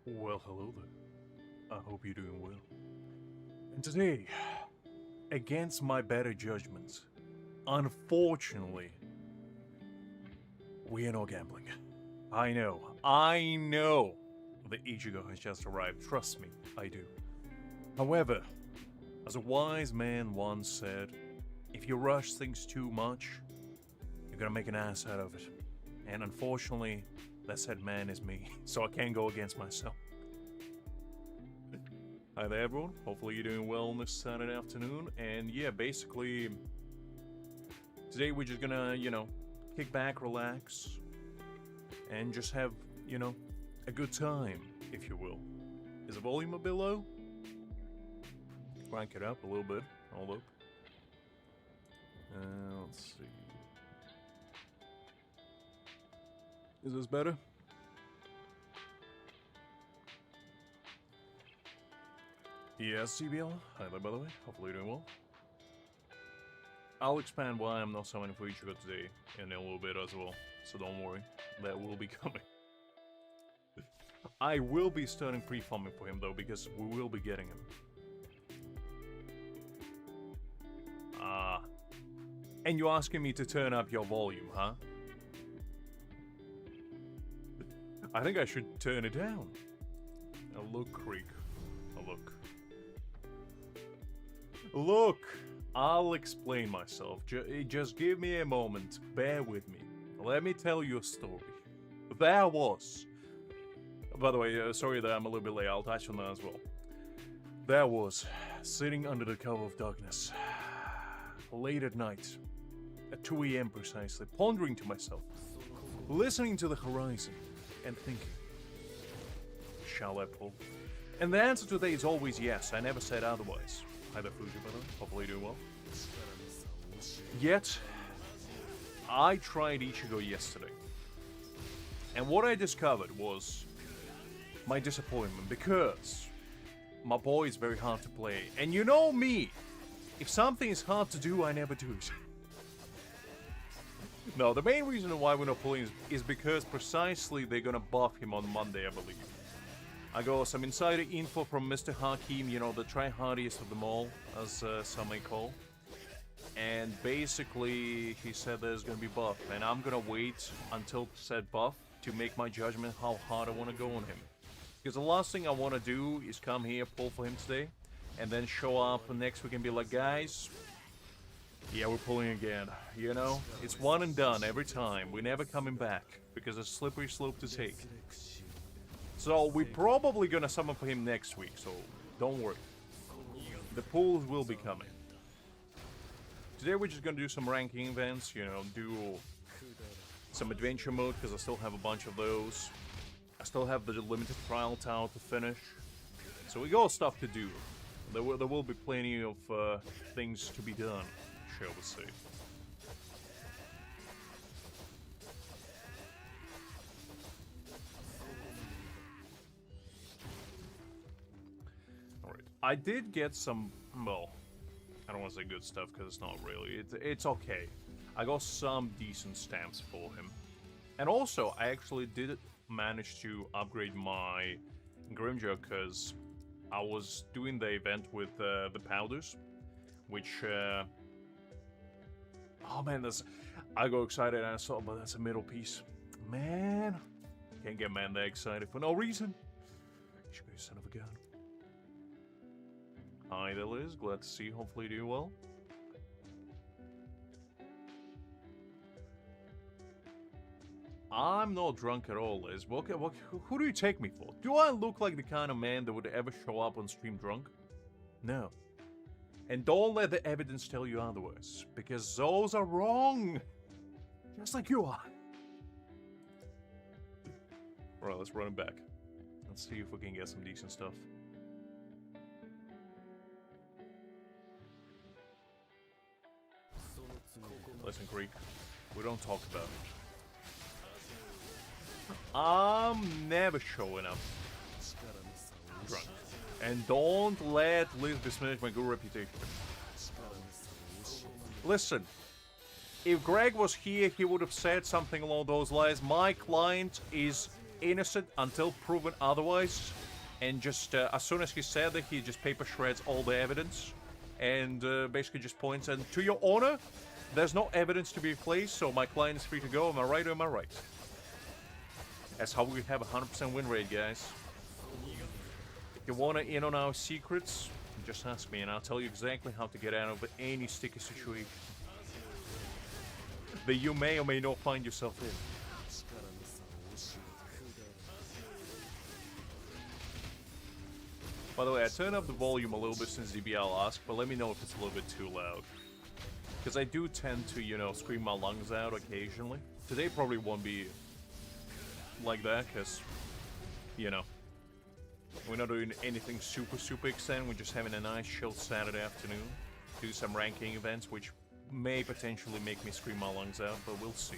Well, hello there. I hope you're doing well. And today, against my better judgments, unfortunately, we are not gambling. I know the Ichigo has just arrived. Trust me, I do. However, as a wise man once said, if you rush things too much, you're gonna make an ass out of it. And unfortunately, that said man is me, so I can't go against myself. Hi there, everyone. Hopefully you're doing well on this Saturday afternoon. And yeah, basically, today we're just gonna, kick back, relax, and just have, a good time, if you will. Is the volume a bit low? Crank it up a little bit. Hold up. Let's see. Is this better? Yes, CBL. Hi there, by the way. Hopefully you're doing well. I'll expand why I'm not summoning for Ichigo today in a little bit as well, so don't worry. That will be coming. I will be starting pre-farming for him though, because we will be getting him. And you're asking me to turn up your volume, huh? I think I should turn it down. Now look, Creek. Look. Look! I'll explain myself. Just give me a moment. Bear with me. Let me tell you a story. There was... By the way, sorry that I'm a little bit late. I'll touch on that as well. There was, sitting under the cover of darkness, late at night, at 2 AM precisely, pondering to myself, listening to the horizon, and thinking, shall I pull? And the answer today is always yes. I never said otherwise. Hi there, Fuji, by the way. Hopefully you're doing well. Yet, I tried Ichigo yesterday. And what I discovered was my disappointment, because my boy is very hard to play. And you know me, if something is hard to do, I never do it. No, the main reason why we're not pulling is because precisely they're gonna buff him on Monday, I believe. I got some insider info from Mr. Hakim, the try-hardiest of them all, as some may call. And basically, he said there's gonna be buff, and I'm gonna wait until said buff to make my judgment how hard I want to go on him. Because the last thing I want to do is come here, pull for him today, and then show up next week and be like, guys, yeah, we're pulling again. It's one and done every time. We're never coming back, because it's a slippery slope to take. So we're probably gonna summon for him next week, so don't worry. The pools will be coming. Today we're just gonna do some ranking events, do some adventure mode, because I still have a bunch of those. I still have the limited trial tower to finish. So we got stuff to do. There will be plenty of things to be done, shall we say. Alright, I did get some, well, I don't want to say good stuff because it's not really, it's okay. I got some decent stamps for him. And also, I actually did manage to upgrade my Grimmjow because I was doing the event with the powders, which, oh man, I got excited and I saw, but that's a middle piece. Man, can't get man that excited for no reason. You should be a son of a gun. Hi there, Liz. Glad to see you. Hopefully you do well. I'm not drunk at all, Liz. Who do you take me for? Do I look like the kind of man that would ever show up on stream drunk? No. And don't let the evidence tell you otherwise, because those are wrong. Just like you are. Alright, let's run it back. Let's see if we can get some decent stuff. Listen, Greek, we don't talk about it. I'm never showing up drunk. And don't let Liz diminish my good reputation. Listen, if Greg was here, he would have said something along those lines. My client is innocent until proven otherwise. And just, as soon as he said that, he just paper shreds all the evidence. And basically just points, and to your honor, there's no evidence to be placed, so my client is free to go. Am I right or am I right? That's how we have a 100% win rate, guys. If you wanna in on our secrets, just ask me and I'll tell you exactly how to get out of any sticky situation that you may or may not find yourself in. By the way, I turned up the volume a little bit since DBL asked, but let me know if it's a little bit too loud. Because I do tend to, you know, scream my lungs out occasionally. Today probably won't be like that, because, you know, we're not doing anything super exciting. We're just having a nice chill Saturday afternoon. Do some ranking events, which may potentially make me scream my lungs out, but we'll see.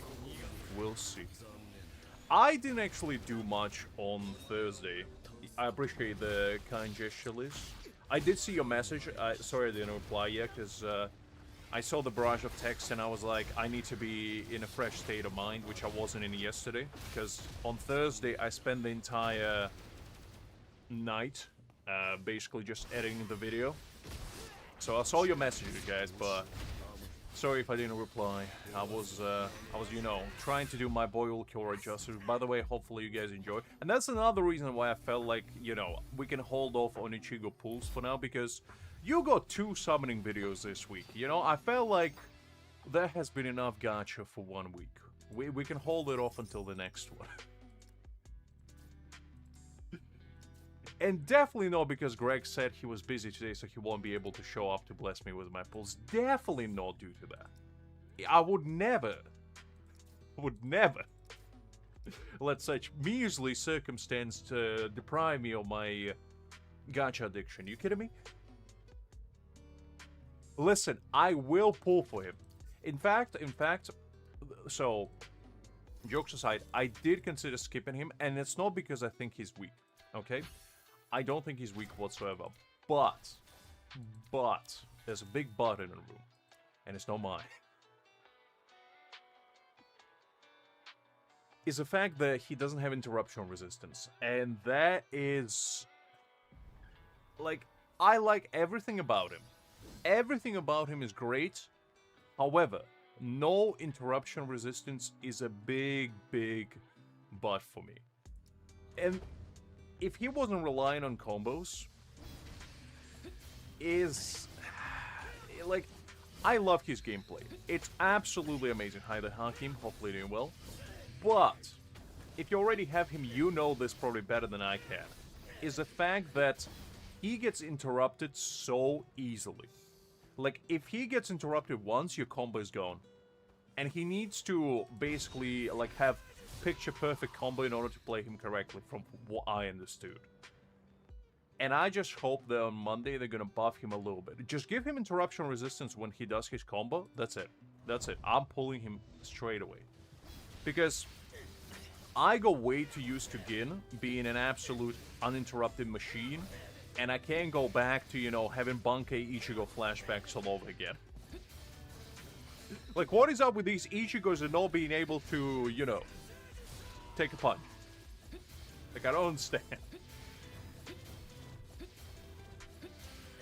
We'll see. I didn't actually do much on Thursday. I appreciate the kind gesture, Liz. I did see your message. Sorry I didn't reply yet, because I saw the barrage of text and I was like, I need to be in a fresh state of mind, which I wasn't in yesterday. Because on Thursday, I spent the entire night basically just editing the video. So I saw your message, guys, but sorry if I didn't reply. I was, you know, trying to do my boy Ulquiorra justice. By the way, hopefully you guys enjoy. And that's another reason why I felt like, you know, we can hold off on Ichigo pulls for now, because you got 2 summoning videos this week. You know, I felt like there has been enough gacha for 1 week. We can hold it off until the next one. And definitely not because Greg said he was busy today, so he won't be able to show up to bless me with my pulls. Definitely not due to that. I would never let such measly circumstance to deprive me of my gacha addiction. You kidding me? Listen, I will pull for him. In fact, so, jokes aside, I did consider skipping him, and it's not because I think he's weak, okay? I don't think he's weak whatsoever, but, there's a big but in the room, and it's not mine. Is the fact that he doesn't have interruption resistance, and that is, like, I like everything about him. Everything about him is great, however, no interruption resistance is a big but for me. And if he wasn't relying on combos, like, I love his gameplay. It's absolutely amazing. Hi there, Hakim. Hopefully doing well. But, if you already have him, you know this probably better than I can, is the fact that he gets interrupted so easily. Like, if he gets interrupted once, your combo is gone. And he needs to basically, like, have picture-perfect combo in order to play him correctly, from what I understood. And I just hope that on Monday they're gonna buff him a little bit. Just give him interruption resistance when he does his combo. That's it. That's it. I'm pulling him straight away. Because I got way too used to Gin being an absolute uninterrupted machine, and I can't go back to, you know, having bankai Ichigo flashbacks all over again. Like, what is up with these Ichigos and not being able to, you know, take a punch? Like, I don't understand.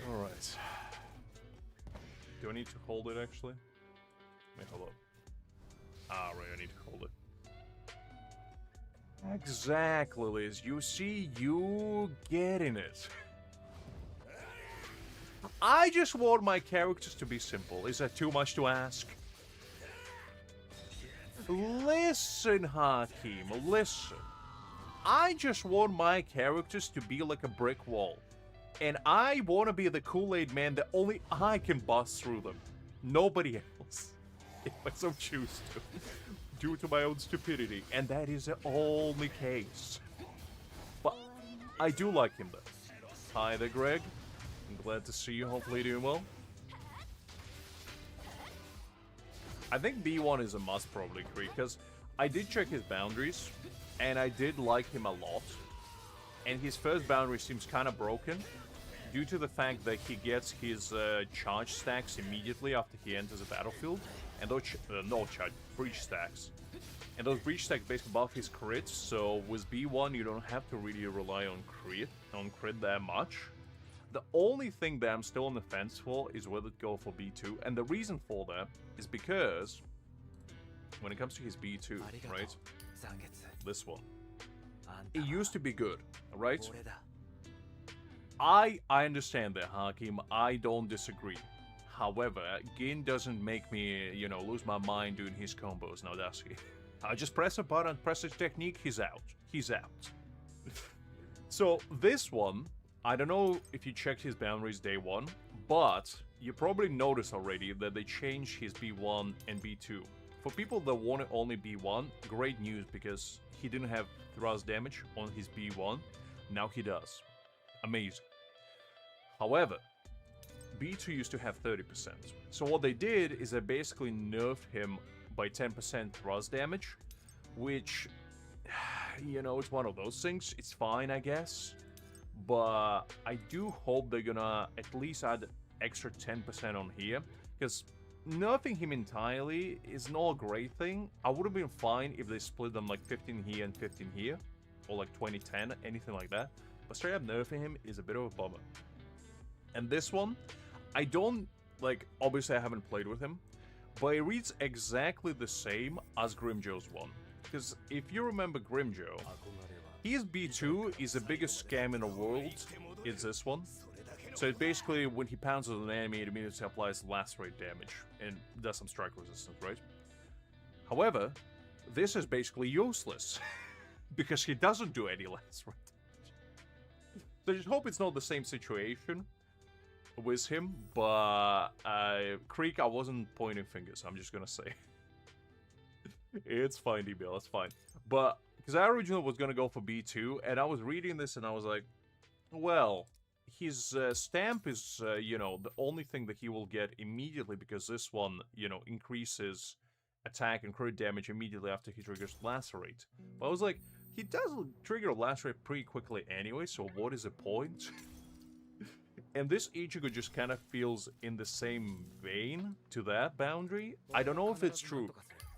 Alright. Do I need to hold it, actually? Wait, hold up. Ah, right, I need to hold it. Exactly, Liz. You see, you getting it. I just want my characters to be simple. Is that too much to ask? Listen, Hakim, listen. I just want my characters to be like a brick wall. And I want to be the Kool-Aid man that only I can bust through them. Nobody else. If I so choose to. Due to my own stupidity. And that is the only case. But I do like him, though. Hi there, Greg. I'm glad to see you. Hopefully doing well. I think B1 is a must, probably, because I did check his boundaries, and I did like him a lot. And his first boundary seems kind of broken, due to the fact that he gets his charge stacks immediately after he enters the battlefield, and those no charge, breach stacks. And those breach stacks basically buff his crits, so with B1 you don't have to really rely on crit that much. The only thing that I'm still on the fence for is whether to go for B2, and the reason for that is because when it comes to his B2, right, this one, it used to be good, right? I understand that, Hakim, I don't disagree. However, Gin doesn't make me, you know, lose my mind doing his combos now, does he? I just press a button, press his technique, he's out. He's out. So, this one, I don't know if you checked his boundaries day one, but you probably noticed already that they changed his B1 and B2. For people that wanted only B1, great news because he didn't have thrust damage on his B1. Now he does. Amazing. However, B2 used to have 30%. So what they did is they basically nerfed him by 10% thrust damage, which, you know, it's one of those things. It's fine, I guess. But I do hope they're gonna at least add extra 10% on here, because nerfing him entirely is not a great thing. I would have been fine if they split them like 15 here and 15 here, or like 20-10, anything like that. But straight up nerfing him is a bit of a bummer. And this one, I don't, like, obviously I haven't played with him, but it reads exactly the same as Grimmjow's one. Because if you remember Grimmjow, his B2 is the biggest scam in the world, it's this one. So it basically, when he pounds on an enemy, it immediately applies lacerate damage, and does some strike resistance, right? However, this is basically useless, because he doesn't do any lacerate damage. So I just hope it's not the same situation with him, but Creek, I wasn't pointing fingers, I'm just gonna say. It's fine, DBL, it's fine. But, because I originally was gonna go for B2, and I was reading this and I was like, well, his stamp is, you know, the only thing that he will get immediately, because this one, you know, increases attack and crit damage immediately after he triggers Lacerate. But I was like, he does trigger Lacerate pretty quickly anyway, so what is the point? And this Ichigo just kind of feels in the same vein to that boundary. I don't know if it's true.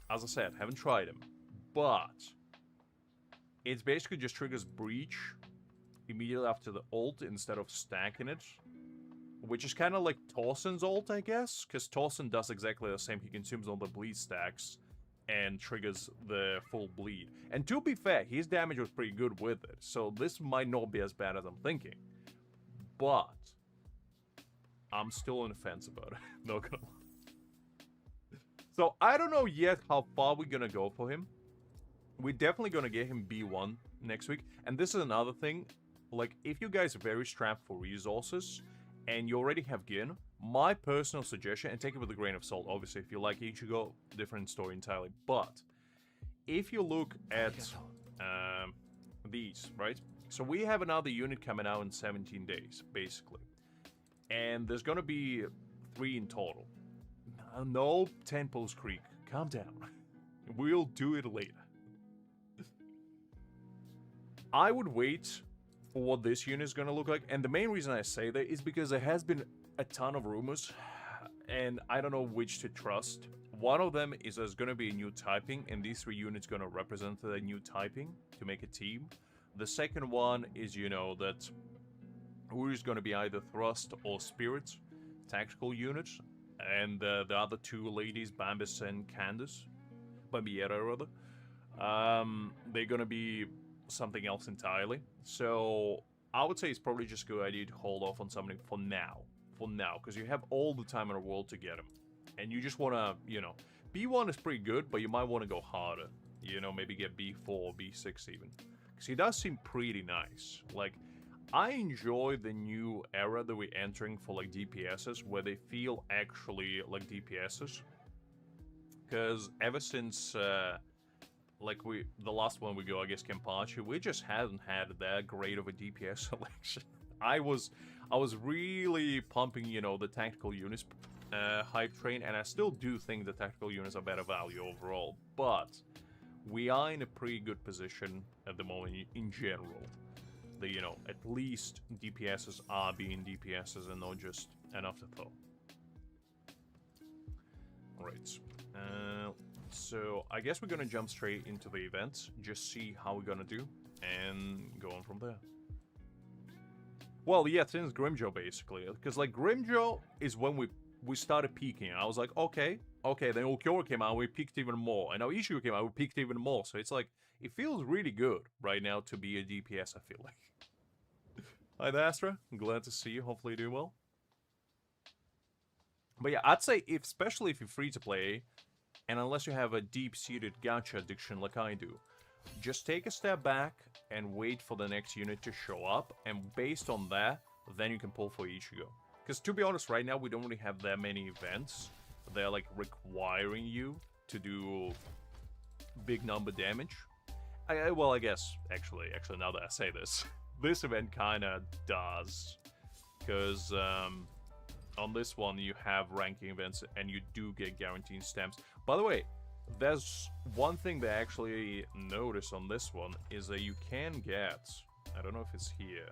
As I said, haven't tried him. But it's basically just triggers Breach immediately after the ult instead of stacking it. Which is kind of like Torsen's ult, I guess. Because Torsen does exactly the same. He consumes all the bleed stacks and triggers the full bleed. And to be fair, his damage was pretty good with it. So this might not be as bad as I'm thinking. But I'm still on the fence about it. Not gonna lie. So I don't know yet how far we're gonna go for him. We're definitely gonna get him B1 next week. And this is another thing. Like, if you guys are very strapped for resources and you already have Gin, my personal suggestion, and take it with a grain of salt, obviously, if you like Ichigo, different story entirely. But if you look at these, right? So we have another unit coming out in 17 days, basically. And there's gonna be 3 in total. No, 10 Post Creek. Calm down. We'll do it later. I would wait for what this unit is gonna look like. And the main reason I say that is because there has been a ton of rumors. And I don't know which to trust. One of them is there's gonna be a new typing. And these 3 units gonna represent the new typing to make a team. The second one is, you know, that Uri's going to be either Thrust or Spirit, tactical units. And the other 2 ladies, Bambus and Candace, Bambiera rather, they're going to be something else entirely. So I would say it's probably just a good idea to hold off on something for now. For now, because you have all the time in the world to get them. And you just want to, you know, B1 is pretty good, but you might want to go harder. You know, maybe get B4, B6 even. Because he does seem pretty nice. Like, I enjoy the new era that we're entering for, like, DPSs, where they feel actually like DPSs. Because ever since, like, the last one we go, I guess, Kenpachi, we just haven't had that great of a DPS selection. I was really pumping, you know, the tactical units hype train, and I still do think the tactical units are better value overall, but we are in a pretty good position at the moment in general. The, you know, at least DPSs are being DPSs and not just an afterthought. Right. So I guess we're gonna jump straight into the events, just see how we're gonna do, and go on from there. Well, yeah, since Grimmjow basically, because like Grimmjow is when we started peaking. I was like, okay, then Ulquiorra came out, we peaked even more, and now Ichigo came out, we peaked even more. So it's like it feels really good right now to be a DPS. I feel like. Hi there, Astra. I'm glad to see you. Hopefully you're doing well. But yeah, I'd say especially if you're free to play, and unless you have a deep-seated gacha addiction like I do, just take a step back and wait for the next unit to show up, and based on that, then you can pull for Ichigo. Because to be honest, right now we don't really have that many events. They're like requiring you to do big number damage. Well, I guess, actually, now that I say this, this event kind of does. Because on this one, you have ranking events, and you do get guaranteed stamps. By the way, there's one thing that I actually noticed on this one, is that you can get... I don't know if it's here.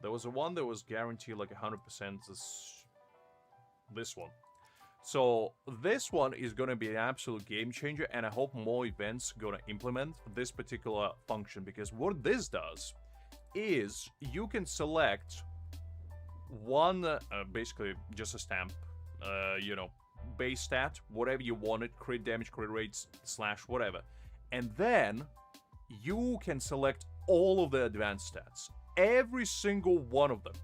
There was one that was guaranteed like 100%. This one. So this one is going to be an absolute game changer, and I hope more events going to implement this particular function, because what this does is you can select one, basically just a stamp, you know, base stat, whatever you wanted, crit damage, crit rates, slash whatever, and then you can select all of the advanced stats, every single one of them,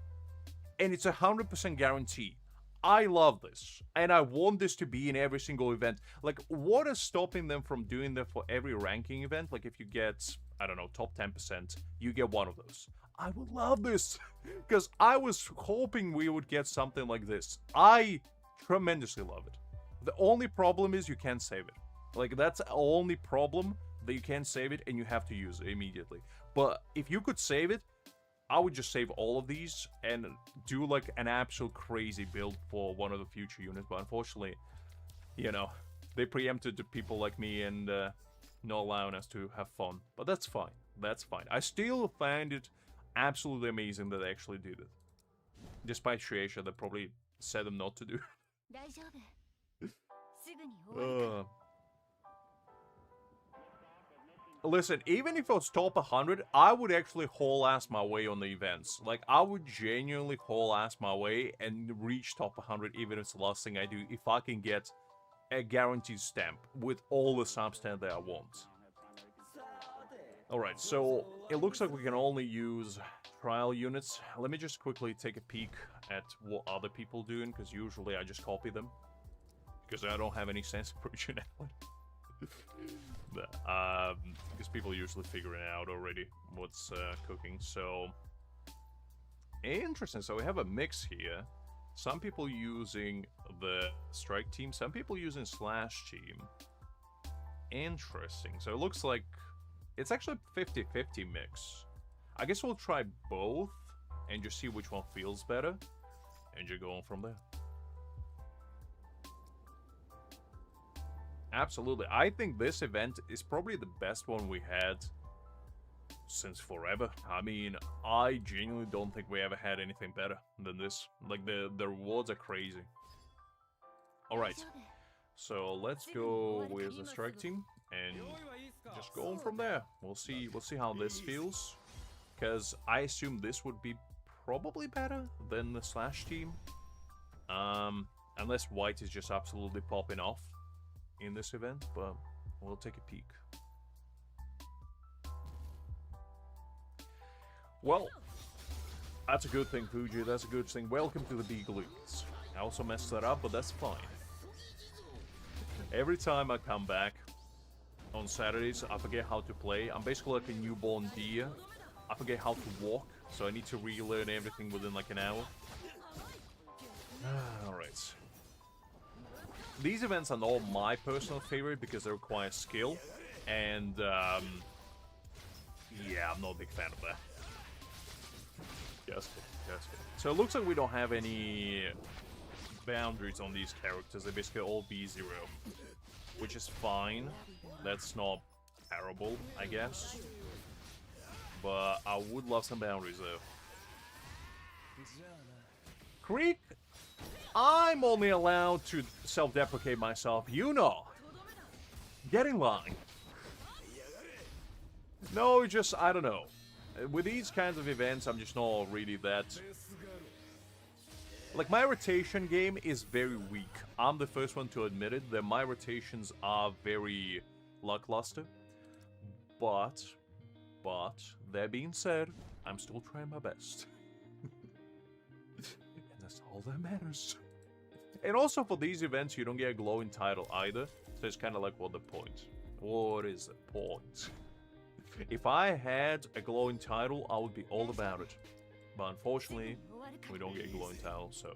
and it's 100% guarantee. I love this, and I want this to be in every single event. Like, what is stopping them from doing that for every ranking event? Like, if you get, I don't know, top 10%, you get one of those. I would love this, because I was hoping we would get something like this. I tremendously love it. The only problem is you can't save it. Like, that's the only problem, that you can't save it, and you have to use it immediately. But if you could save it, I would just save all of these and do like an absolute crazy build for one of the future units. But unfortunately, you know, they preempted the people like me and not allowing us to have fun. But that's fine. That's fine. I still find it absolutely amazing that they actually did it. Despite Shueisha that probably said them not to do. Listen, even if it was top 100, I would actually haul-ass my way on the events. Like, I would genuinely haul-ass my way and reach top 100, even if it's the last thing I do, if I can get a guaranteed stamp with all the substats that I want. Alright, so it looks like we can only use trial units. Let me just quickly take a peek at what other people are doing, because usually I just copy them. Because I don't have any sense of originality. Because people usually figure it out already what's cooking. So interesting. So we have a mix here. Some people using the strike team, some people using slash team. Interesting. So it looks like it's actually 50-50 mix. I guess we'll try both and just see which one feels better, and just go on from there. Absolutely. I think this event is probably the best one we had since forever. I mean, I genuinely don't think we ever had anything better than this. Like, the rewards are crazy. Alright. So, let's go with the strike team and just go on from there. We'll see how this feels. Because I assume this would be probably better than the slash team. Unless white is just absolutely popping off in this event, but we'll take a peek. Well, that's a good thing, Fuji. That's a good thing. Welcome to the Big Leagues. I also messed that up, but that's fine. Every time I come back on Saturdays, I forget how to play. I'm basically like a newborn deer. I forget how to walk, so I need to relearn everything within like an hour. Alright. These events are not my personal favorite because they require skill, and yeah, I'm not a big fan of that. Just kidding. So it looks like we don't have any boundaries on these characters. They're basically all B0, which is fine. That's not terrible, I guess. But I would love some boundaries though. Creek I'm only allowed to self-deprecate myself. You know. Get in line. No, just, I don't know. With these kinds of events, I'm just not really that... Like, my rotation game is very weak. I'm the first one to admit it, that my rotations are very lackluster. But, that being said, I'm still trying my best. And that's all that matters. And also for these events, you don't get a glowing title either. So it's kind of like, what the point? What is the point? If I had a glowing title, I would be all about it. But unfortunately, we don't get a glowing title, so...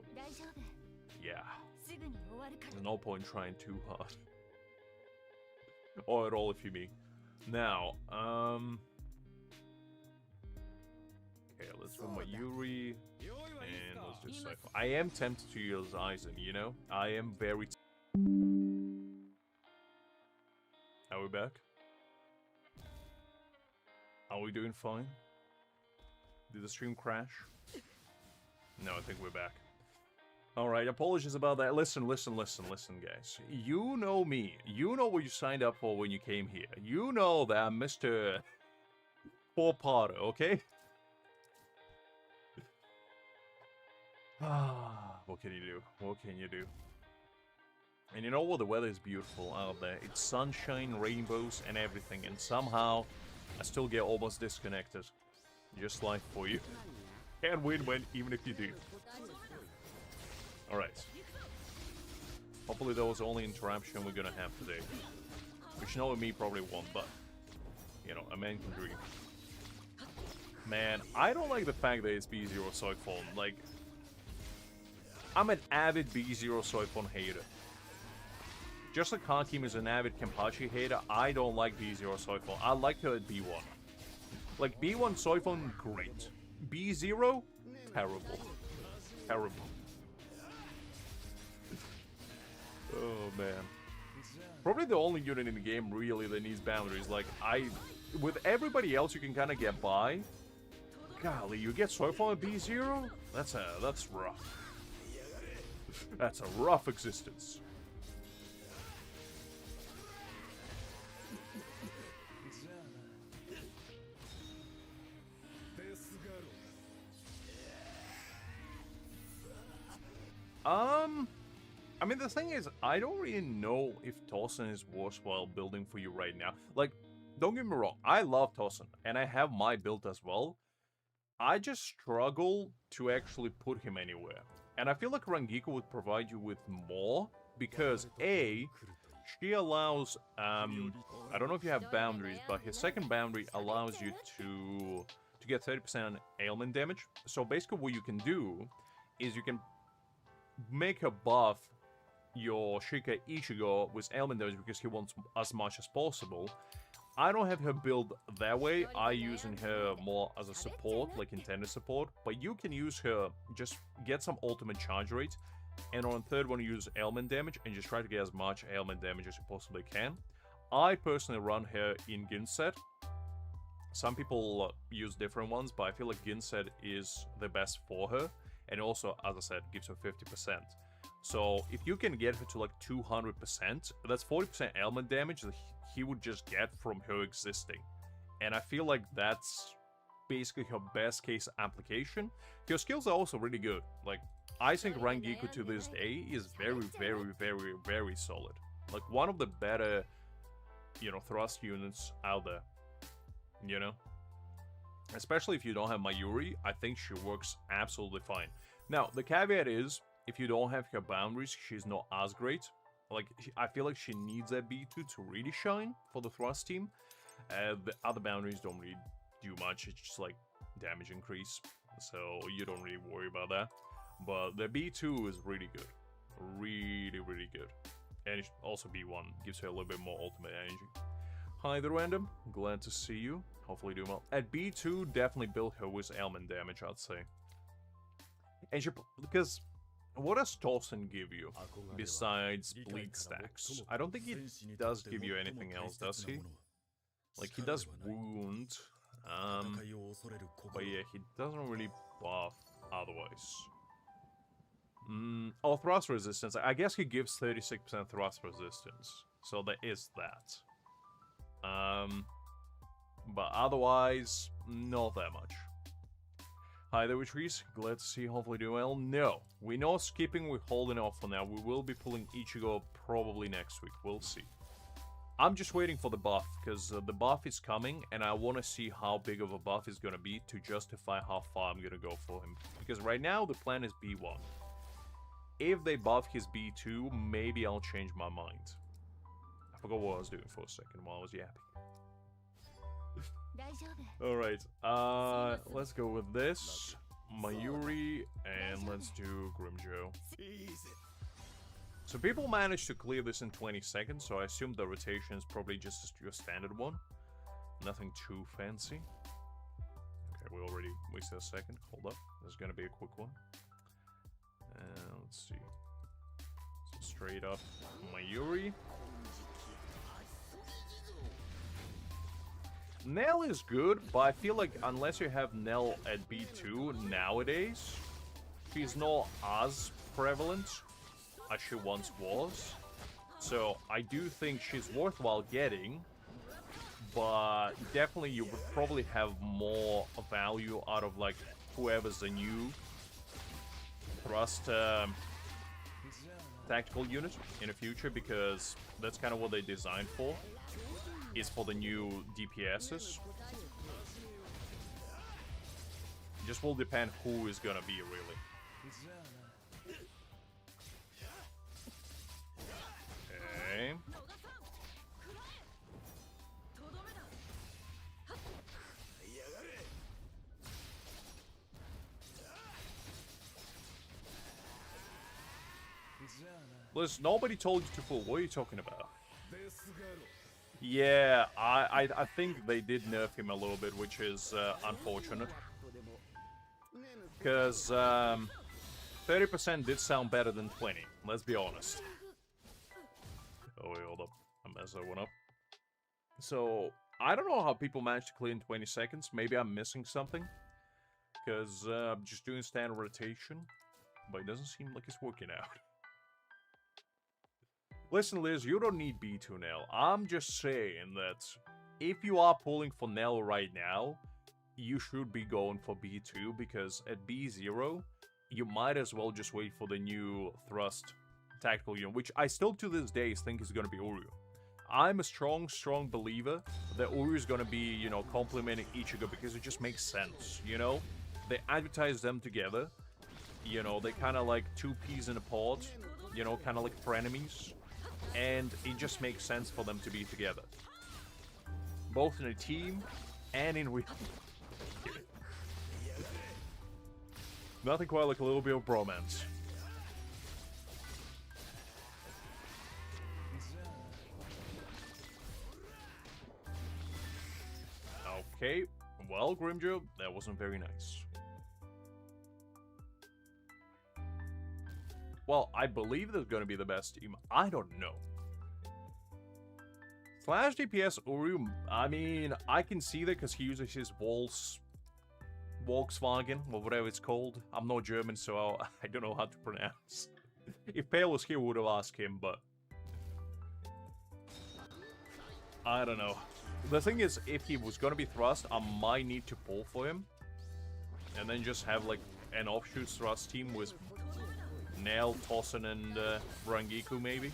Yeah. There's no point trying too hard. Or at all, if you mean. Now, okay, let's do Mayuri, and let's do Cypher. I am tempted to use Aizen, you know? I am very... Are we back? Are we doing fine? Did the stream crash? No, I think we're back. Alright, apologies about that. Listen, guys. You know me. You know what you signed up for when you came here. You know that I'm Mr. Four-parter, okay? What can you do? What can you do? And you know what? The weather is beautiful out there. It's sunshine, rainbows, and everything. And somehow, I still get almost disconnected. Just like for you. Can't win even if you do. Alright. Hopefully that was the only interruption we're gonna have today. Which knowing me probably won't, but... You know, a man can dream. Man, I don't like the fact that it's B0 soy phone. Like... I'm an avid B0 soy phone hater. Just like Hakim is an avid Kenpachi hater, I don't like B0 soy phone. I like her at B1. Like, B1 soy phone, great. B0, terrible. Terrible. Oh, man. Probably the only unit in the game, really, that needs boundaries. Like, with everybody else, you can kind of get by. Golly, you get soy phone at B0? That's rough. That's a rough existence. I mean, the thing is, I don't really know if Tosin is worthwhile building for you right now. Like, don't get me wrong, I love Tosin, and I have my build as well. I just struggle to actually put him anywhere. And I feel like Rangiku would provide you with more, because A, she allows, I don't know if you have boundaries, but his second boundary allows you to get 30% ailment damage. So basically what you can do is you can make her buff your Shika Ichigo with ailment damage because he wants as much as possible. I don't have her build that way. I using her more as a support, like intended support. But you can use her, just get some ultimate charge rate, and on third one use ailment damage, and just try to get as much ailment damage as you possibly can. I personally run her in Ginset. Some people use different ones, but I feel like Ginset is the best for her. And also, as I said, gives her 50%. So, if you can get her to like 200%, that's 40% ailment damage that he would just get from her existing. And I feel like that's basically her best case application. Her skills are also really good. Like, I think Rangiku to this day is very, very, very, very solid. Like, one of the better, you know, thrust units out there. You know? Especially if you don't have Mayuri, I think she works absolutely fine. Now, the caveat is, if you don't have her boundaries, she's not as great. Like, I feel like she needs that B2 to really shine for the thrust team. The other boundaries don't really do much, it's just like damage increase. So you don't really worry about that. But the B2 is really good. Really, really good. And also B1 gives her a little bit more ultimate energy. Hi there, Random. Glad to see you. Hopefully doing well. At B2, definitely build her with ailment damage, I'd say. And she... Because... What does Tosin give you, besides bleed stacks? I don't think he does give you anything else, does he? Like, he does wound, but yeah, he doesn't really buff otherwise. Oh, thrust resistance. I guess he gives 36% thrust resistance. So there is that. But otherwise, not that much. Hi there, Witcheries. Glad to see you. Hopefully doing well. No, we know skipping, we're holding off for now. We will be pulling Ichigo probably next week. We'll see. I'm just waiting for the buff, because the buff is coming, and I want to see how big of a buff is going to be to justify how far I'm going to go for him. Because right now, the plan is B1. If they buff his B2, maybe I'll change my mind. I forgot what I was doing for a second while I was yapping. Alright, let's go with this. Mayuri, and let's do Grimmjow. So people managed to clear this in 20 seconds, so I assume the rotation is probably just your standard one. Nothing too fancy. Okay, we already wasted a second. Hold up, this is gonna be a quick one. Let's see. So straight up, Mayuri. Nell is good, but I feel like unless you have Nell at B2 nowadays, she's not as prevalent as she once was. So I do think she's worthwhile getting, but definitely you would probably have more value out of like whoever's the new thrust tactical unit in the future, because that's kind of what they designed for. Is for the new DPSs. Just will depend who is gonna be, really. Okay. Listen, nobody told you to pull. What are you talking about? Yeah, I think they did nerf him a little bit, which is unfortunate. Because 30% did sound better than 20, let's be honest. Oh wait, hold up. I messed that one up. So, I don't know how people managed to clear in 20 seconds. Maybe I'm missing something. Because I'm just doing standard rotation. But it doesn't seem like it's working out. Listen, Liz, you don't need B2 Nell. I'm just saying that if you are pulling for Nell right now, you should be going for B2, because at B0, you might as well just wait for the new thrust tactical unit, which I still to this day think is going to be Uryu. I'm a strong believer that Uryu is going to be, you know, complementing Ichigo, because it just makes sense, you know? They advertise them together, you know, they kind of like two peas in a pod, you know, kind of like frenemies. And it just makes sense for them to be together. Both in a team and in real. Nothing quite like a little bit of bromance. Okay, well, Grimmjow, that wasn't very nice. Well, I believe that's going to be the best team. I don't know. Slash DPS Uryu, I mean, I can see that because he uses his Volkswagen, or whatever it's called. I'm not German, so I don't know how to pronounce. If Pale was here, we would have asked him, but I don't know. The thing is, if he was going to be thrust, I might need to pull for him. And then just have, like, an offshoot thrust team with Nell, Tossen, and Rangiku, maybe.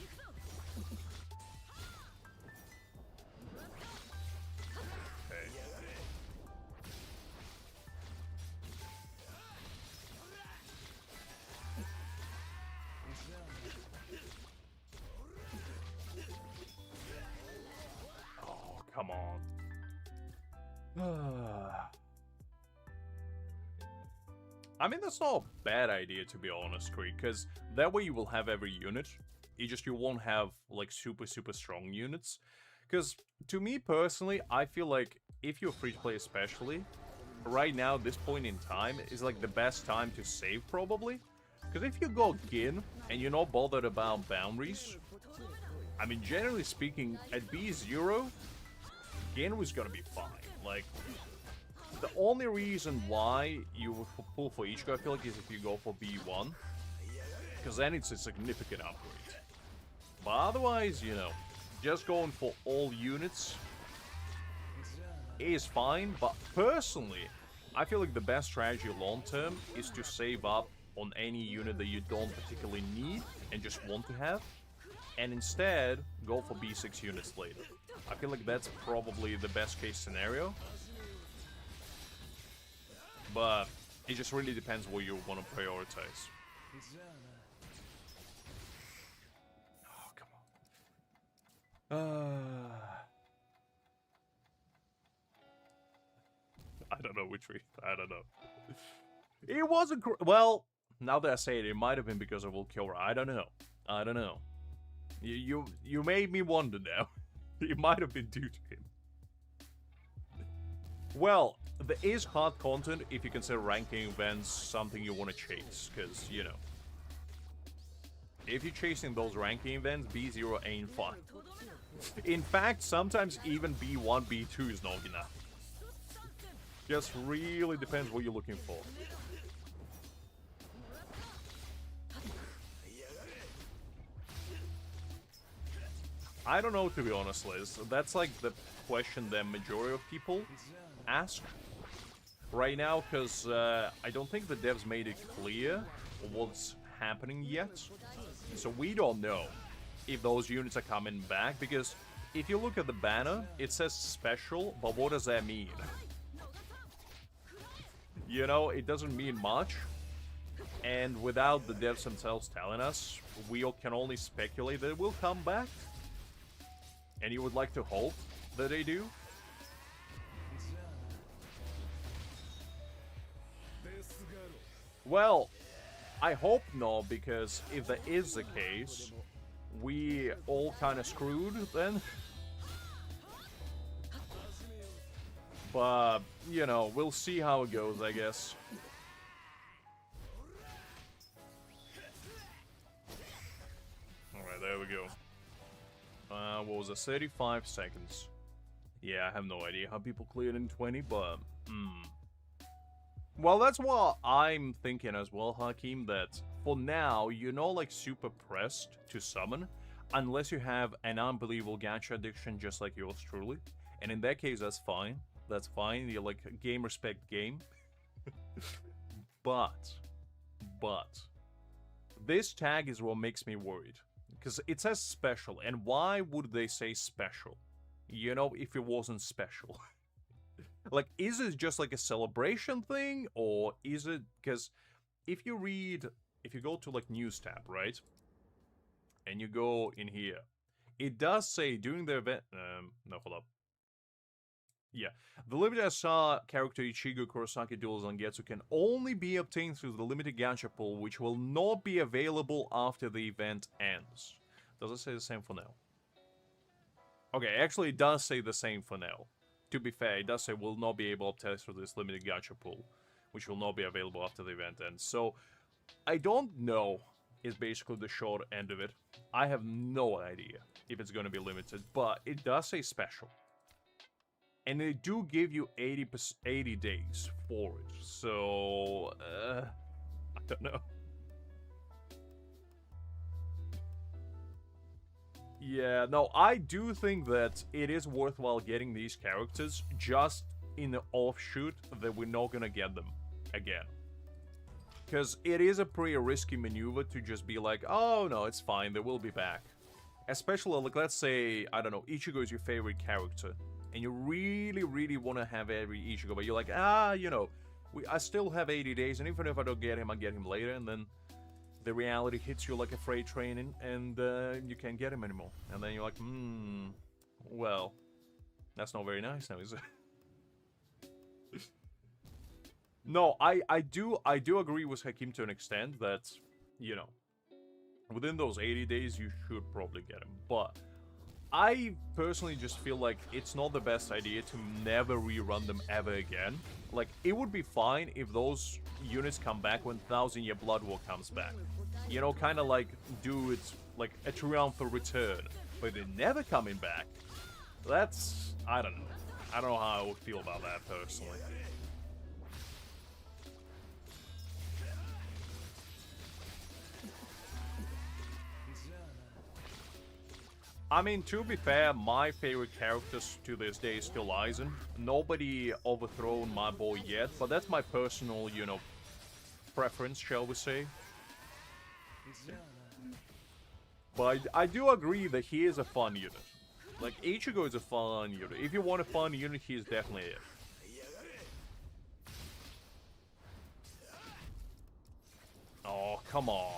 Okay. Oh, come on. I mean, that's not a bad idea, to be honest, Creek, because that way you will have every unit. You won't have, like, super strong units. Because, to me personally, I feel like, if you're free-to-play especially, right now, this point in time, is, like, the best time to save, probably. Because if you go Gin, and you're not bothered about boundaries, I mean, generally speaking, at B0, Gin was gonna be fine. Like, the only reason why you would pull for Ichigo, I feel like, is if you go for B1. Because then it's a significant upgrade. But otherwise, you know, just going for all units is fine. But personally, I feel like the best strategy long term is to save up on any unit that you don't particularly need and just want to have. And instead, go for B6 units later. I feel like that's probably the best case scenario. But it just really depends what you want to prioritize. Oh, come on. I don't know which way. I don't know. It wasn't... Well, now that I say it, it might have been because of Ulquiorra. I don't know. I don't know. You made me wonder now. It might have been due to him. Well, there is hard content if you consider ranking events something you want to chase. Because, you know, if you're chasing those ranking events, B0 ain't fun. In fact, sometimes even B1, B2 is not enough. Just really depends what you're looking for. I don't know, to be honest, Liz. That's like the question that majority of people ask right now, because I don't think the devs made it clear what's happening yet. So we don't know if those units are coming back, because if you look at the banner, it says special, but what does that mean? You know, it doesn't mean much. And without the devs themselves telling us, we can only speculate that it will come back. And you would like to hope that they do? Well, I hope not, because if that is the case, we all kind of screwed then. But, you know, we'll see how it goes, I guess. Alright, there we go. What was it? 35 seconds. Yeah, I have no idea how people cleared in 20, but... Well, that's what I'm thinking as well, Hakim, that for now, you're not, like, super pressed to summon, unless you have an unbelievable gacha addiction just like yours truly. And in that case, that's fine. That's fine. You're, like, game respect game. But... This tag is what makes me worried. Because it says special, and why would they say special? You know, if it wasn't special. Like, is it just like a celebration thing, or is it... Because if you go to, like, news tab, right? And you go in here, it does say during the event... no, hold up. Yeah. The limited SR character Ichigo Kurosaki Duel Zangetsu can only be obtained through the limited gacha pool, which will not be available after the event ends. Does it say the same for now? Okay, actually it does say the same for now. To be fair, it does say will not be able to obtain through this limited gacha pool, which will not be available after the event ends. So, I don't know is basically the short end of it. I have no idea if it's going to be limited, but it does say special. And they do give you 80 days for it, so, I don't know. Yeah, no, I do think that it is worthwhile getting these characters, just in the offshoot that we're not gonna get them again. Because it is a pretty risky maneuver to just be like, oh no, it's fine, they will be back. Especially, like, let's say, I don't know, Ichigo is your favorite character. And you really, really want to have every Ichigo, but you're like, you know, I still have 80 days, and even if I don't get him, I get him later, and then the reality hits you like a freight train, and you can't get him anymore. And then you're like, well, that's not very nice now, is it? No, I do agree with Hakim to an extent that, you know, within those 80 days, you should probably get him, but... I personally just feel like it's not the best idea to never rerun them ever again. Like, it would be fine if those units come back when 1000 Year Blood War comes back. You know, kind of like do it like a triumphal return. But they're never coming back. That's... I don't know. I don't know how I would feel about that personally. I mean, to be fair, my favorite characters to this day is still Aizen. Nobody overthrown my boy yet, but that's my personal, you know, preference, shall we say. But I do agree that he is a fun unit. Like, Ichigo is a fun unit. If you want a fun unit, he is definitely it. Oh, come on.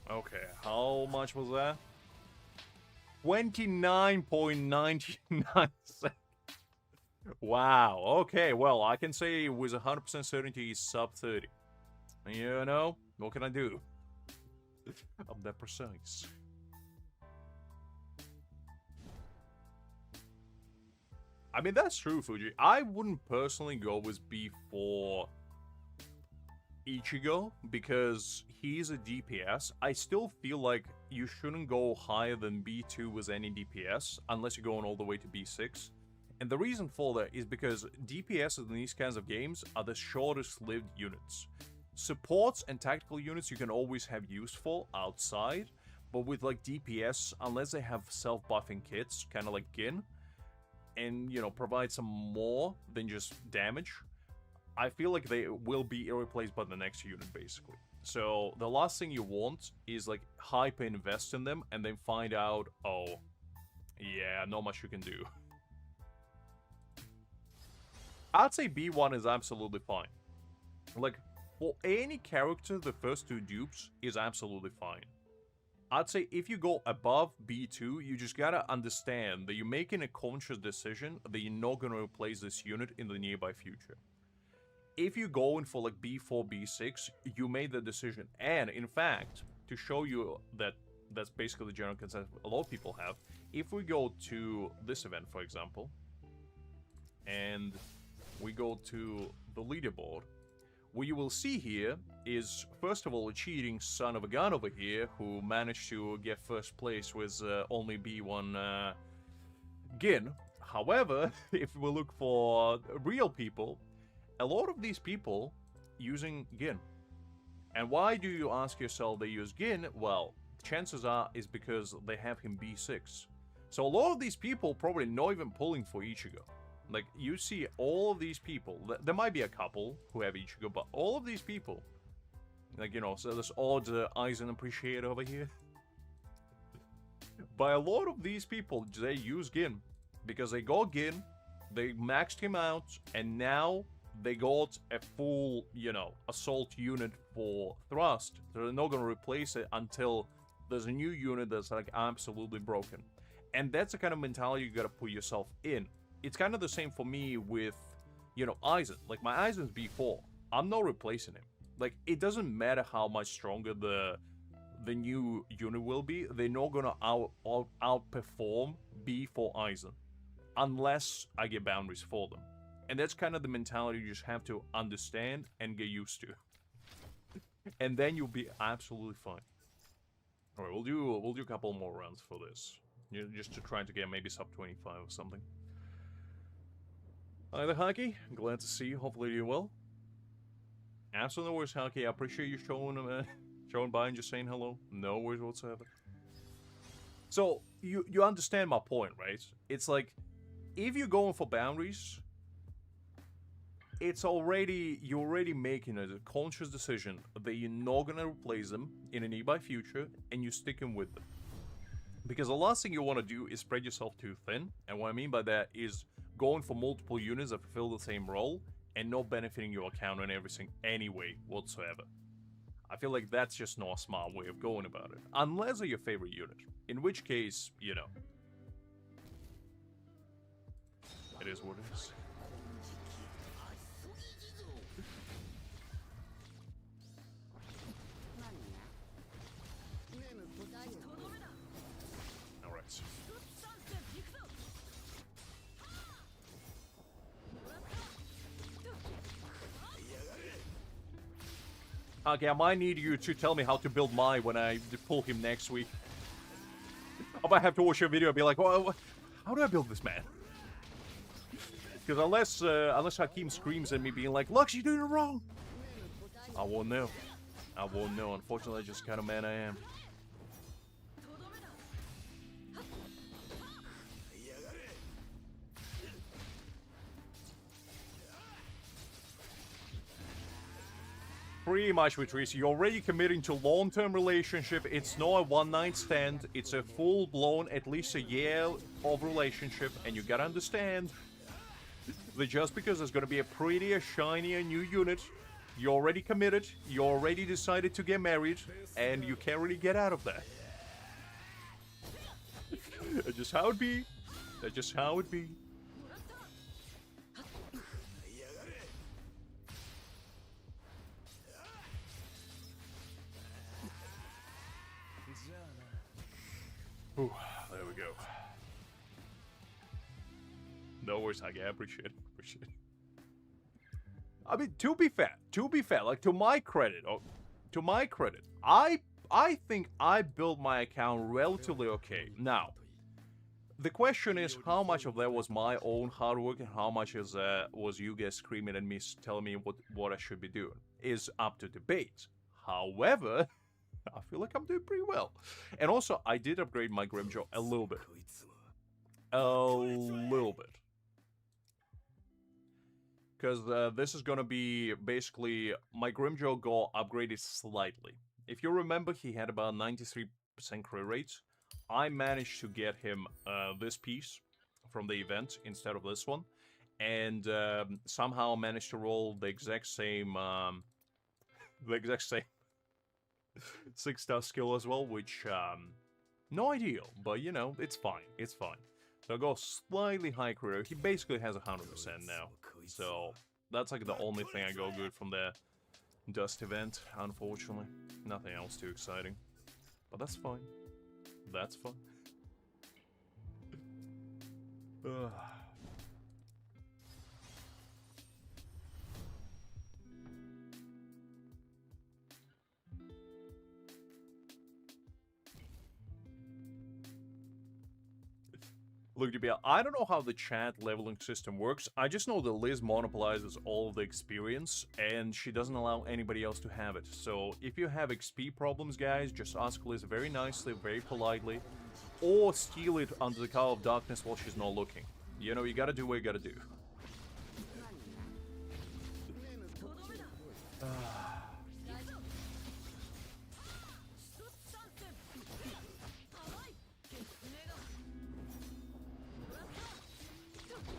Okay, how much was that? 29.99 seconds. Wow, okay, well, I can say with 100% certainty he's sub 30. You know, what can I do? I'm that precise. I mean, that's true, Fuji. I wouldn't personally go with B4 Ichigo because he's a DPS. I still feel like you shouldn't go higher than B2 with any DPS unless you're going all the way to B6. And the reason for that is because DPS in these kinds of games are the shortest lived units. Supports and tactical units you can always have use for outside, but with like DPS, unless they have self-buffing kits, kind of like Gin, and, you know, provide some more than just damage, I feel like they will be replaced by the next unit, basically. So the last thing you want is like hyper invest in them and then find out, oh, yeah, not much you can do. I'd say B1 is absolutely fine. Like, for any character, the first two dupes is absolutely fine. I'd say if you go above B2, you just gotta understand that you're making a conscious decision that you're not gonna replace this unit in the nearby future. If you're going for like B4, B6, you made the decision. And in fact, to show you that that's basically the general consensus a lot of people have, if we go to this event, for example, and we go to the leaderboard, what you will see here is, first of all, a cheating son of a gun over here who managed to get first place with only B1 Gin. However, if we look for real people, a lot of these people using Gin. And why do you ask yourself they use Gin? Well, chances are is because they have him B6. So a lot of these people probably not even pulling for Ichigo. Like, you see all of these people, there might be a couple who have Ichigo, but all of these people, like, you know, so this odd Aizen appreciator over here. But a lot of these people, they use Gin, because they got Gin, they maxed him out, and now they got a full, you know, assault unit for thrust. So they're not going to replace it until there's a new unit that's, like, absolutely broken. And that's the kind of mentality you got to put yourself in. It's kind of the same for me with, you know, Aizen. Like, my Aizen's B4. I'm not replacing him. Like, it doesn't matter how much stronger the new unit will be. They're not gonna outperform B4 Aizen. Unless I get boundaries for them. And that's kind of the mentality you just have to understand and get used to. And then you'll be absolutely fine. Alright, we'll do a couple more rounds for this. You know, just to try to get maybe sub 25 or something. Hi there, Haki. Glad to see you. Hopefully you're well. Absolutely no worries, Haki. I appreciate you showing by and just saying hello. No worries whatsoever. So, you understand my point, right? It's like, if you're going for boundaries, you're already making a conscious decision that you're not gonna replace them in a nearby future, and you're sticking with them. Because the last thing you want to do is spread yourself too thin, and what I mean by that is going for multiple units that fulfill the same role and not benefiting your account in everything anyway whatsoever. I feel like that's just not a smart way of going about it. Unless they're your favorite unit. In which case, you know. It is what it is. Alright. Okay, I might need you to tell me how to build Mai when I pull him next week. I might have to watch your video and be like, well, how do I build this man? Because unless Hakim screams at me being like, Lux, you're doing it wrong, I won't know. I won't know. Unfortunately, that's just the kind of man I am. Pretty much with Reese, you're already committing to long-term relationship. It's not a one-night stand. It's a full-blown, at least a year of relationship. And you gotta understand that just because there's gonna be a prettier, shinier new unit, you're already committed, you already decided to get married, and you can't really get out of that. That's just how it be. That's just how it be. Ooh, there we go. No worries, I appreciate it. Appreciate it. I mean, to be fair, like to my credit, I think I built my account relatively okay. Now, the question is how much of that was my own hard work and how much is was you guys screaming at me, telling me what I should be doing is up to debate. However, I feel like I'm doing pretty well. And also, I did upgrade my Grimmjow a little bit. A little bit. Because this is going to be basically my Grimmjow got upgraded slightly. If you remember, he had about 93% crit rate. I managed to get him this piece from the event instead of this one. And somehow managed to roll the exact same 6-star skill as well, which, no ideal, but, you know, it's fine, it's fine. So I go slightly high career. He basically has 100% now, so that's like the only thing I go good from the Dust event, unfortunately. Nothing else too exciting, but that's fine. That's fine. Look, to be honest, I don't know how the chat leveling system works. I just know that Liz monopolizes all of the experience, and she doesn't allow anybody else to have it. So if you have XP problems, guys, just ask Liz very nicely, very politely, or steal it under the cover of darkness while she's not looking. You know, you gotta do what you gotta do.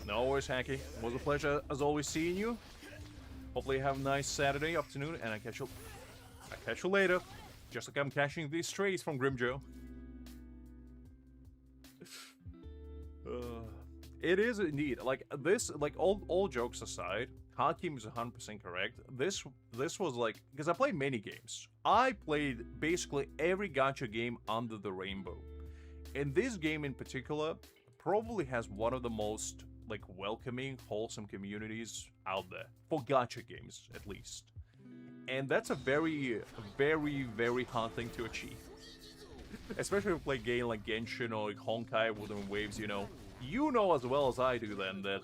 No worries, Hacky. It was a pleasure, as always, seeing you. Hopefully you have a nice Saturday afternoon, and I catch you later. Just like I'm catching these strays from Grimmjow. It is indeed. Like, this, like, all jokes aside, Hakim is 100% correct. This was like, because I played many games. I played basically every gacha game under the rainbow. And this game in particular probably has one of the most like welcoming, wholesome communities out there for gacha games, at least. And that's a very, very, very hard thing to achieve. Especially if you play a game like Genshin or like Honkai Wuthering Waves, you know. You know as well as I do then that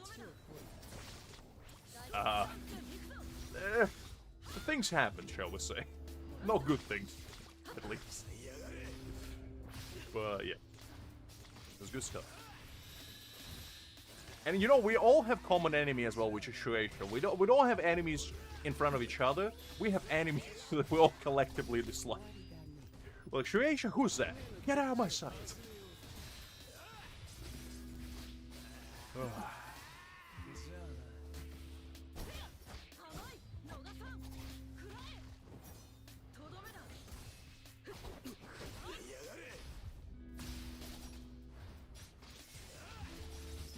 things happen, shall we say. Not good things, at least. But yeah, it's good stuff. And you know, we all have common enemy as well, which is Shueisha. We don't have enemies in front of each other. We have enemies that we all collectively dislike. Like, Shueisha, who's that? Get out of my sight.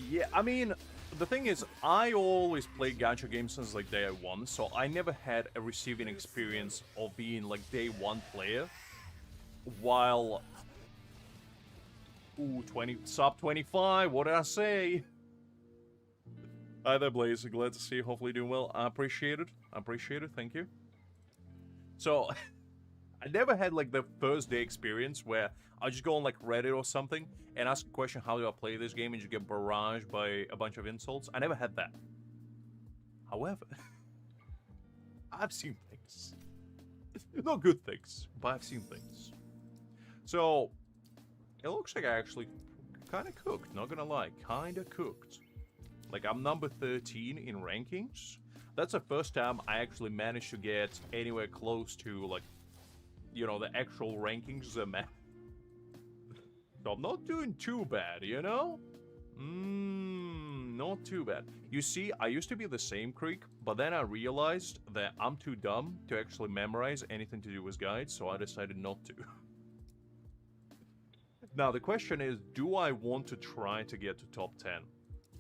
Yeah, I mean, the thing is, I always played gacha games since like day one, so I never had a receiving experience of being like day one player. While, ooh, sub 25, what did I say? Hi there, Blaze, glad to see you, hopefully doing well. I appreciate it, thank you. So I never had like the first day experience where I just go on like Reddit or something and ask a question, how do I play this game, and you get barraged by a bunch of insults. I never had that. However, I've seen things. Not good things, but I've seen things. So it looks like I actually kind of cooked, not gonna lie, kind of cooked. Like, I'm number 13 in rankings. That's the first time I actually managed to get anywhere close to, like, you know, the actual rankings. So I'm not doing too bad, you know? Not too bad. You see, I used to be the same Creek, but then I realized that I'm too dumb to actually memorize anything to do with guides, so I decided not to. Now, the question is, do I want to try to get to top 10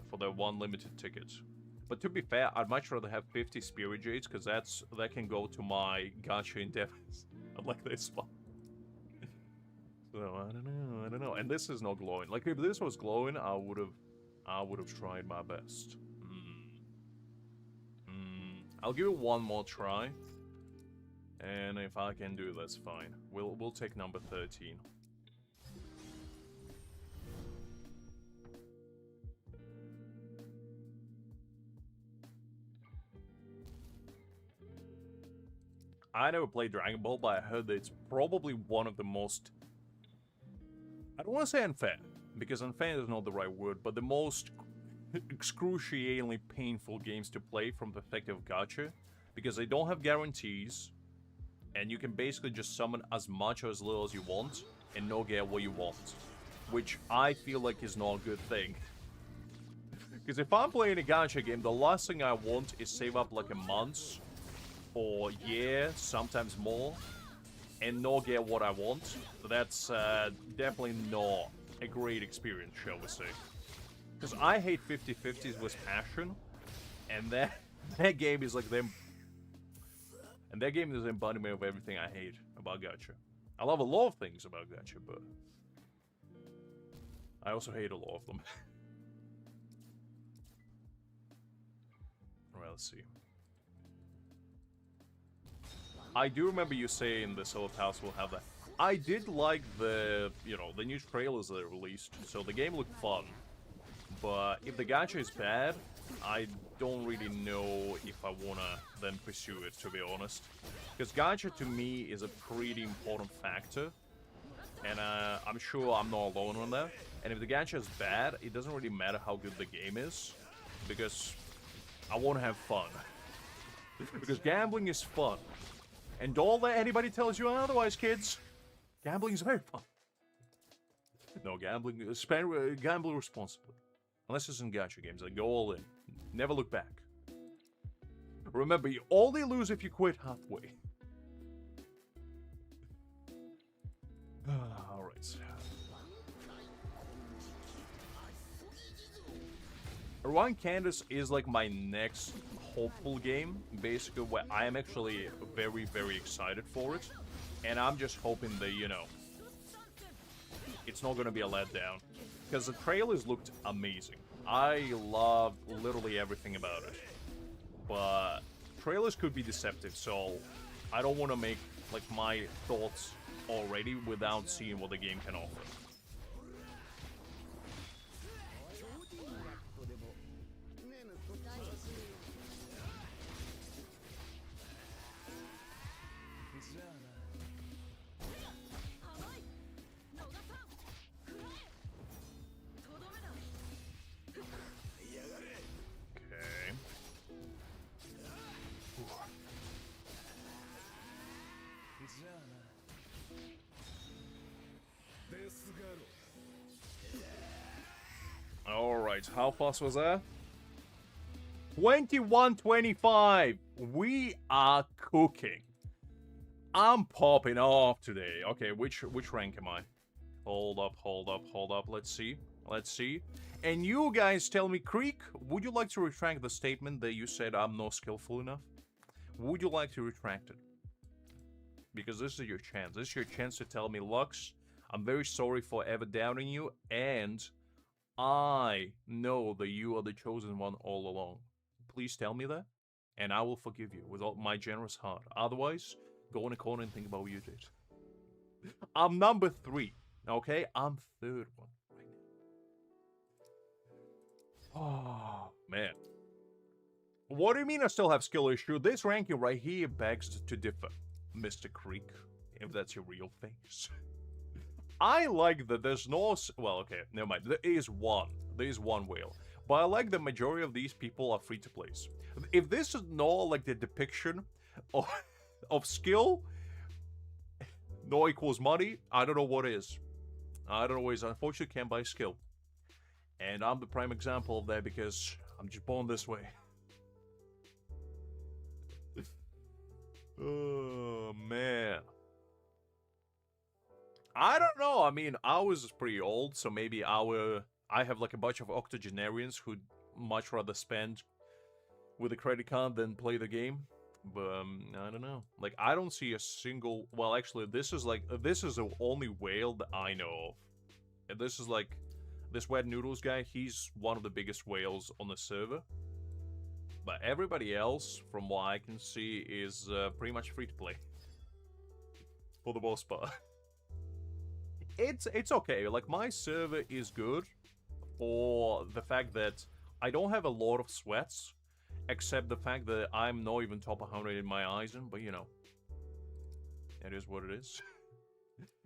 for the one limited ticket? But to be fair, I'd much rather have 50 Spirit Jades, because that can go to my gacha endeavors. I like this one. So, I don't know. And this is not glowing. Like, if this was glowing, I would have tried my best. I'll give it one more try. And if I can do it, that's fine. We'll take number 13. I never played Dragon Ball, but I heard that it's probably one of the most... I don't want to say unfair, because unfair is not the right word, but the most excruciatingly painful games to play from the perspective of gacha, because they don't have guarantees, and you can basically just summon as much or as little as you want, and not get what you want. Which I feel like is not a good thing. Because if I'm playing a gacha game, the last thing I want is save up like a month or year, sometimes more, and not get what I want. That's definitely not a great experience, shall we say. Because I hate 50-50s with passion, and that game is like them. And that game is the embodiment of everything I hate about gacha. I love a lot of things about gacha, but I also hate a lot of them. Alright, let's see. I do remember you saying the Soul House will have that. I did like the, you know, the new trailers that are released, so the game looked fun. But if the gacha is bad, I don't really know if I wanna then pursue it, to be honest. Because gacha to me is a pretty important factor, and I'm sure I'm not alone on that. And if the gacha is bad, it doesn't really matter how good the game is, because I want to have fun. Because gambling is fun. And don't let anybody tell you otherwise, kids. Gambling is very fun. No, gamble responsibly. Unless it's in gacha games, like go all in. Never look back. Remember, you only lose if you quit halfway. Alright. Around Candace is like my next hopeful game, basically, where I am actually very, very excited for it. And I'm just hoping that, you know, it's not going to be a letdown. Because the trailers looked amazing. I loved literally everything about it. But trailers could be deceptive, so I don't want to make, like, my thoughts already without seeing what the game can offer. Alright, how fast was that? 21:25! We are cooking. I'm popping off today. Okay, which rank am I? Hold up. Let's see. And you guys tell me, Creek, would you like to retract the statement that you said I'm not skillful enough? Would you like to retract it? Because this is your chance. This is your chance to tell me, Lux, I'm very sorry for ever doubting you, and I know that you are the chosen one all along. Please tell me that, and I will forgive you with all my generous heart. Otherwise, go in a corner and think about what you did. I'm number 3. Okay? I'm third one. Oh, man. What do you mean I still have skill issue? This ranking right here begs to differ, Mr. Creek, if that's your real face. I like that there's no... Well, okay, never mind. There is one. There is one whale. But I like the majority of these people are free to plays. If this is not like the depiction of skill, no equals money, I don't know what is. I don't know what is. Unfortunately, can't buy skill. And I'm the prime example of that because I'm just born this way. Oh, man. I don't know. I mean, ours is pretty old, so maybe I have like a bunch of octogenarians who'd much rather spend with a credit card than play the game. But I don't know. Like, I don't see a single... Well, actually, this is the only whale that I know of. And this is like... This Wet Noodles guy, he's one of the biggest whales on the server. But everybody else, from what I can see, is pretty much free to play. For the most part. It's okay. Like, my server is good for the fact that I don't have a lot of sweats. Except the fact that I'm not even top 100 in my Aizen, but you know. It is what it is.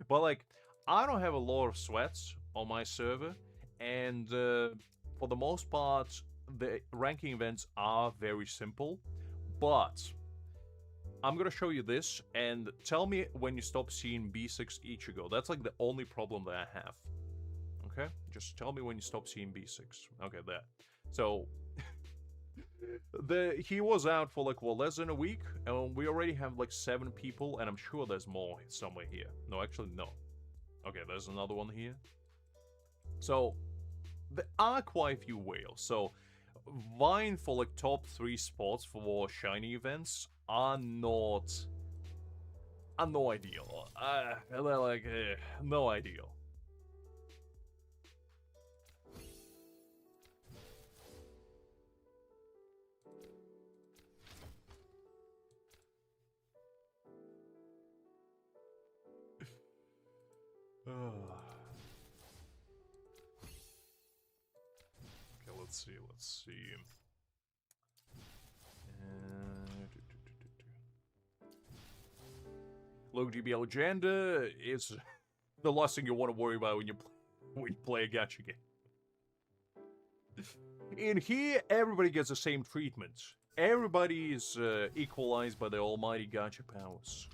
But like, I don't have a lot of sweats on my server. And for the most part, the ranking events are very simple. But I'm gonna show you this, and tell me when you stop seeing B6 Ichigo. That's like the only problem that I have. Okay? Just tell me when you stop seeing B6. Okay, there. So... he was out for like, well, less than a week, and we already have like 7 people, and I'm sure there's more somewhere here. No, actually, no. Okay, there's another one here. So, there are quite a few whales. So, vying for like top 3 spots for shiny events are not ideal. They're like, no ideal. Okay, let's see. Look, GBL agenda is the last thing you want to worry about when you play a gacha game. In here, everybody gets the same treatment. Everybody is equalized by the almighty gacha powers.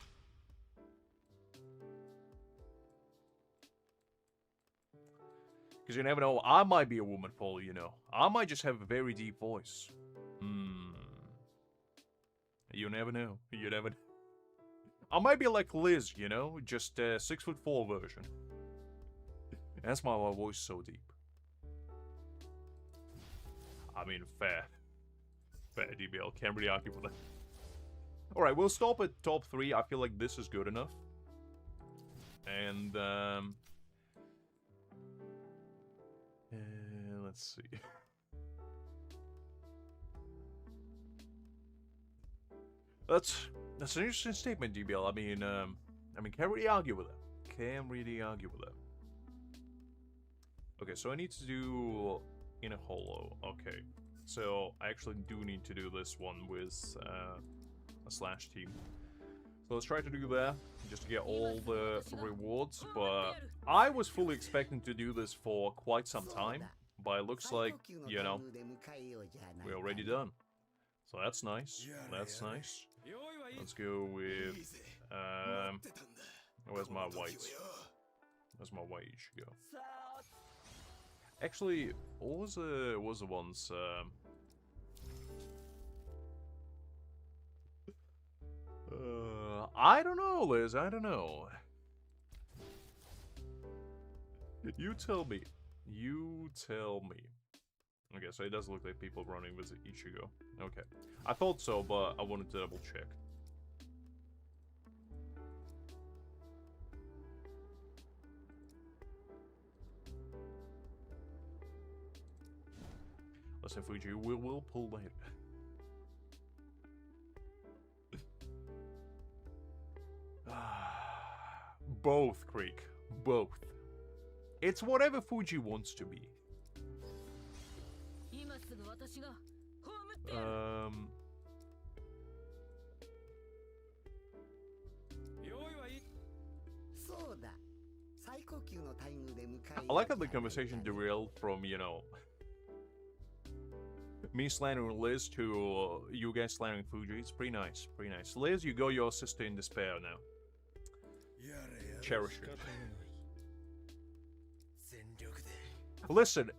Because you never know, I might be a woman for all you know. I might just have a very deep voice. You never know. You never know. I might be like Liz, you know? Just a 6'4" version. That's why my voice is so deep. I mean, fair. Fair, DBL. Can't really argue with that. Alright, we'll stop at top 3. I feel like this is good enough. And, let's see. That's an interesting statement, DBL. I mean, can't really argue with that. Can't really argue with that. Okay, so I need to do in a holo. Okay, so I actually do need to do this one with a slash team. So let's try to do that, just to get all the rewards. But I was fully expecting to do this for quite some time. But it looks like, you know, we're already done. So that's nice. That's nice. Let's go with, where's my white? Where's my white Ichigo? Actually, what was the ones, I don't know, Liz, I don't know. You tell me. You tell me. Okay, so it does look like people running with Ichigo. Okay. I thought so, but I wanted to double check. Listen, Fuji, we'll pull later. Both, Creek. Both. It's whatever Fuji wants to be. I like how the conversation derailed from, you know, me slandering Liz to you guys slandering Fuji. It's pretty nice, pretty nice. Liz, you go your sister in despair now. Cherish it. Listen,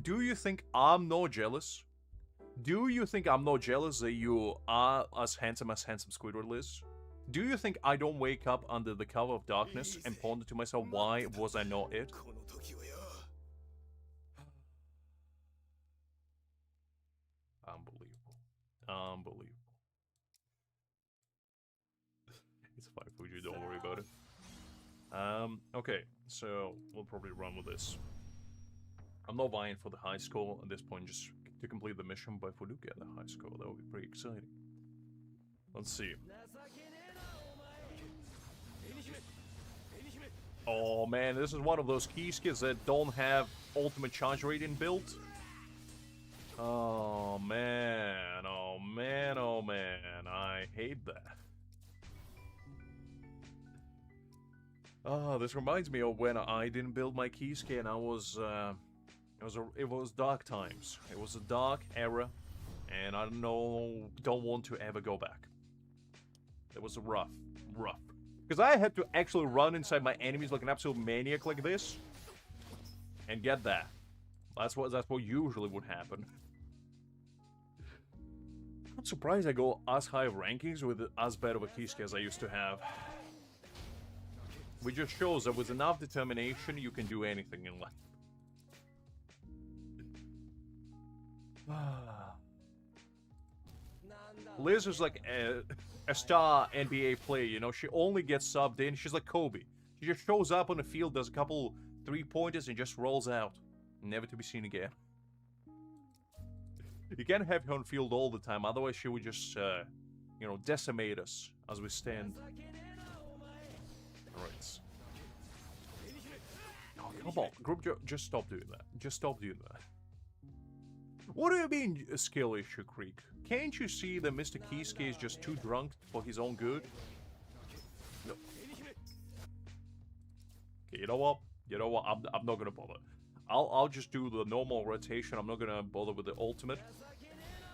do you think I'm not jealous? Do you think I'm not jealous that you are as handsome Squidward, Liz? Do you think I don't wake up under the cover of darkness and ponder to myself, why was I not it? Unbelievable. Unbelievable. It's fine, Fuji, don't worry about it. Okay, so we'll probably run with this. I'm not vying for the high score at this point, just to complete the mission, but if we do get the high score, that would be pretty exciting. Let's see. Oh man, this is one of those key skills that don't have ultimate charge rating built. Oh man, oh man, oh man, I hate that. Oh, this reminds me of when I didn't build my key skin. I was, it was dark times. It was a dark era, and I don't want to ever go back. It was rough. Because I had to actually run inside my enemies like an absolute maniac like this, and get that. That's what usually would happen. I'm surprised I go as high of rankings with as bad of a key skill as I used to have. Which just shows that with enough determination, you can do anything in life. Liz is like a star NBA player, you know? She only gets subbed in. She's like Kobe. She just shows up on the field, does a couple three-pointers, and just rolls out. Never to be seen again. You can't have her on field all the time, otherwise she would just, you know, decimate us as we stand. Alright. Oh, come on. Grimmjow, just stop doing that. Just stop doing that. What do you mean, a skill issue, Creek? Can't you see that Mr. Kisuke is just too drunk for his own good? No. Okay, you know what? You know what? I'm not gonna bother. I'll just do the normal rotation. I'm not gonna bother with the ultimate,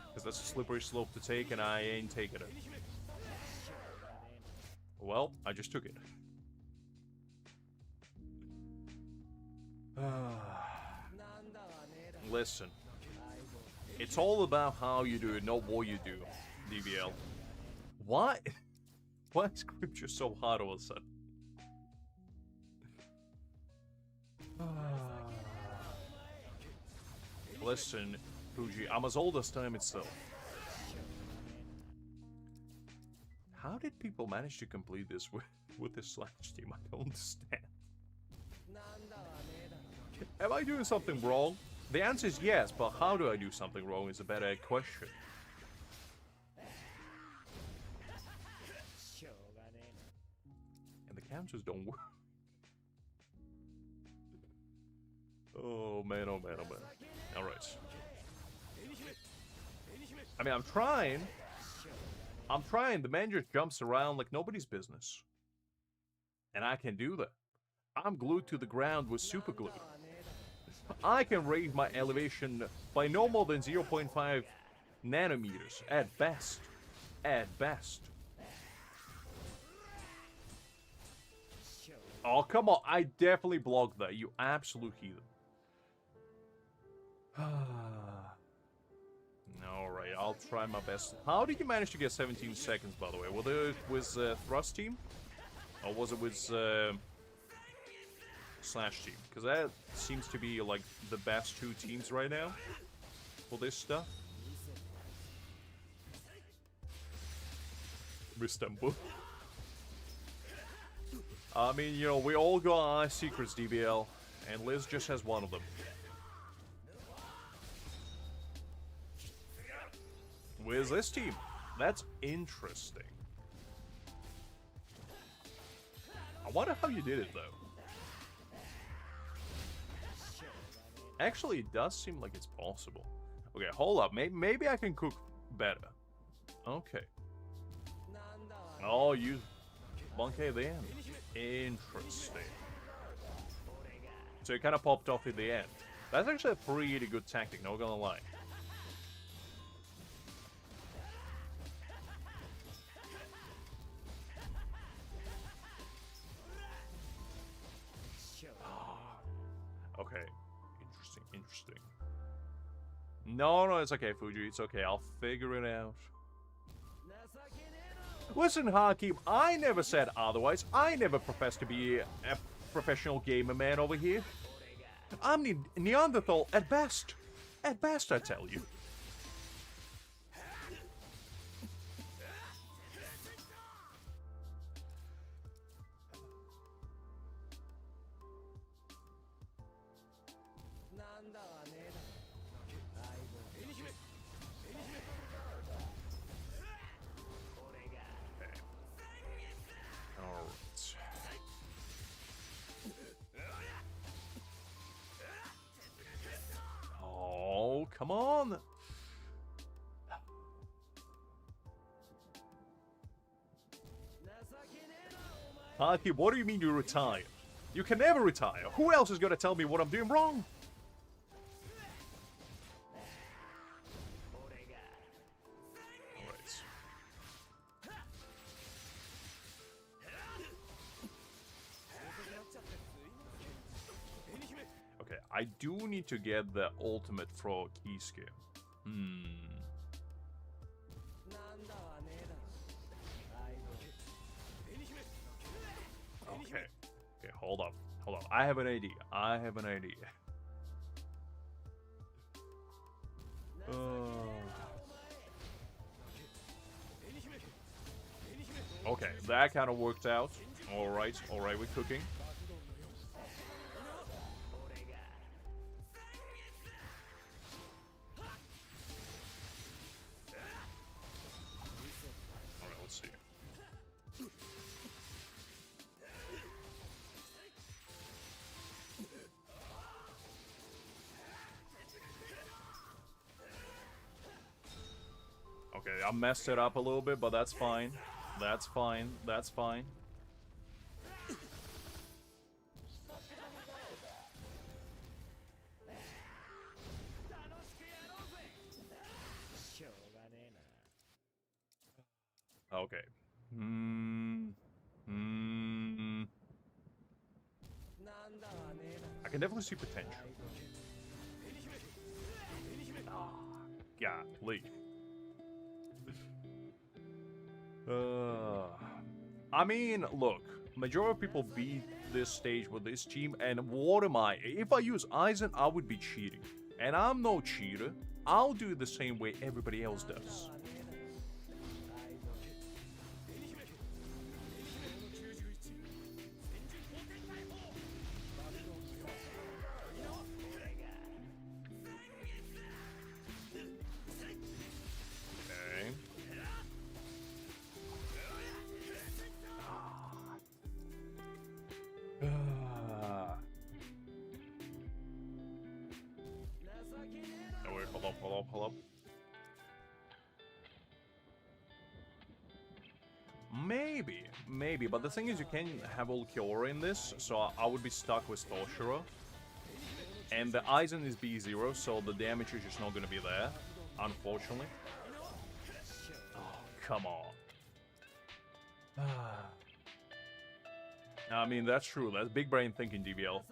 because that's a slippery slope to take, and I ain't taking it. Well, I just took it. Listen. It's all about how you do it, not what you do, DBL. Why? Why is Grimmjow so hard all of a sudden? Listen, Fuji, I'm as old as time itself. How did people manage to complete this with this Slash team? I don't understand. Am I doing something wrong? The answer is yes, but how do I do something wrong is a better question. And the counters don't work. Oh man, oh man, oh man. Alright. I mean, I'm trying. The man just jumps around like nobody's business. And I can do that. I'm glued to the ground with super glue. I can raise my elevation by no more than 0.5 nanometers at best. At best. Oh, come on. I definitely blocked that, you absolute heathen. Alright, I'll try my best. How did you manage to get 17 seconds, by the way? Was it with Thrust team? Or was it with Slash team? Because that seems to be like the best two teams right now for this stuff. Miss Temple. I mean, you know, we all got our secrets, DBL, and Liz just has one of them. Where's this team? That's interesting. I wonder how you did it, though. Actually, it does seem like it's possible. Okay, hold up. Maybe I can cook better. Okay. Oh, use bankai then. Interesting. So it kind of popped off at the end. That's actually a pretty good tactic, not gonna lie. Okay. Interesting. No, it's okay, Fuji. It's okay. I'll figure it out. Listen, Hakim, I never said otherwise. I never professed to be a professional gamer man over here. I'm Neanderthal at best. At best, I tell you. Come on! Haki, what do you mean you retire? You can never retire. Who else is gonna tell me what I'm doing wrong? Alright. Okay, I do need to get the ultimate for Kisuke. Okay, hold up. I have an idea. Okay, that kind of worked out. Alright, we're cooking. Alright, let's see. Okay, I messed it up a little bit, but that's fine. That's fine. Okay. I can definitely see potential. Golly. I mean, look, majority of people beat this stage with this team, and what am I? If I use Aizen, I would be cheating. And I'm no cheater. I'll do it the same way everybody else does. Hold up. Maybe, but the thing is you can have Ulquiorra in this, so I would be stuck with Toshiro. And the Aizen is B0, so the damage is just not gonna be there, unfortunately. Oh, come on. I mean, that's true, that's big brain thinking, DBL.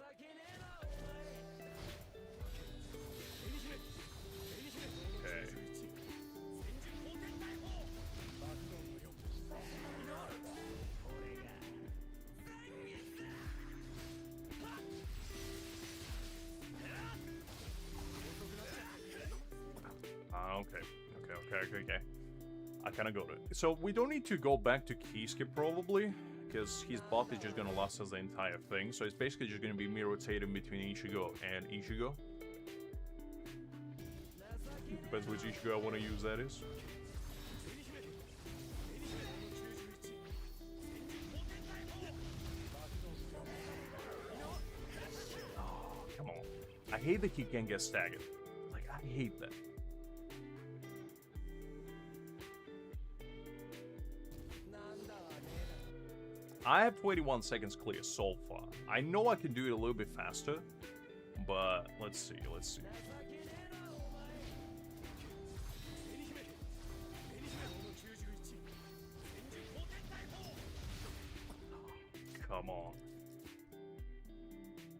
Okay. I kind of got it. So we don't need to go back to Kisuke probably, because his buff is just going to last us the entire thing. So it's basically just going to be me rotating between Ichigo and Ichigo. Depends which Ichigo I want to use, that is. hate that he can get staggered. Like, I hate that. I have 21 seconds clear so far. I know I can do it a little bit faster, but let's see. Come on.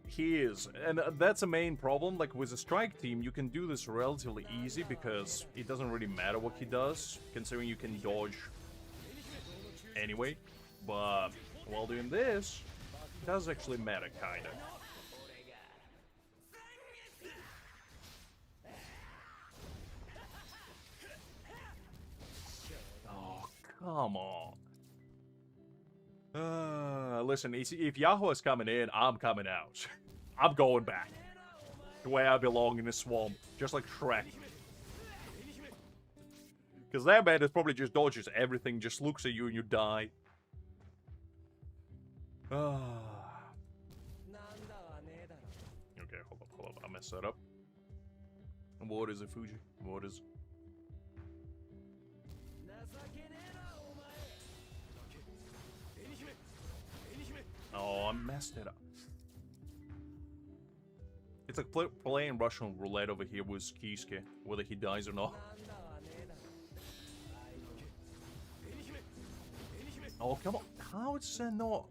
He is, and that's a main problem. Like with a strike team, you can do this relatively easy because it doesn't really matter what he does, considering you can dodge anyway. But while doing this, it does actually matter, kinda. Oh, come on. Listen, if Yahoo is coming in, I'm coming out. I'm going back to where I belong in the swamp, just like Shrek. Because that man is probably just dodges everything, just looks at you and you die. Okay, hold up. I messed that up. What is it, Fuji? What is it? Oh, I messed it up. It's like playing Russian roulette over here with Kisuke, whether he dies or not. Oh, come on. How is that not?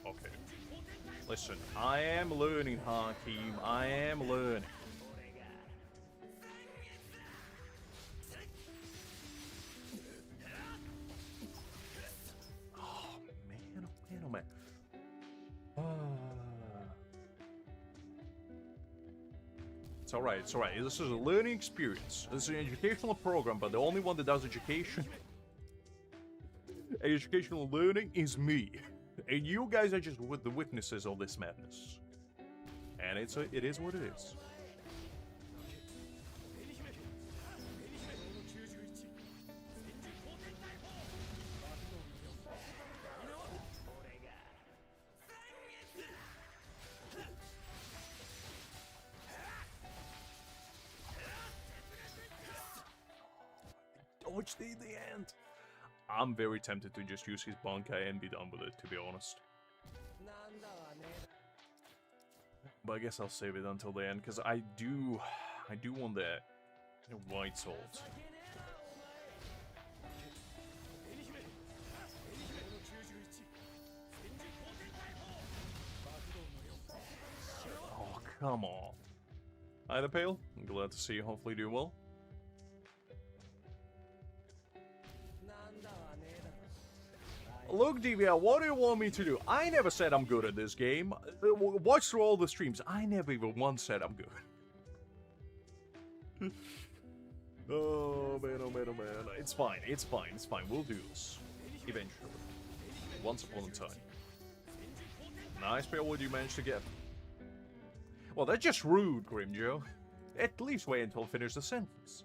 Okay. Listen, I am learning, Hakim. I am learning. Oh, man. It's alright. This is a learning experience. This is an educational program, but the only one that does educational learning is me. And you guys are just the witnesses of this madness. And it is what it is. Dodged in the end. I'm very tempted to just use his bankai and be done with it, to be honest. But I guess I'll save it until the end, because I do want that white salt. Oh, come on. Hi there, Pale. I'm glad to see you. Hopefully doing well. Look, DVR, what do you want me to do? I never said I'm good at this game. Watch through all the streams. I never even once said I'm good. Oh man. It's fine. We'll do this. Eventually. Once upon a time. Nice, Pale, what you managed to get? Well, that's just rude, Grimmjow. At least wait until I finish the sentence.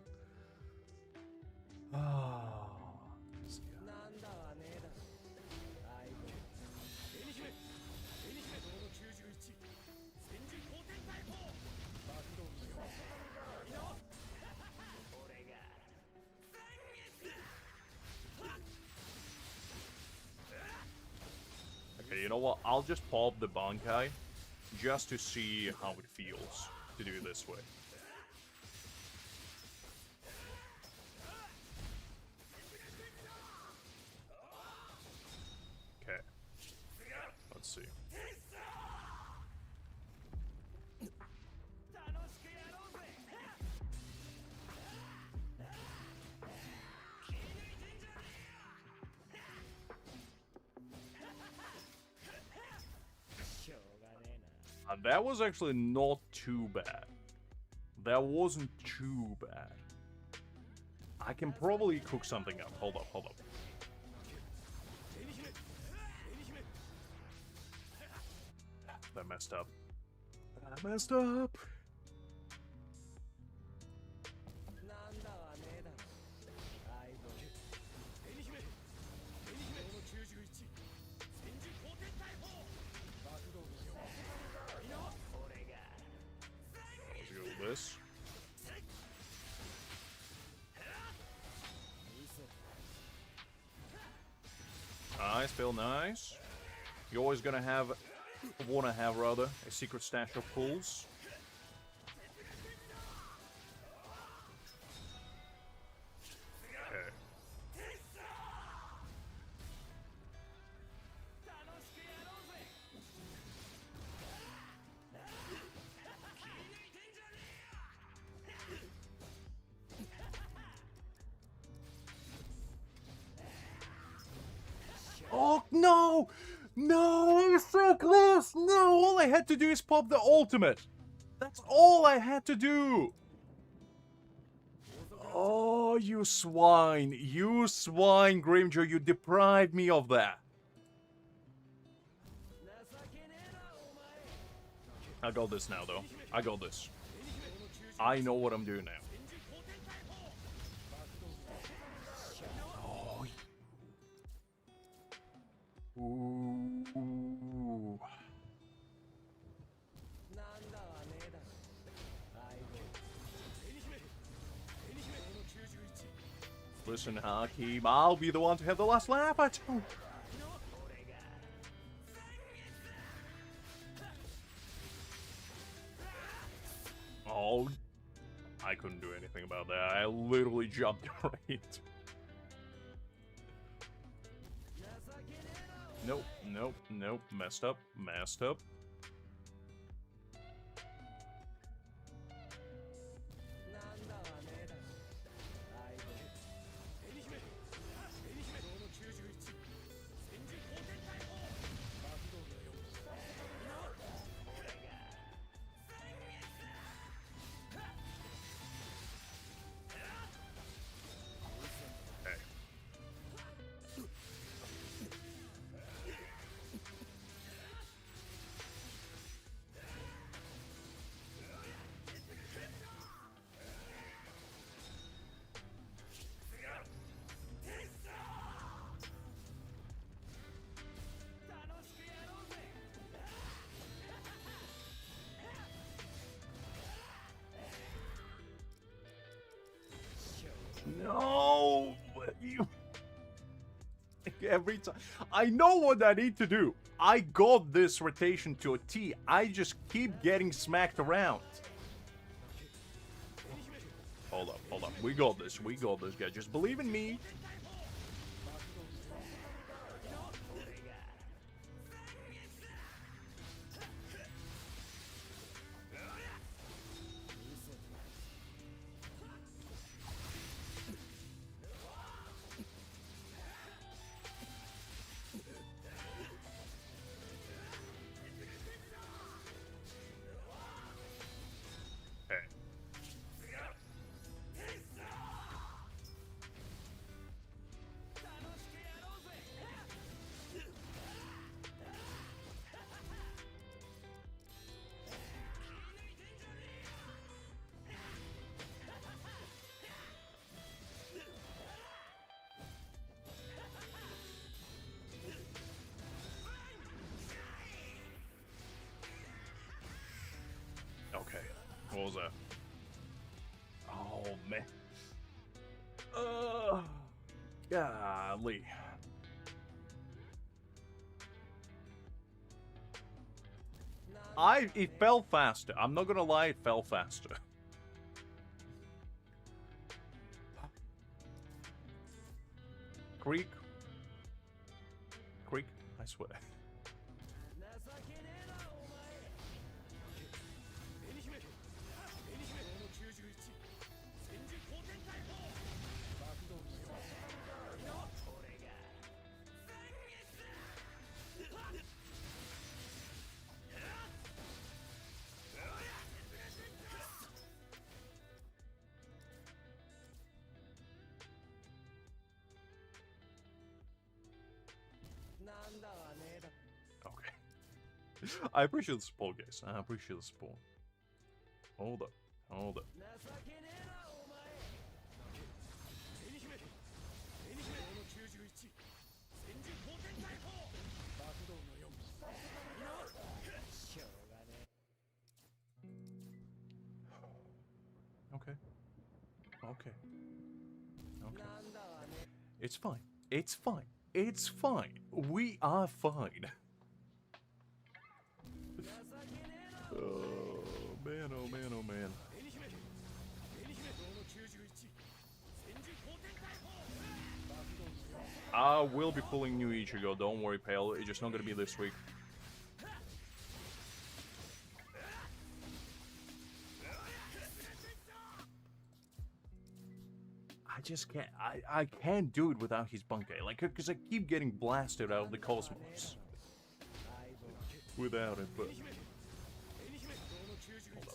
Okay, you know what? I'll just pop the bankai just to see how it feels to do it this way. Okay. Let's see. That was actually not too bad. That wasn't too bad. I can probably cook something up. Hold up. That messed up. this. Nice, Bill, nice. You're always gonna have, wanna have rather, a secret stash of pulls. Oh, no! No, I was so close! No, all I had to do is pop the ultimate. That's all I had to do. Oh, you swine. You swine, Grimmjow. You deprived me of that. I got this now, though. I got this. I know what I'm doing now. Ooh. Listen, Hakim, I'll be the one to have the last laugh, I tell you. Oh, I couldn't do anything about that. I literally jumped right. Nope, nope, nope. Messed up, messed up. No! You... Every time... I know what I need to do. I got this rotation to a T. I just keep getting smacked around. Hold up, hold up. We got this. We got this, guy. Just believe in me. Okay, what was that? Oh, man. Golly. It fell faster. I'm not gonna lie, it fell faster. Creek. Creek, I swear. Okay. I appreciate the support, guys. I appreciate the support. Hold up. Hold up. Okay. It's fine. It's fine. It's fine. We are fine. Oh man, oh man, oh man. I will be pulling new Ichigo, don't worry, pal. It's just not gonna be this week. I just can't. I can't do it without his bankai. Like, because I keep getting blasted out of the cosmos without it, but. Hold up.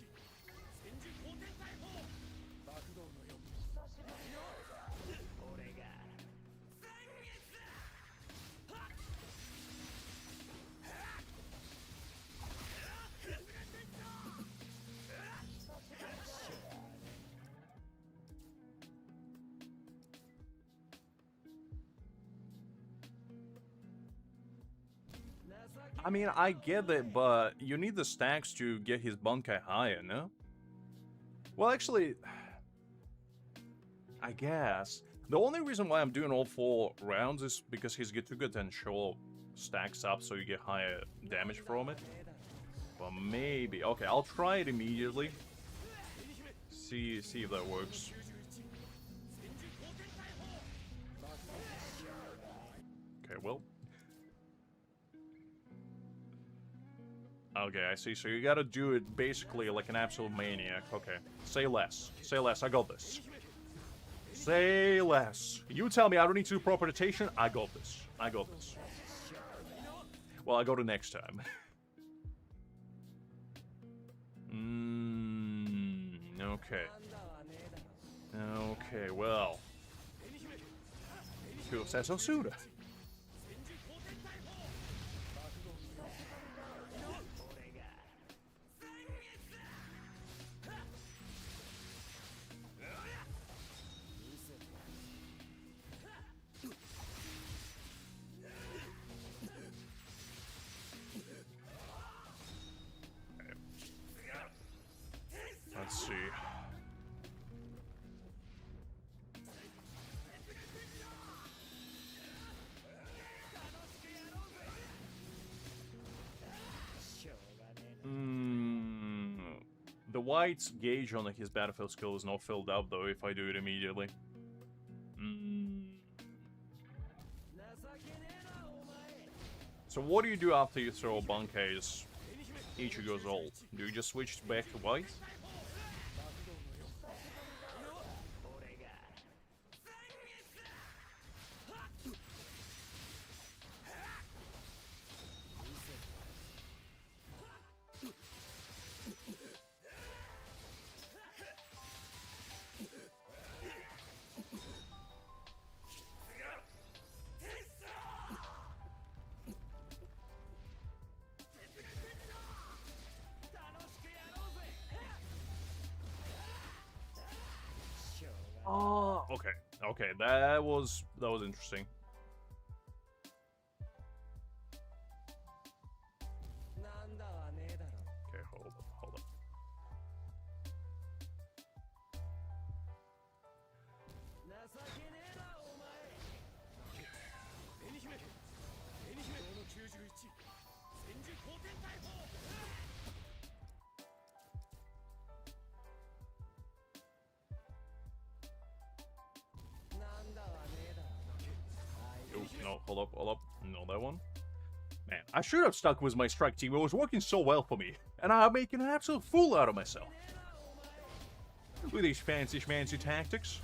I mean, I get it, but you need the stacks to get his bankai higher, no? Well, actually, I guess. The only reason why I'm doing all 4 rounds is because his Getuga Tensho stacks up so you get higher damage from it. But maybe... Okay, I'll try it immediately. See if that works. Okay, well... Okay, I see. So you gotta do it basically like an absolute maniac. Okay. Say less. Say less. I got this. Say less. You tell me I don't need to do proper rotation. I got this. I got this. Well, I got it next time. Okay. Okay, well. Who says so sooner? Let's see. The white's gauge on his battlefield skill is not filled up though if I do it immediately. So what do you do after you throw Bankai's Ichigo's ult? Do you just switch back to white? Oh, okay. Okay, that was interesting. Okay, hold up. Oh, no, hold up. No, that one. Man, I should have stuck with my strike team. It was working so well for me. And I'm making an absolute fool out of myself. With these fancy schmancy tactics.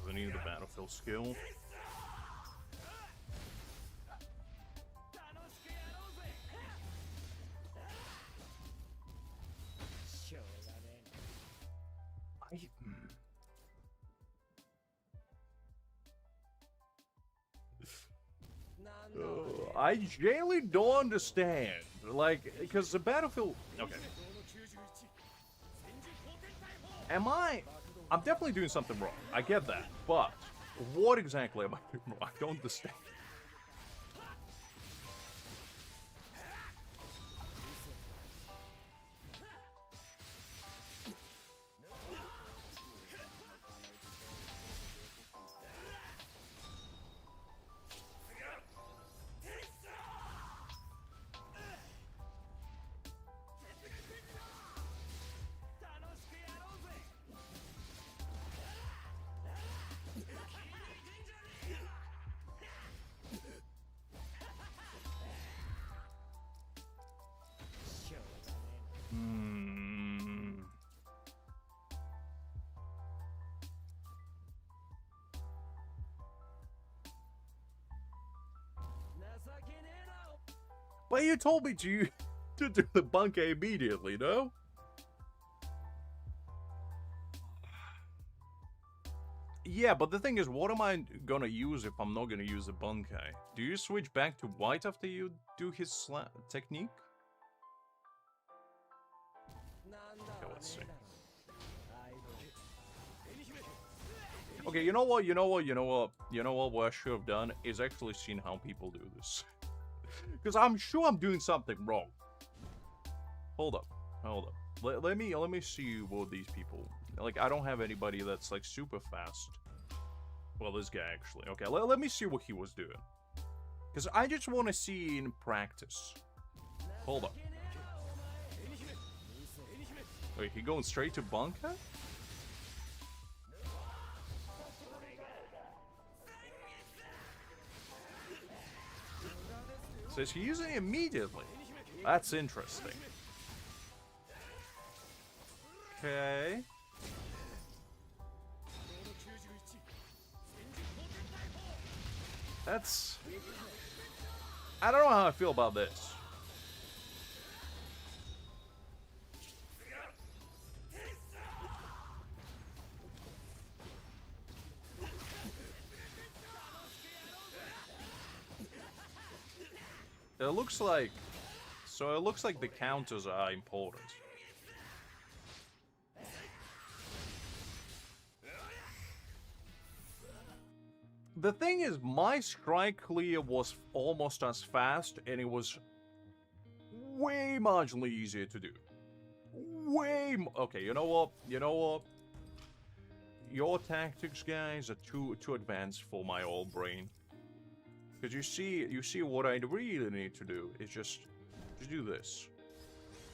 I need the battlefield skill. I genuinely don't understand. Like, because the battlefield... Okay. I'm definitely doing something wrong. I get that. But, what exactly am I doing wrong? I don't understand. But you told me to do the bankai immediately, no? Yeah, but the thing is, what am I gonna use if I'm not gonna use the bankai? Do you switch back to white after you do his technique? Okay, let's see. Okay, you know what? What I should have done is actually seen how people do this. Because I'm sure I'm doing something wrong. Hold up. Let me see what these people... Like, I don't have anybody that's, like, super fast. Well, this guy, actually. Okay, let me see what he was doing. Because I just want to see in practice. Hold up. Wait, he going straight to bankai? Says he's using it immediately. That's interesting. Okay. That's... I don't know how I feel about this. It looks like... So it looks like the counters are important. The thing is, my strike clear was almost as fast, and it was way marginally easier to do. Okay, you know what? Your tactics, guys, are too advanced for my old brain. Because you see what I really need to do is just do this.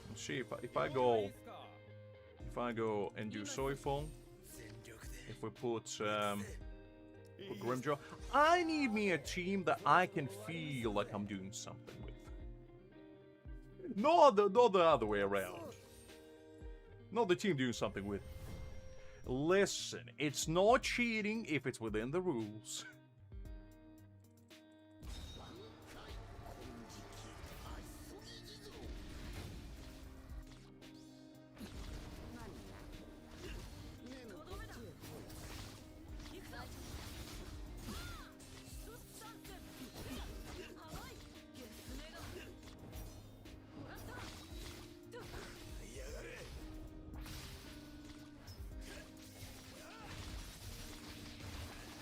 And see if I go and do Soifong, if we put Grimmjow, I need me a team that I can feel like I'm doing something with. Not the other way around. Not the team doing something with. Listen, it's not cheating if it's within the rules.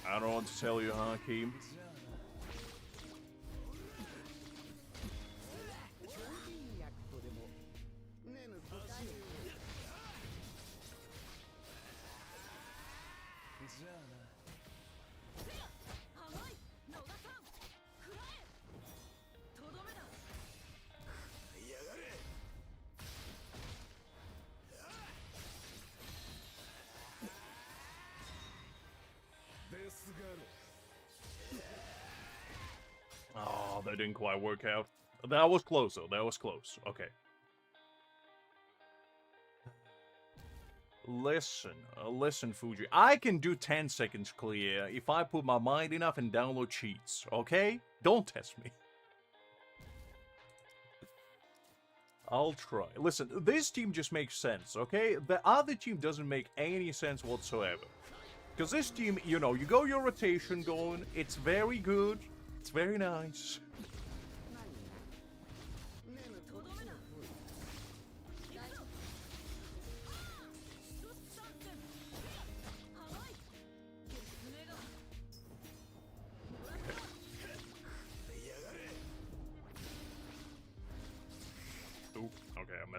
I don't know what to tell you, Hakeem. Oh, that didn't quite work out. That was close, though. That was close. Okay. Listen, Fuji. I can do 10 seconds clear if I put my mind enough and download cheats, okay? Don't test me. I'll try. Listen, this team just makes sense, okay? The other team doesn't make any sense whatsoever. Because this team, you know, you go your rotation going, it's very good, it's very nice.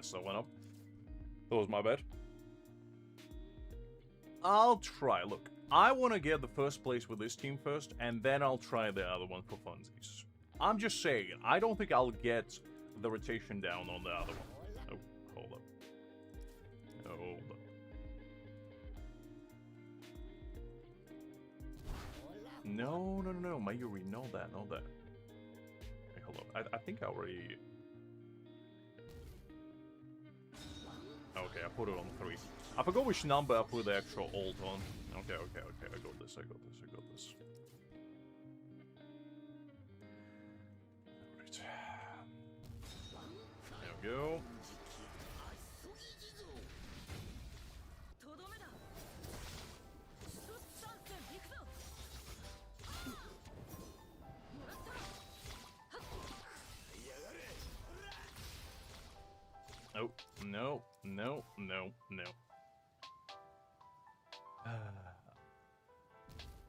messed that one up. That was my bad. I'll try. Look, I want to get the first place with this team first, and then I'll try the other one for funsies. I'm just saying, I don't think I'll get the rotation down on the other one. Oh, hold up. Hold up. No, Mayuri, no that. Hey, hold up. I think I already... Okay, I put it on 3. I forgot which number I put the actual ult on. Okay, I got this. Alright. There we go. Oh, no.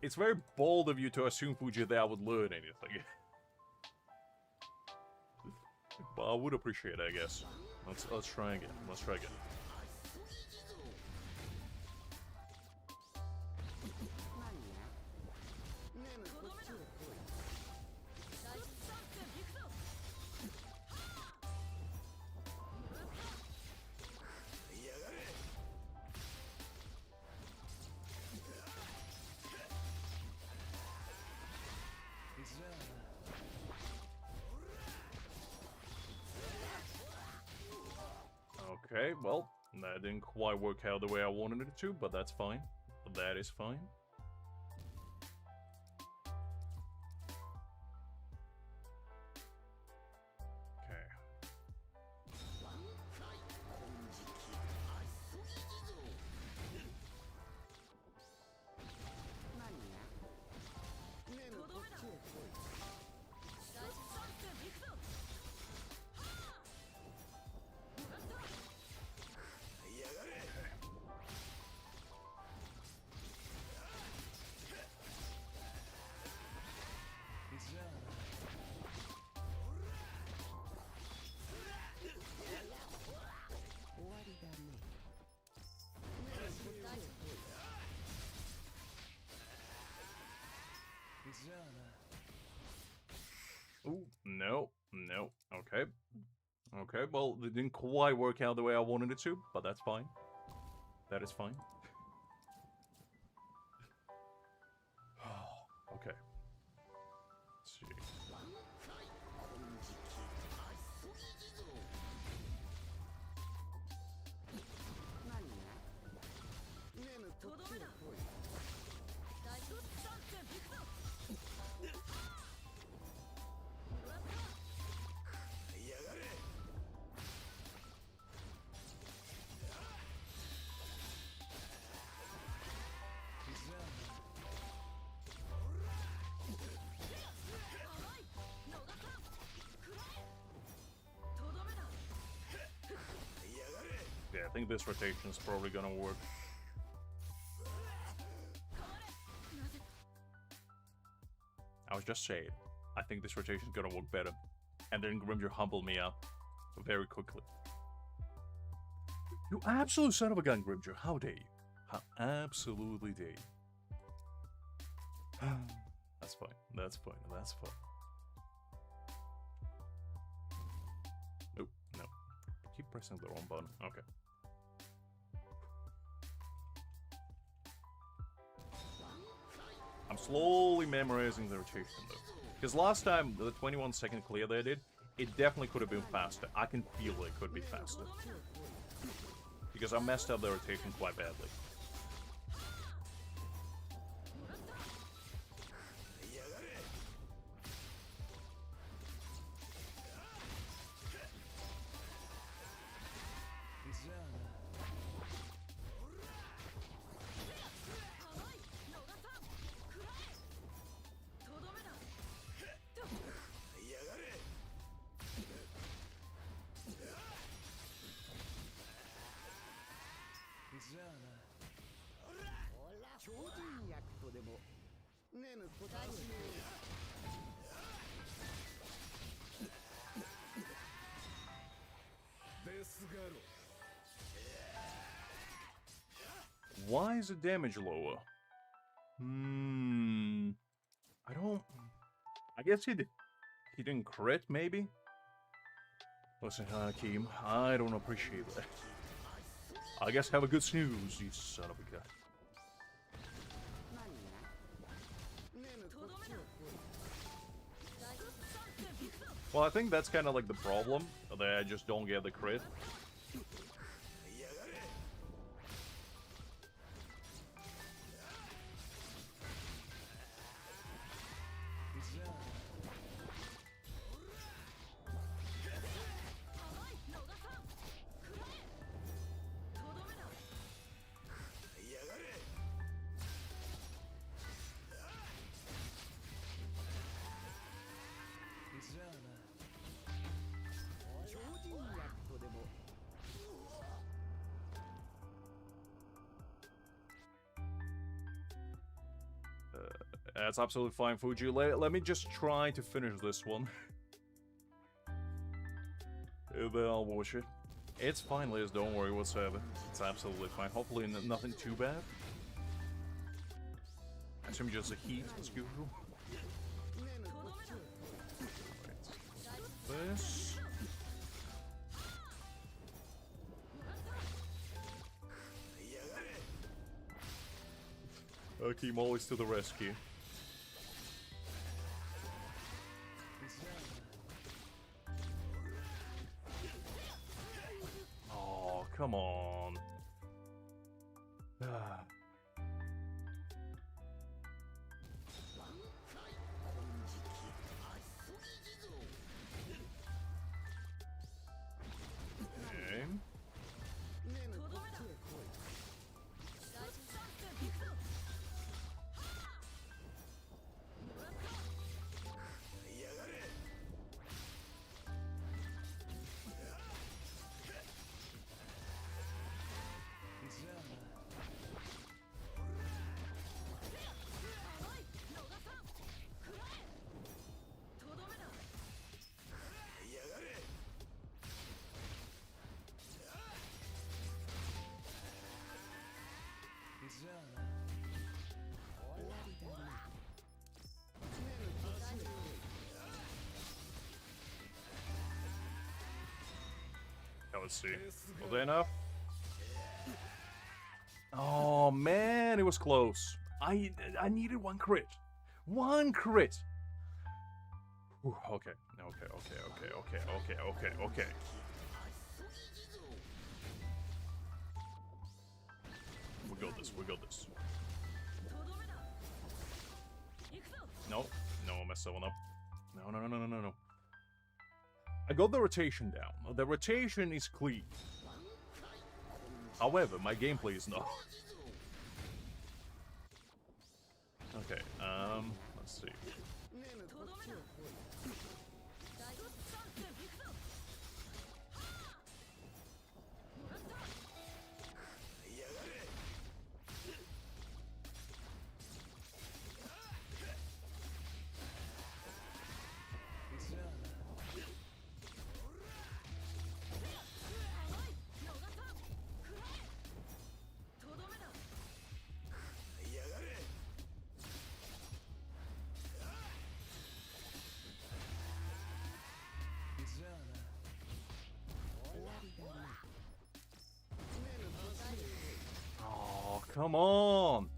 It's very bold of you to assume Fuji there would learn anything. But I would appreciate it, I guess. Let's try again. Okay, well, that didn't quite work out the way I wanted it to, but that's fine. That is fine. Okay. Ooh, no. Okay. Okay, well, it didn't quite work out the way I wanted it to, but that's fine. That is fine. Okay. Let's see. Yeah, I think this rotation is probably gonna work. I was just saying, I think this rotation is gonna work better. And then Grimmjow humbled me up very quickly. You absolute son of a gun, Grimmjow. How dare you? How absolutely dare you? That's fine. Nope, no. I keep pressing the wrong button. Okay. I'm slowly memorizing the rotation though. Because last time, the 21-second clear that I did, it definitely could have been faster. I can feel it could be faster. Because I messed up the rotation quite badly. Why is the damage lower? I don't... I guess he didn't crit, maybe? Listen, Hakim, I don't appreciate that. I guess have a good snooze, you son of a gun. Well, I think that's kind of like the problem, that I just don't get the crit. That's absolutely fine, Fuji. Let me just try to finish this one. Then I'll watch it. It's fine, Liz. Don't worry whatsoever. It's absolutely fine. Hopefully nothing too bad. I assume just a heat as usual. Right. This. Okay, Molly's to the rescue. Oh, come on. Okay. Let's see. Was that enough? Oh man, it was close. I needed one crit. One crit. Whew, okay. Okay. We got this. No, mess that one up. No. I got the rotation down. The rotation is clean. However, my gameplay is not. Okay, let's see. Oh, come on!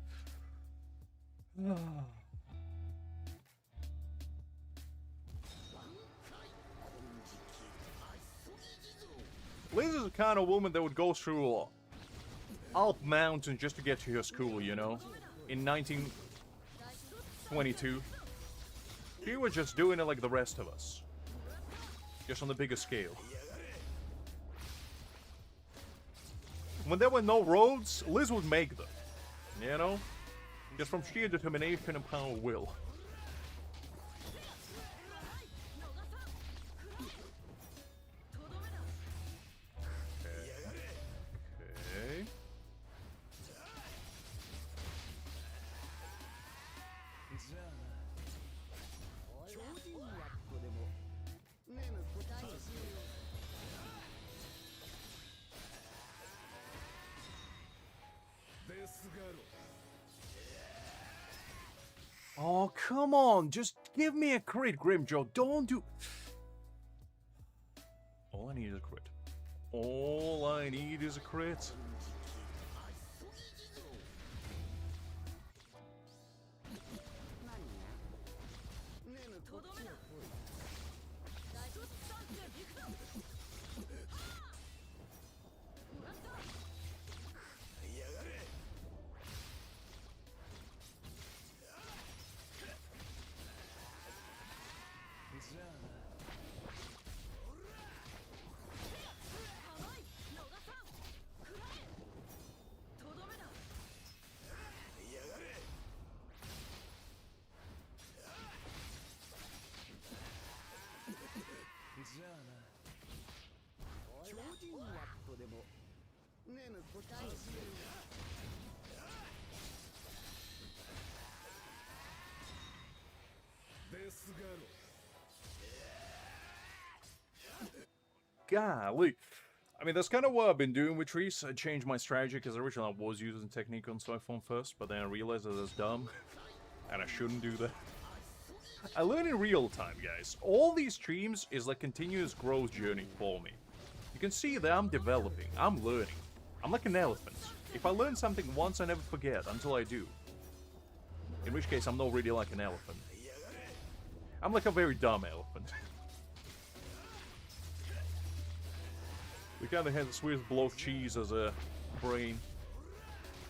Liz is the kind of woman that would go through Alp Mountain just to get to her school, you know? In 1922. She was just doing it like the rest of us. Just on the bigger scale. When there were no roads, Liz would make them. You know? Just from sheer determination and power of will. Okay. Oh, come on. Just give me a crit, Grimmjow. Don't do... All I need is a crit. All I need is a crit. Golly. I mean, that's kind of what I've been doing with trees. I changed my strategy because originally I was using technique on Siphon first, but then I realized that that's dumb, and I shouldn't do that. I learn in real time, guys. All these streams is like continuous growth journey for me. You can see that I'm developing, I'm learning. I'm like an elephant. If I learn something once, I never forget until I do. In which case, I'm not really like an elephant. I'm like a very dumb elephant. We kind of had this weird blow of cheese as a brain.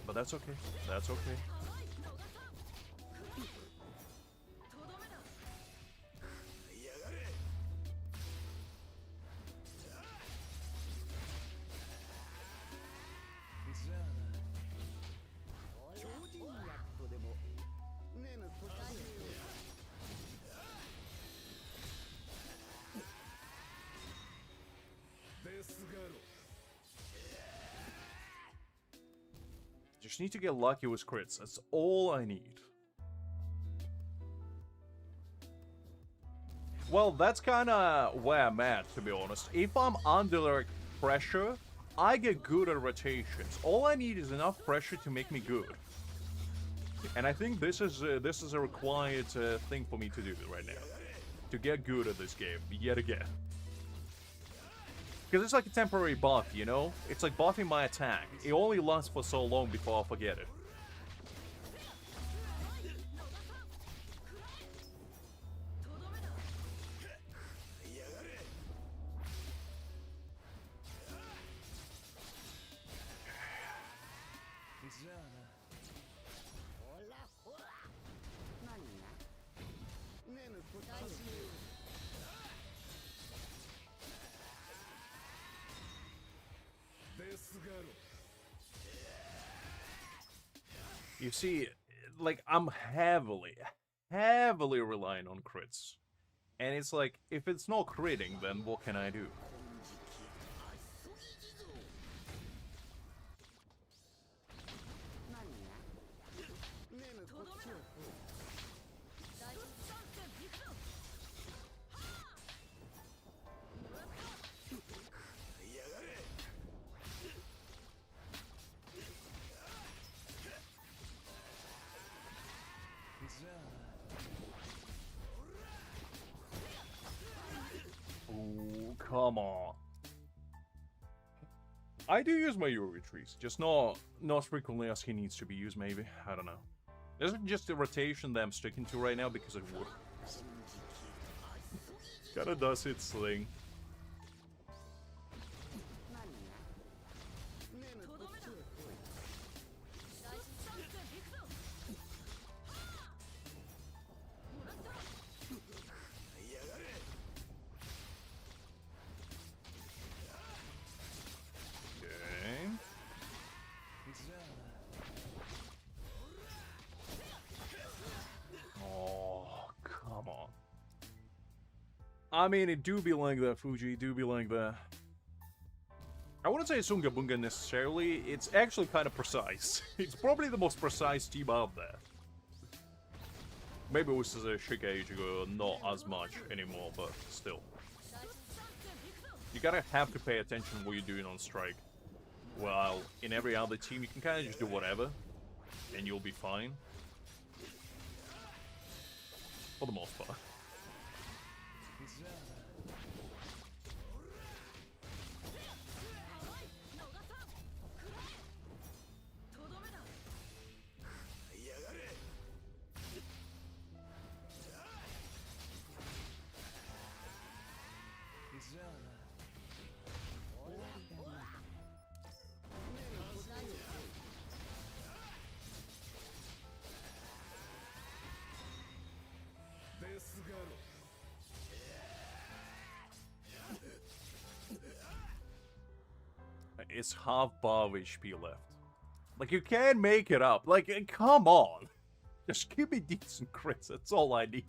But that's okay. That's okay. Just need to get lucky with crits. That's all I need. Well, that's kind of where I'm at, to be honest. If I'm under like, pressure, I get good at rotations. All I need is enough pressure to make me good. And I think this is a required thing for me to do right now. To get good at this game, yet again. Because it's like a temporary buff, you know? It's like buffing my attack. It only lasts for so long before I forget it. You see, like, I'm heavily relying on crits. And it's like, if it's not critting, then what can I do? Ooh, come on. I do use my Mayuri trees, just not as frequently as he needs to be used, maybe. I don't know. This is just the rotation that I'm sticking to right now because it works. Kinda does its thing. I mean, it do be like that, Fuji, it do be like that. I wouldn't say Sunga Bunga necessarily, it's actually kind of precise. It's probably the most precise team out there. Maybe this is a Shika Ichigo, not as much anymore, but still. You gotta have to pay attention to what you're doing on strike. While in every other team, you can kind of just do whatever. and you'll be fine. For the most part. It's half bar of HP left. Like, you can't make it up. Like, come on. Just give me decent crits. That's all I need.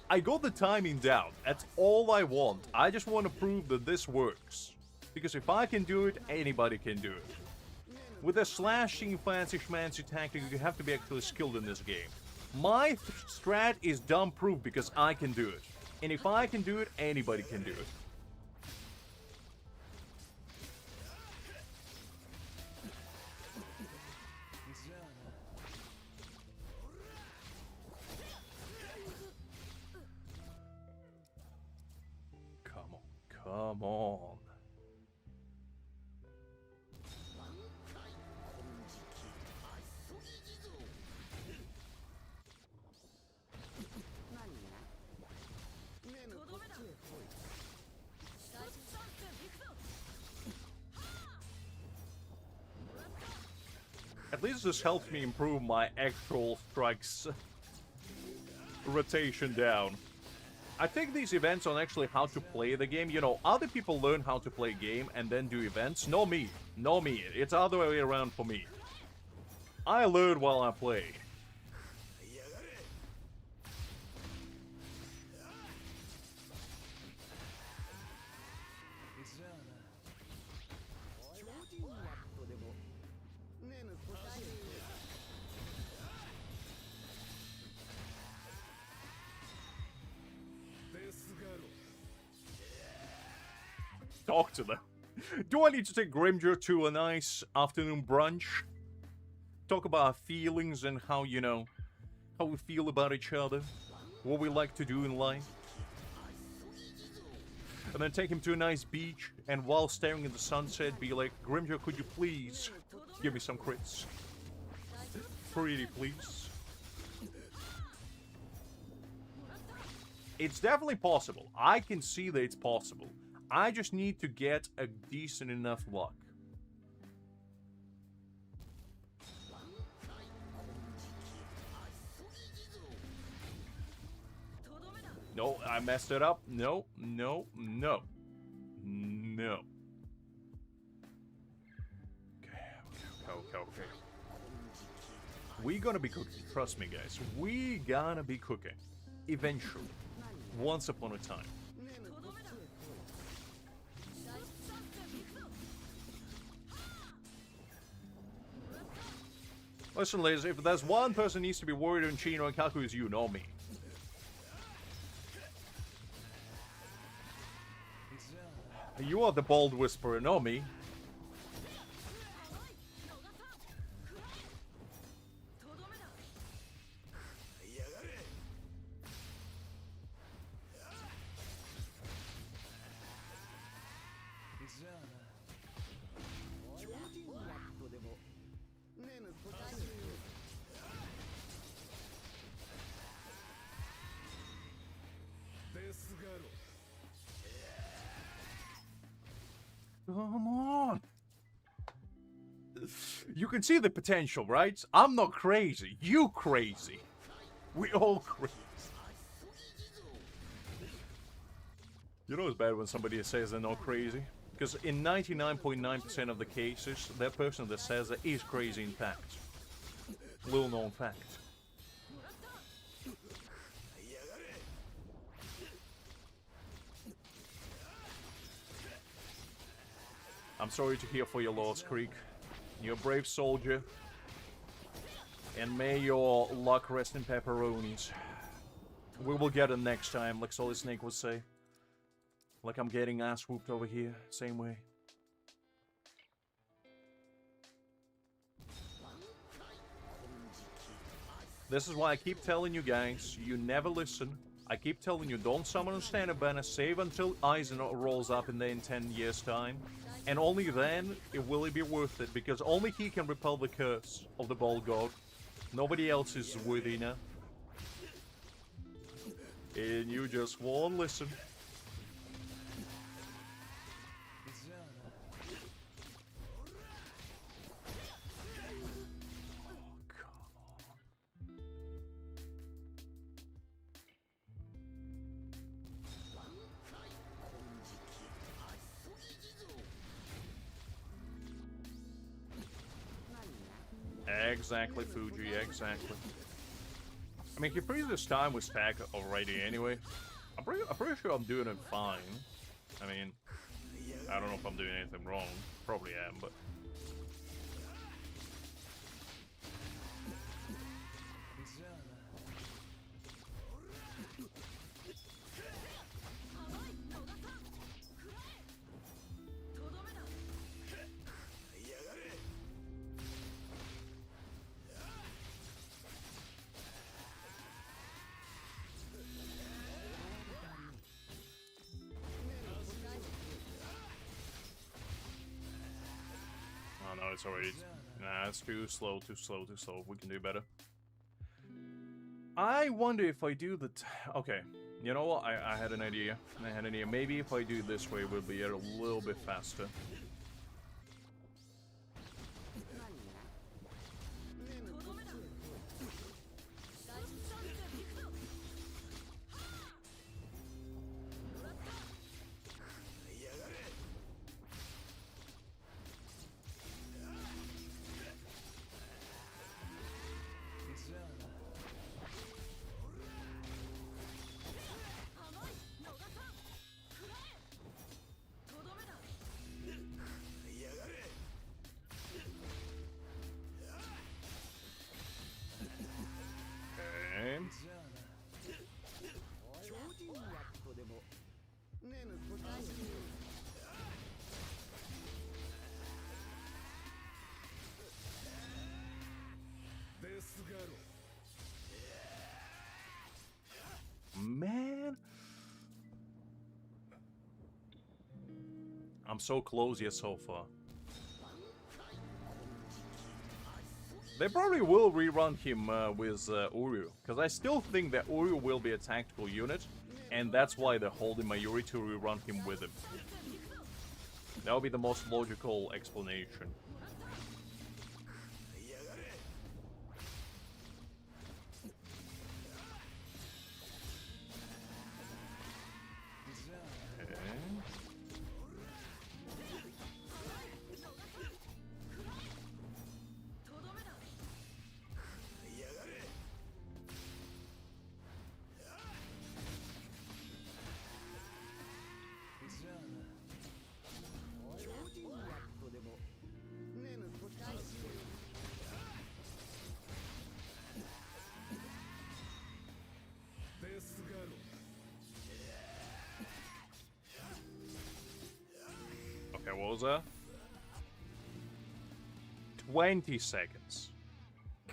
I got the timing down. That's all I want. I just want to prove that this works. Because if I can do it, anybody can do it. With a slashing fancy schmancy tactic, you have to be actually skilled in this game. My strat is dumb proof because I can do it. And if I can do it, anybody can do it. Come on. At least this helps me improve my actual strikes rotation down. I think these events on actually how to play the game. You know, other people learn how to play game and then do events. No me. No me. It's the other way around for me. I learn while I play. Talk to them. Do I need to take Grimmjow to a nice afternoon brunch? Talk about our feelings and how, you know, how we feel about each other. What we like to do in life. And then take him to a nice beach and while staring at the sunset be like, Grimmjow, could you please give me some crits? Pretty please. It's definitely possible. I can see that it's possible. I just need to get a decent enough luck. No, I messed it up. No, no, no. No. Okay. We gonna be cooking. Trust me, guys. We gonna be cooking. Eventually. Once upon a time. Listen, ladies, if there's one person who needs to be worried on Chino and Kaku, is you, not me. You are the bold whisperer, not me. Come on. You can see the potential, right? I'm not crazy. You crazy. We all crazy. You know it's bad when somebody says they're not crazy? Because in 99.9% of the cases, that person that says that is crazy in fact. Little known fact. I'm sorry to hear for your loss, Creek. You're a brave soldier. And may your luck rest in pepperonis. We will get it next time, like Solid Snake would say. Like I'm getting ass whooped over here. Same way. This is why I keep telling you guys, you never listen. I keep telling you, don't summon a standard banner, save until Aizen rolls up in 10 years' time. And only then it will be worth it, because only he can repel the curse of the Ball God. Nobody else is worthy enough. And you just won't listen. Exactly, Fuji, exactly. I mean, he frees this time with stack already anyway. I'm pretty sure I'm doing it fine. I mean, I don't know if I'm doing anything wrong. Probably am, but... Oh no, it's already... Nah, it's too slow, too slow, too slow. We can do better. I wonder if I do the... Okay, you know what? I had an idea. Maybe if I do it this way, we'll be a little bit faster. Man, I'm so close yet so far. They probably will rerun him with Uryu, because I still think that Uryu will be a tactical unit, and that's why they're holding Mayuri to rerun him with him. That would be the most logical explanation. Okay, what was that? 20 seconds.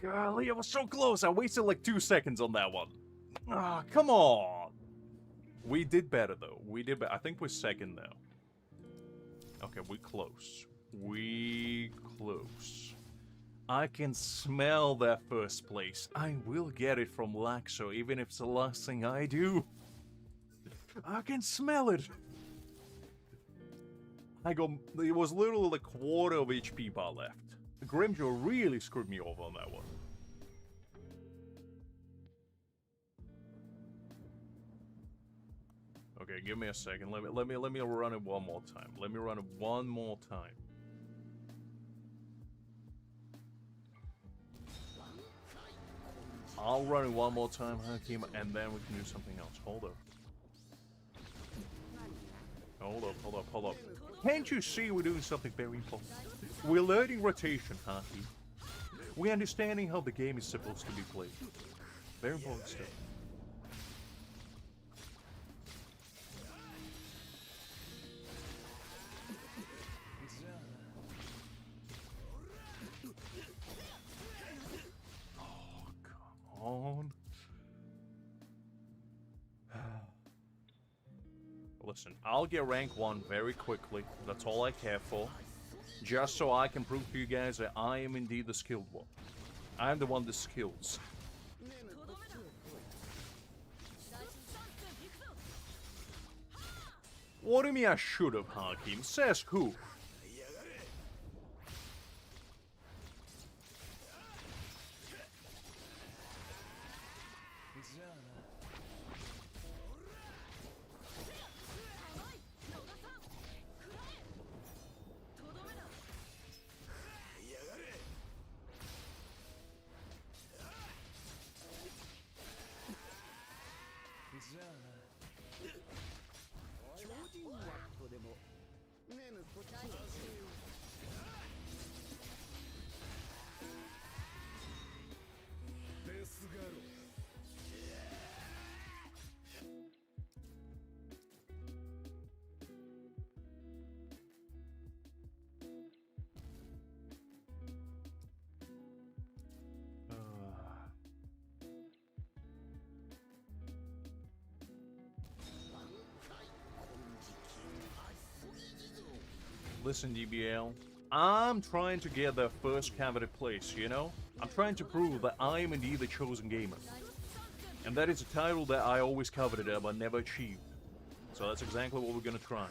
Golly, I was so close. I wasted like 2 seconds on that one. Ah, come on. We did better, though. We did better. I think we're second now. Okay, we're close. We close. I can smell that first place. I will get it from Laxo, even if it's the last thing I do. I can smell it. It was literally a quarter of HP bar left. Grimmjow really screwed me over on that one. Okay, give me a second. Let me run it one more time. Let me run it one more time. I'll run it one more time, Hakim, and then we can do something else. Hold up. Hold up. Can't you see we're doing something very important? We're learning rotation, Hakim. We're understanding how the game is supposed to be played. Very important stuff. listen, I'll get rank 1 very quickly. That's all I care for. Just so I can prove to you guys that I am indeed the skilled one. I'm the one that skills. What do you mean I should have, Hakim? Says who? Listen, DBL, I'm trying to get that first coveted place, you know? I'm trying to prove that I am indeed the chosen gamer. And that is a title that I always coveted but never achieved. So that's exactly what we're gonna try.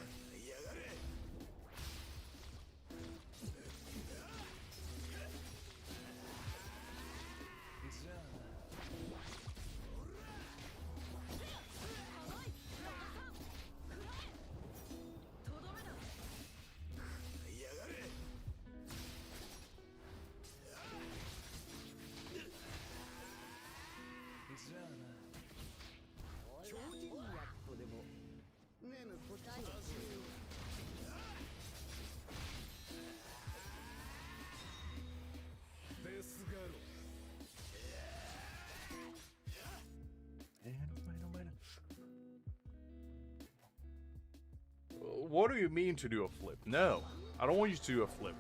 What do you mean to do a flip? No, I don't want you to do a flip.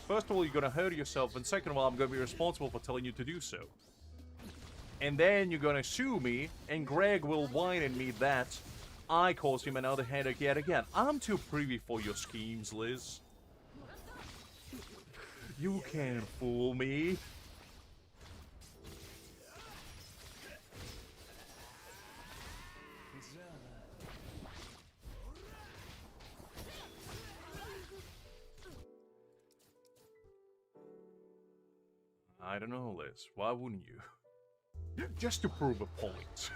First of all, you're gonna hurt yourself, and second of all, I'm gonna be responsible for telling you to do so. And then you're gonna sue me, and Greg will whine at me that I caused him another headache yet again. I'm too privy for your schemes, Liz. You can't fool me. I don't know, Liz. Why wouldn't you? Just to prove a point.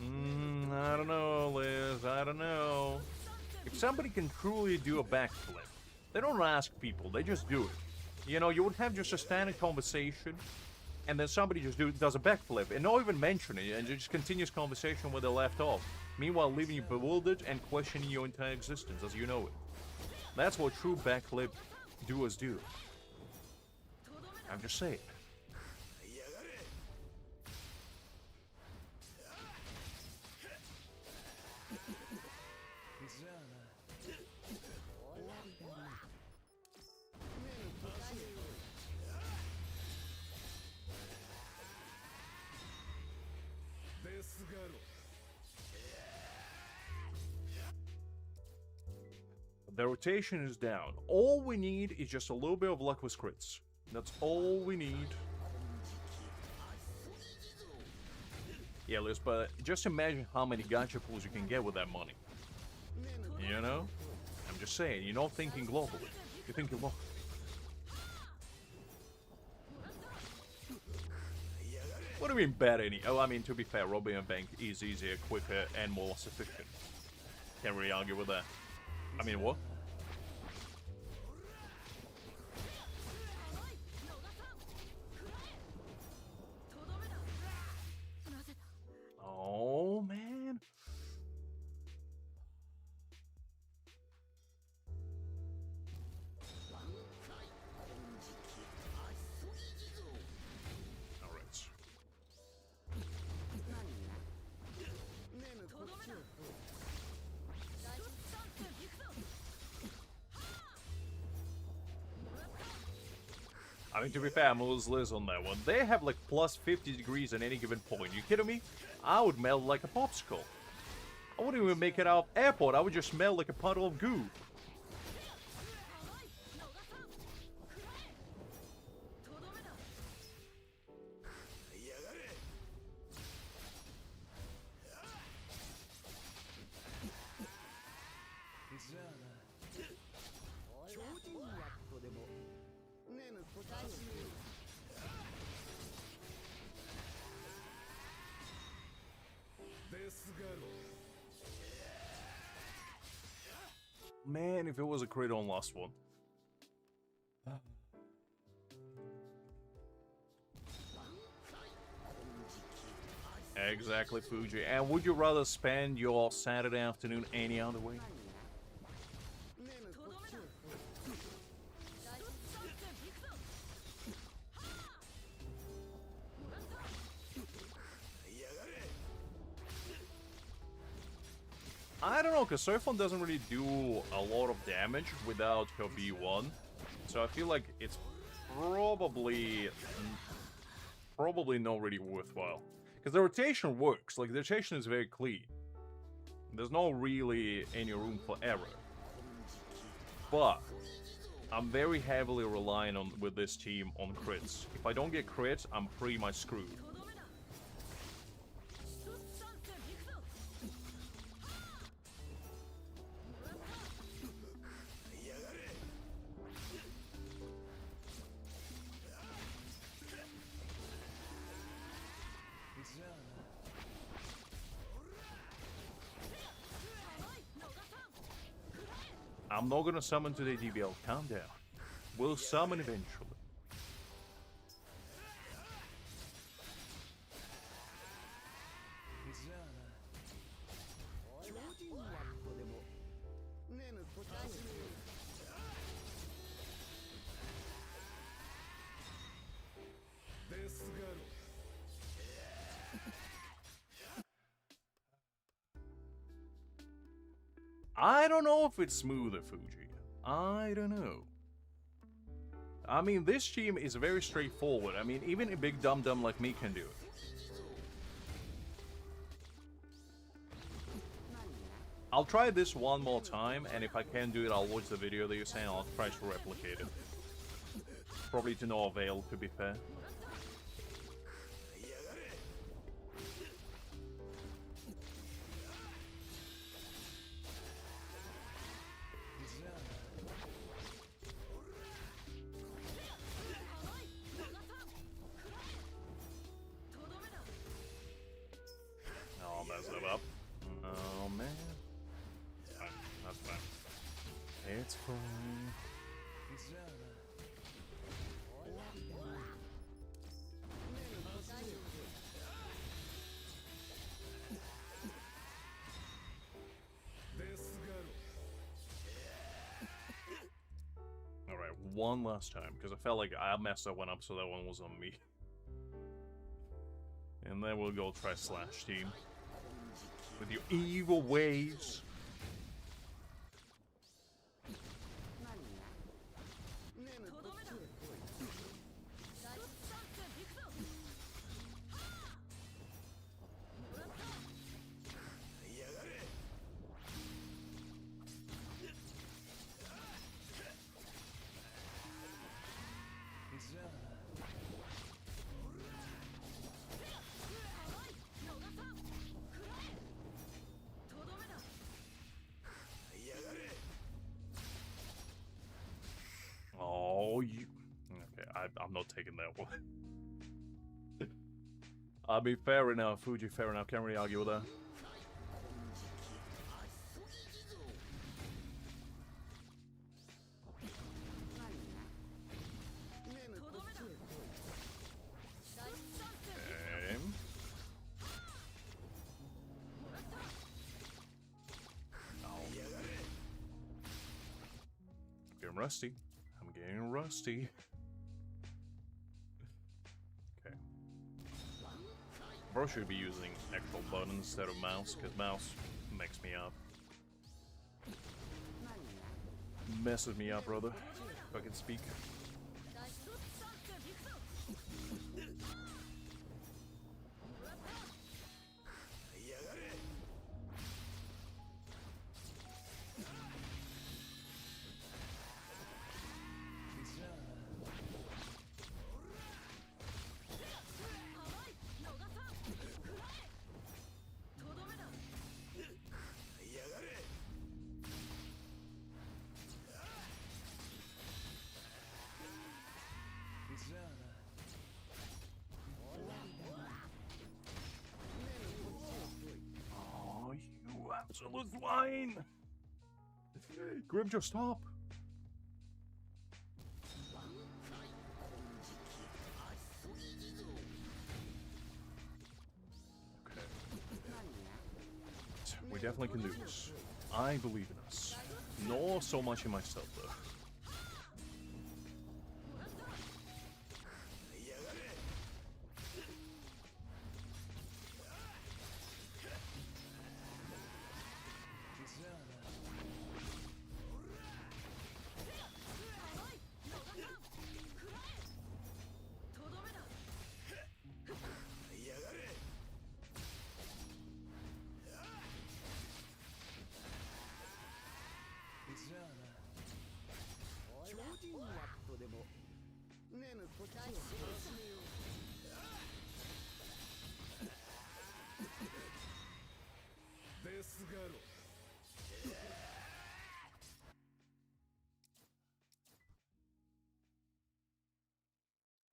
I don't know, Liz. I don't know. If somebody can truly do a backflip, they don't ask people. They just do it. You know, you would have just a standard conversation, and then somebody just does a backflip, and not even mention it, and just continues conversation where they left off. Meanwhile, leaving you bewildered and questioning your entire existence as you know it. That's what true backflip doers do. I'm just saying. The rotation is down. All we need is just a little bit of luck with crits. That's all we need. Yeah, Liz, but just imagine how many gacha pulls you can get with that money. You know? I'm just saying, you're not thinking globally. You're thinking locally. What do you mean bad any? Oh, I mean, to be fair, robbing a bank is easier, quicker, and more sufficient. Can't really argue with that. I mean, what? Oh, man. All right. I mean, to be fair, I'm Liz on that one. They have like plus 50 degrees at any given point. You kidding me? I would melt like a popsicle. I wouldn't even make it out of airport. I would just smell like a puddle of goo. Man, if it was a crit on last one. Exactly, Fuji. And would you rather spend your Saturday afternoon any other way? I don't know, because Surfon doesn't really do a lot of damage without her B1. So I feel like it's probably not really worthwhile. Because the rotation works, like the rotation is very clean. There's not really any room for error. But I'm very heavily relying on with this team on crits. If I don't get crits, I'm pretty much screwed. I'm not gonna summon today, DBL. Calm down. We'll summon eventually. I don't know if it's smoother, Fuji. I don't know. I mean, this team is very straightforward. I mean, even a big dum-dum like me can do it. I'll try this one more time, and if I can do it, I'll watch the video that you're saying, I'll try to replicate it. Probably to no avail, to be fair. It's fine. Alright, one last time, because I felt like I messed that one up, so that one was on me. And then we'll go try Slash Team. With your evil ways. I'm not taking that one. I mean, fair enough, Fuji, fair enough. Can't really argue with that. Okay. I'm getting rusty. I'm getting rusty. Probably should be using actual button instead of mouse, because mouse makes me up. Messes me up, brother. If I can speak. Absolute swine! Grimmjow, stop! Okay. We definitely can do this. I believe in us. Not so much in myself, though.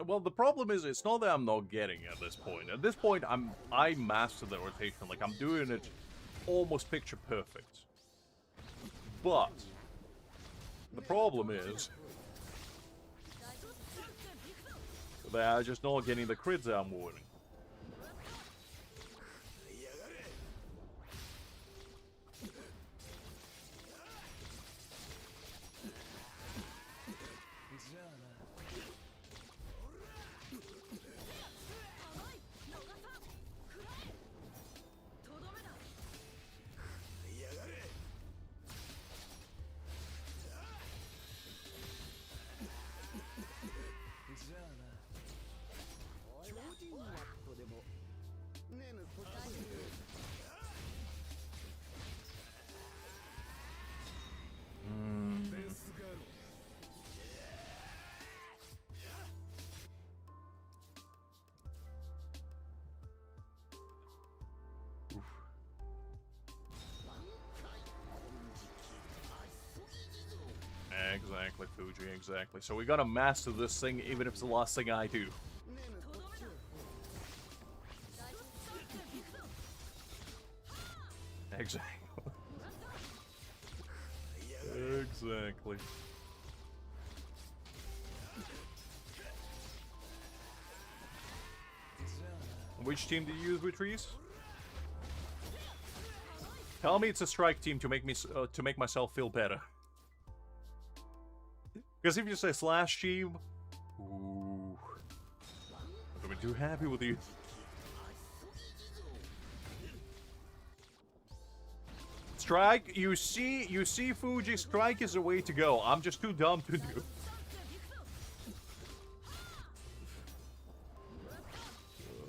Well, the problem is, it's not that I'm not getting at this point. At this point, I mastered the rotation. Like, I'm doing it almost picture perfect. But the problem is that I'm just not getting the crits that I'm wanting. Exactly, Fuji, exactly. So we gotta master this thing, even if it's the last thing I do. Exactly. Exactly. Which team did you use with trees? Tell me it's a strike team to make me to make myself feel better. Because if you say slash team, ooh, I'm gonna be too happy with you. Strike, you see, Fuji, strike is the way to go. I'm just too dumb to do.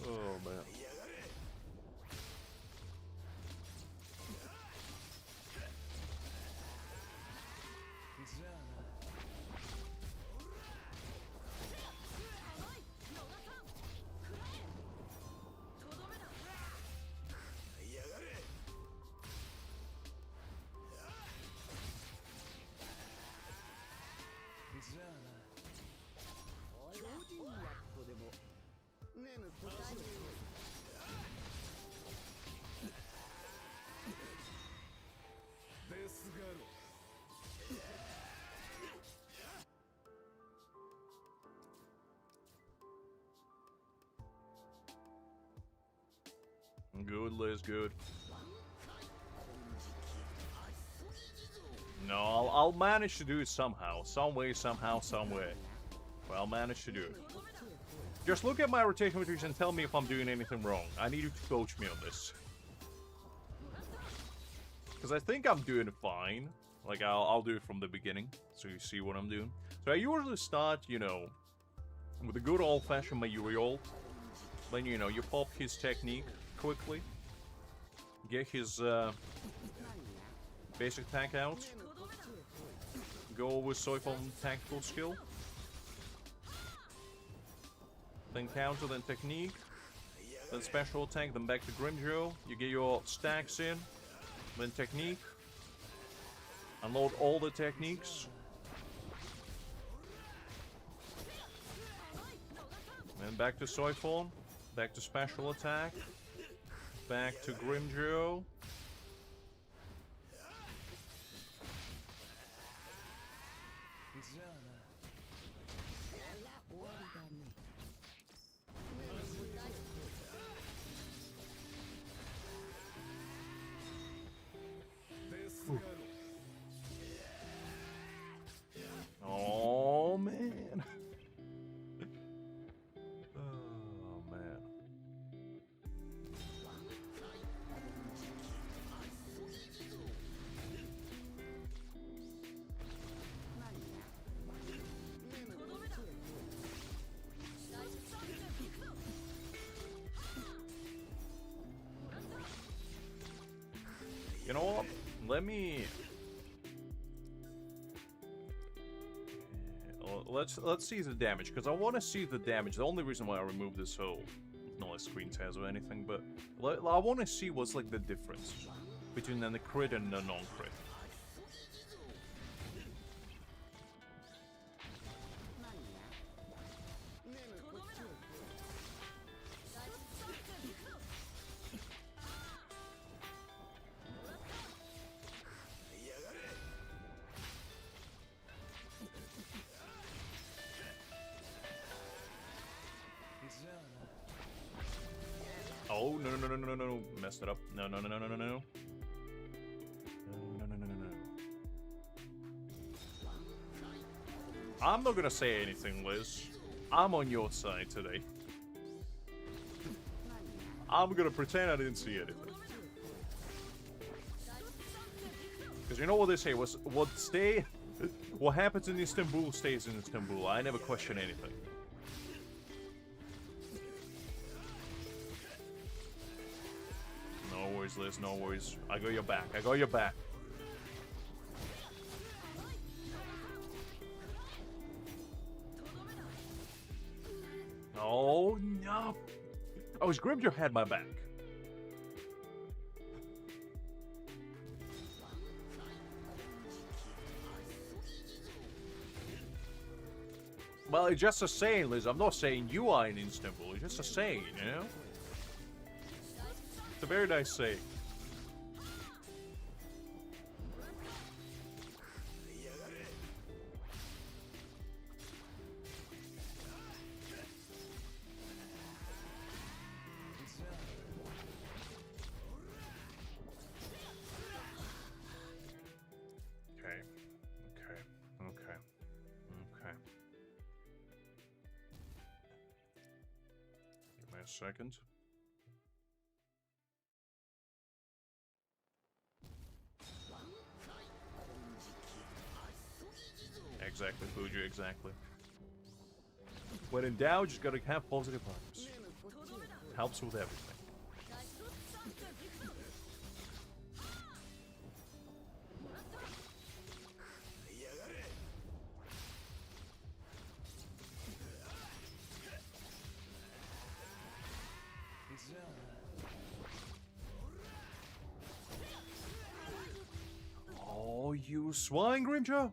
Oh man. Good, Liz, good. No, I'll manage to do it somehow. Some way, somehow, some way. Well, I'll manage to do it. Just look at my rotation matrix and tell me if I'm doing anything wrong. I need you to coach me on this. Because I think I'm doing it fine. Like, I'll do it from the beginning, so you see what I'm doing. So I usually start, you know, with a good old-fashioned Mayuri ult. Then, you know, you pop his technique quickly. Get his basic attack out. Go with Soifon tactical skill. Then counter, then technique. Then special attack, then back to Grimmjow. You get your stacks in. Then technique. Unload all the techniques. Then back to Soifon. Back to special attack. Back to Grimmjow. You know what? Let me... Let's see the damage, because I want to see the damage. The only reason why I removed this whole... not like screen tears or anything, but... I want to see what's like the difference between the crit and the non-crit. Oh, no. Messed it up. No. No. I'm not gonna say anything, Liz. I'm on your side today. I'm gonna pretend I didn't see anything. Because you know what they say, what happens in Istanbul stays in Istanbul. I never question anything. No worries, Liz, no worries. I got your back. I got your back. Oh, no. Oh, his Grimmjow had my back. Well, it's just a saying, Liz. I'm not saying you are in Istanbul. It's just a saying, you know? It's a very nice saying. Second. Exactly, Fuji, exactly. When in doubt, just gotta have positive vibes. Helps with everything. Oh, you swine, Grimmjow!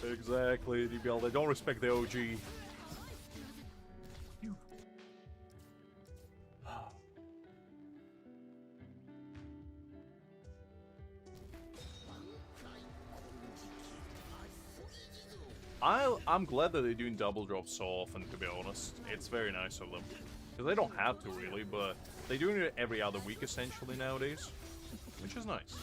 Exactly, DBL. They don't respect the OG. I'm glad that they're doing double drops so often, to be honest. It's very nice of them. Because they don't have to, really, but they're doing it every other week, essentially, nowadays. Which is nice.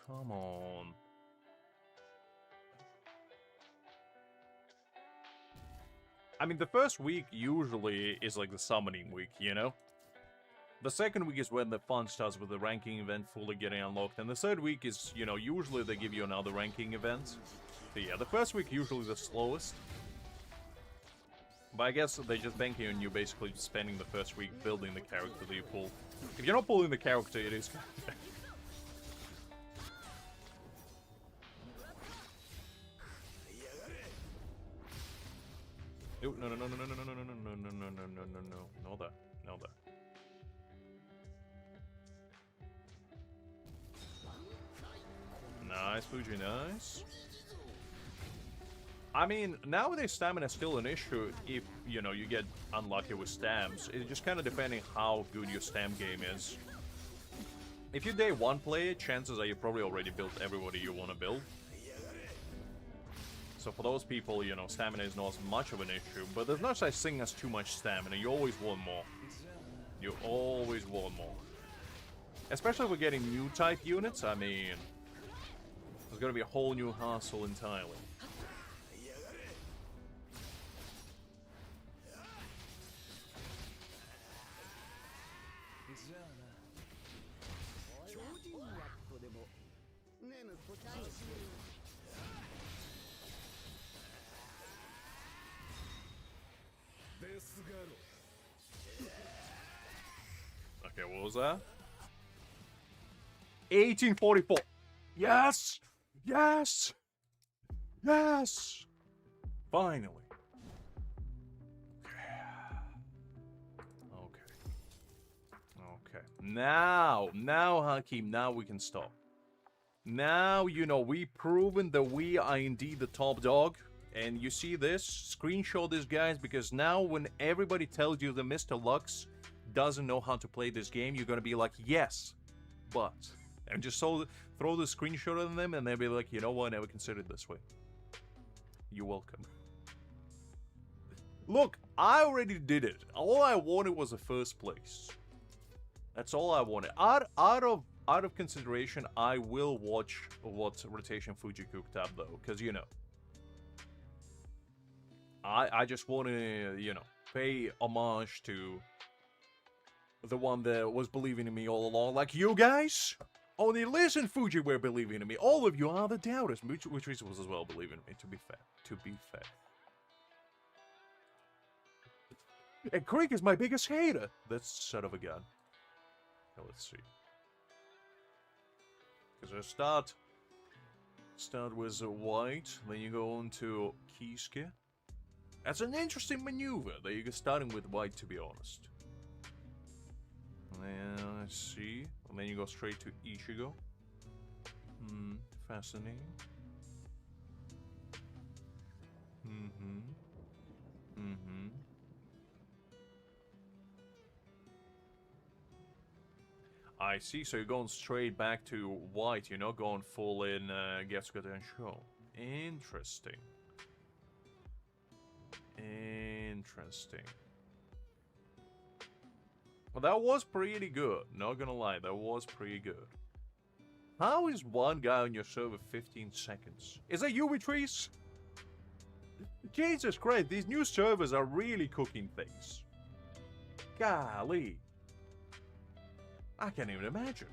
Come on. I mean, the first week usually is like the summoning week, you know? The second week is when the fun starts with the ranking event fully getting unlocked, and the third week is, you know, usually they give you another ranking event. So yeah, the first week usually the slowest. But I guess they're just banking on you basically spending the first week building the character that you pull. If you're not pulling the character, it is... No, no, no, no, no, no, no, no, no, no, no, no, no, no, no, no, no, that, no, that. Nice, Fuji, nice. I mean, nowadays stamina is still an issue if, you know, you get unlucky with stams. It's just kind of depending how good your stam game is. If you're day one player, chances are you probably already built everybody you want to build. So for those people, you know, stamina is not as much of an issue, but there's no such thing as too much stamina. You always want more. You always want more. Especially if we're getting new type units, I mean, there's gonna be a whole new hassle entirely. Okay, what was that? 1844. Yes! Yes! Yes! Finally. Okay. Now, Hakim, now we can stop. Now, you know, we've proven that we are indeed the top dog. And you see this? Screenshot this, guys, because now when everybody tells you that Mr. Lux doesn't know how to play this game, you're gonna be like, yes, but... And just throw the screenshot on them, and they'll be like, you know what, I never considered it this way. You're welcome. Look, I already did it. All I wanted was a first place. That's all I wanted. Out of consideration, I will watch what Rotation Fuji cooked up, though, because, you know, I just want to, you know, pay homage to the one that was believing in me all along. Like, you guys, only listen, Fuji, were believing in me. All of you are the doubters, which was as well believing in me, to be fair. To be fair. And Creek is my biggest hater. That's son of a gun. Now, let's see. Because I start with a white, then you go on to Kisuke. That's an interesting maneuver that you're starting with white, to be honest. And let's see. And then you go straight to Ichigo. Fascinating. I see, so you're going straight back to white, you're not going full in Getsuga Tensho. Interesting. Interesting. Well, that was pretty good, not gonna lie, that was pretty good. How is one guy on your server 15 seconds? Is that you, Retrice? Jesus Christ, these new servers are really cooking things. Golly. I can't even imagine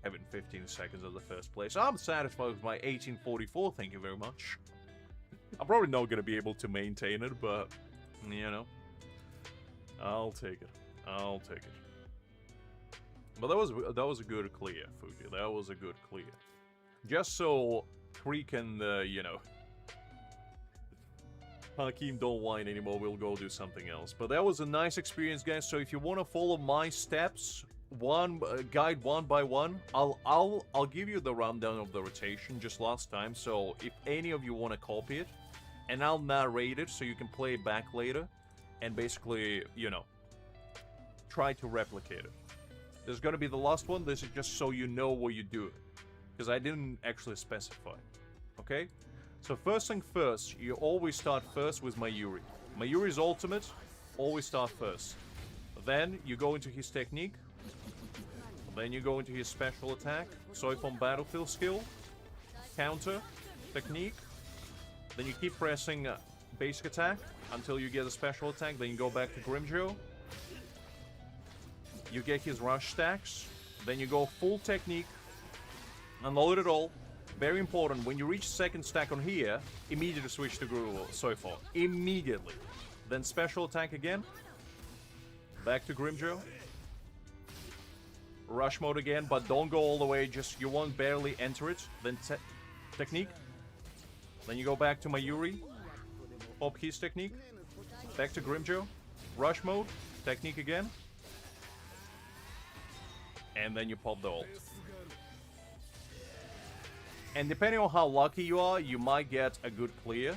having 15 seconds as the first place. I'm satisfied with my 1844, thank you very much. I'm probably not going to be able to maintain it, but, you know, I'll take it. I'll take it. But that was a good clear, Fuji. That was a good clear. Just so Creek and, you know, Hakim don't whine anymore, we'll go do something else. But that was a nice experience, guys. So if you want to follow my steps, guide one by one, I'll give you the rundown of the rotation just last time. So if any of you want to copy it, and I'll narrate it so you can play it back later, and basically, you know, try to replicate it. This is gonna be the last one. This is just so you know what you do, because I didn't actually specify. Okay. So first thing first, you always start first with Mayuri. Mayuri's ultimate, always start first. Then you go into his technique. Then you go into his special attack. Soifon battlefield skill. Counter. Technique. Then you keep pressing basic attack until you get a special attack. Then you go back to Grimmjow. You get his rush stacks. Then you go full technique. Unload it all. Very important, when you reach second stack on here, immediately switch to Soifon. Immediately. Then special attack again. Back to Grimmjow. Rush mode again, but don't go all the way, just you won't barely enter it. Then technique. Then you go back to Mayuri. Pop his technique. Back to Grimmjow. Rush mode. Technique again. And then you pop the ult. And depending on how lucky you are, you might get a good clear.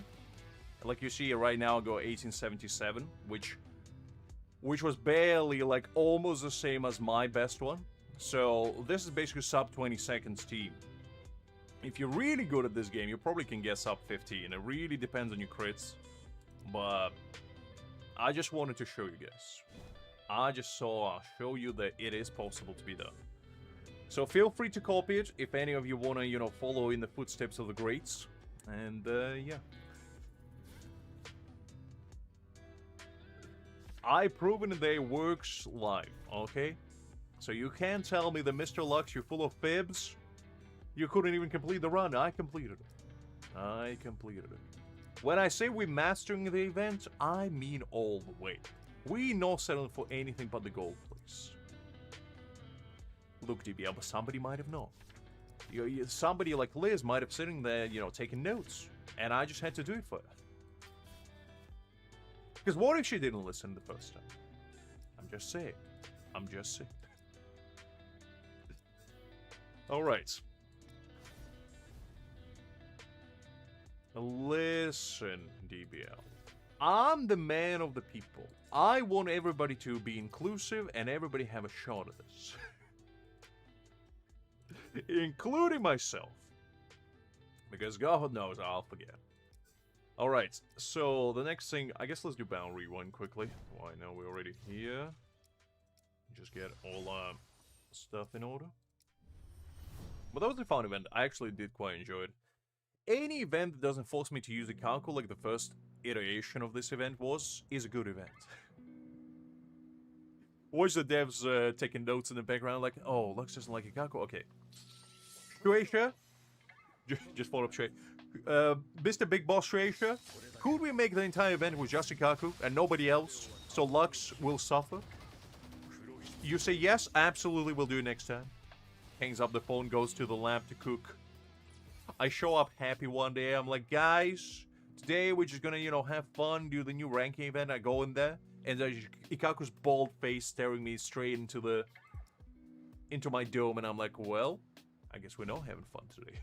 Like you see right now, I go 1877, which was barely like almost the same as my best one. So this is basically sub 20 seconds team. If you're really good at this game, you probably can get sub 15. It really depends on your crits. But I just wanted to show you guys. I'll show you that it is possible to be done. So feel free to copy it if any of you want to, you know, follow in the footsteps of the greats. And, yeah. I've proven that it works live, okay? So you can't tell me that Mr. Lux, you're full of fibs. You couldn't even complete the run. I completed it. I completed it. When I say we're mastering the event, I mean all the way. We not settling for anything but the gold, please. Look, DBL, but somebody might have known. Somebody like Liz might have sitting there, you know, taking notes. And I just had to do it for her. Because what if she didn't listen the first time? I'm just saying. I'm just saying. Alright. Listen, DBL. I'm the man of the people. I want everybody to be inclusive and everybody have a shot at this. Including myself. Because God knows I'll forget. Alright, so the next thing, I guess let's do boundary one quickly. Why, no, we're already here. Just get all stuff in order. But that was a fun event. I actually did quite enjoy it. Any event that doesn't force me to use a Ikaku like the first iteration of this event was, is a good event. Watch the devs taking notes in the background like, oh, Lux doesn't like Ikaku, okay. Shueisha? Just follow up straight. Mr. Big Boss Shueisha? Could we make the entire event with just Ikaku and nobody else, so Lux will suffer? You say yes, absolutely we'll do it next time. Hangs up the phone, goes to the lab to cook. I show up happy one day, I'm like, guys, today we're just gonna, you know, have fun, do the new ranking event. I go in there, and there's Ikaku's bald face staring me straight into my dome, and I'm like, well, I guess we're not having fun today.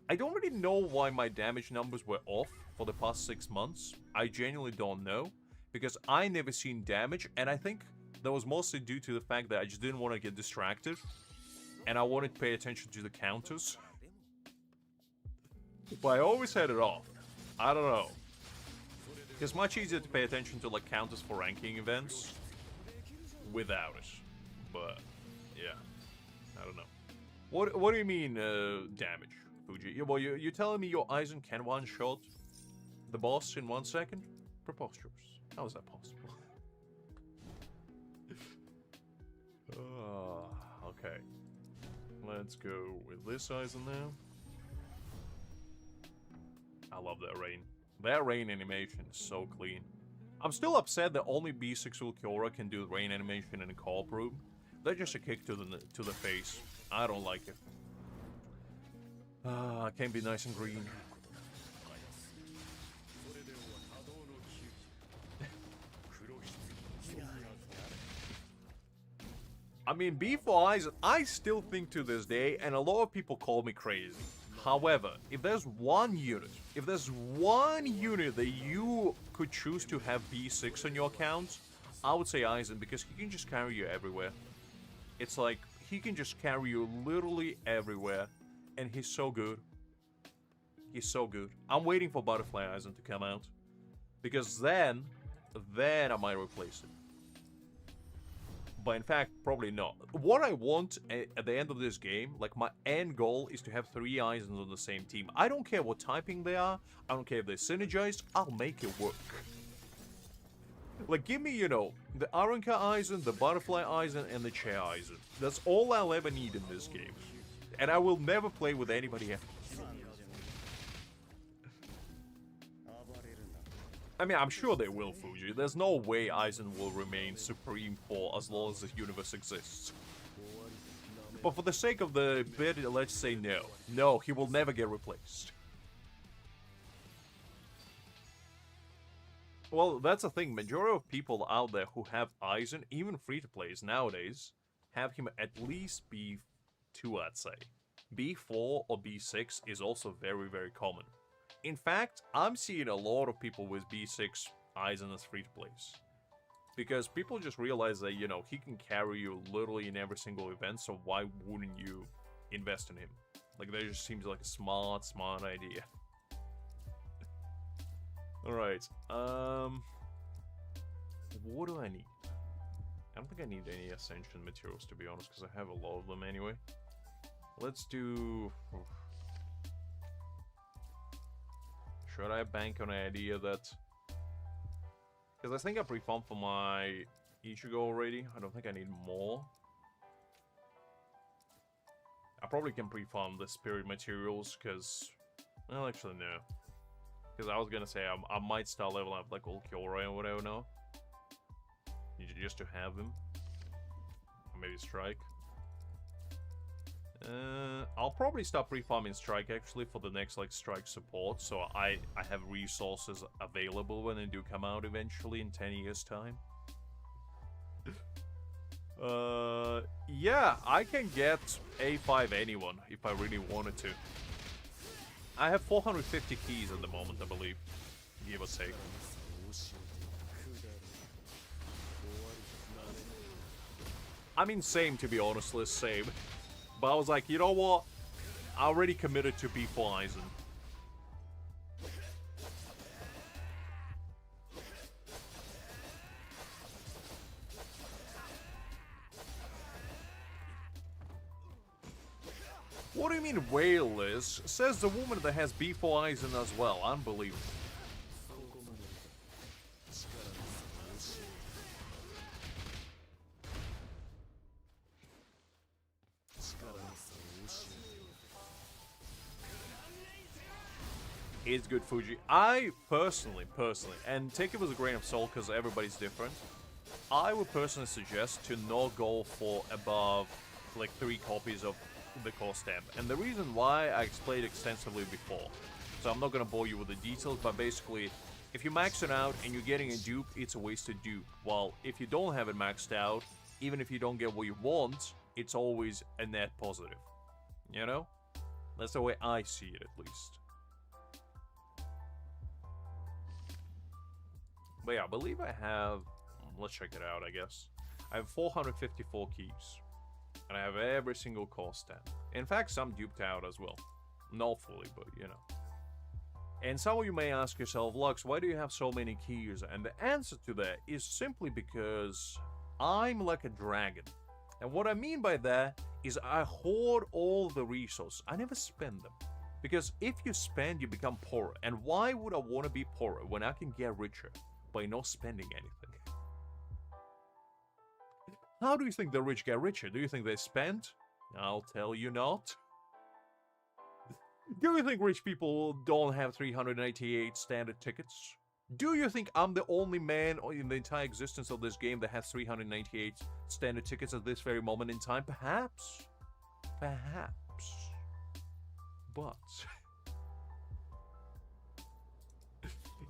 I don't really know why my damage numbers were off for the past 6 months. I genuinely don't know, because I never seen damage, and I think that was mostly due to the fact that I just didn't want to get distracted, and I wanted to pay attention to the counters. But I always had it off. I don't know. It's much easier to pay attention to like counters for ranking events without it. But yeah, I don't know. What do you mean damage, Fuji? Well, you're telling me your Aizen can one-shot the boss in 1 second? Preposterous. How is that possible? Okay. Let's go with this Aizen now. I love that rain. That rain animation is so clean. I'm still upset that only B6 Ulquiorra can do rain animation in a co-op room. That's just a kick to the face. I don't like it. I can't be nice and green. I mean, B4 Aizen, I still think to this day, and a lot of people call me crazy. However, if there's one unit that you could choose to have B6 on your account, I would say Aizen, because he can just carry you everywhere. It's like, he can just carry you literally everywhere, and he's so good. He's so good. I'm waiting for Butterfly Aizen to come out, because then I might replace him. But in fact, probably not. What I want at the end of this game, like my end goal, is to have 3 Aizens on the same team. I don't care what typing they are. I don't care if they're synergized. I'll make it work. Like, give me, you know, the Aranka Aizen, the Butterfly Aizen, and the Chair Aizen. That's all I'll ever need in this game. And I will never play with anybody else. I mean, I'm sure they will, Fuji. There's no way Aizen will remain supreme for as long as this universe exists. But for the sake of the bit, let's say no. No, he will never get replaced. Well, that's the thing. Majority of people out there who have Aizen, even free-to-plays nowadays, have him at least B2, I'd say. B4 or B6 is also very, very common. In fact, I'm seeing a lot of people with B6 Aizen as free-to-plays. Because people just realize that, you know, he can carry you literally in every single event, so why wouldn't you invest in him? Like, that just seems like a smart idea. Alright, what do I need? I don't think I need any Ascension materials, to be honest, because I have a lot of them anyway. Let's do... Should I bank on the idea that... Because I think I pre-farmed for my Ichigo already. I don't think I need more. I probably can pre-farm the spirit materials, because... Well, actually, no. Because I was gonna say, I might start leveling up like Ulquiorra or whatever now. Just to have him. Or maybe Strike. I'll probably start pre-farming Strike actually for the next like Strike support, so I have resources available when they do come out eventually in 10 years time. Yeah, I can get A5 anyone if I really wanted to. I have 450 keys at the moment, I believe, give or take. I mean, same to be honest, same. But I was like, you know what? I already committed to B4 Aizen. What do you mean whale is? Says the woman that has B4 Aizen as well. Unbelievable. It's good, Fuji. I personally, and take it with a grain of salt because everybody's different, I would personally suggest to not go for above like 3 copies of the core stamp. And the reason why I explained extensively before. So I'm not going to bore you with the details, but basically, if you max it out and you're getting a dupe, it's a wasted dupe. While if you don't have it maxed out, even if you don't get what you want, it's always a net positive. You know? That's the way I see it, at least. But yeah, I believe I have... Let's check it out, I guess. I have 454 keys. And I have every single core stamp. In fact, some duped out as well. Not fully, but you know. And some of you may ask yourself, Lux, why do you have so many keys? And the answer to that is simply because I'm like a dragon. And what I mean by that is I hoard all the resources. I never spend them. Because if you spend, you become poorer. And why would I want to be poorer when I can get richer by not spending anything? How do you think the rich get richer? Do you think they spend? I'll tell you not. Do you think rich people don't have 388 standard tickets? Do you think I'm the only man in the entire existence of this game that has 398 standard tickets at this very moment in time? Perhaps. Perhaps. But...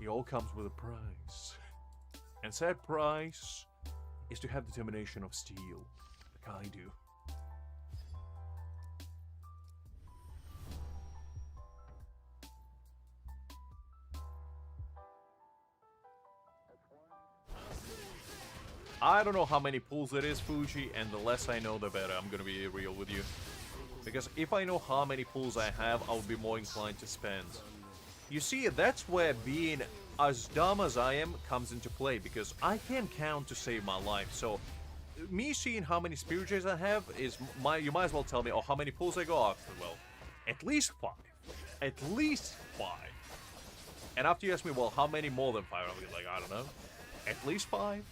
it all comes with a price. And said price is to have determination of steel, like I do. I don't know how many pulls it is, Fuji, and the less I know, the better. I'm gonna be real with you. Because if I know how many pulls I have, I'll be more inclined to spend. You see, that's where being as dumb as I am comes into play, because I can't count to save my life. So, me seeing how many spirit jays I have is you might as well tell me, oh, how many pulls I go after. Well, at least 5. At least 5. And after you ask me, well, how many more than 5? I'll be like, I don't know. At least 5.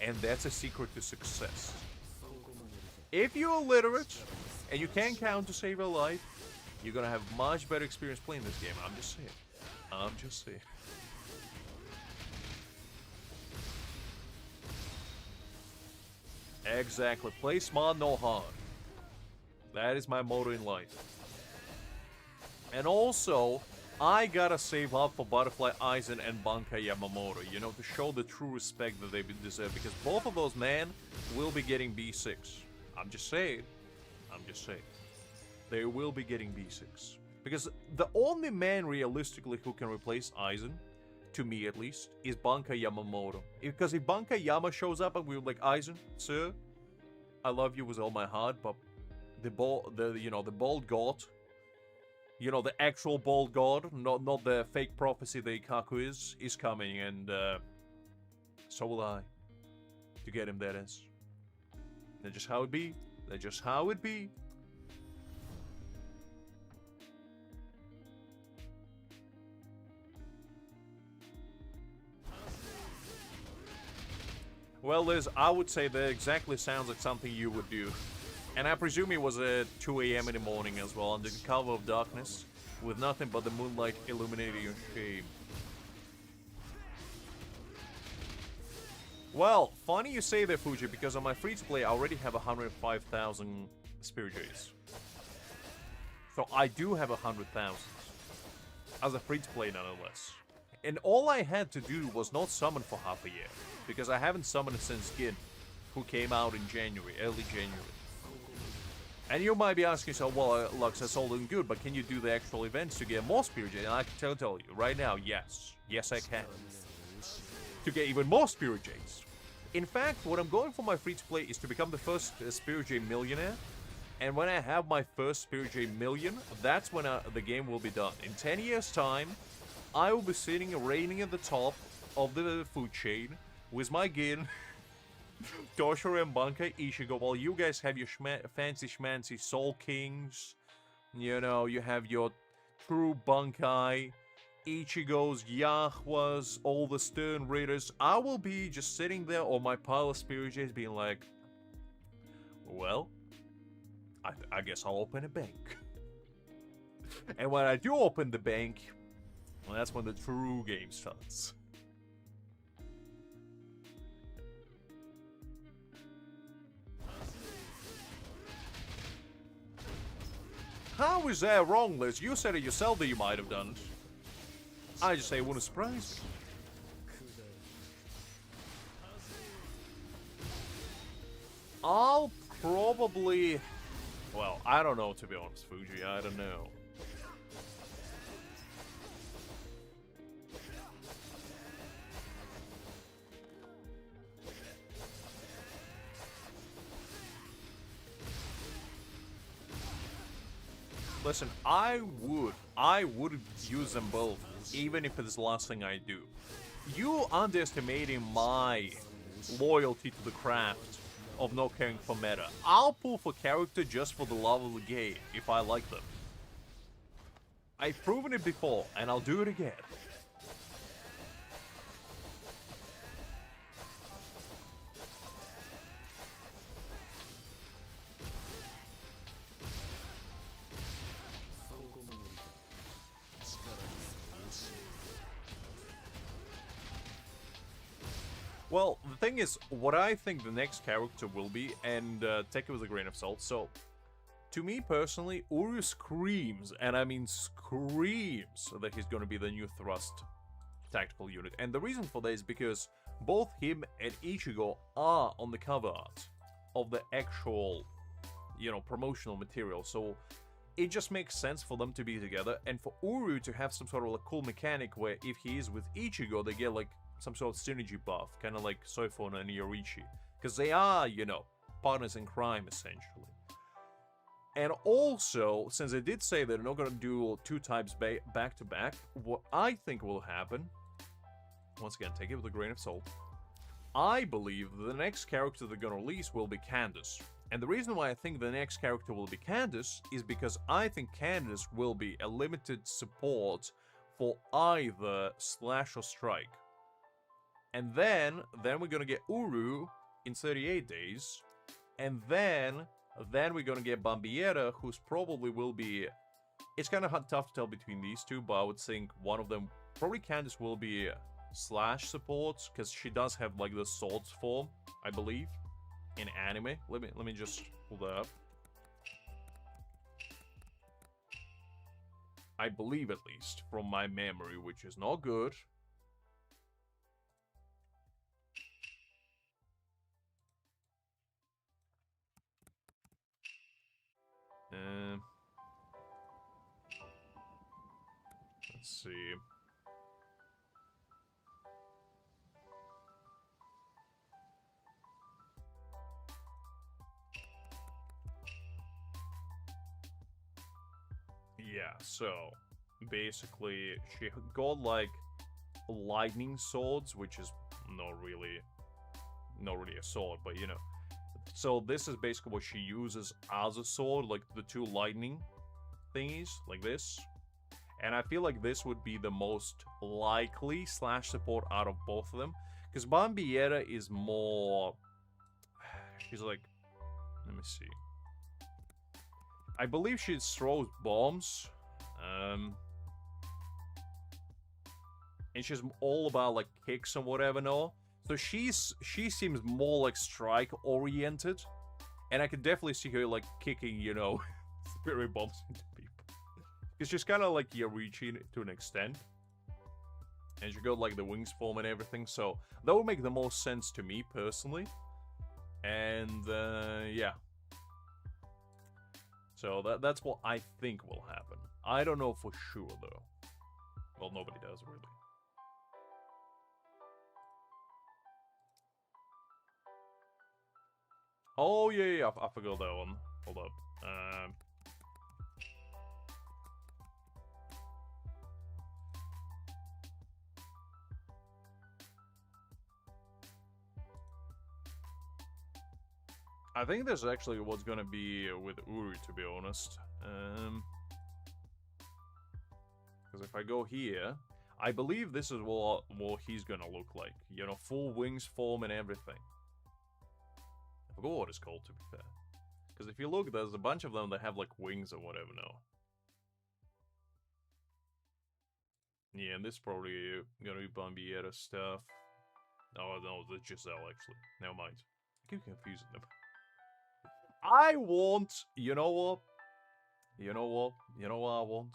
And that's a secret to success. If you're illiterate and you can't count to save your life, you're gonna have much better experience playing this game. I'm just saying. I'm just saying. Exactly. Play smart, no hard. That is my motto in life. And also, I gotta save up for Butterfly Aizen and Bankai Yamamoto, you know, to show the true respect that they deserve, because both of those men will be getting B6. I'm just saying. I'm just saying. They will be getting B6. Because the only man realistically who can replace Aizen, to me at least, is Bankai Yamamoto. Because if Bankai Yama shows up and we're like, Aizen, sir, I love you with all my heart, but the bald god, the actual bald god, not the fake prophecy that Ikaku is coming, and so will I. To get him, that is. That's just how it be. That's just how it be. Well, Liz, I would say that exactly sounds like something you would do. And I presume it was at 2 a.m. in the morning as well, under the cover of darkness, with nothing but the moonlight illuminating your shape. Well, funny you say that, Fuji, because on my free-to-play I already have 105,000 Spirit Jays. So I do have 100,000. As a free-to-play, nonetheless. And all I had to do was not summon for half a year. Because I haven't summoned since Gin, who came out in January, early January. And you might be asking yourself, well, Lux, that's all and good, but can you do the actual events to get more Spirit Jays? And I can tell you, right now, yes. Yes, I can. To get even more Spirit Jays. In fact, what I'm going for my free-to-play is to become the first Spirit Jay millionaire. And when I have my first Spirit Jay million, that's when the game will be done. In 10 years' time, I will be sitting reigning at the top of the food chain with my Gin, Toshiro and Bankai Ichigo, while you guys have your fancy schmancy Soul Kings. You know, you have your true Bankai, Ichigo's, Yahua's, all the Stern Raiders. I will be just sitting there on my pile of Spirit Jays being like, well, I guess I'll open a bank. And when I do open the bank, well, that's when the true game starts. How is that wrong, Liz? You said it yourself that you might have done it. I just say it wouldn't surprise me. I'll probably... Well, I don't know, to be honest, Fuji. I don't know. Listen, I would use them both, even if it's the last thing I do. You underestimating my loyalty to the craft of not caring for meta. I'll pull for character just for the love of the game, if I like them. I've proven it before, and I'll do it again. Well, the thing is, what I think the next character will be, and take it with a grain of salt, so, to me personally, Uru screams, and I mean screams, that he's gonna be the new thrust tactical unit. And the reason for that is because both him and Ichigo are on the cover art of the actual, promotional material, so it just makes sense for them to be together, and for Uru to have some sort of cool mechanic where if he is with Ichigo, they get some sort of synergy buff, kind of like Soifon and Yorichi. Because they are, partners in crime, essentially. And also, since they did say they're not going to do two types back-to-back, what I think will happen, once again, take it with a grain of salt, I believe the next character they're going to release will be Candace. And the reason why I think the next character will be Candace is because I think Candace will be a limited support for either Slash or Strike. And then we're gonna get Uru in 38 days. And then we're gonna get Bambiera, who's probably will be... It's kind of tough to tell between these two, but I would think one of them... Probably Candace will be Slash support, because she does have, the swords form, I believe, in anime. Let me just pull that up. I believe, at least, from my memory, which is not good. Let's see. Yeah, so basically she got like lightning swords, which is not really a sword, but you know. So this is basically what she uses as a sword, like the two lightning thingies, like this. And I feel like this would be the most likely slash support out of both of them. Because Bambiera is more... She's like... Let me see. I believe she throws bombs. And she's all about like kicks and whatever, no? So she seems more like strike oriented. And I can definitely see her like kicking, you know, spirit bombs into people. Because she's kind of like Yaruchi to an extent. And she got like the wings form and everything. So that would make the most sense to me personally. And yeah. So that's what I think will happen. I don't know for sure though. Well, nobody does really. Oh yeah, I forgot that one. Hold up. I think this is actually what's gonna be with Uri, to be honest. Because if I go here, I believe this is what he's gonna look like. You know, full wings form and everything. I forgot what it's called, to be fair. Because if you look, there's a bunch of them that have like wings or whatever now. Yeah, and this is probably gonna be Bambiera stuff. Oh no, that's Giselle actually. Never mind. I keep confusing them. I want... You know what? You know what? You know what I want?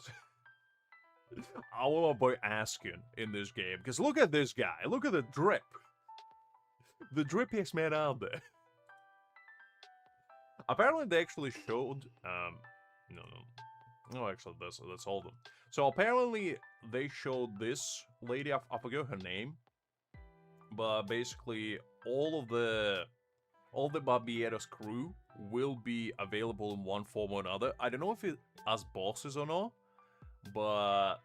I want my boy Askin in this game. Because look at this guy. Look at the drip. The drippiest man out there. Apparently they actually showed... No, actually, that's all of them. So apparently they showed this lady, I forget her name. But basically all the Barbiera's crew will be available in one form or another. I don't know if it as bosses or not, but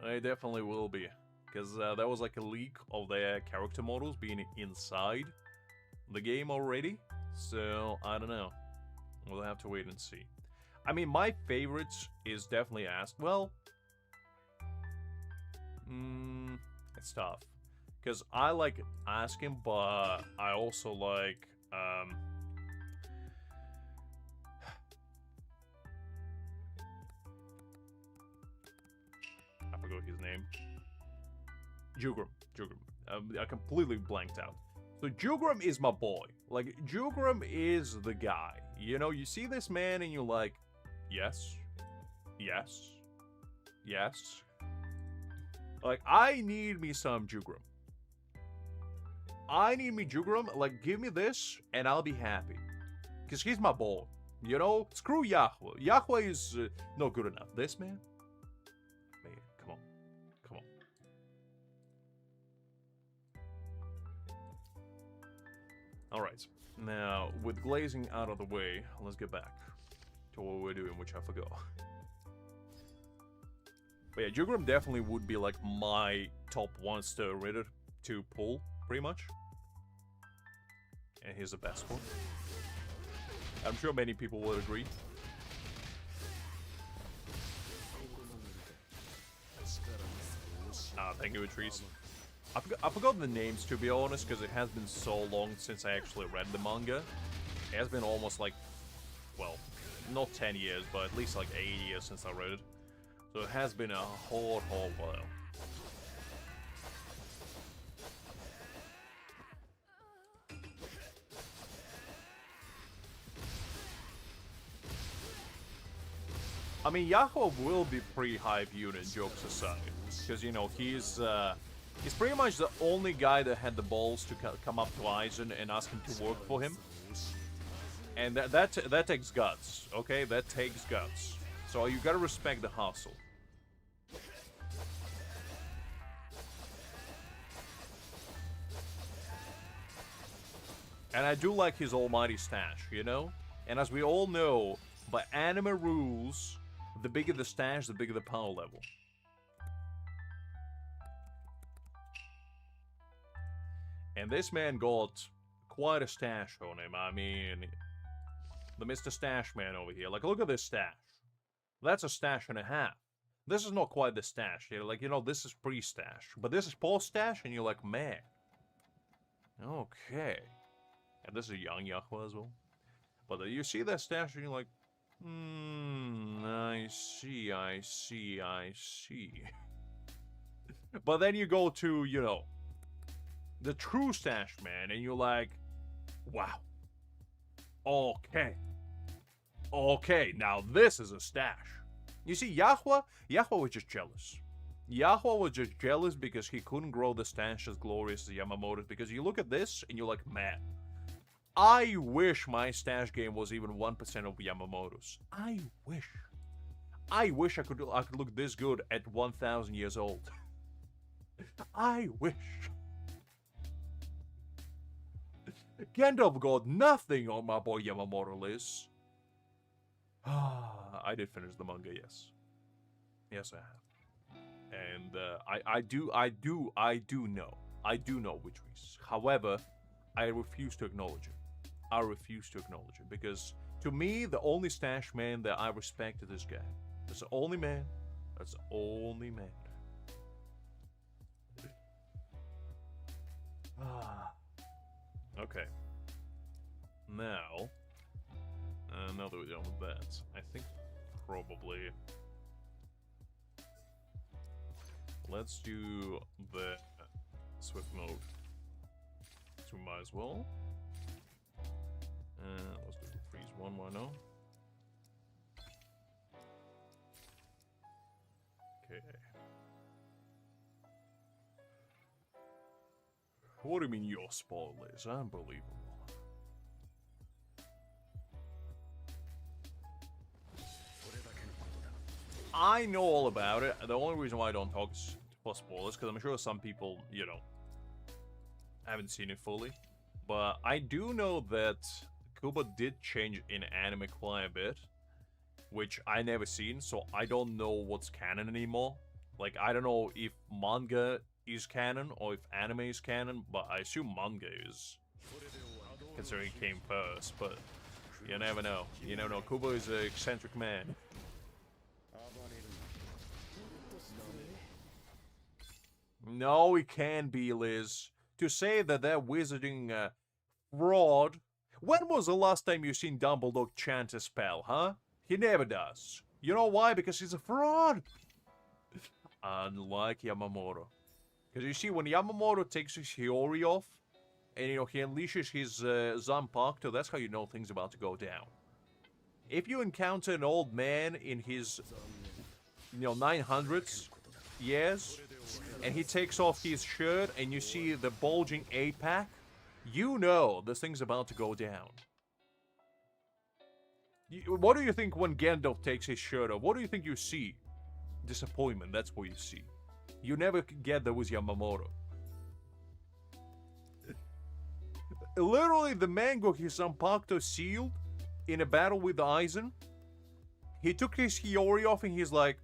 they definitely will be. Because there was like a leak of their character models being inside the game already. So, I don't know. We'll have to wait and see. I mean, my favorites is definitely well... it's tough. Because I like Asking, but I also like... I forgot his name. Jugram. I completely blanked out. So Jugram is my boy. Like, Jugram is the guy. You know, you see this man and you're like, yes. Yes. Yes. Like, I need me some Jugram. I need me Jugram. Like, give me this and I'll be happy. Because he's my boy. You know? Screw Yahweh. Yahweh is not good enough. This man? Man, come on. Come on. Alright. Now, with glazing out of the way, let's get back to what we're doing, which I forgot. But yeah, Jugram definitely would be like my top 1-star rated to pull, pretty much. And he's the best one. I'm sure many people will agree. Thank you, Patrice. I forgot the names, to be honest, because it has been so long since I actually read the manga. It has been almost like, well, not 10 years, but at least like 8 years since I read it. So it has been a whole while. I mean, Yahoo will be pretty hype unit, jokes aside. Because, you know, he's pretty much the only guy that had the balls to come up to Aizen and ask him to work for him. And that takes guts, okay? That takes guts. So you gotta respect the hustle. And I do like his almighty stash, you know? And as we all know, by anime rules, the bigger the stash, the bigger the power level. And this man got quite a stash on him. I mean, the Mr. Stash Man over here. Like, look at this stash. That's a stash and a half. This is not quite the stash. You're like, you know, this is pre-stash. But this is post-stash, and you're like, man. Okay. And this is young Yahoo as well. But you see that stash, and you're like, I see. But then you go to, you know, the true stash man, and you're like, wow. Okay, now this is a stash. You see, Yahoo was just jealous. Yahoo was just jealous because he couldn't grow the stash as glorious as Yamamoto's, because you look at this, and you're like, man, I wish my stash game was even 1% of Yamamoto's. I wish I could look this good at 1,000 years old. I wish. Gandalf got nothing on my boy Yamamoto, Liz. I did finish the manga, yes. Yes, I have. And I do know which is. However, I refuse to acknowledge it. I refuse to acknowledge it because to me, the only stash man that I respect is this guy. That's the only man. That's the only man. Okay. Now that we're done with that, I think probably let's do the Swift mode. So we might as well. Let's do the freeze one, why no? Okay. What do you mean your spoilers? Unbelievable. I know all about it. The only reason why I don't talk is for spoilers, because I'm sure some people, you know, haven't seen it fully. But I do know that Kuba did change in anime quite a bit, which I never seen, so I don't know what's canon anymore. Like, I don't know if manga is canon or if anime is canon, but I assume manga is, considering it came first, but you never know. You never know. Kubo is an eccentric man. No, it can't be, Liz. To say that they're wizarding fraud. When was the last time you seen Dumbledore chant a spell, huh? He never does. You know why? Because he's a fraud. Unlike Yamamoto. Because you see, when Yamamoto takes his Hiyori off, and, you know, he unleashes his Zanpakuto, that's how you know things about to go down. If you encounter an old man in his, you know, 900s years, and he takes off his shirt, and you see the bulging 8-pack, you know this thing's about to go down. What do you think when Gandalf takes his shirt off? What do you think you see? Disappointment, that's what you see. You never get that with Yamamoto. Literally, the man got his Zanpakuto sealed in a battle with Aizen. He took his Hiyori off and he's like,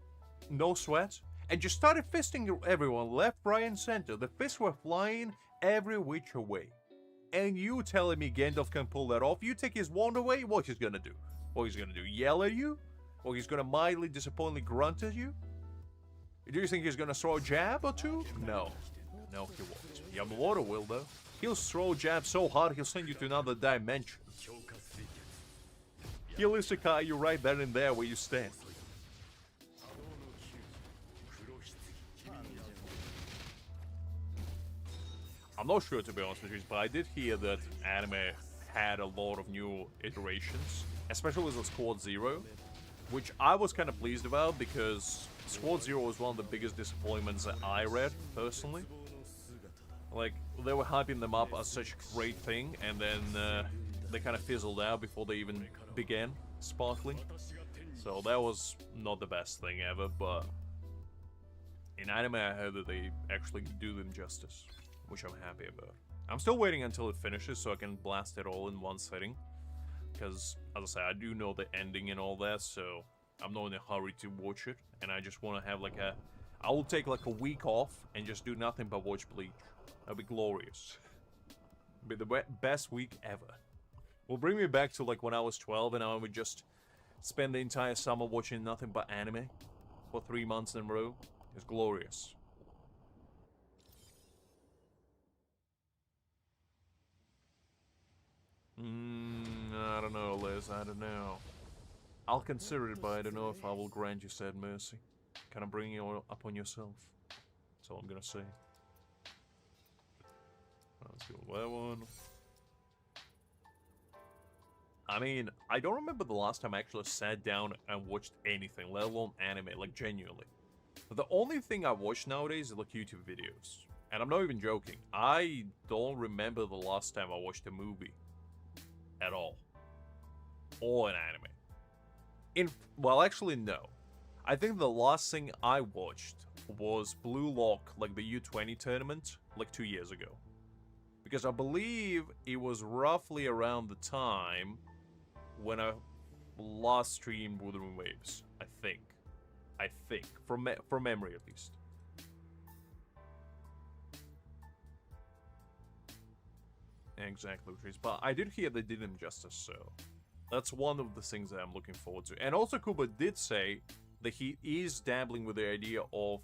no sweat. And just started fisting everyone, left, right, and center. The fists were flying every which way. And you telling me Gandalf can pull that off? You take his wand away, what he's gonna do? What he's gonna do? Yell at you? Or he's gonna mildly, disappointingly grunt at you? Do you think he's gonna throw a jab or two? No. No, he won't. Yamamoto will, though. He'll throw a jab so hard, he'll send you to another dimension. He'll isekai you right there and there where you stand. I'm not sure, to be honest with you, but I did hear that anime had a lot of new iterations, especially with the Squad Zero, which I was kind of pleased about because Squad Zero was one of the biggest disappointments that I read, personally. Like, they were hyping them up as such a great thing, and then they kind of fizzled out before they even began sparkling. So that was not the best thing ever, but in anime I heard that they actually do them justice, which I'm happy about. I'm still waiting until it finishes so I can blast it all in one sitting. Because, as I say, I do know the ending and all that, so I'm not in a hurry to watch it. And I just want to have like a... I will take like a week off and just do nothing but watch Bleach. That'll be glorious. It'll be the best week ever. Will bring me back to like when I was 12 and I would just spend the entire summer watching nothing but anime for 3 months in a row. It's glorious. I don't know, Liz. I don't know. I'll consider it, but I don't know if I will grant you said mercy. Can I bring you up on yourself? That's all I'm gonna say. Let's go with that one. I mean, I don't remember the last time I actually sat down and watched anything, let alone anime, like genuinely. But the only thing I watch nowadays is like YouTube videos. And I'm not even joking. I don't remember the last time I watched a movie. At all. Or an anime. Well, actually, no. I think the last thing I watched was Blue Lock, like the U20 tournament, like 2 years ago. Because I believe it was roughly around the time when I last streamed Wuthering Waves. I think. From memory at least. Exactly, Patrice. But I did hear they did him justice, so that's one of the things that I'm looking forward to. And also, Kuba did say that he is dabbling with the idea of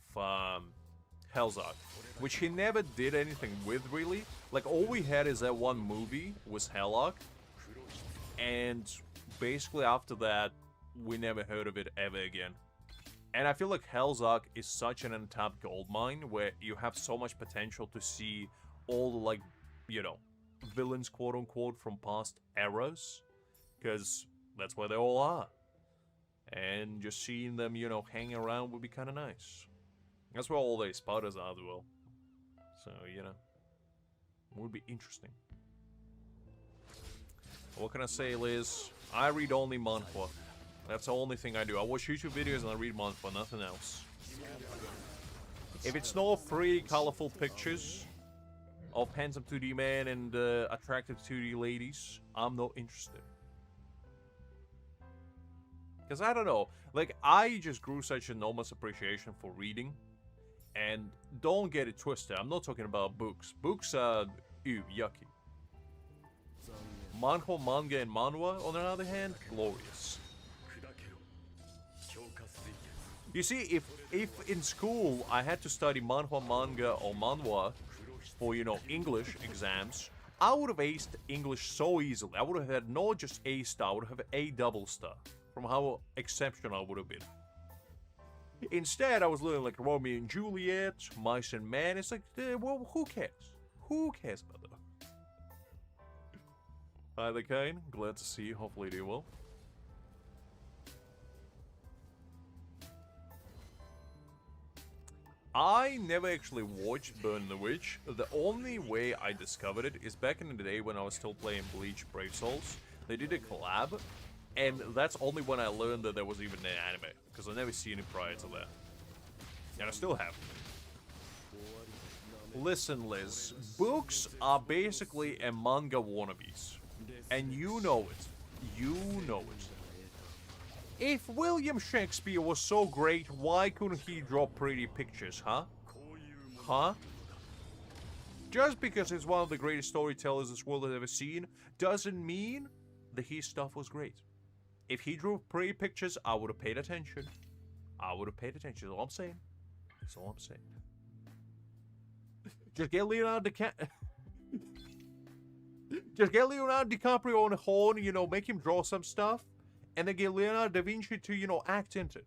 Hell's Arc, which he never did anything with, really. Like, all we had is that one movie was Hell Arc, and basically after that, we never heard of it ever again. And I feel like Hell's Arc is such an untapped goldmine where you have so much potential to see all the, like, you know, villains, quote-unquote, from past eras, because that's where they all are. And just seeing them, you know, hang around would be kind of nice. That's where all the spiders are as well. So, you know, would be interesting. What can I say, Liz? I read only manhwa. That's the only thing I do. I watch YouTube videos and I read manhwa, nothing else. If it's not free, colorful pictures of handsome 2D men and attractive 2D ladies, I'm not interested. Because I don't know, like, I just grew such enormous appreciation for reading. And don't get it twisted, I'm not talking about books. Books are, ew, yucky. Manhwa, manga, and manhwa, on the other hand, glorious. You see, if in school I had to study manhwa, manga, or manhwa for, you know, English exams, I would have aced English so easily. I would have had not just A star, I would have A double star. From how exceptional I would have been. Instead, I was learning like Romeo and Juliet, Mice and Men. It's like, well, who cares? Who cares about that? Hi there, Kane. Glad to see you. Hopefully you do well. I never actually watched Burn the Witch. The only way I discovered it is back in the day when I was still playing Bleach Brave Souls. They did a collab, and that's only when I learned that there was even an anime, because I never seen it prior to that. And I still haven't. Listen, Liz, books are basically a manga wannabes. And you know it. You know it. If William Shakespeare was so great, why couldn't he draw pretty pictures, huh? Huh? Just because he's one of the greatest storytellers this world has ever seen, doesn't mean that his stuff was great. If he drew pretty pictures, I would have paid attention. I would have paid attention, that's all I'm saying. That's all I'm saying. Just get Leonardo DiCaprio... Just get Leonardo DiCaprio on a horn, you know, make him draw some stuff. And then get Leonardo da Vinci to, you know, act into it.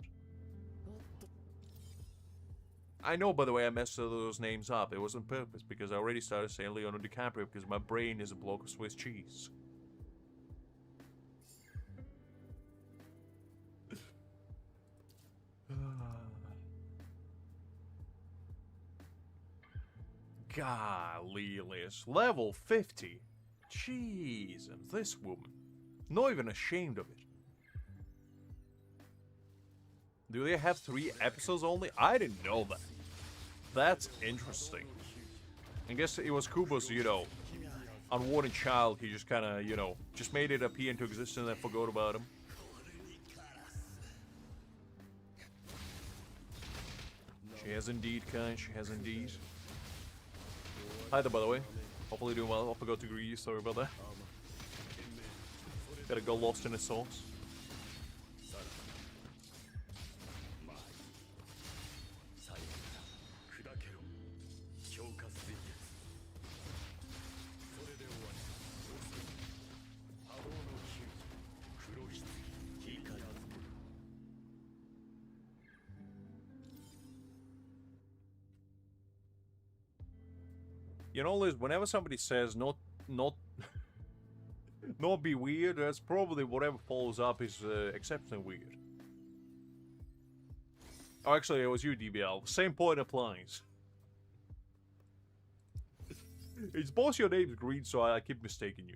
I know, by the way, I messed those names up. It was on purpose, because I already started saying Leonardo DiCaprio, because my brain is a block of Swiss cheese. Golly, Liz. Level 50. Jesus, this woman. Not even ashamed of it. Do they have 3 episodes only? I didn't know that. That's interesting. I guess it was Kubo's, you know, unwanted child, he just kind of, you know, just made it appear into existence and forgot about him. She has indeed, kind. She has indeed. Hi there, by the way. Hopefully doing well. I forgot to greet you. Sorry about that. Gotta go lost in the sauce. You know, Liz, whenever somebody says not be weird, that's probably whatever follows up is exceptionally weird. Oh, actually, it was you, DBL. Same point applies. It's both your names green, so I keep mistaking you.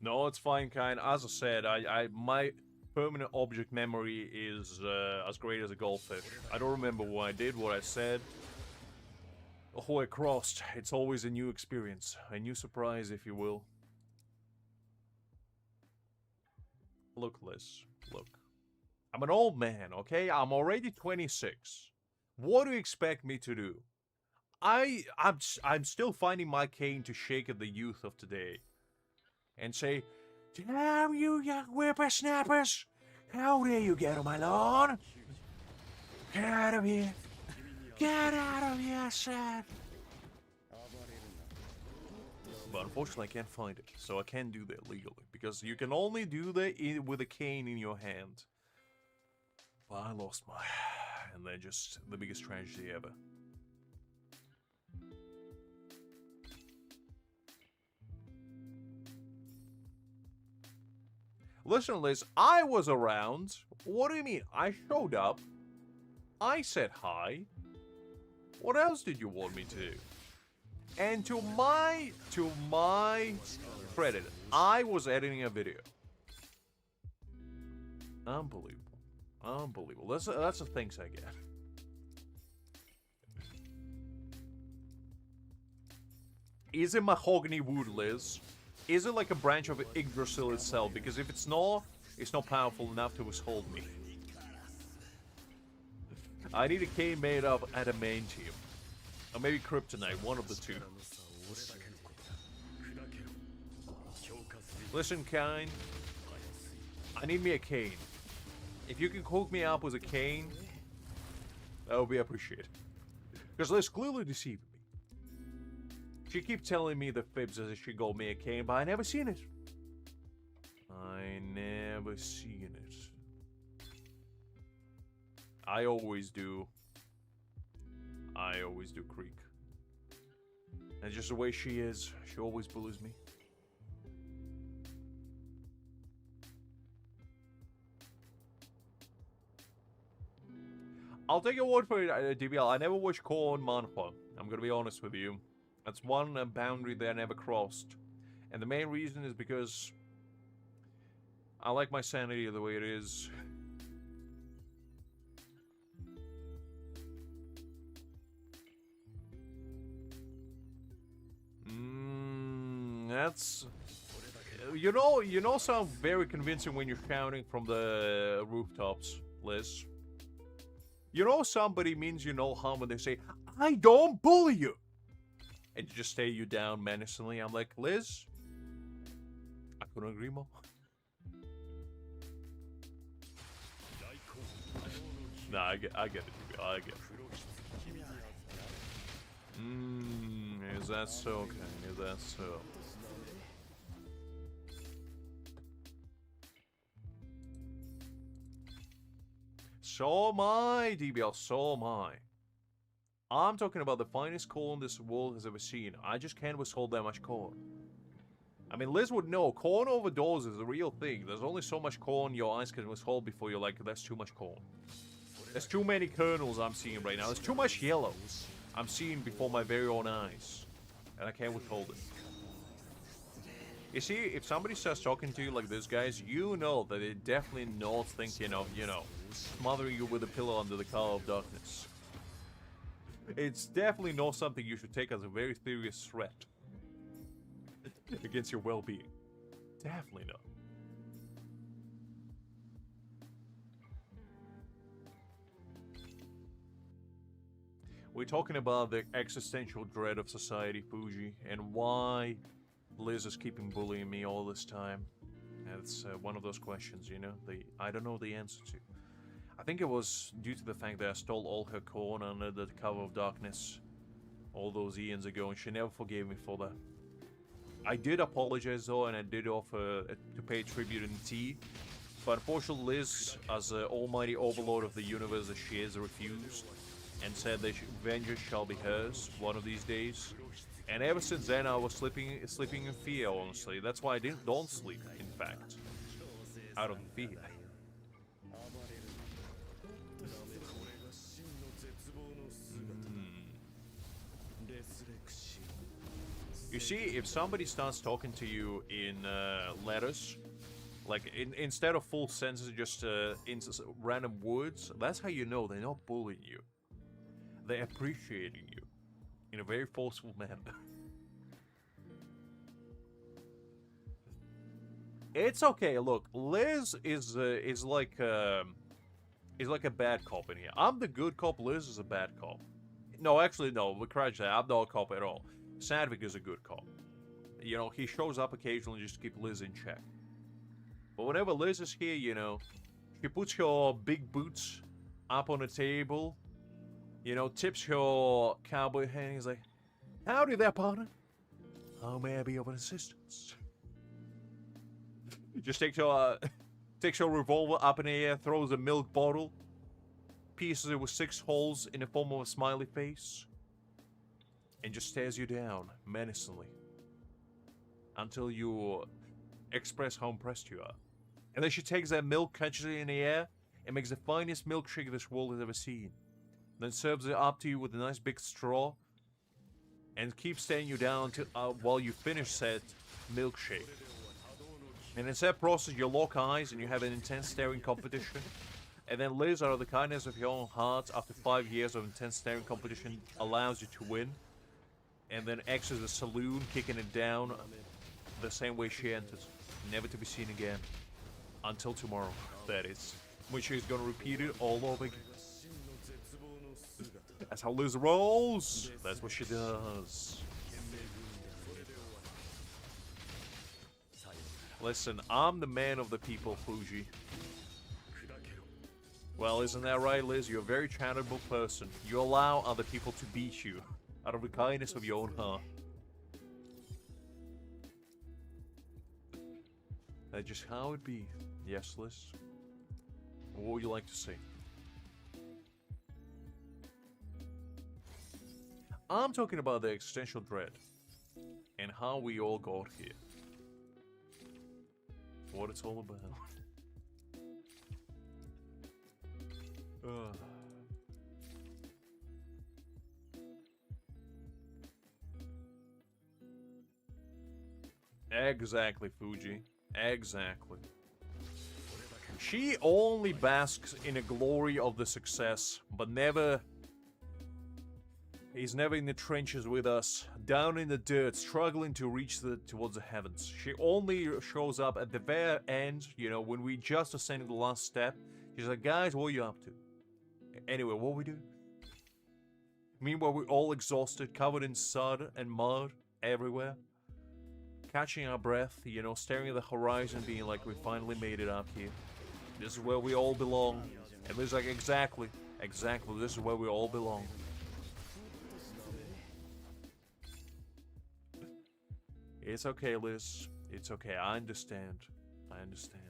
No, it's fine, kind. As I said, my permanent object memory is as great as a goldfish. I don't remember what I did, what I said, or who I crossed. It's always a new experience, a new surprise, if you will. Look, Liz, look. I'm an old man, okay? I'm already 26. What do you expect me to do? I'm still finding my cane to shake at the youth of today. And say, "Damn you young whippersnappers! How dare you get on my lawn? Get out of here! Get out of here, sir!" But unfortunately I can't find it, so I can't do that legally. Because you can only do that with a cane in your hand. But I lost my... and then just the biggest tragedy ever. Listen, Liz, I was around. What do you mean? I showed up. I said hi. What else did you want me to do? And to my credit, I was editing a video. Unbelievable. Unbelievable. That's the things I get. Is it mahogany wood, Liz? Is it like a branch of Yggdrasil itself? Because if it's not powerful enough to withhold me. I need a cane made of adamantium. Or maybe kryptonite, one of the two. Listen, kind. I need me a cane. If you can hook me up with a cane, that would be appreciated. Because Liz clearly deceived me. She keeps telling me the fibs as if she got me a cane, but I never seen it. I never seen it. I always do. I always do, Creek. And just the way she is, she always bullies me. I'll take your word for it, DBL. I never watched Korn manhwa. I'm gonna be honest with you. That's one boundary that I never crossed. And the main reason is because I like my sanity the way it is. That's... You know sound very convincing when you're shouting from the rooftops, Liz. You know somebody means you know how when they say, "I don't bully you." And just stare you down menacingly. I'm like, Liz, I couldn't agree more. Nah, I get it. I get it. Is that so? Okay, is that so? So am I, DBL, so am I. I'm talking about the finest corn this world has ever seen. I just can't withhold that much corn. I mean, Liz would know, corn overdose is a real thing. There's only so much corn your eyes can withhold before you're like, that's too much corn. There's too many kernels I'm seeing right now. There's too much yellow. I'm seeing before my very own eyes, and I can't withhold it. You see, if somebody starts talking to you like this, guys, you know that they're definitely not thinking of, you know, smothering you with a pillow under the cover of darkness. It's definitely not something you should take as a very serious threat against your well-being. Definitely not. We're talking about the existential dread of society, Fuji, and why Liz is keeping bullying me all this time. It's one of those questions, you know, I don't know the answer to. I think it was due to the fact that I stole all her corn under the cover of darkness all those eons ago, and she never forgave me for that. I did apologize though, and I did offer to pay tribute in tea, but unfortunately Liz, as the almighty overlord of the universe that she is, refused, and said that vengeance shall be hers one of these days. And ever since then, I was sleeping in fear, honestly. That's why I don't sleep, in fact. Out of fear. You see, if somebody starts talking to you in letters, like instead of full sentences, just in random words, that's how you know they're not bullying you. They're appreciating you in a very forceful manner. It's okay. Look, Liz is like a bad cop in here. I'm the good cop. Liz is a bad cop. No, actually, no. We correct that. I'm not a cop at all. Sadvik is a good cop. You know, he shows up occasionally just to keep Liz in check. But whenever Liz is here, you know, she puts her big boots up on the table. You know, tips her cowboy hat, and he's like, "Howdy there, partner. How may I be of assistance?" Just takes her revolver up in the air, throws a milk bottle, pieces it with 6 holes in the form of a smiley face, and just stares you down menacingly until you express how impressed you are. And then she takes that milk, catches it in the air, and makes the finest milkshake this world has ever seen. Then serves it up to you with a nice big straw, and keeps staring you down while you finish said milkshake. And in that process, you lock eyes and you have an intense staring competition. And then Liz, out of the kindness of your own heart, after 5 years of intense staring competition, allows you to win. And then exits the saloon, kicking it down the same way she entered, never to be seen again. Until tomorrow, that is. When she's gonna repeat it all over again. That's how Liz rolls. That's what she does. Listen, I'm the man of the people, Fuji. Well, isn't that right, Liz? You're a very charitable person. You allow other people to beat you out of the kindness of your own heart. That's just how it be. Yes, Liz? What would you like to say? I'm talking about the existential dread and how we all got here. What it's all about. Exactly, Fuji. Exactly. She only basks in the glory of the success, but never... He's never in the trenches with us, down in the dirt, struggling to reach towards the heavens. She only shows up at the very end, you know, when we just ascended the last step. She's like, "Guys, what are you up to?" Anyway, what we do? Meanwhile, we're all exhausted, covered in sod and mud everywhere. Catching our breath, you know, staring at the horizon, being like, we finally made it up here. This is where we all belong. And Liz's like, exactly, this is where we all belong. It's okay, Liz. It's okay. I understand. I understand.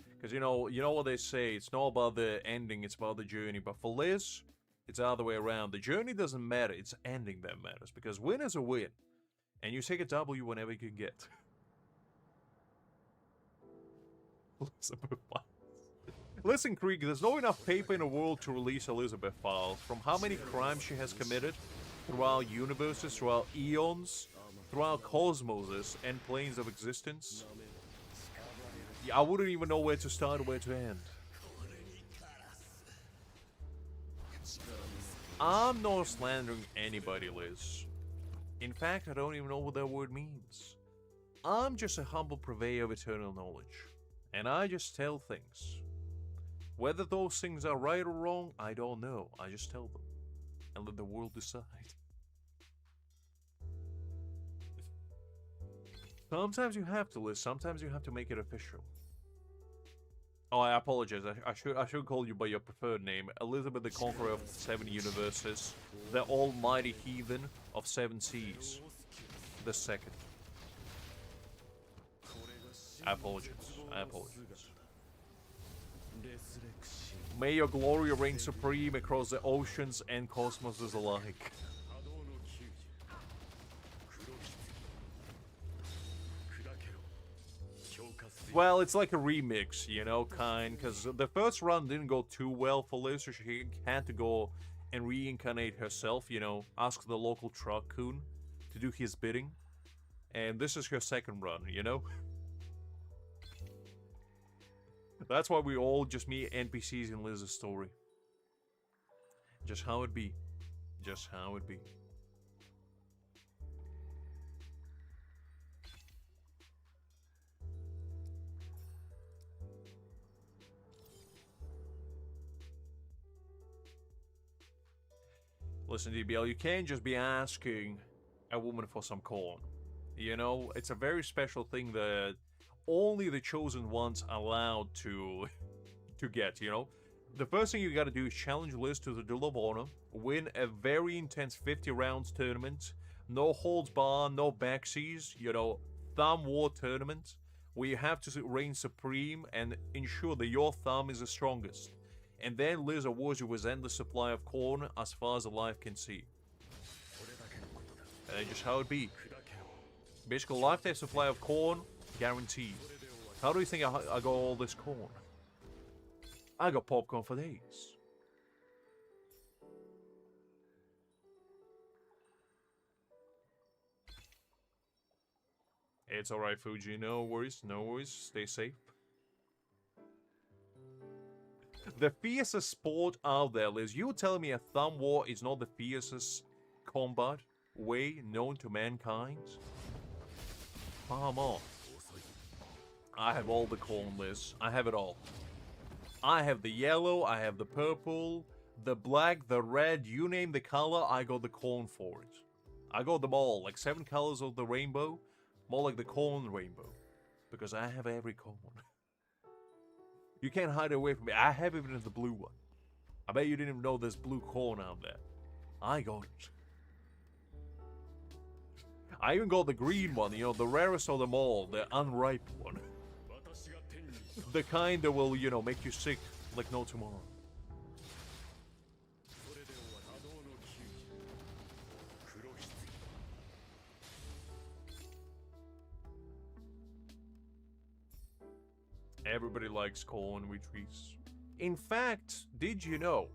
Because, you know what they say. It's not about the ending. It's about the journey. But for Liz, it's the other way around. The journey doesn't matter. It's ending that matters. Because win is a win. And you take a W whenever you can get. Listen, Krieg, there's not enough paper in the world to release Elizabeth files. From how many crimes she has committed throughout universes, throughout eons, throughout cosmoses and planes of existence. Yeah, I wouldn't even know where to start or where to end. I'm not slandering anybody, Liz. In fact, I don't even know what that word means. I'm just a humble purveyor of eternal knowledge. And I just tell things. Whether those things are right or wrong, I don't know. I just tell them. And let the world decide. Sometimes you have to, Liz. Sometimes you have to make it official. Oh, I apologize. I should call you by your preferred name. Elizabeth the Conqueror of 7 universes. The almighty heathen of 7 seas. The second. I apologize. I apologize. May your glory reign supreme across the oceans and cosmoses alike. Well, it's like a remix, you know, because the first run didn't go too well for Liz, so she had to go and reincarnate herself, you know, ask the local truck-coon to do his bidding. And this is her second run, you know? That's why we all just meet NPCs in Liz's story. Just how it be. Just how it be. Listen, DBL, you can't just be asking a woman for some corn. You know, it's a very special thing that only the chosen ones are allowed to get, you know? The first thing you gotta do is challenge Liz to the Duel of Honor, win a very intense 50 rounds tournament, no holds barred, no backseas, you know, thumb war tournament, where you have to reign supreme and ensure that your thumb is the strongest. And then Liz awards you with endless supply of corn as far as the life can see. And that's just how it be. Basically, lifetime supply of corn, guaranteed. How do you think I got all this corn? I got popcorn for days. It's alright, Fuji. No worries, no worries. Stay safe. The fiercest sport out there, Liz. You telling me a thumb war is not the fiercest combat way known to mankind? Come on. I have all the corn, Liz. I have it all. I have the yellow, I have the purple, the black, the red, you name the color, I got the corn for it. I got them all, like 7 colors of the rainbow, more like the corn rainbow. Because I have every corn. You can't hide away from me. I have even the blue one. I bet you didn't even know there's blue corn out there. I got it. I even got the green one, you know, the rarest of them all, the unripe one. The kind that will, you know, make you sick like no tomorrow. Everybody likes corn with trees. In fact, did you know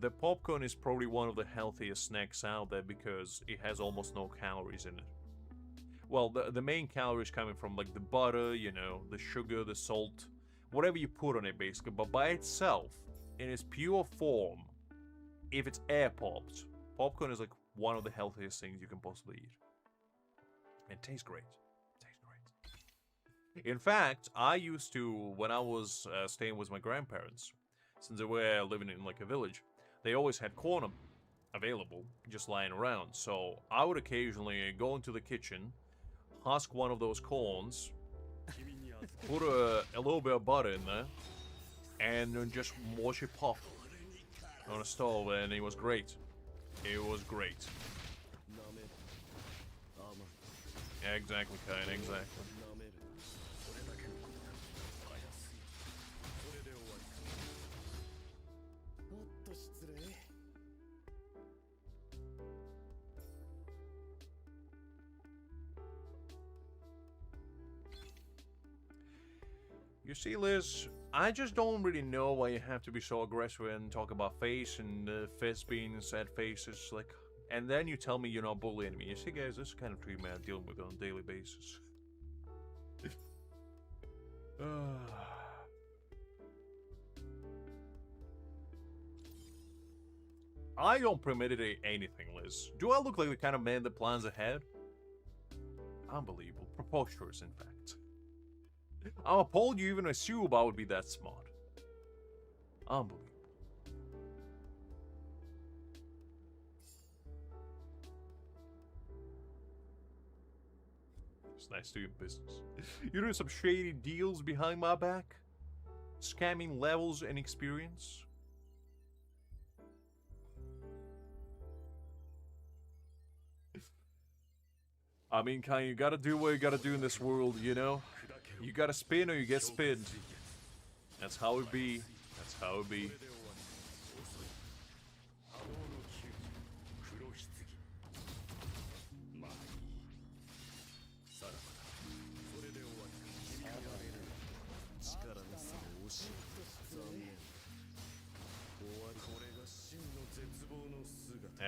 the popcorn is probably one of the healthiest snacks out there because it has almost no calories in it? Well, the main calories coming from like the butter, you know, the sugar, the salt, whatever you put on it basically. But by itself, in its pure form, if it's air popped, popcorn is like one of the healthiest things you can possibly eat. It tastes great. In fact, I used to, when I was staying with my grandparents, since they were living in like a village, they always had corn available, just lying around. So I would occasionally go into the kitchen, husk one of those corns, put a little bit of butter in there, and then just watch it pop on a stove, and it was great. It was great. Exactly, Kane, exactly. You see, Liz, I just don't really know why you have to be so aggressive and talk about face and fists being sad faces, like, and then you tell me you're not bullying me. You see, guys, this is kind of treatment I'm dealing with on a daily basis. I don't premeditate anything, Liz. Do I look like the kind of man that plans ahead? Unbelievable. Preposterous, in fact. I'm appalled you even assume I would be that smart. Unbelievable. It's nice doing business. You're doing some shady deals behind my back? Scamming levels and experience? I mean, you gotta do what you gotta do in this world, you know? You gotta spin or you get spinned. That's how it be. That's how it be.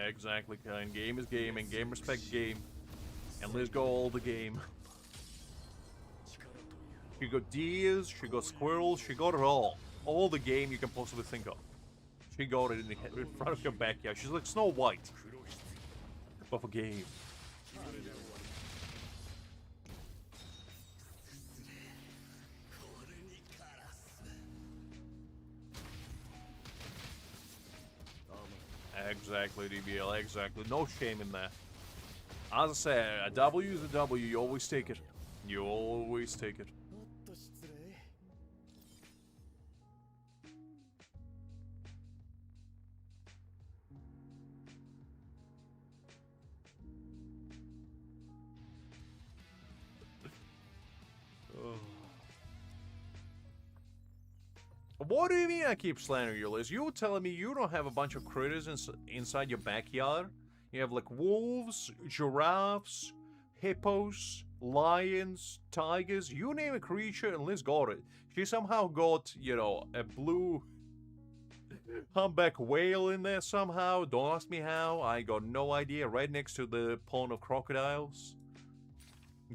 Exactly, kind. Game is game, and game respect game. And let's go all the game. She got deers, she got squirrels, she got it all. All the game you can possibly think of. She got it in front of her backyard. She's like Snow White. But for game. Exactly, DBL, exactly. No shame in that. As I said, a W is a W. You always take it. You always take it. What do you mean I keep slandering your list? You're telling me you don't have a bunch of critters inside your backyard? You have like wolves, giraffes, hippos, lions, tigers, you name a creature and Liz got it. She somehow got, you know, a blue humpback whale in there somehow. Don't ask me how. I got no idea. Right next to the pond of crocodiles.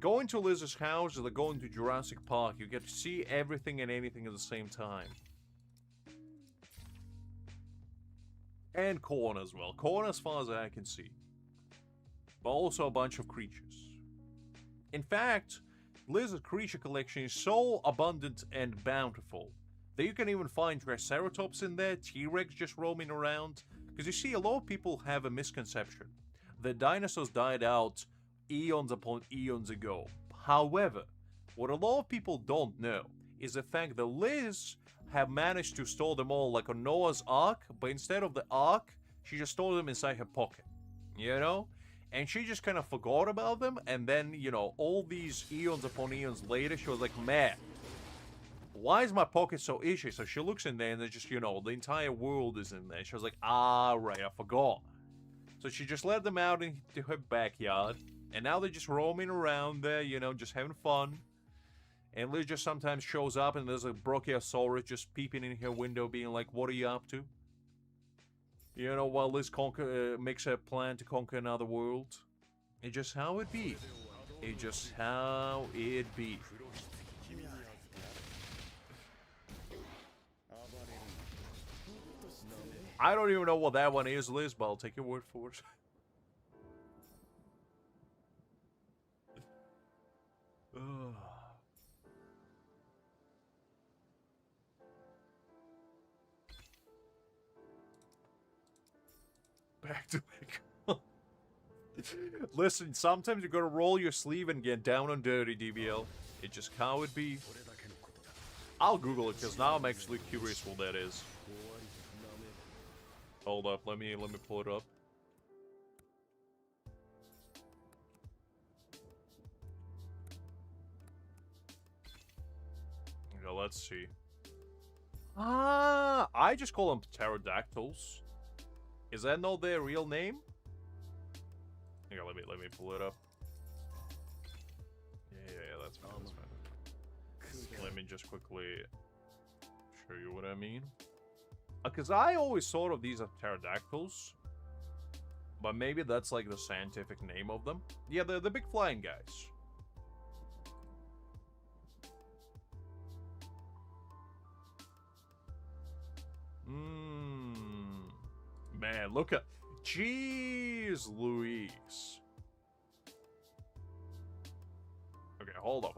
Going to Liz's house is like going to Jurassic Park. You get to see everything and anything at the same time. And corn as well. Corn as far as I can see. But also a bunch of creatures. In fact, Liz's creature collection is so abundant and bountiful that you can even find Triceratops in there, T-Rex just roaming around. Because you see, a lot of people have a misconception that dinosaurs died out eons upon eons ago. However, what a lot of people don't know is the fact that Liz have managed to store them all like a Noah's Ark, but instead of the Ark, she just stored them inside her pocket. You know? And she just kind of forgot about them, and then, you know, all these eons upon eons later, she was like, man, why is my pocket so itchy? So she looks in there, and there's just, you know, the entire world is in there. She was like, ah, right, I forgot. So she just let them out into her backyard, and now they're just roaming around there, you know, just having fun. And Liz just sometimes shows up, and there's a Brachiosaurus just peeping in her window, being like, what are you up to? You know, while Liz makes a plan to conquer another world. It's just how it be. It's just how it be. I don't even know what that one is, Liz, but I'll take your word for it. Back to back. Listen, sometimes you gotta roll your sleeve and get down and dirty, DBL. It's just how it be. I'll Google it, because now I'm actually curious what that is. Hold up, let me pull it up. Okay, let's see. Ah, I just call them pterodactyls. Is that not their real name? Okay, let me pull it up. Yeah, that's fine, that's fine. Let me just quickly show you what I mean. Because I always thought of these as pterodactyls. But maybe that's like the scientific name of them. Yeah, they're the big flying guys. Man, look at... Jeez Louise. Okay, hold up.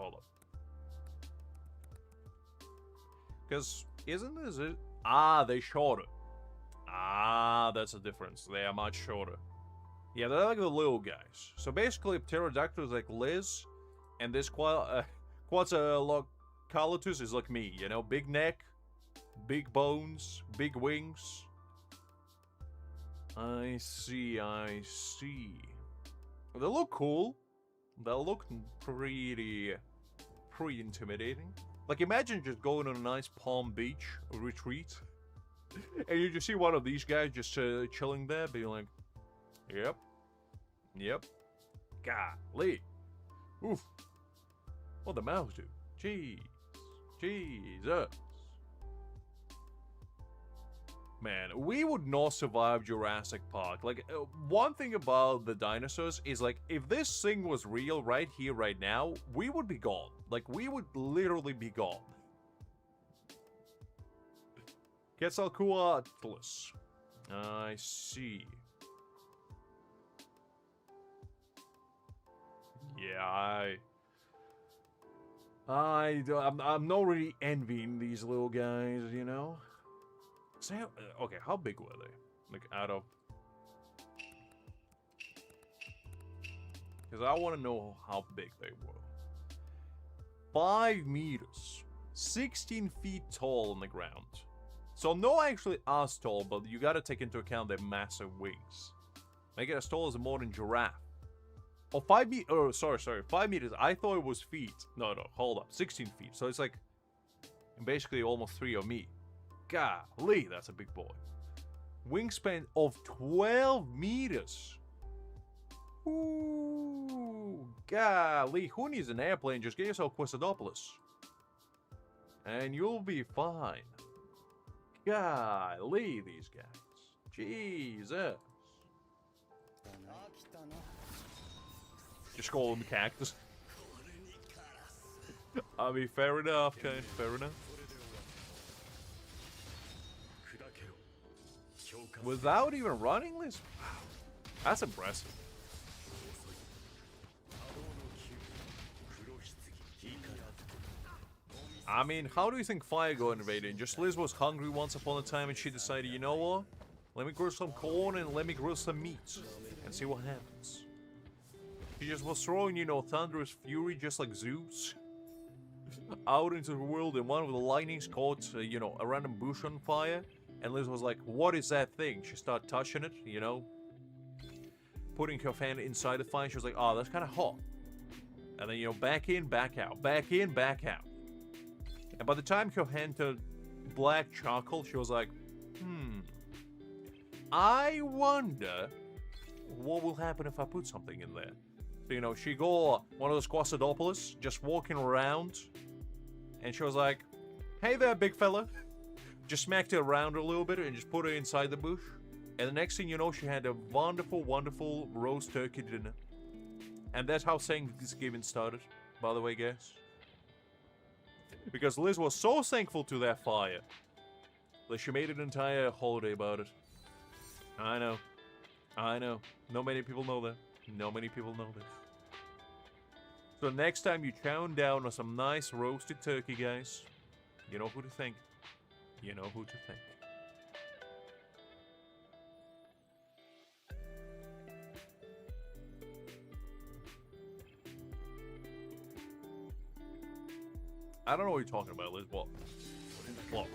Because isn't this it? Ah, they shorter. Ah, that's a difference. They are much shorter. Yeah, they're like the little guys. So basically, pterodactyl is like Liz, and this Quetzalcoatlus is like me, you know? Big neck, big bones, big wings. I see. They look cool. They look pretty intimidating. Like, imagine just going on a nice Palm Beach retreat, and you just see one of these guys just chilling there, being like, yep. Golly. Oof. What the mouse do? Jesus. Man, we would not survive Jurassic Park. Like, one thing about the dinosaurs is, like, if this thing was real right here, right now, we would be gone. Like, we would literally be gone. Quetzalcoatlus. I see. Yeah, I'm not really envying these little guys, you know? Okay, how big were they? Like, out of... Because I want to know how big they were. 5 meters. 16 feet tall on the ground. So not actually as tall, but you gotta take into account their massive wings. Make it as tall as a modern giraffe. Oh, 5 meters. Oh, sorry. 5 meters. I thought it was feet. No, hold up. 16 feet. So it's like basically almost 3 of me. Golly, that's a big boy. Wingspan of 12 meters. Ooh, golly. Who needs an airplane? Just get yourself Quetzalcoatlus. And you'll be fine. Golly, these guys. Jesus. Just call him Cactus. I mean, fair enough, okay, fair enough. Without even running this? Wow. That's impressive. I mean, how do you think fire got invaded? Just Liz was hungry once upon a time and she decided, you know what? Let me grow some corn and let me grow some meat and see what happens. She just was throwing, you know, thunderous fury just like Zeus out into the world, and one of the lightnings caught, you know, a random bush on fire. And Liz was like, what is that thing? She started touching it, you know, putting her hand inside the fire. She was like, oh, that's kind of hot. And then, you know, back in, back out. Back in, back out. And by the time her hand turned black charcoal, she was like, I wonder what will happen if I put something in there. So, you know, she got one of those Quetzalcoatlus just walking around. And she was like, hey there, big fella. Just smacked her around a little bit and just put her inside the bush. And the next thing you know, she had a wonderful, wonderful roast turkey dinner. And that's how Thanksgiving started, by the way, guys. Because Liz was so thankful to that fire that she made an entire holiday about it. I know. Not many people know that. Not many people know this. So next time you chow down on some nice roasted turkey, guys, you know who to thank. You know who to thank. I don't know what you're talking about, Liz. What? What?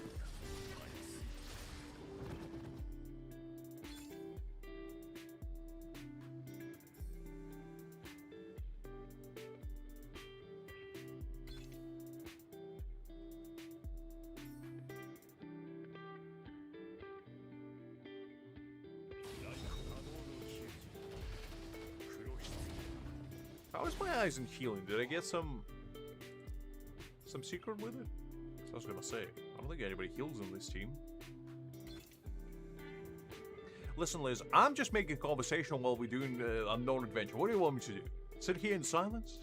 How is my Aizen healing? Did I get some secret with it? So I was gonna say, I don't think anybody heals in this team. Listen, Liz, I'm just making conversation while we're doing Unknown Adventure. What do you want me to do? Sit here in silence?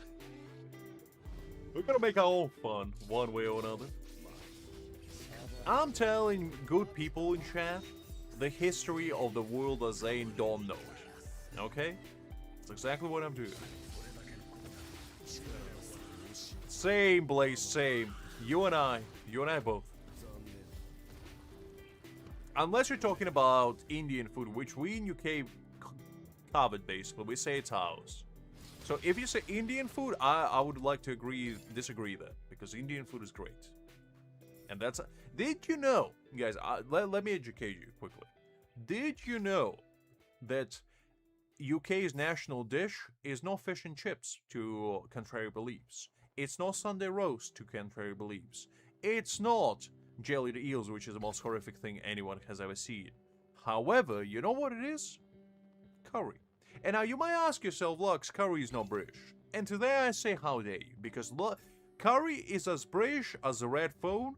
We're gonna make our own fun, one way or another. I'm telling good people in chat the history of the world as they don't know it. Okay? That's exactly what I'm doing. Same, Blaze, same. You and I both. Unless you're talking about Indian food, which we in UK covered basically. We say it's ours. So if you say Indian food, I would like to disagree there. Because Indian food is great. And that's... Did you know, guys, let me educate you quickly. Did you know that UK's national dish is not fish and chips, to contrary beliefs? It's not Sunday roast, to contrary beliefs. It's not jellied eels, which is the most horrific thing anyone has ever seen. However, you know what it is? Curry. And now you might ask yourself, Lux, curry is not British. And today I say how dare you, because curry is as British as a red phone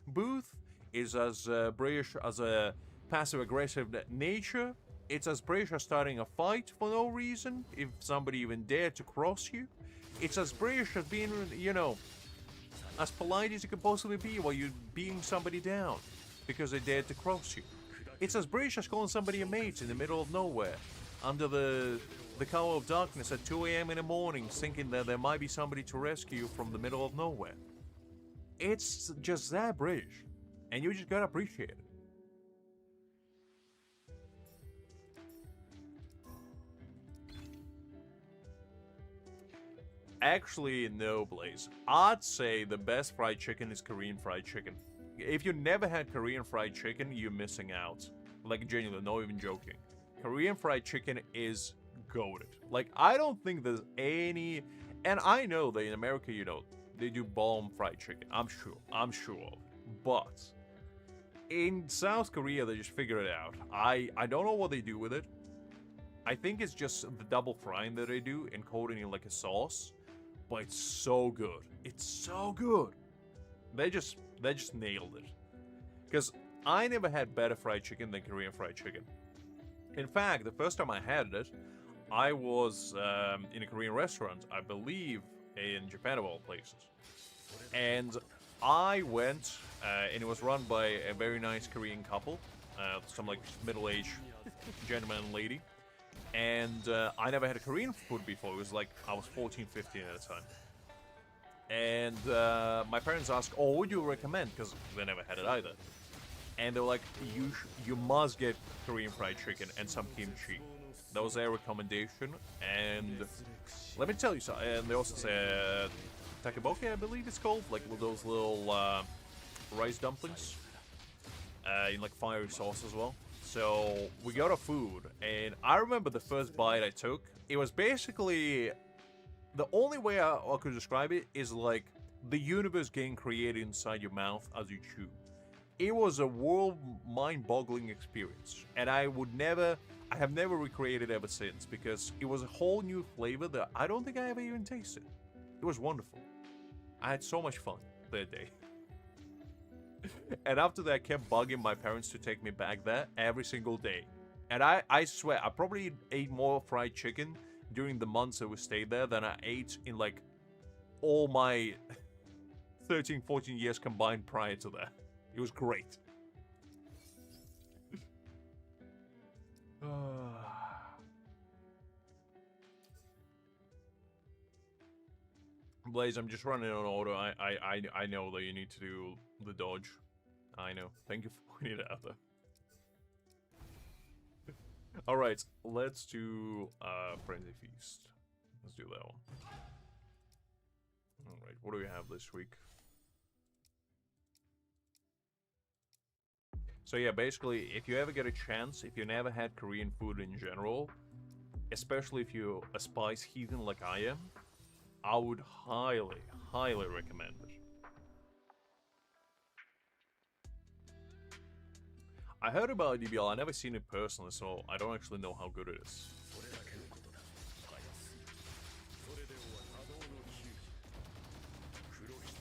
booth, is as British as a passive-aggressive nature. It's as British as starting a fight for no reason, if somebody even dared to cross you. It's as British as being, you know, as polite as you could possibly be while you're beating somebody down because they dared to cross you. It's as British as calling somebody a mate in the middle of nowhere, under the cover of darkness at 2 AM in the morning, thinking that there might be somebody to rescue you from the middle of nowhere. It's just that British, and you just gotta appreciate it. Actually, no, Blaze. I'd say the best fried chicken is Korean fried chicken. If you never had Korean fried chicken, you're missing out. Like, genuinely, not even joking. Korean fried chicken is goated. Like, I don't think there's any... And I know that in America, you know, they do bomb fried chicken. I'm sure. But in South Korea, they just figure it out. I don't know what they do with it. I think it's just the double frying that they do and coating it in like a sauce. But it's so good. It's so good. They just nailed it. Because I never had better fried chicken than Korean fried chicken. In fact, the first time I had it, I was in a Korean restaurant, I believe in Japan of all places. And I went, and it was run by a very nice Korean couple, some like middle-aged gentleman and lady. And I never had a Korean food before. It was like I was 14, 15 at the time. And my parents asked, "Oh, what would you recommend?" Because they never had it either. And they were like, "You must get Korean fried chicken and some kimchi." That was their recommendation. And let me tell you something. And they also said takoboki, I believe it's called, like with those little rice dumplings in like fiery sauce as well. So we got our food, and I remember the first bite I took. It was basically, the only way I could describe it is like the universe getting created inside your mouth as you chew. It was a world mind-boggling experience, and I have never recreated it ever since, because it was a whole new flavor that I don't think I ever even tasted. It was wonderful. I had so much fun that day. And after that, I kept bugging my parents to take me back there every single day. And I swear, I probably ate more fried chicken during the months that we stayed there than I ate in like all my 13, 14 years combined prior to that. It was great. Blaze, I'm just running on auto. I know that you need to do the dodge. I know. Thank you for pointing it out, though. Alright, let's do Frenzy Feast. Let's do that one. Alright, what do we have this week? So yeah, basically, if you ever get a chance, if you never had Korean food in general, especially if you're a spice heathen like I am, I would highly, highly recommend it. I heard about DBL, I never seen it personally, so I don't actually know how good it is.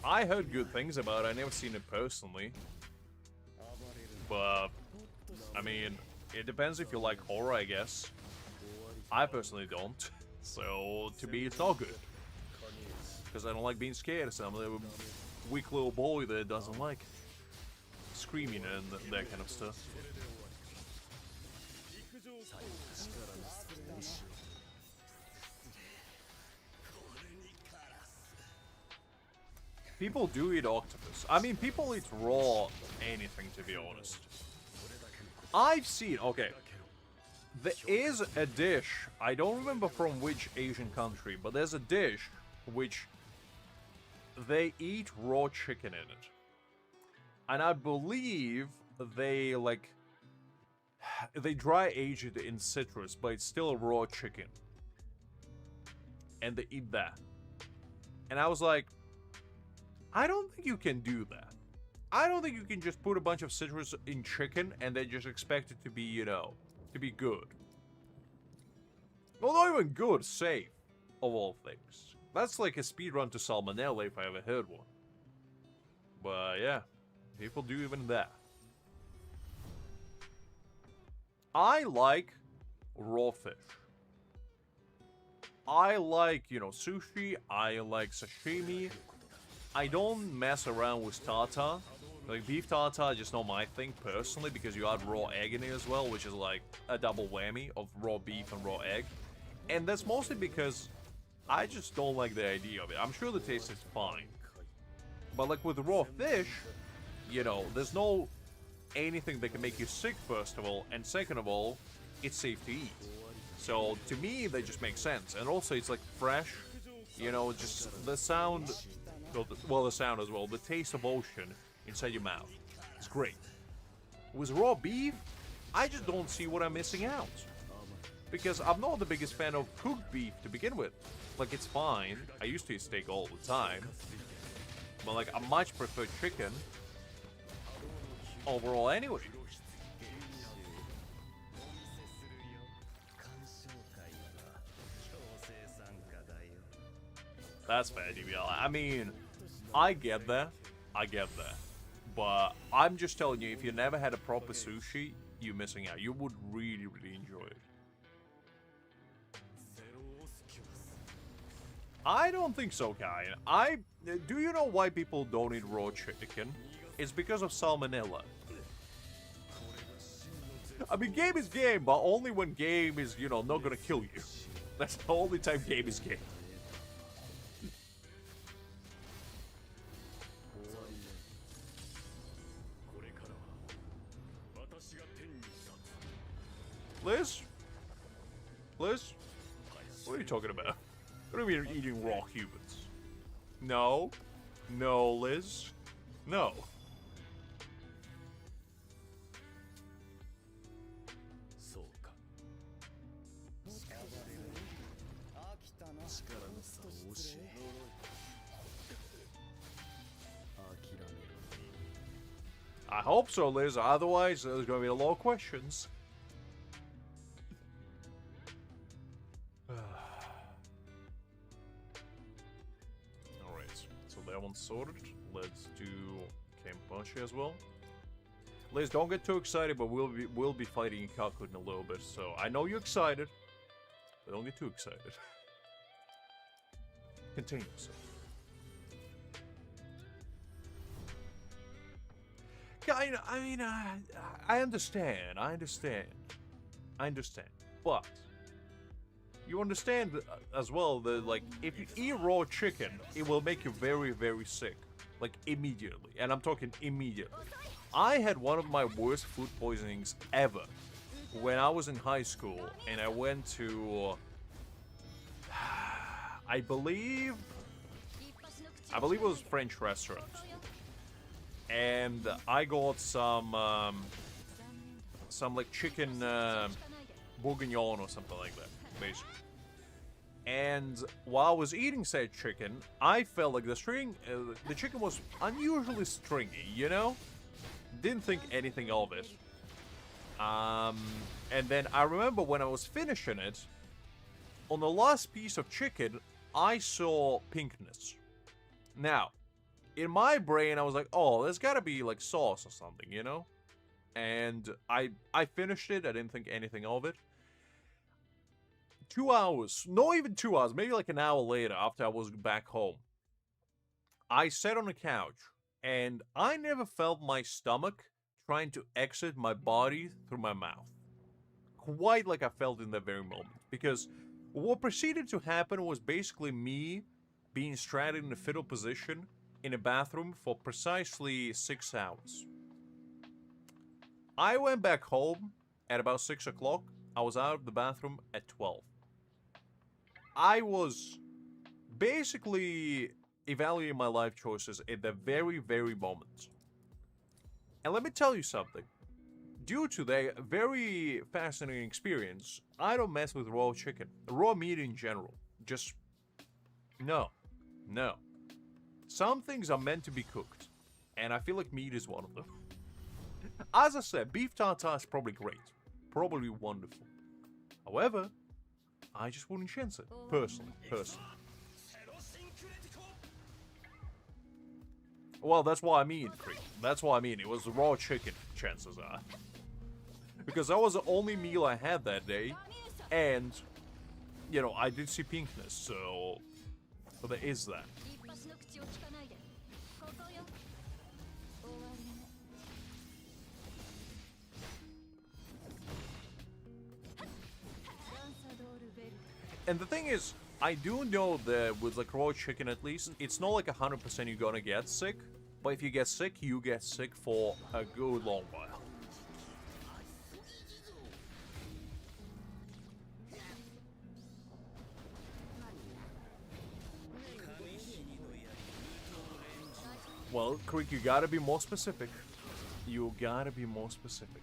I heard good things about it, I never seen it personally. But, I mean, it depends if you like horror, I guess. I personally don't. So, to me, it's not good. Because I don't like being scared, so I'm a weak little boy that doesn't like screaming and that kind of stuff. People do eat octopus. I mean, people eat raw anything, to be honest. I've seen... Okay. There is a dish, I don't remember from which Asian country, but there's a dish which they eat raw chicken in it. And I believe they, like... They dry age it in citrus, but it's still a raw chicken. And they eat that. And I was like... I don't think you can do that. I don't think you can just put a bunch of citrus in chicken and then just expect it to be, you know, to be good. Well, not even good, safe, of all things. That's like a speedrun to salmonella if I ever heard one. But yeah, people do even that. I like raw fish. I like, you know, sushi. I like sashimi. I don't mess around with tartar. Like, beef tartar is just not my thing, personally, because you add raw egg in it as well, which is like a double whammy of raw beef and raw egg. And that's mostly because I just don't like the idea of it. I'm sure the taste is fine. But like with raw fish, you know, there's no anything that can make you sick, first of all, and second of all, it's safe to eat. So, to me, that just makes sense. And also, it's like fresh, you know, just the sound... Well, the sound as well. The taste of ocean inside your mouth. It's great. With raw beef, I just don't see what I'm missing out. Because I'm not the biggest fan of cooked beef to begin with. Like, it's fine. I used to eat steak all the time. But, like, I much prefer chicken overall anyway. That's fair, DBL. I mean, I get that. I get that. But I'm just telling you, if you never had a proper sushi, you're missing out. You would really, really enjoy it. I don't think so, Kai. Do you know why people don't eat raw chicken? It's because of salmonella. I mean, game is game, but only when game is, you know, not gonna kill you. That's the only time game is game. Liz? Liz? What are you talking about? What do you mean eating raw humans? No. No, Liz. No. I hope so, Liz. Otherwise, there's going to be a lot of questions. Sorted. Let's do Kenpachi as well. Liz, don't get too excited, but we'll be fighting Kaku in a little bit. So I know you're excited, but don't get too excited. Contain yourself. I mean, I understand. I understand. But you understand as well that, like, if you eat raw chicken, it will make you very, very sick. Like, immediately. And I'm talking immediately. I had one of my worst food poisonings ever when I was in high school, and I went to... I believe it was a French restaurant. And I got some like, chicken bourguignon or something like that, basically. And while I was eating said chicken, I felt like the chicken was unusually stringy, you know? Didn't think anything of it. And then I remember when I was finishing it, on the last piece of chicken, I saw pinkness. Now, in my brain, I was like, oh, there's gotta be, like, sauce or something, you know? And I finished it. I didn't think anything of it. 2 hours, not even 2 hours, maybe like an hour later after I was back home, I sat on the couch and I never felt my stomach trying to exit my body through my mouth. Quite like I felt in that very moment. Because what proceeded to happen was basically me being straddled in a fetal position in a bathroom for precisely 6 hours. I went back home at about 6 o'clock. I was out of the bathroom at 12. I was basically evaluating my life choices at the very, very moment. And let me tell you something. Due to that very fascinating experience, I don't mess with raw chicken. Raw meat in general. Just... no. No. Some things are meant to be cooked. And I feel like meat is one of them. As I said, beef tartare is probably great. Probably wonderful. However, I just wouldn't chance it. Personally. Well, that's what I mean, Creek. That's what I mean. It was raw chicken, chances are. Because that was the only meal I had that day. And, you know, I did see pinkness, so there is that. And the thing is, I do know that with like raw chicken at least, it's not like 100% you're gonna get sick. But if you get sick, you get sick for a good long while. Well, Creek, you gotta be more specific. You gotta be more specific.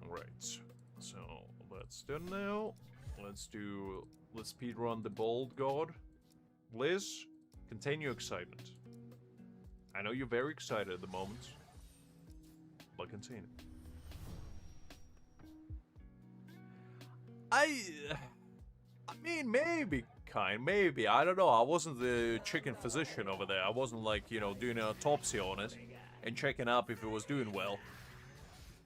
Alright, so that's done now. Let's speedrun the Bold God. Liz, contain your excitement. I know you're very excited at the moment. But contain it. I mean, maybe, maybe. I don't know. I wasn't the chicken physician over there. I wasn't like, you know, doing an autopsy on it and checking up if it was doing well.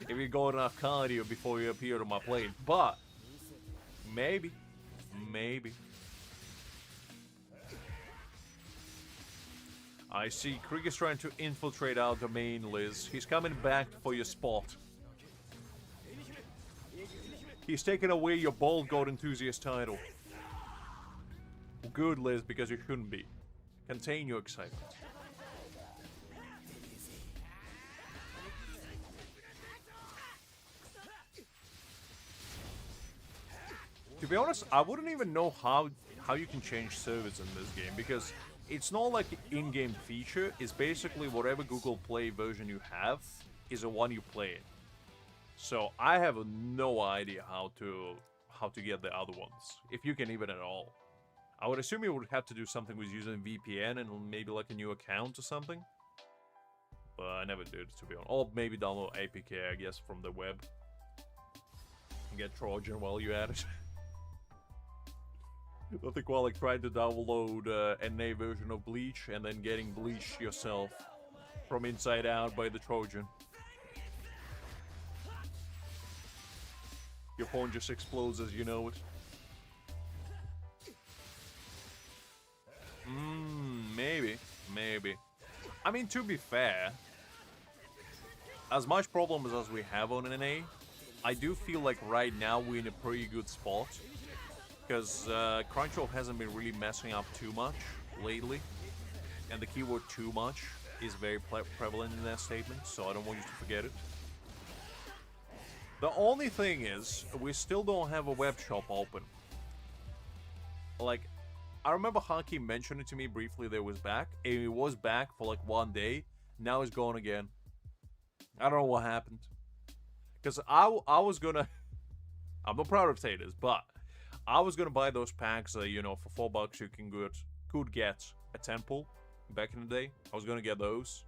If you got enough cardio before you appeared on my plate. But, maybe. Maybe. I see Krieg is trying to infiltrate our domain, Liz. He's coming back for your spot. He's taking away your Bald God Enthusiast title. Good, Liz, because you shouldn't be. Contain your excitement. To be honest, I wouldn't even know how you can change servers in this game, because it's not like an in-game feature. It's basically whatever Google Play version you have is the one you play in. So I have no idea how to get the other ones, if you can even at all. I would assume you would have to do something with using VPN and maybe like a new account or something. But I never did, to be honest. Or maybe download APK, I guess, from the web. And get Trojan while you're at it. Nothing quite like trying to download an NA version of Bleach and then getting Bleach yourself from inside out by the Trojan. Your phone just explodes as you know it. Maybe. I mean, to be fair, as much problems as we have on NA, I do feel like right now we're in a pretty good spot. Because Crunchyroll hasn't been really messing up too much lately. And the keyword too much is very prevalent in that statement, so I don't want you to forget it. The only thing is, we still don't have a web shop open. Like, I remember Haki mentioned it to me briefly that it was back. It was back for like 1 day. Now it's gone again. I don't know what happened. Because I was gonna... I'm not proud of saying this, but... I was gonna buy those packs, you know, for $4 you could get a temple back in the day. I was gonna get those.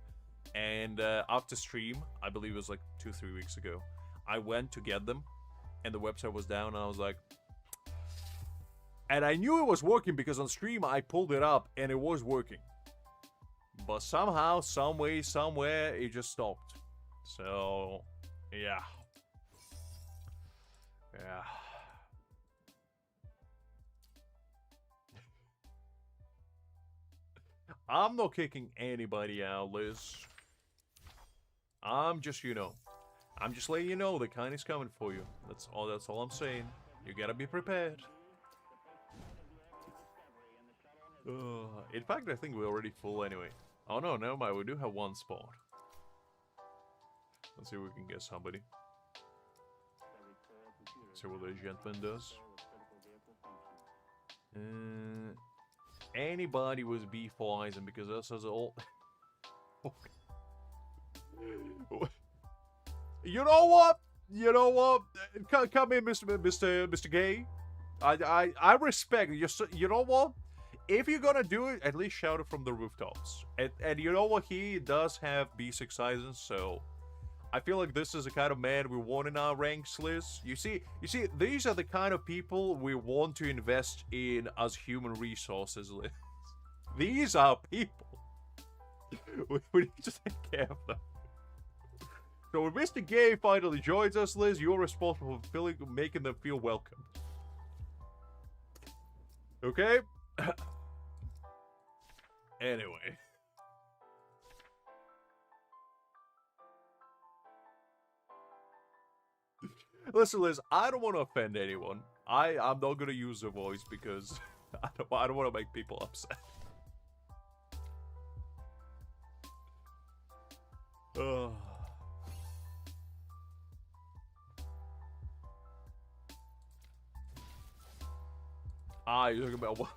And after stream, I believe it was like 2-3 weeks ago, I went to get them. and the website was down, and I was like... And I knew it was working because on stream I pulled it up, and it was working. But somehow, some way, somewhere, it just stopped. So, yeah. Yeah. I'm not kicking anybody out, Liz. I'm just, I'm just letting you know the kind is coming for you. That's all I'm saying. You gotta be prepared. In fact, I think we're already full anyway. Oh no, never mind. We do have one spot. Let's see if we can get somebody. See what the gentleman does. Anybody with B for Aizen, because us as all. You know what? You know what? Come in, Mr. Gay. I respect you. You know what? If you're gonna do it, at least shout it from the rooftops. And you know what? He does have B6 Aizen, so I feel like this is the kind of man we want in our ranks list. You see, these are the kind of people we want to invest in as human resources list. These are people. we need to take care of them. So when Mr. Gay finally joins us, Liz, you're responsible for making them feel welcome. Okay? Anyway. Listen, Liz, I don't want to offend anyone. I'm not going to use the voice because I don't want to make people upset. You're talking about what?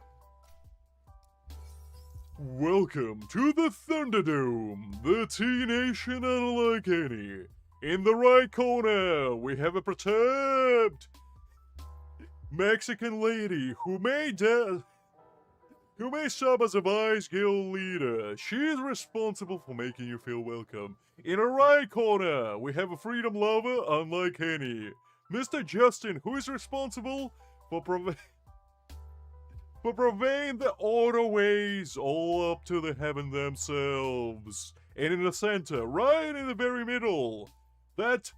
Welcome to the Thunderdome, the T-Nation unlike any. In the right corner, we have a perturbed Mexican lady who may serve as a Vice Guild leader. She is responsible for making you feel welcome. In the right corner, we have a freedom lover unlike any. Mr. Justin, who is responsible for purveying the order ways all up to the heaven themselves. And in the center, right in the very middle, that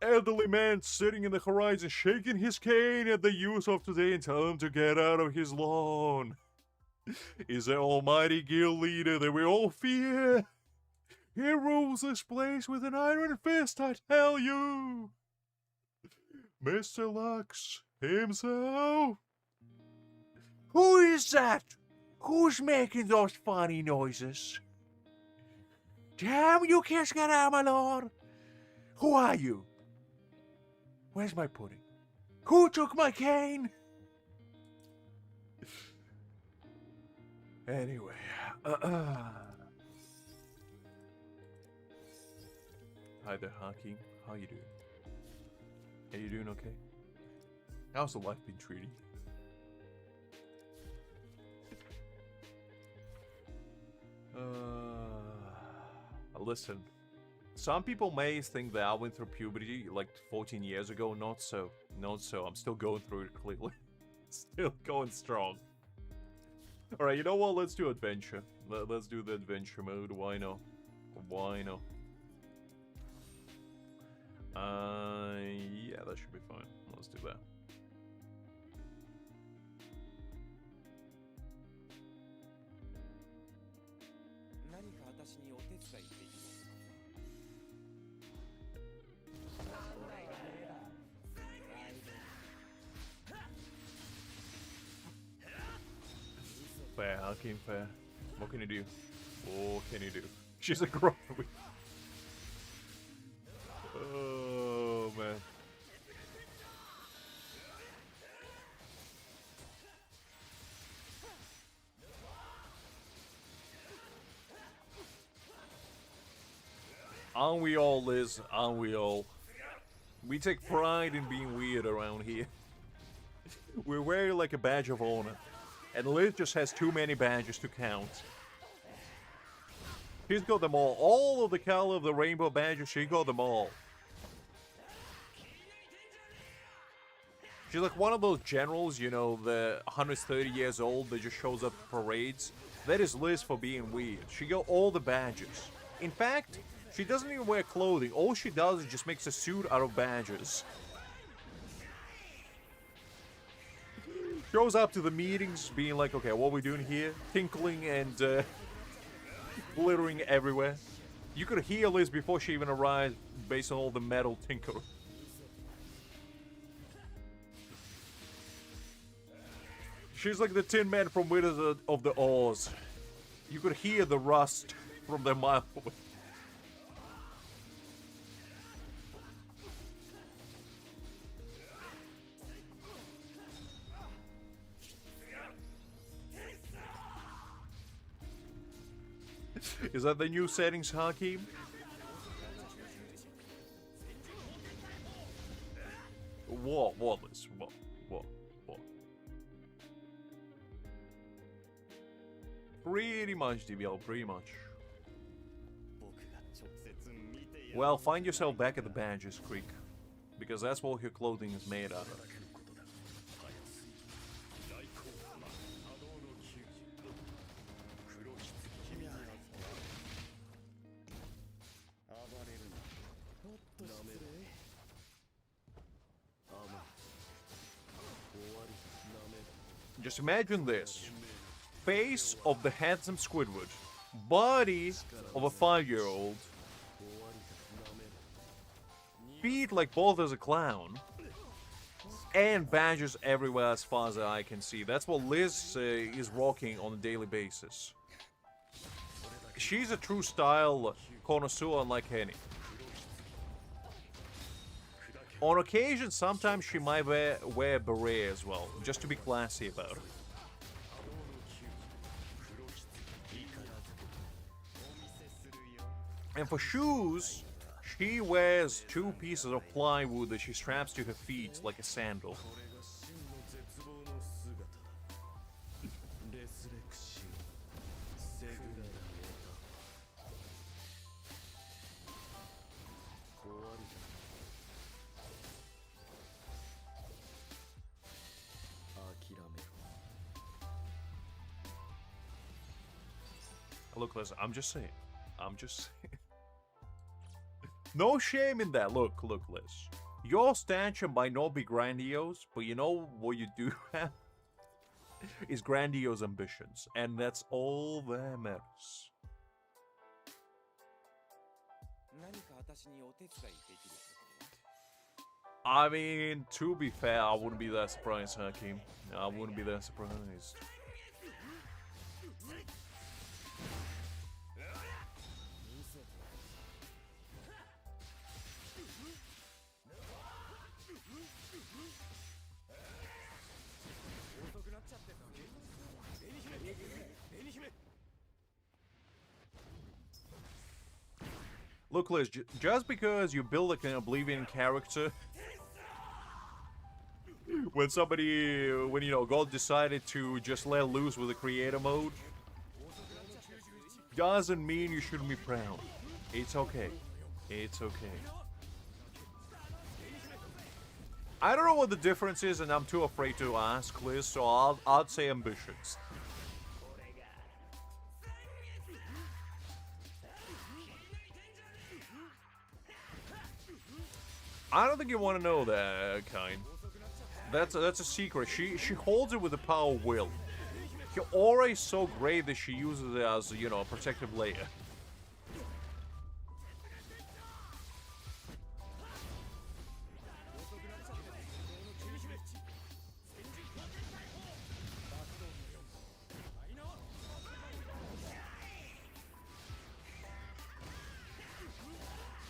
elderly man sitting in the horizon shaking his cane at the youth of today and telling them to get out of his lawn is the almighty guild leader that we all fear. He rules this place with an iron fist, I tell you. Mr. Lux himself. Who is that? Who's making those funny noises? Damn, you can't get out of my lawn. Who are you? Where's my pudding? Who took my cane? Anyway, Hi there, Hakim. How you doing? Are you doing okay? How's the life been treating you? Listen, some people may think that I went through puberty like 14 years ago. Not so. Not so. I'm still going through it clearly. Still going strong. Alright, you know what? Let's do adventure. Let's do the adventure mode. Why not? Why not? Yeah, that should be fine. Let's do that. Fair, Hakim, fair. What can you do? What can you do? She's a grumpy. Oh, man. Aren't we all, Liz? Aren't we all? We take pride in being weird around here. We wear it like a badge of honor. And Liz just has too many badges to count. She's got them all. All of the color of the rainbow badges, she got them all. She's like one of those generals, you know, the 130 years old that just shows up for parades. That is Liz for being weird. She got all the badges. In fact, she doesn't even wear clothing. All she does is just makes a suit out of badges. Shows up to the meetings being like, okay, what are we doing here? Tinkling and glittering everywhere. You could hear Liz before she even arrived based on all the metal tinkering. She's like the Tin Man from Wizard of the Oz. You could hear the rust from the mile away. Is that the new settings, Hakim? What, Liz? What? Pretty much, DBL, pretty much. Well, find yourself back at the Badges Creek, because that's what your clothing is made out of. Just imagine this. Face of the handsome Squidward. Body of a 5-year-old. Feet like both as a clown. And badges everywhere as far as I can see. That's what Liz is rocking on a daily basis. She's a true style connoisseur unlike any. On occasion, sometimes she might wear a beret as well, just to be classy about it. And for shoes, she wears 2 pieces of plywood that she straps to her feet like a sandal. Look, listen, I'm just saying. No shame in that. Look, Liz. Your stature might not be grandiose, but you know what you do have? Is grandiose ambitions. And that's all that matters. I mean, to be fair, I wouldn't be that surprised, Hakim. I wouldn't be that surprised. Look, Liz, just because you build like an Oblivion character, when you know, God decided to just let loose with the creator mode, doesn't mean you shouldn't be proud. It's okay. It's okay. I don't know what the difference is, and I'm too afraid to ask, Liz, so I'd say ambitions. I don't think you want to know that, kind. That's a secret. She holds it with the power of will. Her aura is so great that she uses it as, you know, a protective layer.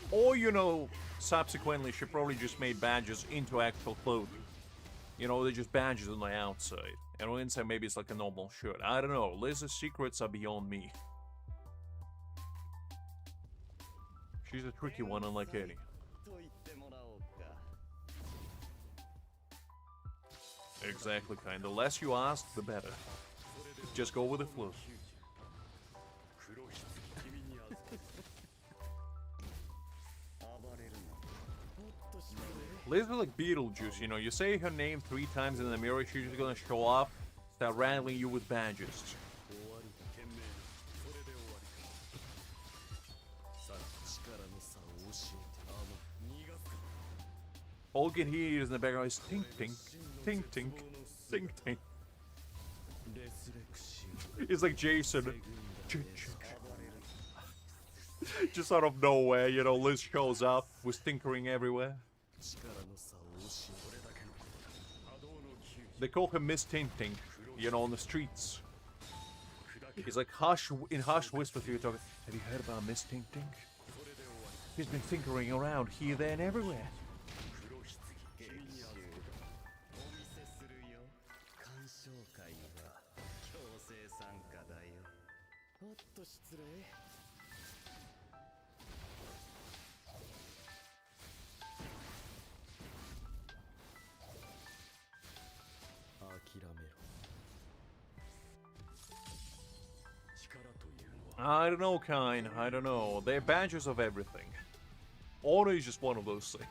Or, you know, subsequently, she probably just made badges into actual clothing. You know, they're just badges on the outside. And on the inside, maybe it's like a normal shirt. I don't know. Liz's secrets are beyond me. She's a tricky one, unlike any. Exactly, kind. The less you ask, the better. Just go with the flow. Liz is like Beetlejuice, you know, you say her name 3 times in the mirror, she's just gonna show up, start rattling you with badges. All you can hear is in the background is tink tink, tink tink, tink tink. It's like Jason. Just out of nowhere, you know, Liz shows up with tinkering everywhere. They call him Miss Tink Tink, you know, on the streets. He's like in hush whisper to you talking, have you heard about Miss Tink Tink? He's been tinkering around here, there, and everywhere. I don't know, Kine. I don't know. They're badges of everything. Honor is just one of those things.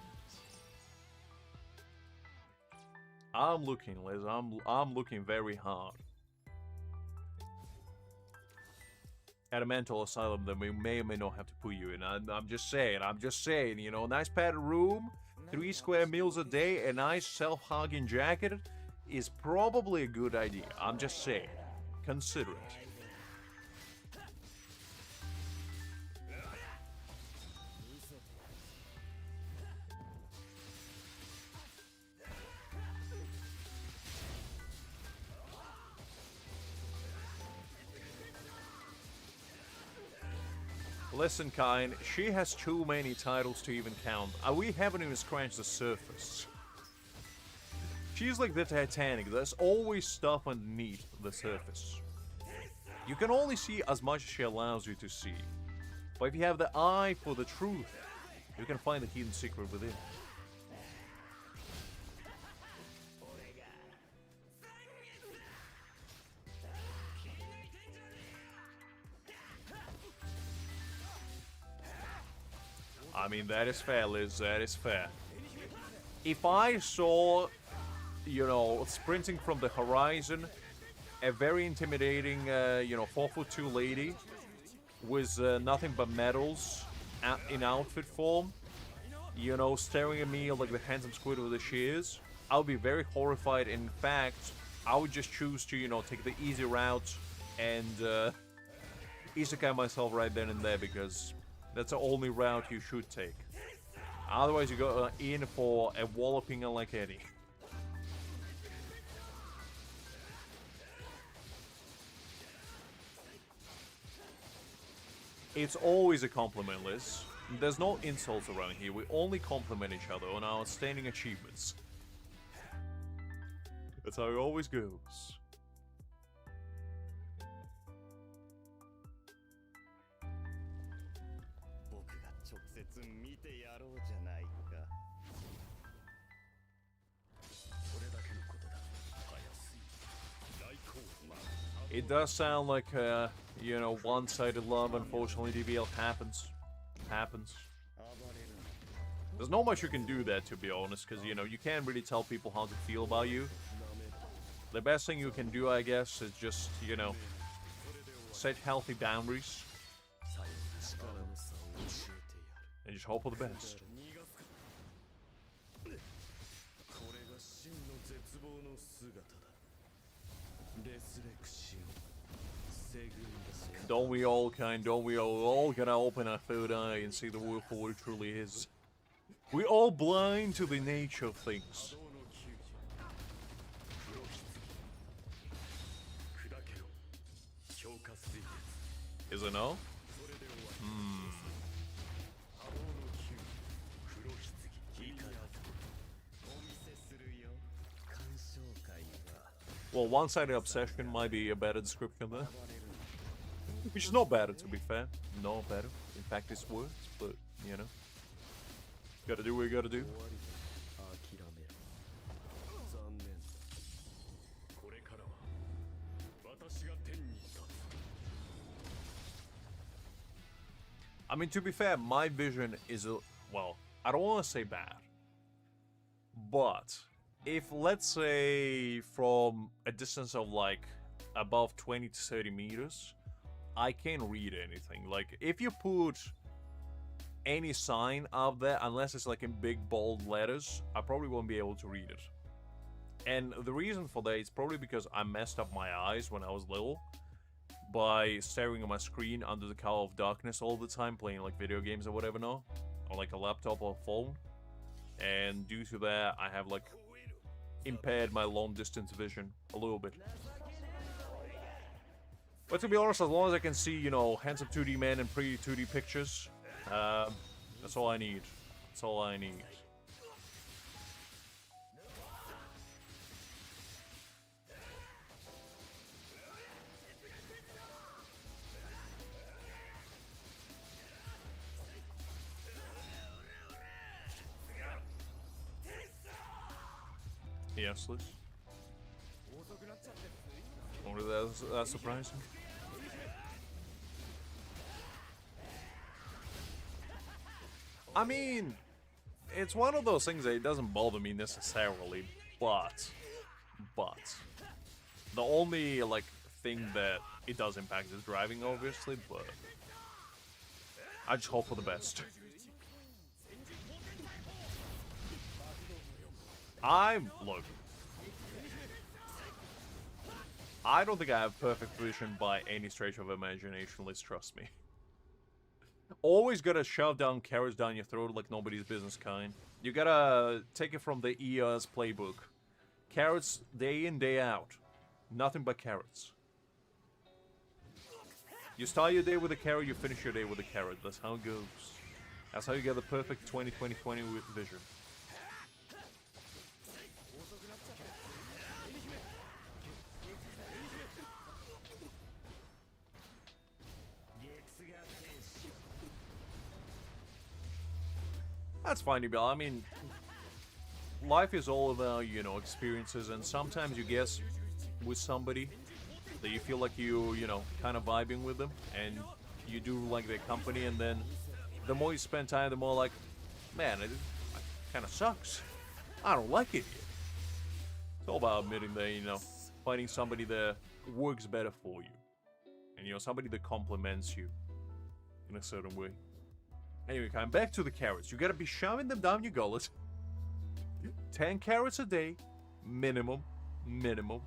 I'm looking, Liz. I'm looking very hard. At a mental asylum that we may or may not have to put you in. I'm just saying, you know, nice padded room, 3 square meals a day, a nice self-hugging jacket is probably a good idea. I'm just saying. Consider it. Listen, Kine, she has too many titles to even count. We haven't even scratched the surface. She's like the Titanic. There's always stuff underneath the surface. You can only see as much as she allows you to see. But if you have the eye for the truth, you can find the hidden secret within. I mean, that is fair, Liz, that is fair. If I saw, you know, sprinting from the horizon, a very intimidating, you know, 4'2" lady with nothing but medals in outfit form, you know, staring at me like the handsome squid that she is, I would be very horrified. In fact, I would just choose to, you know, take the easy route and isekai myself right then and there, because that's the only route you should take. Otherwise, you go in for a walloping like Eddie. It's always a compliment, Liz. There's no insults around here. We only compliment each other on our outstanding achievements. That's how it always goes. It does sound like, you know, one-sided love. Unfortunately, DBL happens. There's not much you can do there, to be honest, because, you know, you can't really tell people how to feel about you. The best thing you can do, I guess, is just, you know, set healthy boundaries. And just hope for the best. Don't we all, Kind? Don't we all gonna open our third eye and see the world for what it truly is? We're all blind to the nature of things. Is it no? Well, one-sided obsession might be a better description there. Which is not better, to be fair. No better. In fact, it's worse, but, you know. Gotta do what you gotta do. I mean, to be fair, my vision is, well, I don't want to say bad. But if, let's say, from a distance of like above 20 to 30 meters, I can't read anything. Like, if you put any sign out there, unless it's like in big bold letters, I probably won't be able to read it. And the reason for that is probably because I messed up my eyes when I was little by staring at my screen under the cover of darkness all the time, playing like video games or whatever now, or like a laptop or phone. And due to that, I have like impaired my long distance vision a little bit. But to be honest, as long as I can see, you know, handsome 2D men and pretty 2D pictures, that's all I need. That's all I need. Yes, Liz. Only that's surprising. I mean, it's one of those things that it doesn't bother me necessarily, but the only like thing that it does impact is driving, obviously, but I just hope for the best. Look, I don't think I have perfect vision by any stretch of imagination, let's trust me. Always gotta shove down carrots down your throat like nobody's business, kind. You gotta take it from the EA's playbook. Carrots day in, day out. Nothing but carrots. You start your day with a carrot, you finish your day with a carrot. That's how it goes. That's how you get the perfect 20-20-20 vision. That's fine, Bill. I mean, life is all about, you know, experiences, and sometimes you guess with somebody that you feel like you know, kind of vibing with them, and you do like their company, and then the more you spend time, the more like, man, it kind of sucks. I don't like it here. It's all about admitting that, you know, finding somebody that works better for you, and, you know, somebody that complements you in a certain way. Anyway, coming back to the carrots. You gotta be shoving them down your gullet. 10 carrots a day. Minimum. Minimum.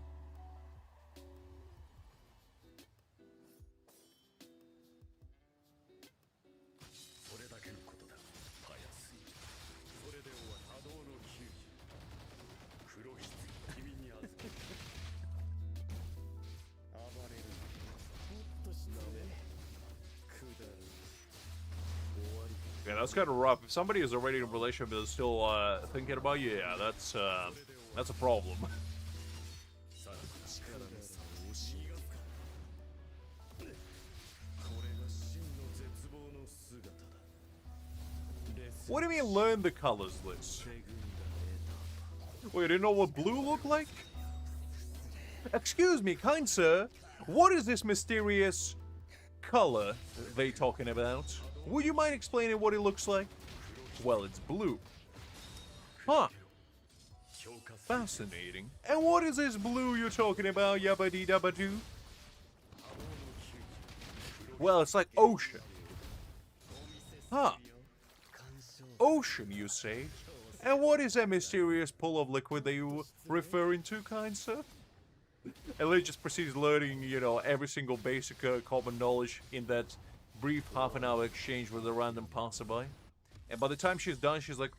Yeah, that's kind of rough. If somebody is already in a relationship and is still thinking about you, yeah, that's a problem. What do you mean learn the colors, Liz? Wait, you didn't know what blue looked like? Excuse me, kind sir. What is this mysterious color they talking about? Would you mind explaining what it looks like? Well, it's blue. Huh. Fascinating. And what is this blue you're talking about, yabba-dee-dabba-doo? Well, it's like ocean. Huh. Ocean, you say? And what is that mysterious pool of liquid that you were referring to, kind sir? And Lily just proceeds learning, you know, every single basic common knowledge in that brief half-an-hour exchange with a random passerby. And by the time she's done, she's like,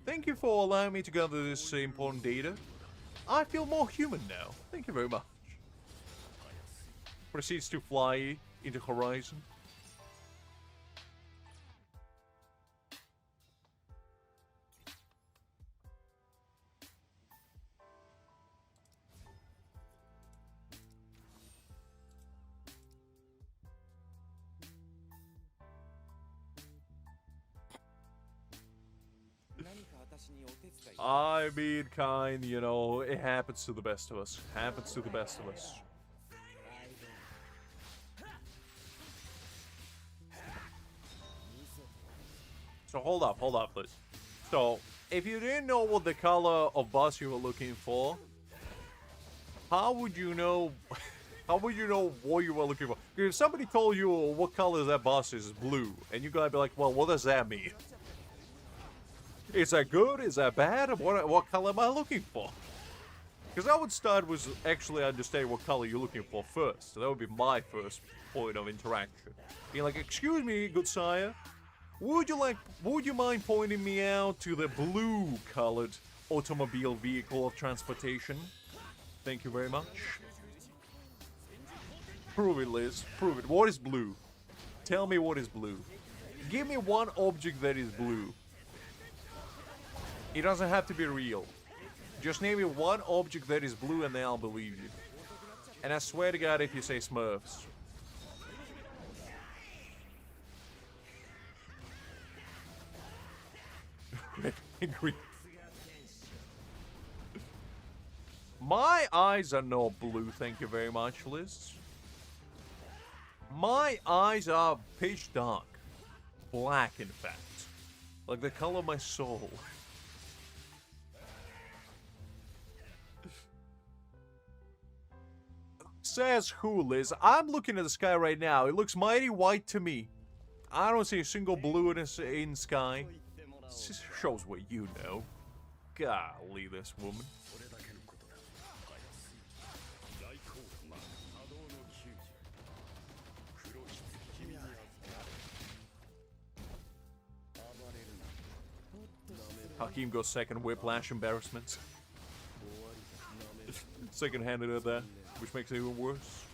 thank you for allowing me to gather this important data. I feel more human now. Thank you very much. Proceeds to fly into horizon. I mean, kind, you know, it happens to the best of us. Happens to the best of us. So hold up, Liz. So, if you didn't know what the color of bus you were looking for, how would you know? How would you know what you were looking for? Because if somebody told you what color that bus is blue, and you gotta be like, well, what does that mean? Is that good? Is that bad? What color am I looking for? Because I would start with actually understanding what color you're looking for first. So that would be my first point of interaction. Being like, excuse me, good sire, would you mind pointing me out to the blue-colored automobile vehicle of transportation? Thank you very much. Prove it, Liz. Prove it. What is blue? Tell me what is blue. Give me one object that is blue. It doesn't have to be real. Just name me one object that is blue and then I'll believe you. And I swear to God if you say Smurfs. Green. My eyes are not blue, thank you very much, Liz. My eyes are pitch dark. Black, in fact. Like the color of my soul. Says who, Liz? I'm looking at the sky right now. It looks mighty white to me. I don't see a single blue in sky. This shows what you know. Golly, this woman. Hakim goes second whiplash embarrassment. Second-handed at that, which makes it even worse.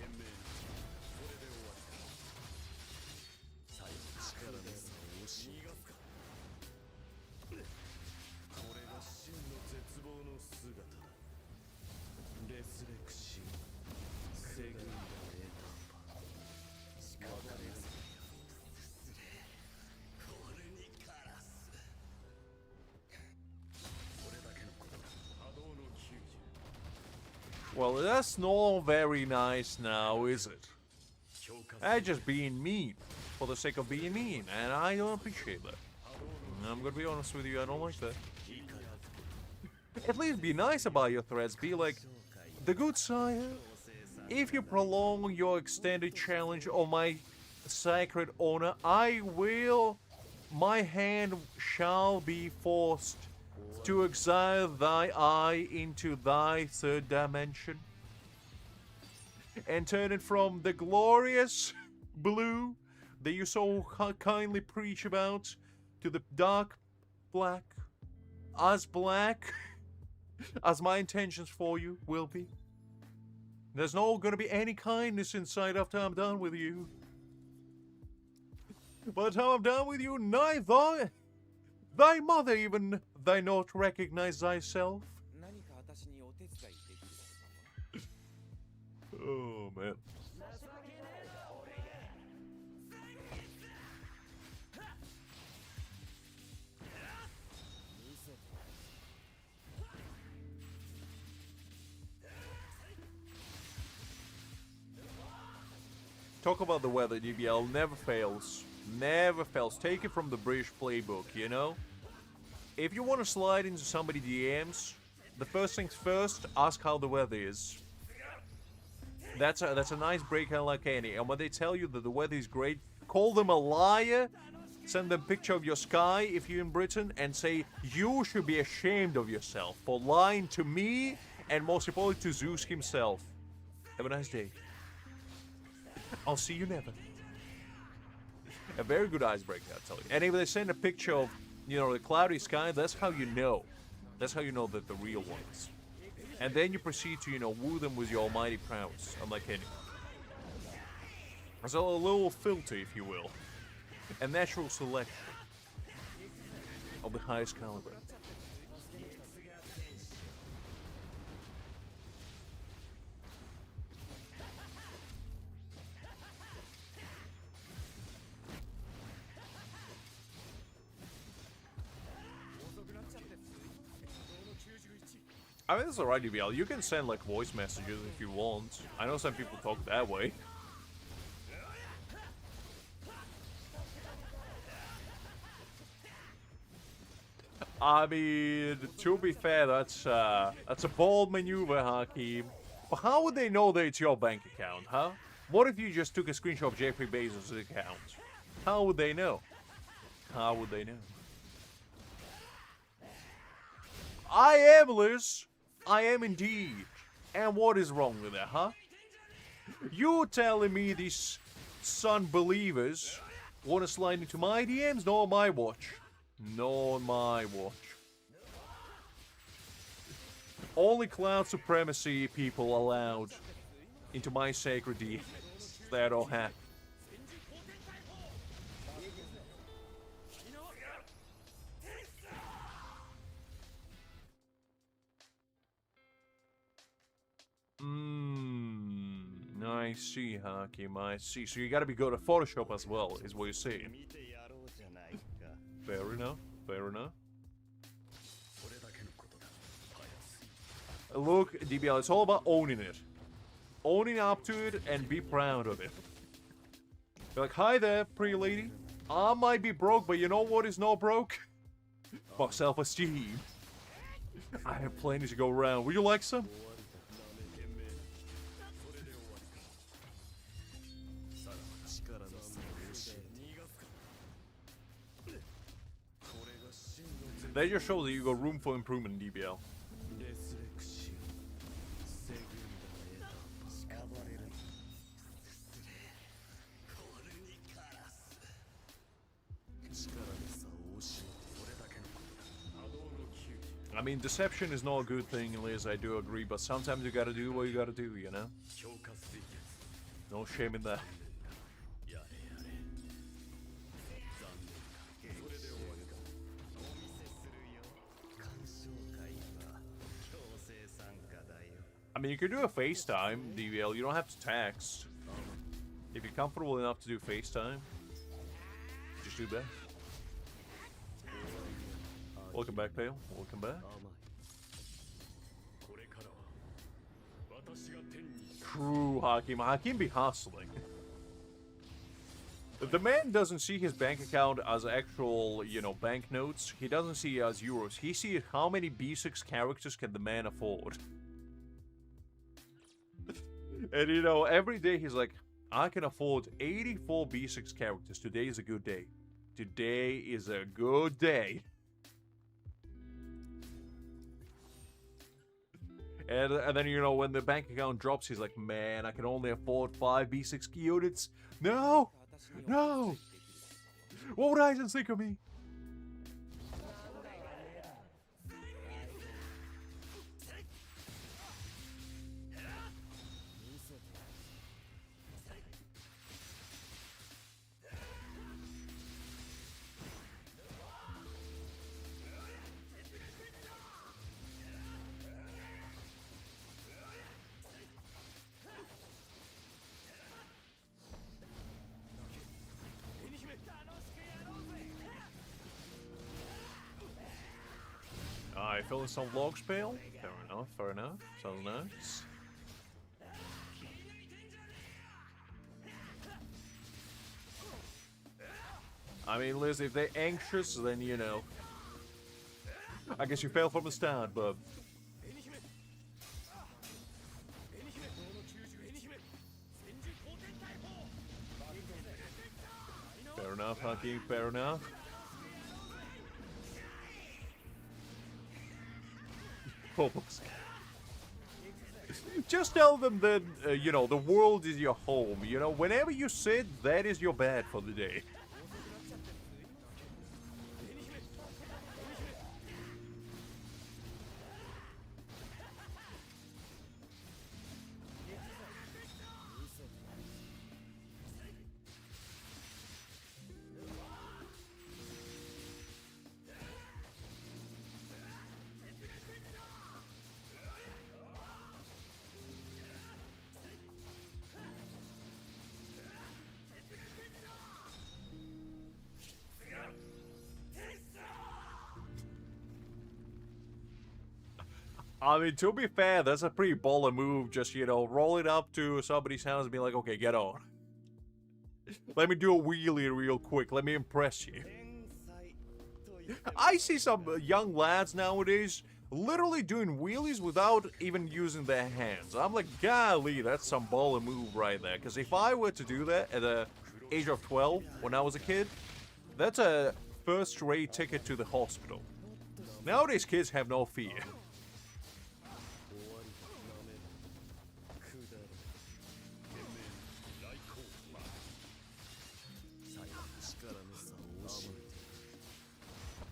Well, that's not very nice now, is it? That's just being mean for the sake of being mean, and I don't appreciate that. I'm gonna be honest with you, I don't like that. At least be nice about your threats. Be like, the good sire, if you prolong your extended challenge on my sacred honor, my hand shall be forced to exile thy eye into thy third dimension and turn it from the glorious blue that you so kindly preach about to the dark black as my intentions for you will be. There's not gonna be any kindness inside after I'm done with you. By the time I'm done with you, neither thy mother even thy not recognize thyself. Oh man. Talk about the weather, DBL never fails. Never fails. Take it from the British playbook, you know? If you want to slide into somebody DMs, the first things first, ask how the weather is. That's a nice break like any. And when they tell you that the weather is great, call them a liar, send them a picture of your sky if you're in Britain, and say, you should be ashamed of yourself for lying to me, and most importantly to Zeus himself. Have a nice day. I'll see you never. A very good icebreaker, I tell you. And if they send a picture of, you know, the cloudy sky, that's how you know. That's how you know that the real ones. And then you proceed to, you know, woo them with your almighty prowess, unlike any. It's a little filter, if you will. A natural selection of the highest caliber. I mean, it's alright, DBL. You can send, like, voice messages if you want. I know some people talk that way. I mean, to be fair, that's a bold maneuver, Hakeem. But how would they know that it's your bank account, huh? What if you just took a screenshot of Jeffrey Bezos' account? How would they know? How would they know? I am, Liz. I am indeed. And what is wrong with that, huh? You telling me these Sun believers want to slide into my DMs? Not on my watch. Not on my watch. Only cloud supremacy people allowed into my sacred DMs. That don't happen. I see, Hakim, I see. So you gotta be good at Photoshop as well, is what you're saying. Fair enough, fair enough. Look, DBL, it's all about owning it. Owning up to it and be proud of it. You're like, hi there, pretty lady. I might be broke, but you know what is not broke? Fuck self-esteem. I have plenty to go around. Would you like some? That just shows that you got room for improvement in DBL. I mean, deception is not a good thing, Liz, I do agree, but sometimes you gotta do what you gotta do, you know? No shame in that. I mean, you can do a FaceTime, DVL, you don't have to text. If you're comfortable enough to do FaceTime, just do that. Welcome back, Pale. Welcome back. True, Hakim. Hakim be hustling. The man doesn't see his bank account as actual, you know, banknotes. He doesn't see it as euros. He sees how many B6 characters can the man afford. And, you know, every day he's like, I can afford 84 B6 characters. Today is a good day. Today is a good day. And then, you know, when the bank account drops, he's like, man, I can only afford 5 B6 units. No! No! What would Aizen think of me? I fill in some logs, Pale. Fair enough, fair enough. Sounds nice. I mean, Liz, if they're anxious, then, you know. I guess you failed from the start, but... Fair enough, Hakim, fair enough. Just tell them that, you know, the world is your home. You know, whenever you sit, that is your bed for the day. I mean, to be fair, that's a pretty baller move. Just, you know, roll it up to somebody's house and be like, okay, get on. Let me do a wheelie real quick. Let me impress you. I see some young lads nowadays literally doing wheelies without even using their hands. I'm like, golly, that's some baller move right there. Because if I were to do that at the age of 12 when I was a kid, that's a first-rate ticket to the hospital. Nowadays, kids have no fear.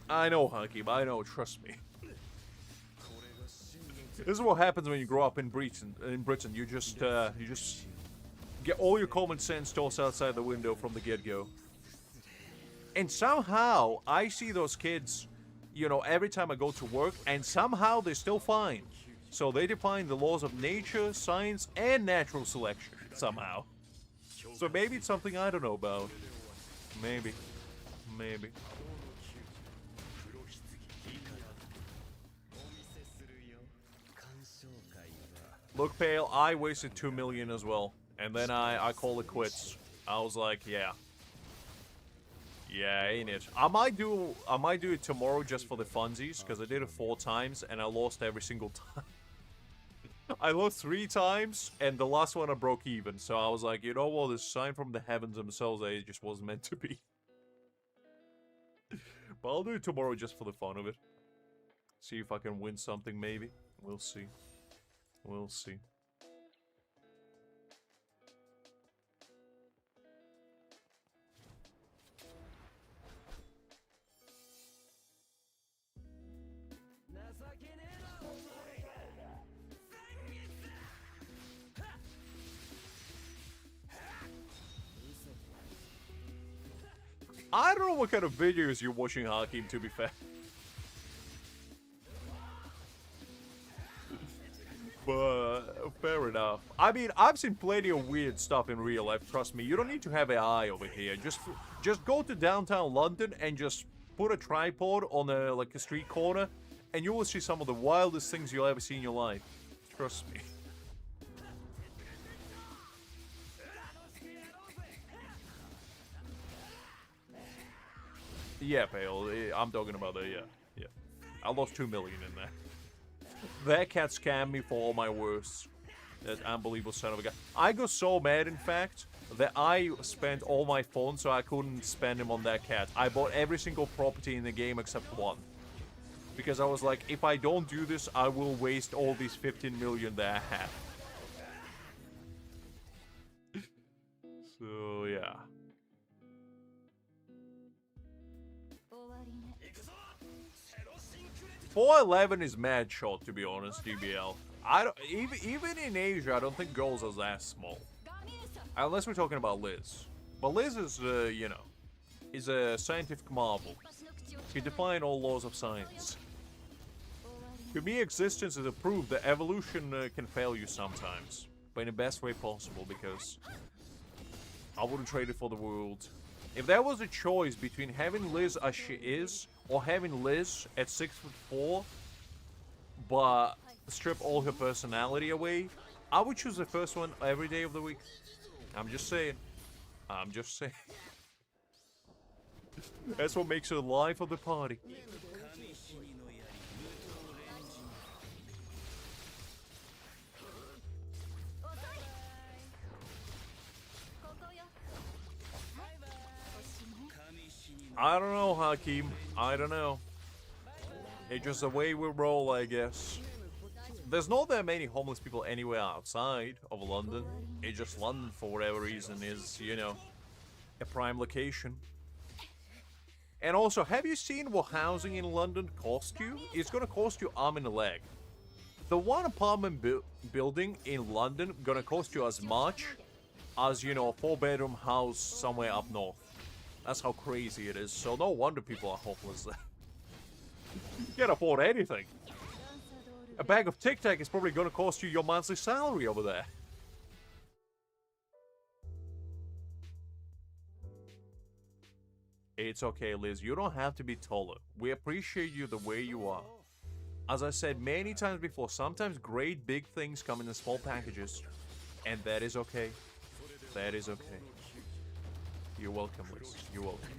I know, Hakim, I know, trust me. This is what happens when you grow up in Britain. You just get all your common sense tossed outside the window from the get-go. And somehow, I see those kids, you know, every time I go to work, and somehow they're still fine. So they define the laws of nature, science, and natural selection, somehow. So maybe it's something I don't know about. Maybe. Maybe. Look, Pale, I wasted 2 million as well. And then I call it quits. I was like, yeah. Yeah, ain't it? I might do it tomorrow just for the funsies, because I did it 4 times and I lost every single time. I lost 3 times, and the last one I broke even. So I was like, you know what, this sign from the heavens themselves that it just wasn't meant to be. But I'll do it tomorrow just for the fun of it. See if I can win something, maybe. We'll see. We'll see. I don't know what kind of videos you're watching, Hakim, to be fair. But fair enough. I mean, I've seen plenty of weird stuff in real life, trust me. You don't need to have an eye over here. Just go to downtown London and just put a tripod on a street corner, and you will see some of the wildest things you'll ever see in your life. Trust me. Yeah, Pale, I'm talking about that, yeah. Yeah. I lost 2 million in there. That cat scammed me for all my worst. That unbelievable son of a guy. I got so mad, in fact, that I spent all my funds so I couldn't spend them on that cat. I bought every single property in the game except one. Because I was like, if I don't do this, I will waste all these 15 million that I have. So, yeah. 411 is mad short, to be honest, DBL. I don't even in Asia, I don't think girls are that small, unless we're talking about Liz. But Liz is, you know, is a scientific marvel. She defied all laws of science. To me, existence is a proof that evolution can fail you sometimes, but in the best way possible. Because I wouldn't trade it for the world. If there was a choice between having Liz as she is, or having Liz at 6'4", but strip all her personality away, I would choose the first one every day of the week. I'm just saying. I'm just saying. That's what makes her the life of the party. I don't know, Hakim. I don't know. It's just the way we roll, I guess. There's not that many homeless people anywhere outside of London. It's just London, for whatever reason, is, you know, a prime location. And also, have you seen what housing in London costs you? It's gonna cost you arm and a leg. The one apartment building in London gonna cost you as much as, you know, a 4-bedroom house somewhere up north. That's how crazy it is. So no wonder people are hopeless there. You can't afford anything. A bag of Tic Tac is probably going to cost you your monthly salary over there. It's okay, Liz. You don't have to be taller. We appreciate you the way you are. As I said many times before, sometimes great big things come in small packages. And that is okay. That is okay. You're welcome, Liz. You're welcome.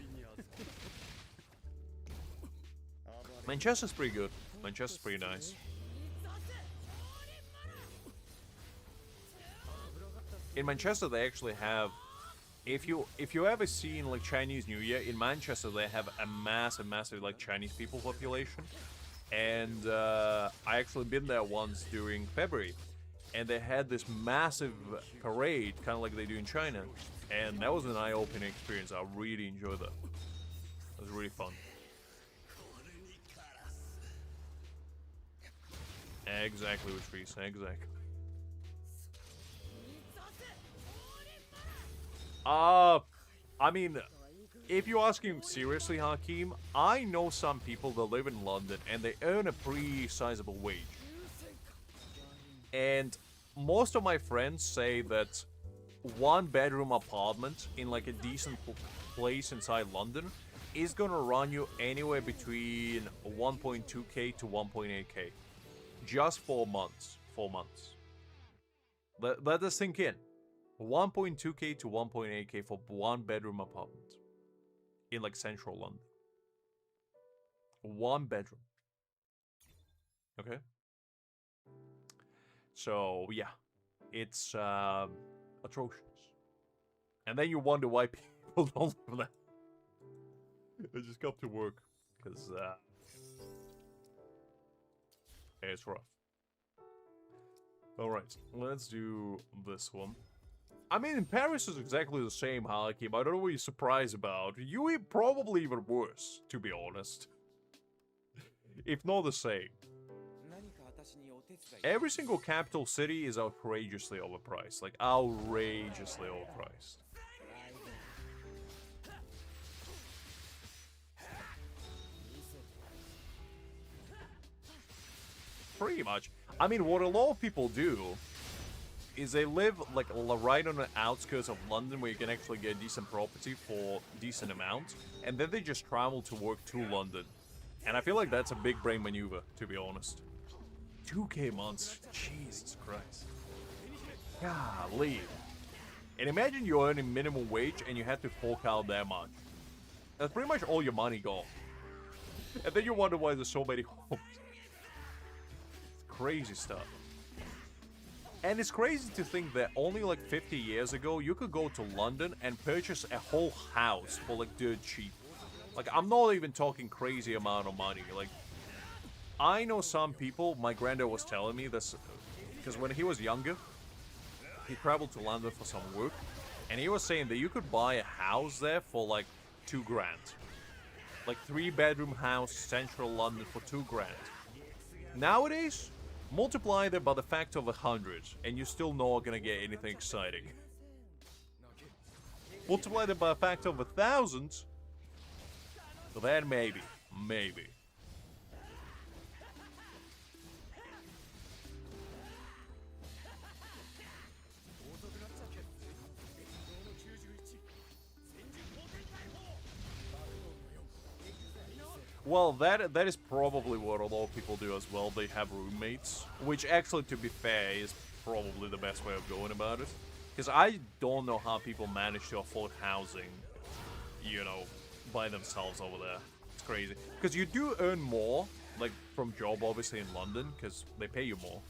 Manchester's pretty good. Manchester's pretty nice. In Manchester, they actually have... If you ever seen, like, Chinese New Year, in Manchester, they have a massive, like, Chinese people population. And I actually been there once during February. And they had this massive parade, kind of like they do in China. And that was an eye-opening experience. I really enjoyed that. It was really fun. Exactly what Reese, exactly. I mean, if you're asking seriously, Hakeem, I know some people that live in London and they earn a pretty sizable wage. And most of my friends say that one-bedroom apartment in like a decent place inside London is gonna run you anywhere between 1.2k to 1.8k. Just 4 months. 4 months. Let us sink in. 1.2k to 1.8k for one-bedroom apartment. In like central London. 1 bedroom. Okay? So, yeah. It's atrocious. And then you wonder why people don't live there. I just got to work. Because, it's rough. Alright, let's do this one. I mean, Paris is exactly the same, Hakim. I don't know what you're surprised about. You probably even worse, to be honest. If not the same. Every single capital city is outrageously overpriced. Like, outrageously overpriced. Pretty much. I mean, what a lot of people do is they live like right on the outskirts of London where you can actually get decent property for decent amount, and then they just travel to work to London. And I feel like that's a big brain maneuver, to be honest. 2k months, Jesus Christ. Golly. And imagine you're earning minimum wage and you have to fork out that much. That's pretty much all your money gone. And then you wonder why there's so many homes. Crazy stuff. And it's crazy to think that only like 50 years ago, you could go to London and purchase a whole house for like dirt cheap. Like, I'm not even talking crazy amount of money. Like, I know some people, my granddad was telling me this, because when he was younger, he traveled to London for some work, and he was saying that you could buy a house there for like 2 grand. Like 3-bedroom house, central London for 2 grand. Nowadays, multiply that by the factor of 100, and you're still not gonna get anything exciting. Multiply that by a factor of 1,000, then maybe. Well, that is probably what a lot of people do as well. They have roommates, which actually, to be fair, is probably the best way of going about it. Because I don't know how people manage to afford housing, you know, by themselves over there. It's crazy. Because you do earn more, like, from job, obviously, in London, because they pay you more.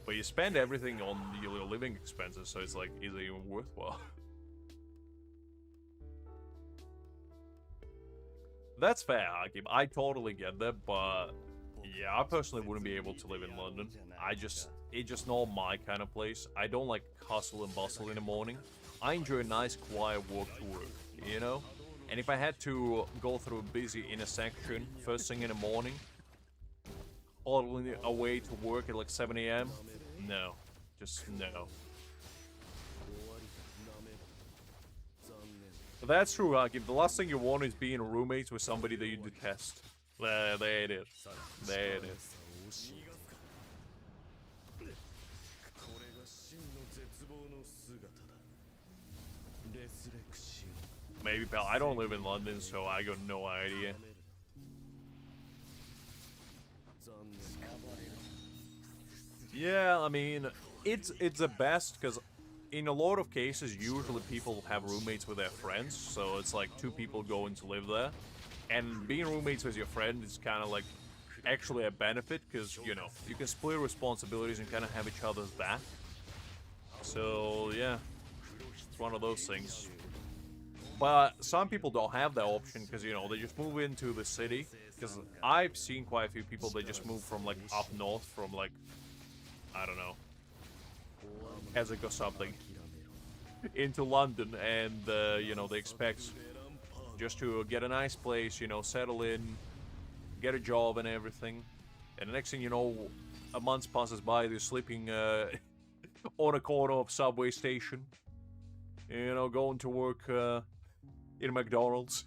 But you spend everything on your living expenses, so it's like, is it even worthwhile? That's fair, Hakim. I totally get that, but yeah, I personally wouldn't be able to live in London. It's just not my kind of place. I don't like hustle and bustle in the morning. I enjoy a nice, quiet walk to work, you know? And if I had to go through a busy intersection first thing in the morning, all the way to work at like 7 AM, no. Just no. That's true, Hakim. The last thing you want is being roommates with somebody that you detest. There it is. There it is. Maybe, pal. I don't live in London, so I got no idea. Yeah, I mean, it's the best, because in a lot of cases, usually people have roommates with their friends, so it's like 2 people going to live there. And being roommates with your friend is kind of like actually a benefit, because, you know, you can split responsibilities and kind of have each other's back. So, yeah, it's one of those things. But some people don't have that option because, you know, they just move into the city. Because I've seen quite a few people that just move from, like, up north from, like, I don't know, Keswick or something, into London. And, you know, they expect just to get a nice place, you know, settle in, get a job and everything. And the next thing you know, a month passes by, they're sleeping on a corner of subway station. You know, going to work in McDonald's.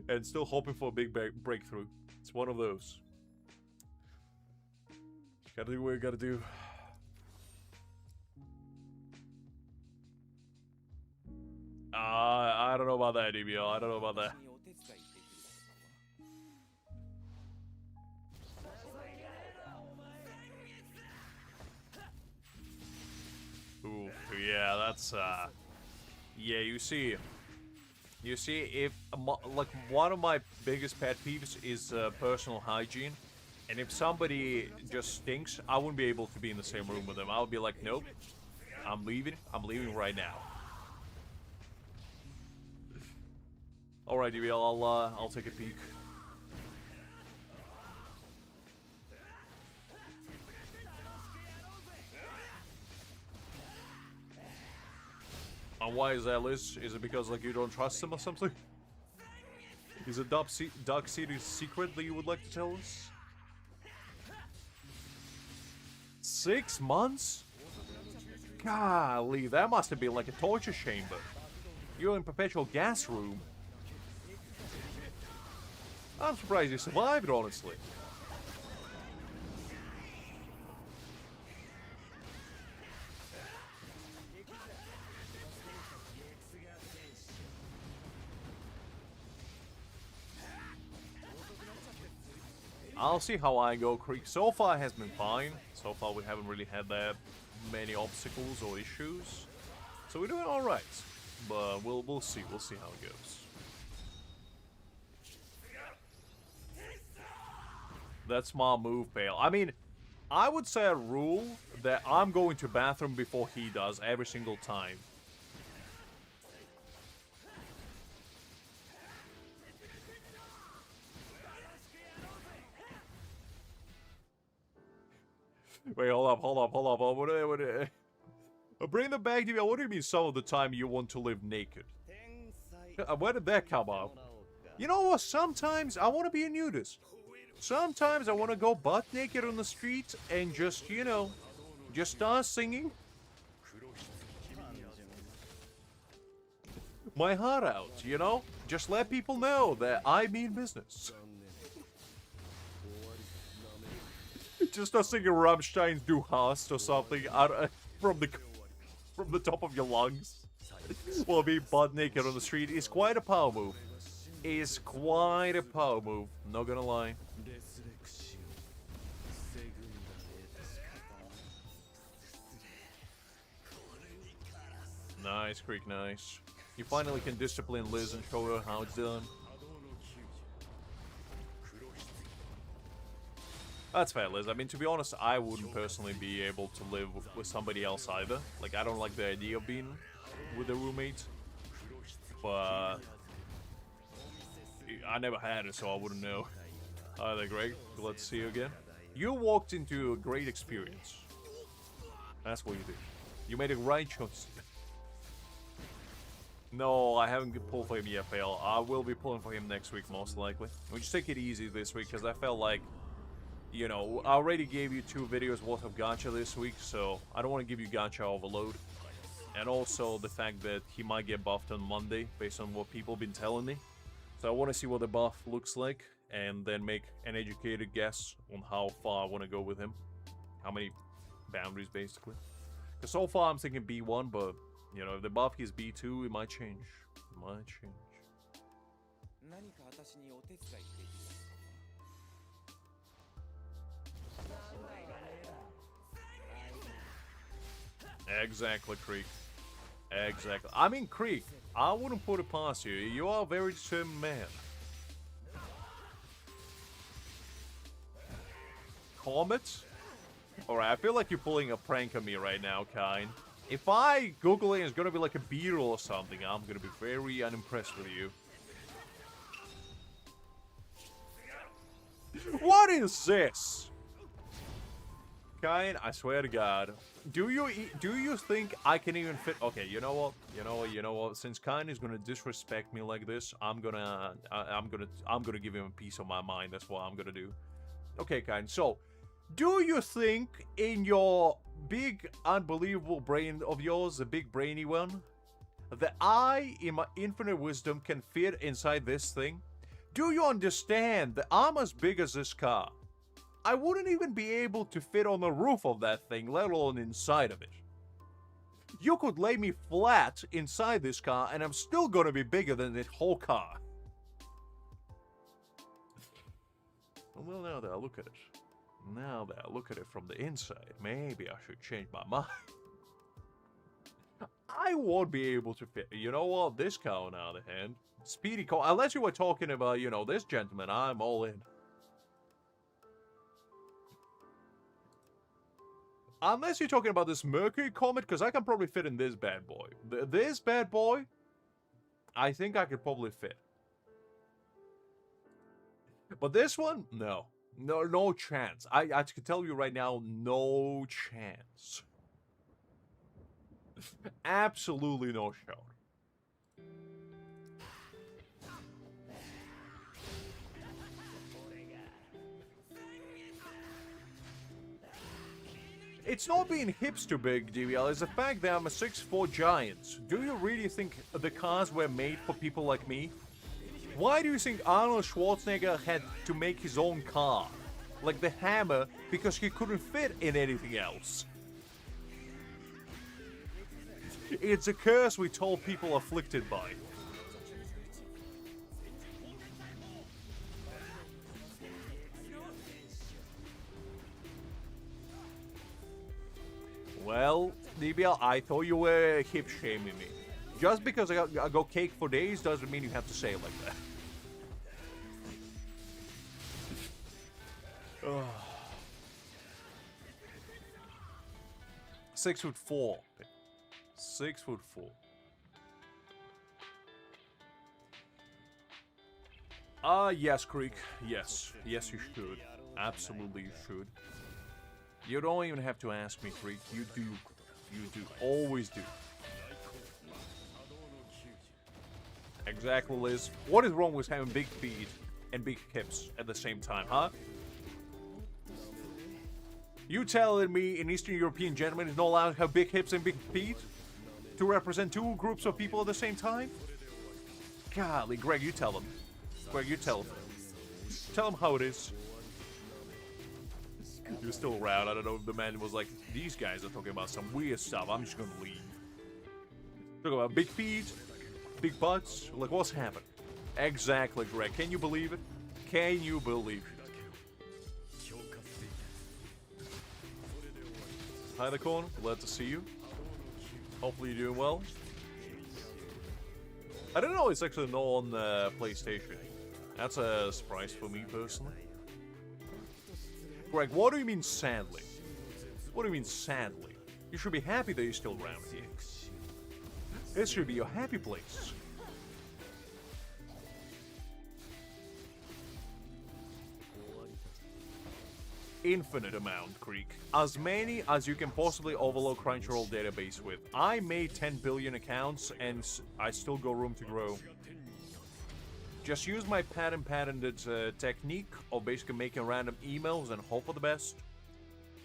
And still hoping for a big breakthrough. It's one of those. Gotta do what you gotta do. I don't know about that, DBL. I don't know about that. Ooh, yeah, that's, yeah, you see, if, like, one of my biggest pet peeves is personal hygiene, and if somebody just stinks, I wouldn't be able to be in the same room with them. I would be like, nope, I'm leaving right now. Alright, DBL, I'll take a peek. And why is that, Liz? Is it because, like, you don't trust him or something? Is it Dark City's secret that you would like to tell us? 6 months? Golly, that must have been like a torture chamber. You're in perpetual gas room. I'm surprised you survived, honestly. I'll see how I go, Creek. So far it has been fine. So far we haven't really had that many obstacles or issues. So we're doing alright. But we'll see. We'll see how it goes. That's my move, Pale. I mean, I would say a rule that I'm going to bathroom before he does every single time. Wait, hold up. Bring the bag to me. What do you mean some of the time you want to live naked? Where did that come up? You know what? Sometimes I want to be a nudist. Sometimes I want to go butt naked on the street and just, you know, just start singing my heart out, you know? Just let people know that I mean business. Just start singing Rammstein's Du Hast or something out from the top of your lungs while being butt naked on the street is quite a power move. Is quite a power move, not gonna lie. Nice, Creek, nice. You finally can discipline Liz and show her how it's done. That's fair, Liz. I mean, to be honest, I wouldn't personally be able to live with somebody else either. Like, I don't like the idea of being with a roommate. But I never had it, so I wouldn't know. Hi there, Greg. Glad to see you again. You walked into a great experience. That's what you did. You made a right choice. No, I haven't pulled for him yet, Fail. I will be pulling for him next week, most likely. We just take it easy this week, because I felt like, you know, I already gave you 2 videos worth of gacha this week, so I don't want to give you gacha overload. And also the fact that he might get buffed on Monday, based on what people have been telling me. So I want to see what the buff looks like, and then make an educated guess on how far I want to go with him. How many boundaries, basically. Because so far I'm thinking B1, but, you know, if the buff is B2, it might change. It might change. Exactly, Creek. Exactly. I mean, Creek, I wouldn't put it past you. You are a very determined man. Comet? Alright, I feel like you're pulling a prank on me right now, kind. If I Google it, it's gonna be like a beetle or something. I'm gonna be very unimpressed with you. What is this? Kind, I swear to God. Do you think I can even fit? Okay, you know what? You know what? Since Kind is gonna disrespect me like this, I'm gonna give him a piece of my mind. That's what I'm gonna do. Okay, Kind. So, do you think in your big, unbelievable brain of yours, the big brainy one, that I, in my infinite wisdom, can fit inside this thing? Do you understand that I'm as big as this car? I wouldn't even be able to fit on the roof of that thing, let alone inside of it. You could lay me flat inside this car, and I'm still gonna be bigger than that whole car. Well, now that I look at it, from the inside, maybe I should change my mind. I won't be able to fit. You know what? This car, on the other hand, speedy car. Unless you were talking about, you know, this gentleman, I'm all in. Unless you're talking about this Mercury Comet, because I can probably fit in this bad boy. This bad boy, I think I could probably fit. But this one, no. No chance. I can tell you right now, no chance. Absolutely no shot. It's not being hipster big, DBL, it's the fact that I'm a 6'4" giant. Do you really think the cars were made for people like me? Why do you think Arnold Schwarzenegger had to make his own car? Like the Hammer, because he couldn't fit in anything else. It's a curse we told people afflicted by. Well, DBL, I thought you were hip-shaming me. Just because I got cake for days doesn't mean you have to say it like that. 6'4". 6'4". Yes, Creek. Yes. Yes, you should. Absolutely you should. You don't even have to ask me, Creek. You do. You do. Always do. Exactly, Liz. What is wrong with having big feet and big hips at the same time, huh? You telling me an Eastern European gentleman is not allowed to have big hips and big feet? To represent two groups of people at the same time? Golly, Greg, you tell them. Greg, you tell them. Tell them how it is. You're still around. I don't know if the man was like, these guys are talking about some weird stuff. I'm just gonna leave. Talking about big feet, big butts. Like, what's happening? Exactly, Greg. Can you believe it? Can you believe it? Hi, the corner. Glad to see you. Hopefully you're doing well. I don't know. It's actually not on PlayStation. That's a surprise for me personally. Greg, what do you mean sadly? What do you mean sadly? You should be happy that you're still around here. This should be your happy place. Infinite amount, Creek. As many as you can possibly overload Crunchyroll database with. I made 10 billion accounts and I still got room to grow. Just use my patented technique of basically making random emails and hope for the best.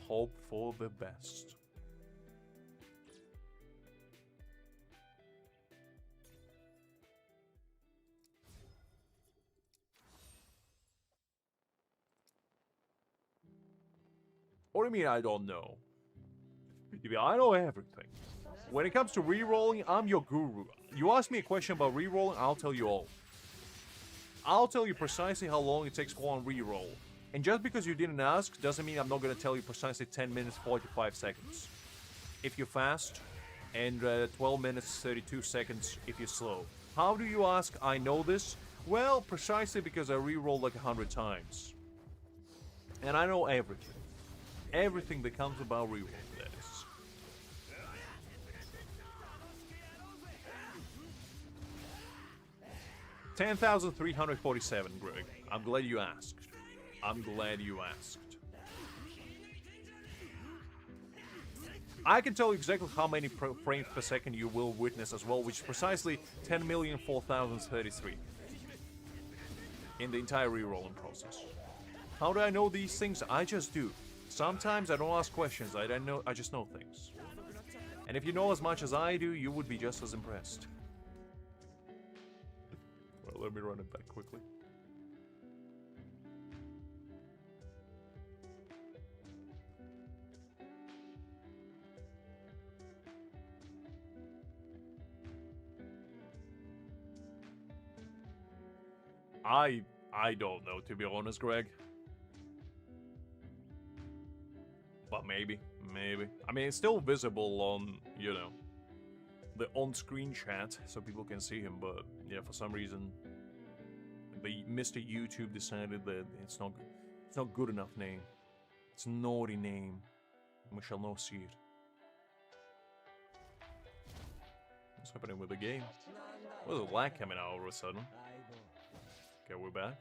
Hope for the best. What do you mean I don't know? I know everything. When it comes to re-rolling, I'm your guru. You ask me a question about re-rolling, I'll tell you all. I'll tell you precisely how long it takes for one re-roll. And just because you didn't ask, doesn't mean I'm not going to tell you precisely 10 minutes, 45 seconds. If you're fast, and 12 minutes, 32 seconds if you're slow. How do you ask I know this? Well, precisely because I re-rolled like 100 times. And I know everything. everything that comes about reroll, that is. $10,347, Greg. I'm glad you asked. I'm glad you asked. I can tell you exactly how many frames per second you will witness as well, which is precisely 10,004,033 in the entire rerolling process. How do I know these things? I just do. Sometimes I don't ask questions. I just know things. And if you know as much as I do, you would be just as impressed. Well, let me run it back quickly. I don't know, to be honest, Greg. But maybe. I mean, it's still visible on, you know, the on-screen chat, so people can see him, but yeah, for some reason, Mr. YouTube decided that it's not good enough name. It's a naughty name. We shall not see it. What's happening with the game? What's the lag coming out all of a sudden? Okay, we're back.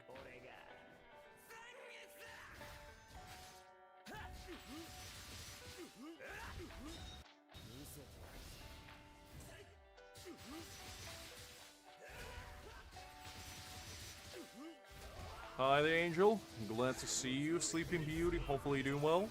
Hi there, Angel. Glad to see you, Sleeping Beauty. Hopefully you're doing well.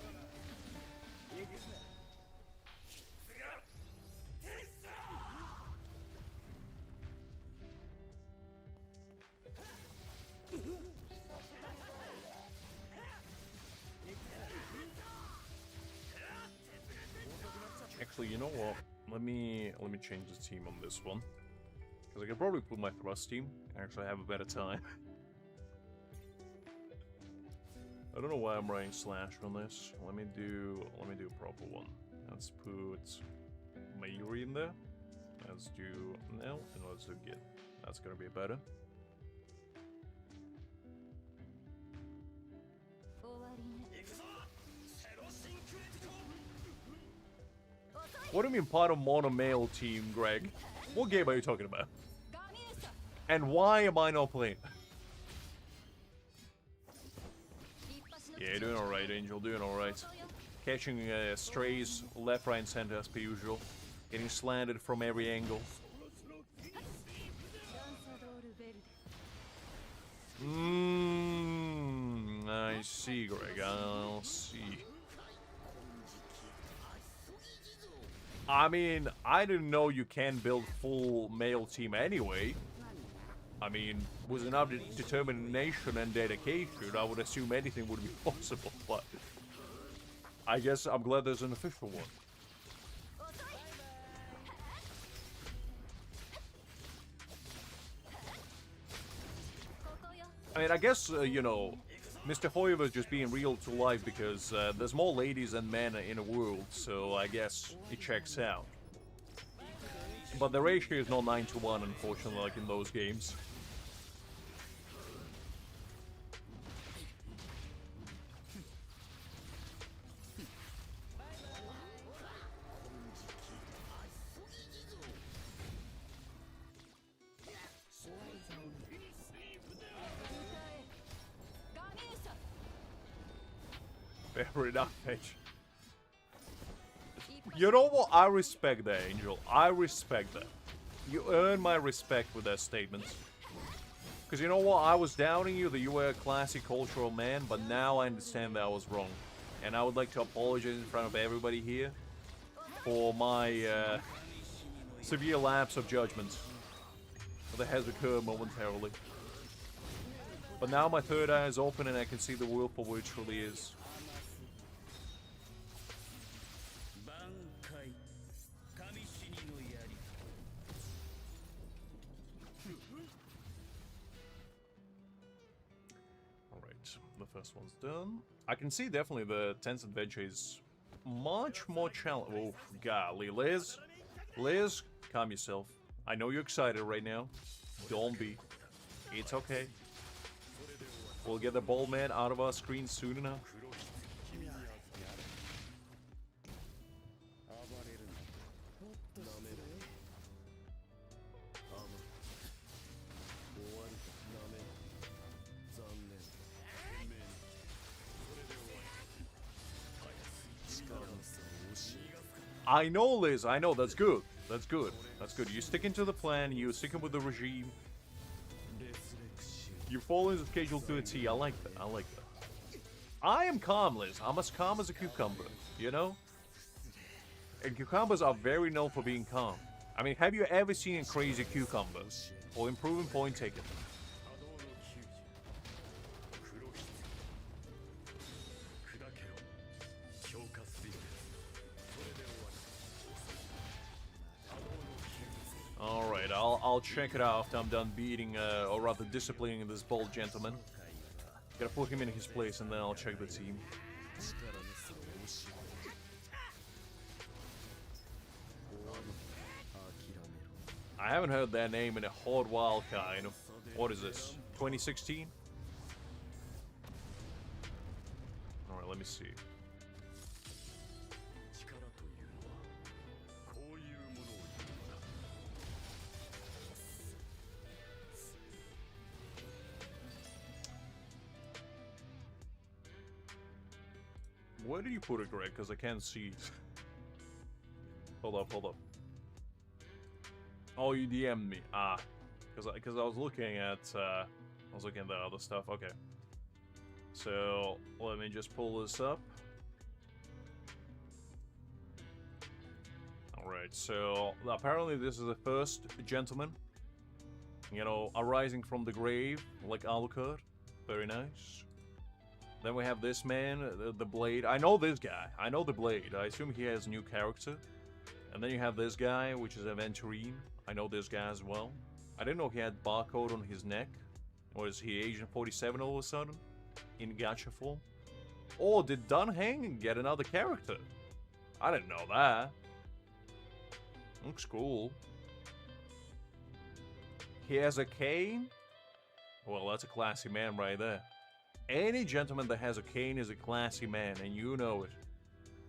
Actually, you know what? Let me change the team on this one, because I can probably put my thrust team. Actually, have a better time. I don't know why I'm writing slash on this. Let me do a proper one. Let's put Mayuri in there. Let's do now, and let's do Git. That's gonna be better. What do you mean part of mono male team, Greg? What game are you talking about? And why am I not playing? Yeah, doing alright, Angel, doing alright. Catching strays left, right, and center as per usual. Getting slanted from every angle. I see, Greg, I'll see. I mean, I didn't know you can build full male team anyway. I mean, with enough determination and dedication, I would assume anything would be possible, but I guess I'm glad there's an official one. I mean, I guess, you know, Mr. Hoiver is just being real to life because there's more ladies than men in the world, so I guess it checks out. But the ratio is not 9-to-1, unfortunately, like in those games. Fair enough, Edge. You know what? I respect that, Angel. I respect that. You earn my respect with that statement. Because you know what? I was doubting you that you were a classy cultural man, but now I understand that I was wrong. And I would like to apologize in front of everybody here for my severe lapse of judgment that has occurred momentarily. But now my third eye is open and I can see the world for what it truly is. First one's done. I can see definitely the Tense Adventure is much more challenging. Oh, golly. Liz, calm yourself. I know you're excited right now. Don't be. It's okay. We'll get the bald man out of our screen soon enough. I know, Liz. I know. That's good. That's good. That's good. You're sticking to the plan. You're sticking with the regime. You're following the schedule to a T. I like that. I like that. I am calm, Liz. I'm as calm as a cucumber. You know? And cucumbers are very known for being calm. I mean, have you ever seen a crazy cucumber? Or improving point taken? Alright, I'll check it out after I'm done beating, or rather disciplining this bold gentleman. Gotta put him in his place and then I'll check the team. I haven't heard that name in a hot while, kind of. What is this? 2016? Alright, let me see. Where did you put it, Greg? Because I can't see it. Hold up, hold up. Oh, you DM'd me. Ah, because I was looking at the other stuff. Okay. So let me just pull this up. All right. So apparently this is the first gentleman. You know, arising from the grave like Alucard. Very nice. Then we have this man, the Blade. I know this guy. I know the Blade. I assume he has a new character. And then you have this guy, which is Aventurine. I know this guy as well. I didn't know he had barcode on his neck. Or is he Agent 47 all of a sudden? In gacha form? Or did Dunhang get another character? I didn't know that. Looks cool. He has a cane? Well, that's a classy man right there. Any gentleman that has a cane is a classy man, and you know it.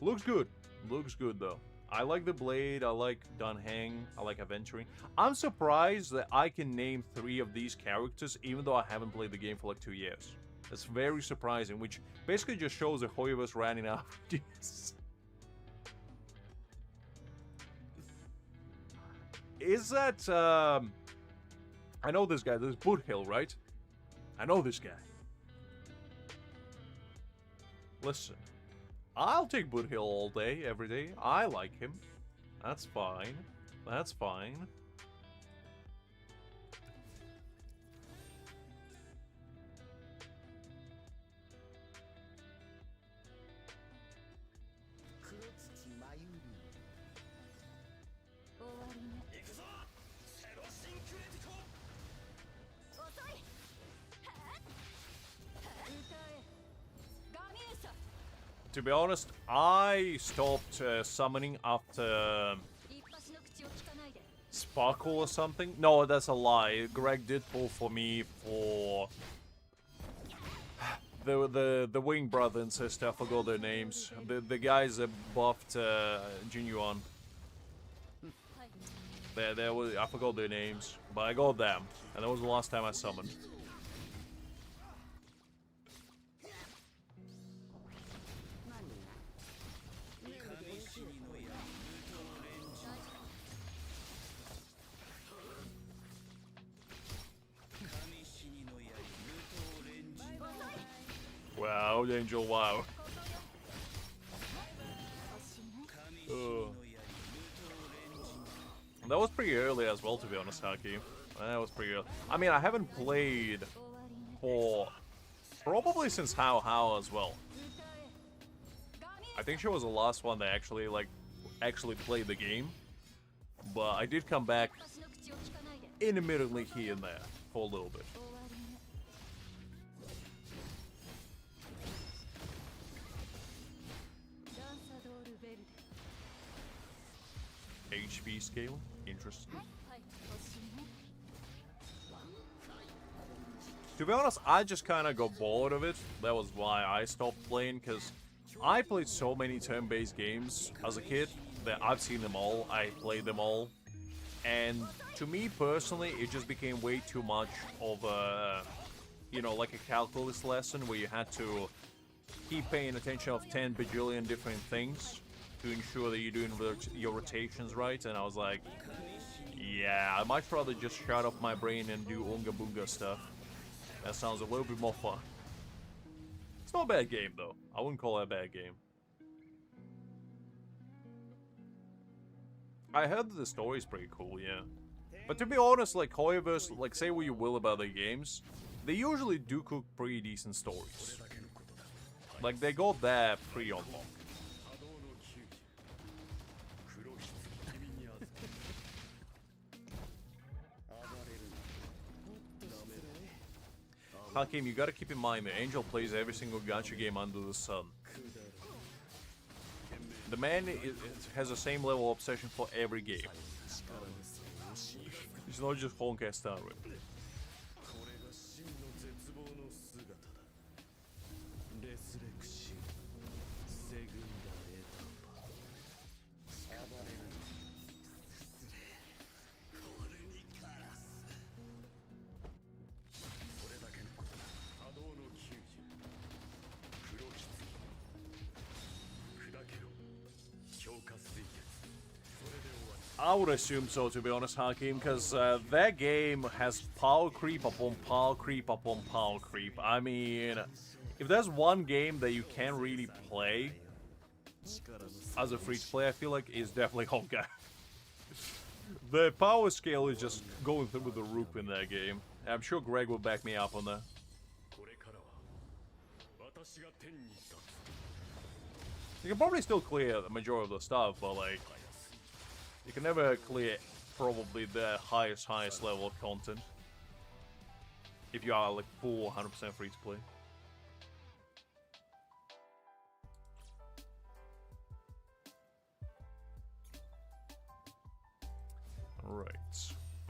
Looks good. Looks good, though. I like the Blade, I like Dunhang, I like Aventurine. I'm surprised that I can name 3 of these characters, even though I haven't played the game for like 2 years. That's very surprising, which basically just shows that Hoyoverse ran out of ideas. Is that, I know this guy, this is Boothill, right? I know this guy. Listen, I'll take Boothill all day, every day. I like him. That's fine. That's fine. To be honest, I stopped summoning after Sparkle or something. No, that's a lie. Greg did pull for me for the Wing brother and sister. I forgot their names. The guys that buffed Jinyuan. There was, I forgot their names, but I got them, and that was the last time I summoned. Wow, Angel, wow. That was pretty early as well, to be honest, Haki. That was pretty early. I mean, I haven't played for probably since How as well. I think she was the last one that actually played the game. But I did come back intermittently here and there for a little bit. HP scale? Interesting. To be honest, I just kind of got bored of it. That was why I stopped playing, because I played so many turn-based games as a kid that I've seen them all, I played them all. And to me personally, it just became way too much of a, you know, like a calculus lesson where you had to keep paying attention of 10 bajillion different things. to ensure that you're doing your rotations right, and I was like, yeah, I might rather just shut off my brain and do Unga Bunga stuff. That sounds a little bit more fun. It's not a bad game, though. I wouldn't call it a bad game. I heard that the story is pretty cool, yeah. But to be honest, like, Hoyoverse, like, say what you will about their games, they usually do cook pretty decent stories. Like, they got that pretty on lock. Hakim, you gotta keep in mind that Angel plays every single gacha game under the sun. The man has the same level of obsession for every game. It's not just Honkai Star Rail. I would assume so, to be honest, Hakim, because that game has power creep upon power creep upon power creep. I mean, if there's one game that you can't really play as a free-to-play, I feel like it's definitely Honkai. The power scale is just going through the roof in that game. I'm sure Greg will back me up on that. You can probably still clear the majority of the stuff, but like, you can never clear probably the highest level of content if you are like full 100% free to play. Alright,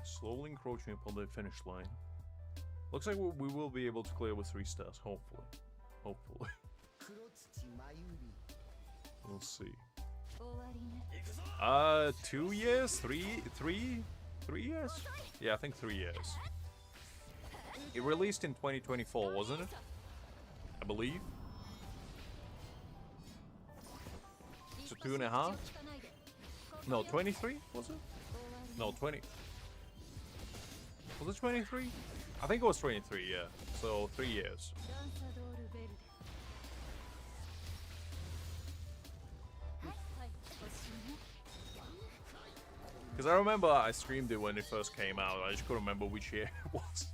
slowly encroaching upon the finish line. Looks like we will be able to clear with 3 stars, hopefully. Hopefully. We'll see. 2 years? 3 years? Yeah, I think 3 years. It released in 2024, wasn't it? I believe. So 2.5? No, 23, was it? No, 20. Was it 23? I think it was 23, yeah. So 3 years. Because I remember I streamed it when it first came out. I just couldn't remember which year it was.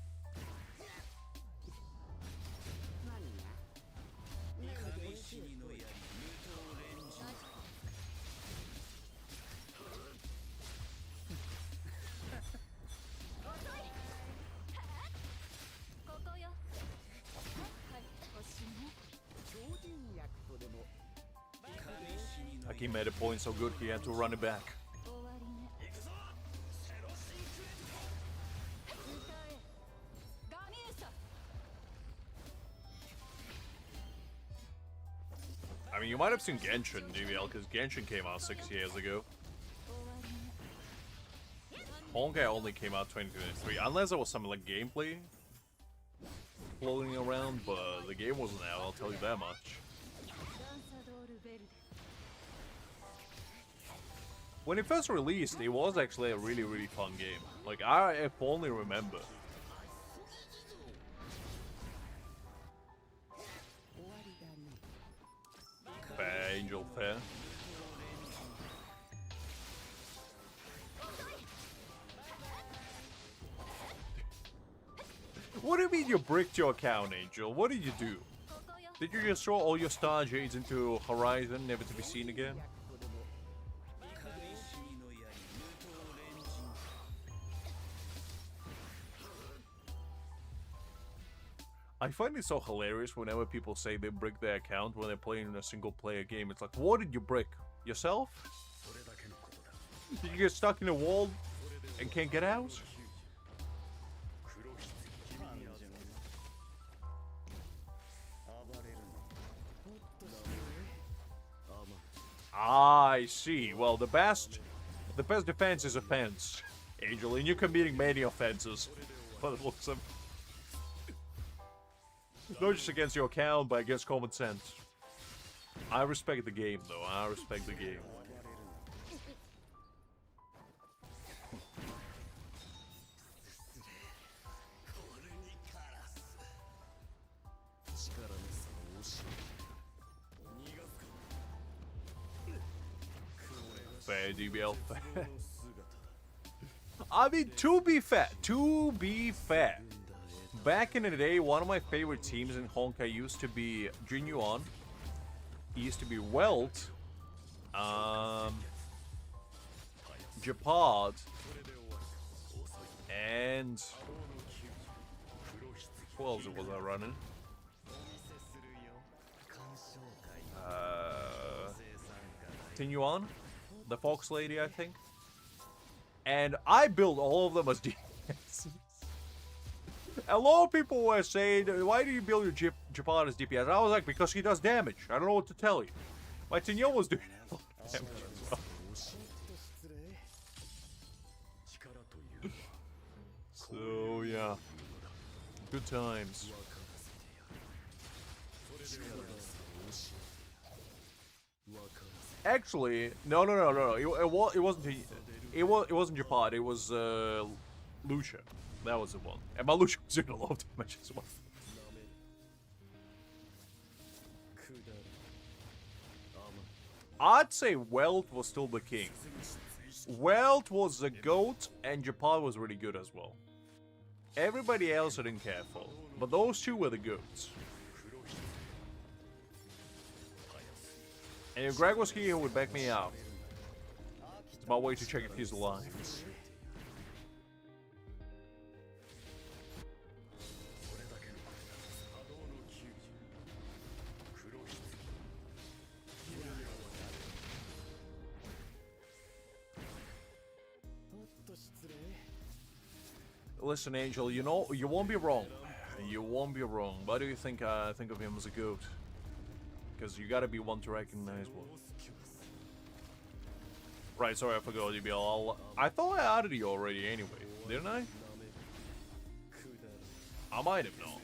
Hakim made a point so good he had to run it back. I mean, you might have seen Genshin, DVL, because Genshin came out 6 years ago. Honkai only came out 2023, unless there was some like gameplay floating around, but the game wasn't out, I'll tell you that much. When it first released, it was actually a really, really fun game. Like, I only remember. Fair, Angel, fair. What do you mean you bricked your account, Angel? What did you do? Did you just throw all your star jades into Horizon, never to be seen again? I find it so hilarious whenever people say they brick their account when they're playing in a single player game. It's like, what did you brick? Yourself? Did you get stuck in a wall and can't get out? Ah, I see. Well, the best defense is offense, Angel, and you're committing many offenses. But it looks like not just against your account, but against common sense. I respect the game, though. I respect the game. Fair, DBL. I mean, to be fair, back in the day, one of my favorite teams in Honkai used to be Grimmjow. He used to be Welt, Japad, and who else was I running? Tinyuan, the Fox Lady, I think. And I built all of them as DPS. A lot of people were saying, why do you build your Japad as DPS? I was like, because he does damage. I don't know what to tell you. My Tinyuan was doing a lot of damage as well. So, yeah. Good times. Actually, no. It wasn't Japad. It was Lucia. That was the one. And my Lucia was doing a lot of damage as well. I'd say Welt was still the king. Welt was the GOAT, and Japad was really good as well. Everybody else I didn't care for, but those two were the GOATs. And if Greg was here, he would back me up. It's my way to check if he's alive. Listen, Angel, you know, you won't be wrong. You won't be wrong. Why do you think I think of him as a GOAT? Because you gotta be one to recognize one. Right, sorry, I forgot, DBL. I thought I added you already anyway, didn't I? I might have not.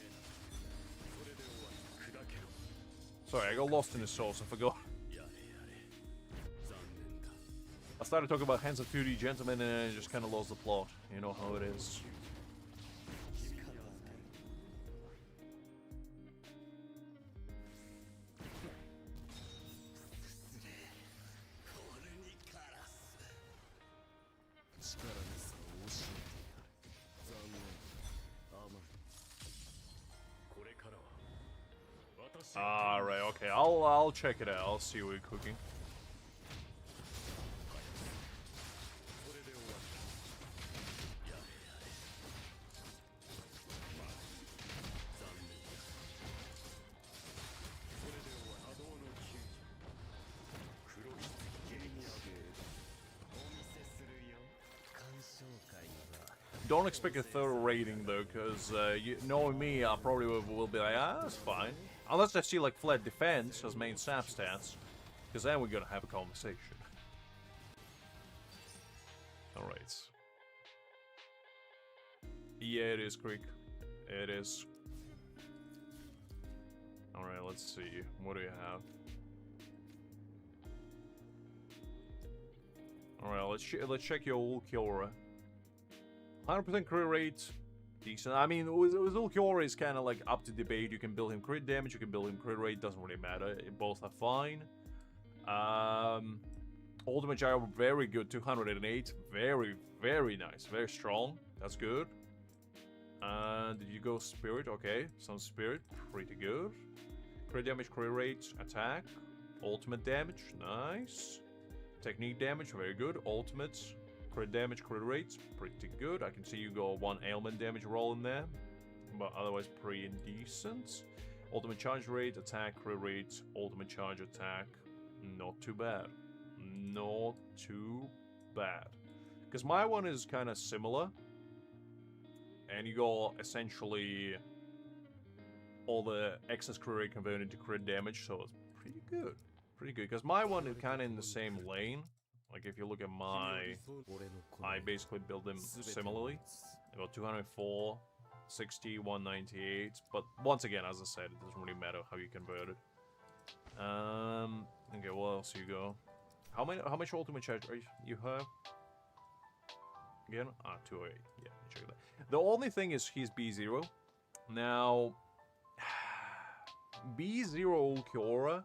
Sorry, I got lost in the sauce, I forgot. I started talking about handsome 2D gentlemen and I just kind of lost the plot. You know how it is. Alright, okay, I'll check it out. I'll see what you're cooking. Don't expect a third rating though, because knowing me, I probably will be like, ah, that's fine. Unless I see like flat defense as main sap stats, because then we're gonna have a conversation. Alright. Yeah, it is, Creek. It is. Alright, let's see. What do you have? Alright, let's check your Ulquiorra. 100% crit rate, decent. I mean, with Ulquiorra is kind of like up to debate. You can build him crit damage, you can build him crit rate, doesn't really matter. Both are fine. Ultimate Gyro, very good, 208. Very nice, very strong. That's good. Did you go Spirit? Okay, some Spirit, pretty good. Crit damage, crit rate, attack. Ultimate damage, nice. Technique damage, very good. Ultimate. Crit damage, crit rates, pretty good. I can see you go 1 ailment damage roll in there, but otherwise pretty decent. Ultimate charge rate, attack, crit rate, ultimate charge attack, not too bad. Not too bad. Because my one is kind of similar, and you go essentially all the excess crit rate converted into crit damage, so it's pretty good. Pretty good, because my one is kind of in the same lane. Like, if you look at my... I basically build them similarly. I got 204, 60, 198. But once again, as I said, it doesn't really matter how you convert it. Okay, what else you go? How much ultimate charge are you have? Again? 208. Yeah, check that. The only thing is he's B0. Now, B0 Ulquiorra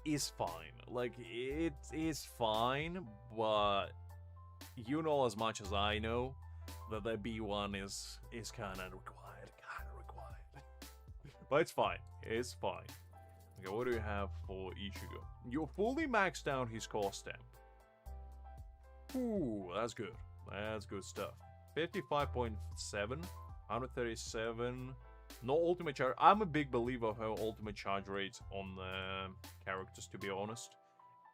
is fine. Like, it is fine, but you know as much as I know that the B1 is kind of required. But it's fine. It's fine. Okay, what do you have for Ichigo? You fully maxed out his core stamp. Ooh, that's good. That's good stuff. 55.7, 137. No ultimate charge. I'm a big believer of how ultimate charge rates on the characters, to be honest.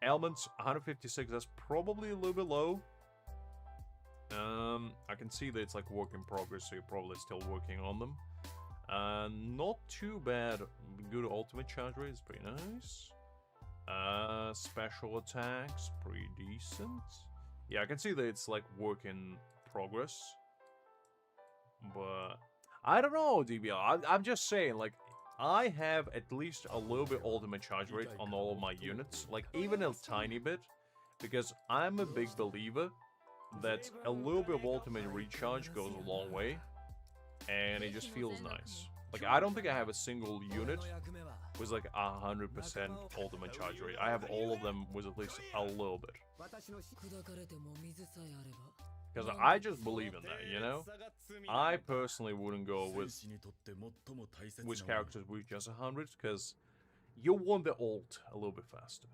Elements, 156. That's probably a little bit low. I can see that it's like work in progress, so you're probably still working on them. Not too bad. Good ultimate charge rate is pretty nice. Special attacks, pretty decent. Yeah, I can see that it's like work in progress. But I don't know, DBL. I'm just saying, like, I have at least a little bit ultimate charge rate on all of my units, like even a tiny bit, because I'm a big believer that a little bit of ultimate recharge goes a long way, and it just feels nice. Like, I don't think I have a single unit with like 100% ultimate charge rate. I have all of them with at least a little bit. Because I just believe in that, you know? I personally wouldn't go with characters with just 100, because you want the ult a little bit faster.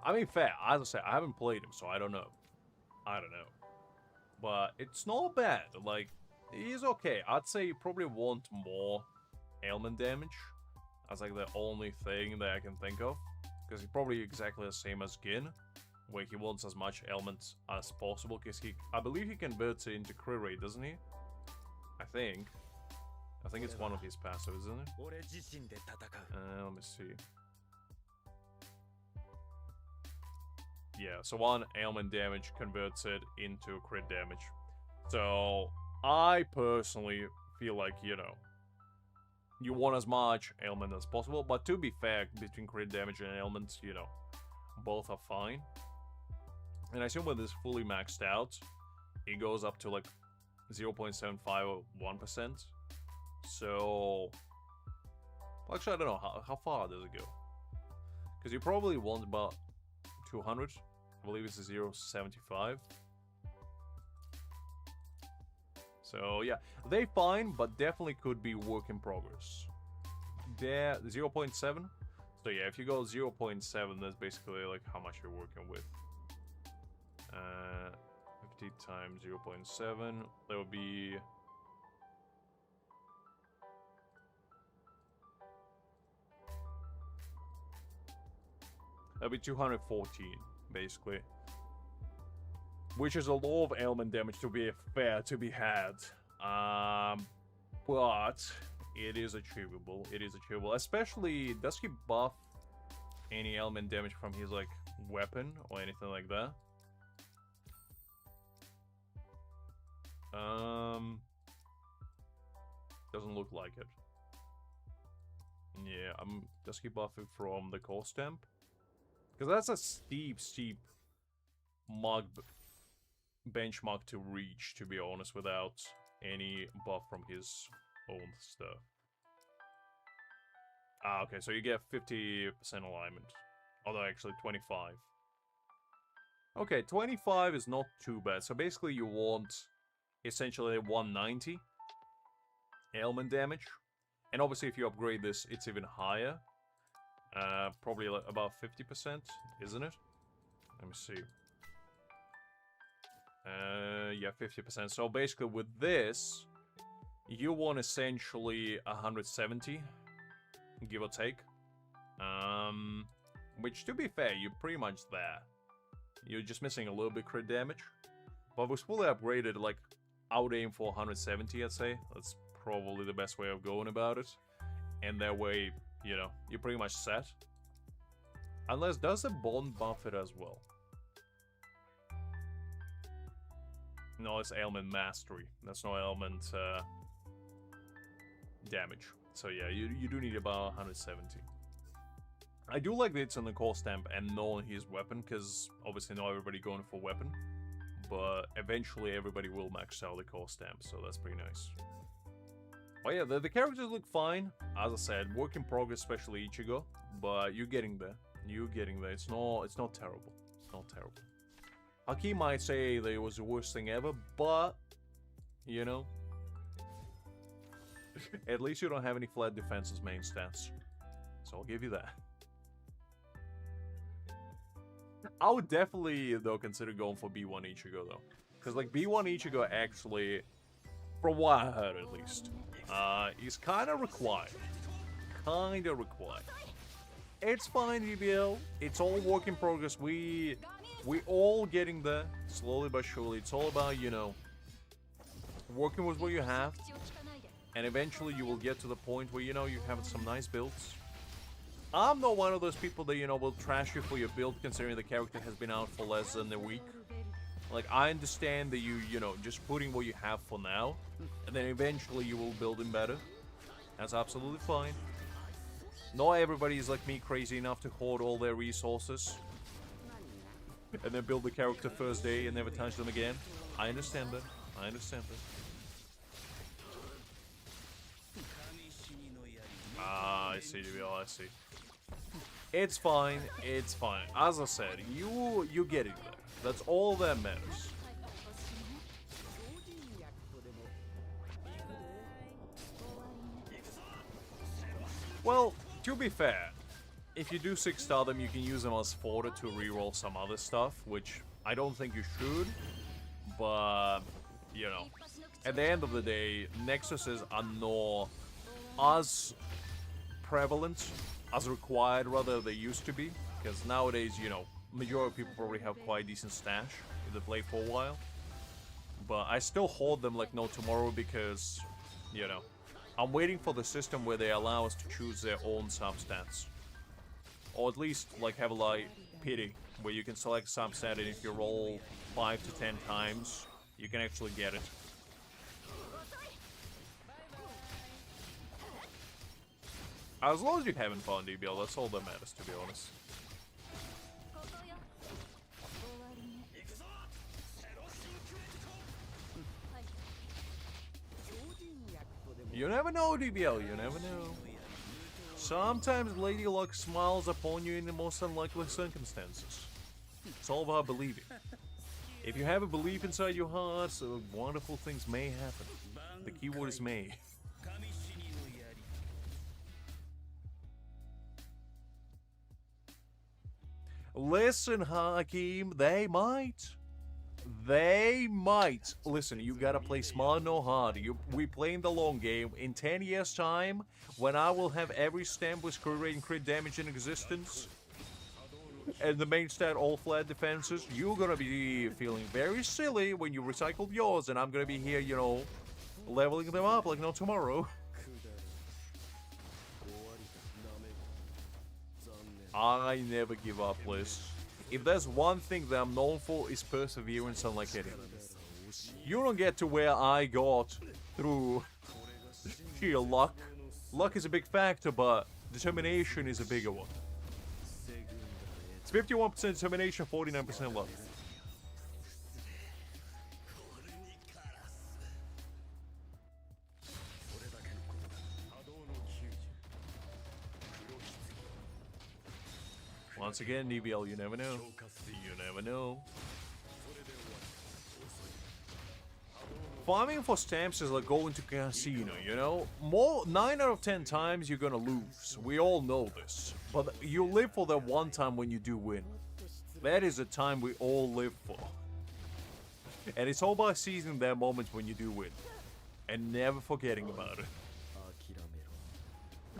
I mean, fair, as I say, I haven't played him, so I don't know. But it's not bad, like, he's okay. I'd say you probably want more ailment damage. That's like the only thing that I can think of. Because he's probably exactly the same as Gin, where he wants as much ailments as possible, because I believe he converts it into crit rate, doesn't he? I think it's one of his passives, isn't it? Let me see. Yeah, so one ailment damage converts it into crit damage. So I personally feel like, you know, you want as much ailment as possible, but to be fair, between crit damage and ailments, you know, both are fine. And I assume when this is fully maxed out, it goes up to like 0.75 or 1%. So, actually, I don't know, how far does it go? Because you probably want about 200. I believe it's a 0.75. So, yeah, they fine, but definitely could be work in progress. They're 0.7. So, yeah, if you go 0.7, that's basically like how much you're working with. 50 times 0.7, that would be... That'd be 214, basically. Which is a lot of ailment damage, to be fair, to be had. But it is achievable. It is achievable. Especially, does he buff any ailment damage from his, like, weapon or anything like that? Doesn't look like it. Yeah, does he buff it from the core stamp? Because that's a steep benchmark to reach, to be honest, without any buff from his own stuff. Okay, so you get 50% alignment. Although, actually, 25. Okay, 25 is not too bad. So basically, you want essentially 190 ailment damage. And obviously, if you upgrade this, it's even higher. Probably like about 50%, isn't it? Let me see. Yeah, 50%. So basically with this, you want essentially 170, give or take. Which, to be fair, you're pretty much there. You're just missing a little bit crit damage. But with fully upgraded, like, I would aim for 170, I'd say. That's probably the best way of going about it. And that way, you know, you're pretty much set. Unless, does the bond buff it as well? No, it's ailment mastery. That's no ailment damage. So yeah, you do need about 170. I do like that it's on the core stamp and not on his weapon, because obviously not everybody going for weapon. But eventually everybody will max out the core stamp, so that's pretty nice. But yeah, the characters look fine. As I said, work in progress, especially Ichigo. But you're getting there. You're getting there. It's not terrible. It's not terrible. Hakim might say that it was the worst thing ever, but, you know, at least you don't have any flat defense as main stats. So I'll give you that. I would definitely, though, consider going for B1 Ichigo, though. Because, like, B1 Ichigo actually, from what I heard at least, is kind of required. Kind of required. It's fine, EBL. It's all work in progress. We all getting there, slowly but surely. It's all about, you know, working with what you have. And eventually you will get to the point where, you know, you have some nice builds. I'm not one of those people that, you know, will trash you for your build considering the character has been out for less than a week. Like, I understand that you know, just putting what you have for now, and then eventually you will build him better. That's absolutely fine. Not everybody is like me, crazy enough to hoard all their resources and then build the character first day and never touch them again. I understand that. I understand that. Ah, I see, I see. It's fine, it's fine. As I said, you get it there. That's all that matters. Well, to be fair, if you do 6-star them, you can use them as fodder to reroll some other stuff, which I don't think you should, but, you know, at the end of the day, Nexuses are not as prevalent, as required rather, they used to be, because nowadays, you know, majority of people probably have quite decent stash if they play for a while, but I still hold them like no tomorrow because, you know, I'm waiting for the system where they allow us to choose their own substats, or at least like have a like pity where you can select substat and if you roll 5 to 10 times you can actually get it. As long as you're having fun, DBL, that's all that matters, to be honest. You never know, DBL, you never know. Sometimes Lady Luck smiles upon you in the most unlikely circumstances. It's all about believing. If you have a belief inside your heart, so wonderful things may happen. The keyword is may. Listen, Hakim, they might. They might. Listen, you gotta play smart, no hard. We playing the long game. In 10 years' time, when I will have every stamp with crit rate and crit damage in existence, and the main stat all flat defenses, you're gonna be feeling very silly when you recycled yours, and I'm gonna be here, you know, leveling them up like no tomorrow. I never give up, Liz. If there's one thing that I'm known for, is perseverance, unlike hitting. You don't get to where I got through sheer luck. Luck is a big factor, but determination is a bigger one. It's 51% determination, 49% luck. Once again, DBL, you never know. You never know. Farming for stamps is like going to casino, you know? 9 out of 10 times you're gonna lose. We all know this. But you live for that one time when you do win. That is the time we all live for. And it's all about seizing that moment when you do win. And never forgetting about it.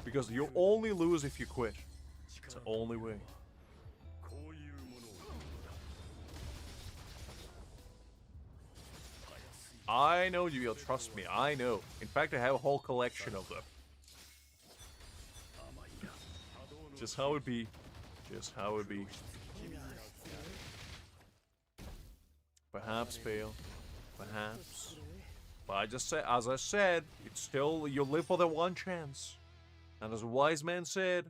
Because you only lose if you quit. It's the only way. I know you will, trust me, I know. In fact, I have a whole collection of them. Just how it be. Just how it be. Perhaps fail. Perhaps. But I just said, as I said, it's still, you live for the one chance. And as a wise man said,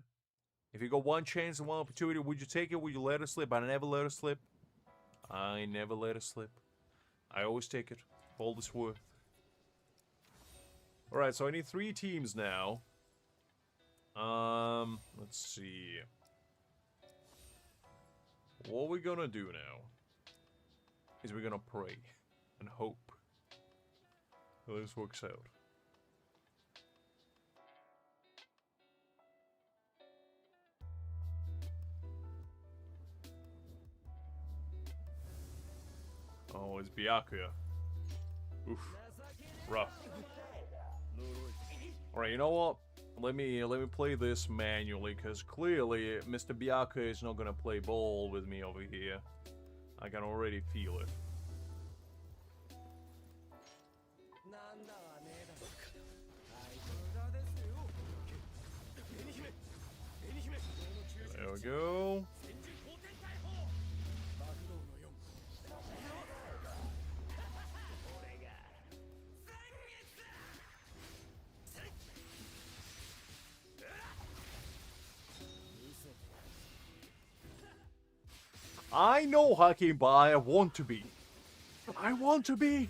if you got one chance and one opportunity, would you take it? Would you let it slip? I never let it slip. I never let it slip. I always take it for all it's worth. Alright, so I need 3 teams now. Let's see. What we're gonna do now is we're gonna pray and hope that this works out. Oh, it's Byakuya. Oof. Rough. Alright, you know what? Let me play this manually, because clearly Mr. Byakuya is not gonna play ball with me over here. I can already feel it. There we go. I know Hakim, but I want to be. I want to be.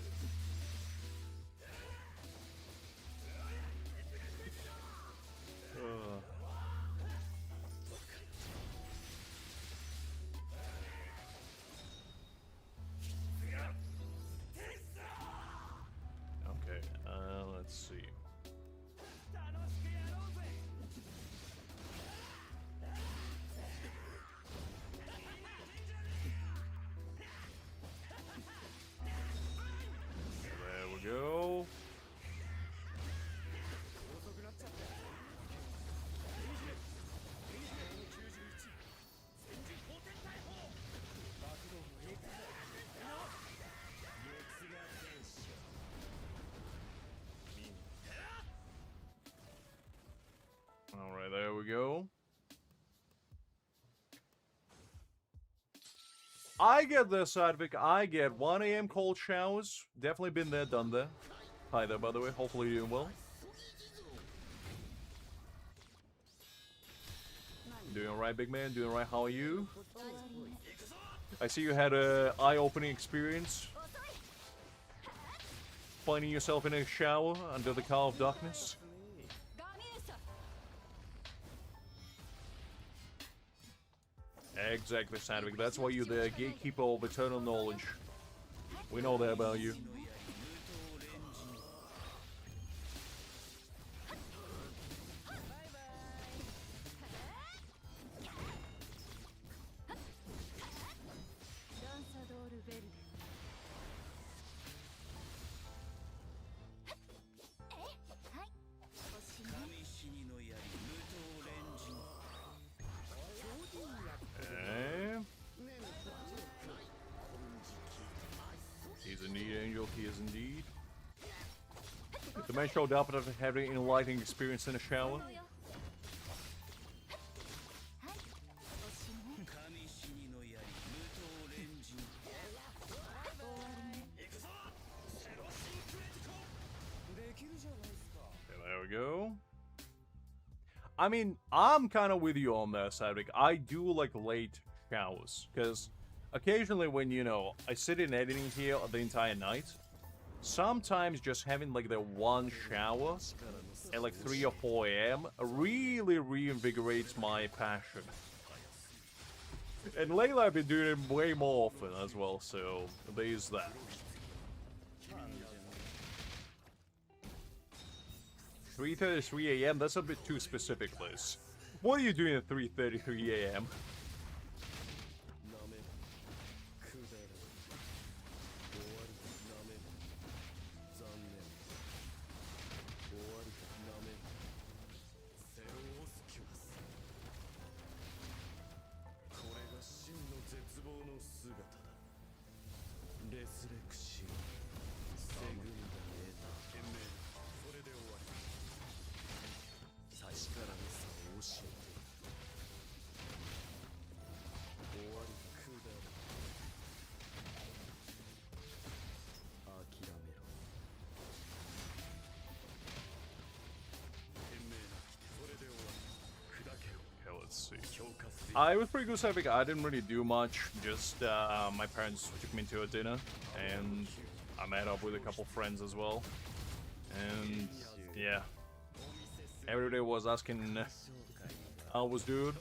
Okay, let's see. Go. All right, there we go. I get this, Advic. I get 1 AM cold showers. Definitely been there, done there. Hi there, by the way. Hopefully you're doing well. Doing alright, big man? Doing alright? How are you? I see you had a eye-opening experience. Finding yourself in a shower under the cover of darkness. Exactly, Sandvik. That's why you're the gatekeeper of eternal knowledge. We know that about you. He is indeed. The man showed up after having an enlightening experience in a shower. Okay, there we go. I mean, I'm kind of with you on that side. Like, I do like late showers, because occasionally when, you know, I sit in editing here the entire night, sometimes just having like the one shower at like 3 or 4 AM really reinvigorates my passion. And lately I've been doing it way more often as well, so there's that. "3:33 AM? That's a bit too specific, Liz. What are you doing at 3:33 AM? I was pretty good, Cypher. I didn't really do much. Just my parents took me to a dinner, and I met up with a couple friends as well. And yeah, everybody was asking how was dude.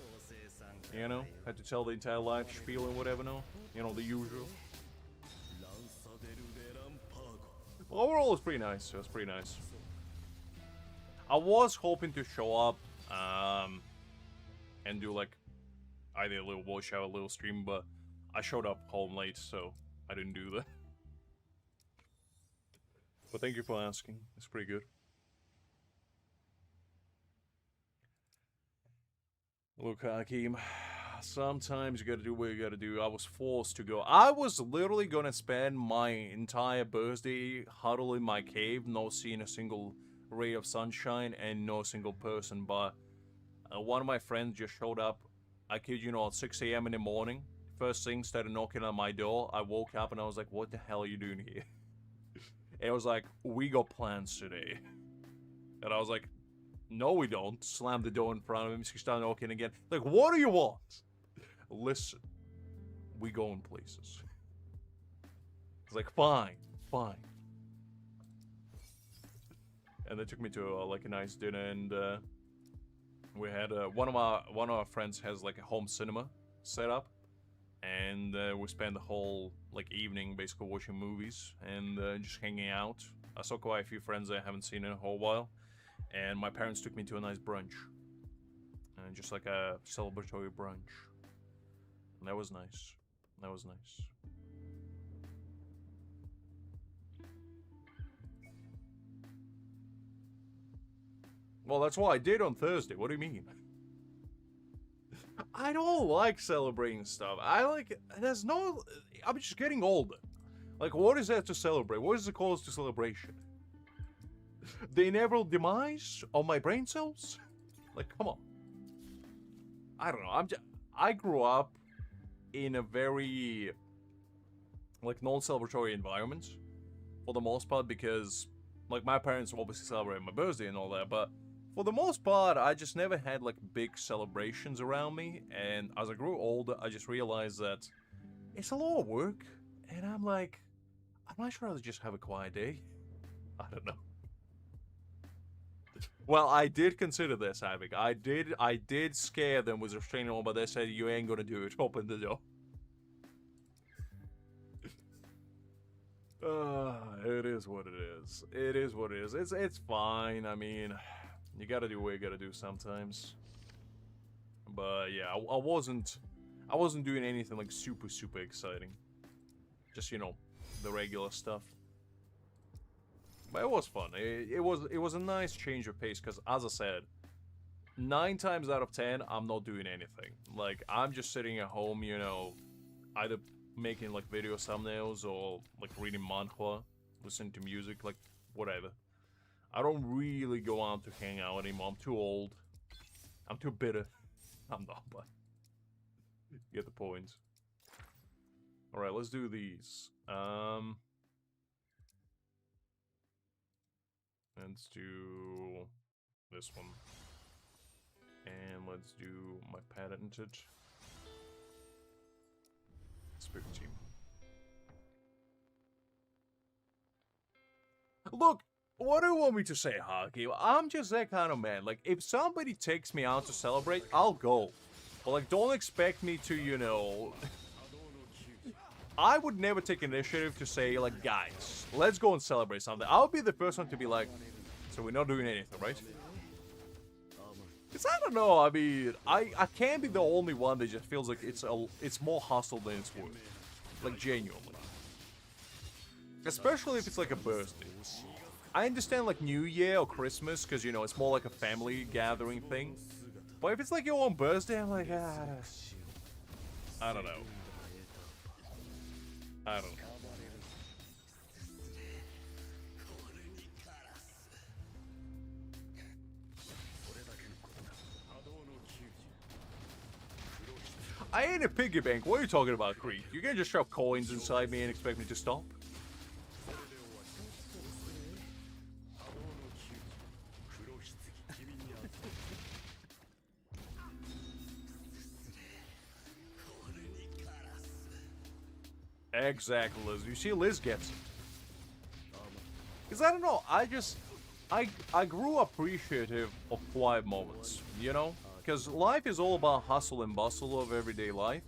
You know, had to tell the entire life spiel and whatever. No, you know, the usual. But overall, it was pretty nice. It was pretty nice. I was hoping to show up and do like either a little voice shout, a little stream, but I showed up home late, so I didn't do that. But thank you for asking. It's pretty good. Look, Hakeem, sometimes you gotta do what you gotta do. I was forced to go. I was literally gonna spend my entire birthday huddled in my cave, not seeing a single ray of sunshine and no single person, but one of my friends just showed up, I kid you not, at 6 a.m. in the morning. First thing, started knocking on my door. I woke up and I was like, what the hell are you doing here? And it was like, we got plans today. And I was like, no we don't. Slammed the door in front of him. She started knocking again. Like, what do you want? Listen, we going places. It's like, fine, fine. And they took me to like a nice dinner, and we had one of our friends has like a home cinema set up, and we spent the whole like evening basically watching movies and just hanging out. I saw quite a few friends I haven't seen in a whole while, and my parents took me to a nice brunch, and just like a celebratory brunch, and that was nice. That was nice. Well, that's what I did on Thursday. What do you mean? I don't like celebrating stuff. There's no... I'm just getting older. Like, what is there to celebrate? What is the cause to celebration? The inevitable demise of my brain cells? Like, come on. I don't know. I grew up in a very, like, non-celebratory environment, for the most part, because, like, my parents obviously celebrate my birthday and all that, but for the most part, I just never had, like, big celebrations around me, and as I grew older, I just realized that it's a lot of work, and I'm like, I'm not sure I'll just have a quiet day. I don't know. Well, I did consider this, Havik. I did scare them with restraining order, but they said, you ain't gonna do it. Open the door. It is what it is. It is what it is. It's fine. I mean, you gotta do what you gotta do sometimes. But yeah, I wasn't doing anything like super exciting. Just, you know, the regular stuff. But it was fun. It was a nice change of pace, because as I said, 9 times out of 10, I'm not doing anything. Like, I'm just sitting at home, you know, either making like video thumbnails or like reading manhwa, listening to music, like whatever. I don't really go out to hang out anymore. I'm too old. I'm too bitter. I'm not, but you get the point. Alright, let's do these. Let's do this one. And let's do my patented Spirit Team. Look, what do you want me to say, Haki? I'm just that kind of man. Like, if somebody takes me out to celebrate, I'll go. But, like, don't expect me to, you know... I would never take initiative to say, like, guys, let's go and celebrate something. I'll be the first one to be like, so we're not doing anything, right? Because I don't know, I mean, I can't be the only one that just feels like it's more hustle than it's worth. Like, genuinely. Especially if it's like a birthday. I understand like New Year or Christmas, because, you know, it's more like a family gathering thing. But if it's like your own birthday, I'm like, I don't know. I don't know. I ain't a piggy bank. What are you talking about, Creek? You can't just shove coins inside me and expect me to stop. Exactly, Liz. You see, Liz gets it. Because I don't know, I grew appreciative of quiet moments, you know? Because life is all about hustle and bustle of everyday life.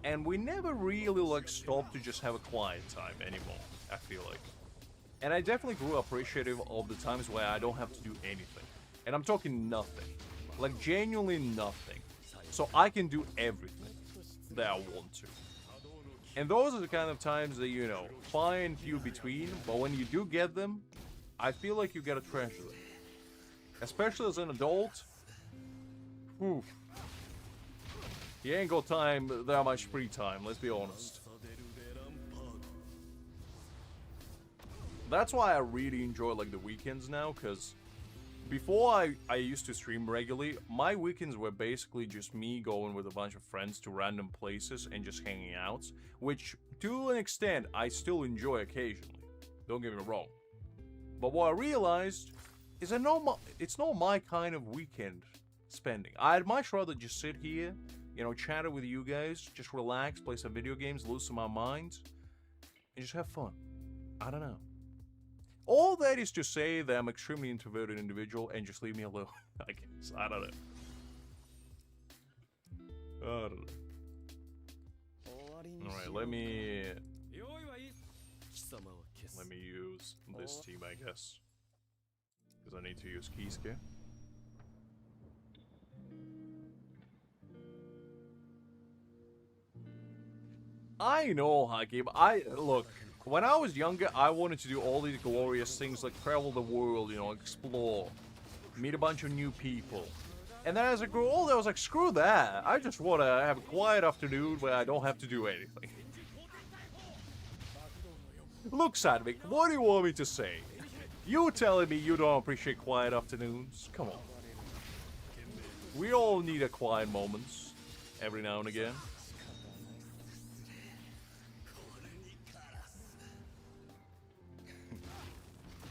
And we never really, like, stop to just have a quiet time anymore, I feel like. And I definitely grew appreciative of the times where I don't have to do anything. And I'm talking nothing. Like, genuinely nothing. So I can do everything that I want to. And those are the kind of times that, you know, far and few between, but when you do get them, I feel like you gotta treasure them. Especially as an adult, whew. You ain't got time, that much free time, let's be honest. That's why I really enjoy, like, the weekends now, because before I used to stream regularly, my weekends were basically just me going with a bunch of friends to random places and just hanging out, which, to an extent, I still enjoy occasionally. Don't get me wrong. But what I realized is that it's not my kind of weekend spending. I'd much rather just sit here, you know, chat with you guys, just relax, play some video games, loosen my mind, and just have fun. I don't know. All that is to say that I'm an extremely introverted individual and just leave me alone, I guess. I don't know. Alright, let me use this team, I guess. Because I need to use Kisuke. I know, Hakim. Look, when I was younger, I wanted to do all these glorious things like travel the world, you know, explore, meet a bunch of new people. And then as I grew older, I was like, screw that. I just want to have a quiet afternoon where I don't have to do anything. Look, Sadvik, what do you want me to say? You telling me you don't appreciate quiet afternoons? Come on. We all need a quiet moments every now and again.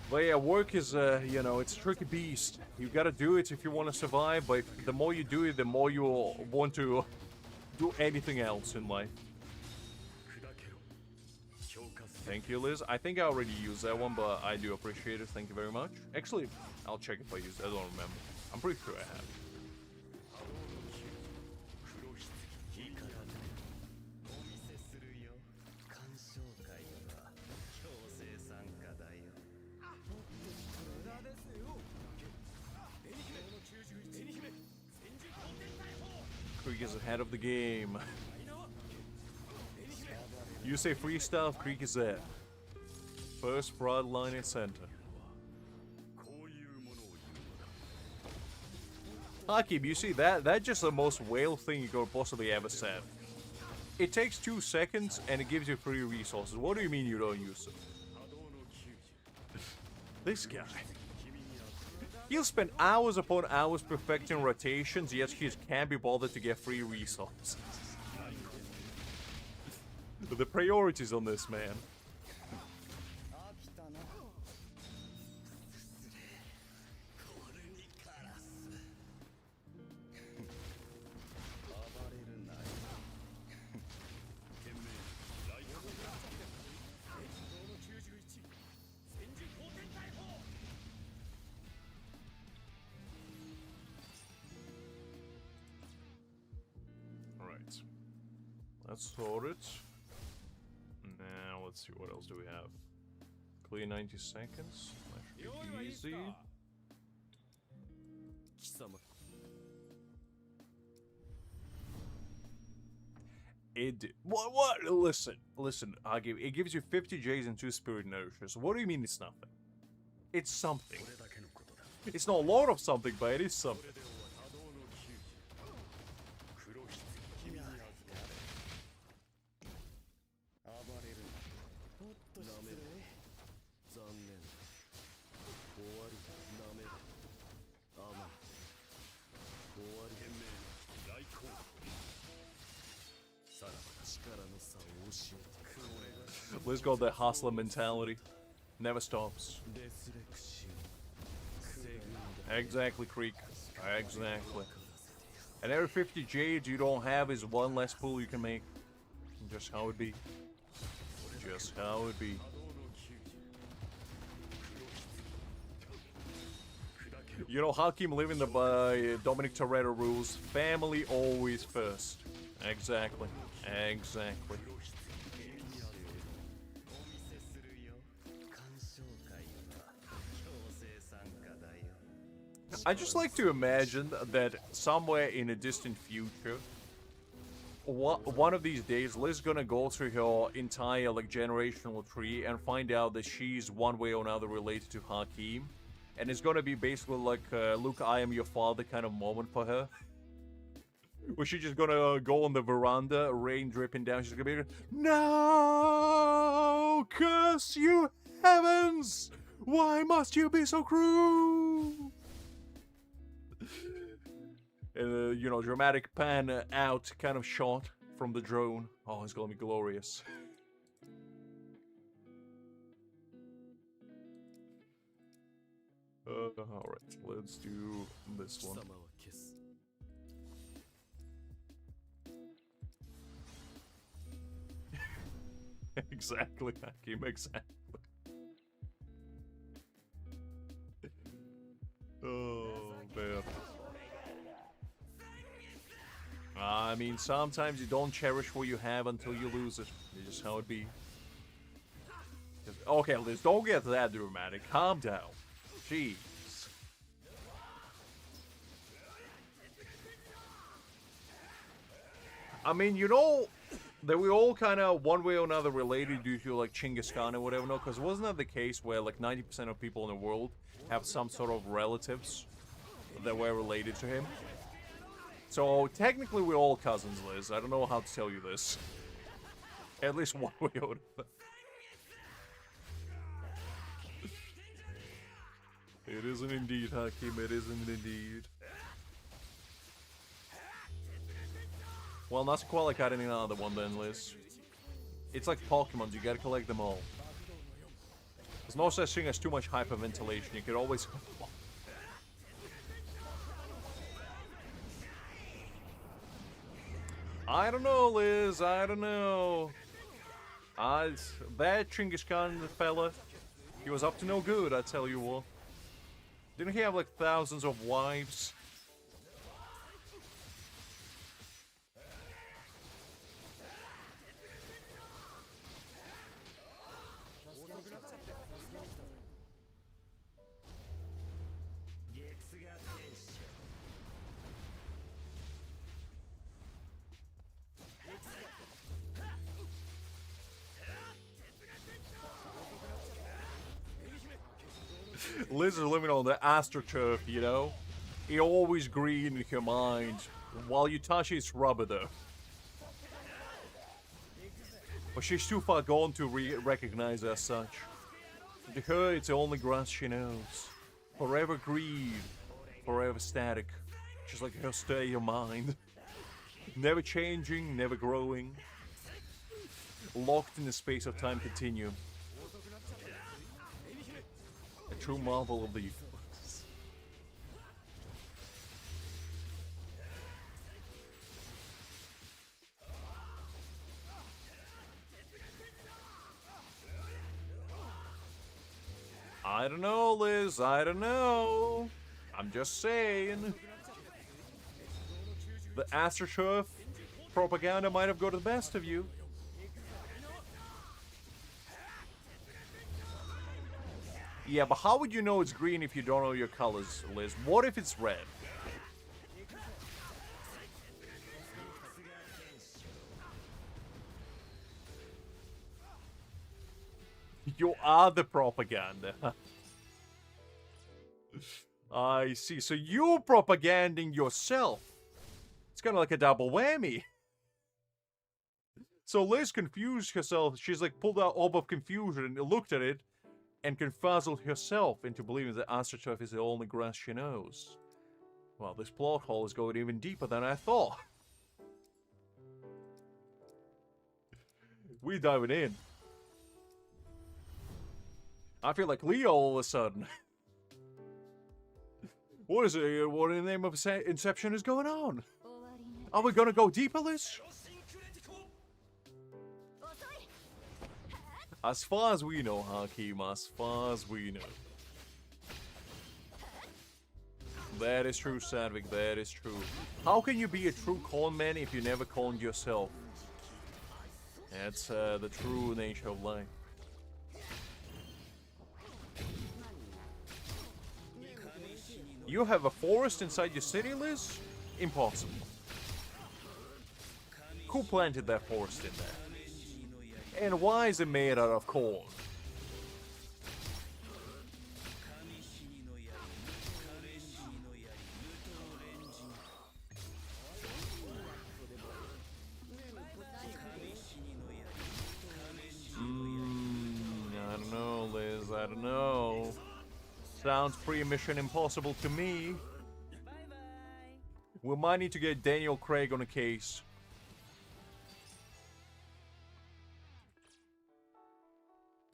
But yeah, work is, you know, it's a tricky beast. You gotta do it if you want to survive, but the more you do it, the more you want to do anything else in life. Thank you, Liz. I think I already used that one, but I do appreciate it. Thank you very much. Actually, I'll check if I used it. I don't remember. I'm pretty sure I have. Krieg is ahead of the game. You say free stuff, Krieg is there. First broad line and center. Hakim, you see that's just the most whale thing you could possibly ever said. It takes 2 seconds and it gives you free resources. What do you mean you don't use them? This guy. He'll spend hours upon hours perfecting rotations, yet he just can't be bothered to get free resources. The priorities on this man. Let's sort it. Now let's see, what else do we have? Clear 90 seconds. That should be easy. What? Listen, it gives you 50 J's and 2 Spirit Nourishes. What do you mean it's nothing? It's something. It's not a lot of something, but it is something. Liz got that hustler mentality. Never stops. Exactly, Creek. Exactly. And every 50 jades you don't have is one less pool you can make. Just how it be. Just how it be. You know, Hakim living by Dominic Toretto rules. Family always first. Exactly. Exactly. I just like to imagine that somewhere in a distant future, one of these days, Liz gonna go through her entire like generational tree and find out that she's one way or another related to Hakim, and it's gonna be basically like Luke, I am your father kind of moment for her. Where she's just gonna go on the veranda, rain dripping down. She's gonna be like, no, curse you heavens! Why must you be so cruel? And you know, dramatic pan out kind of shot from the drone. Oh, it's gonna be glorious. Alright, let's do this one. Exactly, Hakim, exactly. Oh, man. I mean, sometimes you don't cherish what you have until you lose it. It's just how it be. Okay, Liz, don't get that dramatic. Calm down. Jeez. I mean, you know that we all kind of, one way or another, related due to, like, Genghis Khan or whatever, no? Because wasn't that the case where, like, 90% of people in the world have some sort of relatives that were related to him? So, technically, we're all cousins, Liz. I don't know how to tell you this. At least one way or another. It isn't indeed, Hakim. It isn't indeed. Well, not quite like adding another one then, Liz. It's like Pokemon. You gotta collect them all. There's no such thing as too much hyperventilation. You could always... I don't know, Liz. I don't know. That Genghis Khan fella, he was up to no good, I tell you what. Didn't he have like thousands of wives? Liz is living on the astroturf, you know? He always green in her mind, while Yutashi's rubber though. But she's too far gone to recognize her as such. To her, it's the only grass she knows. Forever green, forever static. Just like her state of mind. Never changing, never growing. Locked in the space of time continuum. A true marvel of the universe. I don't know, Liz. I don't know. I'm just saying. The AstroTurf propaganda might have got the best of you. Yeah, but how would you know it's green if you don't know your colors, Liz? What if it's red? You are the propaganda. I see. So you're propaganding yourself. It's kind of like a double whammy. So Liz confused herself. She's like pulled out orb of confusion and looked at it and confuzzled herself into believing that AstroTurf is the only grass she knows. Well, this plot hole is going even deeper than I thought. We're diving in. I feel like Leo all of a sudden. What is it? What in the name of Inception is going on? Are we gonna go deeper, Liz? As far as we know, Hakim, as far as we know. That is true, Sadvik, that is true. How can you be a true con man if you never conned yourself? That's the true nature of life. You have a forest inside your city, Liz? Impossible. Who planted that forest in there? And why is it made out of corn? I don't know, Liz, I don't know. Sounds pretty Mission Impossible to me. We might need to get Daniel Craig on a case.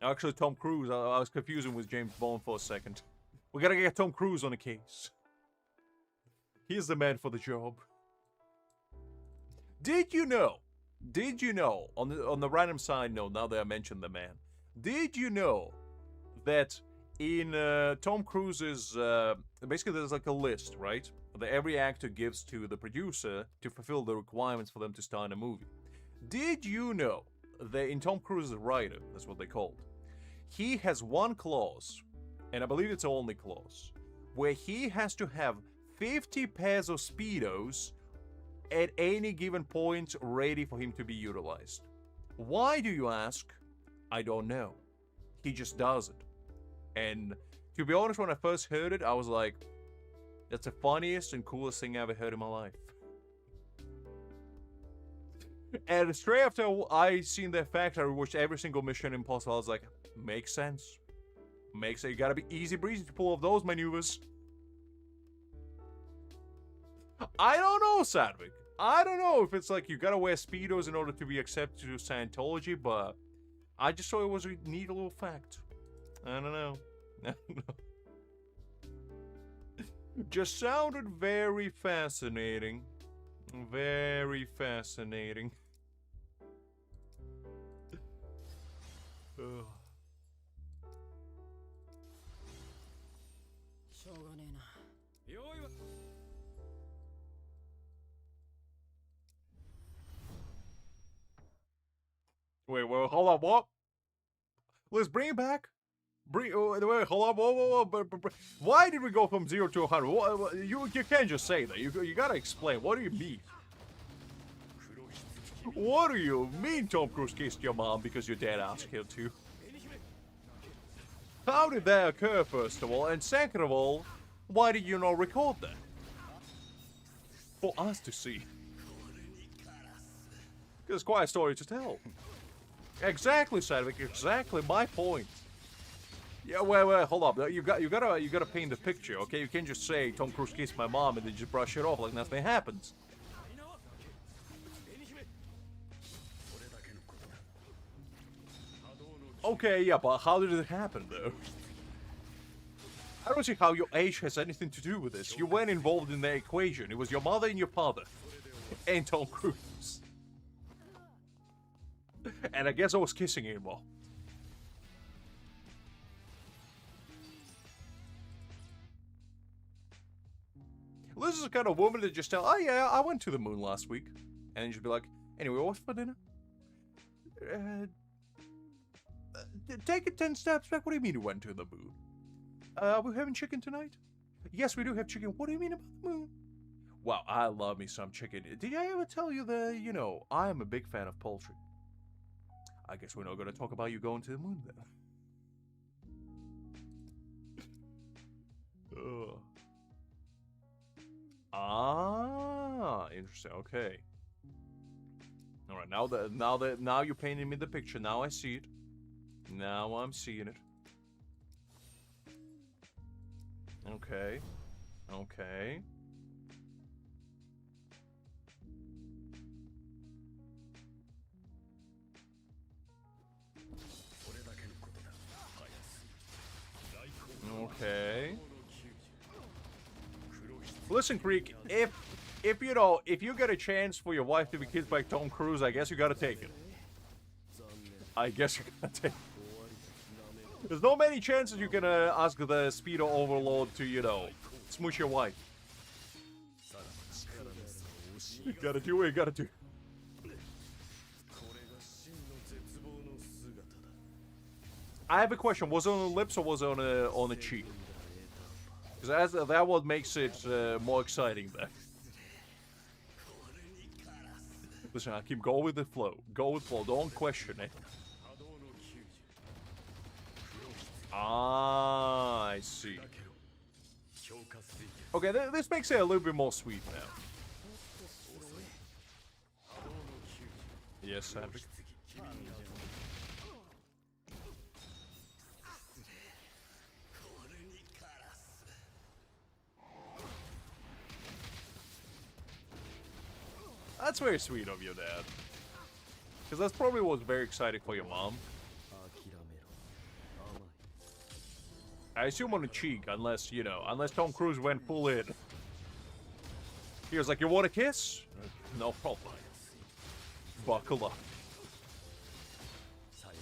Actually, Tom Cruise. I was confusing with James Bond for a second. We gotta get Tom Cruise on a case. He's the man for the job. Did you know? On the random side note, now that I mentioned the man, did you know that in Tom Cruise's, basically there's like a list, right? That every actor gives to the producer to fulfill the requirements for them to star in a movie. Did you know that in Tom Cruise's writer, that's what they called, he has one clause, and I believe it's the only clause, where he has to have 50 pairs of Speedos at any given point ready for him to be utilized. Why, do you ask? I don't know. He just does it. And to be honest, when I first heard it, I was like, that's the funniest and coolest thing I ever heard in my life. And straight after I seen that fact, I watched every single Mission Impossible. I was like, makes sense. Makes sense. You gotta be easy breezy to pull off those maneuvers. I don't know, Sadvik. I don't know if it's like you gotta wear Speedos in order to be accepted to Scientology, but I just thought it was a neat little fact. I don't know. I don't know. Just sounded very fascinating. Very fascinating. Ugh. Wait, hold on, what? Let's bring it back. Wait, hold on, whoa. Why did we go from 0 to 100? You can't just say that. You gotta explain. What do you mean? What do you mean Tom Cruise kissed your mom because your dad asked him to? How did that occur, first of all? And second of all, why did you not record that? For us to see. It's quite a story to tell. Exactly, Sadvik. Exactly my point. Yeah, wait, hold up. You gotta paint the picture, okay? You can't just say Tom Cruise kissed my mom and then just brush it off like nothing happens. Okay, yeah, but how did it happen, though? I don't see how your age has anything to do with this. You weren't involved in the equation. It was your mother and your father. And Tom Cruise. And I guess I was kissing him all. This is the kind of woman that just tell, oh yeah, I went to the moon last week. And then she'd be like, anyway, what's for dinner? Take it 10 steps back. What do you mean you went to the moon? Are we having chicken tonight? Yes, we do have chicken. What do you mean about the moon? Wow, I love me some chicken. Did I ever tell you that, you know, I am a big fan of poultry? I guess we're not going to talk about you going to the moon then. Ugh. Ah, interesting. Okay. All right. Now you're painting me the picture. Now I see it. Now I'm seeing it. Okay. Okay. Okay. Listen, Creek, if you get a chance for your wife to be kissed by Tom Cruise, I guess you gotta take it. I guess you gotta take it. There's not many chances you can ask the Speedo Overlord to, you know, smooch your wife. You gotta do what you gotta do. I have a question. Was it on the lips or was it on the cheek? Because that what makes it more exciting then. Listen, I keep going with the flow. Go with flow. Don't question it. Ah, I see. Okay, this makes it a little bit more sweet now. Yes, Savage. That's very sweet of you, Dad. Because that's probably what was very exciting for your mom. I assume on the cheek, unless, you know, unless Tom Cruise went full in. He was like, you want a kiss? No problem. Buckle up.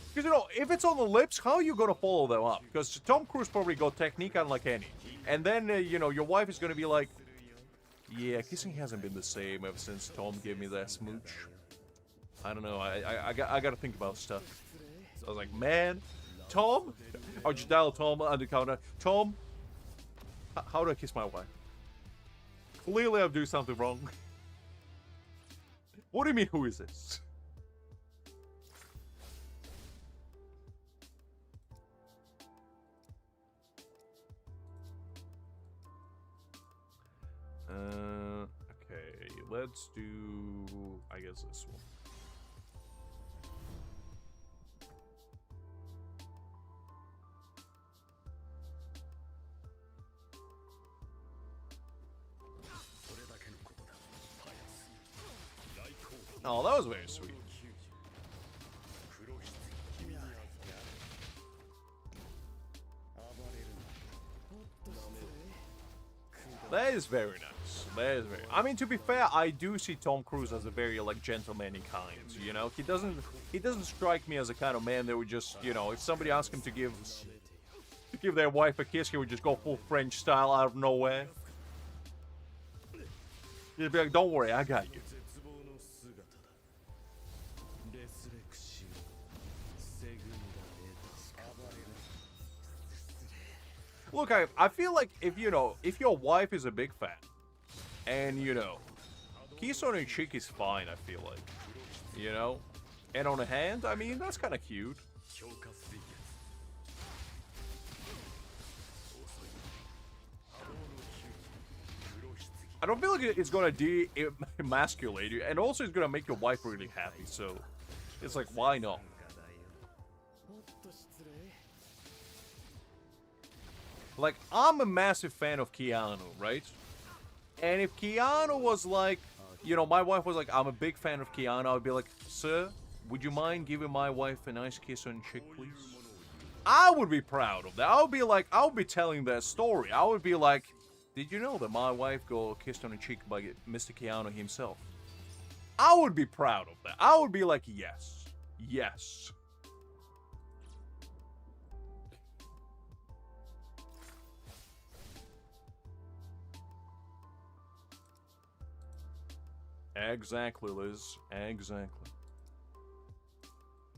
Because, you know, if it's on the lips, how are you going to follow them up? Because Tom Cruise probably got technique unlike any. And then, you know, your wife is going to be like, yeah, kissing hasn't been the same ever since Tom gave me that smooch. I don't know, I got to think about stuff. So I was like, man, Tom? I'll just dial Tom on the counter. Tom, how do I kiss my wife? Clearly I'm doing something wrong. What do you mean, who is this? Okay, let's do, I guess, this one. Oh, that was very sweet. That is very nice. That is very. I mean, to be fair, I do see Tom Cruise as a very like gentlemanly kind. You know, he doesn't strike me as a kind of man that would just, you know, if somebody asked him to give their wife a kiss, he would just go full French style out of nowhere. He'd be like, "Don't worry, I got you." Look, I feel like if, you know, if your wife is a big fan, and, you know, kiss on her cheek is fine, I feel like. You know? And on a hand, I mean, that's kind of cute. I don't feel like it's gonna de-emasculate you, and also it's gonna make your wife really happy, so it's like, why not? Like, I'm a massive fan of Keanu, right? And if Keanu was like, you know, my wife was like, I'm a big fan of Keanu, I would be like, sir, would you mind giving my wife a nice kiss on the cheek, please? I would be proud of that. I would be like, I would be telling that story. I would be like, did you know that my wife got kissed on the cheek by Mr. Keanu himself? I would be proud of that. I would be like, yes. Yes. Exactly, Liz. Exactly.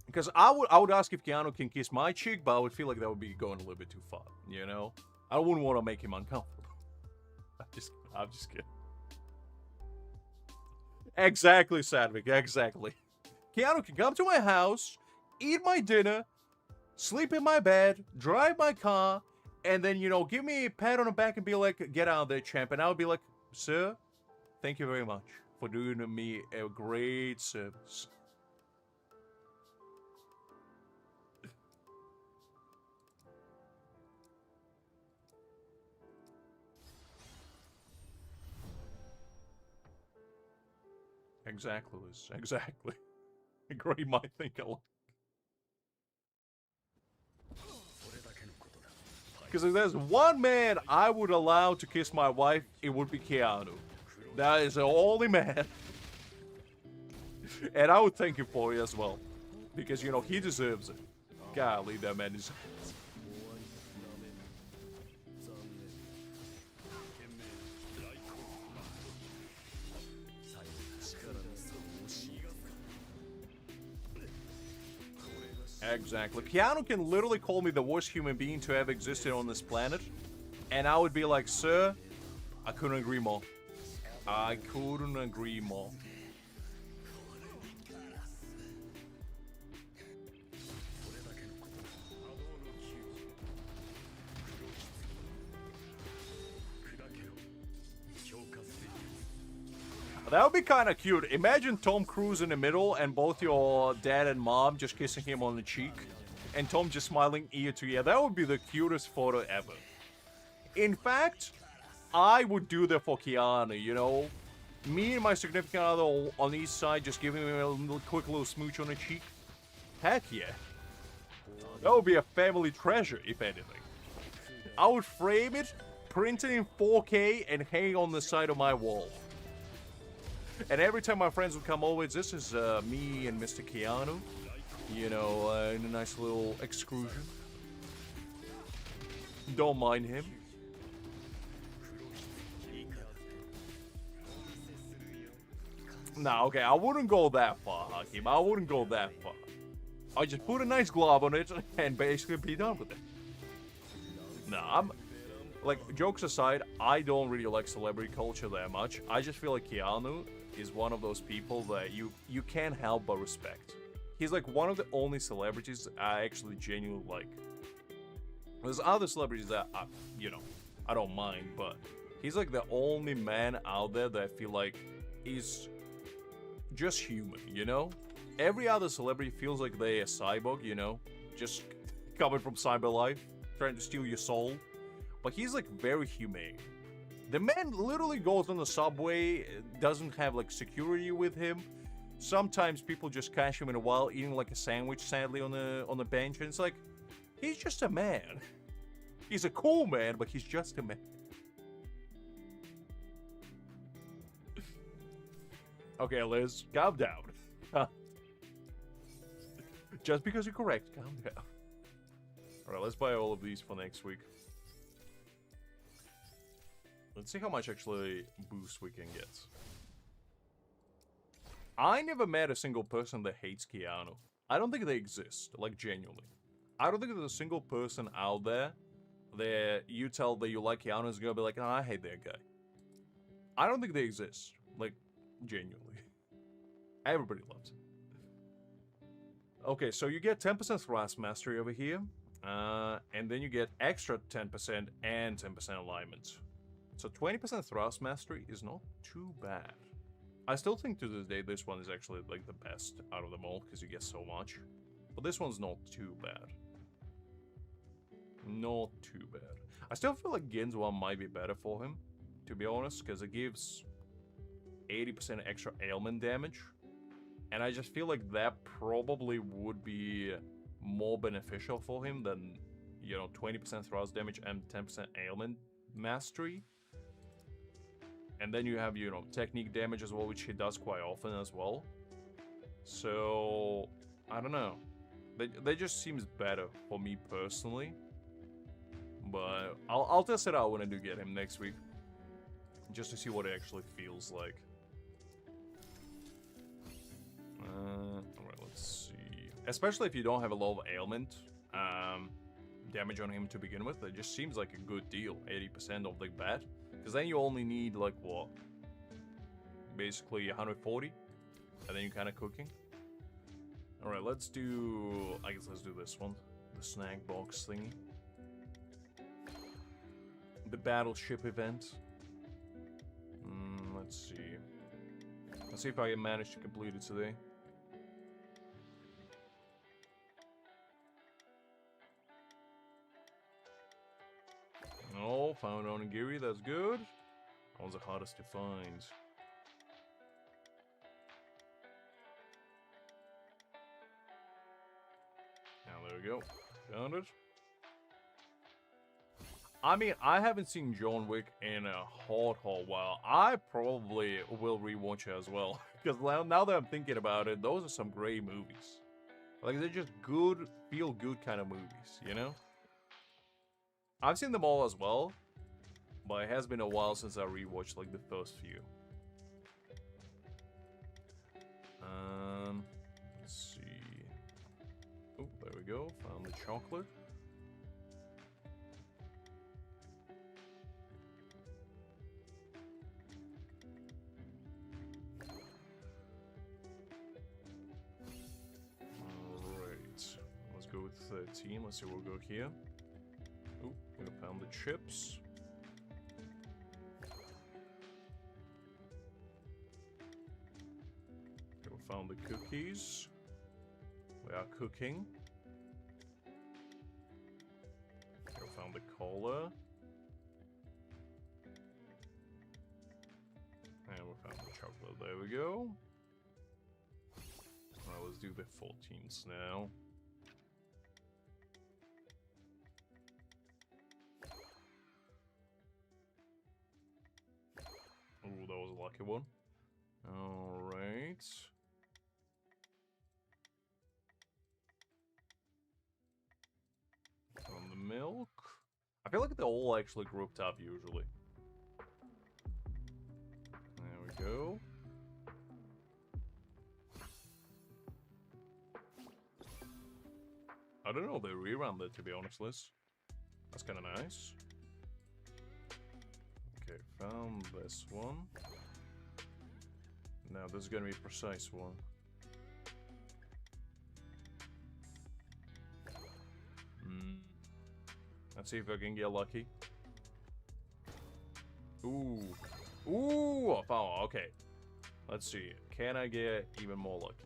Because I would ask if Keanu can kiss my cheek, but I would feel like that would be going a little bit too far, you know? I wouldn't want to make him uncomfortable. I'm just kidding. Exactly, Sadvik, exactly. Keanu can come to my house, eat my dinner, sleep in my bed, drive my car, and then, you know, give me a pat on the back and be like, get out of there, champ. And I would be like, sir, thank you very much for doing me a great service. Exactly, Liz. Exactly. A great mind think alike. Because if there's one man I would allow to kiss my wife, it would be Keanu. That is the only man. And I would thank him for it as well. Because, you know, he deserves it. Golly, that man is... Exactly. Keanu can literally call me the worst human being to have existed on this planet, and I would be like, sir, I couldn't agree more. I couldn't agree more. That would be kind of cute. Imagine Tom Cruise in the middle and both your dad and mom just kissing him on the cheek. And Tom just smiling ear to ear. That would be the cutest photo ever. In fact, I would do that for Keanu, you know? Me and my significant other on each side just giving him a quick little smooch on the cheek. Heck yeah. That would be a family treasure, if anything. I would frame it, print it in 4K, and hang it on the side of my wall. And every time my friends would come over, this is me and Mr. Keanu. You know, in a nice little excursion. Don't mind him. Nah, okay, I wouldn't go that far, Hakim. I wouldn't go that far. I just put a nice glove on it and basically be done with it. Nah, like, jokes aside, I don't really like celebrity culture that much. I just feel like Keanu is one of those people that you can't help but respect. He's like one of the only celebrities I actually genuinely like. There's other celebrities that, I don't mind, but he's like the only man out there that I feel like is just human, you know? Every other celebrity feels like they're a cyborg, you know? Just coming from cyber life, trying to steal your soul. But he's like very humane. The man literally goes on the subway, doesn't have like security with him. Sometimes people just catch him in a while eating like a sandwich, sadly, on the bench, and it's like, he's just a man. He's a cool man, but he's just a man. Okay, Liz, calm down. Just because you're correct, calm down. Alright, let's buy all of these for next week. Let's see how much actually boost we can get. I never met a single person that hates Keanu. I don't think they exist, like genuinely. I don't think there's a single person out there that you tell that you like Keanu is gonna be like, oh, I hate that guy. I don't think they exist, like genuinely. Everybody loves him. Okay, so you get 10% thrust mastery over here, and then you get extra 10% and 10% alignment. So 20% thrust mastery is not too bad. I still think to this day this one is actually like the best out of them all because you get so much. But this one's not too bad. Not too bad. I still feel like Gin's one might be better for him, to be honest, because it gives 80% extra ailment damage. And I just feel like that probably would be more beneficial for him than, 20% thrust damage and 10% ailment mastery. And then you have, technique damage as well, which he does quite often as well. So, I don't know. They just seems better for me personally. But I'll test it out when I do get him next week. Just to see what it actually feels like. Alright, let's see. Especially if you don't have a lot of ailment damage on him to begin with. It just seems like a good deal. 80% of the bat. Because then you only need, like, what? Basically 140. And then you're kind of cooking. Alright, let's do... I guess let's do this one. The snack box thingy. The battleship event. Let's see. Let's see if I can manage to complete it today. Oh, found onigiri, that's good. That one's the hardest to find. Now there we go. Found it. I mean, I haven't seen John Wick in a hot while. I probably will rewatch it as well. Because now that I'm thinking about it, those are some great movies. Like, they're just good, feel-good kind of movies, you know? I've seen them all as well, but it has been a while since I rewatched, like, the first few. Let's see. Oh, there go. Found the chocolate. Go with 13. Let's see what we'll go here. Oh, we found the chips. We found the cookies. We are cooking. We found the cola. And we found the chocolate. There we go. Now let's do the 14s now. Ooh, that was a lucky one. Alright. On the milk. I feel like they're all actually grouped up usually. There we go. I don't know, they reran that, to be honest, Liz. That's kind of nice. Okay, found this one. Now this is gonna be a precise one. Let's see if I can get lucky. Ooh. Ooh! Oh, okay. Let's see. Can I get even more lucky?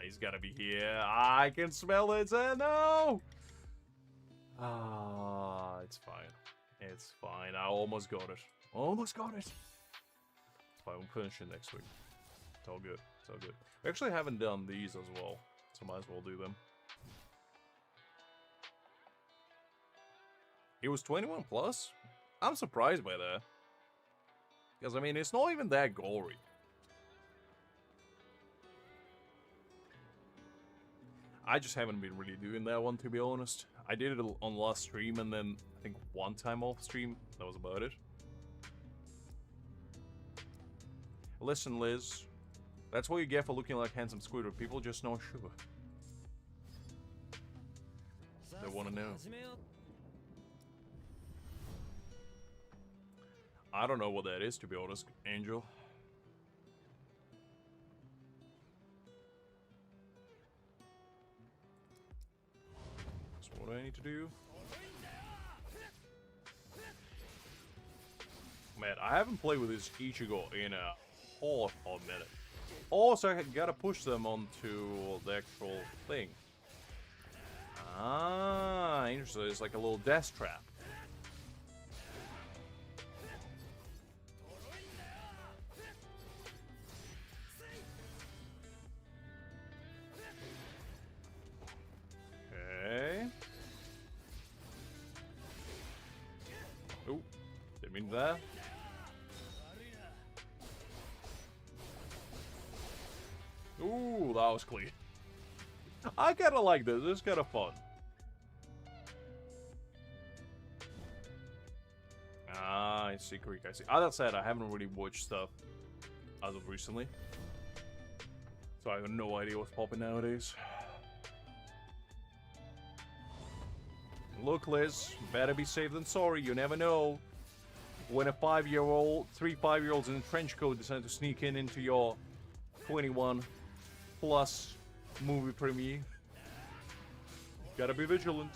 He's gotta be here. I can smell it. No! It's fine. It's fine. I almost got it. Almost got it. It's fine. We'll finish it next week. It's all good. It's all good. We actually haven't done these as well, so might as well do them. It was 21 plus? I'm surprised by that. Because, I mean, it's not even that gory. I just haven't been really doing that one, to be honest. I did it on last stream, and then I think one time off stream. That was about it. Listen, Liz. That's what you get for looking like handsome Squidward. People just know sugar. They want to know. I don't know what that is, to be honest, Angel. That's what I need to do. Man, I haven't played with this Ichigo in a hot minute. Also, I gotta push them onto the actual thing. Ah, interesting. It's like a little death trap. Okay. Oh, didn't mean that. Ooh, that was clean. I kind of like this. This is kind of fun. Ah, I see, Greek. I see. That said, I haven't really watched stuff as of recently, so I have no idea what's popping nowadays. Look, Liz, better be safe than sorry. You never know when a 5-year-old, 3 5-year-olds in a trench coat decide to sneak into your 21+ movie premiere. Gotta be vigilant.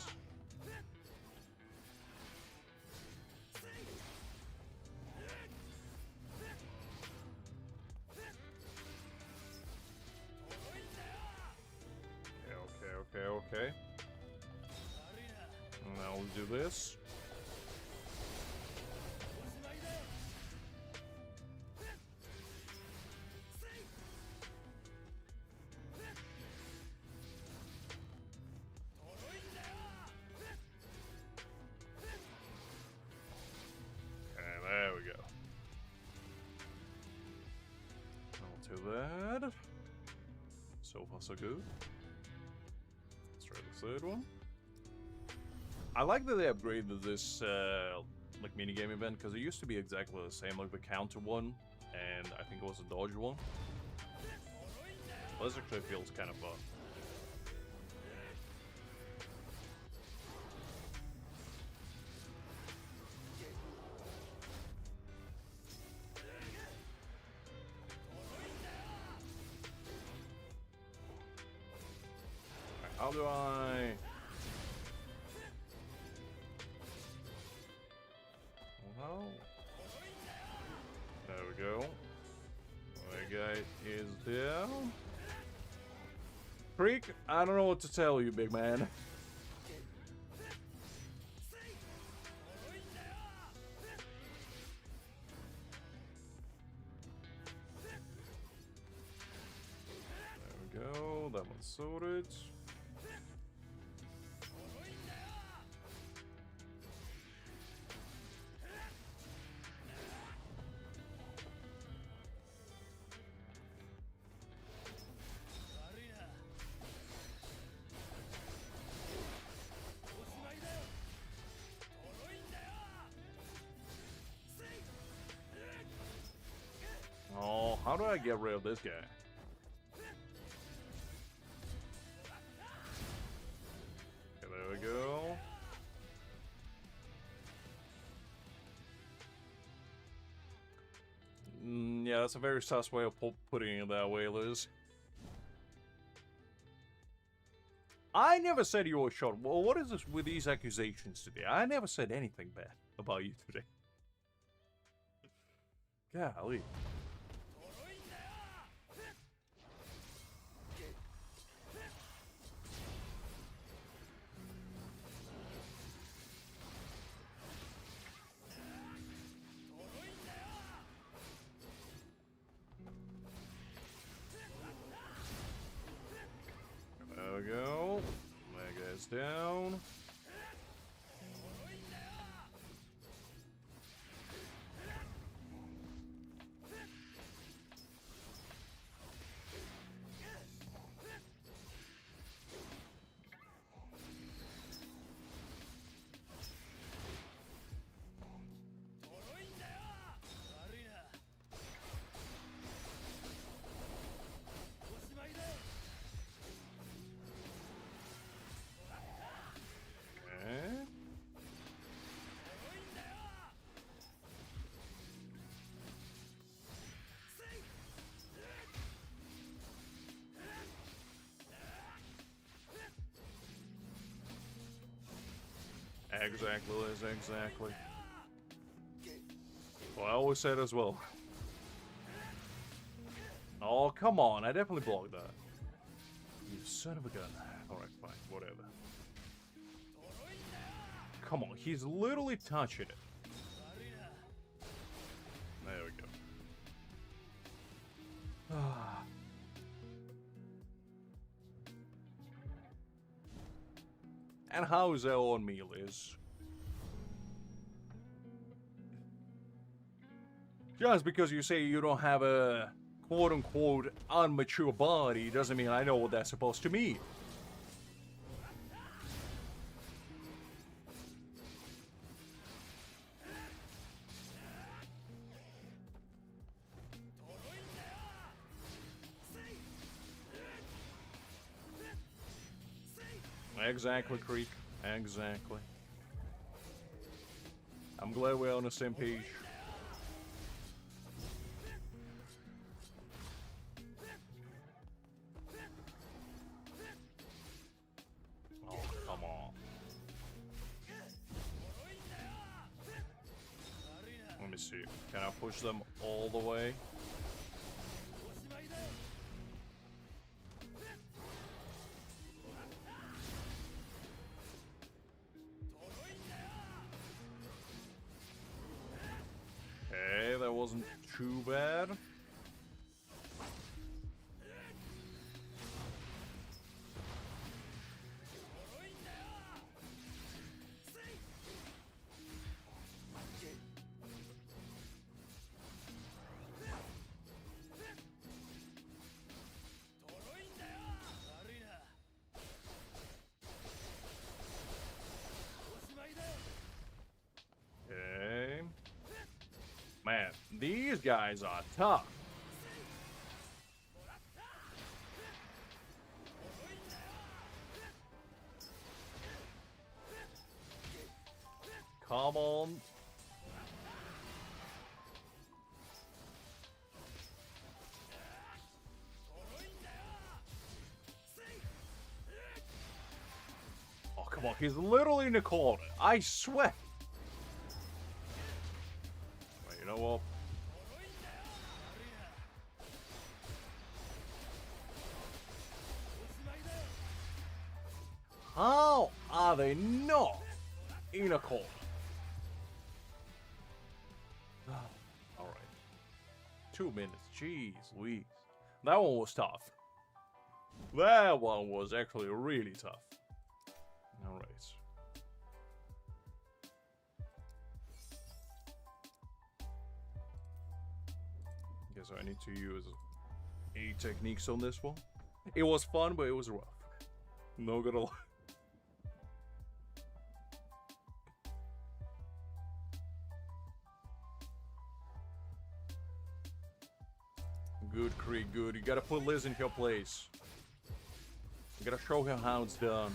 Okay. Now we'll do this. That. So far, so good. Let's try the third one. I like that they upgraded this like minigame event, because it used to be exactly the same, like the counter one, and I think it was a dodge one. This actually feels kind of fun. How do I... Oh. There we go. My guy is down. Creek, I don't know what to tell you, big man. There we go, that one's sorted. Oh, how do I get rid of this guy? Okay, there we go. Yeah, that's a very sus way of putting it that way, Liz. I never said you were short. Well, what is this with these accusations today? I never said anything bad about you today. Golly. There we go. That guy's down. Exactly, Liz, exactly. Well, I always said as well. Oh, come on, I definitely blocked that. You son of a gun. Alright, fine, whatever. Come on, he's literally touching it. There we go. And how is that on me, Liz? Just because you say you don't have a quote-unquote unmature body doesn't mean I know what that's supposed to mean. Exactly, Creek. Exactly. I'm glad we're on the same page. Oh, come on. Let me see. Can I push them all the way? Okay, that wasn't too bad. Okay. Man, these guys are tough. Come on, he's literally in the corner. I swear. Well, you know what? How are they not in a corner? Alright. 2 minutes. Jeez Louise. That one was tough. That one was actually really tough. Alright. Guess I need to use 8 techniques on this one. It was fun, but it was rough. No gonna lie. Good, Krieg, good. You gotta put Liz in her place. You gotta show her how it's done.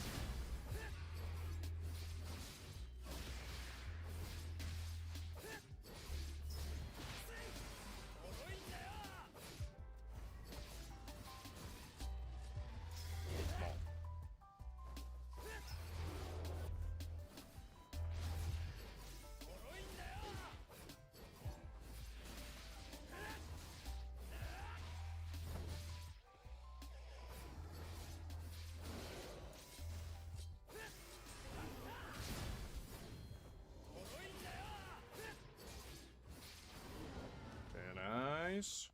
Nice.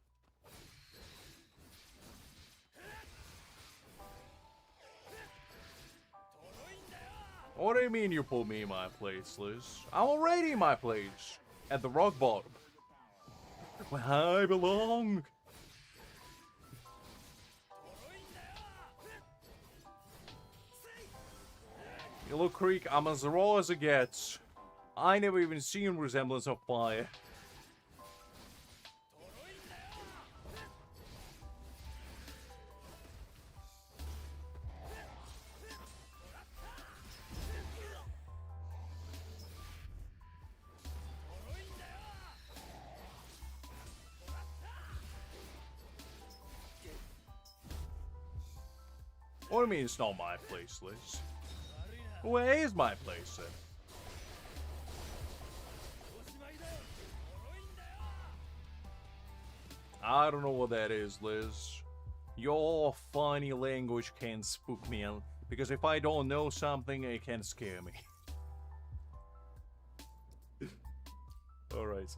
What do you mean you put me in my place, Liz? I'm already in my place. At the rock bottom. Where I belong. You look, Creek, I'm as raw as it gets. I never even seen resemblance of fire. What do you mean it's not my place, Liz? Where is my place, then? I don't know what that is, Liz. Your funny language can spook me out. Because if I don't know something, it can scare me. Alright,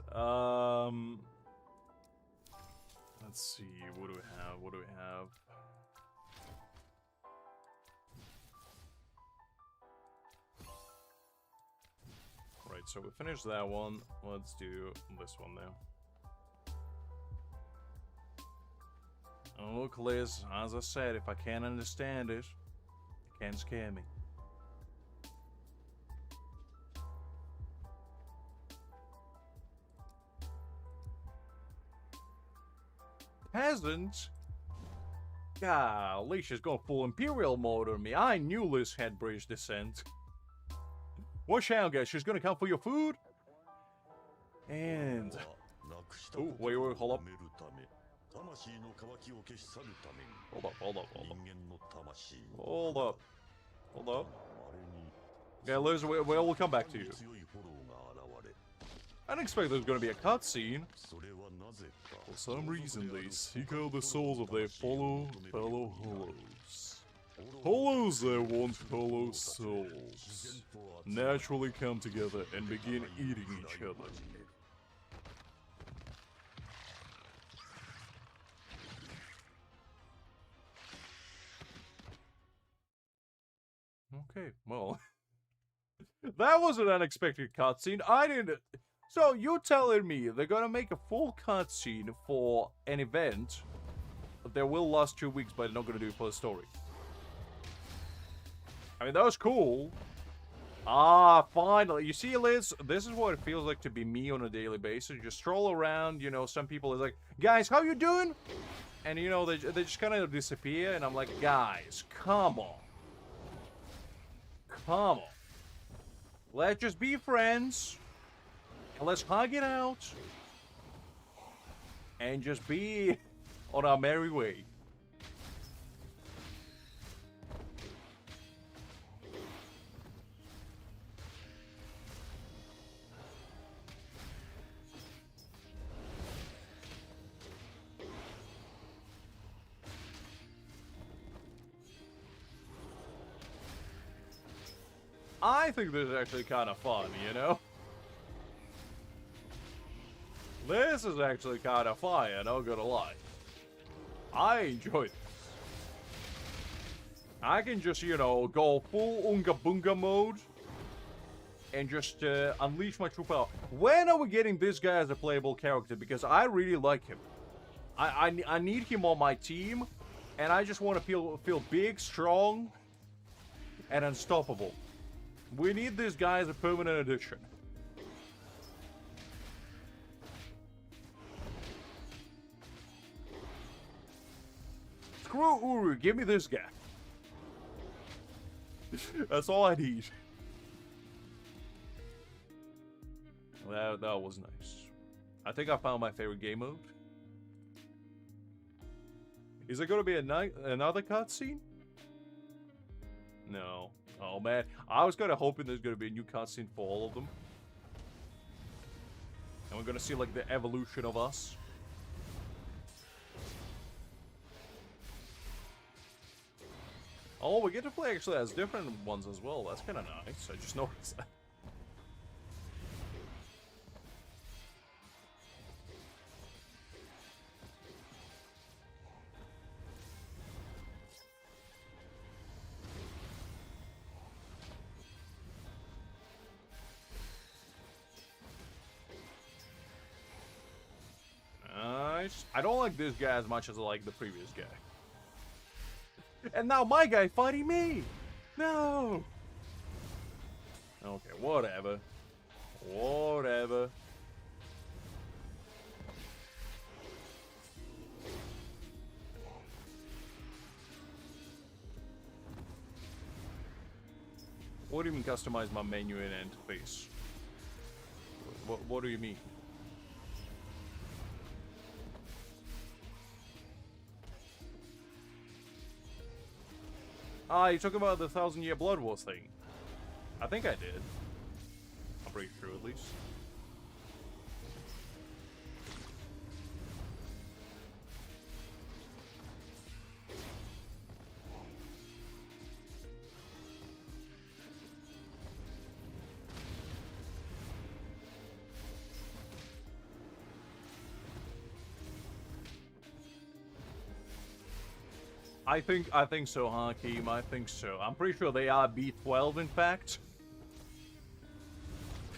let's see, what do we have, what do we have? Right, so we finished that one, let's do this one now. Oh, look, Liz, as I said, if I can't understand it, it can scare me. Peasant? Golly, she's going full Imperial mode on me. I knew Liz had British descent. Watch out, guys. She's gonna come for your food. And... oh, wait, hold up. Hold up. Yeah, Liz, we'll come back to you. I didn't expect there was going to be a cutscene. For some reason, they seek out the souls of their fellow Hollows. Hollows that want Hollow souls naturally come together and begin eating each other. Okay, well, that was an unexpected cutscene. I didn't... So, you're telling me they're gonna make a full cutscene for an event that will last 2 weeks, but they're not gonna do it for the story? I mean, that was cool. Ah, finally. You see, Liz, this is what it feels like to be me on a daily basis. You just stroll around, you know, some people are like, guys, how you doing? And, you know, they just kind of disappear, and I'm like, guys, come on. Come on. Let's just be friends. And let's hug it out. And just be on our merry way. I think this is actually kind of fun, you know? This is actually kind of fun, I'm not gonna lie. I enjoy this. I can just, you know, go full Unga Bunga mode and just unleash my true power. When are we getting this guy as a playable character? Because I really like him. I need him on my team, and I just want to feel big, strong, and unstoppable. We need this guy as a permanent addition. Screw Uru, give me this guy. That's all I need. That was nice. I think I found my favorite game mode. Is there gonna be another cutscene? No. Oh man, I was kind of hoping there's gonna be a new cutscene for all of them. And we're gonna see like the evolution of us. Oh, we get to play actually as different ones as well. That's kind of nice. I just noticed that. Nice. I don't like this guy as much as I like the previous guy. And now my guy fighting me! No! Okay, whatever. Whatever. What do you mean customize my menu and interface? What do you mean? Ah, you talking about the 1,000-Year Blood Wars thing? I think I did. I'm pretty sure, at least. I think so, Hakeem. I think so. I'm pretty sure they are B12, in fact.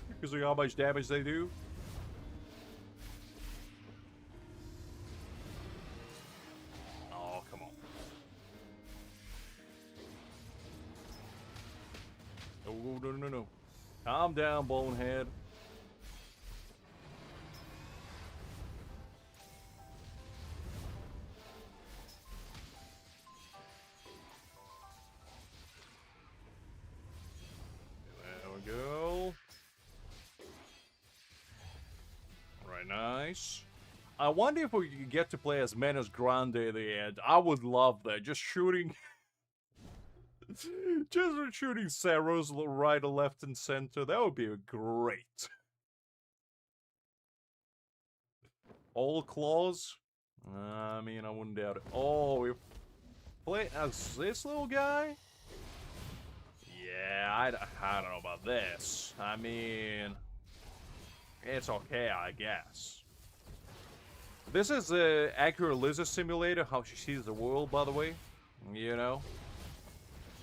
Because of how much damage they do. Oh, come on. Oh, no. Calm down, bonehead. Go. Right, nice. I wonder if we could get to play as Menace Grande at the end. I would love that. Just shooting... just shooting Ceros right, left, and center. That would be great. All claws? I mean, I wouldn't doubt it. Oh, we play as this little guy? Yeah, I don't know about this. I mean, it's okay, I guess. This is the accurate lizard simulator, how she sees the world, by the way. You know?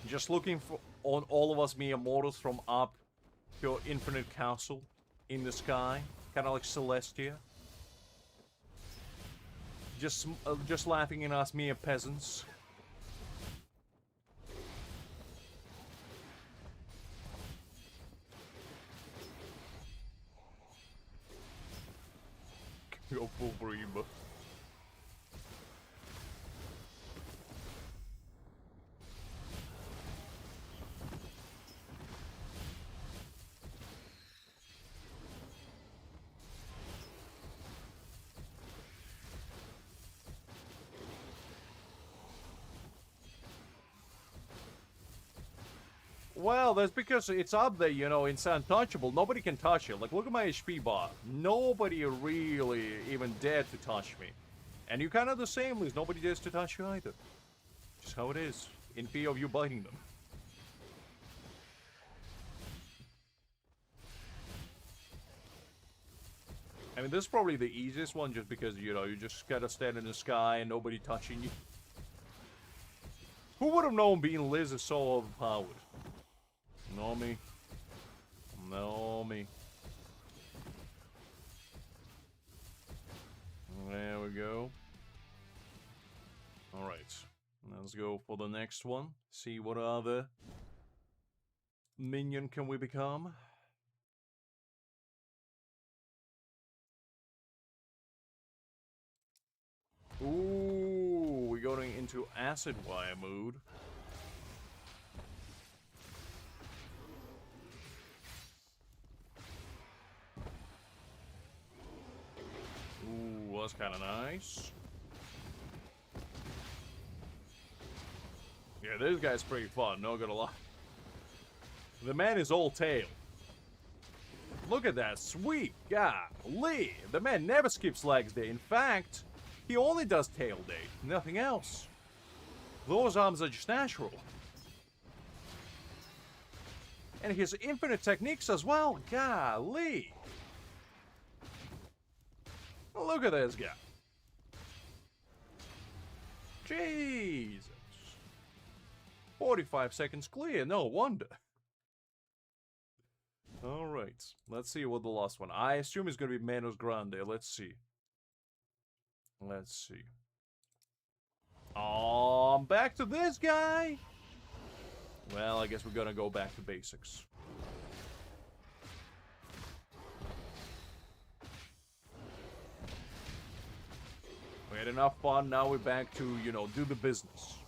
Just looking for on all of us mere mortals from up to your infinite castle in the sky. Kind of like Celestia. Just laughing at us mere peasants. Go full Breamer. Well, that's because it's up there, you know, it's untouchable. Nobody can touch it. Like, look at my HP bar. Nobody really even dared to touch me. And you kind of the same, Liz. Nobody dares to touch you either. Just how it is. In fear of you biting them. I mean, this is probably the easiest one just because, you know, you just gotta stand in the sky and nobody touching you. Who would have known being Liz is so overpowered? Know me. Know me. There we go. Alright. Let's go for the next one. See what other minion can we become. Ooh, we're going into acid wire mood. Ooh, that's kind of nice. Yeah, this guy's pretty fun, not gonna lie. The man is all tail. Look at that sweep. Golly. The man never skips legs day. In fact, he only does tail day. Nothing else. Those arms are just natural. And his infinite techniques as well. Golly. Look at this guy. Jesus. 45 seconds clear. No wonder. Alright, let's see what the last one. I assume it's gonna be Menos Grande. Let's see. Let's see. Oh, I'm back to this guy! Well, I guess we're gonna go back to basics. We had enough fun, now we're back to, you know, do the business.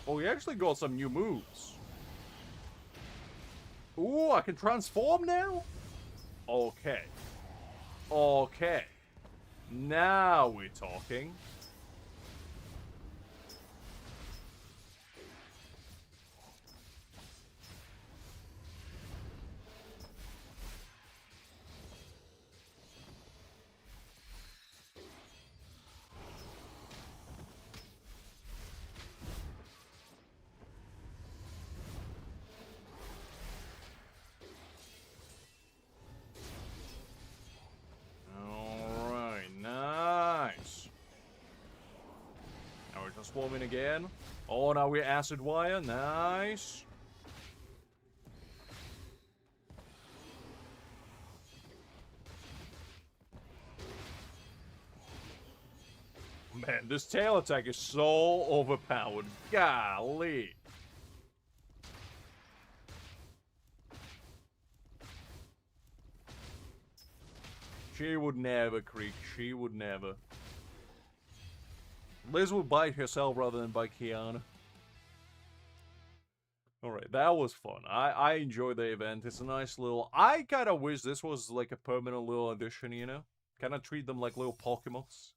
Oh, we actually got some new moves. Ooh, I can transform now? Okay. Okay. Now we're talking. Transforming again. Oh, now we're acid wire. Nice. Man, this tail attack is so overpowered. Golly. She would never, Creek. She would never. Liz would bite herself rather than bite Kiana. Alright, that was fun. I enjoyed the event. It's a nice little... I kind of wish this was like a permanent little addition, you know? Kind of treat them like little Pokemons.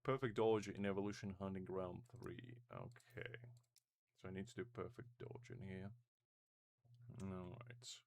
Perfect dodge in Evolution Hunting Ground 3. Okay. So I need to do perfect dodge in here. Alright.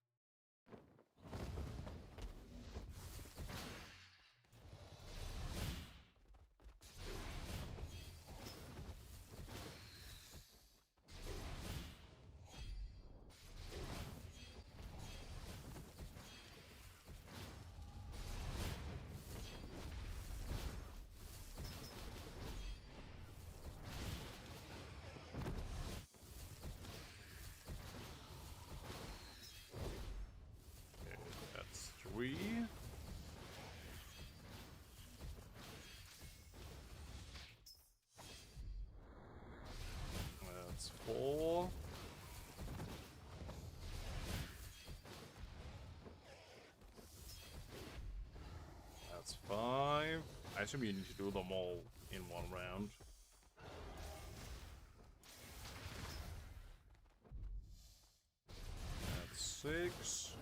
That's 4. That's 5. I assume you need to do them all in one round. That's 6.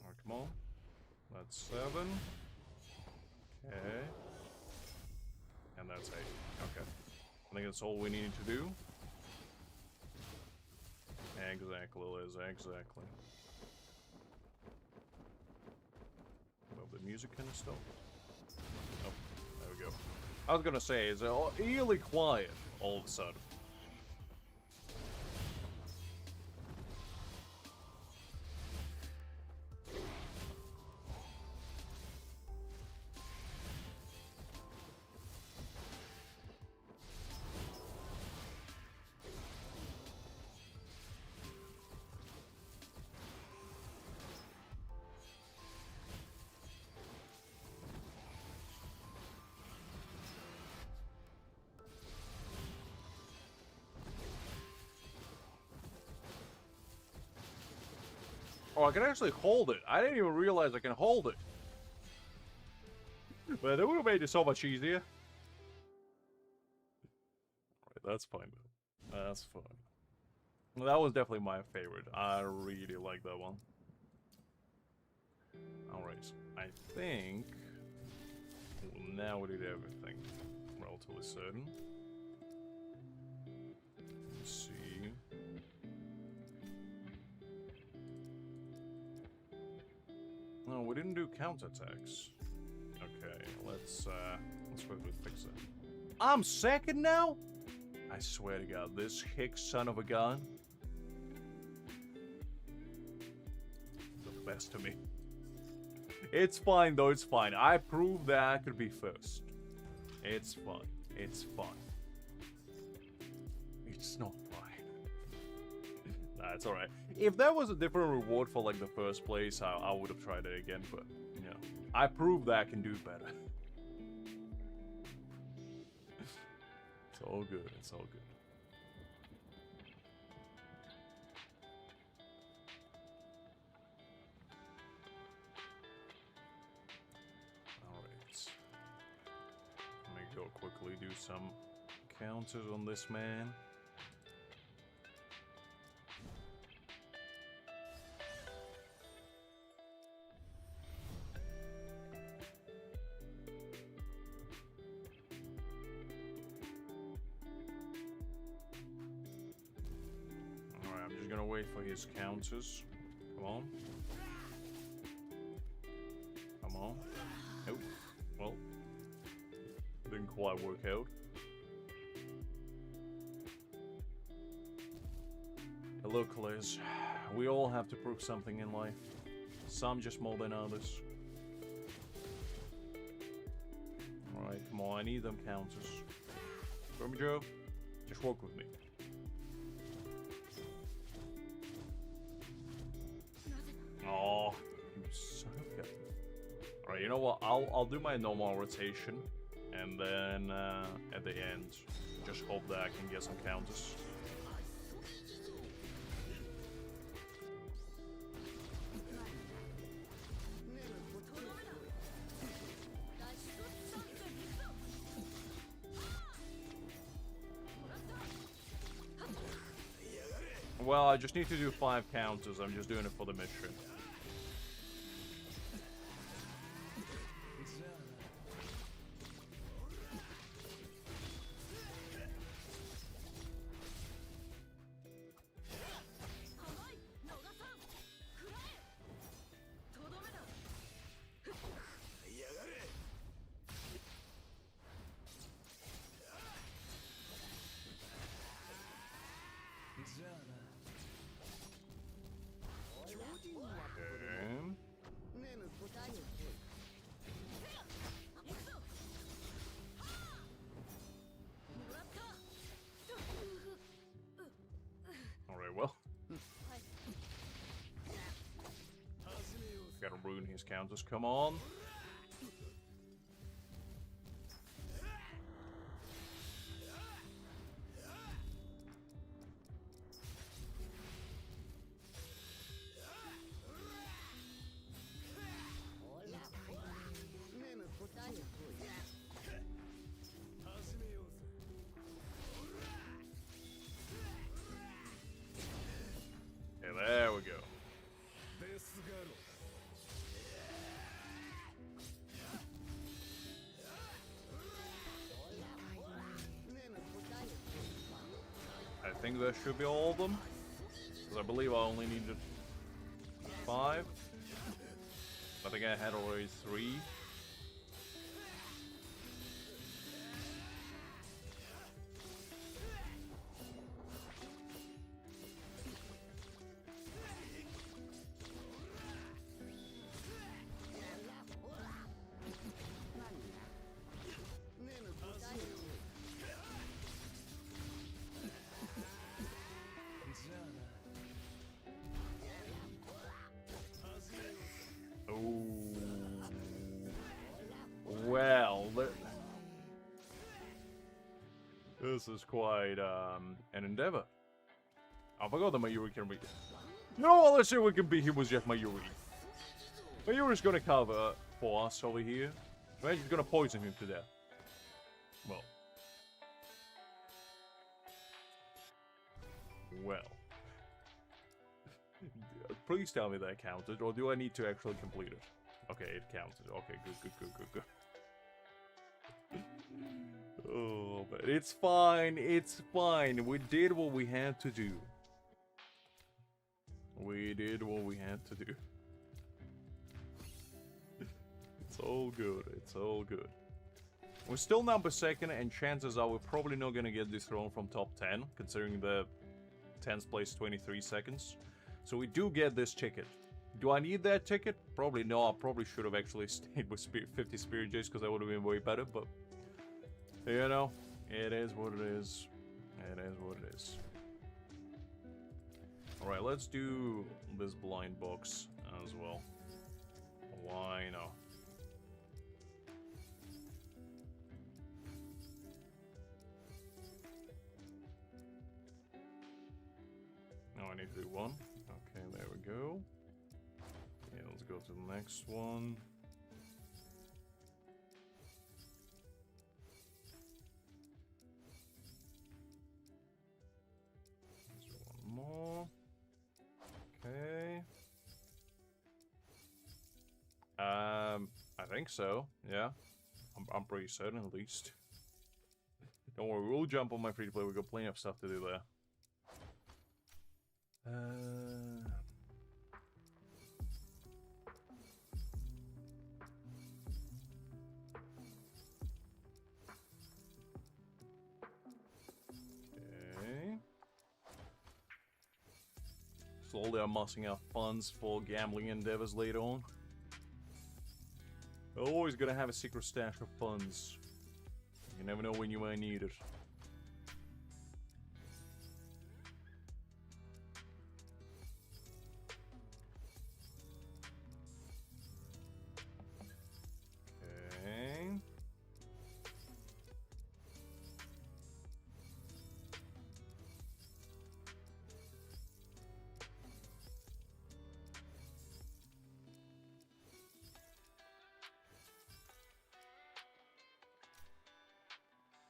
Oh, come on. That's 7. Okay. And that's 8. Okay. I think that's all we need to do. Exactly, Liz, exactly. Well, the music kind of stopped. Oh, there we go. I was gonna say, it's eerily quiet all of a sudden. Oh, I can actually hold it. I didn't even realize I can hold it. But it would have made it so much easier. Alright, that's fine, though. That's fine. Well, that was definitely my favorite. I really like that one. Alright, I think... now we did everything. Relatively certain. Let's see... No, we didn't do counterattacks. Okay, let's quickly fix it. I'm second now? I swear to God, this hick son of a gun. The best of me. It's fine though, it's fine. I proved that I could be first. It's fine. It's fine. It's not fine. Nah, it's alright. If there was a different reward for like the first place, I would have tried it again, but you know, I proved that I can do better. It's all good, it's all good. Alright. Let me go quickly do some counters on this man. For his counters. Come on. Come on. Nope. Well, didn't quite work out. Look, Liz, we all have to prove something in life. Some just more than others. Alright, come on, I need them counters. Grimmjow, just walk with me. Oh, you son of a gun. Alright, you know what? I'll do my normal rotation, and then at the end, just hope that I can get some counters. Well, I just need to do 5 counters. I'm just doing it for the mission. Gotta ruin his counters, come on. Okay, there we go. I think that should be all of them. Because I believe I only needed 5. I think I had already 3. Well, this is quite an endeavor. I forgot that Mayuri can be. No, let's see what can be. He was just Mayuri. Mayuri's gonna cover for us over here. Right? He's gonna poison him to death. Well. Well. Please tell me that counted, or do I need to actually complete it? Okay, it counted. Okay, good. Oh, but it's fine. It's fine. We did what we had to do. We did what we had to do. It's all good. It's all good. We're still number 2nd, and chances are we're probably not gonna get dethroned from top 10, considering the 10th place 23 seconds. So we do get this ticket. Do I need that ticket? Probably no. I probably should have actually stayed with 50 Spirit Jays because that would have been way better, but you know, it is what it is. It is what it is. Alright, let's do this blind box as well. Why not? Now I need to do 1. Okay, there we go. Yeah, let's go to the next one. More. Okay. I think so. Yeah. I'm pretty certain at least. Don't worry, we'll jump on my free to play. We've got plenty of stuff to do there. Okay. Slowly amassing our funds for gambling endeavors later on. Always gonna have a secret stash of funds. You never know when you might need it. Okay.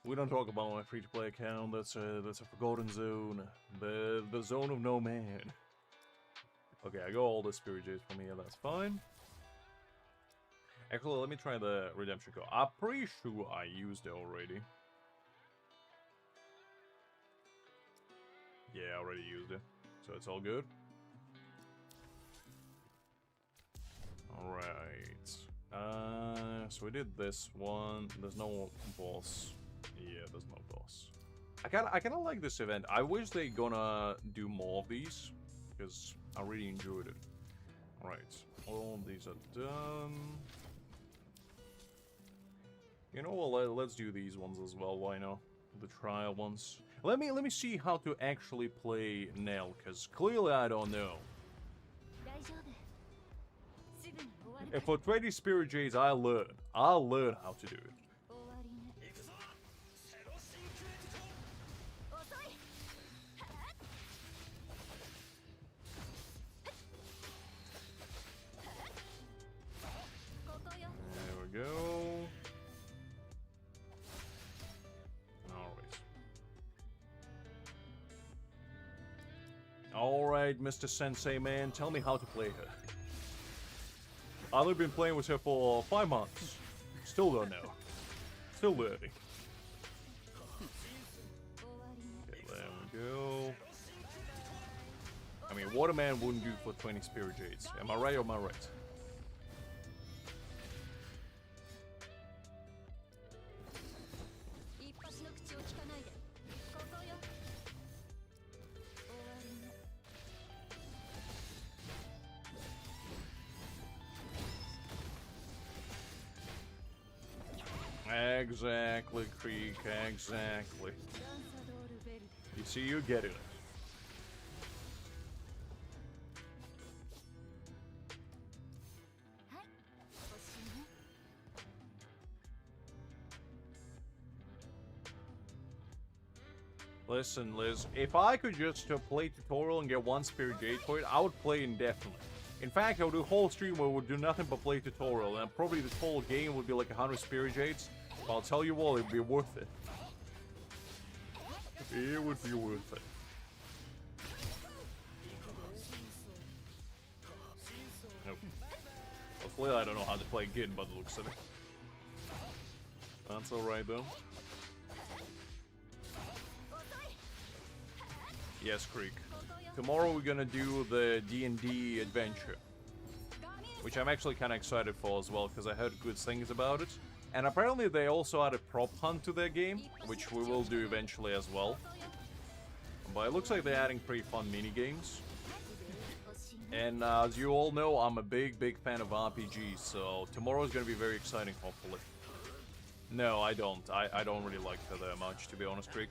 We don't talk about my free-to-play account. That's a forgotten zone. The zone of no man. Okay, I got all the Spirit Jays from here. That's fine. Actually, let me try the redemption code. I'm pretty sure I used it already. Yeah, I already used it, so it's all good. All right. So we did this one. There's no boss. Yeah, there's no boss. I kind of like this event. I wish they gonna do more of these, because I really enjoyed it. Alright, all these are done. You know what, let's do these ones as well, why not? The trial ones. Let me see how to actually play Nell, because clearly I don't know. And for 20 Spirit Jays, I'll learn how to do it. Go. Alright, Mr. Sensei man, tell me how to play her. I've only been playing with her for 5 months. Still don't know. Still learning. Okay, there we go. I mean, what a man wouldn't do for 20 Spirit Jades. Am I right or am I right? Exactly, Creek, exactly. You see, you get it. Listen, Liz, if I could just play tutorial and get 1 Spirit Jade for it, I would play indefinitely. In fact, I would do a whole stream where we would do nothing but play tutorial, and probably this whole game would be like 100 Spirit Jades. But I'll tell you what, it would be worth it. It would be worth it. Nope. Hopefully I don't know how to play Gin by the looks of it. That's alright though. Yes, Creek. Tomorrow we're gonna do the D&D adventure, which I'm actually kind of excited for as well, because I heard good things about it. And apparently they also added prop hunt to their game, which we will do eventually as well. But it looks like they're adding pretty fun mini-games. And as you all know, I'm a big fan of RPGs, so tomorrow is going to be very exciting, hopefully. No, I don't. I don't really like her that much, to be honest, Creek.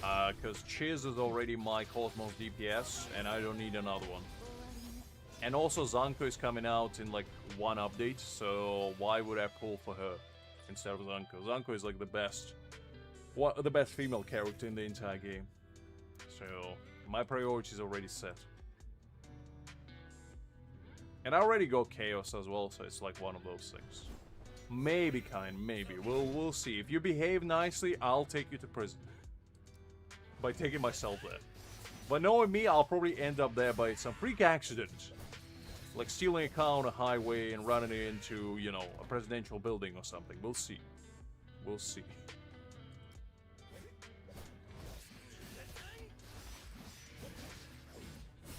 Because Chiz is already my Cosmos DPS, and I don't need another one. And also Zanko is coming out in like 1 update, so why would I pull for her instead of Zanko? Zanko is like the best female character in the entire game. So my priority is already set. And I already got Chaos as well, so it's like one of those things. Maybe, maybe. We'll see. If you behave nicely, I'll take you to prison. By taking myself there. But knowing me, I'll probably end up there by some freak accident. Like stealing a car on a highway and running it into, you know, a presidential building or something. We'll see. We'll see.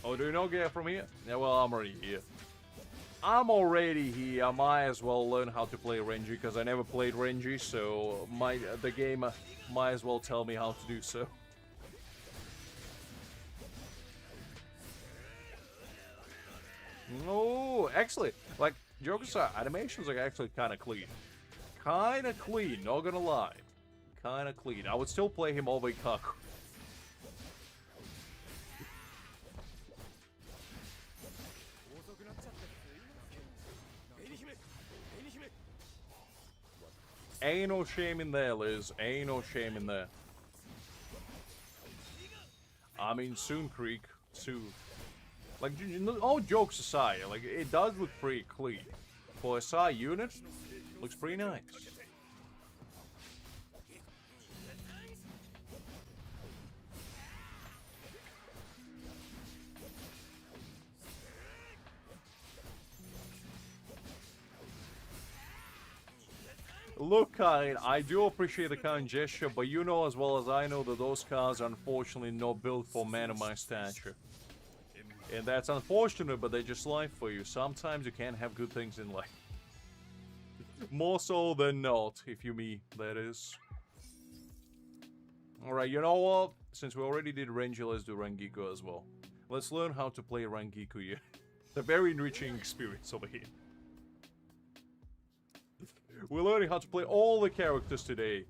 Oh, do you not get it from here? Yeah, well, I'm already here. I'm already here. I might as well learn how to play Renji, because I never played Renji, so the game might as well tell me how to do so. Oh, actually, like, jokes aside, animations are actually kind of clean. Kind of clean, not gonna lie. Kind of clean. I would still play him over Kaku. Ain't no shame in there, Liz. Ain't no shame in there. I mean, soon, Creek. Soon. Like, all jokes aside, like, it does look pretty clean. For a Sai unit, looks pretty nice. Look, Kyle, I do appreciate the kind gesture, but you know as well as I know that those cars are unfortunately not built for men of my stature. And that's unfortunate, but they're just life for you. Sometimes you can't have good things in life. More so than not, if you me, that is. Alright, you know what? Since we already did Renji, let's do Rangiku as well. Let's learn how to play Rangiku here. It's a very enriching experience over here. We're learning how to play all the characters today.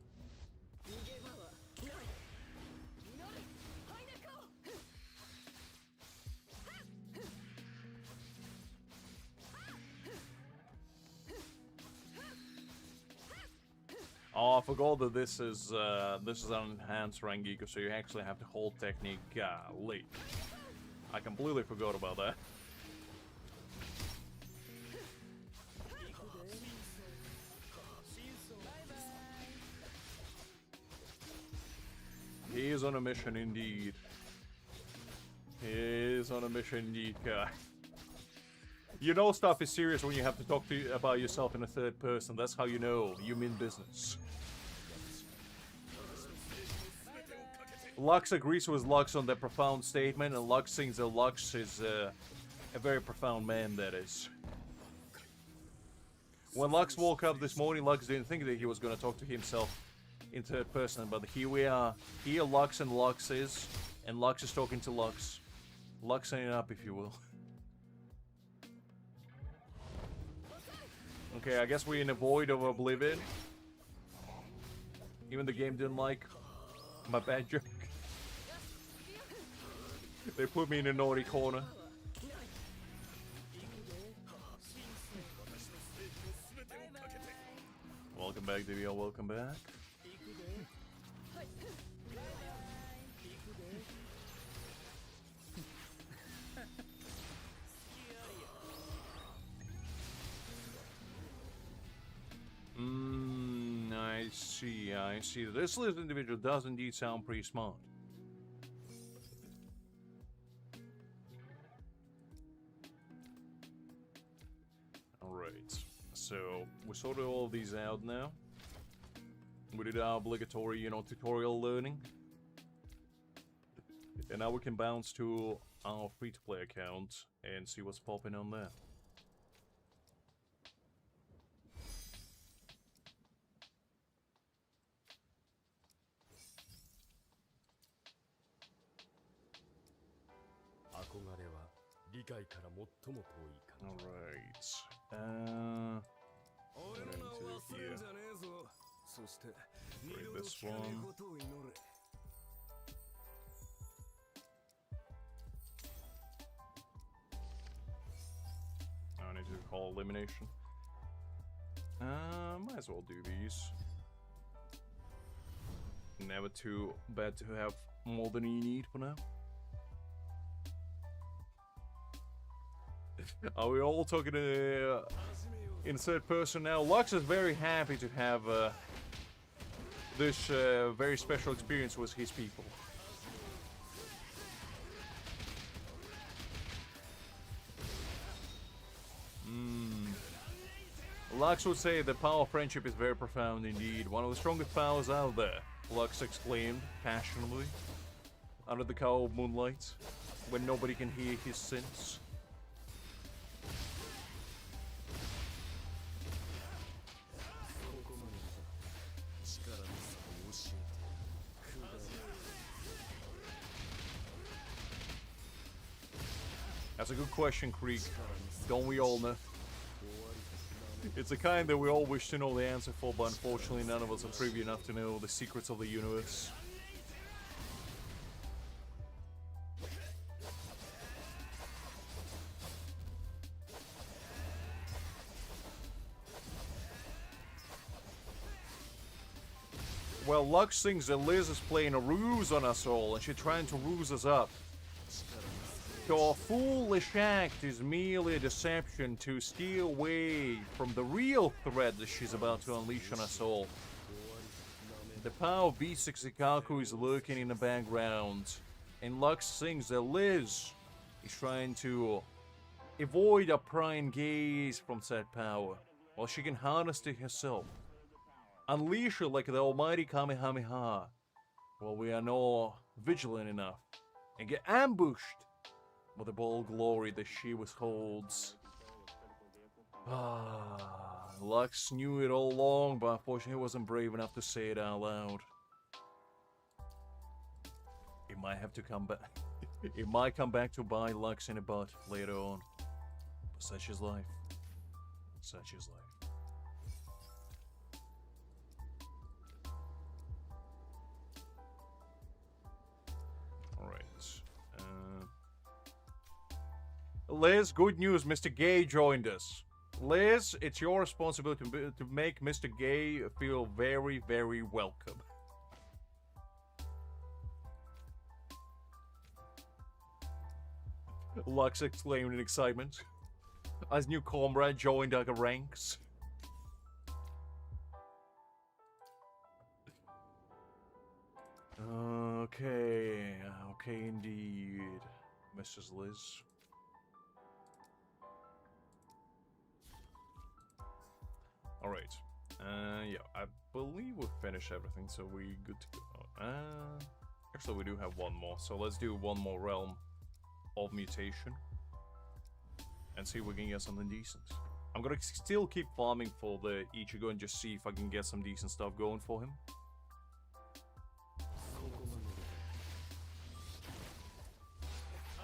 Oh, I forgot that this is an enhanced Rangiku, so you actually have to hold technique late. I completely forgot about that. He is on a mission indeed. He is on a mission indeed, guy. You know stuff is serious when you have to talk about yourself in a third person. That's how you know you mean business. Lux agrees with Lux on the profound statement, and Lux thinks that Lux is a very profound man, that is. When Lux woke up this morning, Lux didn't think that he was going to talk to himself in third person, but here we are. Here Lux and Lux is talking to Lux. Luxing it up, if you will. Okay, I guess we're in a void of oblivion. Even the game didn't like my bad joke. They put me in a naughty corner. Welcome back, DBL, welcome back. I see. This list individual does indeed sound pretty smart. Alright, so we sorted all of these out now. We did our obligatory, tutorial learning. And now we can bounce to our free-to-play account and see what's popping on there. Alright. Into here. Read this one. I need to call elimination. Might as well do these. Never too bad to have more than you need for now. Are we all talking in third person now? Lux is very happy to have this very special experience with his people. Lux would say the power of friendship is very profound indeed. One of the strongest powers out there, Lux exclaimed passionately, under the cover of moonlight, when nobody can hear his sins. That's a good question, Krieg. Don't we all know? It's a kind that we all wish to know the answer for, but unfortunately none of us are privy enough to know the secrets of the universe. Well, Lux thinks that Liz is playing a ruse on us all, and she's trying to ruse us up. So a foolish act is merely a deception to steer away from the real threat that she's about to unleash on us all. The power of B6 Ikaku is lurking in the background, and Lux thinks that Liz is trying to avoid a prying gaze from said power, while she can harness it herself. Unleash it like the almighty Kamehameha, while we are not vigilant enough, and get ambushed with the bold glory that she withholds. Lux knew it all along, but unfortunately he wasn't brave enough to say it out loud. It might have to come back. It might come back to bite Lux in the butt later on. But such is life. Such is life. Liz, good news, Mr. Gay joined us. Liz, it's your responsibility to make Mr. Gay feel very, very welcome. Lux exclaimed in excitement as new comrade joined our ranks. Okay indeed, Mrs. Liz. Alright, yeah, I believe we've finished everything, so we good to go. Actually, we do have one more, so let's do one more realm of mutation and see if we can get something decent. I'm gonna still keep farming for the Ichigo and just see if I can get some decent stuff going for him.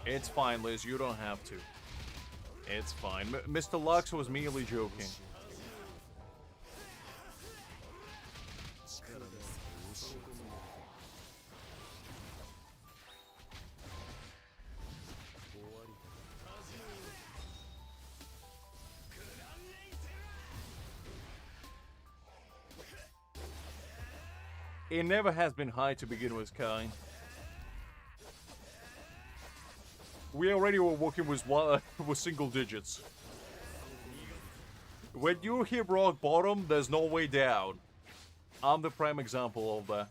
It's fine, Liz, you don't have to. It's fine. Mr. Lux was merely joking. It never has been high to begin with, Kai. We already were working with with single digits. When you hit rock bottom, there's no way down. I'm the prime example of that.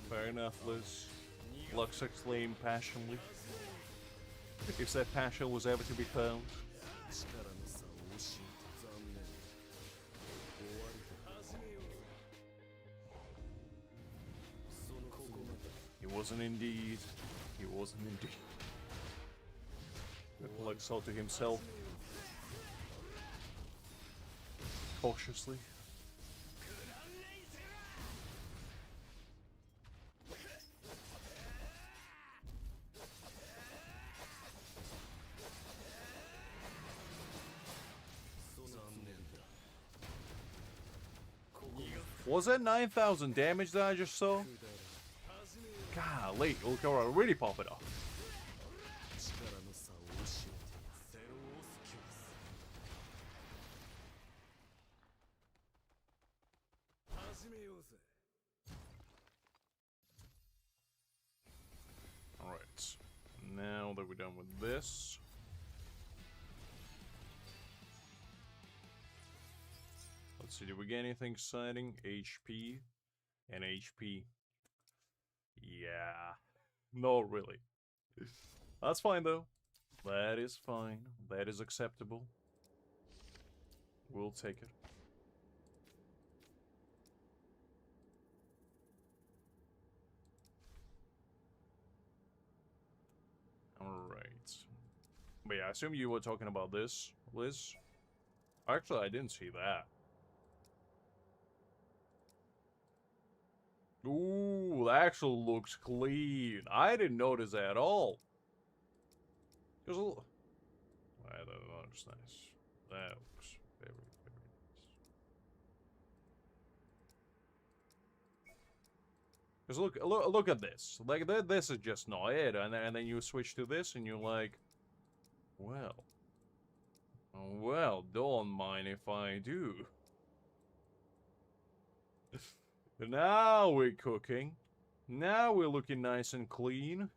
Fair enough, Liz. Lux exclaimed passionately. If that passion was ever to be found. He wasn't indeed. He wasn't indeed. Lux thought to himself. Cautiously. Was that 9,000 damage that I just saw? Golly, Ulquiorra really pop it off. Alright, now that we're done with this. Let's see, did we get anything exciting? HP and HP. Yeah, not really. That's fine though. That is fine. That is acceptable. We'll take it. Alright. But yeah, I assume you were talking about this, Liz? Actually, I didn't see that. Ooh, that actually looks clean. I didn't notice that at all. There's a little... That looks nice. That looks very, very nice. Because look at this. Like, this is just not it. And then you switch to this and you're like... Well, don't mind if I do. Now we're cooking. Now we're looking nice and clean.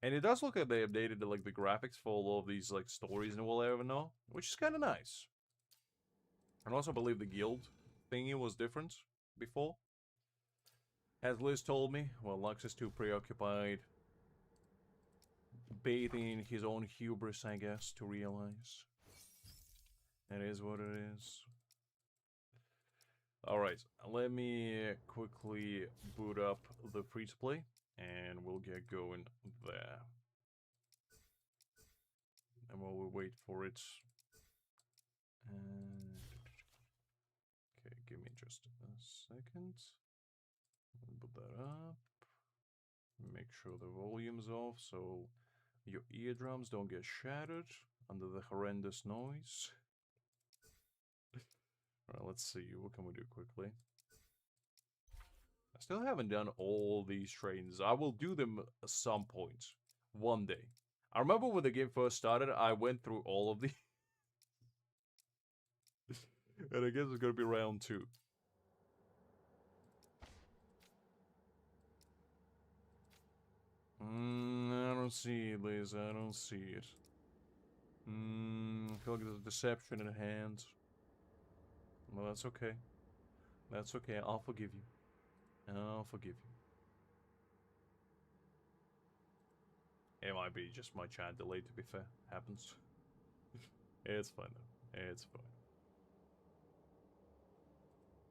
And it does look like they updated the graphics for all of these stories and whatever, no? Which is kind of nice. And also I believe the guild thingy was different before. As Liz told me, well, Lux is too preoccupied bathing in his own hubris, I guess, to realize. It is what it is. Alright, let me quickly boot up the free-to-play, and we'll get going there. And while we wait for it... Okay, give me just a second. Put that up. Make sure the volume's off, so your eardrums don't get shattered under the horrendous noise. Alright, let's see. What can we do quickly? I still haven't done all these trains. I will do them at some point. One day. I remember when the game first started, I went through all of these. And I guess it's gonna be round 2. I don't see it, Liz. I don't see it. I feel like there's a deception in hand. Well, that's okay. That's okay. I'll forgive you. I'll forgive you. It might be just my chat delay, to be fair. Happens. It's fine, though. It's fine.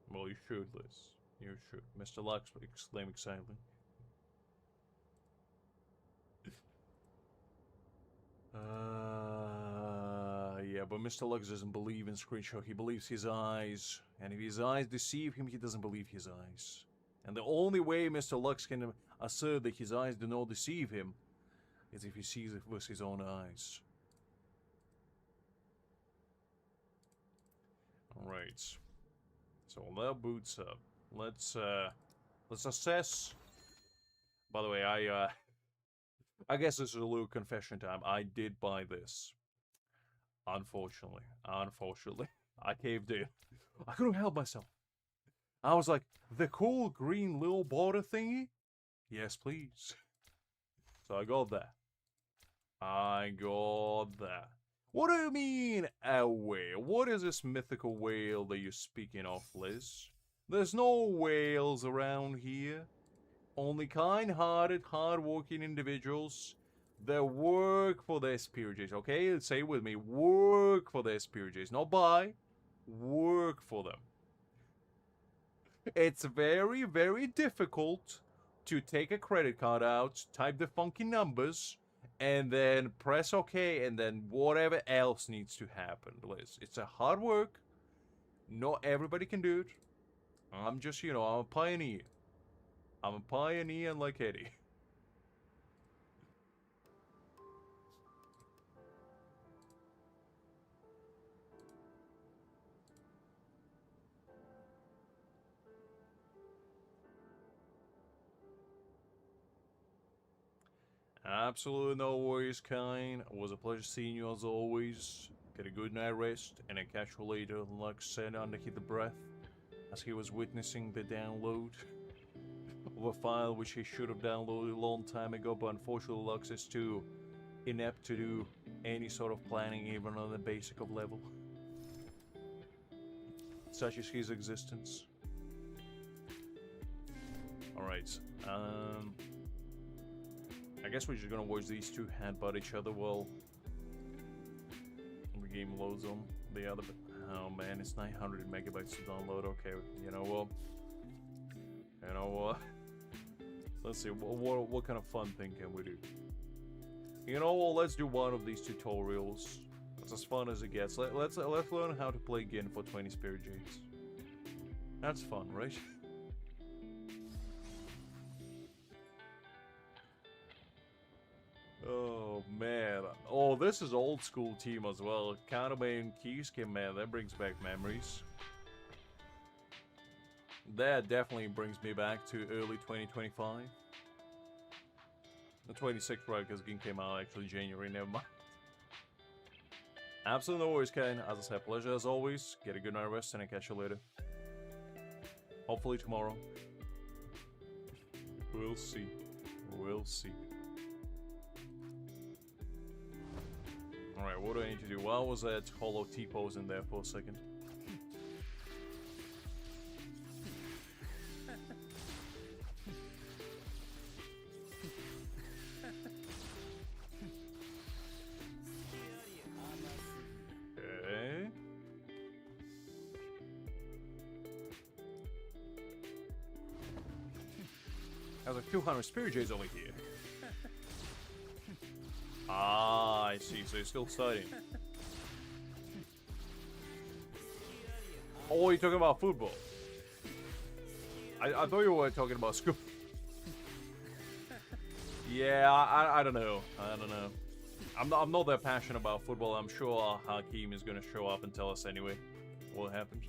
Well, you should, Liz. You should. Mr. Lux exclaim excitedly. Yeah, but Mr. Lux doesn't believe in Screenshot. He believes his eyes. And if his eyes deceive him, he doesn't believe his eyes. And the only way Mr. Lux can assert that his eyes do not deceive him is if he sees it with his own eyes. Alright. So that boots up. Let's assess. By the way, I guess this is a little confession time. I did buy this. Unfortunately. I caved in. I couldn't help myself. I was like, the cool green little border thingy? Yes, please. So I got that. What do you mean, a whale? What is this mythical whale that you're speaking of, Liz? There's no whales around here. Only kind-hearted, hard-working individuals that work for their spirits, okay? Say it with me. Work for their spirits. Not buy. Work for them. It's very, very difficult to take a credit card out, type the funky numbers, and then press OK, and then whatever else needs to happen, Liz. It's a hard work. Not everybody can do it. I'm just, I'm a pioneer. I'm a pioneer like Eddie. Absolutely no worries, Kine. It was a pleasure seeing you as always. Get a good night rest, and I catch you later, Lux said underneath the breath, as he was witnessing the download of a file which he should have downloaded a long time ago, but unfortunately Lux is too inept to do any sort of planning, even on the basic of level. Such is his existence. Alright, I guess we're just gonna watch these two headbutt each other while the game loads on the other. Oh man, it's 900 megabytes to download. Okay, you know what? Let's see, what kind of fun thing can we do? You know what? Let's do one of these tutorials. It's as fun as it gets. Let's learn how to play Gin for 20 Spirit Jades. That's fun, right? Oh man. Oh, this is old school team as well. Kaname and Kisuke, man, that brings back memories. That definitely brings me back to early 2025. The 26th, right, because Gin came out actually January, never mind. Absolutely no worries, Kane. As I said, pleasure as always. Get a good night rest and I'll catch you later. Hopefully tomorrow. We'll see. We'll see. Alright, what do I need to do? Why was that hollow T-pose in there for a second? Okay. There's a few hundred Spirit Jades over here. Ah, I see. So you're still studying. Oh, you're talking about football. I thought you were talking about school. Yeah, I don't know. I don't know. I'm not that passionate about football. I'm sure Hakim is gonna show up and tell us anyway what happened.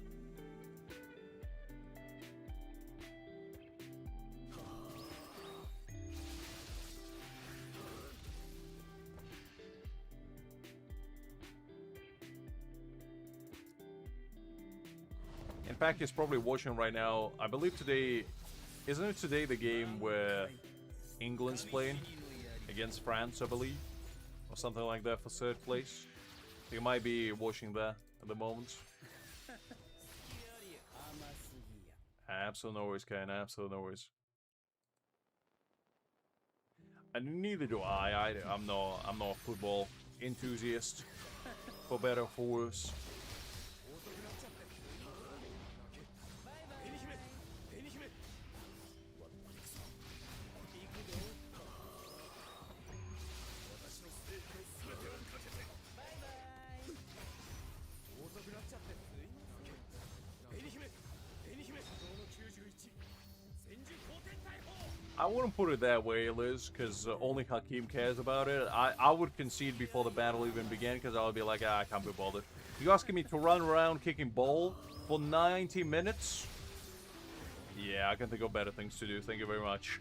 In fact, he's probably watching right now. I believe today, isn't it today the game where England's playing? against France, I believe, or something like that for third place. You might be watching that at the moment. Absolute no worries, Ken. Absolute no worries. And neither do I. I'm not a football enthusiast, for better or for worse. I wouldn't put it that way, Liz, because only Hakim cares about it. I would concede before the battle even began, because I would be like, I can't be bothered. You asking me to run around kicking ball for 90 minutes? Yeah, I can think of better things to do. Thank you very much.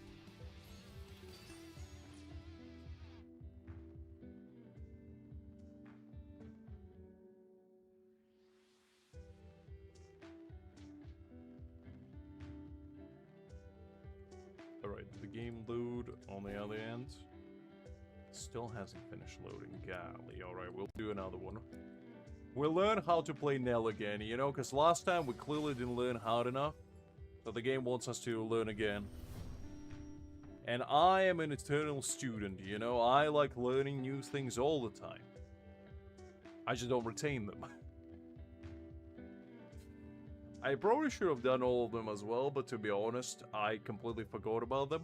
Alright, the game load on the other end still hasn't finished loading. Golly, alright, we'll do another one. We'll learn how to play Nell again, you know, because last time we clearly didn't learn hard enough. So the game wants us to learn again. And I am an eternal student, you know, I like learning new things all the time. I just don't retain them. I probably should have done all of them as well, but to be honest, I completely forgot about them.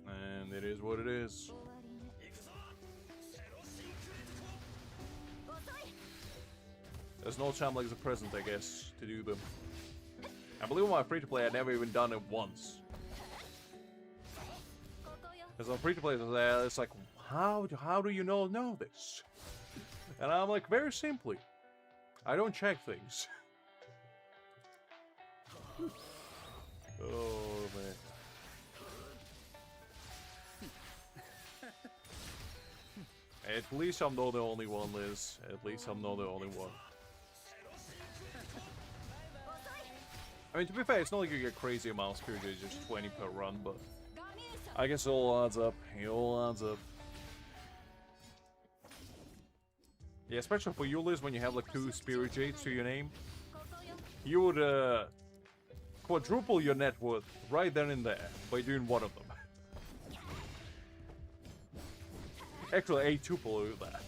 And it is what it is. There's no time like the present, I guess, to do them. I believe on my free-to-play, I've never even done it once. Because on free-to-play, it's like, how do you know this? And I'm like, very simply, I don't check things. Oh, man. At least I'm not the only one, Liz. At least I'm not the only one. I mean, to be fair, it's not like you get crazy amounts, it's just 20 per run, but I guess it all adds up. It all adds up. Yeah, especially for you, Liz, when you have like 2 Spirit Jades to your name, you would quadruple your net worth right then and there by doing one of them. Actually, a tuple of that.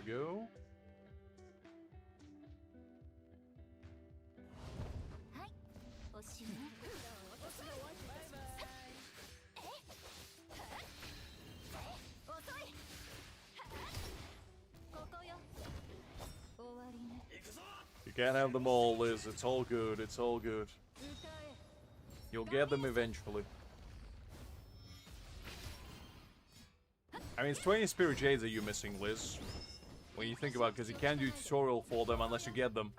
Go. You can't have them all, Liz. It's all good. It's all good. You'll get them eventually. I mean, it's 20 Spirit Jades that you're missing, Liz. When you think about it, because you can't do tutorial for them unless you get them.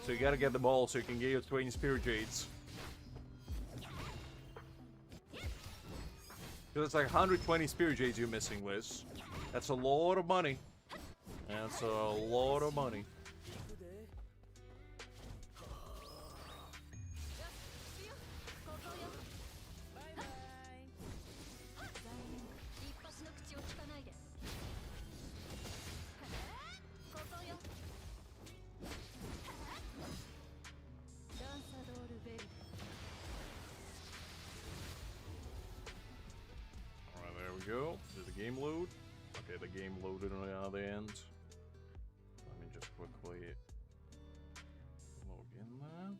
So you gotta get them all so you can get your 20 Spirit Jades. Because it's like 120 Spirit Jades you're missing, Liz. That's a lot of money. That's a lot of money. Go. Did the game load? Okay, the game loaded on the other end. Let me just quickly log in there.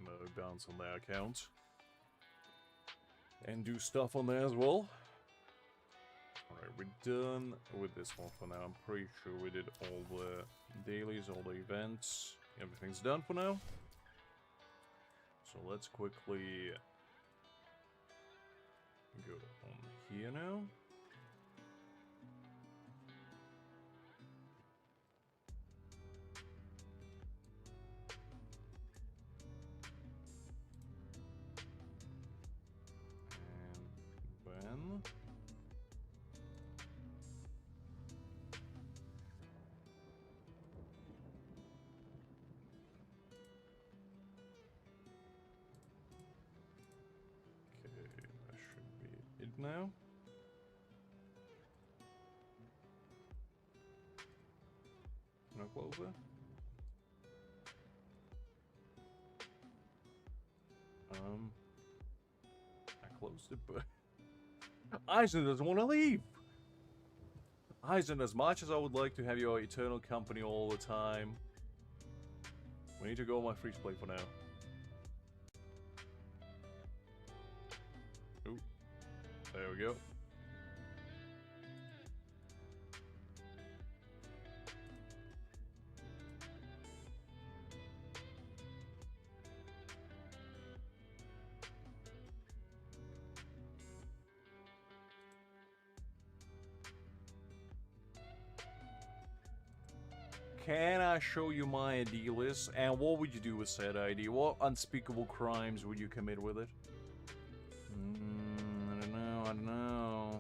No bounce on their account. And do stuff on there as well. Alright, we're done with this one for now. I'm pretty sure we did all the dailies, all the events. Everything's done for now. So let's quickly Go on here now. And then that should be it now. Can I close it? I closed it, but Aizen doesn't want to leave. Aizen, as much as I would like to have your eternal company all the time, we need to go on my freeze play for now. Ooh, there we go. Can I show you my ID list? And what would you do with said ID? What unspeakable crimes would you commit with it? I don't know.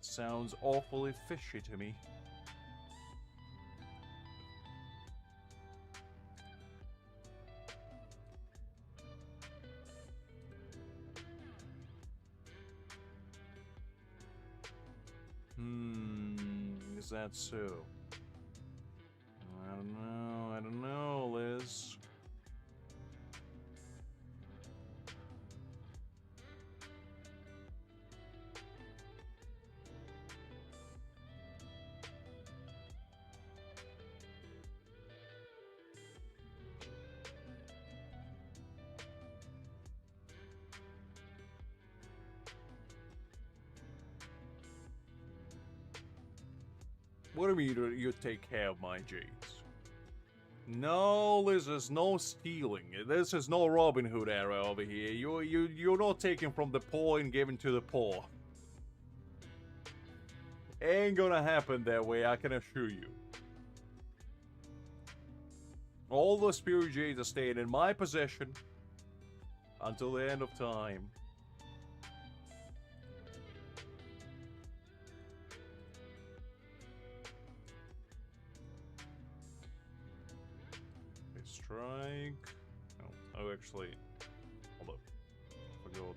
Sounds awfully fishy to me. Is that so? I don't know, Liz. What do you mean you take care of my jades? No, this is no stealing. This is no Robin Hood era over here. You're not taking from the poor and giving to the poor. Ain't gonna happen that way, I can assure you. All the spirit jades are staying in my possession until the end of time. Strike. Oh, actually, hold up. I'll go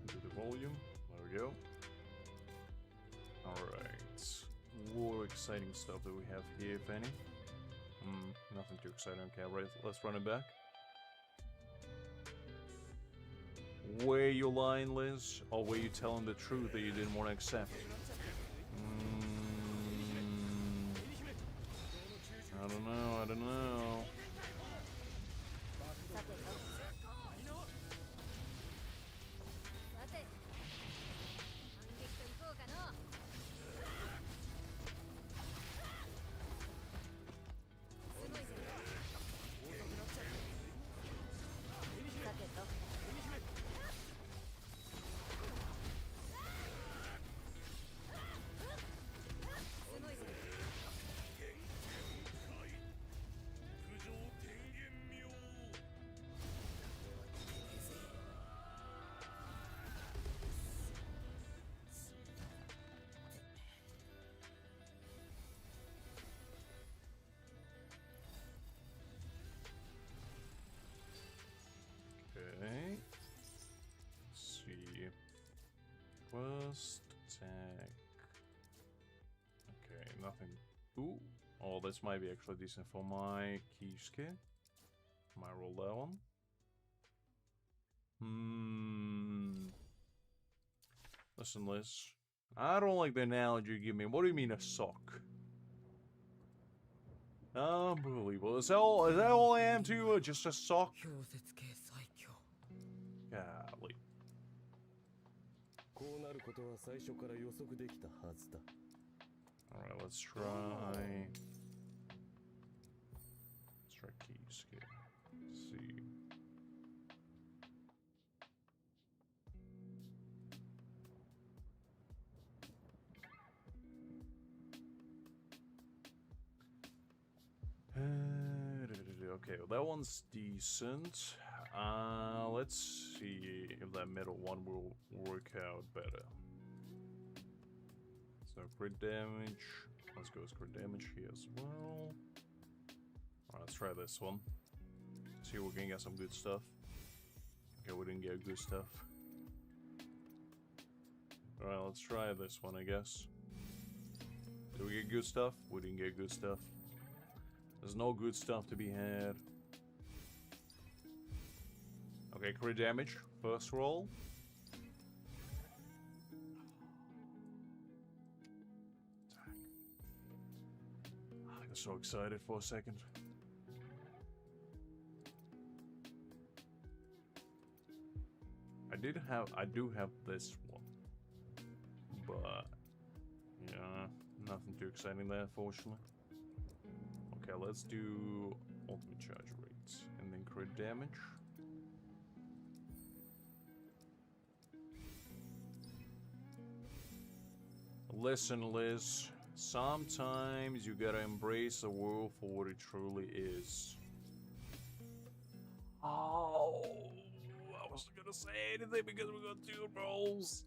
to the volume. There we go. Alright. What exciting stuff do we have here, if any? Nothing too exciting. Okay, right, let's run it back. Were you lying, Liz? Or were you telling the truth that you didn't want to accept? I don't know, I don't know. Okay. Let's see. First attack. Okay, nothing. Ooh. Oh, this might be actually decent for my Kishke. Might roll that one. Listen, Liz. I don't like the analogy you give me. What do you mean a sock? Unbelievable. Is that all I am to you? Or just a sock? Golly. Alright, let's try keys here. Let's see. Okay, well, that one's decent. Let's see if that middle one will work out better. So crit damage. Let's go with crit damage here as well. Alright, let's try this one. See if we can get some good stuff. Okay, we didn't get good stuff. Alright, let's try this one, I guess. Did we get good stuff? We didn't get good stuff. There's no good stuff to be had. Okay, crit damage. First roll. I got so excited for a second. I do have this one. But yeah, nothing too exciting there, fortunately. Okay, let's do ultimate charge rates and then crit damage. Listen, Liz, sometimes you gotta embrace the world for what it truly is. Oh, I wasn't gonna say anything because we got 2 rolls.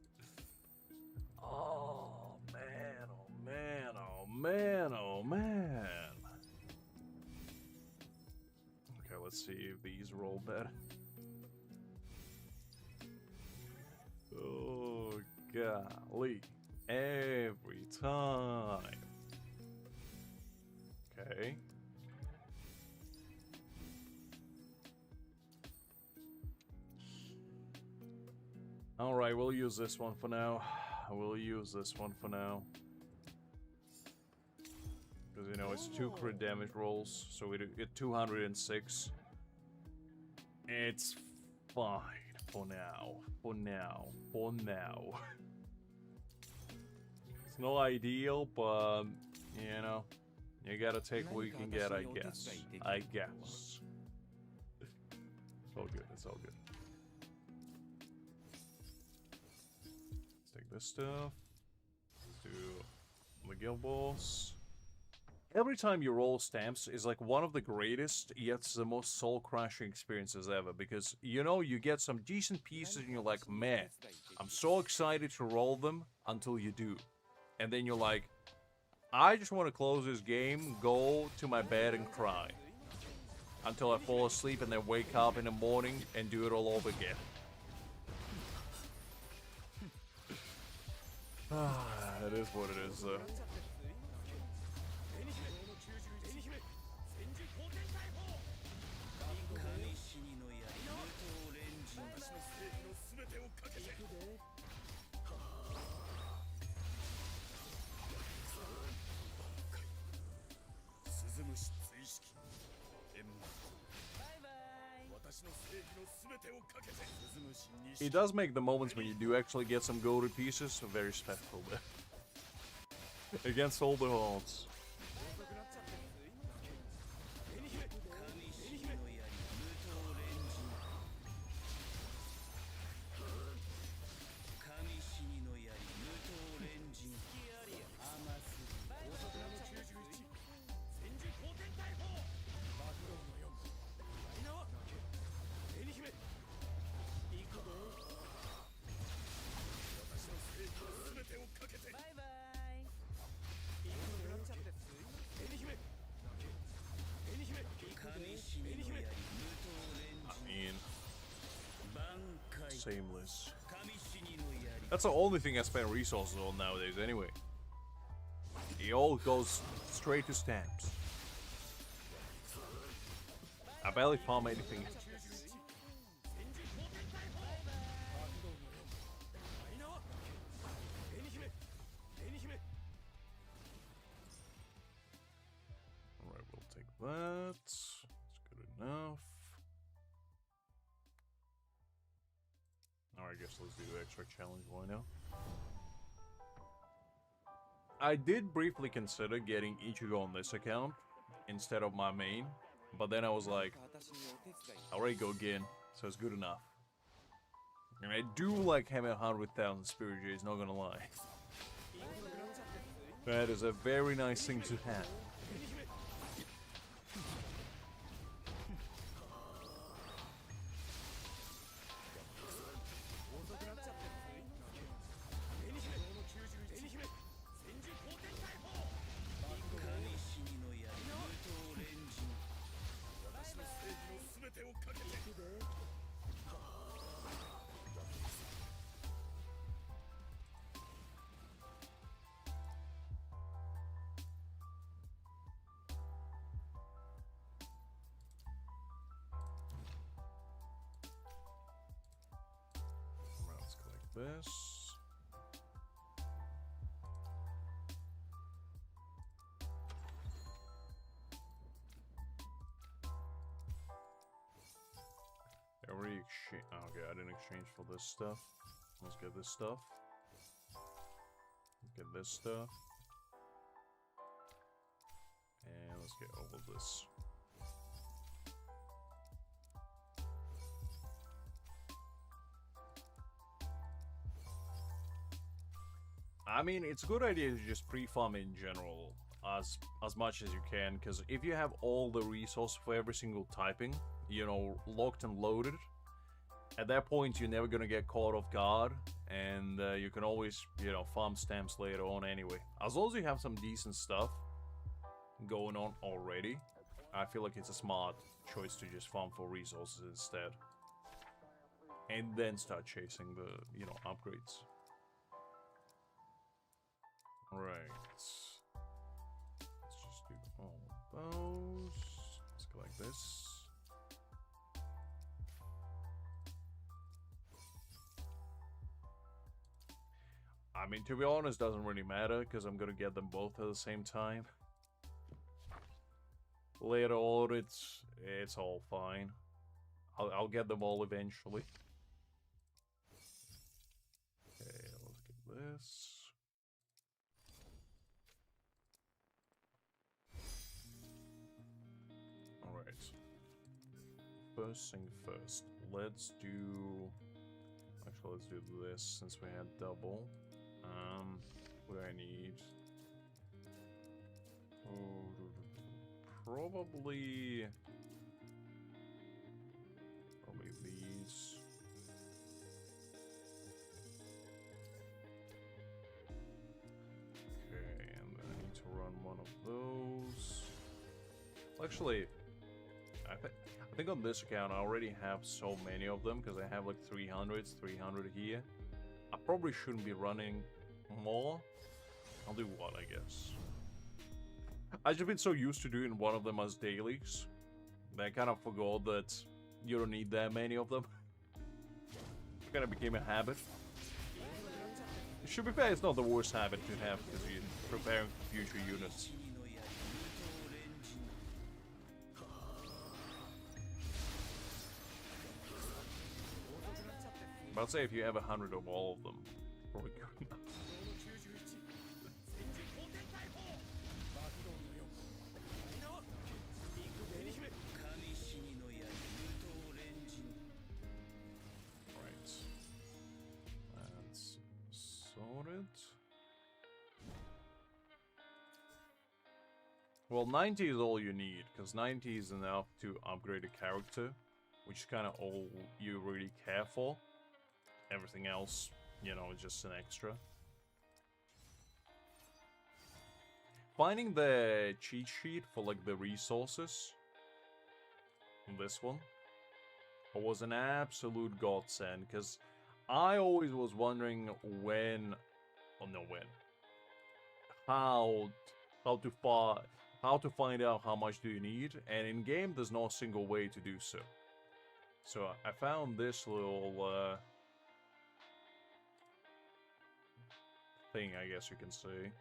Oh man, oh man, oh man, oh man. Okay, let's see if these roll better. Oh, golly. Every time. Okay. Alright, we'll use this one for now. We'll use this one for now. Because, you know, it's 2 crit damage rolls, so we get 206. It's fine for now. For now. For now. It's not ideal, but, you know, you gotta take what you can get, I guess. I guess. It's all good, it's all good. Let's take this stuff. Let's do the guild boss. Every time you roll stamps is like one of the greatest, yet the most soul-crushing experiences ever. Because, you know, you get some decent pieces and you're like, man, I'm so excited to roll them until you do. And then you're like, I just want to close this game, go to my bed and cry. Until I fall asleep and then wake up in the morning and do it all over again. It is what it is, though. It does make the moments when you do actually get some golden pieces very special there. Against all the odds. Shameless. That's the only thing I spend resources on nowadays anyway. It all goes straight to stamps. I barely farm anything. Alright, we'll take that. It's good enough. Alright, I guess let's do the extra challenge, why not? I did briefly consider getting Ichigo on this account instead of my main, but then I was like, I already go again, so it's good enough. And I do like having 100,000 Spirit J's, not gonna lie. That is a very nice thing to have. this. Every exchange. Okay, I didn't exchange for this stuff. Let's get this stuff. Get this stuff. And let's get all of this. I mean, it's a good idea to just pre-farm in general as much as you can, because if you have all the resources for every single typing, you know, locked and loaded, at that point you're never gonna get caught off guard, and you can always, you know, farm stamps later on anyway. As long as you have some decent stuff going on already, I feel like it's a smart choice to just farm for resources instead. And then start chasing the, you know, upgrades. Right. Let's just do all of those. Let's go like this. I mean, to be honest, doesn't really matter, because I'm gonna get them both at the same time. Later on, it's all fine. I'll get them all eventually. Okay, let's get this. Alright. First thing first. Let's do... Actually, let's do this since we had double. What do I need? Oh, probably these. Okay, and then I need to run one of those. Actually, I think on this account I already have so many of them because I have like 300 here. I probably shouldn't be running more. I'll do one, I guess. I've just been so used to doing one of them as dailies that I kind of forgot that you don't need that many of them. It kind of became a habit. It should be fair, it's not the worst habit to have because you're preparing for future units. But I'd say if you have 100 of all of them, probably good enough. Right. That's sorted. Well, 90 is all you need, because 90 is enough to upgrade a character, which is kind of all you really care for. Everything else, you know, is just an extra. Finding the cheat sheet for, like, the resources on this one was an absolute godsend, because I always was wondering how to find out how much do you need, and in game there's no single way to do so. So I found this little thing, I guess you can say.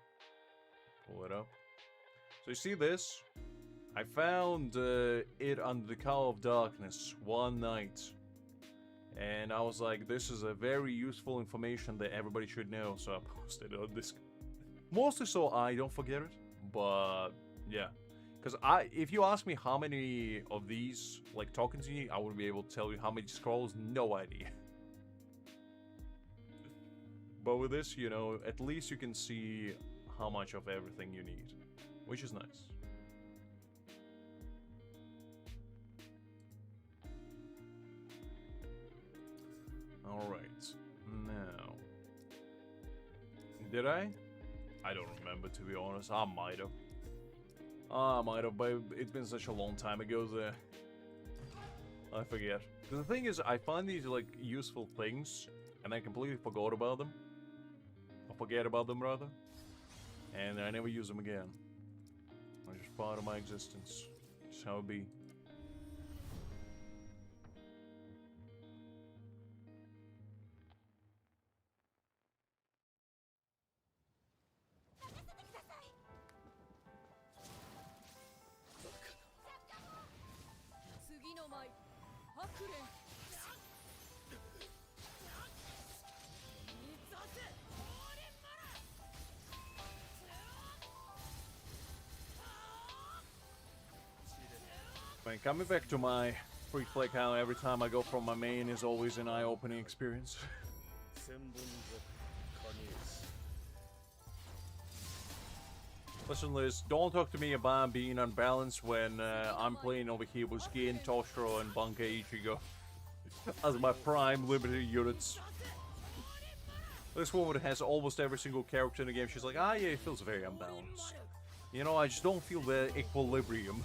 Pull it up. So you see this? I found it under the cover of darkness one night. And I was like, this is a very useful information that everybody should know, so I posted it on this. Mostly so I don't forget it, but yeah. Because if you ask me how many of these, like, tokens you need, I wouldn't be able to tell you how many scrolls, no idea. But with this, you know, at least you can see how much of everything you need, which is nice. Alright, now... Did I? I don't remember, to be honest. I might have. But it's been such a long time ago that I forget. The thing is, I find these, like, useful things, and I completely forgot about them. I forget about them, rather. And I never use them again. They're just part of my existence. Just how it be. Man, coming back to my free play count every time I go from my main is always an eye-opening experience. Listen, Liz, don't talk to me about being unbalanced when I'm playing over here with Gin, Toshiro, and Bankai Ichigo as my prime limited units. This woman has almost every single character in the game. She's like, ah, yeah, it feels very unbalanced. You know, I just don't feel the equilibrium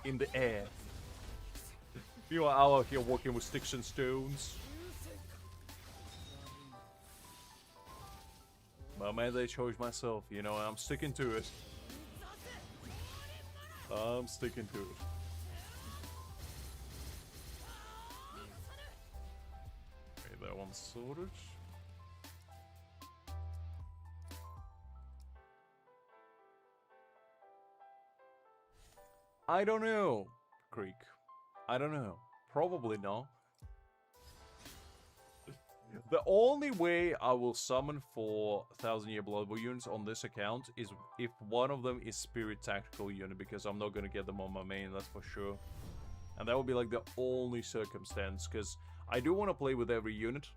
in the air. You are out here working with sticks and stones. But man, I chose myself, you know, I'm sticking to it. I'm sticking to it. Okay, that one's sorted. I don't know, Creek. I don't know. Probably not. The only way I will summon for 1000-Year Blood Bowl units on this account is if one of them is Spirit Tactical unit, because I'm not gonna get them on my main, that's for sure. And that would be like the only circumstance, because I do want to play with every unit,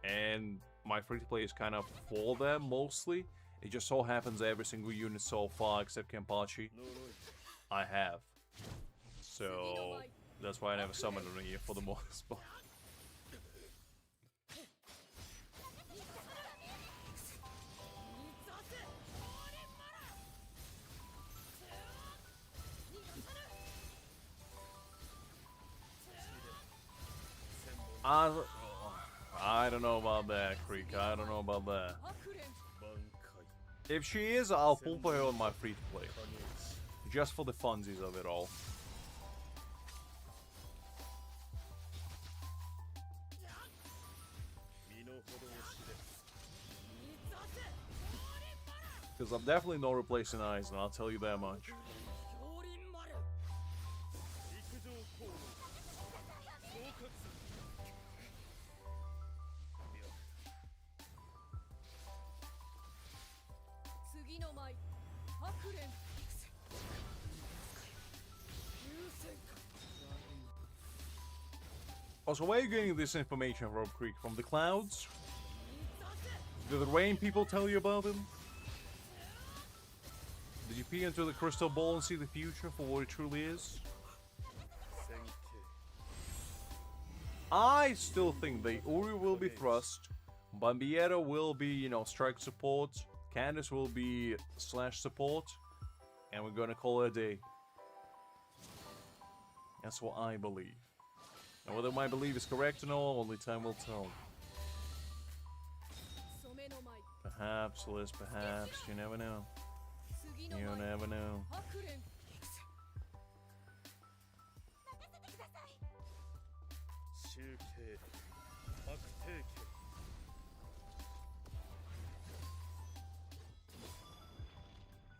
and my free-to-play is kind of for them mostly. It just so happens every single unit so far, except Kenpachi, I have. So that's why I never summoned them here for the most part. I don't know about that, Creek. I don't know about that. If she is, I'll pull for her on my free-to-play. Just for the funsies of it all. Because I'm definitely not replacing Aizen, I'll tell you that much. Also, where are you getting this information from, Creek? From the clouds? Did the rain people tell you about them? Did you peek into the crystal ball and see the future for what it truly is? I still think the Uri will be thrust, Bambiero will be, you know, strike support, Candace will be slash support, and we're gonna call it a day. That's what I believe. And whether my belief is correct or not, only time will tell. Perhaps, Liz, perhaps, you never know. You never know.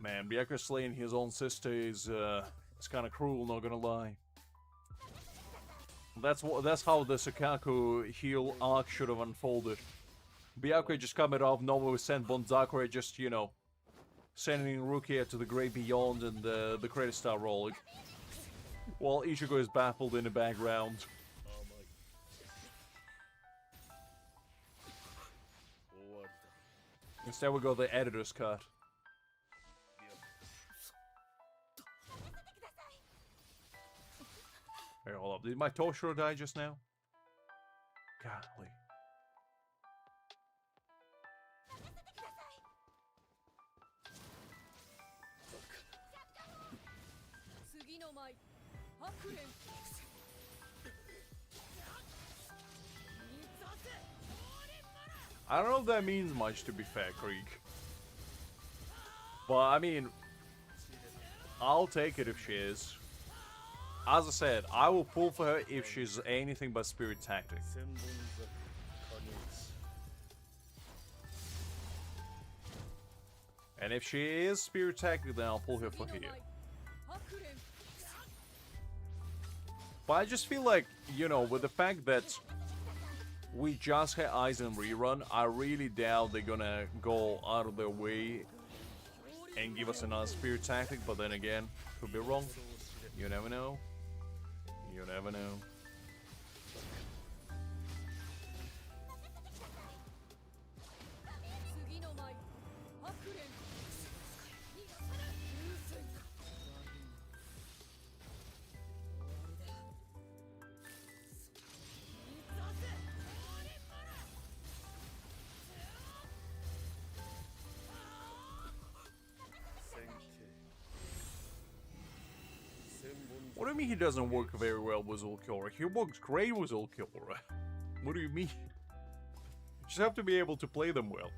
Man, Byakuya slaying his own sister is kind of cruel, not gonna lie. That's how the Sukaku heel arc should have unfolded. Byakuya just coming off nowhere with Sent Bonzakure, just, you know, sending Rukia to the great beyond and the credit star rolling. While Ichigo is baffled in the background. Instead we got the editor's cut. Hey, hold up. Did my Toshiro die just now? Golly. I don't know if that means much, to be fair, Creek. But, I mean, I'll take it if she is. As I said, I will pull for her if she's anything but Spirit Tactic. And if she is Spirit Tactic, then I'll pull her for here. But I just feel like, you know, with the fact that we just had Aizen rerun, I really doubt they're gonna go out of their way and give us another spirit tactic, but then again, could be wrong. You never know. You never know. What do you mean he doesn't work very well with Ulquiorra? He works great with Ulquiorra. What do you mean? You just have to be able to play them well.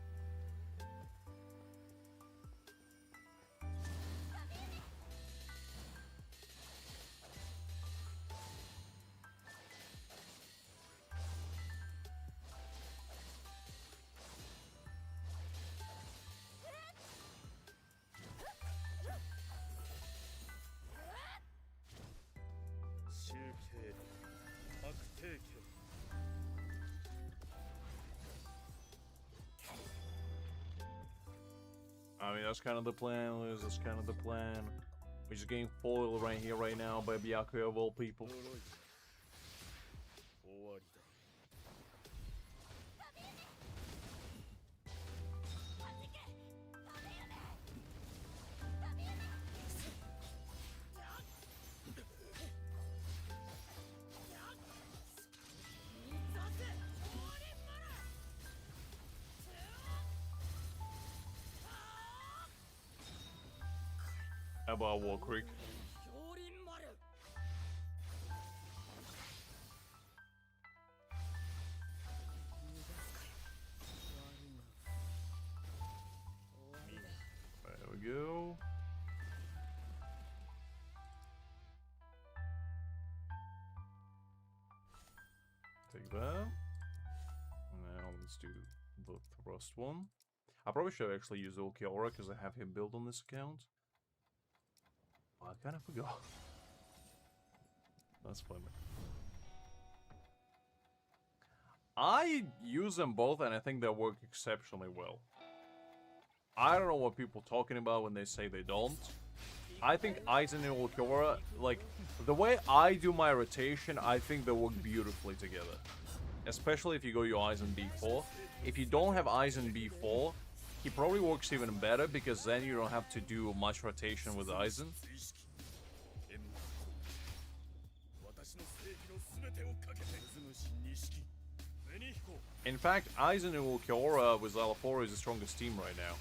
I mean, that's kind of the plan, Liz. That's kind of the plan. We're just getting foiled right here, right now, by Byakuya of all people. How about War Creek? There we go. Take that. Now let's do the thrust one. I probably should have actually used Ulquiorra because I have him built on this account. Oh, I kind of forgot. That's funny. I use them both and I think they work exceptionally well. I don't know what people are talking about when they say they don't. I think Aizen and Ulquiorra, like, the way I do my rotation, I think they work beautifully together. Especially if you go your Aizen B4. If you don't have Aizen B4, he probably works even better because then you don't have to do much rotation with Aizen. In fact, Aizen and Ulquiorra with Szayelaporro is the strongest team right now.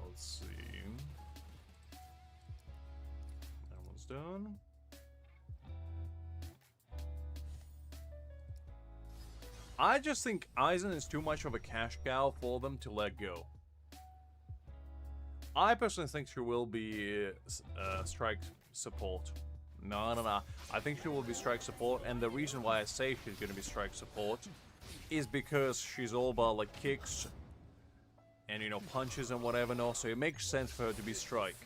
Let's see. That one's done. I just think Aizen is too much of a cash cow for them to let go. I personally think she will be strike support. No. I think she will be strike support, and the reason why I say she's going to be strike support is because she's all about like kicks and, you know, punches and whatever, no, so it makes sense for her to be strike.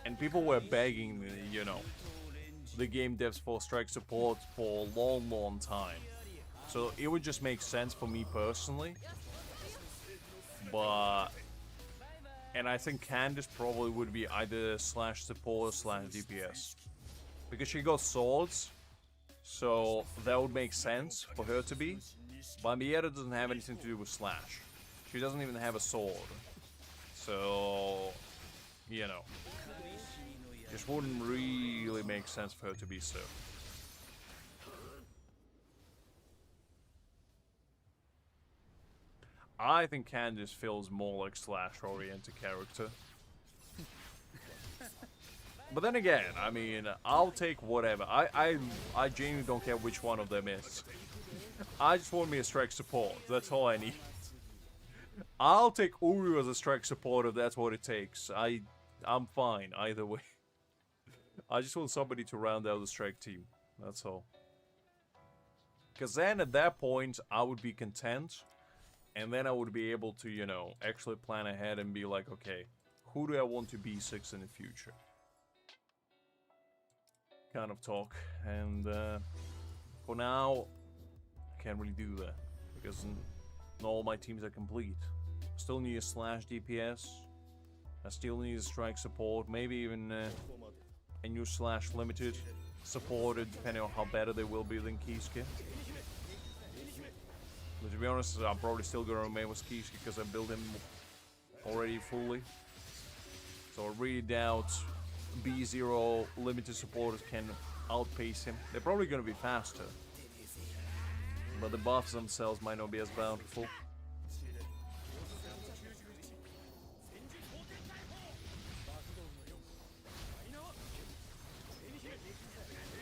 And people were begging, you know, the game devs for strike support for a long time. So it would just make sense for me personally. But... and I think Candice probably would be either slash support or slash DPS. Because she got swords, so that would make sense for her to be. But Mieta doesn't have anything to do with slash. She doesn't even have a sword. So, you know. Just wouldn't really make sense for her to be so. I think Candice feels more like slash-oriented character. But then again, I mean, I'll take whatever. I genuinely don't care which one of them is. I just want me a strike support. That's all I need. I'll take Uru as a strike support if that's what it takes. I'm fine either way. I just want somebody to round out the strike team. That's all. Because then at that point, I would be content. And then I would be able to, you know, actually plan ahead and be like, okay, who do I want to be 6 in the future? Kind of talk. And for now, I can't really do that. Because not all my teams are complete. Still need a slash DPS. I still need a strike support. Maybe even a new slash limited supported, depending on how better they will be than Kisuke. But to be honest, I'm probably still gonna remain with Kisuke because I built him already fully. So I really doubt B0 limited supporters can outpace him. They're probably gonna be faster. But the buffs themselves might not be as bountiful.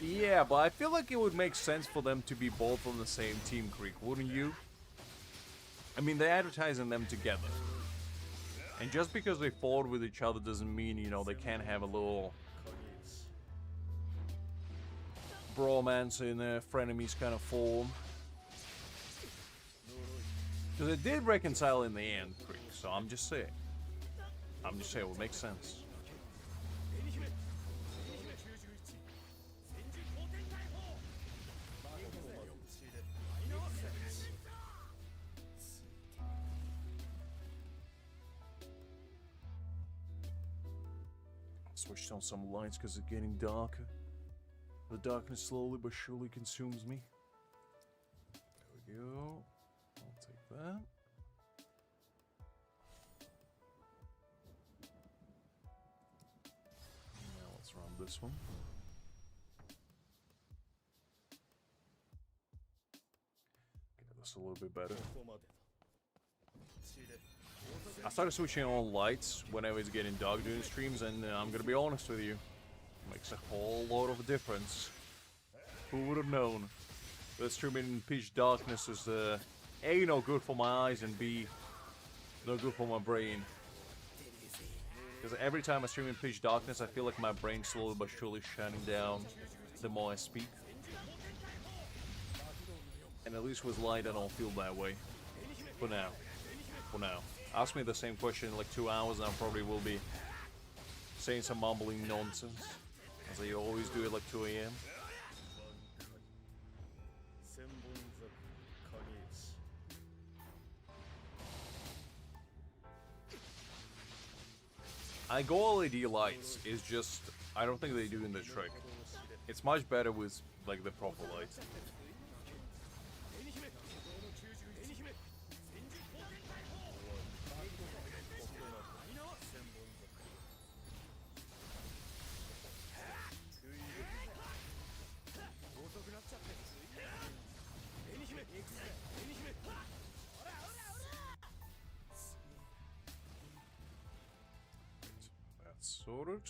Yeah, but I feel like it would make sense for them to be both on the same team, Greek, wouldn't you? I mean, they're advertising them together. And just because they fought with each other doesn't mean, you know, they can't have a little bromance in a frenemies kind of form. Because they did reconcile in the end, Greek, so I'm just saying. It would make sense. Switched on some lights because it's getting darker. The darkness slowly but surely consumes me. There we go. I'll take that. Now let's run this one. Okay, that's a little bit better. I started switching on lights whenever it's getting dark during streams, and I'm gonna be honest with you, it makes a whole lot of a difference. Who would have known that streaming in pitch darkness is A, not good for my eyes, and B, not good for my brain. Because every time I stream in pitch darkness, I feel like my brain slowly but surely shutting down the more I speak. And at least with light, I don't feel that way. For now. Ask me the same question in like 2 hours and I probably will be saying some mumbling nonsense. As I always do at like 2 AM. I go LED lights is just, I don't think they do in the trick. It's much better with like the proper lights. Sorted.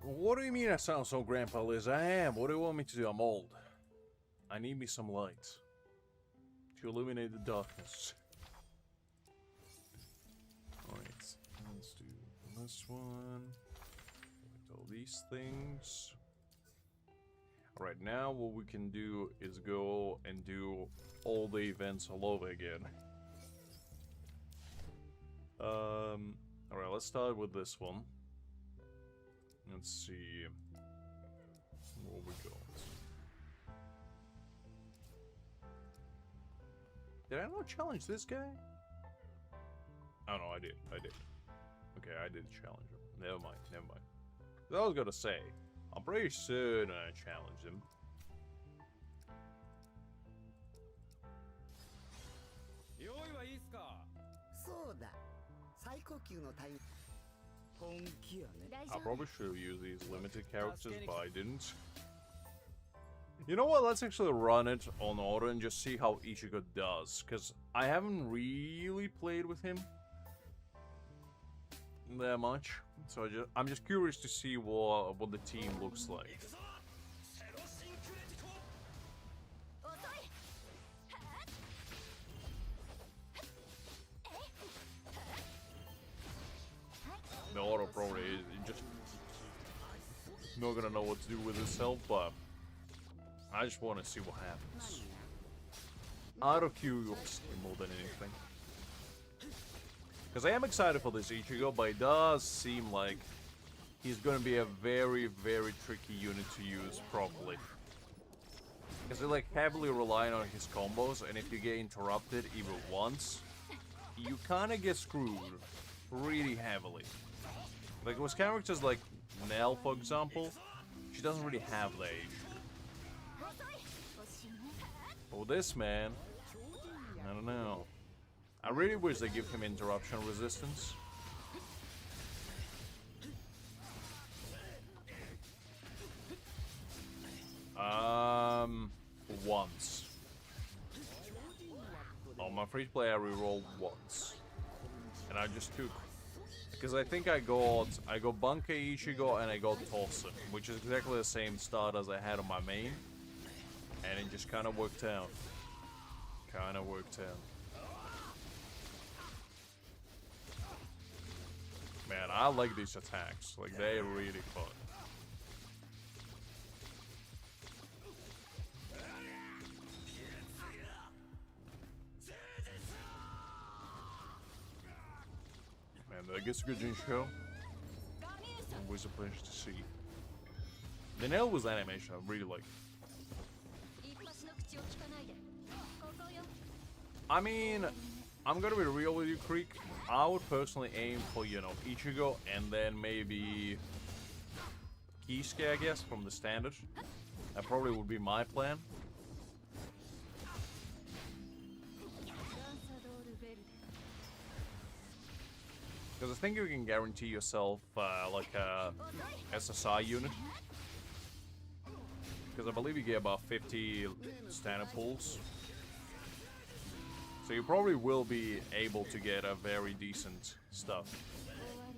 What do you mean I sound so Grandpa Liz? I am. What do you want me to do? I'm old. I need me some light to illuminate the darkness. Alright, let's do this one. Select all these things. Right now, what we can do is go and do all the events all over again. Alright, let's start with this one. Let's see where we go. Did I not challenge this guy? Oh no, I did. Okay, I did challenge him. Never mind. I was gonna say, I'm pretty certain I challenged him. I probably should have used these limited characters, but I didn't. You know what? Let's actually run it on auto and just see how Ichigo does. Because I haven't really played with him that much. So I'm just curious to see what the team looks like. The auto probably is just not gonna know what to do with itself, but I just want to see what happens. Out of curiosity more than anything. Because I am excited for this Ichigo, but it does seem like he's going to be a very, very tricky unit to use properly. Because they're like heavily relying on his combos, and if you get interrupted even once, you kind of get screwed really heavily. Like with characters like Nell, for example, she doesn't really have that issue. But with this man, I don't know. I really wish they give him interruption resistance. Once. On my free play, I rerolled once, and I just took because I think I got bankai Ichigo and I got Tossen, which is exactly the same start as I had on my main, and it just kind of worked out. Man, I like these attacks. Like, they're really fun. Man, that gets a good show. Always a pleasure to see. The Nelliel was animation, I really like. I mean, I'm gonna be real with you, Creek. I would personally aim for, you know, Ichigo and then maybe Kisuke, I guess, from the standard. That probably would be my plan. Because I think you can guarantee yourself, like, a SSI unit. Because I believe you get about 50 standard pulls. So you probably will be able to get a very decent stuff.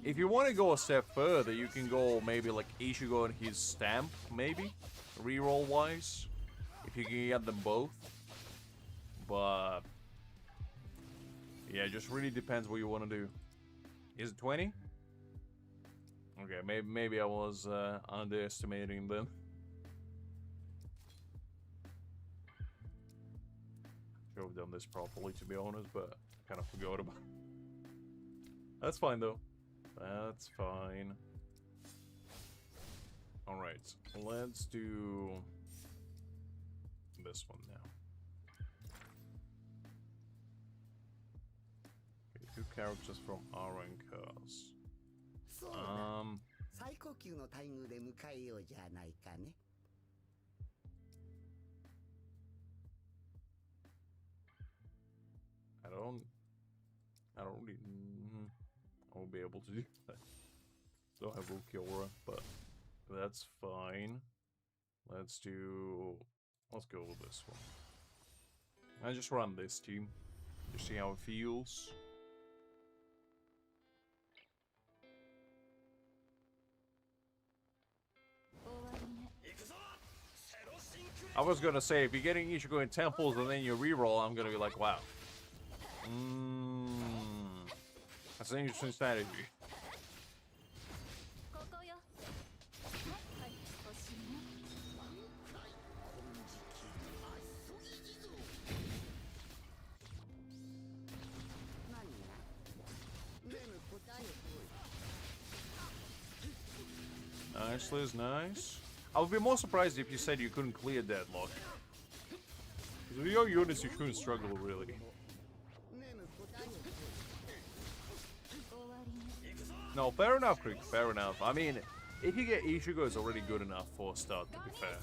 If you want to go a step further, you can go maybe like Ichigo and his stamp, maybe, reroll wise, if you can get them both. But yeah, it just really depends what you want to do. Is it 20? Okay, maybe I was underestimating them. Should have done this properly, to be honest, but I kind of forgot about it. That's fine, though. That's fine. Alright, let's do this one now. Okay, 2 characters from Aran Cars. I don't really. I won't be able to do that. Don't have Ulquiorra, but that's fine. Let's go with this one. I just run this team. Just see how it feels. I was gonna say, if you're getting Ichigo in temples and then you reroll, I'm gonna be like, wow. That's an interesting strategy. Nice, Liz, nice. I would be more surprised if you said you couldn't clear Deadlock. Because with your units, you shouldn't struggle, really. No, fair enough, Creek, fair enough. I mean, if you get Ichigo, it's already good enough for a start, to be fair.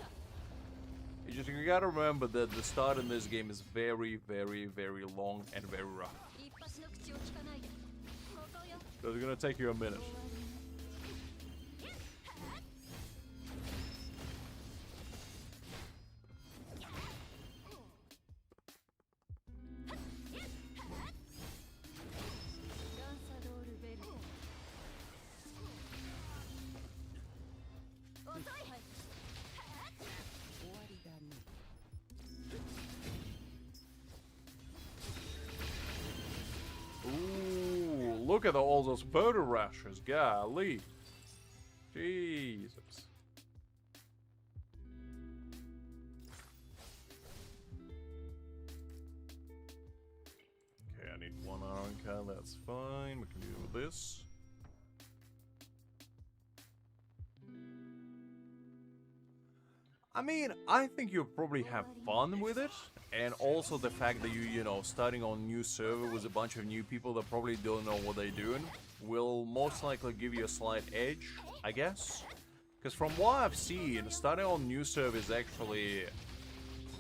You gotta remember that the start in this game is very, very, very long and very rough. So it's gonna take you a minute. Ooh, look at all those photo rashes, golly. Jesus. Okay, I need one Aranka, that's fine. We can deal with this. I mean, I think you'll probably have fun with it, and also the fact that you know, starting on a new server with a bunch of new people that probably don't know what they're doing, will most likely give you a slight edge, I guess. Because from what I've seen, starting on new server is actually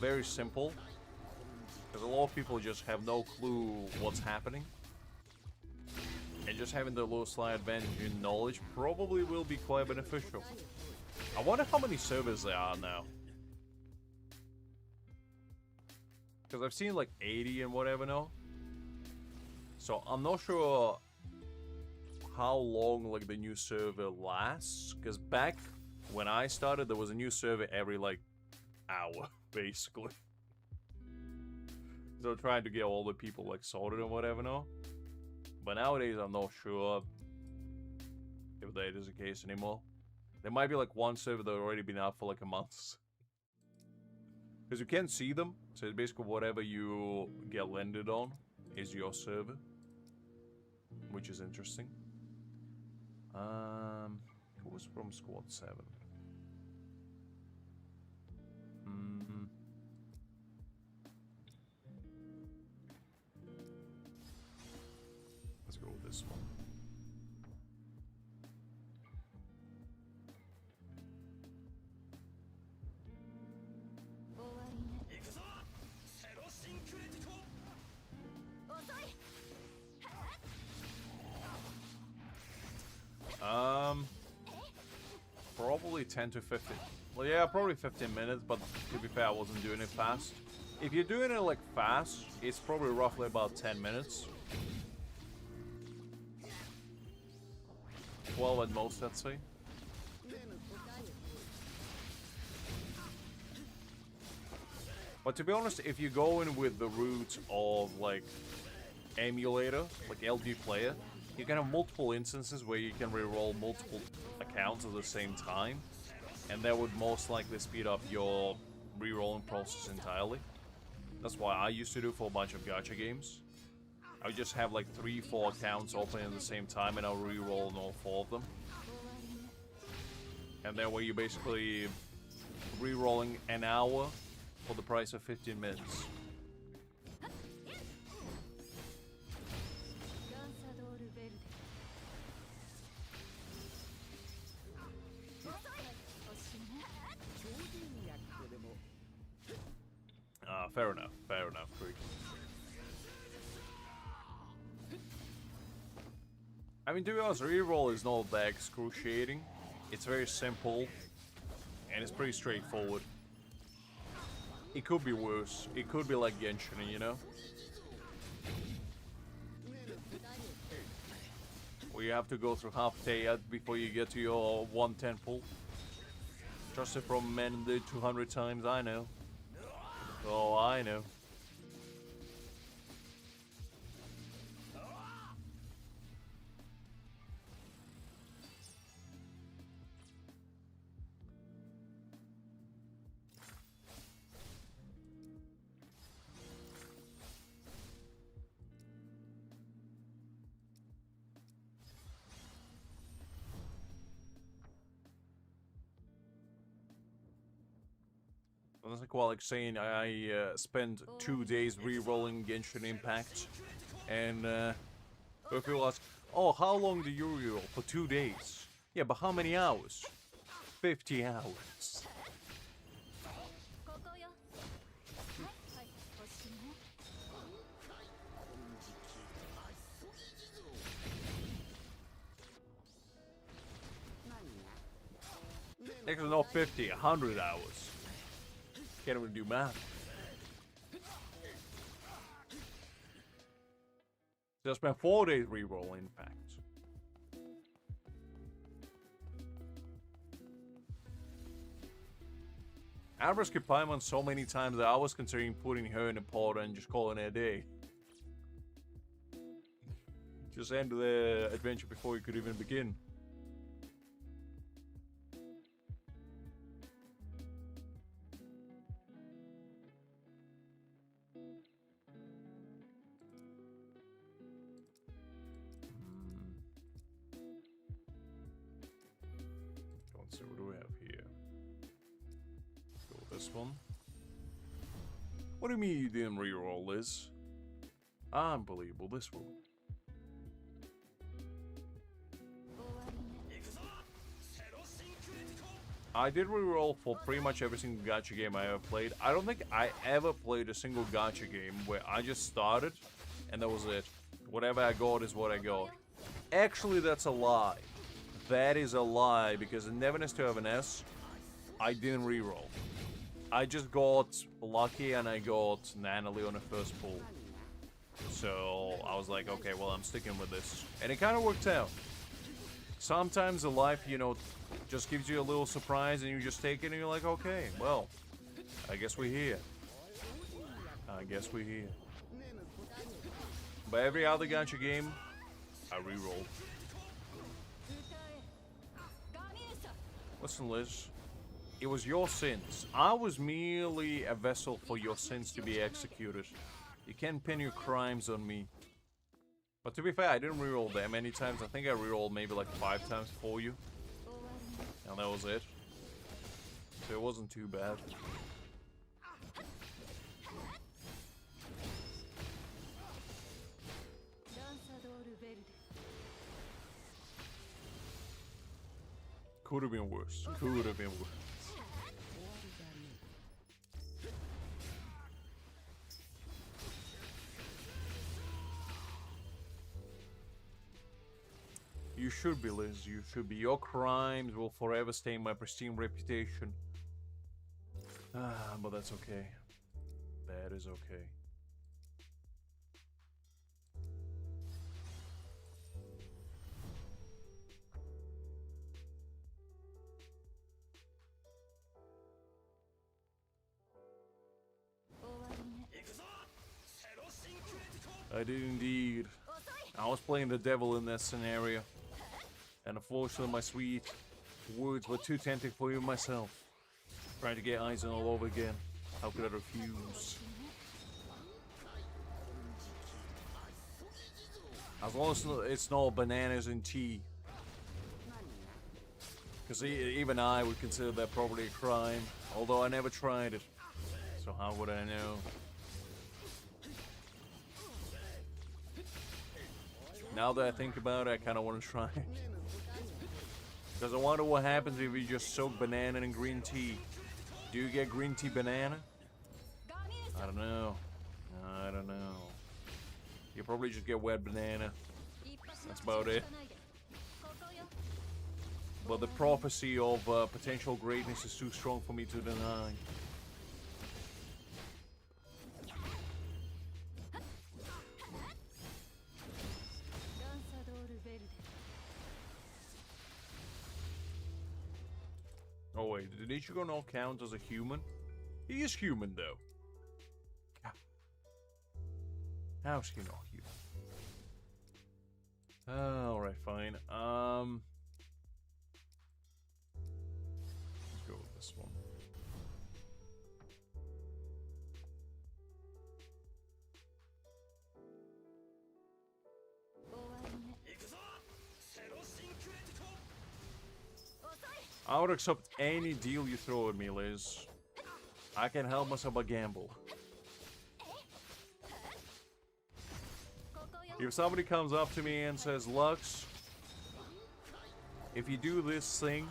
very simple, because a lot of people just have no clue what's happening. And just having the little slight advantage in knowledge probably will be quite beneficial. I wonder how many servers there are now. Because I've seen like 80 and whatever now. So I'm not sure how long like the new server lasts. Because back when I started, there was a new server every like hour, basically. So trying to get all the people like sorted and whatever now. But nowadays I'm not sure if that is the case anymore. There might be like one server that already been out for like a month. Because you can't see them. So it's basically whatever you get landed on is your server. Which is interesting. Who was from Squad 7? Let's go with this one. Probably 10 to 15. Well, yeah, probably 15 minutes, but to be fair, I wasn't doing it fast. If you're doing it like fast, it's probably roughly about 10 minutes. 12 at most, let's say. But to be honest, if you go in with the route of like emulator, like LG player, you can have multiple instances where you can reroll multiple accounts at the same time, and that would most likely speed up your rerolling process entirely. That's why I used to do for a bunch of gacha games. I would just have like 3-4 accounts open at the same time, and I'll reroll on all 4 of them. And that way you're basically rerolling an hour for the price of 15 minutes. Fair enough, Creek. I mean, to be honest, reroll is not that excruciating. It's very simple, and it's pretty straightforward. It could be worse. It could be like Genshin, you know? Where you have to go through half Teyat before you get to your 110 pull. Trusted from men did 200 times, I know. Oh, I know. That's like, well, like saying I spent 2 days re-rolling Genshin Impact, and if people ask, oh, how long do you re-roll? For 2 days. Yeah, but how many hours? 50 hours. Actually, not 50, 100 hours. Can't even do math. So I spent 4 days re-rolling Impact. I rescued Paimon so many times that I was considering putting her in a pod and just calling it a day. Just end the adventure before you could even begin. So what do we have here? Go with this one. What do you mean you didn't reroll this? Unbelievable, this one. I did reroll for pretty much every single gacha game I ever played. I don't think I ever played a single gacha game where I just started and that was it. Whatever I got is what I got. Actually, that's a lie. That is a lie, because in Neverness to Heaven-S, I didn't reroll. I just got lucky and I got Nanali on the first pull. So I was like, okay, well, I'm sticking with this. And it kind of worked out. Sometimes the life, you know, just gives you a little surprise and you just take it and you're like, okay, well, I guess we're here. I guess we're here. But every other gacha game, I rerolled. Listen, Liz. It was your sins. I was merely a vessel for your sins to be executed. You can't pin your crimes on me. But to be fair, I didn't reroll that many times. I think I rerolled maybe like 5 times for you. And that was it. So it wasn't too bad. Could have been worse. Could have been worse. You should be, Liz. You should be. Your crimes will forever stain my pristine reputation. But that's okay. That is okay. I did indeed. I was playing the devil in that scenario. And unfortunately my sweet words were too tempting for you myself. Trying to get Aizen all over again. How could I refuse? As long as it's not bananas and tea. Because even I would consider that probably a crime. Although I never tried it. So how would I know? Now that I think about it, I kind of want to try it. Because I wonder what happens if you just soak banana in green tea. Do you get green tea banana? I don't know. I don't know. You probably just get wet banana. That's about it. But the prophecy of potential greatness is too strong for me to deny. Oh wait, did Ichigo not count as a human? He is human though. How's he not human? Alright, fine. Let's go with this one. I would accept any deal you throw at me, Liz. I can help myself but gamble. If somebody comes up to me and says, Lux, if you do this thing,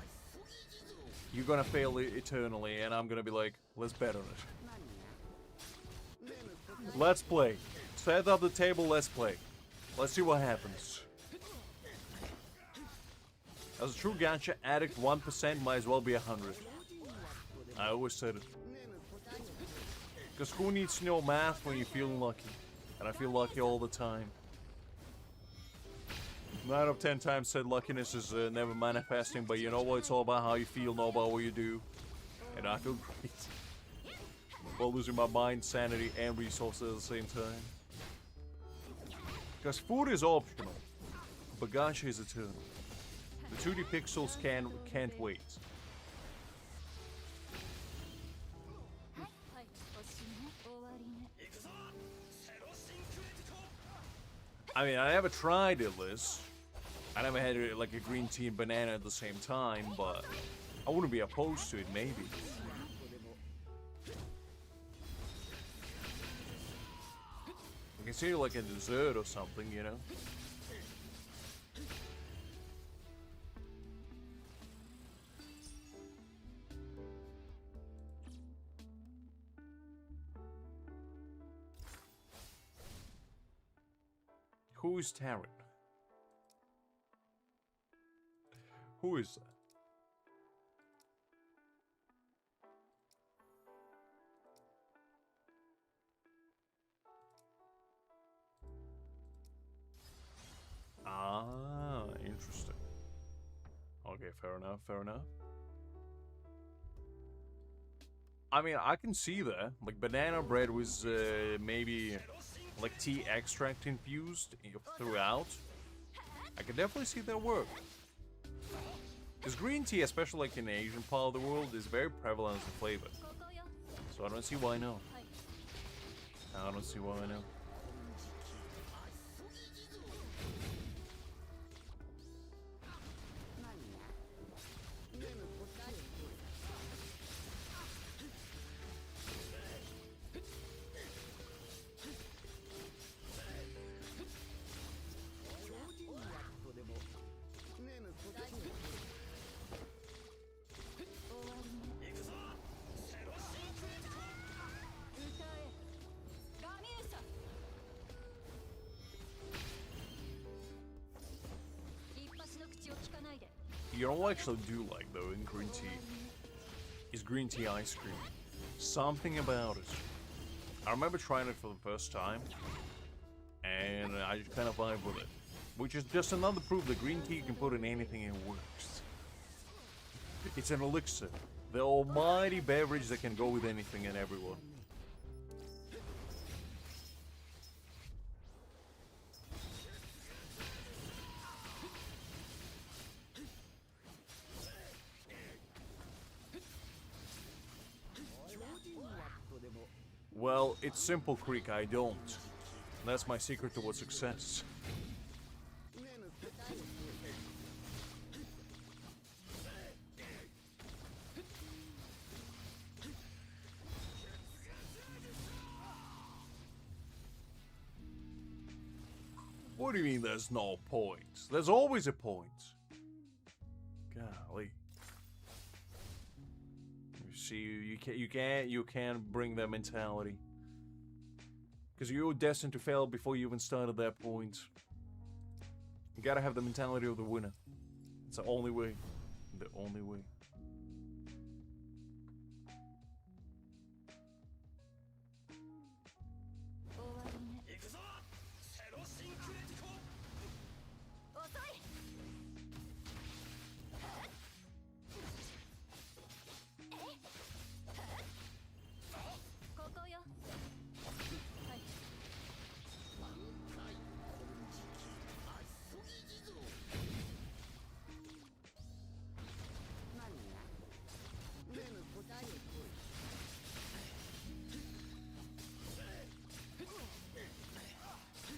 you're gonna fail eternally, and I'm gonna be like, let's bet on it. Let's play. Set up the table, let's play. Let's see what happens. As a true gacha addict, 1% might as well be 100. I always said it. Because who needs to know math when you're feeling lucky? And I feel lucky all the time. 9 out of 10 times said luckiness is never manifesting, but you know what? It's all about how you feel, not about what you do. And I feel great. While losing my mind, sanity, and resources at the same time. Because food is optional, but gacha is eternal. The 2D pixels can't wait. I mean, I never tried it, Liz. I never had like a green tea and banana at the same time, but I wouldn't be opposed to it, maybe. I consider it like a dessert or something, you know? Who is Taryn? Who is that? Ah, interesting. Okay, fair enough, fair enough. I mean, I can see that. Like, banana bread was maybe like tea extract infused throughout. I can definitely see that work. Because green tea, especially like in the Asian part of the world, is very prevalent as a flavor. So I don't see why no. I don't see why no. You know what I actually do like though in green tea is green tea ice cream. Something about it. I remember trying it for the first time and I just kind of vibe with it. Which is just another proof that green tea you can put in anything and it works. It's an elixir. The almighty beverage that can go with anything and everyone. Well, it's simple, Creek, I don't. That's my secret towards success. What do you mean there's no point? There's always a point. Golly. See, you can't bring that mentality. Because you're destined to fail before you even start at that point. You gotta have the mentality of the winner. It's the only way. The only way.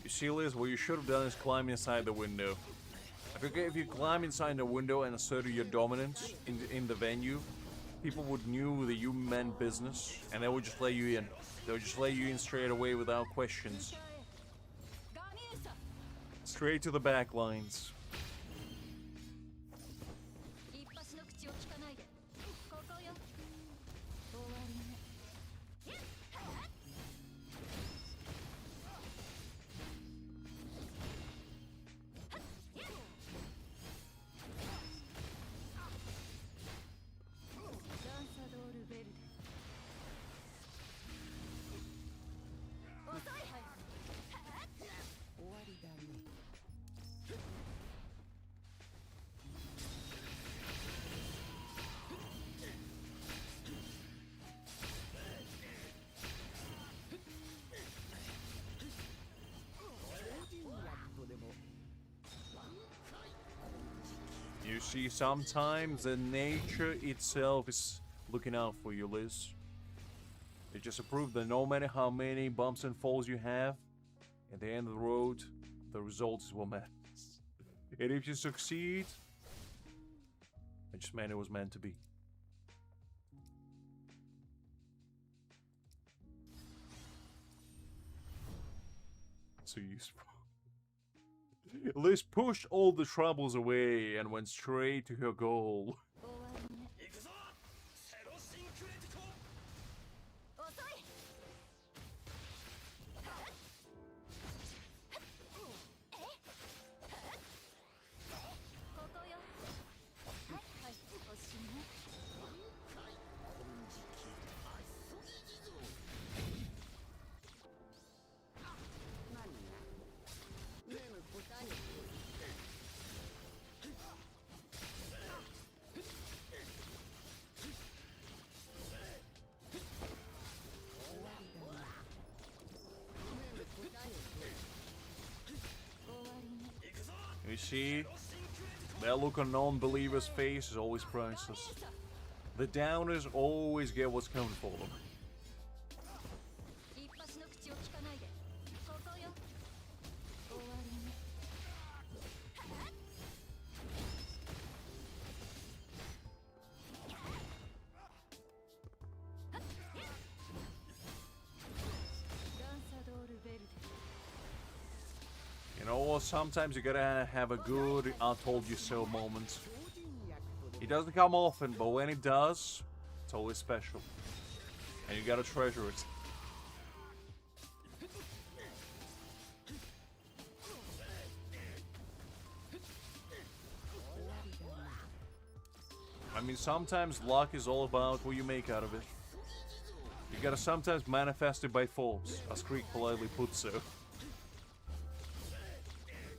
See, Liz, what you should have done is climb inside the window. If you climb inside the window and asserted your dominance in the venue, people would knew that you meant business, and they would just let you in. They would just let you in straight away without questions. Straight to the back lines. You see, sometimes the nature itself is looking out for you, Liz. It just proved that no matter how many bumps and falls you have, at the end of the road, the result is what matters. And if you succeed, it just meant it was meant to be. So useful. Liz pushed all the troubles away and went straight to her goal. You see, that look on non-believers' face is always priceless. The downers always get what's coming for them. You know what? Sometimes you gotta have a good I told you so moment. It doesn't come often, but when it does, it's always special. And you gotta treasure it. I mean, sometimes luck is all about what you make out of it. You gotta sometimes manifest it by force, as Creek politely puts so.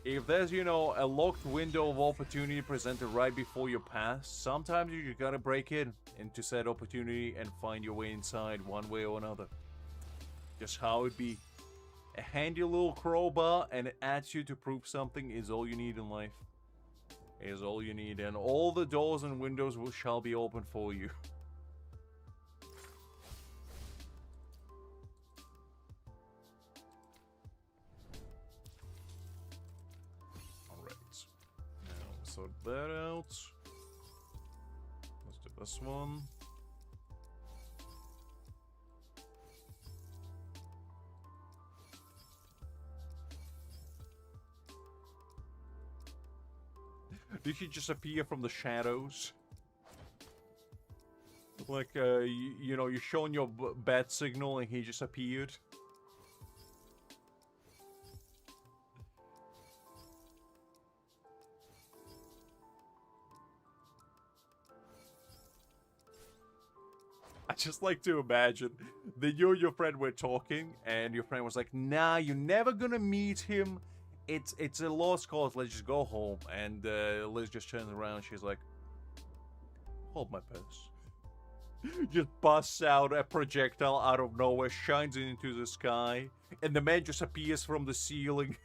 If there's, you know, a locked window of opportunity presented right before your pass, sometimes you just gotta break in into said opportunity and find your way inside one way or another. Just how it be. A handy little crowbar and it adds you to prove something is all you need in life. Is all you need, and all the doors and windows shall be open for you. Sort that out. Let's do this one. Did he just appear from the shadows? Like, you know, you're showing your bat signal and he just appeared? I just like to imagine that you and your friend were talking, and your friend was like, "Nah, you're never gonna meet him. It's a lost cause. Let's just go home." And Liz just turns around. She's like, "Hold my purse." Just busts out a projectile out of nowhere, shines it into the sky, and the man just appears from the ceiling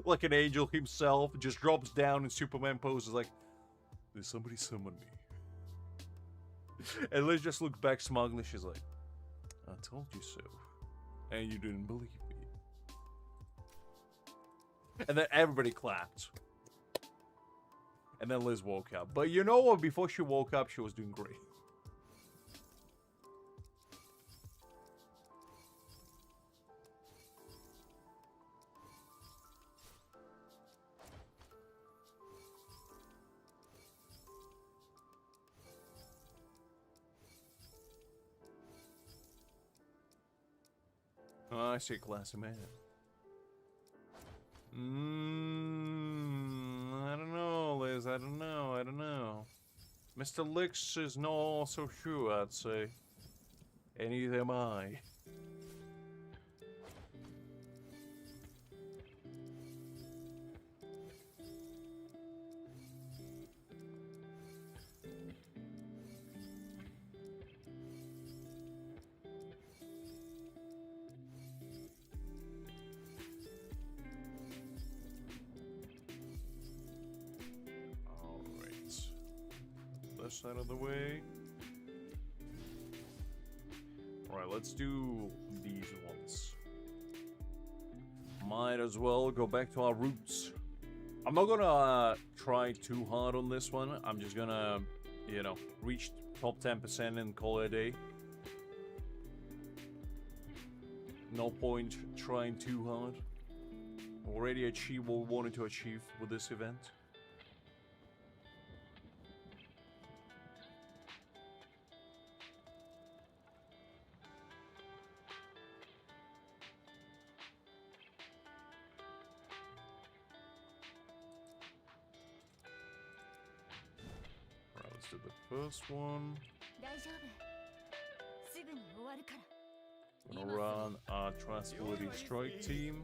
like an angel himself. Just drops down in Superman poses, like, "Did somebody summon me?" And Liz just looks back smugly. She's like, "I told you so. And you didn't believe me." And then everybody clapped. And then Liz woke up. But you know what? Before she woke up, she was doing great. Oh, I see a classy man. I don't know, Liz. I don't know. Mr. Licks is not so sure, I'd say. And neither am I. other side of the way. Alright, let's do these ones. Might as well go back to our roots. I'm not gonna try too hard on this one. I'm just gonna, you know, reach top 10% and call it a day. No point trying too hard. Already achieved what we wanted to achieve with this event. Alright, let's do the first one. Gonna run our Tranquility Strike team.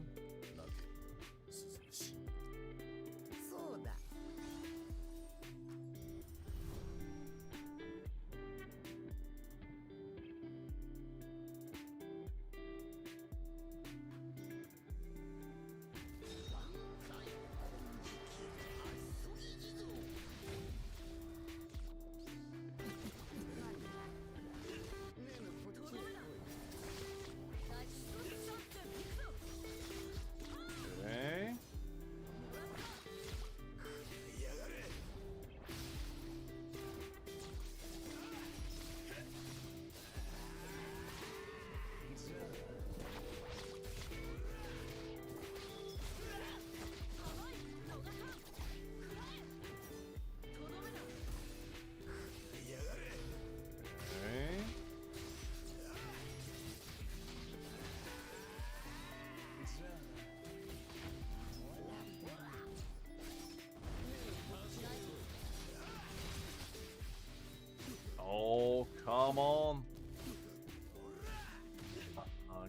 Oh, come on.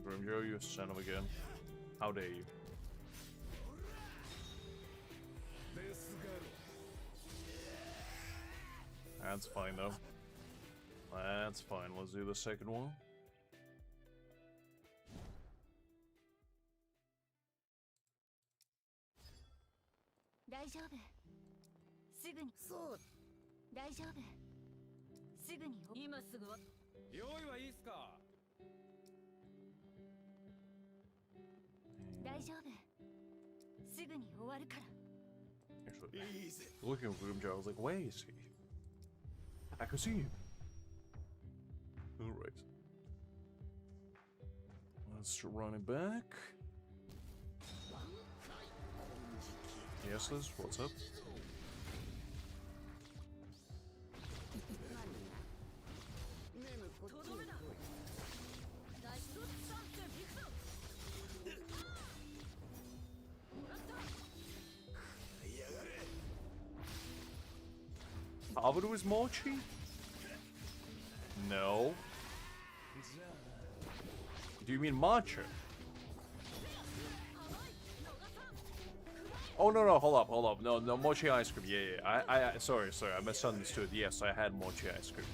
Grimmjow, you son of a gun. How dare you? That's fine, though. That's fine. Let's do the second one. Actually, looking at Grimmjow, I was like, where is he? I can see him. Alright. Let's run it back. Yes, Liz, what's up? Covered with mochi? No. Do you mean matcha? Oh no, hold up. No, mochi ice cream. Yeah. I sorry, I misunderstood. Yes, I had mochi ice cream.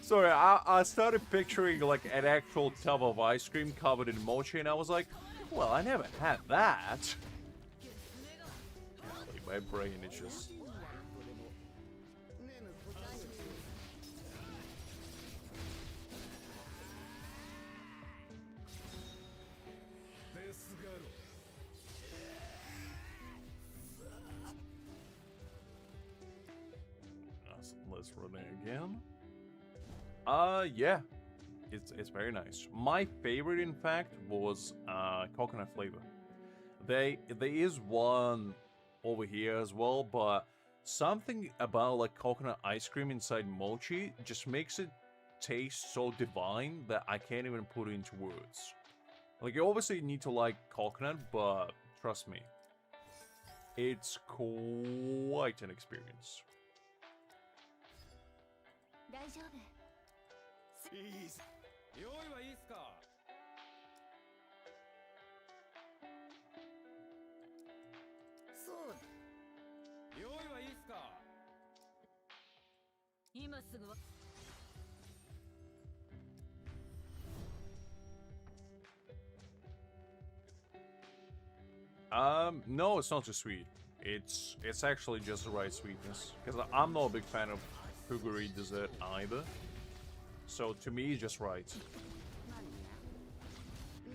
Sorry, I started picturing like an actual tub of ice cream covered in mochi, and I was like, well, I never had that. Like, my brain is just. Let's run it again. Yeah. It's very nice. My favorite, in fact, was coconut flavor. There is one over here as well, but something about like coconut ice cream inside mochi just makes it taste so divine that I can't even put it into words. Like, you obviously need to like coconut, but trust me, it's quite an experience. No, it's not too sweet. It's actually just the right sweetness. Because I'm not a big fan of sugary dessert either. So to me, it's just right.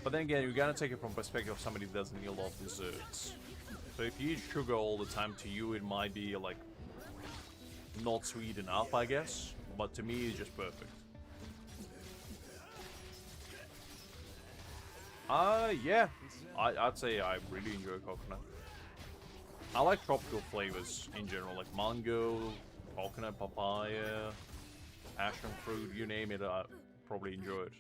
But then again, you gotta take it from perspective of somebody who doesn't eat a lot of desserts. So if you eat sugar all the time, to you it might be like not sweet enough, I guess. But to me, it's just perfect. Yeah. I'd say I really enjoy coconut. I like tropical flavors in general, like mango, coconut, papaya, passion fruit, you name it, I probably enjoy it.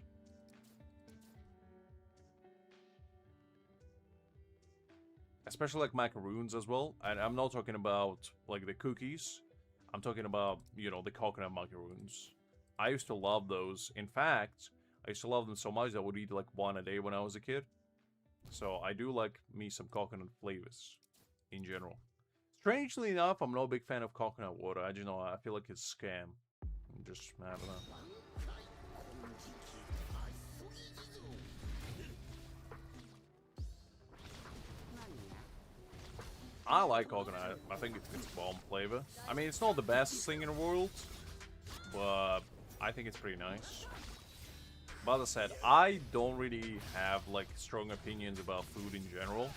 Especially like macaroons as well. And I'm not talking about like the cookies. I'm talking about, you know, the coconut macaroons. I used to love those. In fact, I used to love them so much that I would eat like one a day when I was a kid. So I do like me some coconut flavors in general. Strangely enough, I'm not a big fan of coconut water. I just know I feel like it's a scam. I don't know. I like coconut. I think it's bomb flavor. I mean, it's not the best thing in the world, but I think it's pretty nice. But as I said, I don't really have like strong opinions about food in general.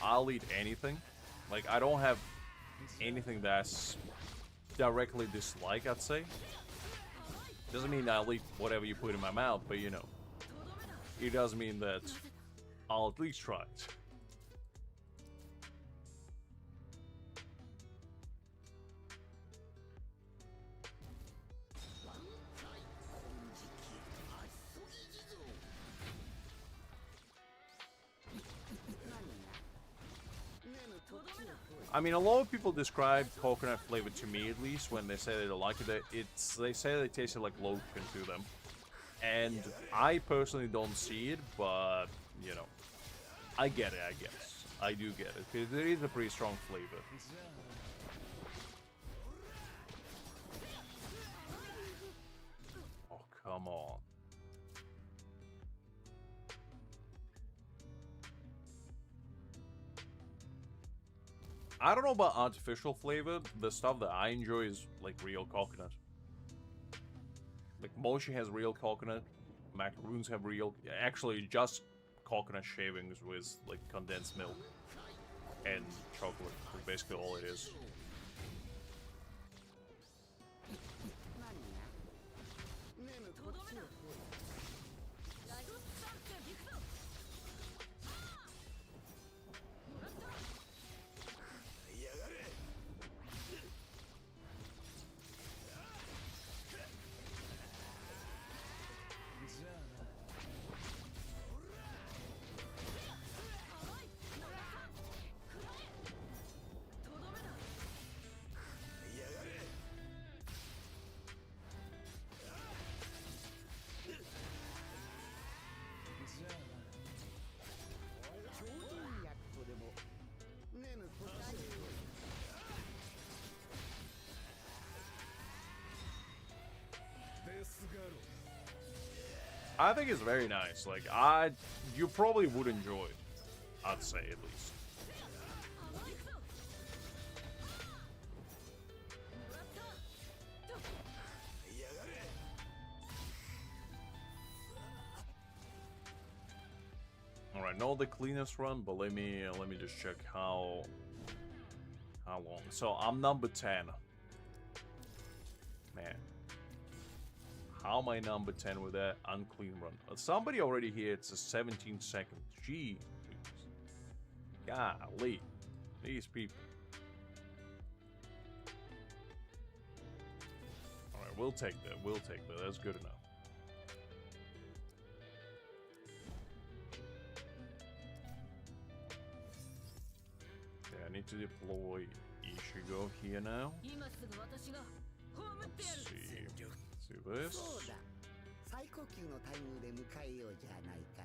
I'll eat anything. Like, I don't have anything that's directly dislike, I'd say. Doesn't mean I'll eat whatever you put in my mouth, but you know, it does mean that I'll at least try it. I mean, a lot of people describe coconut flavor, to me at least, when they say they don't like it. They say they tasted like lotion to them. And I personally don't see it, but, you know, I get it, I guess. I do get it, because it is a pretty strong flavor. Oh, come on. I don't know about artificial flavor. The stuff that I enjoy is like real coconut. Like mochi has real coconut, macaroons have real, actually just coconut shavings with like condensed milk and chocolate. That's basically all it is. I think it's very nice. Like, you probably would enjoy it. I'd say, at least. All right, not the cleanest run, but let me just check how long. So I'm number 10. Man. How am I number 10 with that unclean run? Somebody already here, it's a 17 seconds. Gee. Golly. These people. Alright, we'll take that. We'll take that. That's good enough. Okay, I need to deploy Ichigo here now. Let's see. Do this.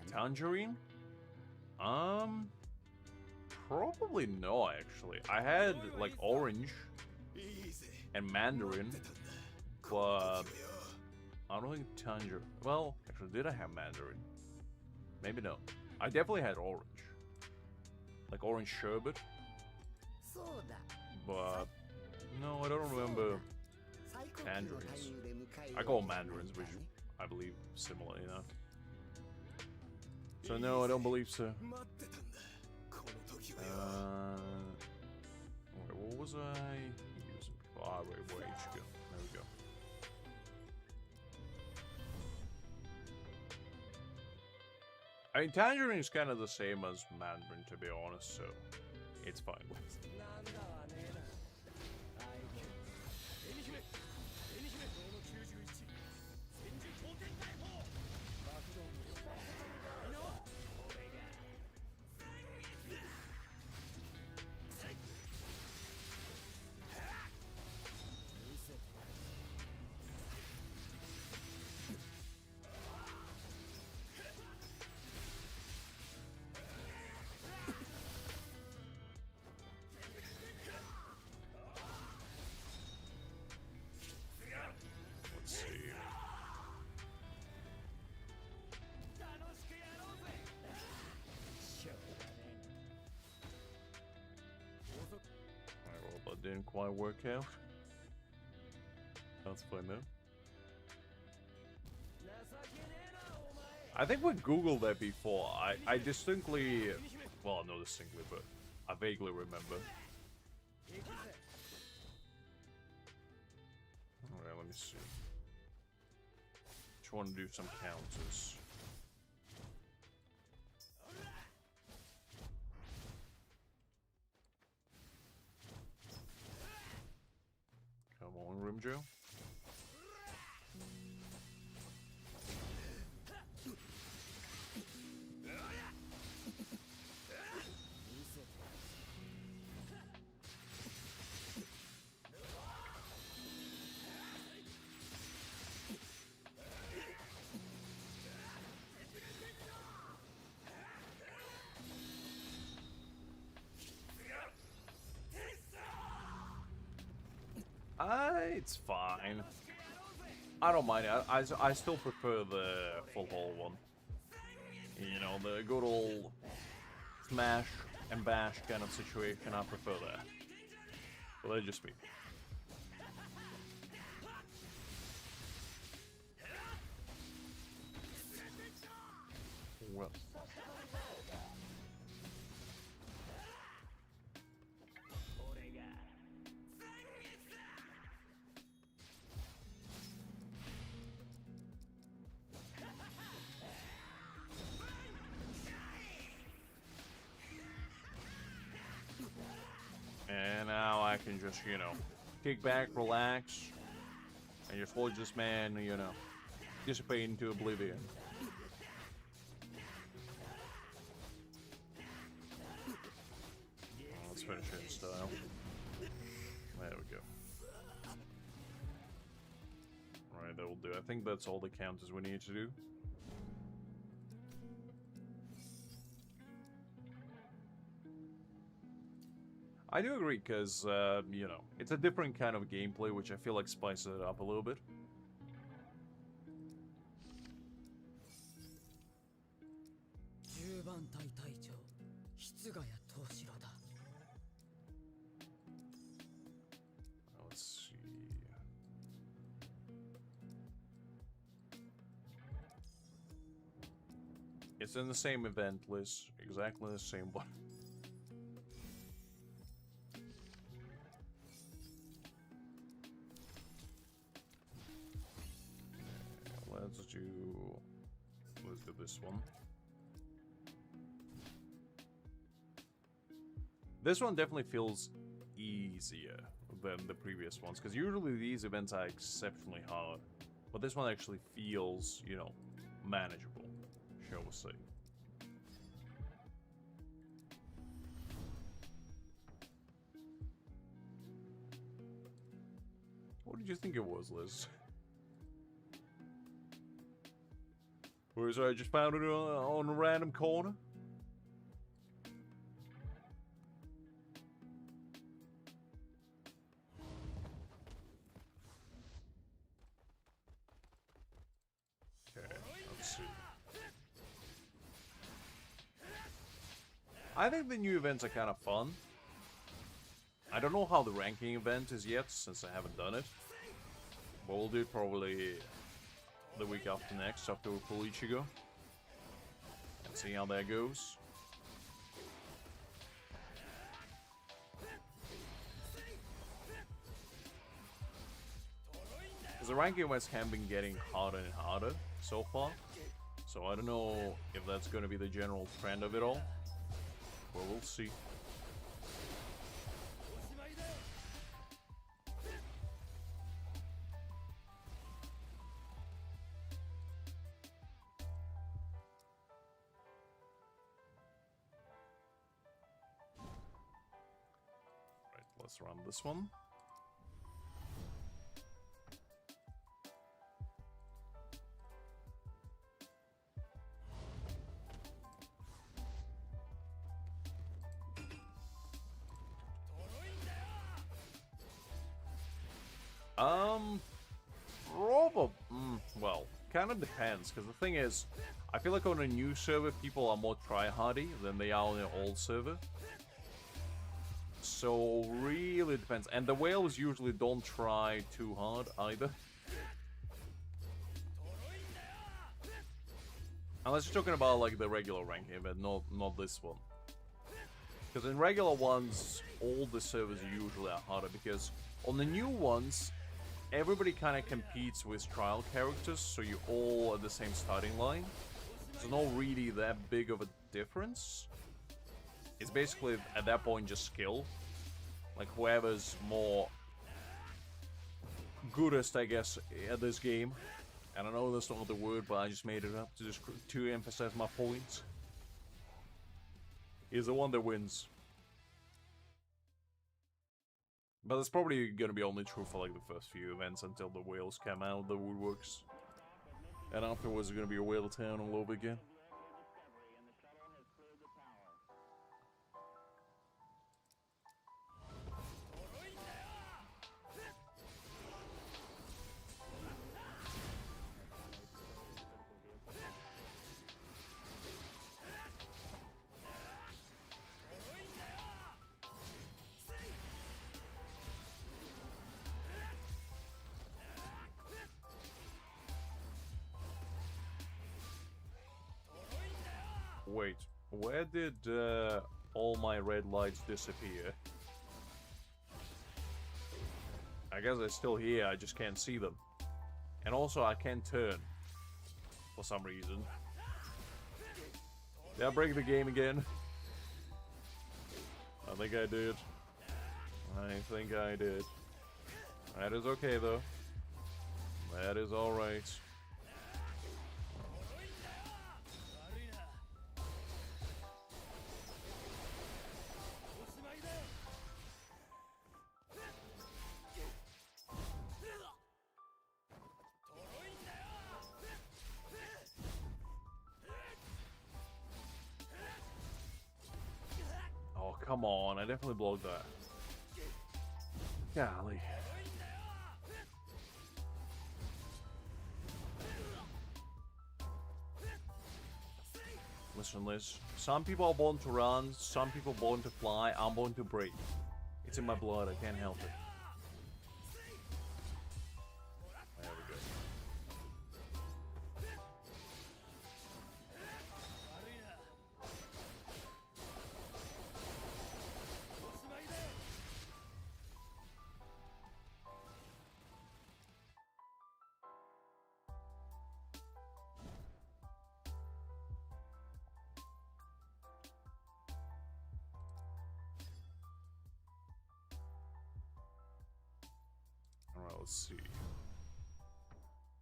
Tangerine? Probably no, actually. I had, like, orange and mandarin, but I don't think tangerine. Well, actually, did I have mandarin? Maybe no. I definitely had orange. Like orange sherbet. but no, I don't remember tangerines. I call them mandarins, which I believe similar enough. So no, I don't believe so. Wait, what was I using? Ah, wait, where Ichigo? There we go. I mean, tangerine is kind of the same as mandarin, to be honest, so it's fine. Didn't quite work out. That's fine though. I think we Googled that before. I distinctly, well, not distinctly, but I vaguely remember. Alright, let me see. Just want to do some counters. Come on, Grimmjow. It's fine. I don't mind it. I still prefer the full hall one. You know, the good old smash and bash kind of situation. I prefer that. But that's just me. Well. And now I can just, you know, kick back, relax, and just watch this man, you know, dissipate into oblivion. Let's finish it in style. There we go. Alright, that will do. I think that's all the counters we need to do. I do agree, because, you know, it's a different kind of gameplay, which I feel like spices it up a little bit. Let's see. It's in the same event list, exactly the same one. Let's do this one. This one definitely feels easier than the previous ones, because usually these events are exceptionally hard, but this one actually feels, you know, manageable, shall we say. What did you think it was, Liz? Or is I just found it on a random corner? Okay, let's see. I think the new events are kind of fun. I don't know how the ranking event is yet, since I haven't done it. But we'll do it probably the week after next, after we pull Ichigo. And see how that goes. Because the ranking events have been getting harder and harder so far. So I don't know if that's going to be the general trend of it all. But we'll see. Right, let's run this one. Well, kind of depends, because the thing is, I feel like on a new server, people are more tryhardy than they are on an old server. So, really depends. And the whales usually don't try too hard, either. Unless you're talking about, like, the regular ranking event, not this one. Because in regular ones, all the servers usually are harder, because on the new ones, everybody kind of competes with trial characters, so you're all at the same starting line. So not really that big of a difference. It's basically, at that point, just skill. Like, whoever's more goodest, I guess, at this game. And I know that's not the word, but I just made it up to emphasize my points. Is the one that wins. But it's probably gonna be only true for like the first few events until the whales come out of the woodworks. And afterwards it's gonna be a whale town all over again. Wait, where did all my red lights disappear? I guess they're still here, I just can't see them. And also, I can't turn. For some reason. Did I break the game again? I think I did. I think I did. That is okay, though. That is alright. Come on, I definitely blocked that. Golly. Listen, Liz. Some people are born to run, some people born to fly, I'm born to break. It's in my blood, I can't help it. There we go. Alright, let's see.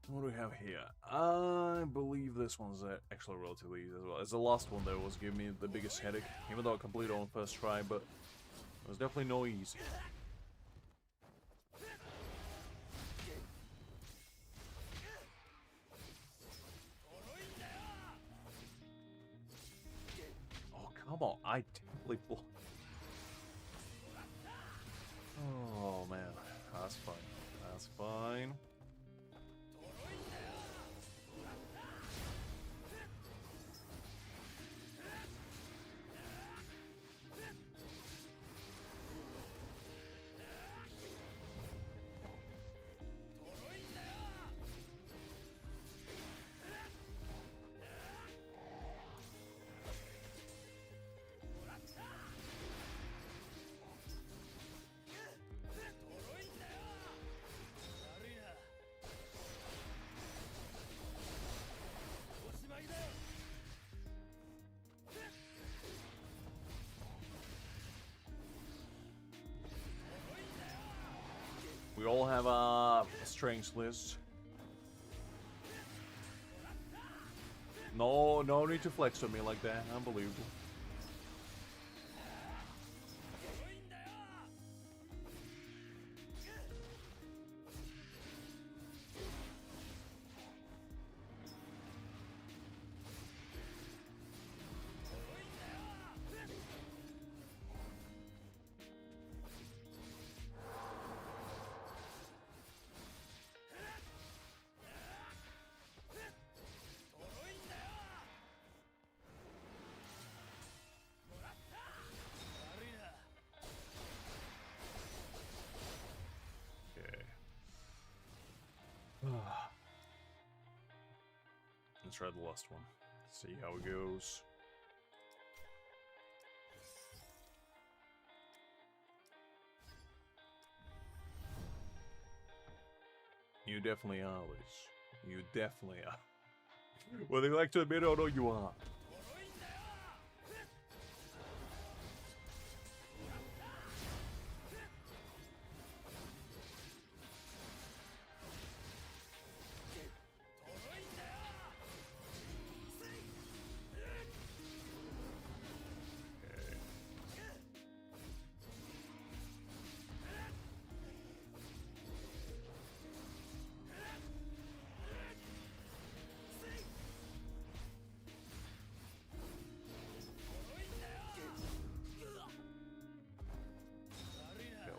What do we have here? I believe this one's actually relatively easy as well. It's the last one that was giving me the biggest headache, even though I completed it on first try, but it was definitely no easy. Oh, come on, I definitely blocked. Oh man, that's fine. That's fine. We all have a strengths list. No need to flex on me like that. Unbelievable. Let's try the last one. See how it goes. You definitely are, Liz. You definitely are. Whether you like to admit it or not, you are.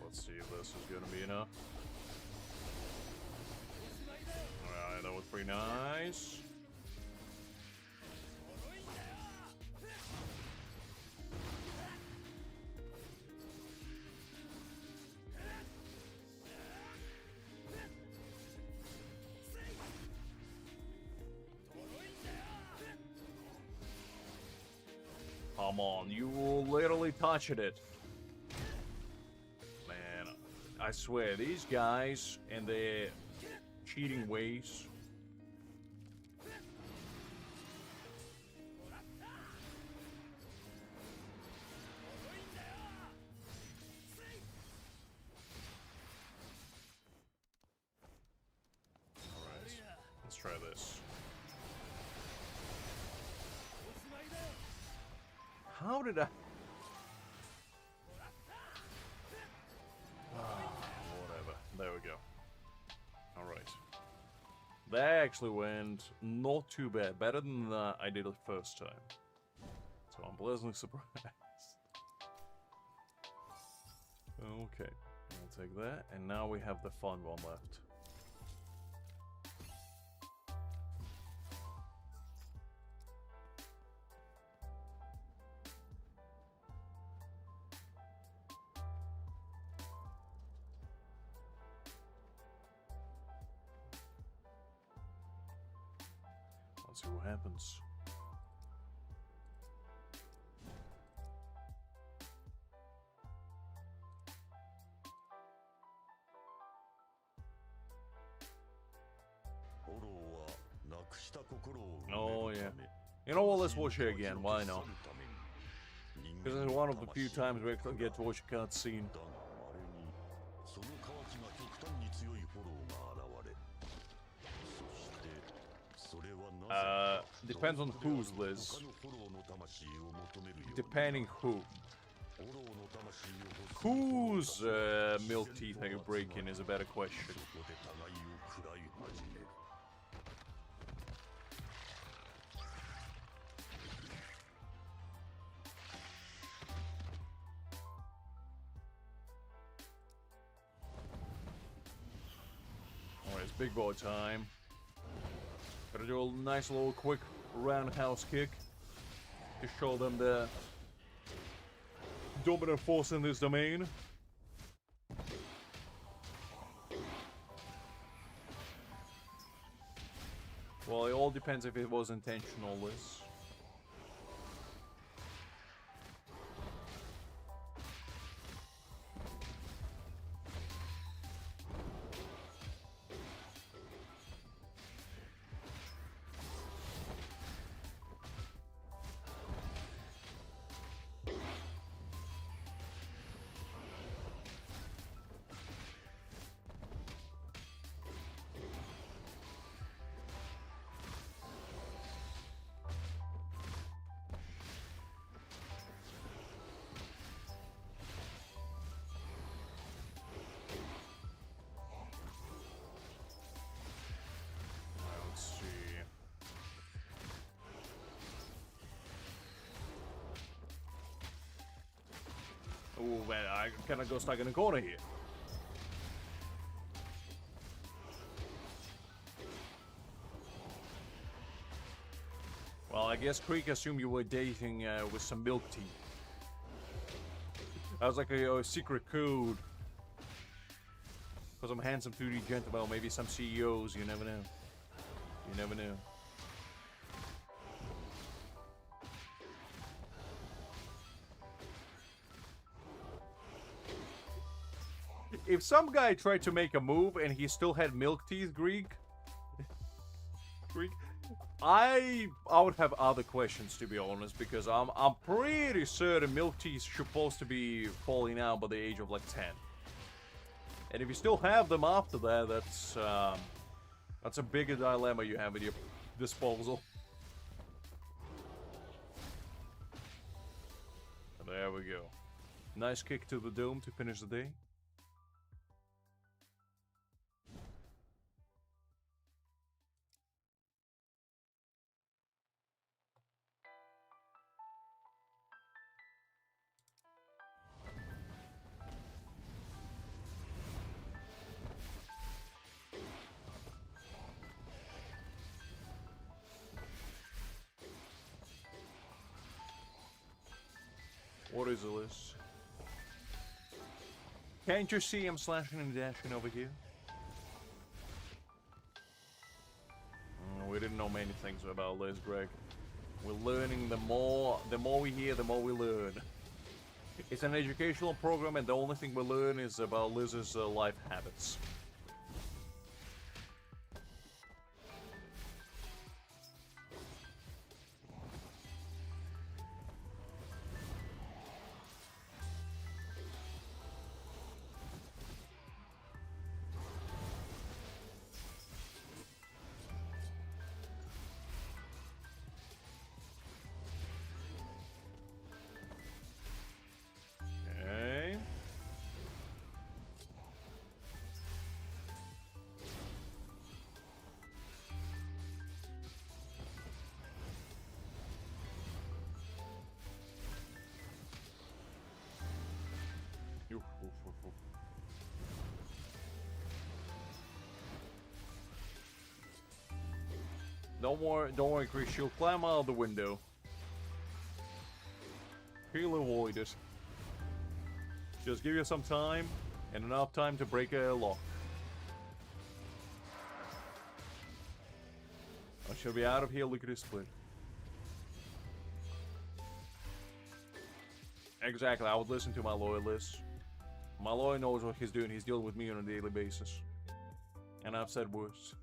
Let's see if this is gonna be enough. Alright, that was pretty nice. Come on, you literally touched it. I swear, these guys and their cheating ways. Alright, let's try this. How did I... There we go. Alright. That actually went not too bad. Better than I did the first time. So I'm pleasantly surprised. Okay. I'll take that. And now we have the fun one left. Let's see what happens. Oh yeah. You know what, let's watch it again, why not? Because it's one of the few times we actually get to watch a cutscene. Depends on whose, Liz. Depending who. Whose milk teeth are you breaking is a better question. Alright, it's big boy time. Gotta do a nice little quick roundhouse kick to show them the dominant force in this domain. Well, it all depends if it was intentional, Liz. Oh man, I kinda go stuck in a corner here. Well, I guess Creek assumed you were dating with some milk tea. That was like a secret code. For some handsome 2D gentlemen, maybe some CEOs, you never know. You never know. If some guy tried to make a move and he still had milk teeth, Greek, I would have other questions, to be honest, because I'm pretty certain milk teeth supposed to be falling out by the age of like 10. And if you still have them after that, that's a bigger dilemma you have at your disposal. And there we go. Nice kick to the dome to finish the day. What is this? Can't you see I'm slashing and dashing over here? We didn't know many things about Liz, Greg. We're learning the more we hear, the more we learn. It's an educational program and the only thing we learn is about Liz's life habits. Don't worry, Chris. She'll climb out of the window. He'll avoid it. Just give you some time, and enough time to break a lock. I shall be out of here. Look at this split. Exactly. I would listen to my lawyer, Liz. My lawyer knows what he's doing. He's dealing with me on a daily basis. And I've said worse.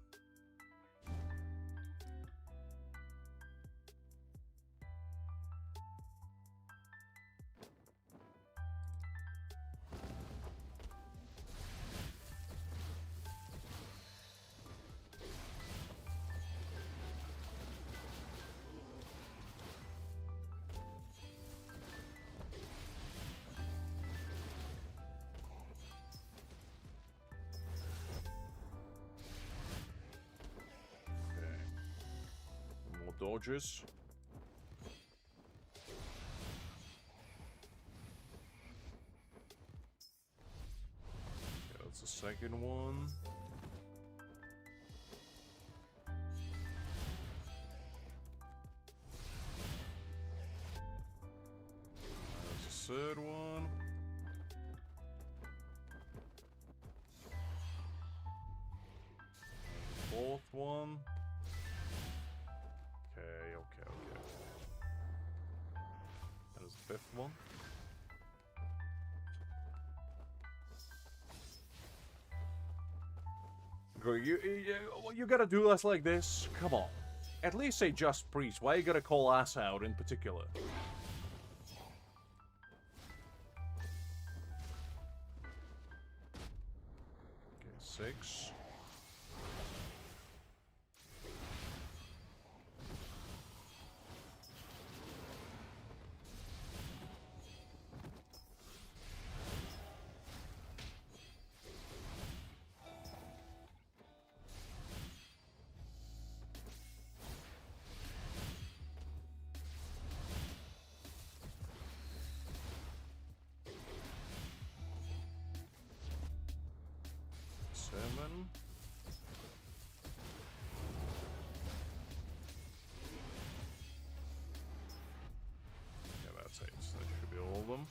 Dodges. Okay, that's the second one. That's the third one. Fourth one. Okay. That is the fifth one. You gotta do us like this? Come on. At least say just priest. Why you gotta call us out in particular? Okay, 6. 7. Yeah, that's 8. That should be all of them.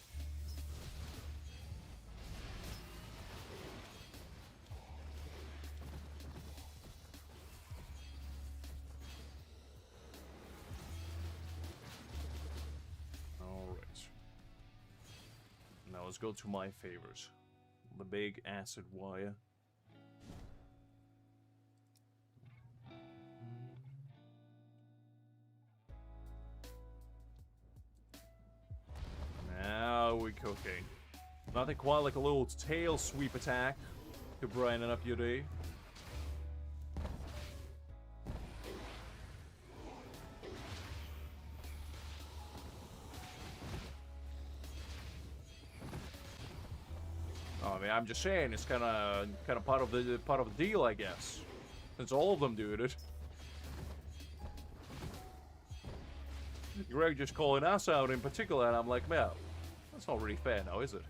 Now let's go to my favors. The big acid wire. Now we're cooking. Nothing quite like a little tail sweep attack to brighten up your day. I mean, I'm just saying, it's kind of part of the deal, I guess. Since all of them do it. Greg just calling us out in particular, and I'm like, well, that's not really fair now, is it?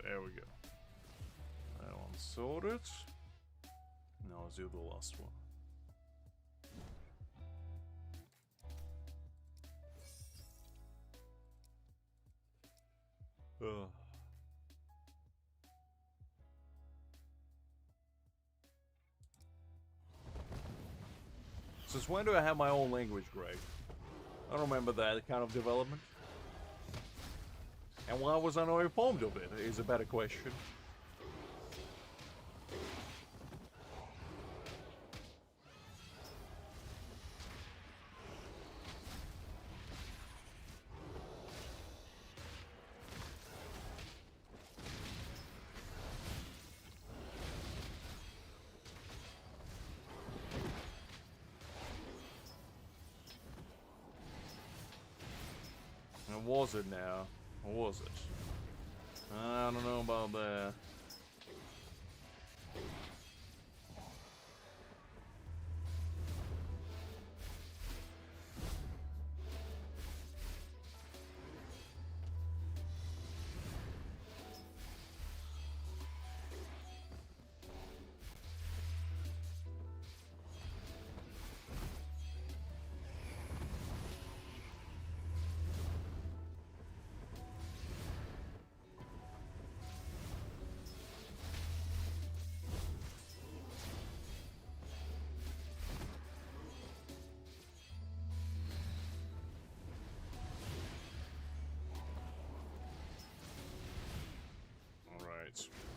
There we go. That one's sorted. Now let's do the last one. Since when do I have my own language, Greg? I don't remember that kind of development. And why was I not informed of it, is a better question. And was it now? Or was it? I don't know about that.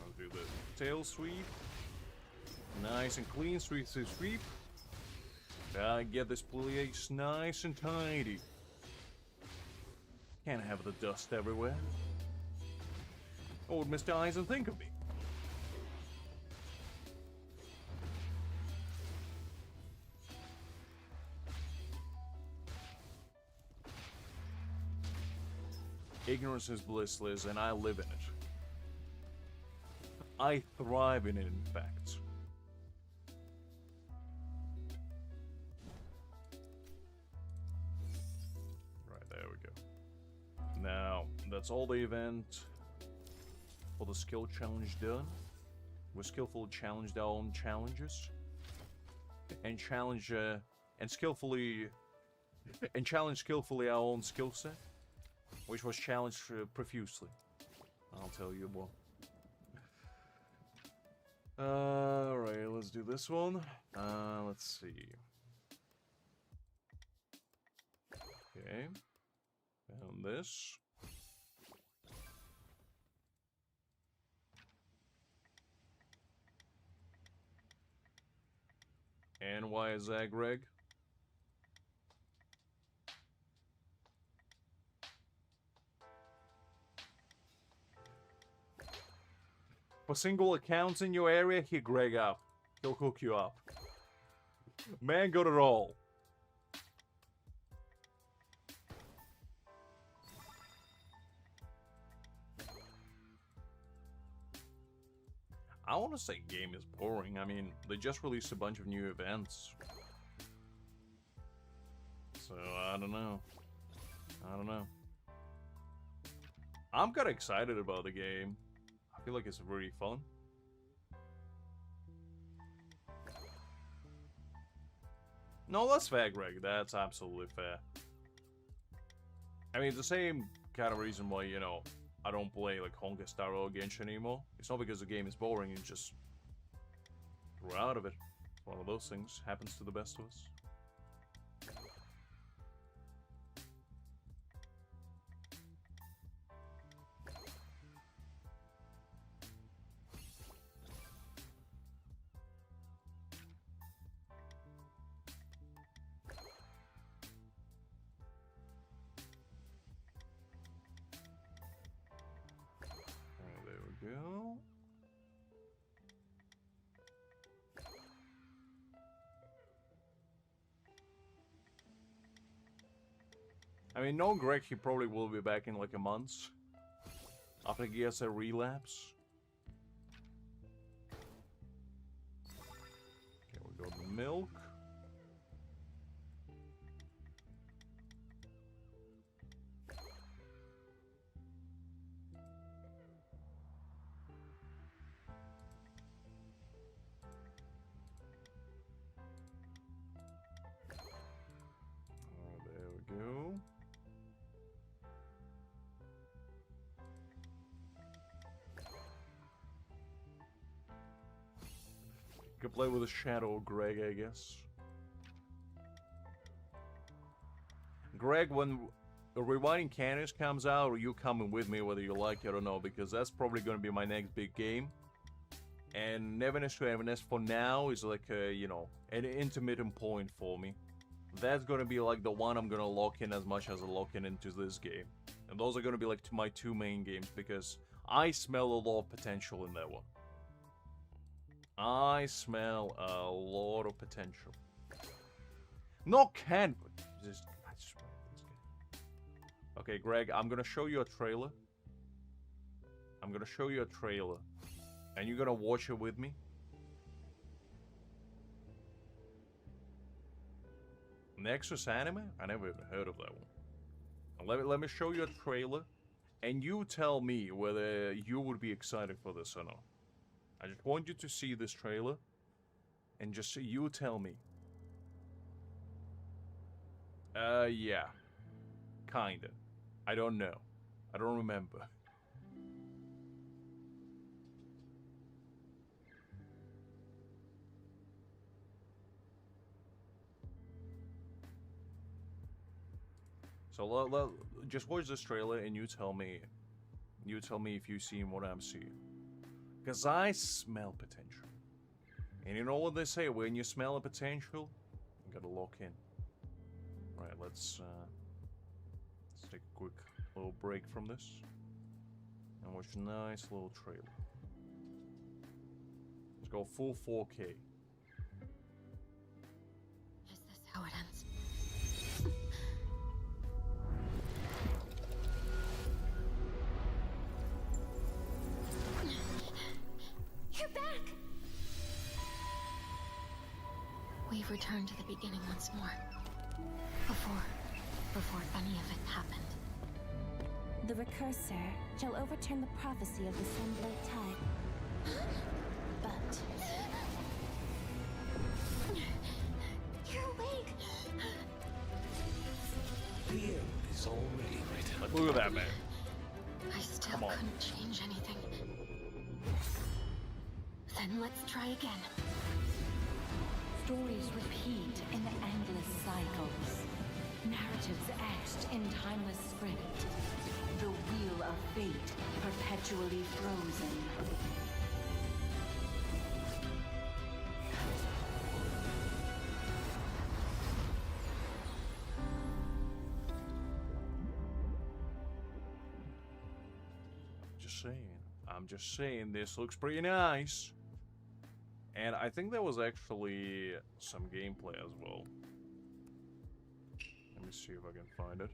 I'll do the tail sweep. Nice and clean, sweep. Get this place nice and tidy. Can't have the dust everywhere. What would Mr. Aizen think of me? Ignorance is blissless, and I live in it. I thrive in it, in fact. Right, there we go. Now, that's all the event for the skill challenge done. We skillfully challenged our own challenges. And challenge skillfully our own skill set, which was challenged profusely. I'll tell you more. Alright, let's do this one. Let's see. Okay. And this. And why is that, Greg? For single accounts in your area, hit Greg up. He'll hook you up. Man got it all. I want to say game is boring. I mean, they just released a bunch of new events. So, I don't know. I'm kind of excited about the game. I feel like it's really fun. No, that's fair, Greg. That's absolutely fair. I mean, it's the same kind of reason why, you know, I don't play like Honkai Star or Genshin anymore. It's not because the game is boring, it's just we're out of it. It's one of those things. Happens to the best of us. Go. I mean, no Greg, he probably will be back in like a month. After he gets a relapse. Okay, we got milk. Go. You can play with a shadow, Greg, I guess. Greg, when Rewinding Cannons comes out, you coming with me whether you like it or no, because that's probably going to be my next big game. And Neverness to Everness for now is like a, you know, an intermittent point for me. That's gonna be like the one I'm gonna lock in as much as I lock in into this game. And those are gonna be like my two main games because I smell a lot of potential in that one. I smell a lot of potential. No can. Okay, Greg, I'm gonna show you a trailer. I'm gonna show you a trailer. And you're gonna watch it with me. Nexus Anime? I never even heard of that one. Let me show you a trailer, and you tell me whether you would be excited for this or not. I just want you to see this trailer, and just you tell me. Yeah. Kinda. I don't know. I don't remember. So just watch this trailer and you tell me if you've seen what I'm seeing. Because I smell potential. And you know what they say, when you smell a potential, you gotta lock in. Right, let's take a quick little break from this. And watch a nice little trailer. Let's go full 4K. Is this how it ends? You're back! We've returned to the beginning once more. Before any of it happened. The Recursor shall overturn the prophecy of the Sunblade Tide. But... You're awake! The end is already written. Like, look at that, man. I still couldn't change anything. Then let's try again. stories repeat in endless cycles. Narratives etched in timeless script. The wheel of fate perpetually frozen. I'm just saying, this looks pretty nice. And I think there was actually some gameplay as well. Let me see if I can find it.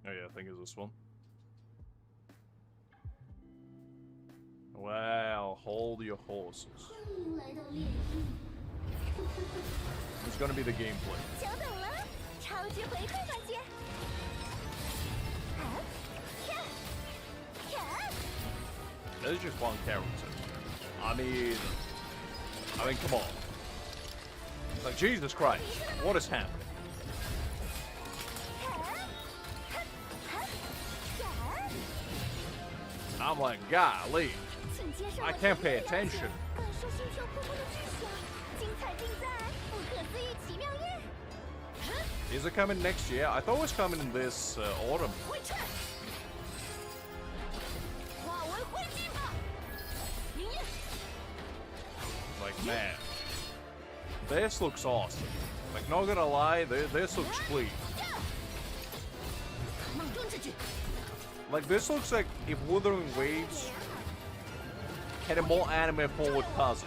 Oh yeah, I think it's this one. Well, hold your horses. It's gonna be the gameplay. 久等了，超级回馈环节。There's just one character. I mean, come on. Like, Jesus Christ, what is happening? I'm like, golly, I can't pay attention. Is it coming next year? I thought it was coming in this autumn. Like, man, this looks awesome. Like, not gonna lie, this looks clean. Like, this looks like if Wuthering Waves had a more anime-forward cousin.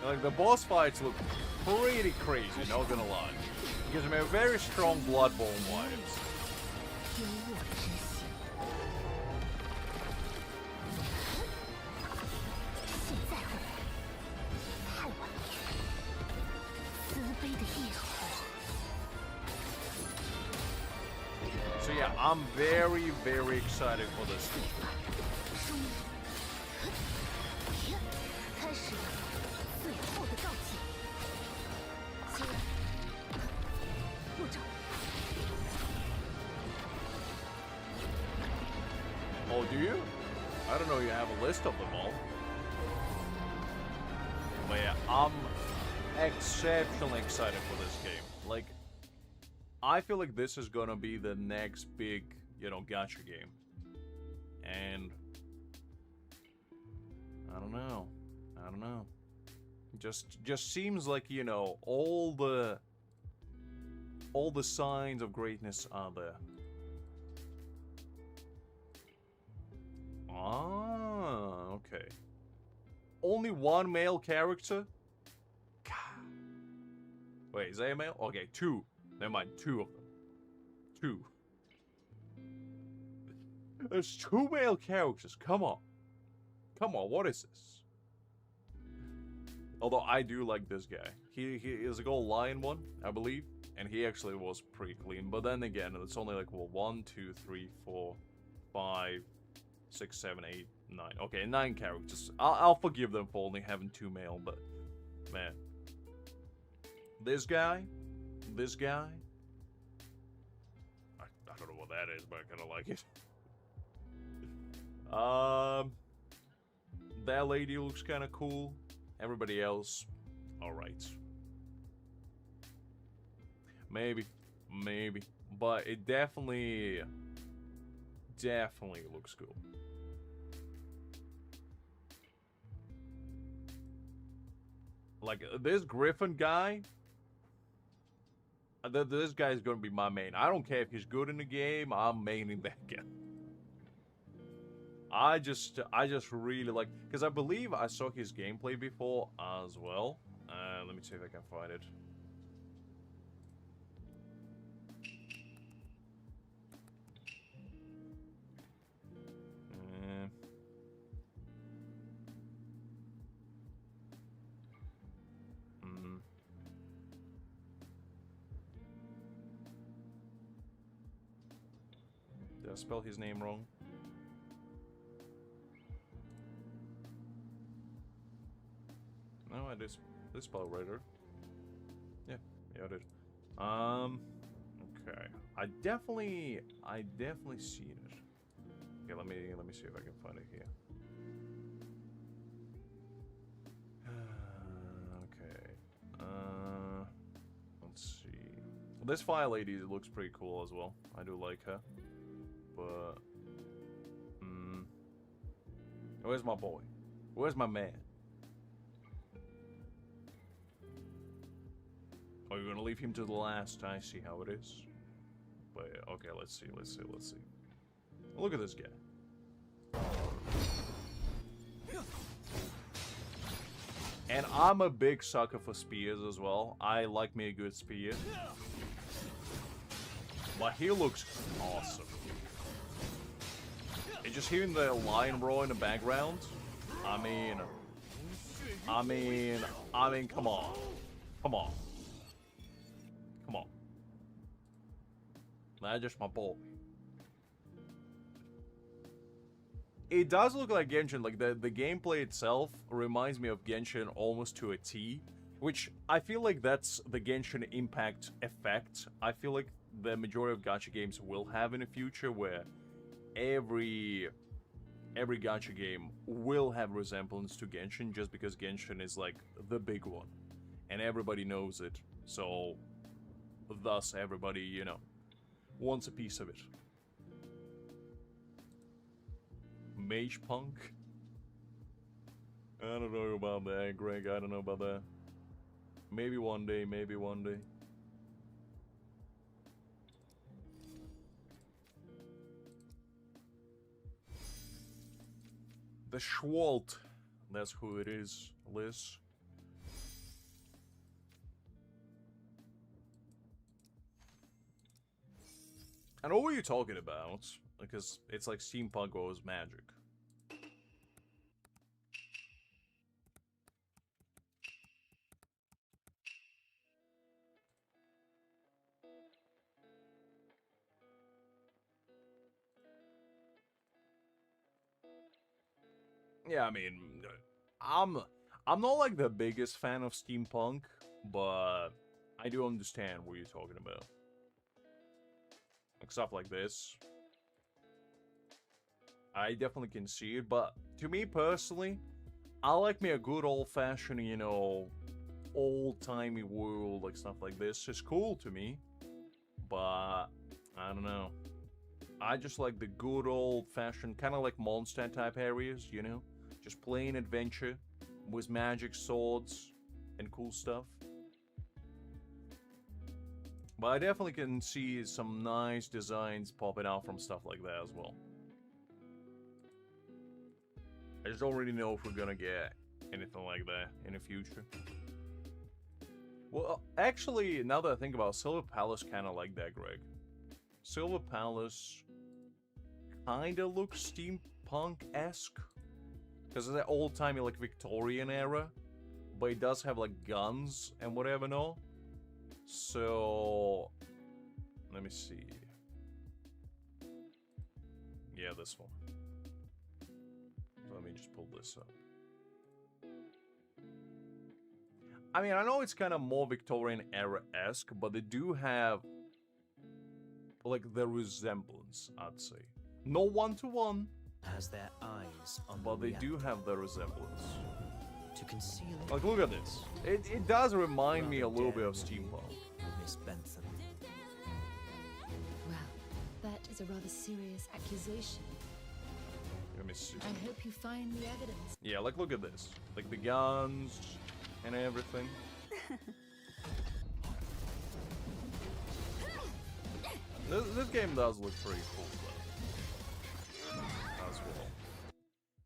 Like, the boss fights look pretty crazy, not gonna lie. It gives me a very strong Bloodborne vibes. So yeah, I'm very, very excited for this. Oh, do you? I don't know you have a list of them all. But yeah, I'm exceptionally excited for this game. Like, I feel like this is gonna be the next big, you know, gacha game. And I don't know. Just seems like, you know, all the signs of greatness are there. Ah, okay. Only one male character? God. Wait, is that a male? Okay, two. Never mind, two of them. Two. There's two male characters. Come on. Come on, what is this? Although I do like this guy. He is a gold lion one, I believe. And he actually was pretty clean. But then again, it's only like, well, 1, 2, 3, 4, 5, 6, 7, 8, 9. Okay, 9 characters. I'll forgive them for only having 2 male, but man. This guy. I don't know what that is, but I kinda like it. That lady looks kinda cool. Everybody else, alright. Maybe. But it definitely looks cool. Like, this Griffin guy, this guy's gonna be my main. I don't care if he's good in the game, I'm maining that guy. I just really like, because I believe I saw his gameplay before as well. Let me see if I can find it. Did I spell his name wrong? No, I did spell right there. Yeah, I did. Okay. I definitely seen it. Okay, let me see if I can find it here. Okay. Let's see. This fire lady looks pretty cool as well. I do like her. But where's my boy? Where's my man? Oh, you're gonna leave him to the last. I see how it is. But yeah, okay, let's see. Look at this guy. And I'm a big sucker for spears as well. I like me a good spear. But he looks awesome. And just hearing the lion roar in the background, I mean, come on. Come on. Come on. That's just my boy. It does look like Genshin, like the gameplay itself reminds me of Genshin almost to a T, which I feel like that's the Genshin Impact effect. I feel like the majority of gacha games will have in the future, where every gacha game will have resemblance to Genshin, just because Genshin is like the big one, and everybody knows it, so thus everybody, you know, wants a piece of it. Mage Punk? I don't know about that, Greg. I don't know about that. Maybe one day, maybe one day. The Schwalt. That's who it is, Liz. I know what you're talking about, because it's like steampunk goes magic. Yeah, I mean, I'm not like the biggest fan of steampunk, but I do understand what you're talking about. Like stuff like this. I definitely can see it, but to me personally, I like me a good old-fashioned, you know, old-timey world, like stuff like this. It's cool to me, but I don't know. I just like the good old-fashioned, kind of like Mondstadt type areas, you know? Just plain adventure with magic swords and cool stuff. But I definitely can see some nice designs popping out from stuff like that as well. I just don't really know if we're gonna get anything like that in the future. Well, actually, now that I think about it, Silver Palace kind of like that, Greg. Silver Palace kind of looks steampunk-esque. Because it's that old-timey, like, Victorian era. But it does have, like, guns and whatever, no? So... let me see. Yeah, this one. Let me just pull this up. I mean, I know it's kind of more Victorian era-esque, but they do have, like, the resemblance, I'd say. No one-to-one. Has their eyes on But the they do have the resemblance. to conceal it. Like, look at this. It does remind me a little bit of steampunk. Miss Bentham. Well, that is a rather serious accusation. Let me see. I hope you find the evidence. Yeah, like, look at this. Like, the guns and everything. This game does look pretty cool, though. As well.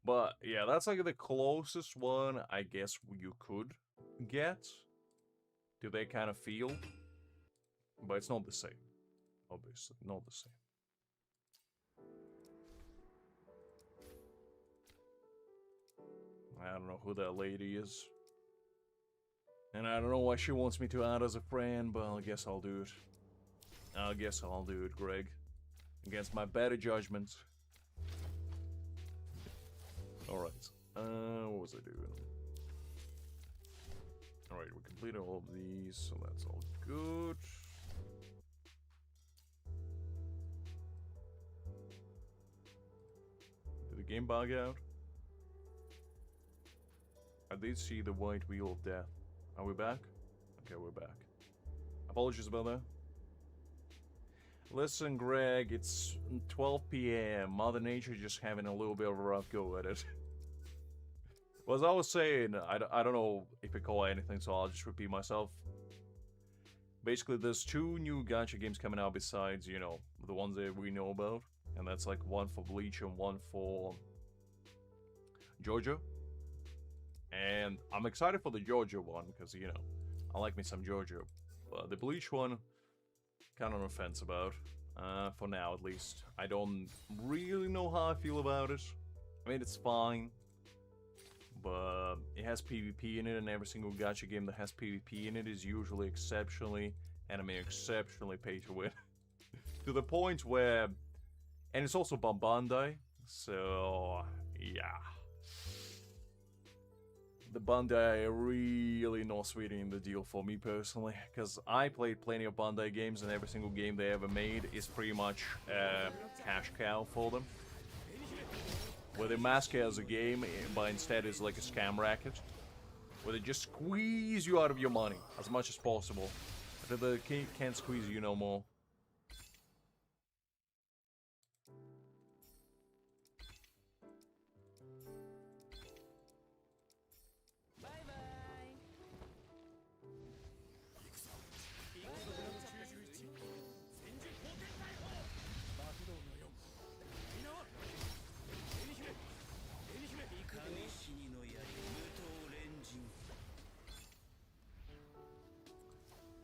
But, yeah, that's like the closest one I guess you could get to that kind of feel. But it's not the same. Obviously, not the same. I don't know who that lady is. And I don't know why she wants me to add as a friend, but I guess I'll do it. I guess I'll do it, Greg. Against my better judgment. Alright. What was I doing? Alright, we completed all of these, so that's all good. Did the game bug out? I did see the white wheel of death. Are we back? Okay, we're back. Apologies about that. Listen, Greg, it's 12 p.m. Mother Nature just having a little bit of a rough go at it. Well, as I was saying, I don't know if I call anything, so I'll just repeat myself. Basically, there's 2 new gacha games coming out besides, you know, the ones that we know about. And that's like one for Bleach and one for JoJo. And I'm excited for the JoJo one because, you know, I like me some JoJo. But the Bleach one, kind of on the fence about. For now, at least. I don't really know how I feel about it. I mean, it's fine. But it has PvP in it, and every single gacha game that has PvP in it is usually exceptionally, and I mean exceptionally pay to win. To the point where... And it's also by Bandai, so... yeah. The Bandai are really not sweetening the deal for me personally, because I played plenty of Bandai games, and every single game they ever made is pretty much a cash cow for them. Where they mask it as a game, but instead it's like a scam racket. Where they just squeeze you out of your money as much as possible. But they can't squeeze you no more.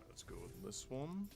Let's go with this one.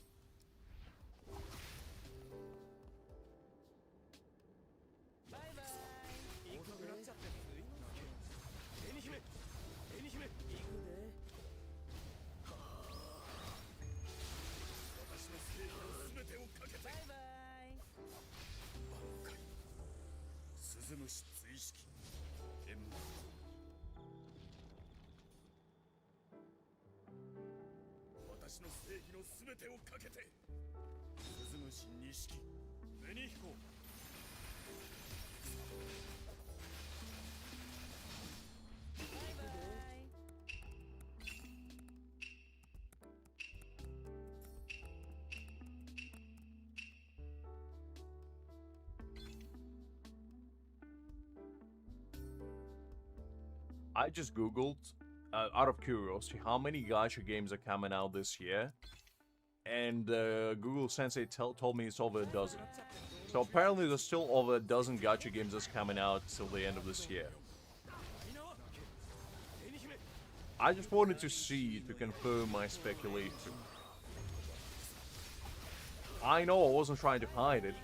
I just googled, out of curiosity, how many gacha games are coming out this year, and Google Sensei told me it's over a dozen. So apparently there's still over a dozen gacha games that's coming out till the end of this year. I just wanted to see to confirm my speculation. I know I wasn't trying to hide it.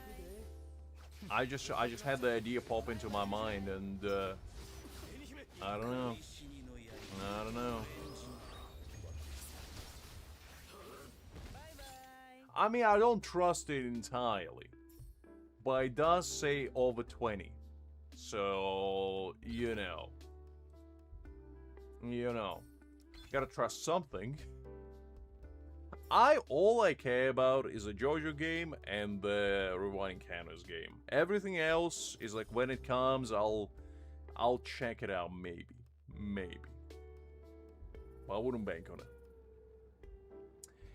I just had the idea pop into my mind, and I don't know. I don't know. I mean, I don't trust it entirely, but it does say over 20. So, you know, gotta trust something. All I care about is a JoJo game and the Rewinding Cannons game. Everything else is like when it comes, I'll check it out, maybe. But I wouldn't bank on it.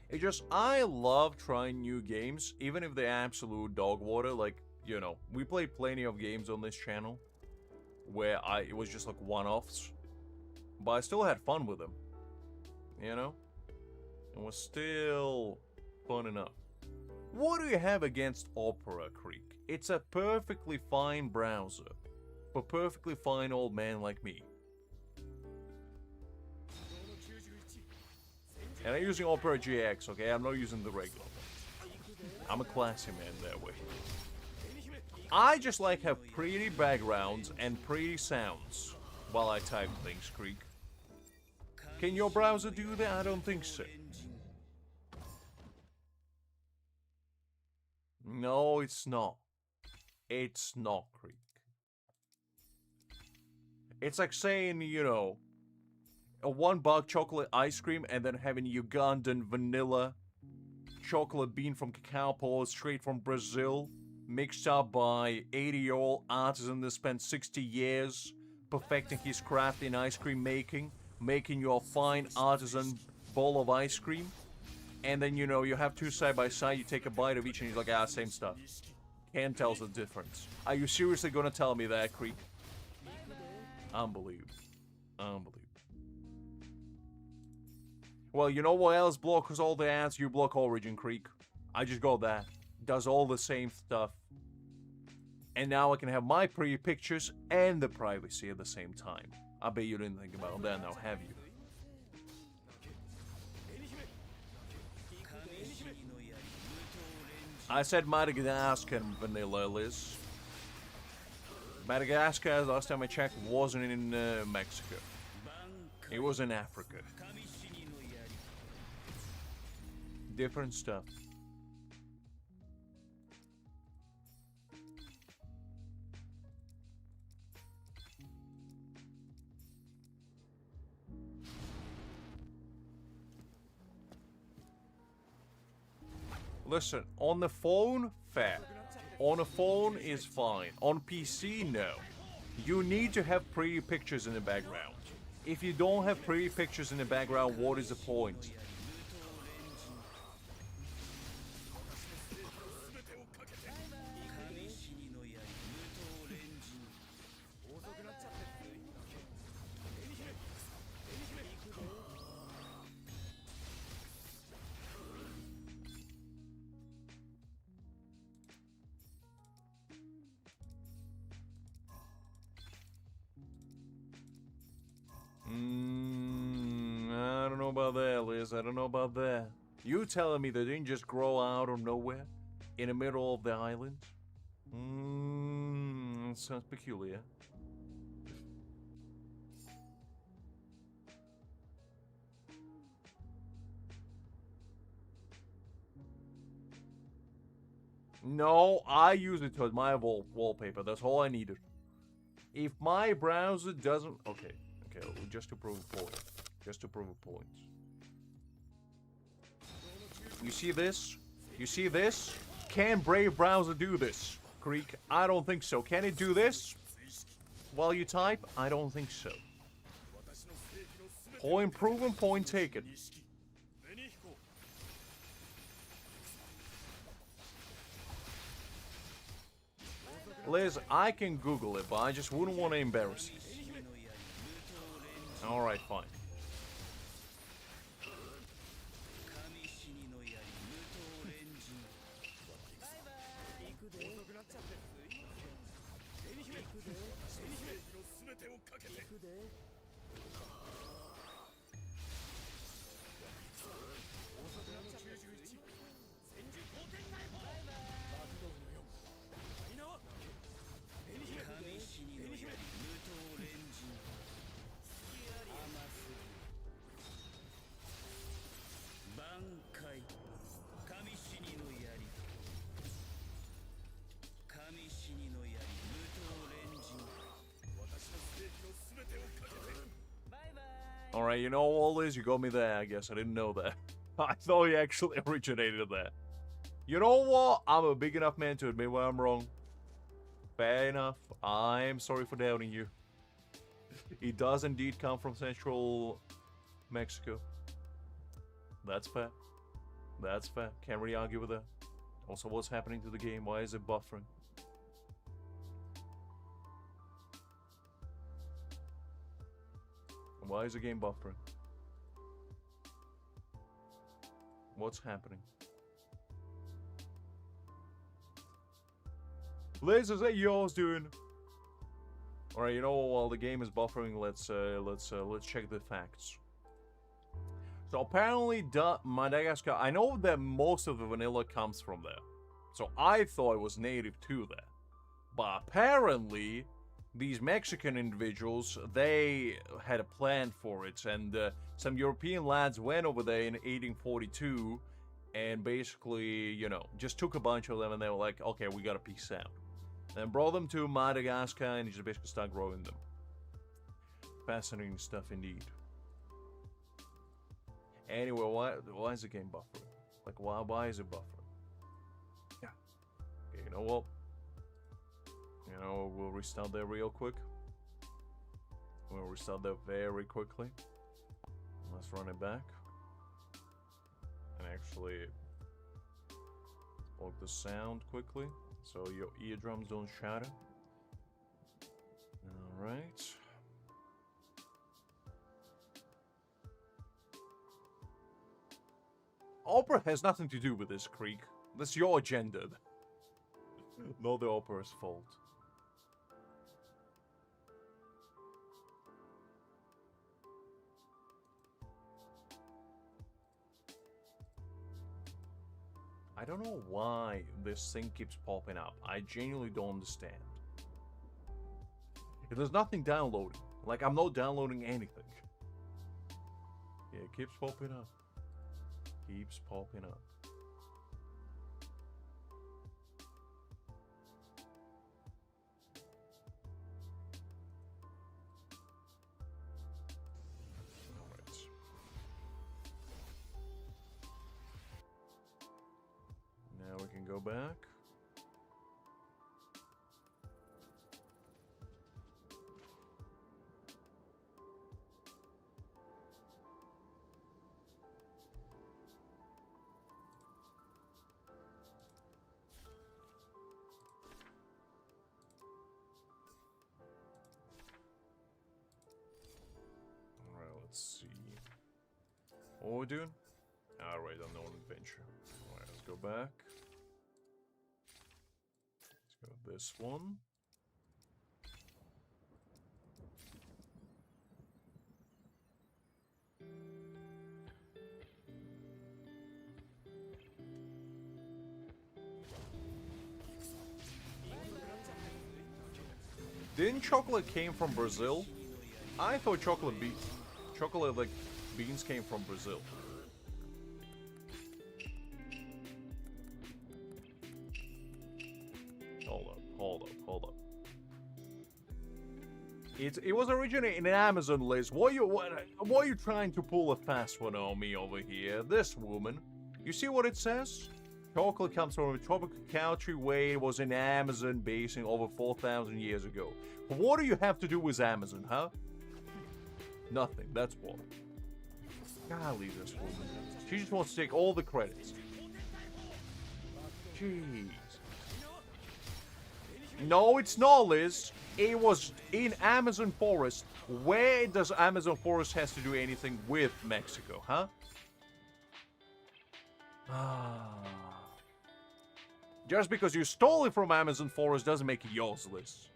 It just, I love trying new games, even if they're absolute dog water. Like, you know, we played plenty of games on this channel where it was just like one-offs, but I still had fun with them, you know? It was still fun enough. What do you have against Opera Creek? It's a perfectly fine browser for perfectly fine old man like me. And I'm using Opera GX, okay? I'm not using the regular one. I'm a classy man that way. I just like have pretty backgrounds and pretty sounds while I type things, Creek. Can your browser do that? I don't think so. No, it's not. It's not, Creek. It's like saying, you know, a $1 chocolate ice cream and then having Ugandan vanilla chocolate bean from cacao pods straight from Brazil, mixed up by 80-year-old artisan that spent 60 years perfecting his craft in ice cream making you a fine artisan bowl of ice cream. And then, you know, you have two side by side, you take a bite of each and you're like, ah, same stuff. Can't tell the difference. Are you seriously gonna tell me that, Creek? Unbelievable. Unbelievable. Well, you know what else blocks all the ads? You block Origin Creek. I just got that. Does all the same stuff. And now I can have my pretty pictures and the privacy at the same time. I bet you didn't think about that now, have you? I said Madagascar and Vanilla, Liz. Madagascar, last time I checked, wasn't in Mexico. It was in Africa. Different stuff. Listen, on the phone, fair. On a phone is fine. On PC, no. You need to have pretty pictures in the background. If you don't have pretty pictures in the background, what is the point? I don't know about that, Liz. I don't know about that. You telling me they didn't just grow out of nowhere? In the middle of the island? Sounds peculiar. No, I use it as my wallpaper. That's all I needed. If my browser doesn't... Okay, just to prove a point. Just to prove a point. You see this? You see this? Can Brave Browser do this? Creek? I don't think so. Can it do this? While you type? I don't think so. Point proven, point taken. Liz, I can Google it, but I just wouldn't want to embarrass you. Alright, fine. Alright, you know all this, you got me there, I guess. I didn't know that. I thought you actually originated that. You know what? I'm a big enough man to admit when I'm wrong. Fair enough. I'm sorry for doubting you. It does indeed come from Central Mexico. That's fair. That's fair. Can't really argue with that. Also, what's happening to the game? Why is it buffering? Why is the game buffering? What's happening? Liz, is that yours doing? Alright, you know what, while the game is buffering, let's check the facts. So apparently Madagascar, I know that most of the vanilla comes from there. So I thought it was native to there. But apparently these Mexican individuals, they had a plan for it, and some European lads went over there in 1842 and basically, you know, just took a bunch of them and they were like, okay, we gotta peace out. And brought them to Madagascar and just basically started growing them. Fascinating stuff indeed. Anyway, why is the game buffering? Like, why is it buffering? Yeah. Okay, you know what? You know, we'll restart that real quick. We'll restart that very quickly. Let's run it back. And actually plug the sound quickly so your eardrums don't shatter. Alright. opera has nothing to do with this, Creek. That's your agenda. Not the opera's fault. I don't know why this thing keeps popping up. I genuinely don't understand. There's nothing downloading. Like, I'm not downloading anything. Yeah, it keeps popping up. Keeps popping up. Alright. Now we can go back. Let's see. What are we doing? Alright, unknown adventure. Alright, let's go back. Let's go with this one. Didn't chocolate came from Brazil? I thought chocolate like beans came from Brazil. Hold up. It was originated in Amazon, Liz. What are you trying to pull a fast one on me over here? This woman. You see what it says? Chocolate comes from a tropical cacao tree where it was in Amazon basin over 4,000 years ago. But what do you have to do with Amazon, huh? Nothing, that's what. Golly, this woman. She just wants to take all the credits. Jeez. No, it's not, Liz. It was in Amazon forest. Where does Amazon forest has to do anything with Mexico, huh? Just because you stole it from Amazon forest doesn't make it yours, Liz.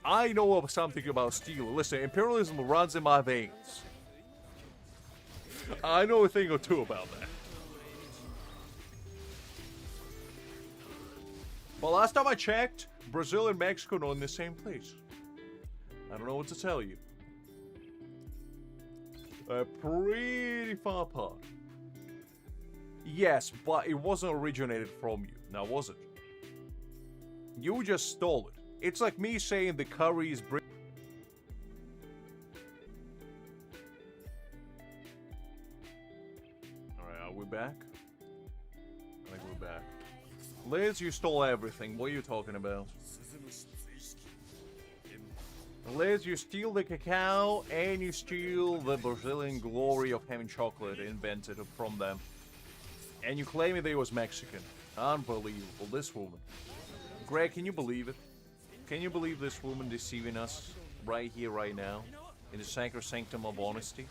I know something about steel. Listen, imperialism runs in my veins. I know a thing or two about that. But last time I checked, Brazil and Mexico are in the same place. I don't know what to tell you. Pretty far apart. Yes, but it wasn't originated from you. Now, was it? You just stole it. It's like me saying the curry is British. Alright, are we back? I think we're back. Liz, you stole everything. What are you talking about? Liz, you steal the cacao and you steal the Brazilian glory of having chocolate invented from them. And you claim it was Mexican. Unbelievable, this woman. Greg, can you believe it? Can you believe this woman deceiving us right here, right now? In the sacrosanctum of honesty?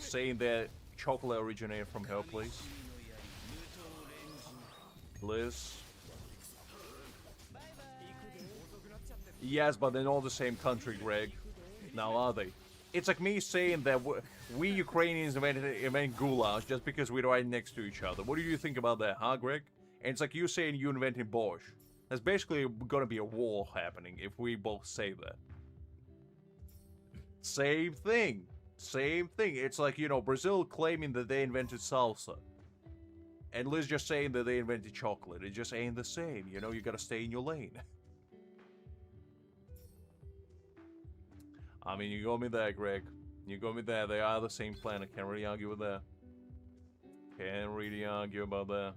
Saying that chocolate originated from her place? Liz? Yes, but they're not the same country, Greg. Now are they? It's like me saying that we Ukrainians invented goulash just because we're right next to each other. What do you think about that, huh, Greg? And it's like you saying you invented borscht. There's basically gonna be a war happening if we both say that. Same thing. Same thing. It's like, you know, Brazil claiming that they invented salsa. And Liz just saying that they invented chocolate. It just ain't the same, you know? You gotta stay in your lane. I mean, you got me there, Greg. You got me there. They are the same planet. Can't really argue with that. Can't really argue about that.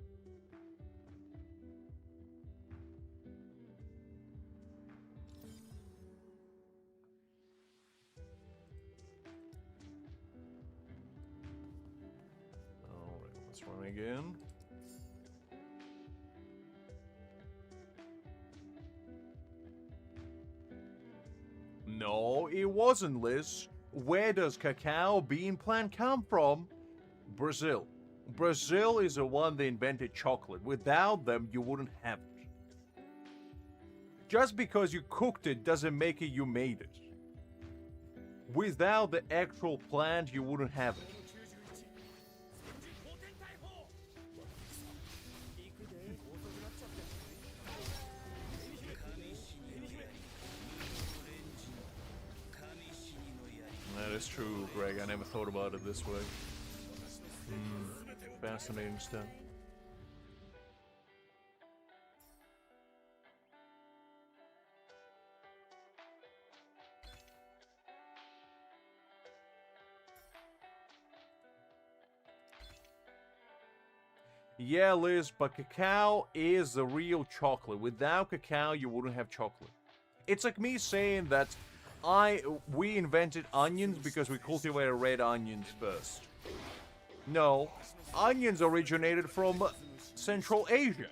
Alright, let's run again. No, it wasn't, Liz. Where does cacao bean plant come from? Brazil. Brazil is the one that invented chocolate. Without them, you wouldn't have it. Just because you cooked it doesn't make it you made it. Without the actual plant, you wouldn't have it. That is true, Greg. I never thought about it this way. Fascinating stuff. Yeah, Liz, but cacao is the real chocolate. Without cacao, you wouldn't have chocolate. It's like me saying that we invented onions because we cultivated red onions first. No, onions originated from Central Asia.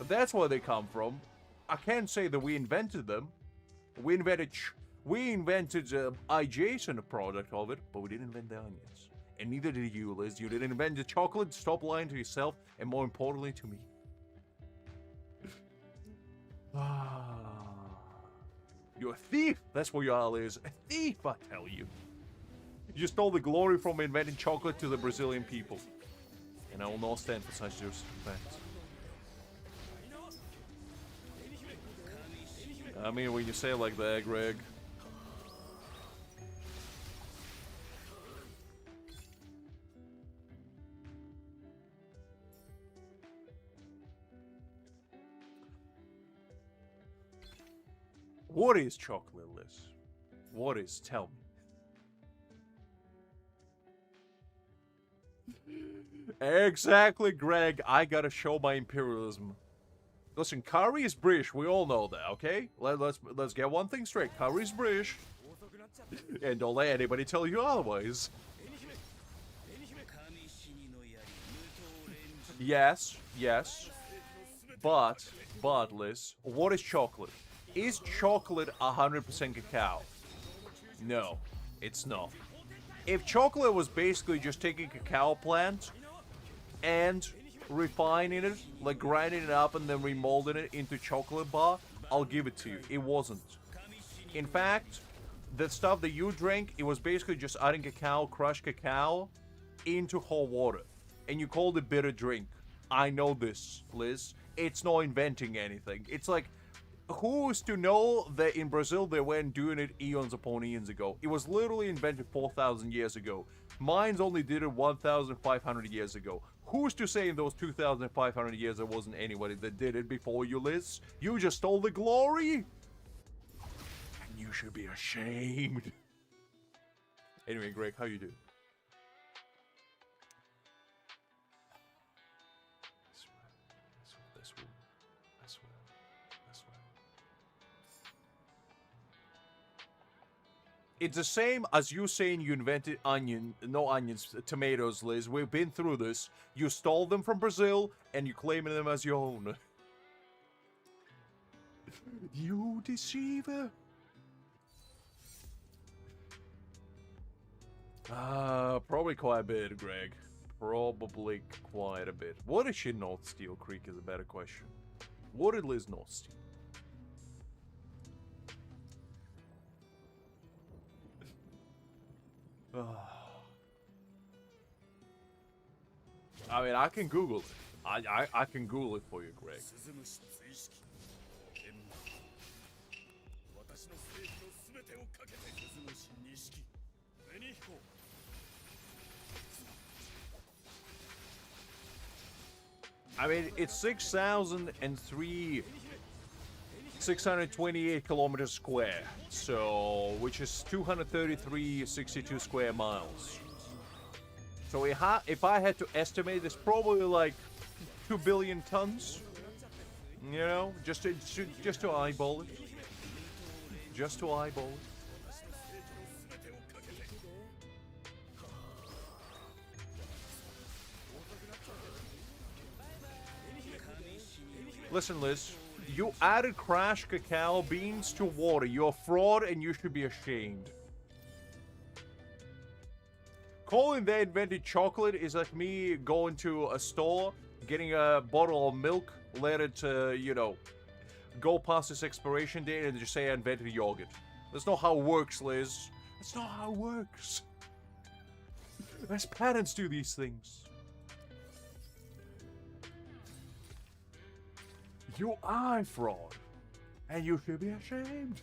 That's where they come from. I can't say that we invented them. We invented adjacent product of it, but we didn't invent the onions. And neither did you, Liz. You didn't invent the chocolate. Stop lying to yourself, and more importantly, to me. You're a thief. That's what you are, Liz. A thief, I tell you. You stole the glory from inventing chocolate to the Brazilian people. And I will not stand for such disrespect. I mean, when you say it like that, Greg. What is chocolate, Liz? What is? Tell me. Exactly, Greg. I gotta show my imperialism. Listen, curry is British. We all know that, okay? Let's get one thing straight. Curry is British. And don't let anybody tell you otherwise. Yes. But, Liz, what is chocolate? Is chocolate 100% cacao? No, it's not. If chocolate was basically just taking a cacao plant and refining it, like grinding it up and then remolding it into chocolate bar, I'll give it to you. It wasn't. In fact, the stuff that you drank, it was basically just adding cacao, crushed cacao, into hot water. And you called it bitter drink. I know this, Liz. It's not inventing anything. It's like, who's to know that in Brazil they weren't doing it eons upon eons ago? It was literally invented 4,000 years ago. Mines only did it 1,500 years ago. Who's to say in those 2,500 years there wasn't anybody that did it before you, Liz? You just stole the glory? And you should be ashamed. Anyway, Greg, how you doing? It's the same as you saying you invented tomatoes, Liz. We've been through this. You stole them from Brazil, and you're claiming them as your own. You deceiver. Probably quite a bit, Greg. Probably quite a bit. What did she not steal, Creek, is a better question. What did Liz not steal? I mean, I can Google it. I can Google it for you, Greg. I mean, it's 628 kilometers square, so which is 233.62 square miles. So if I had to estimate, it's probably like 2 billion tons. You know, just to eyeball it. Just to eyeball it. Listen, Liz, you added crushed cacao beans to water. You're a fraud and you should be ashamed. Calling they invented chocolate is like me going to a store, getting a bottle of milk, let it, you know, go past its expiration date, and just say I invented yogurt. That's not how it works, Liz. That's not how it works. As patents do these things. You are a fraud, and you should be ashamed.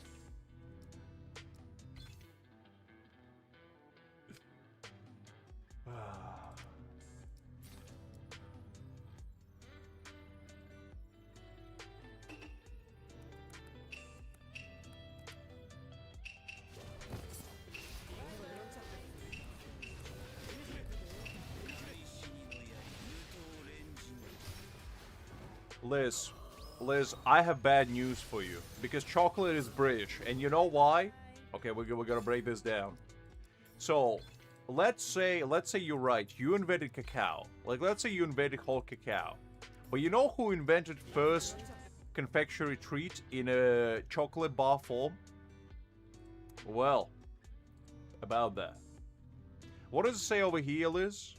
Liz, I have bad news for you. Because chocolate is British. And you know why? Okay, we're gonna break this down. So, let's say you're right. You invented cacao. Like, let's say you invented whole cacao. But you know who invented first confectionery treat in a chocolate bar form? Well, about that. What does it say over here, Liz?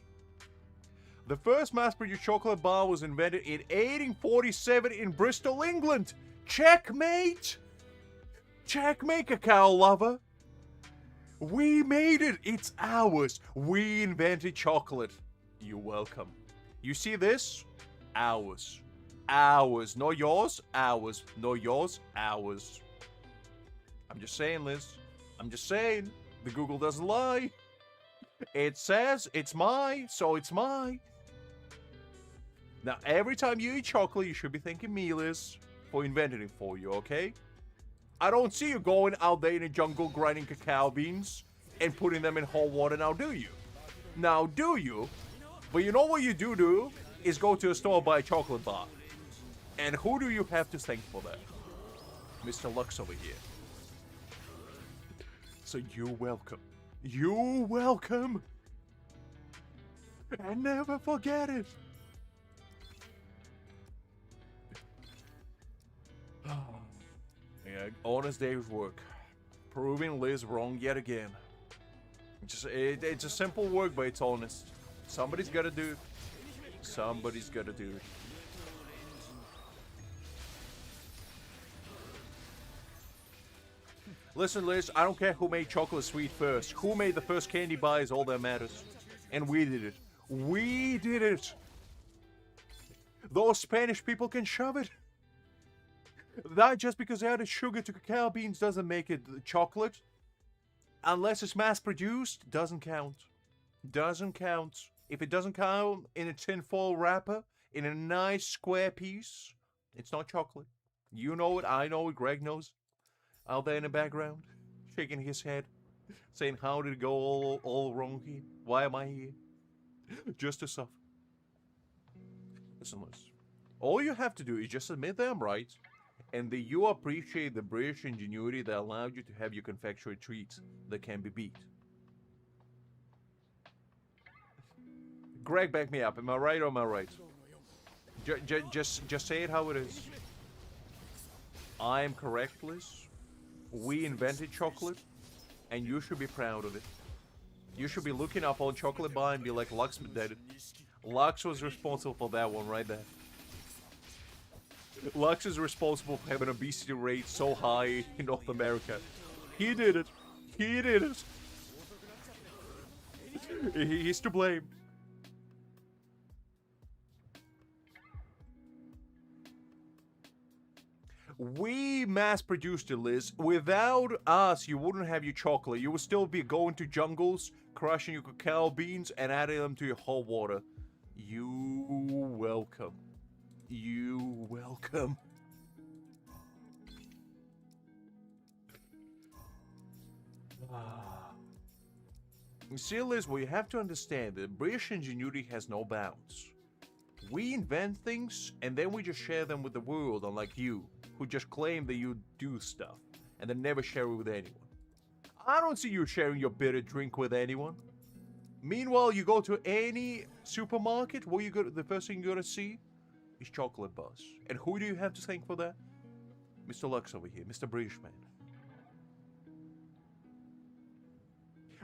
The first mass-produced chocolate bar was invented in 1847 in Bristol, England. Checkmate! Checkmate, cacao lover. We made it. It's ours. We invented chocolate. You're welcome. You see this? Ours. Ours. Not yours. Ours. Not yours. Ours. I'm just saying, Liz. I'm just saying. The Google doesn't lie. It says it's mine, so it's mine. Now, every time you eat chocolate, you should be thanking me, Liz, for inventing it for you, okay? I don't see you going out there in the jungle grinding cacao beans and putting them in hot water now, do you? Now, do you? But you know what you do is go to a store and buy a chocolate bar. And who do you have to thank for that? Mr. Lux over here. So you're welcome. You're welcome. And never forget it. Yeah, honest day's work. Proving Liz wrong yet again. It's a simple work, but it's honest. Somebody's gotta do it. Somebody's gotta do it. Listen, Liz, I don't care who made chocolate sweet first. Who made the first candy bar is all that matters. And we did it. We did it. Those Spanish people can shove it. That just because they added sugar to cacao beans doesn't make it chocolate. Unless it's mass-produced, doesn't count. Doesn't count. If it doesn't come in a tinfoil wrapper, in a nice square piece, it's not chocolate. You know it, I know it, Greg knows. Out there in the background, shaking his head, saying, how did it go all wrong here? Why am I here? Just to suffer. Listen, Liz. All you have to do is just admit that I'm right, and that you appreciate the British ingenuity that allowed you to have your confectionery treats that can be beat. Greg, back me up. Am I right or am I right? Just say it how it is. I am correct, Liz. We invented chocolate, and you should be proud of it. You should be looking up on chocolate bar and be like, Lux did it. Lux was responsible for that one right there. Lux is responsible for having obesity rate so high in North America. He did it. He did it. He's to blame. We mass-produced it, Liz. Without us, you wouldn't have your chocolate. You would still be going to jungles, crushing your cacao beans, and adding them to your hot water. You welcome. You welcome. You see, Liz, what you have to understand that British ingenuity has no bounds. We invent things, and then we just share them with the world, unlike you, who just claim that you do stuff, and then never share it with anyone. I don't see you sharing your bitter drink with anyone. Meanwhile, you go to any supermarket, what the first thing you're gonna see is chocolate bars. And who do you have to thank for that? Mr. Lux over here, Mr. British man.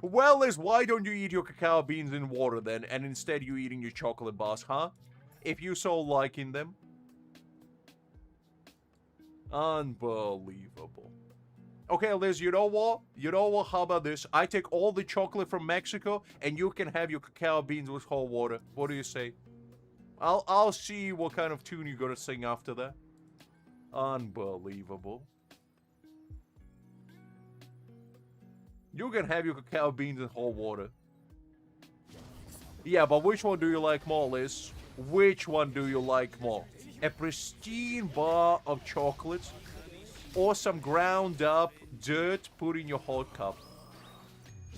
Well, Liz, why don't you eat your cacao beans in water then, and instead you eating your chocolate bars, huh? If you so liking them. Unbelievable. Okay, Liz, you know what? You know what? How about this? I take all the chocolate from Mexico, and you can have your cacao beans with cold water. What do you say? I'll see what kind of tune you're gonna sing after that. Unbelievable. You can have your cacao beans in hot water. Yeah, but which one do you like more, Liz? Which one do you like more? A pristine bar of chocolate? Or some ground up dirt put in your hot cup?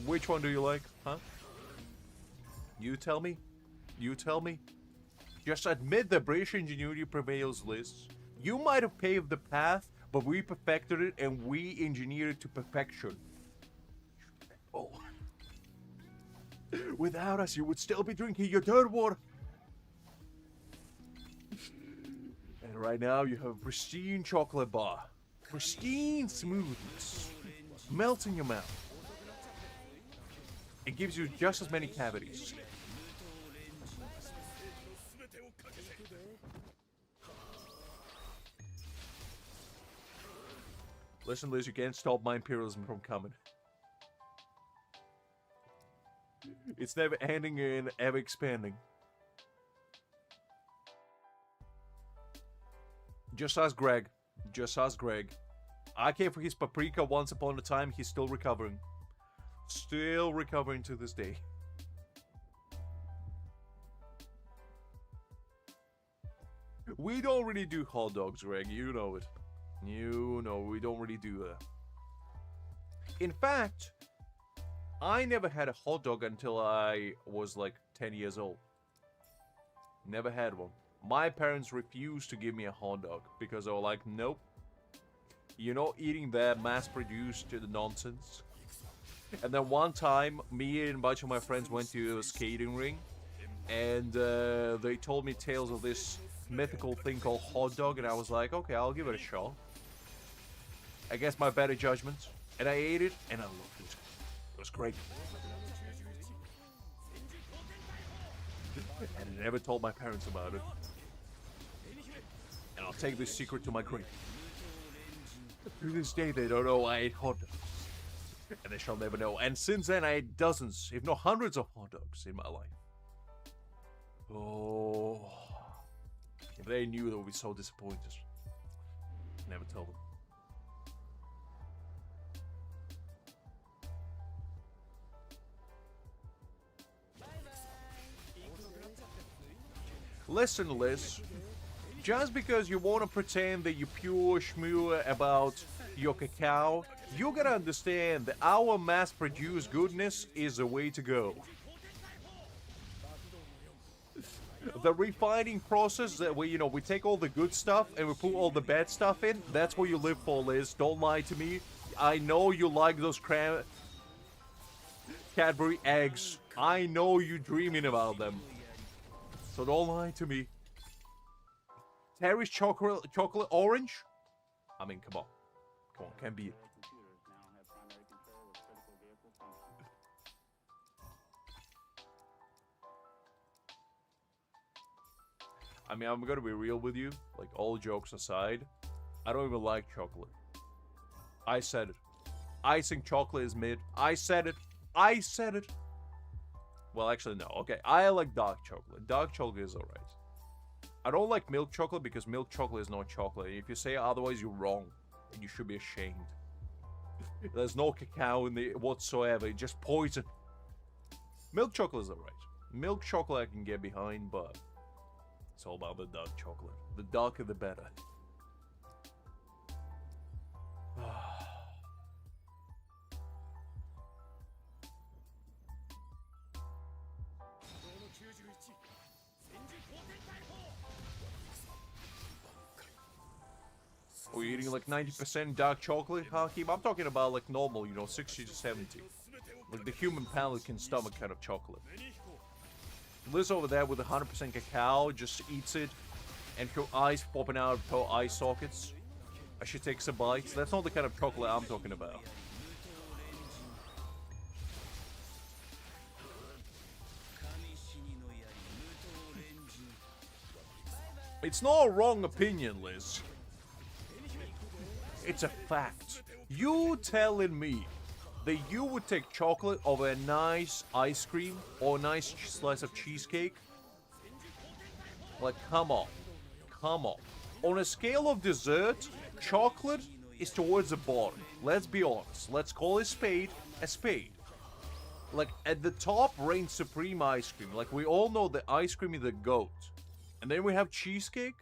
Which one do you like, huh? You tell me. You tell me. Just admit that British ingenuity prevails, Liz. You might have paved the path, but we perfected it and we engineered it to perfection. Oh. Without us, you would still be drinking your dirt water. And right now, you have a pristine chocolate bar. Pristine smoothness. Melts in your mouth. It gives you just as many cavities. Listen, Liz, you can't stop my imperialism from coming. It's never ending and ever expanding. Just ask Greg. Just ask Greg. I came for his paprika once upon a time. He's still recovering. Still recovering to this day. We don't really do hot dogs, Greg. You know it. You know, we don't really do that. In fact, I never had a hot dog until I was like 10 years old. Never had one. My parents refused to give me a hot dog because they were like, nope. You're not eating that mass-produced nonsense. And then one time, me and a bunch of my friends went to a skating ring. And they told me tales of this mythical thing called hot dog. And I was like, okay, I'll give it a shot. Against my better judgment. And I ate it, and I loved it. It was great. And I never told my parents about it. And I'll take this secret to my grave. To this day, they don't know I ate hot dogs. And they shall never know. And since then, I ate dozens, if not hundreds of hot dogs in my life. Oh. If they knew, they would be so disappointed. Never tell them. Listen, Liz. Just because you want to pretend that you're pure schmoo about your cacao, you gotta understand that our mass-produced goodness is the way to go. The refining process that we take all the good stuff and we put all the bad stuff in, that's what you live for, Liz. Don't lie to me. I know you like those Cadbury eggs. I know you're dreaming about them. So don't lie to me. Terry's chocolate orange? I mean, come on. Come on, can't be it. I mean, I'm gonna be real with you. Like, all jokes aside, I don't even like chocolate. I said it. Icing chocolate is mid. I said it. I said it. Well, actually, no. Okay, I like dark chocolate. Dark chocolate is alright. I don't like milk chocolate because milk chocolate is not chocolate. If you say otherwise, you're wrong. And you should be ashamed. There's no cacao in it whatsoever. It's just poison. Milk chocolate is alright. Milk chocolate I can get behind, but it's all about the dark chocolate. The darker, the better. Are you eating like 90% dark chocolate, Hakim? I'm talking about like normal, 60 to 70. Like the human palate can stomach kind of chocolate. Liz over there with 100% cacao just eats it, and her eyes popping out of her eye sockets as she takes a bite. That's not the kind of chocolate I'm talking about. It's not a wrong opinion, Liz. It's a fact. You telling me that you would take chocolate over a nice ice cream or a nice slice of cheesecake? Like, come on. Come on. On a scale of dessert, chocolate is towards the bottom. Let's be honest. Let's call a spade a spade. Like, at the top reigns supreme ice cream. Like, we all know that ice cream is the GOAT. And then we have cheesecake.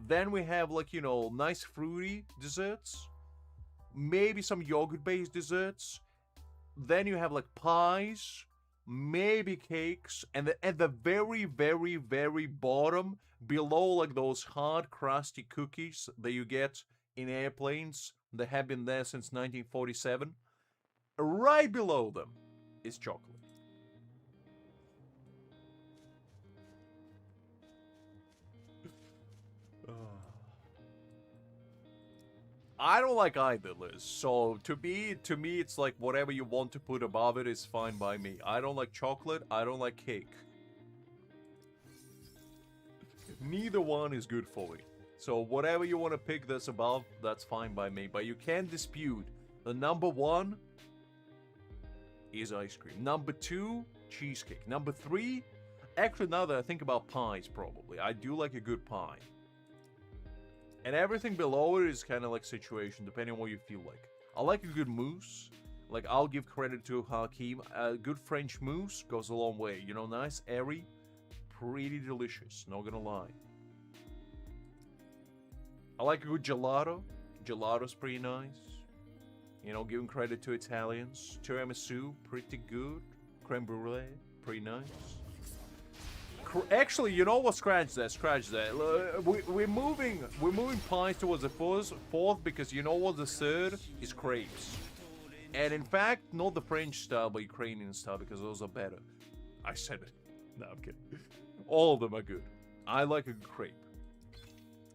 Then we have, like, you know, nice fruity desserts. Maybe some yogurt-based desserts. Then you have, like, pies. Maybe cakes. And at the very, very, very bottom, below, like, those hard, crusty cookies that you get in airplanes that have been there since 1947. Right below them is chocolate. I don't like either, Liz. So to me, it's like whatever you want to put above it is fine by me. I don't like chocolate. I don't like cake. Neither one is good for me. So whatever you want to pick that's above, that's fine by me. But you can't dispute the number one is ice cream. Number two, cheesecake. Number three, actually now that I think about pies, probably. I do like a good pie. And everything below it is kind of like situation, depending on what you feel like. I like a good mousse. Like, I'll give credit to Hakim. A good French mousse goes a long way. You know, nice, airy, pretty delicious. Not gonna lie. I like a good gelato. Gelato's pretty nice. You know, giving credit to Italians. Tiramisu, pretty good. Creme brulee, pretty nice. Actually, you know what? Scratch that. We're moving pies towards the fourth because you know what? The third is crepes. And in fact, not the French style, but Ukrainian style, because those are better. I said it. No, I'm kidding. All of them are good. I like a good crepe.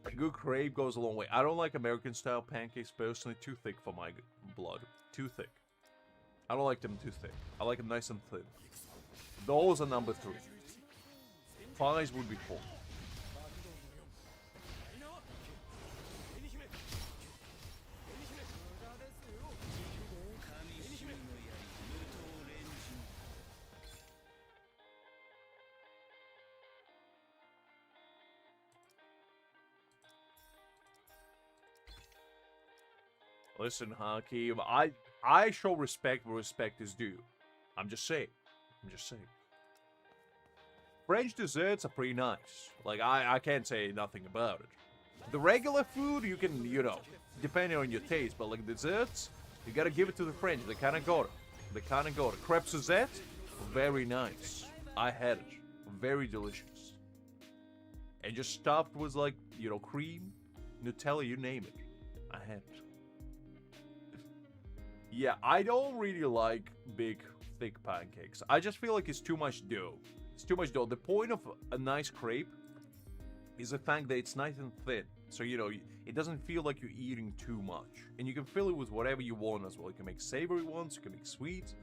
A good crepe goes a long way. I don't like American style pancakes personally. Too thick for my blood. Too thick. I don't like them too thick. I like them nice and thin. Those are number three. Pies would be four. Listen, Hakim, I show respect where respect is due. I'm just saying. French desserts are pretty nice. Like, I can't say nothing about it. The regular food, you can, you know, depending on your taste, but like desserts, you gotta give it to the French. They kinda got it. Crêpe Suzette, very nice. I had it. Very delicious. And just stuffed with, like, you know, cream, Nutella, you name it. I had it. Yeah, I don't really like big, thick pancakes. I just feel like it's too much dough. It's too much dough. The point of a nice crepe is the fact that it's nice and thin. So, you know, it doesn't feel like you're eating too much. And you can fill it with whatever you want as well. You can make savory ones, you can make sweet.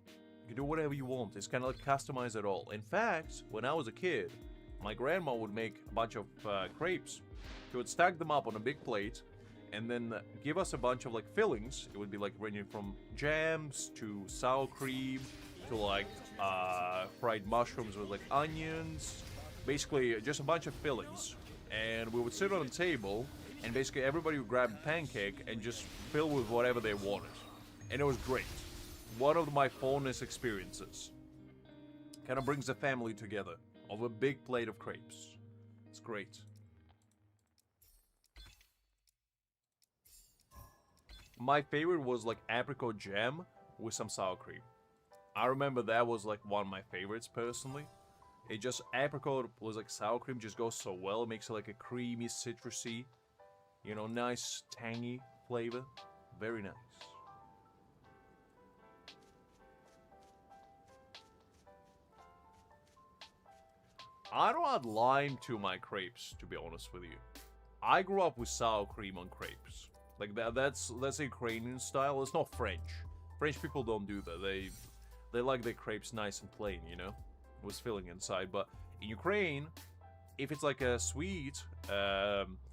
You can do whatever you want. It's kind of like customized at all. In fact, when I was a kid, my grandma would make a bunch of crepes. She would stack them up on a big plate and then give us a bunch of like fillings. It would be like ranging from jams to sour cream to like fried mushrooms with like onions. Basically just a bunch of fillings. And we would sit on a table and basically everybody would grab a pancake and just fill with whatever they wanted. And it was great. One of my fondest experiences. Kind of brings the family together over a big plate of crepes. It's great. My favorite was like apricot jam with some sour cream. I remember that was like one of my favorites personally. It just, apricot was like sour cream just goes so well. It makes it like a creamy, citrusy, you know, nice, tangy flavor. Very nice. I don't add lime to my crepes, to be honest with you. I grew up with sour cream on crepes. Like that's Ukrainian style. It's not French. French people don't do that. They like their crepes nice and plain, you know, with filling inside. But in Ukraine, if it's like a sweet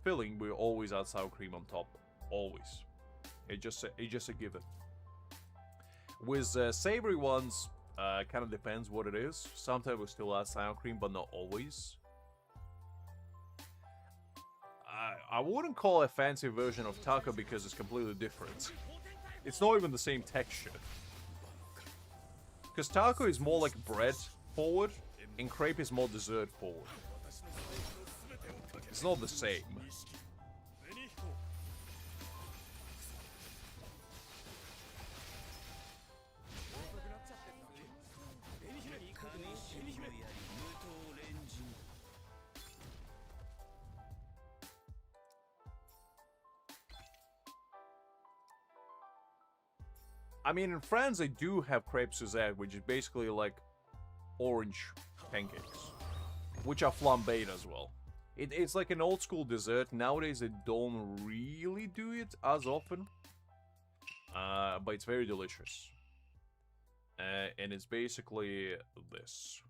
filling, we always add sour cream on top. Always. It's just a given. With savory ones, kind of depends what it is. Sometimes we still add sour cream, but not always. I wouldn't call it a fancy version of taco because it's completely different. It's not even the same texture. Because taco is more like bread forward, and crepe is more dessert forward. It's not the same. I mean, in France, they do have crepe Suzette, which is basically like orange pancakes, which are flambéed as well. It's like an old school dessert. Nowadays, they don't really do it as often, but it's very delicious. And it's basically this.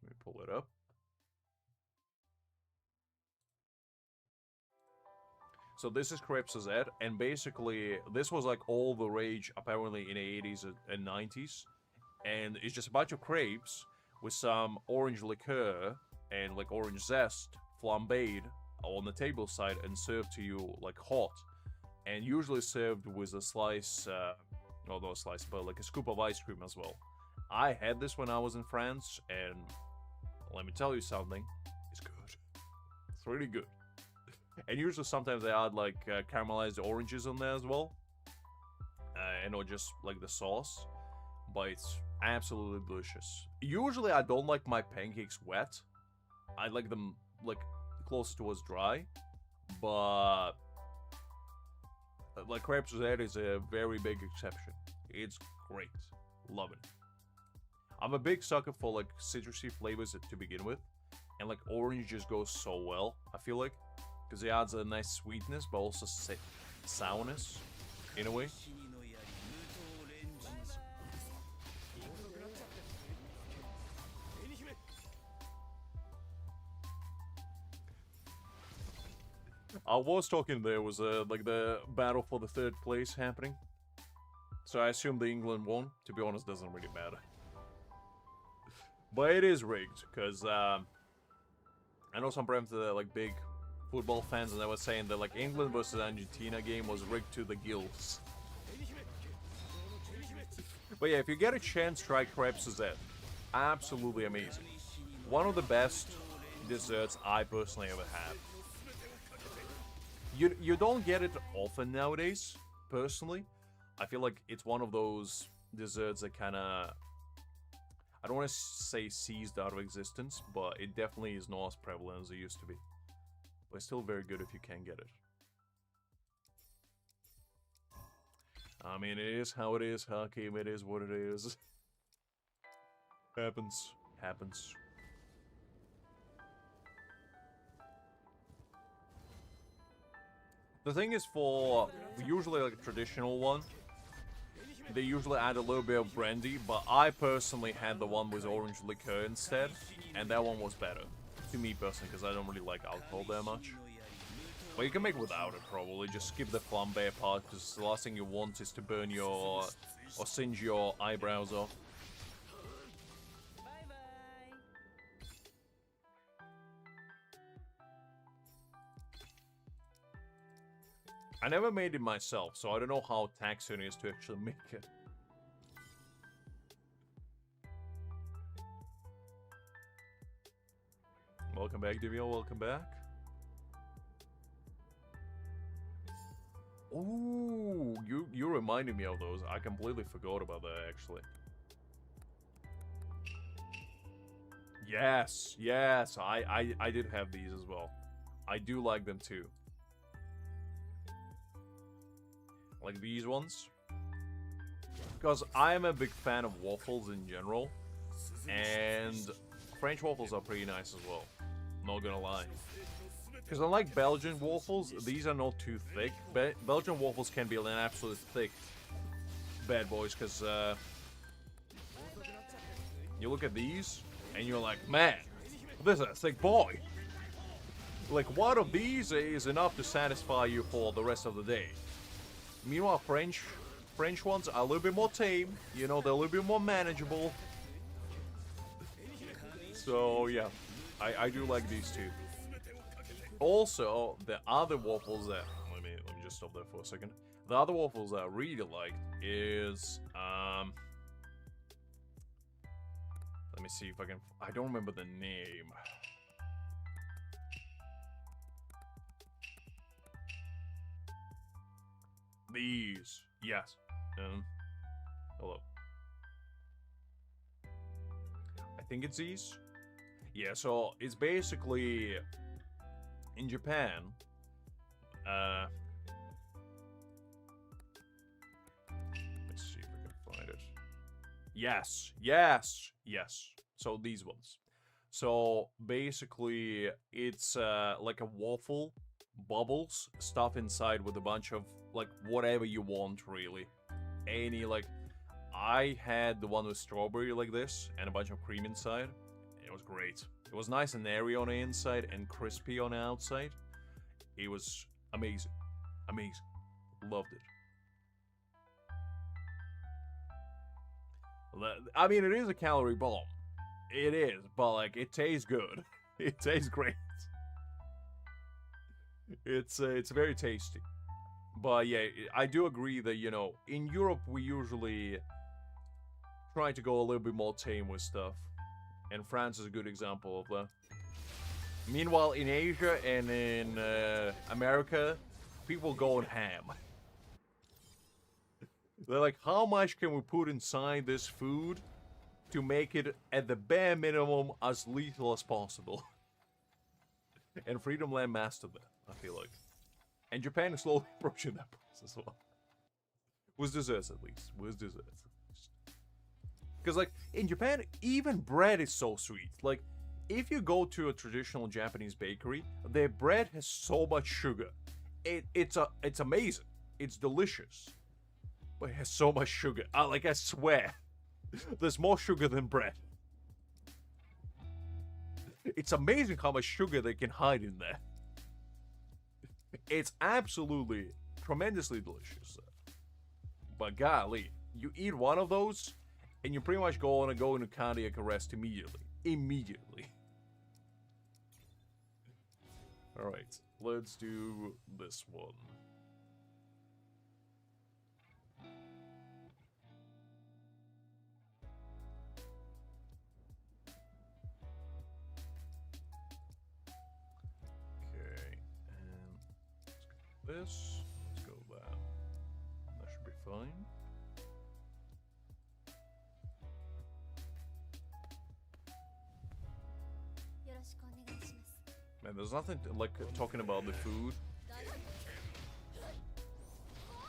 Let me pull it up. So this is crepe Suzette, and basically this was like all the rage apparently in the 80s and 90s. And it's just a bunch of crepes with some orange liqueur and like orange zest flambéed on the table side and served to you like hot. And usually served with a slice, not a slice, but like a scoop of ice cream as well. I had this when I was in France, and let me tell you something, it's good. It's really good. And usually sometimes they add like caramelized oranges on there as well. And or just like the sauce. But it's absolutely delicious. Usually I don't like my pancakes wet. I like them like closer towards dry. But like crepe Suzette is a very big exception. It's great. Love it. I'm a big sucker for like citrusy flavors to begin with. And like orange just goes so well, I feel like. Because it adds a nice sweetness, but also sourness, in a way. I was talking there was like the battle for the third place happening. So I assume the England won. To be honest, doesn't really matter. But it is rigged, because I know some friends that are like big football fans, and they were saying that like England versus Argentina game was rigged to the gills. But yeah, if you get a chance, try crepe Suzette. Absolutely amazing. One of the best desserts I personally ever had. You don't get it often nowadays, personally. I feel like it's one of those desserts that kind of, I don't want to say seized out of existence, but it definitely is not as prevalent as it used to be. But it's still very good if you can get it. I mean, it is how it is, Hakim. It is what it is. Happens. Happens. The thing is, for usually like a traditional one, they usually add a little bit of brandy, but I personally had the one with orange liqueur instead, and that one was better. To me personally, because I don't really like alcohol that much. But you can make without it, probably. Just skip the flambe part, because the last thing you want is to burn your, or singe your eyebrows off. I never made it myself, so I don't know how taxing it is to actually make it. Welcome back, Divio. Welcome back. Ooh, you reminded me of those. I completely forgot about that, actually. Yes, yes. I did have these as well. I do like them too. Like these ones. Because I am a big fan of waffles in general. And French waffles are pretty nice as well. Not gonna lie. Because unlike Belgian waffles, these are not too thick. Belgian waffles can be an absolute thick bad boys, because you look at these, and you're like, man, this is a thick boy. Like, one of these is enough to satisfy you for the rest of the day. Meanwhile, French ones are a little bit more tame. You know, they're a little bit more manageable. So, yeah. I do like these two. Also, the other waffles that... Let me just stop there for a second. The other waffles that I really like is... Let me see if I can... I don't remember the name. These. Yes. Hello. I think it's these. Yeah, so it's basically... In Japan... let's see if I can find it. Yes. Yes. Yes. So these ones. So basically, it's like a waffle, bubbles, stuff inside with a bunch of like whatever you want, really. Any like, I had the one with strawberry like this and a bunch of cream inside. It was great. It was nice and airy on the inside and crispy on the outside. It was amazing, amazing. Loved it. I mean, it is a calorie bomb. It is, but like, it tastes good. It tastes great. It's very tasty. But yeah, I do agree that, you know, in Europe we usually try to go a little bit more tame with stuff. And France is a good example of that. Meanwhile, in Asia and in America, people go on ham. They're like, how much can we put inside this food to make it, at the bare minimum, as lethal as possible? And Freedom Land mastered that, I feel like. And Japan is slowly approaching that place as well. With desserts, at least. With desserts. Because, like, in Japan, even bread is so sweet. Like, if you go to a traditional Japanese bakery, their bread has so much sugar. It's amazing. It's delicious. But it has so much sugar. I swear. There's more sugar than bread. It's amazing how much sugar they can hide in there. It's absolutely tremendously delicious. But golly, you eat one of those, and you pretty much go into cardiac arrest immediately. Immediately. Alright, let's do this one. This. Let's go that. That should be fine. Man, there's nothing like talking about the food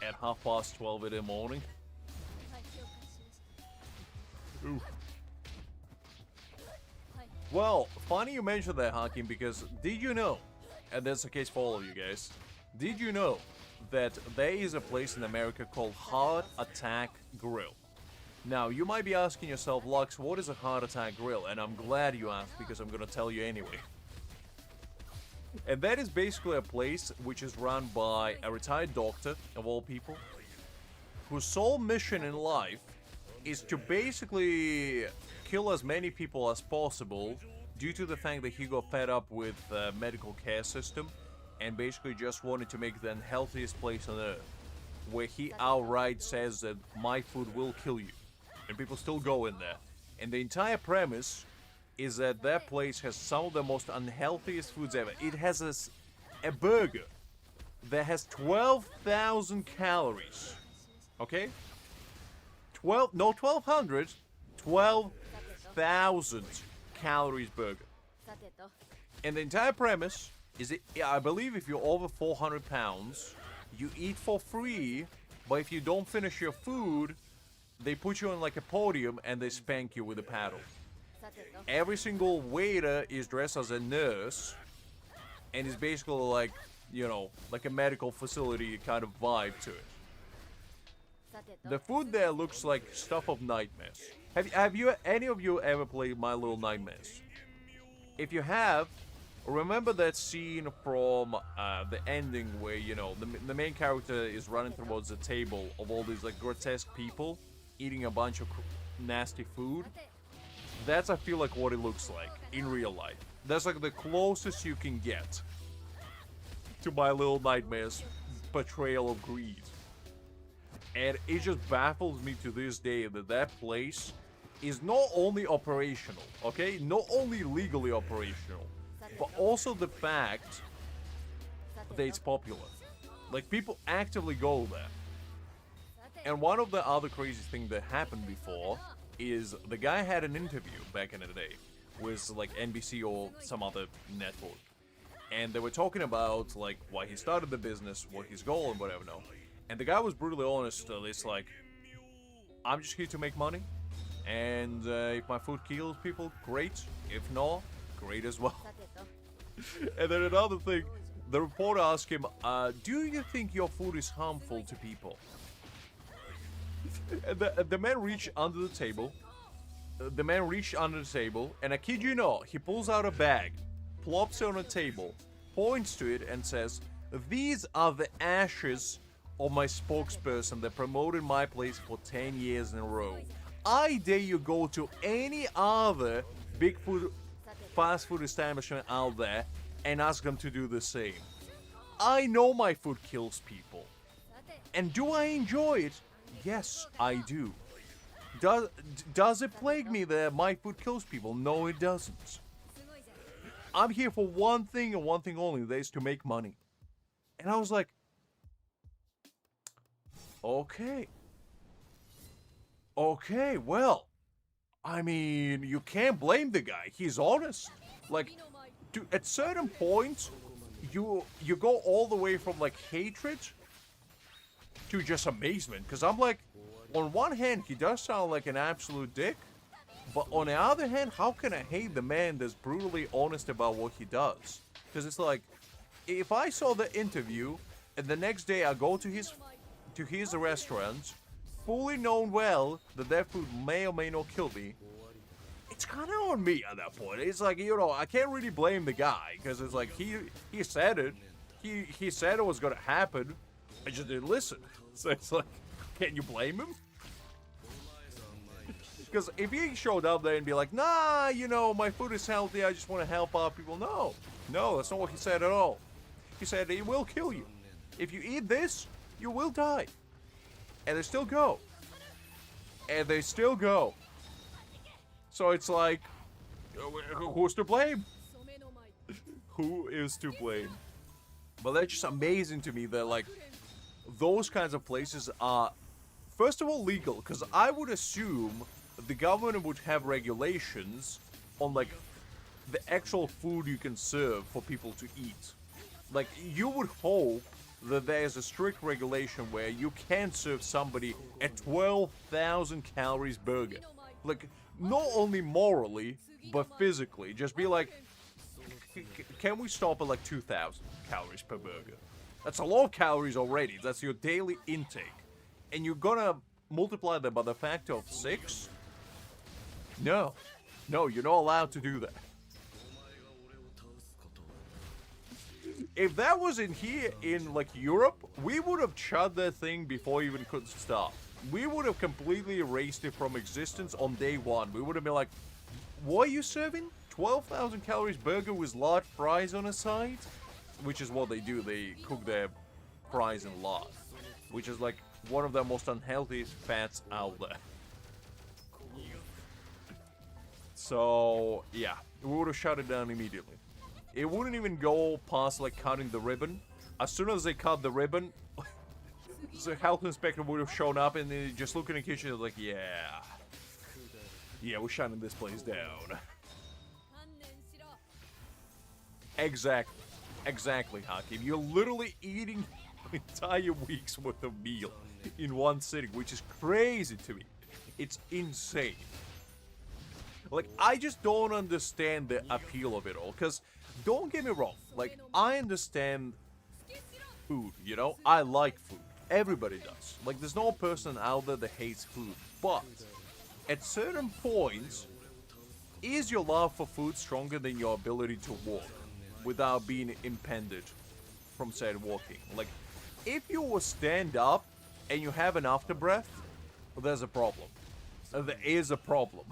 at 12:30 in the morning. Ooh. Well, funny you mentioned that, Hakim, because did you know, and that's the case for all of you guys, did you know that there is a place in America called Heart Attack Grill? Now, you might be asking yourself, Lux, what is a Heart Attack Grill? And I'm glad you asked, because I'm gonna tell you anyway. And that is basically a place which is run by a retired doctor, of all people, whose sole mission in life is to basically kill as many people as possible due to the fact that he got fed up with the medical care system and basically just wanted to make the unhealthiest place on earth, where he outright says that my food will kill you, and people still go in there. And the entire premise is that that place has some of the most unhealthiest foods ever. It has a burger that has 12,000 calories, okay? 1,200, 12,000 calories burger. And the entire premise is it, I believe if you're over 400 pounds, you eat for free, but if you don't finish your food, they put you on like a podium and they spank you with a paddle. Every single waiter is dressed as a nurse, and is basically like, you know, like a medical facility kind of vibe to it. The food there looks like stuff of nightmares. Have you any of you ever played My Little Nightmares? If you have, remember that scene from the ending where, you know, the main character is running towards the table of all these, like, grotesque people eating a bunch of nasty food? That's, I feel like, what it looks like in real life. That's, like, the closest you can get to My Little Nightmare's portrayal of greed. And it just baffles me to this day that that place is not only operational, okay? Not only legally operational, but also the fact that it's popular. Like, people actively go there. And one of the other crazy things that happened before is the guy had an interview back in the day with, like, NBC or some other network. And they were talking about, like, why he started the business, what his goal and whatever, no. And the guy was brutally honest. It's like, I'm just here to make money. And if my food kills people, great. If not, great as well. And then another thing, the reporter asked him, do you think your food is harmful to people? And the man reached under the table. And I kid you not, he pulls out a bag, plops it on a table, points to it and says, these are the ashes of my spokesperson that promoted my place for 10 years in a row. I dare you go to any other big fast food establishment out there and ask them to do the same. I know my food kills people. And do I enjoy it? Yes, I do. Does it plague me that my food kills people? No, it doesn't. I'm here for one thing and one thing only, that is to make money. And I was like, okay. Okay, well, I mean, you can't blame the guy. He's honest. Like, at certain points, you go all the way from, like, hatred to just amazement. Because I'm like, on one hand, he does sound like an absolute dick. But on the other hand, how can I hate the man that's brutally honest about what he does? Because it's like, if I saw the interview, and the next day I go to his restaurant, fully known well that their food may or may not kill me, it's kind of on me at that point. It's like, you know, I can't really blame the guy, because it's like, he said it. He said it was going to happen. I just didn't listen. So it's like, can you blame him? Because if he showed up there and be like, nah, you know, my food is healthy, I just want to help out people. No, that's not what he said at all. He said it will kill you. If you eat this, you will die. And they still go. And they still go. So it's like, who's to blame? Who is to blame? But that's just amazing to me that, like, those kinds of places are, first of all, legal. Because I would assume the government would have regulations on, like, the actual food you can serve for people to eat. Like, you would hope that there's a strict regulation where you can't serve somebody a 12,000 calories burger. Like, not only morally, but physically. Just be like, can we stop at like 2,000 calories per burger? That's a lot of calories already. That's your daily intake. And you're gonna multiply that by the factor of 6? No, you're not allowed to do that. If that was in here, in, like, Europe, we would have shut that thing before it even could start. We would have completely erased it from existence on day one. We would have been like, what are you serving? 12,000 calories burger with large fries on the side? Which is what they do. They cook their fries in lard. Which is, like, one of the most unhealthy fats out there. So, yeah. We would have shut it down immediately. It wouldn't even go past, like, cutting the ribbon. As soon as they cut the ribbon, the health inspector would have shown up and they just look in the kitchen and like, yeah, we're shutting this place down. Exactly, Hakim. You're literally eating an entire week's worth of meal in one sitting, which is crazy to me. It's insane. Like, I just don't understand the appeal of it all, because don't get me wrong, like, I understand food, you know? I like food. Everybody does. Like, there's no person out there that hates food. But, at certain points, is your love for food stronger than your ability to walk? without being impeded from said walking. Like, if you will stand up and you have an after breath, there's a problem. There is a problem.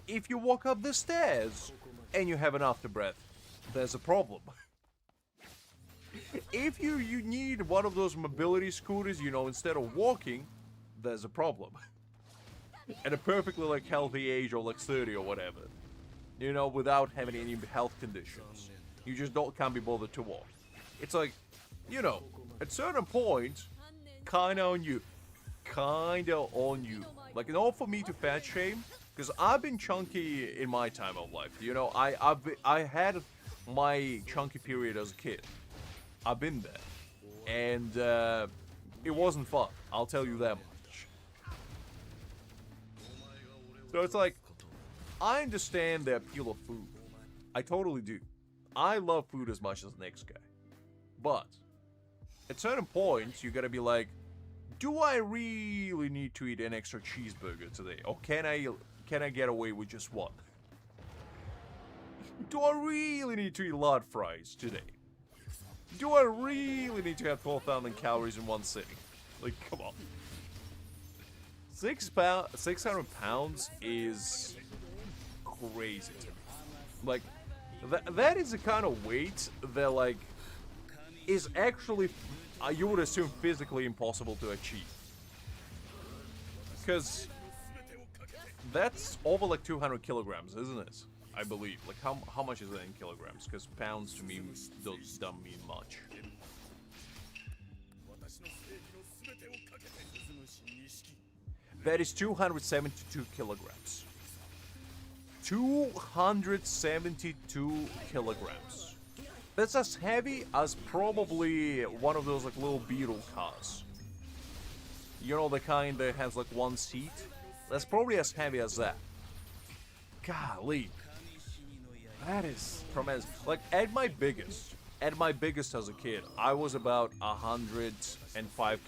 If you walk up the stairs and you have an after breath, there's a problem. If you need one of those mobility scooters, you know, instead of walking, there's a problem. At a perfectly, like, healthy age of, like, 30 or whatever. You know, without having any health conditions. You just can't be bothered to walk. It's like, you know, at certain point, kinda on you. Kinda on you. Like, not for me to fat shame, because I've been chunky in my time of life. You know, I had my chunky period as a kid. I've been there. And, it wasn't fun. I'll tell you that much. So it's like, I understand the appeal of food. I totally do. I love food as much as the next guy. But, at certain points, you gotta be like, do I really need to eat an extra cheeseburger today? Or can I get away with just one? Do I really need to eat large fries today? Do I really need to have 12,000 calories in one sitting? Like, come on. 600 pounds is crazy to me. Like, that is the kind of weight that, like, is actually, you would assume, physically impossible to achieve. Because that's over, like, 200 kilograms, isn't it? I believe. Like, how much is that in kilograms? Because pounds, to me, don't mean much. That is 272 kilograms. 272 kilograms. That's as heavy as probably one of those, like, little Beetle cars. You know, the kind that has, like, one seat? That's probably as heavy as that. Golly. That is tremendous. Like, at my biggest as a kid, I was about 105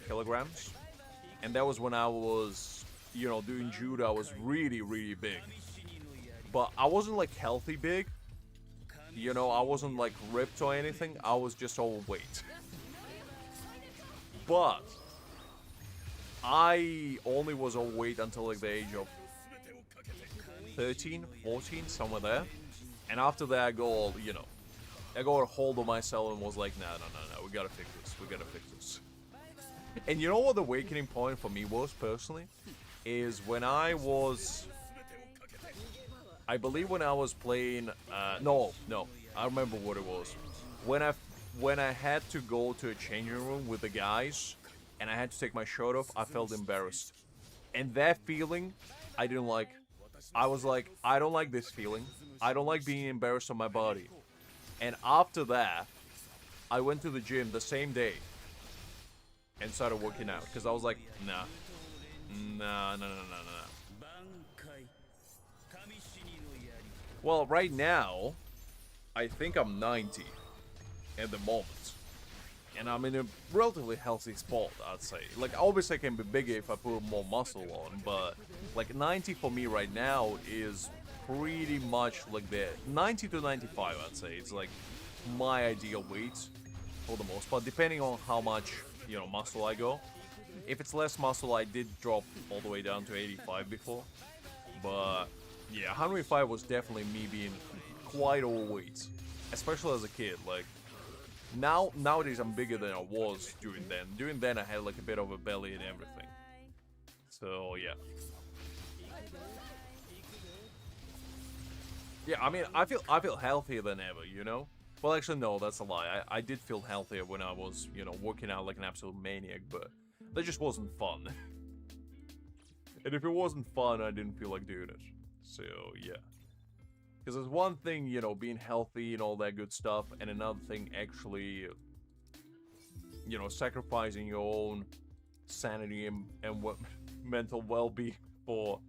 kilograms. And that was when I was, you know, doing judo. I was really, really big. But I wasn't, like, healthy big. You know, I wasn't, like, ripped or anything. I was just overweight. But I only was overweight until, like, the age of 13, 14, somewhere there. And after that, I got a hold of myself and was like, no, we gotta fix this. And you know what the awakening point for me was, personally? Is when I was... I believe when I was playing... No, I remember what it was. When I had to go to a changing room with the guys, and I had to take my shirt off, I felt embarrassed. And that feeling, I didn't like. I was like, I don't like this feeling. I don't like being embarrassed on my body. And after that, I went to the gym the same day and started working out. Because I was like, nah. Well, right now, I think I'm 90 at the moment. And I'm in a relatively healthy spot, I'd say. Like, obviously I can be bigger if I put more muscle on, but like 90 for me right now is pretty much like that. 90 to 95, I'd say. It's like my ideal weight for the most part, depending on how much, you know, muscle I go. If it's less muscle, I did drop all the way down to 85 before. But yeah, 105 was definitely me being quite overweight, especially as a kid. Like, nowadays I'm bigger than I was during then. During then I had like a bit of a belly and everything. So yeah. Yeah, I mean, I feel healthier than ever, you know? Well, actually, no, that's a lie. I did feel healthier when I was, you know, working out like an absolute maniac, but that just wasn't fun. And if it wasn't fun, I didn't feel like doing it. So, yeah. Because there's one thing, you know, being healthy and all that good stuff, and another thing actually, you know, sacrificing your own sanity and mental well-being for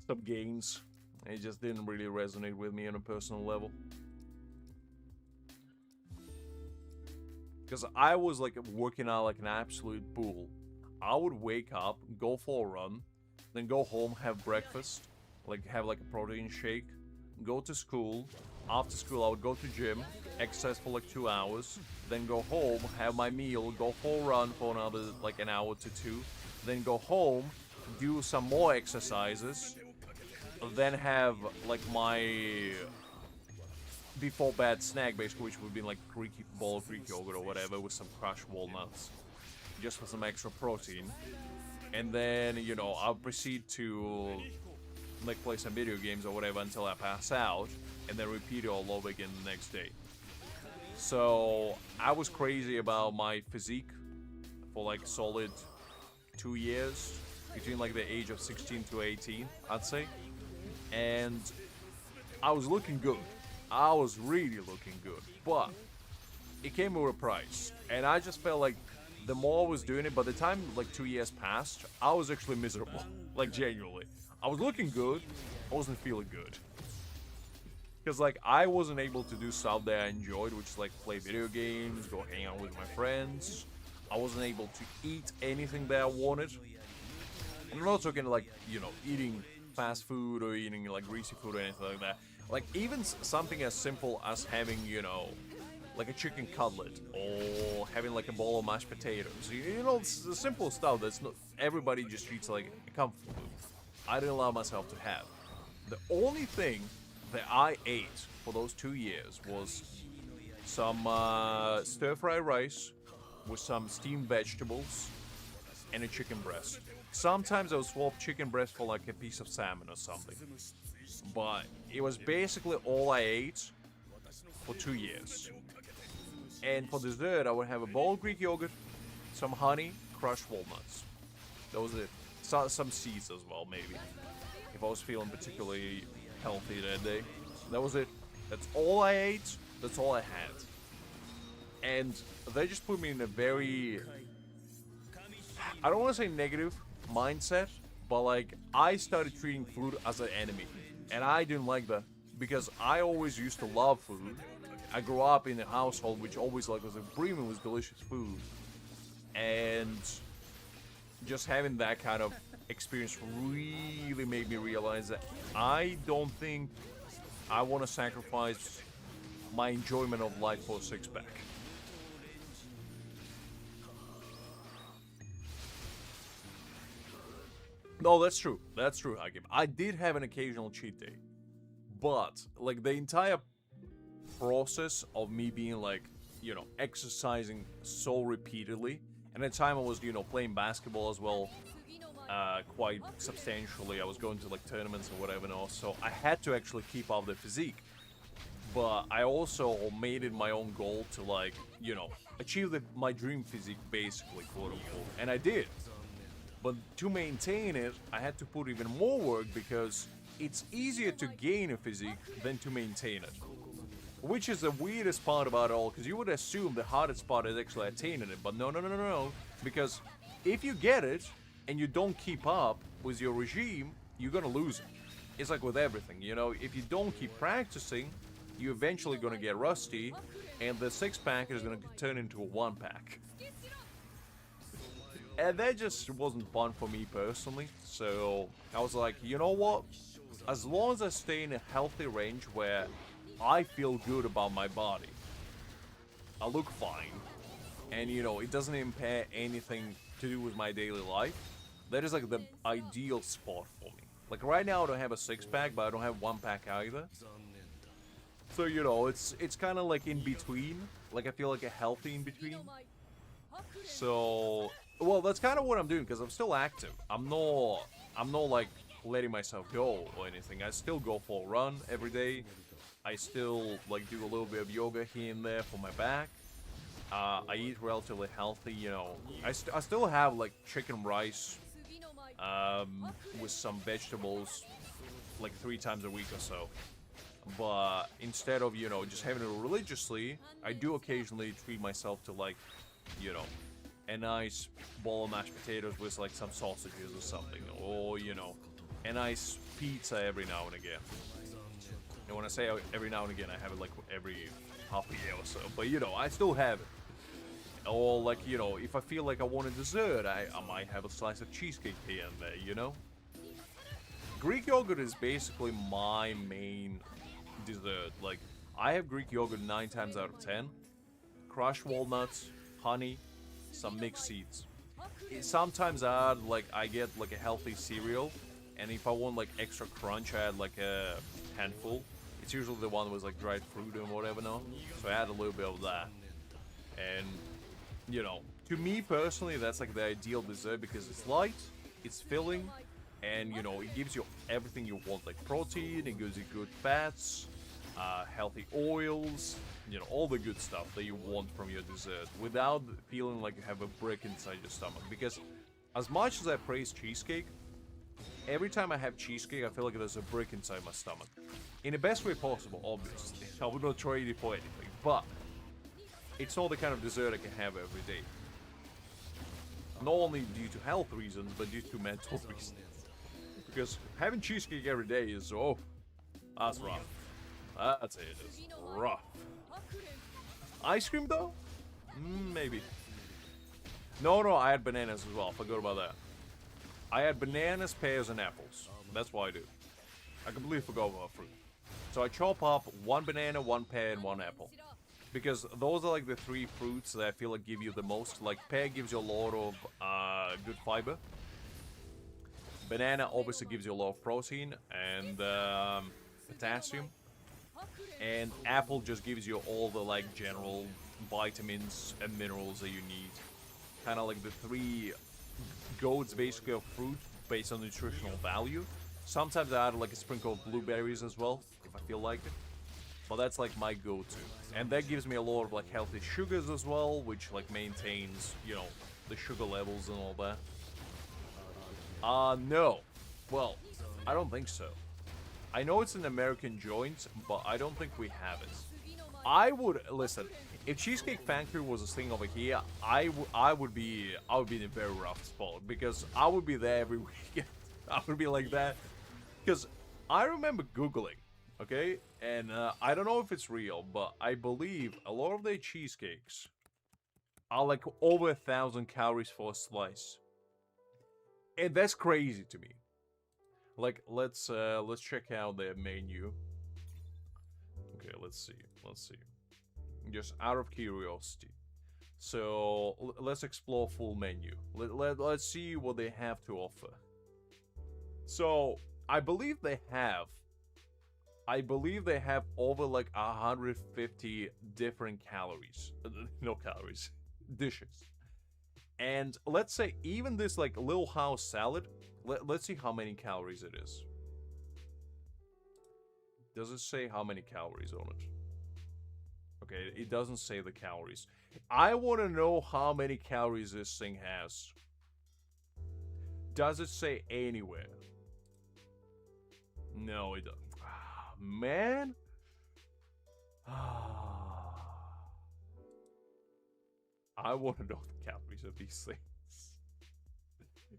some gains. It just didn't really resonate with me on a personal level. Because I was like working out like an absolute bull. I would wake up, go for a run, then go home, have breakfast, like have like a protein shake, go to school. After school, I would go to gym, exercise for like 2 hours, then go home, have my meal, go for a run for another like an hour to two, then go home, do some more exercises, then have like my before bed snack, basically, which would be like bowl of Greek yogurt or whatever with some crushed walnuts, just for some extra protein. And then, you know, I'll proceed to like play some video games or whatever until I pass out, and then repeat it all over again the next day. So I was crazy about my physique for like solid 2 years, between like the age of 16 to 18, I'd say. And I was looking good. I was really looking good. But it came with a price. And I just felt like the more I was doing it, by the time like 2 years passed, I was actually miserable. Like genuinely. I was looking good, I wasn't feeling good. Because like I wasn't able to do stuff that I enjoyed, which is like play video games, go hang out with my friends. I wasn't able to eat anything that I wanted. I'm not talking like, you know, eating fast food or eating like greasy food or anything like that. Like even something as simple as having, you know, like a chicken cutlet or having like a bowl of mashed potatoes. You know, it's the simple stuff that's not everybody just treats like a comfort food. I didn't allow myself to have. The only thing that I ate for those 2 years was some stir-fried rice with some steamed vegetables and a chicken breast. Sometimes I would swap chicken breast for like a piece of salmon or something. But it was basically all I ate for 2 years. And for dessert, I would have a bowl of Greek yogurt, some honey, crushed walnuts. That was it. Some seeds as well, maybe. If I was feeling particularly healthy that day. That was it. That's all I ate. That's all I had. And they just put me in a very... I don't want to say negative mindset, but like, I started treating food as an enemy. And I didn't like that. Because I always used to love food. I grew up in a household which always like was brimming with delicious food. And just having that kind of experience really made me realize that I don't think I want to sacrifice my enjoyment of life for a six-pack. No, that's true. That's true, Hakim. I did have an occasional cheat day. But, like, the entire process of me being, like, you know, exercising so repeatedly, and at the time I was, you know, playing basketball as well, quite substantially. I was going to, like, tournaments or whatever, and also I had to actually keep up the physique. But I also made it my own goal to, like, you know, achieve my dream physique, basically, quote-unquote. And I did. But to maintain it, I had to put even more work because it's easier to gain a physique than to maintain it. Which is the weirdest part about it all, because you would assume the hardest part is actually attaining it. But no. Because if you get it, and you don't keep up with your regime, you're gonna lose it. It's like with everything, you know, if you don't keep practicing, you're eventually gonna get rusty, and the six-pack is gonna turn into a one-pack. And that just wasn't fun for me personally, so I was like, you know what? As long as I stay in a healthy range where I feel good about my body, I look fine, and you know, it doesn't impair anything to do with my daily life, that is like the ideal spot for me. Like right now I don't have a six-pack, but I don't have one-pack either. So, you know, it's kind of like in between. Like I feel like a healthy in between. So, well, that's kind of what I'm doing because I'm still active. I'm not like letting myself go or anything. I still go for a run every day. I still like do a little bit of yoga here and there for my back. I eat relatively healthy, you know. I still have like chicken rice with some vegetables like 3 times a week or so. But instead of, you know, just having it religiously, I do occasionally treat myself to like, you know, a nice bowl of mashed potatoes with like some sausages or something. Or, you know, a nice pizza every now and again. And when I say every now and again, I have it like every half a year or so. But, you know, I still have it. Or, like, you know, if I feel like I want a dessert, I might have a slice of cheesecake here and there, you know? Greek yogurt is basically my main dessert. Like, I have Greek yogurt 9 times out of 10. Crushed walnuts, honey, some mixed seeds. Sometimes I get like a healthy cereal, and if I want like extra crunch, I add like a handful. It's usually the one with like dried fruit and whatever, no? So I add a little bit of that. And, you know, to me personally, that's like the ideal dessert because it's light, it's filling, and, you know, it gives you everything you want, like protein, it gives you good fats, healthy oils, you know, all the good stuff that you want from your dessert without feeling like you have a brick inside your stomach. Because as much as I praise cheesecake, every time I have cheesecake, I feel like there's a brick inside my stomach. In the best way possible, obviously. I would not trade it for anything, but it's not the kind of dessert I can have every day. Not only due to health reasons, but due to mental reasons. Because having cheesecake every day is, oh, that's rough. That's it, it's rough. Ice cream though? Maybe. No, I had bananas as well, forgot about that. I had bananas, pears, and apples. That's what I do. I completely forgot about fruit. So I chop up 1 banana, 1 pear, and 1 apple. Because those are like the 3 fruits that I feel like give you the most. Like pear gives you a lot of good fiber. Banana obviously gives you a lot of protein and potassium. And apple just gives you all the like general vitamins and minerals that you need. Kind of like the 3 goats basically of fruit based on nutritional value. Sometimes I add like a sprinkle of blueberries as well, if I feel like it. But that's like my go-to. And that gives me a lot of like healthy sugars as well, which like maintains, you know, the sugar levels and all that. No. Well, I don't think so. I know it's an American joint, but I don't think we have it. I would, listen, if Cheesecake Factory was a thing over here, I would be in a very rough spot, because I would be there every weekend. I would be like that. Because I remember Googling, okay? And I don't know if it's real, but I believe a lot of their cheesecakes are like over 1,000 calories for a slice. And that's crazy to me. Like, let's check out their menu. Okay, let's see. Just out of curiosity. So, let's explore full menu. Let's see what they have to offer. So, I believe they have over like 150 different calories. No calories. Dishes. And let's say even this like little house salad, let's see how many calories it is. Does it say how many calories on it? Okay, it doesn't say the calories. I want to know how many calories this thing has. Does it say anywhere? No, it doesn't. Ah, man. I want to know the calories of these things.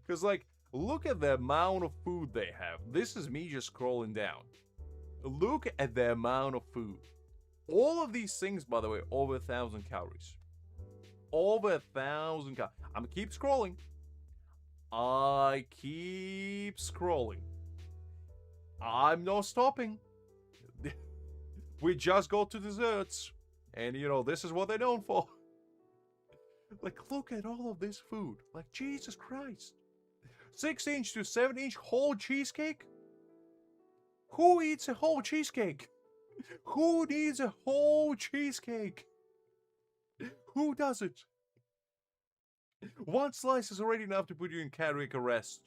Because, like, look at the amount of food they have. This is me just scrolling down. Look at the amount of food. All of these things, by the way, over 1,000 calories. Over 1,000 calories. I'm gonna keep scrolling. I keep scrolling. I'm not stopping. We just go to desserts. And, you know, this is what they're known for. Like, look at all of this food. Like, Jesus Christ. 6-inch to 7-inch whole cheesecake? Who eats a whole cheesecake? Who needs a whole cheesecake? Who does it? One slice is already enough to put you in cardiac arrest.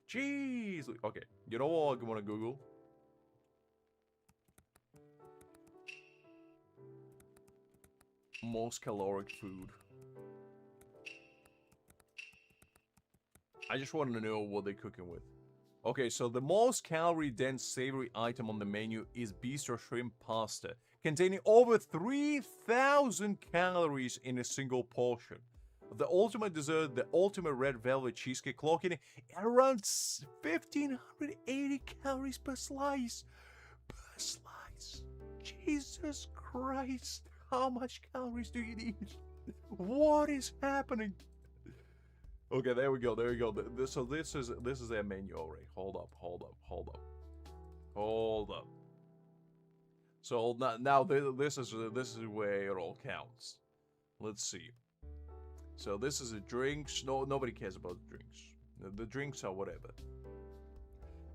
Jeez. Okay, you know what I want to Google? Most caloric food. I just want to know what they're cooking with. Okay, so the most calorie-dense savory item on the menu is bistro shrimp pasta, containing over 3,000 calories in a single portion. The ultimate dessert, the ultimate red velvet cheesecake, clocking around 1,580 calories per slice. Per slice. Jesus Christ. How much calories do you need? What is happening? Okay, there we go. So this is their menu already. Hold up. So now this is where it all counts. Let's see. So this is a drinks. No, nobody cares about the drinks. The drinks are whatever.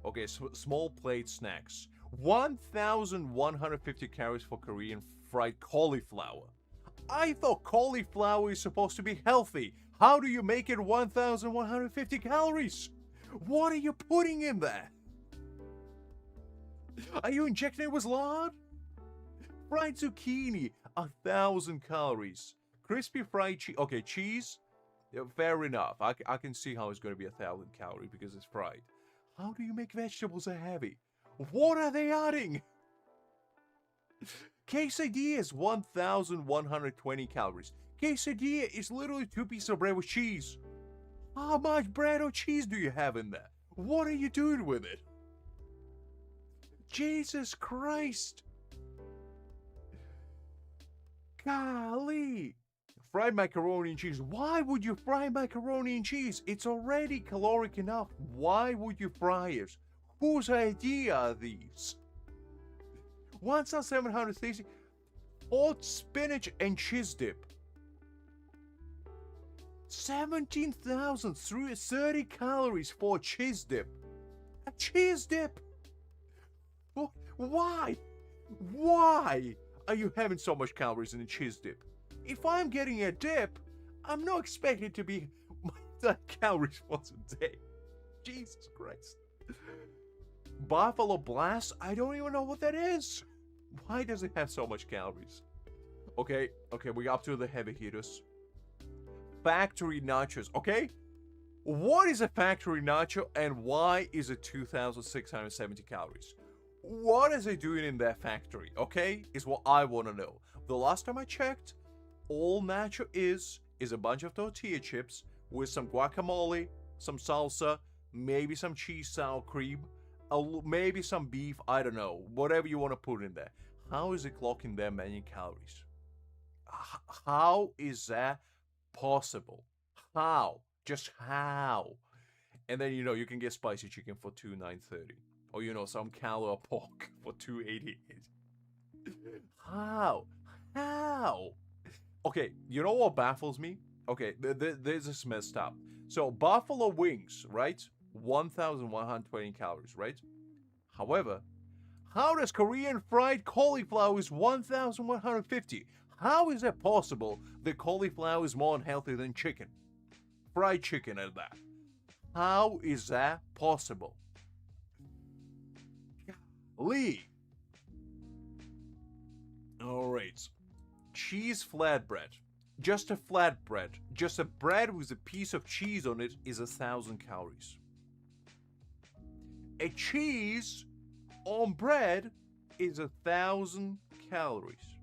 Okay, small plate snacks. 1,150 calories for Korean fried cauliflower. I thought cauliflower is supposed to be healthy. How do you make it 1,150 calories? What are you putting in there? Are you injecting it with lard? Fried zucchini, 1,000 calories. Crispy fried cheese. Okay, cheese. Yeah, fair enough. I can see how it's going to be 1,000 calories because it's fried. How do you make vegetables that heavy? What are they adding? Quesadilla is 1,120 calories. Quesadilla is literally 2 pieces of bread with cheese. How much bread or cheese do you have in there? What are you doing with it? Jesus Christ. Golly. Fried macaroni and cheese. Why would you fry macaroni and cheese? It's already caloric enough. Why would you fry it? Whose idea are these? 1,760 hot spinach and cheese dip. 17,030 calories for a cheese dip. A cheese dip? Why? Why are you having so much calories in a cheese dip? If I'm getting a dip, I'm not expecting it to be that calories once a day. Jesus Christ. Buffalo Blast? I don't even know what that is. Why does it have so much calories? Okay, we're up to the heavy hitters. Factory nachos, okay? What is a factory nacho and why is it 2,670 calories? What is it doing in their factory, okay? Is what I want to know. The last time I checked, all nacho is a bunch of tortilla chips with some guacamole, some salsa, maybe some cheese sour cream, maybe some beef, I don't know, whatever you want to put in there. How is it clocking their menu calories? How is that possible? How? Just how? And then, you can get spicy chicken for $2,930. Or, some calor pork for $288. How? How? Okay, you know what baffles me? Okay, this is messed up. So, buffalo wings, right? 1,120 calories, right? However, how does Korean fried cauliflower is 1,150? How is that possible that cauliflower is more unhealthy than chicken? Fried chicken at that. How is that possible? Lee. Alright. Cheese flatbread. Just a flatbread. Just a bread with a piece of cheese on it is 1,000 calories. A cheese on bread is 1,000 calories.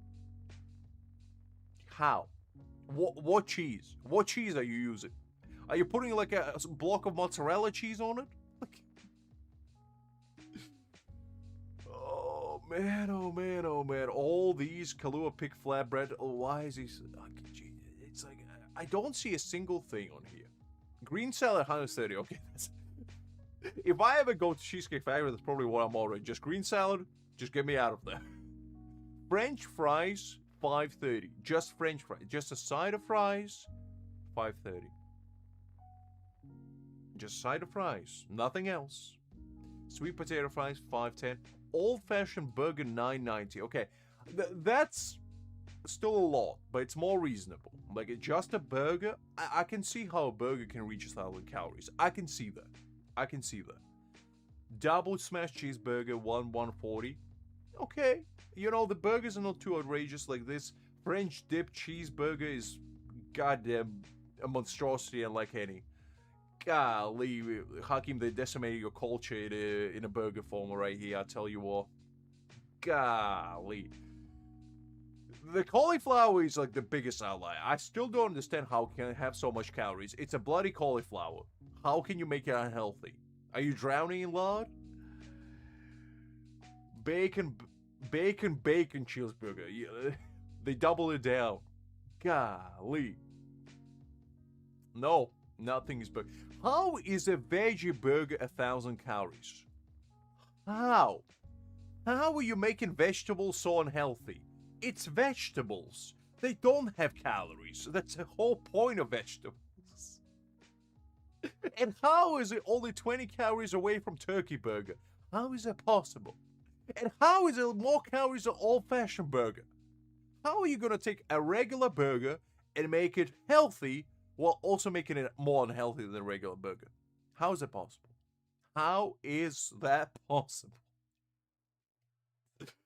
How? What cheese? What cheese are you using? Are you putting like a block of mozzarella cheese on it? Oh man, oh man, oh man. All these Kahlua pig flatbread. Oh, why is this? It's like, I don't see a single thing on here. Green salad, 130. Okay, if I ever go to Cheesecake Factory, that's probably what I'm ordering. Just green salad, just get me out of there. French fries, 530. Just French fries. Just a side of fries, 530. Just side of fries, nothing else. Sweet potato fries, 510. Old-fashioned burger, 990. Okay, that's still a lot, but it's more reasonable. Like, just a burger, I can see how a burger can reach 1,000 calories. I can see that. I can see that. Double smash cheeseburger, 140. Okay, the burgers are not too outrageous. Like, this French dip cheeseburger is goddamn a monstrosity unlike any. Golly, Hakim, they decimated your culture in a burger form right here, I tell you what. Golly. The cauliflower is like the biggest outlier. I still don't understand how it can have so much calories. It's a bloody cauliflower. How can you make it unhealthy? Are you drowning in lard? Bacon cheeseburger. Yeah, they double it down. Golly. No, nothing is burger. How is a veggie burger 1,000 calories? How? How are you making vegetables so unhealthy? It's vegetables. They don't have calories. That's the whole point of vegetables. And how is it only 20 calories away from turkey burger? How is that possible? And how is it more calories than old-fashioned burger? How are you going to take a regular burger and make it healthy while also making it more unhealthy than a regular burger? How is that possible? How is that possible?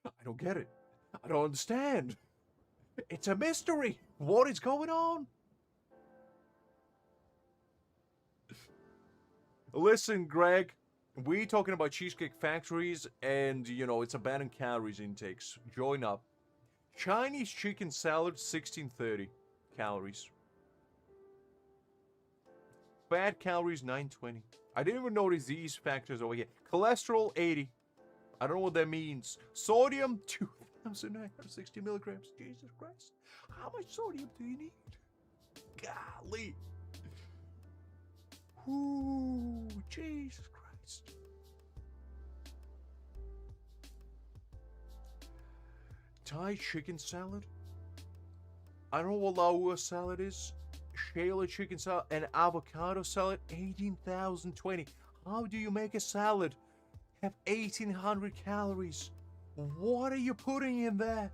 I don't get it. I don't understand. It's a mystery. What is going on? Listen, Greg, we talking about cheesecake factories and, you know, it's abandoned calories intakes. Join up. Chinese chicken salad, 1630 calories. Bad calories, 920. I didn't even notice these factors over here. Cholesterol, 80. I don't know what that means. Sodium, 2,960 milligrams. Jesus Christ. How much sodium do you need? Golly. Ooh, Jesus Christ. Thai chicken salad? I don't know what Laowa salad is. Shayla chicken salad and avocado salad, 18,020. How do you make a salad have 1,800 calories? What are you putting in there?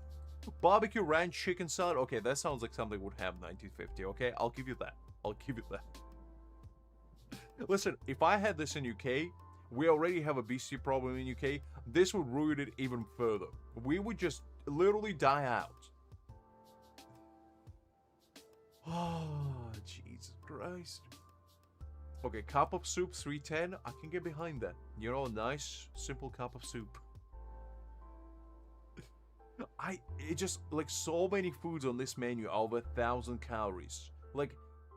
Barbecue ranch chicken salad? Okay, that sounds like something would have 1950. Okay, I'll give you that. I'll give you that. Listen, if I had this in UK, we already have a BC problem in UK. This would ruin it even further. We would just literally die out. Oh, Jesus Christ. Okay, cup of soup, 310. I can get behind that. You know, a nice, simple cup of soup. It just, like, so many foods on this menu are over 1,000 calories. Like,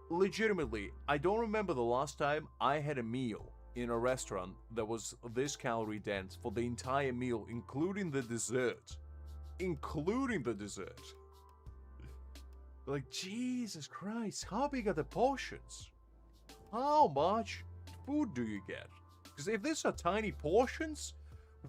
legitimately, I don't remember the last time I had a meal in a restaurant that was this calorie dense for the entire meal, including the dessert. Including the dessert. Like, Jesus Christ, how big are the portions? How much food do you get? Because if these are tiny portions,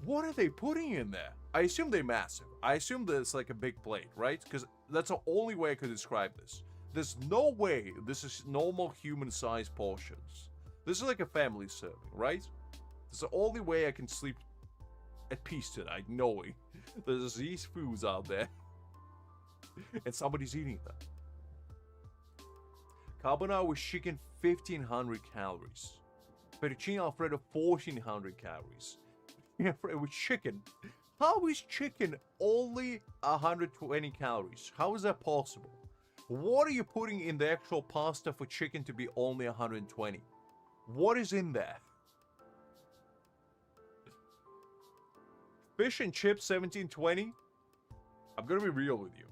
what are they putting in there? I assume they're massive. I assume that it's like a big plate, right? Because that's the only way I could describe this. There's no way this is normal human-sized portions. This is like a family serving, right? It's the only way I can sleep at peace tonight, knowing there's these foods out there and somebody's eating them. Carbonara with chicken, 1,500 calories. Fettuccine Alfredo, 1,400 calories. With chicken. How is chicken only 120 calories? How is that possible? What are you putting in the actual pasta for chicken to be only 120? What is in there? Fish and chips, 1720. I'm gonna be real with you.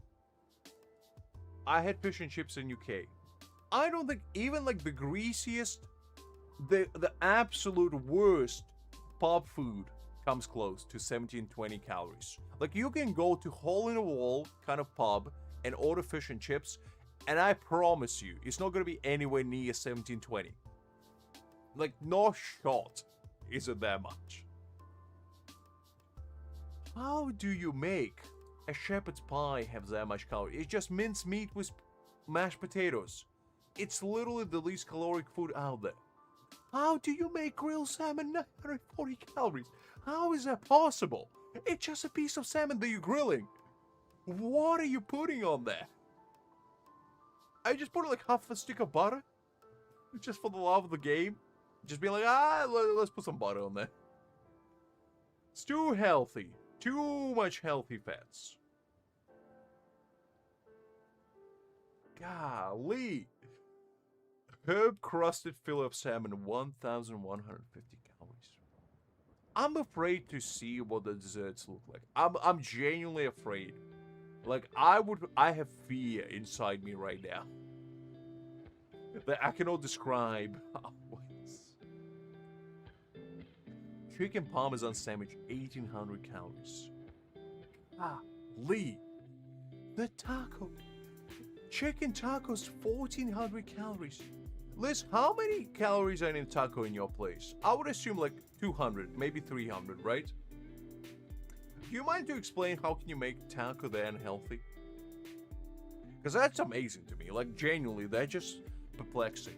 I had fish and chips in UK. I don't think even like the greasiest, the absolute worst pub food comes close to 1720 calories. Like, you can go to hole-in-the-wall kind of pub and order fish and chips, and I promise you, it's not going to be anywhere near 1720. Like, no shot is it that much. How do you make a shepherd's pie have that much calories? It's just minced meat with mashed potatoes. It's literally the least caloric food out there. How do you make grilled salmon 940 calories? How is that possible? It's just a piece of salmon that you're grilling. What are you putting on there? I just put like half a stick of butter. Just for the love of the game. Just be like, let's put some butter on there. It's too healthy. Too much healthy fats. Golly. Herb crusted fillet of salmon, 1,150 calories. I'm afraid to see what the desserts look like. I'm genuinely afraid. Like, I have fear inside me right now that I cannot describe. Chicken parmesan sandwich, 1,800 calories. Golly. The taco. Chicken tacos, 1,400 calories. Liz, how many calories are in a taco in your place? I would assume like 200, maybe 300, right? you mind to explain how can you make taco that unhealthy? Because that's amazing to me. Like, genuinely, that's just perplexing.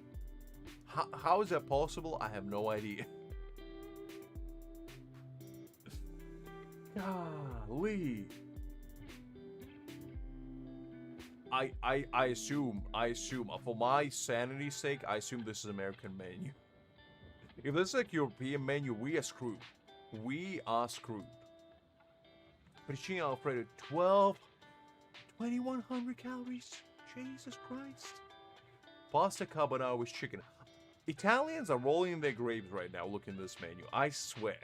How is that possible? I have no idea. Golly. I assume, for my sanity's sake, I assume this is American menu. If this is like European menu, we are screwed. We are screwed. Fettuccine Alfredo, 2,100 calories. Jesus Christ. Pasta carbonara with chicken. Italians are rolling in their graves right now looking at this menu. I swear.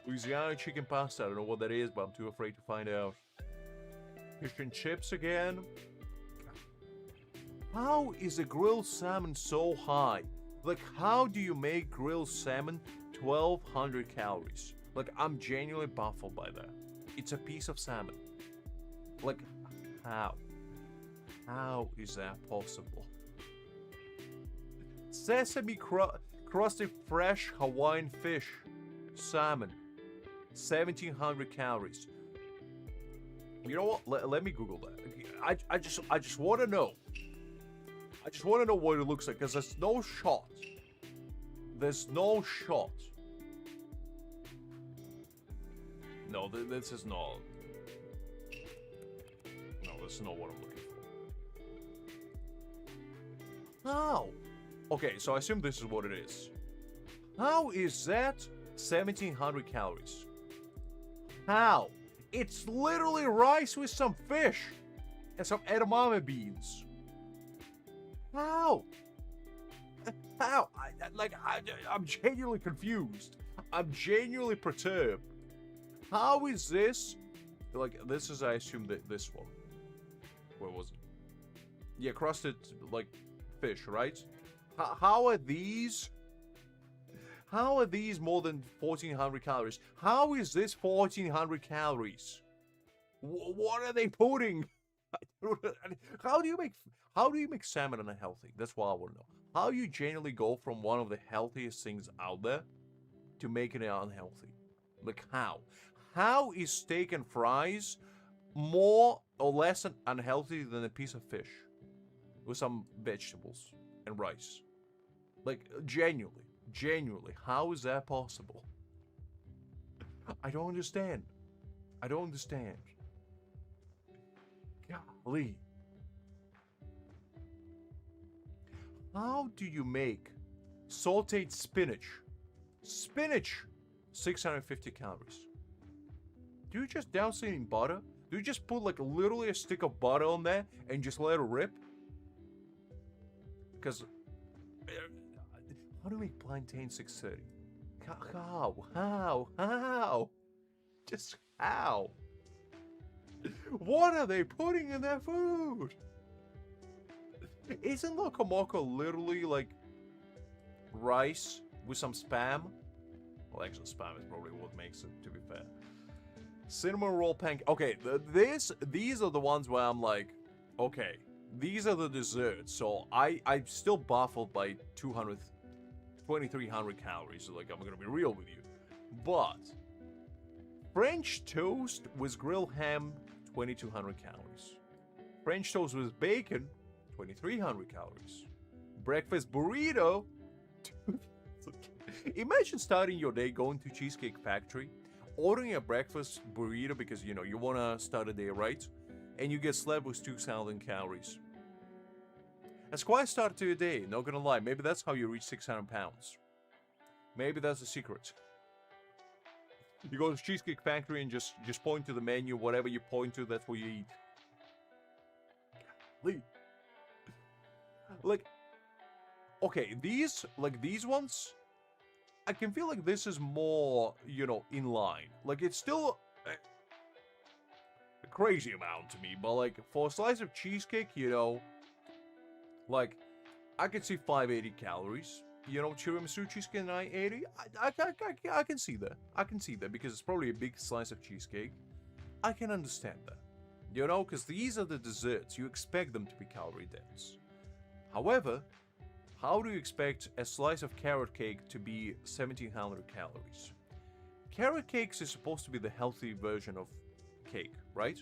Louisiana chicken pasta. I don't know what that is, but I'm too afraid to find out. Fish and chips again. How is a grilled salmon so high? Like, how do you make grilled salmon 1,200 calories? Like, I'm genuinely baffled by that. It's a piece of salmon. Like, how? How is that possible? Sesame crusted fresh Hawaiian fish. Salmon. 1,700 calories. You know what? Let me Google that. I just want to know. I just want to know what it looks like, because there's no shot. There's no shot. No, this is not. No, this is not what I'm looking for. How? Okay, so I assume this is what it is. How is that 1,700 calories? How? It's literally rice with some fish and some edamame beans. How? How? I'm genuinely confused. I'm genuinely perturbed. How is this? Like, this is, I assume, that this one. Where was it? Yeah, crusted, like, fish, right? How are these? How are these more than 1,400 calories? How is this 1,400 calories? What are they putting? How do you make salmon unhealthy? That's what I want to know. How do you genuinely go from one of the healthiest things out there to making it unhealthy? Like, how? How is steak and fries more or less unhealthy than a piece of fish with some vegetables and rice? Like, genuinely, how is that possible? I don't understand. I don't understand. Golly. How do you make sauteed spinach? Spinach, 650 calories. Do you just douse it in butter? Do you just put like literally a stick of butter on there and just let it rip? Because how do you make plantain 630? How? Just how? What are they putting in their food? Isn't lokomoko literally like rice with some spam? Well, actually, spam is probably what makes it, to be fair. Cinnamon roll pancake. Okay, these are the ones where I'm like, okay, these are the desserts. So I'm still baffled by 2,300 calories. So like, I'm gonna be real with you. But French toast with grilled ham, 2,200 calories. French toast with bacon, 2,300 calories. Breakfast burrito. Imagine starting your day going to Cheesecake Factory, ordering a breakfast burrito because, you know, you want to start a day right, and you get slapped with 2,000 calories. That's quite a start to your day, not gonna lie. Maybe that's how you reach 600 pounds. Maybe that's the secret. You go to Cheesecake Factory and just point to the menu, whatever you point to, that's what you eat. Like, okay, these ones, I can feel like this is more, you know, in line. Like, it's still a crazy amount to me, but like, for a slice of cheesecake, you know, like, I can see 580 calories. You know, tiramisu cheesecake 980. I can see that. I can see that because it's probably a big slice of cheesecake. I can understand that. You know, because these are the desserts. You expect them to be calorie dense. However, how do you expect a slice of carrot cake to be 1,700 calories? carrot cakes is supposed to be the healthy version of cake, right?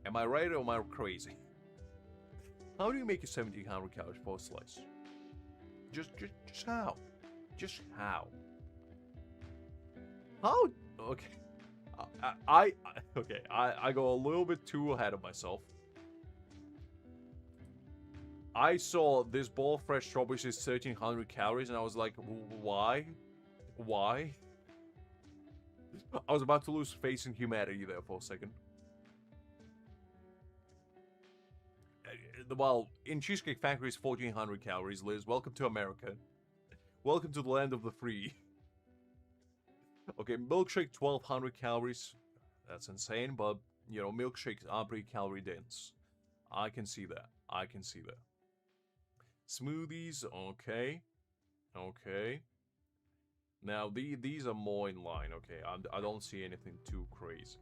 Am I right or am I crazy? How do you make a 1700 calories per slice? Just how? Just how? How? Okay. I go a little bit too ahead of myself. I saw this bowl of fresh strawberries is 1300 calories and I was like, why? Why? I was about to lose faith in humanity there for a second. Well, in Cheesecake Factory is 1400 calories, Liz. Welcome to America. Welcome to the land of the free. Okay, milkshake 1200 calories. That's insane, but, you know, milkshakes are pretty calorie dense. I can see that. I can see that. Smoothies, okay. Okay. Now, these are more in line, okay. I don't see anything too crazy.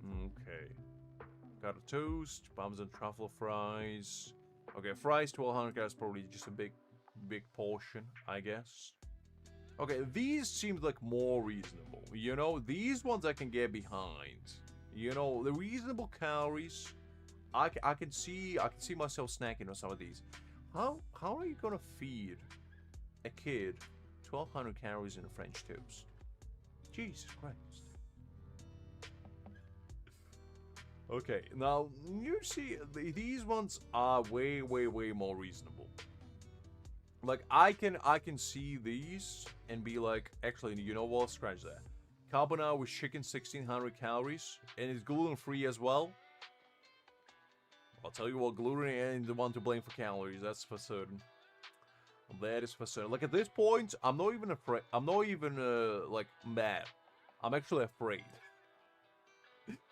Okay. Got a toast, buns and truffle fries. Okay, fries 1200 calories, probably just a big portion, I guess. Okay, these seem like more reasonable. You know, these ones I can get behind. You know, the reasonable calories. I can see myself snacking on some of these. How are you gonna feed a kid 1200 calories in a French toast? Jesus Christ. Okay, now you see these ones are way more reasonable. Like I can see these and be like, actually, you know what? Scratch that. Carbonara with chicken, 1600 calories, and it's gluten free as well. I'll tell you what, gluten ain't the one to blame for calories. That's for certain. That is for certain. Like at this point, I'm not even afraid. I'm not even like mad. I'm actually afraid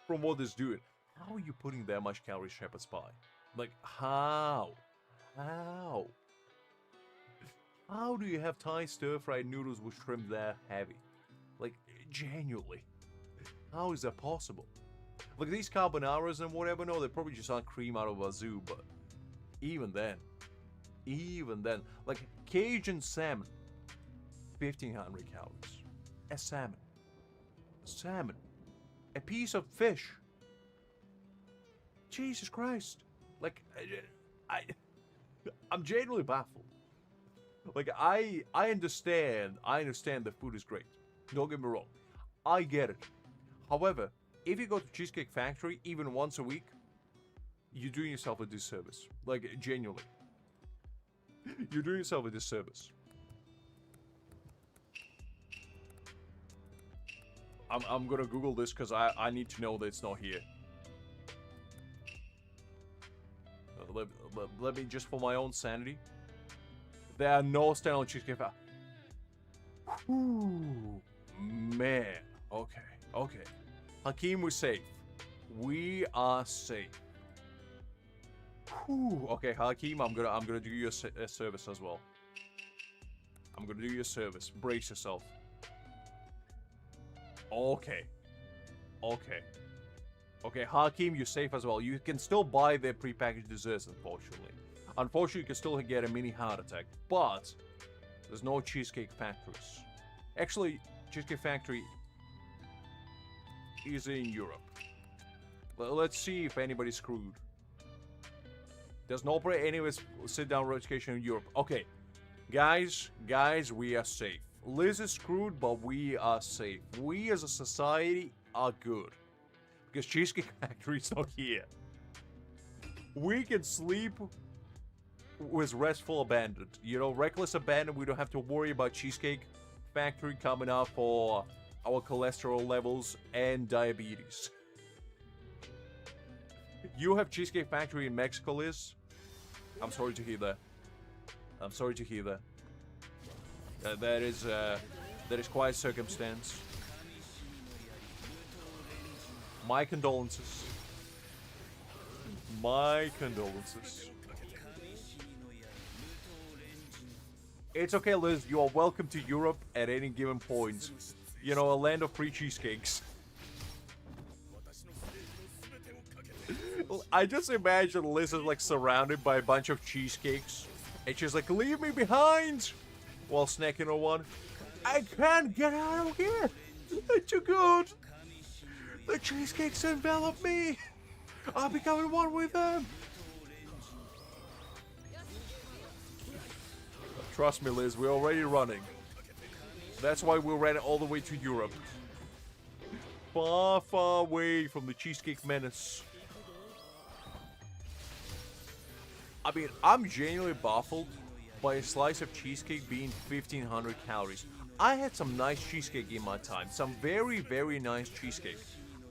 from what it's doing. How are you putting that much calories shepherd's pie? Like how? How? How do you have Thai stir-fried noodles with shrimp that heavy? Like, genuinely. How is that possible? Like, these carbonaras and whatever, no, they probably just aren't cream out of a zoo, but even then, like, Cajun salmon, 1500 calories. A salmon. A piece of fish. Jesus Christ. Like, I'm genuinely baffled. Like, I understand the food is great. Don't get me wrong. I get it. However, if you go to Cheesecake Factory even once a week, you're doing yourself a disservice. Like, genuinely. You're doing yourself a disservice. I'm gonna Google this because I need to know that it's not here. Let me, just for my own sanity. There are no standalone Cheesecake Factory. Whew, man. Okay. Hakeem, we're safe. We are safe. Whew. Okay, Hakeem, I'm gonna do you a service as well. I'm gonna do you a service. Brace yourself. Okay, Hakeem, you're safe as well. You can still buy their prepackaged desserts, unfortunately. Unfortunately, you can still get a mini heart attack, but there's no Cheesecake Factories. Actually, Cheesecake Factory is in Europe. Let's see if anybody's screwed. There's no anyways sit-down education in Europe. Okay, guys, we are safe. Liz is screwed, but we are safe. We as a society are good. Because Cheesecake Factory is not here. We can sleep with restful abandon. You know, reckless abandon. We don't have to worry about Cheesecake Factory coming up for our cholesterol levels and diabetes. You have Cheesecake Factory in Mexico, Liz? I'm sorry to hear that. That is quite a circumstance. My condolences. It's okay, Liz. You are welcome to Europe at any given point. You know, a land of free cheesecakes. I just imagine Liz is like surrounded by a bunch of cheesecakes. And she's like, leave me behind! While snacking on one. I can't get out of here. They're too good. The cheesecakes envelop me. I'm becoming one with them. Trust me, Liz, we're already running. That's why we ran all the way to Europe. Far, far away from the cheesecake menace. I mean, I'm genuinely baffled by a slice of cheesecake being 1,500 calories. I had some nice cheesecake in my time. Some very, very nice cheesecake.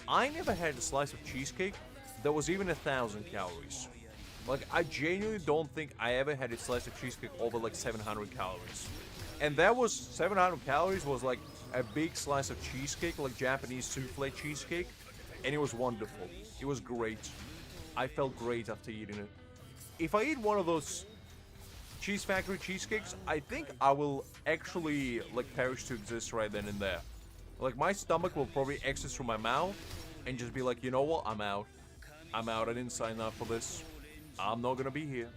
I never had a slice of cheesecake that was even 1,000 calories. Like, I genuinely don't think I ever had a slice of cheesecake over like 700 calories. And that was 700 calories was like a big slice of cheesecake, like Japanese souffle cheesecake, and it was wonderful. It was great. I felt great after eating it. If I eat one of those Cheese Factory cheesecakes, I think I will actually like perish to exist right then and there. Like my stomach will probably exit through my mouth and just be like, you know what, I'm out. I'm out, I didn't sign up for this. I'm not gonna be here.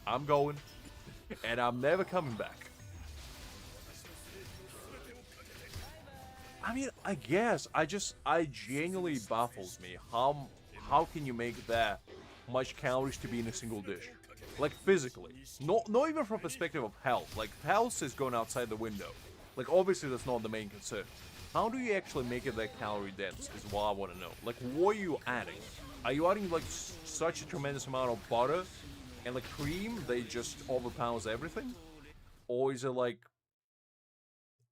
I'm going. And I'm never coming back. I mean, I guess, I genuinely baffles me. How can you make that much calories to be in a single dish? Like physically. Not even from perspective of health. Like health is going outside the window. Like obviously that's not the main concern. How do you actually make it that calorie dense is what I want to know. Like what are you adding? Are you adding like such a tremendous amount of butter and like cream they just overpowers everything? Or is it like,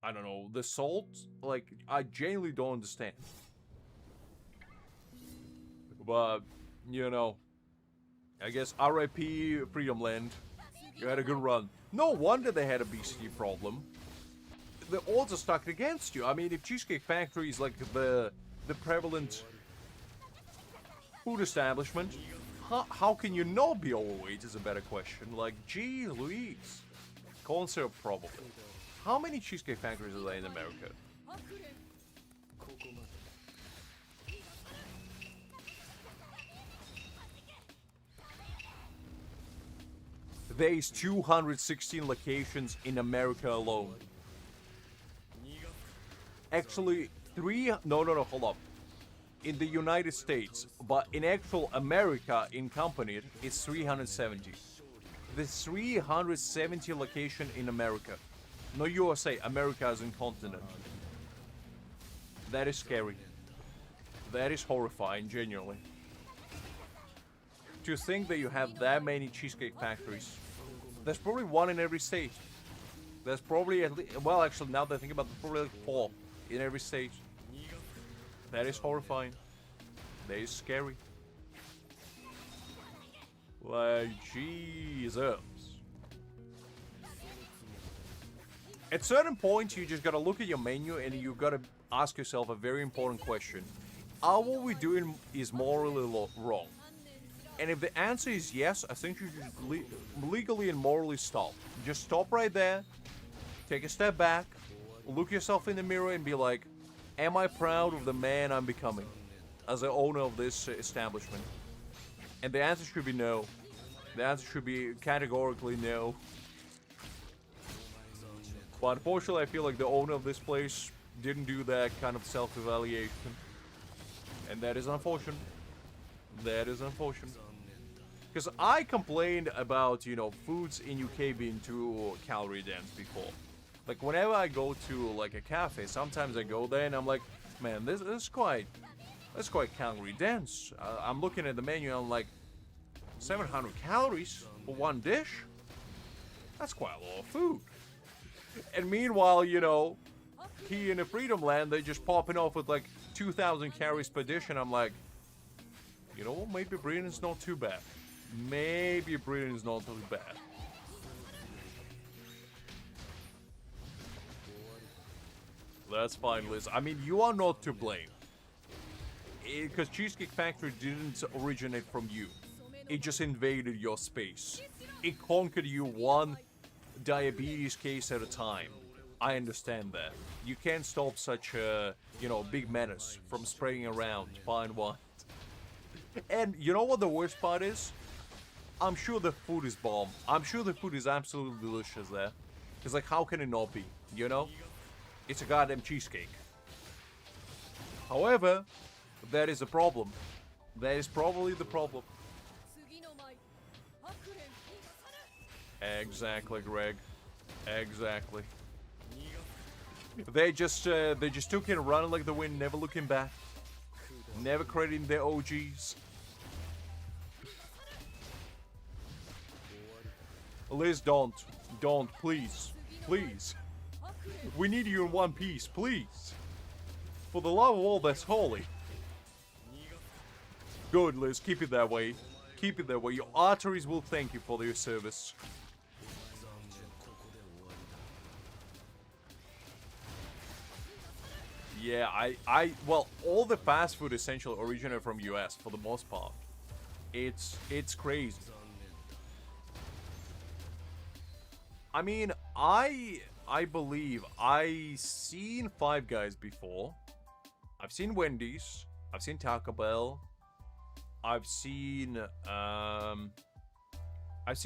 I don't know, the salt? Like I genuinely don't understand. But, you know, I guess RIP Freedom Land. You had a good run. No wonder they had a obesity problem. The odds are stacked against you. I mean, if Cheesecake Factory is like the prevalent food establishment, how can you not be overweight is a better question. Like, gee Louise. Corn syrup probably. How many Cheesecake Factories are there in America? There is 216 locations in America alone. Actually, no, hold up. In the United States, but in actual America, incorporated, it's 370. There's 370 location in America. No USA, America as in continent. That is scary. That is horrifying, genuinely. To think that you have that many Cheesecake Factories. There's probably one in every state. There's probably at least, well, actually, now that I think about it, there's probably like 4 in every state. That is horrifying. That is scary. Like, Jesus. At certain points, you just gotta look at your menu and you gotta ask yourself a very important question. Are what we're doing is morally wrong? And if the answer is yes, I think you should legally and morally stop. Just stop right there, take a step back, look yourself in the mirror and be like, am I proud of the man I'm becoming as the owner of this establishment? And the answer should be no. The answer should be categorically no. But unfortunately, I feel like the owner of this place didn't do that kind of self-evaluation. And that is unfortunate. That is unfortunate. Because I complained about, you know, foods in UK being too calorie dense before. Like, whenever I go to, like, a cafe, sometimes I go there and I'm like, man, this is quite calorie dense. I'm looking at the menu and I'm like, 700 calories for one dish? That's quite a lot of food. And meanwhile, you know, here in the Freedom Land, they're just popping off with, like, 2,000 calories per dish, and I'm like, you know what, maybe Britain's not too bad. Maybe Britain's not too bad. That's fine, Liz. I mean, you are not to blame. Because Cheesecake Factory didn't originate from you. It just invaded your space. It conquered you one diabetes case at a time. I understand that. You can't stop such a, you know, big menace from spreading around far and wide. And you know what the worst part is? I'm sure the food is bomb. I'm sure the food is absolutely delicious there. Because, like, how can it not be? You know? It's a goddamn cheesecake. However, that is a problem. That is probably the problem. Exactly, Greg. Exactly. They just took it running like the wind, never looking back, never crediting their OGs. Liz, don't, please, please. We need you in one piece, please. For the love of all that's holy. Good, Liz. Keep it that way. Keep it that way. Your arteries will thank you for your service. Yeah, well, all the fast food essentially originate from US for the most part. It's crazy. I mean, I believe I seen Five Guys before. I've seen Wendy's. I've seen Taco Bell. I've seen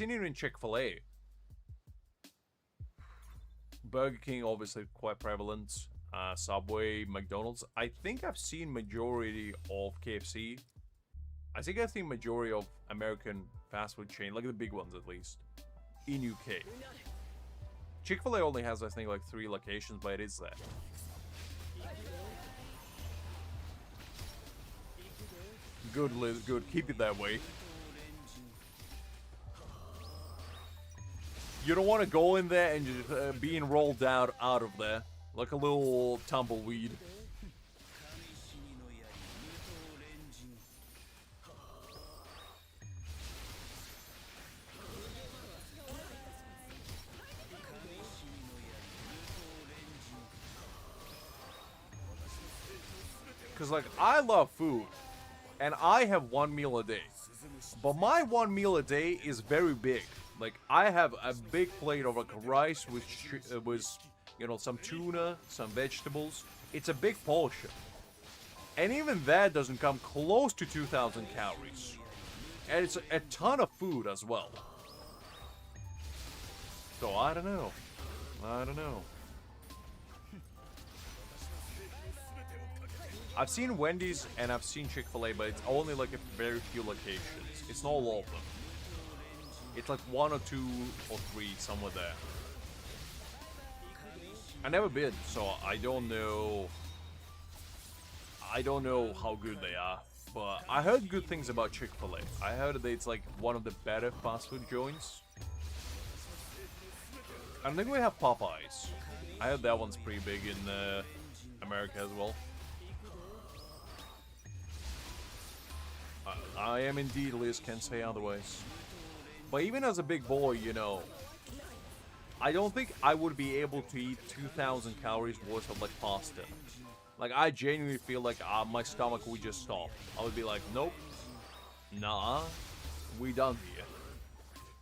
even Chick-fil-A. Burger King obviously quite prevalent. Subway, McDonald's. I think I've seen majority of KFC. I think I've seen majority of American fast food chain, like the big ones at least, in UK. Chick-fil-A only has, I think, like 3 locations, but it is that. Good, Liz, good. Keep it that way. You don't want to go in there and just being rolled out of there like a little tumbleweed. Because, like, I love food, and I have one meal a day. But my one meal a day is very big. Like, I have a big plate of, like, rice with, you know, some tuna, some vegetables. It's a big portion. And even that doesn't come close to 2,000 calories. And it's a ton of food as well. So, I don't know. I don't know. I've seen Wendy's and I've seen Chick-fil-A, but it's only like a very few locations. It's not all of them. It's like 1 or 2 or 3 somewhere there. I never been, so I don't know. I don't know how good they are, but I heard good things about Chick-fil-A. I heard that it's like one of the better fast food joints. I think we have Popeyes. I heard that one's pretty big in America as well. I am indeed, Liz, can't say otherwise. But even as a big boy, you know, I don't think I would be able to eat 2,000 calories worth of, like, pasta. Like, I genuinely feel like my stomach would just stop. I would be like, nope, nah, we done here.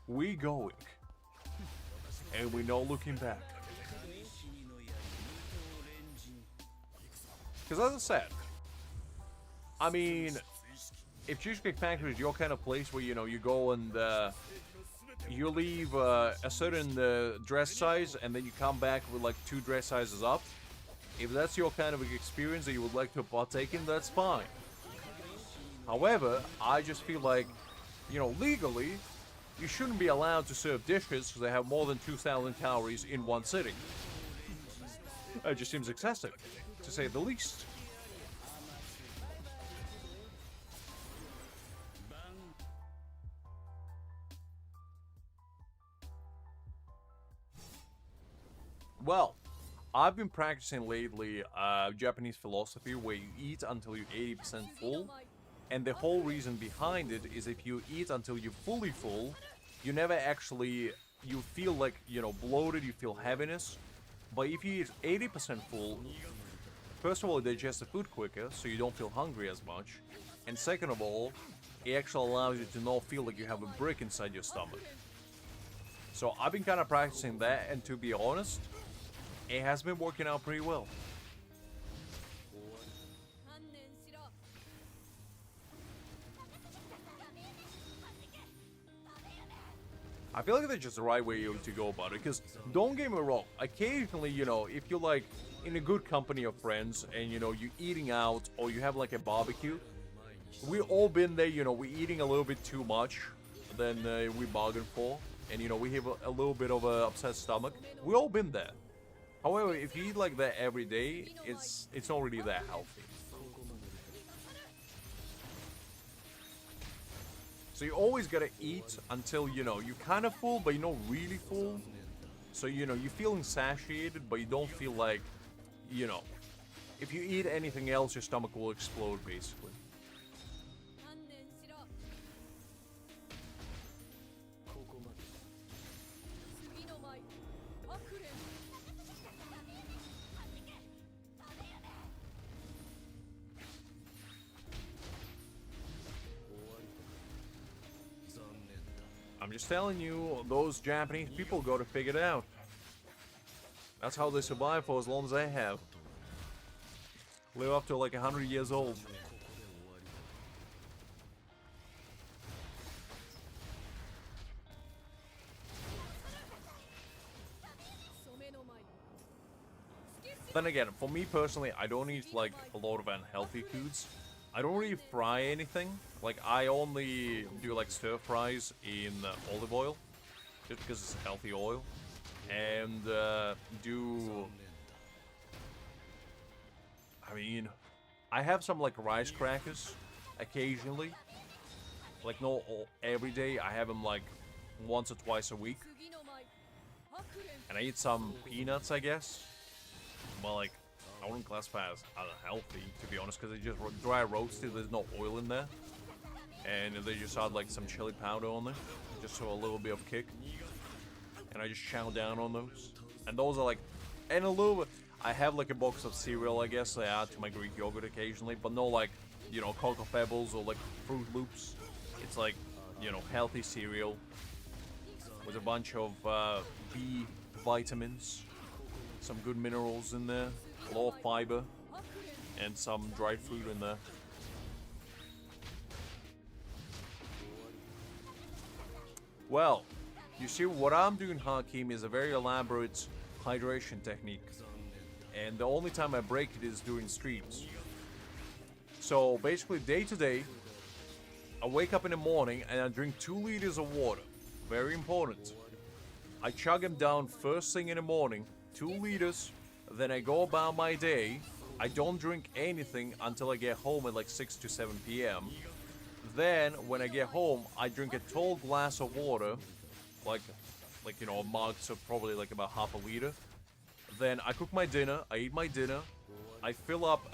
We going. And we no looking back. Because as I said, I mean, if Cheesecake Factory is your kind of place where, you know, you go and you leave a certain dress size and then you come back with like 2 dress sizes up, if that's your kind of experience that you would like to partake in, that's fine. However, I just feel like, you know, legally, you shouldn't be allowed to serve dishes because they have more than 2,000 calories in one sitting. It just seems excessive, to say the least. Well, I've been practicing lately Japanese philosophy where you eat until you're 80% full. And the whole reason behind it is if you eat until you're fully full, you never actually, you feel like, you know, bloated, you feel heaviness. But if you eat 80% full, first of all, it digests the food quicker, so you don't feel hungry as much. And second of all, it actually allows you to not feel like you have a brick inside your stomach. So I've been kind of practicing that, and to be honest, it has been working out pretty well. I feel like that's just the right way to go about it, because don't get me wrong, occasionally, you know, if you like, in a good company of friends, and you know, you're eating out or you have like a barbecue. We all been there, you know, we're eating a little bit too much than we bargained for, and you know, we have a little bit of a upset stomach. We all been there. However, if you eat like that every day, it's not really that healthy. So you always gotta eat until, you know, you're kind of full, but you're not really full. So, you know, you're feeling satiated, but you don't feel like, you know, if you eat anything else, your stomach will explode, basically. I'm just telling you, those Japanese people got to figure it out. That's how they survive for as long as they have. Live up to like 100 years old. Then again, for me personally, I don't eat like a lot of unhealthy foods. I don't really fry anything. Like, I only do like stir fries in olive oil, just because it's healthy oil, and I mean, I have some like rice crackers occasionally, like not every day. I have them like once or twice a week, and I eat some peanuts, I guess. But like, I wouldn't classify as unhealthy, to be honest, because they just dry roasted. There's no oil in there, and they just add like some chili powder on there, just for a little bit of kick. And I just chow down on those, and those are like, and a little bit. I have like a box of cereal, I guess, I add to my Greek yogurt occasionally, but no like, you know, Cocoa Pebbles or like Fruit Loops. It's like, you know, healthy cereal with a bunch of B vitamins, some good minerals in there, a lot of fiber, and some dried fruit in there. Well, you see, what I'm doing, Hakim, is a very elaborate hydration technique. And the only time I break it is during streams. So basically, day to day, I wake up in the morning and I drink 2 liters of water. Very important. I chug them down first thing in the morning, 2 liters. Then I go about my day. I don't drink anything until I get home at like 6 to 7 p.m. Then, when I get home, I drink a tall glass of water, like you know, a mug, so probably like about half a liter. Then I cook my dinner, I eat my dinner, I fill up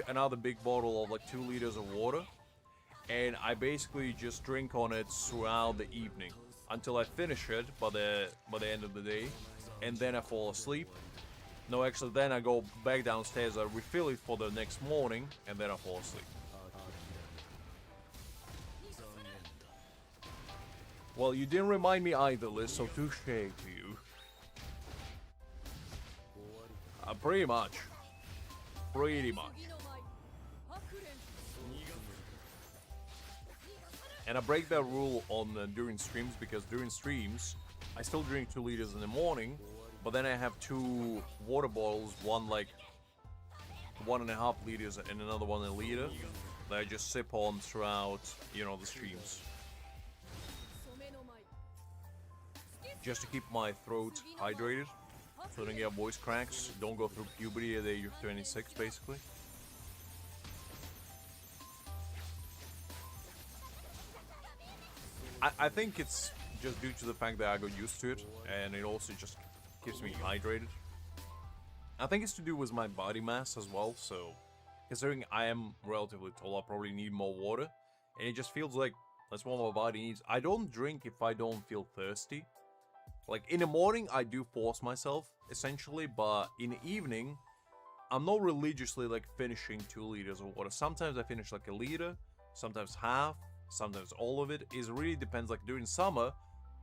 another big bottle of like 2 liters of water, and I basically just drink on it throughout the evening until I finish it by the end of the day, and then I fall asleep. No, actually, then I go back downstairs, I refill it for the next morning, and then I fall asleep. Well, you didn't remind me either, Liz, so touche to you. Pretty much. Pretty much. And I break that rule on during streams, because during streams, I still drink 2 liters in the morning, but then I have 2 water bottles, one like 1.5 liters and another one a liter, that I just sip on throughout, you know, the streams. Just to keep my throat hydrated, so I don't get voice cracks, don't go through puberty at the age of 26, basically. I think it's just due to the fact that I got used to it, and it also just keeps me hydrated. I think it's to do with my body mass as well, so considering I am relatively tall, I probably need more water, and it just feels like that's what my body needs. I don't drink if I don't feel thirsty. Like, in the morning, I do force myself, essentially, but in the evening, I'm not religiously, like, finishing 2 liters of water. Sometimes I finish, like, a liter, sometimes half, sometimes all of it. It really depends. Like, during summer,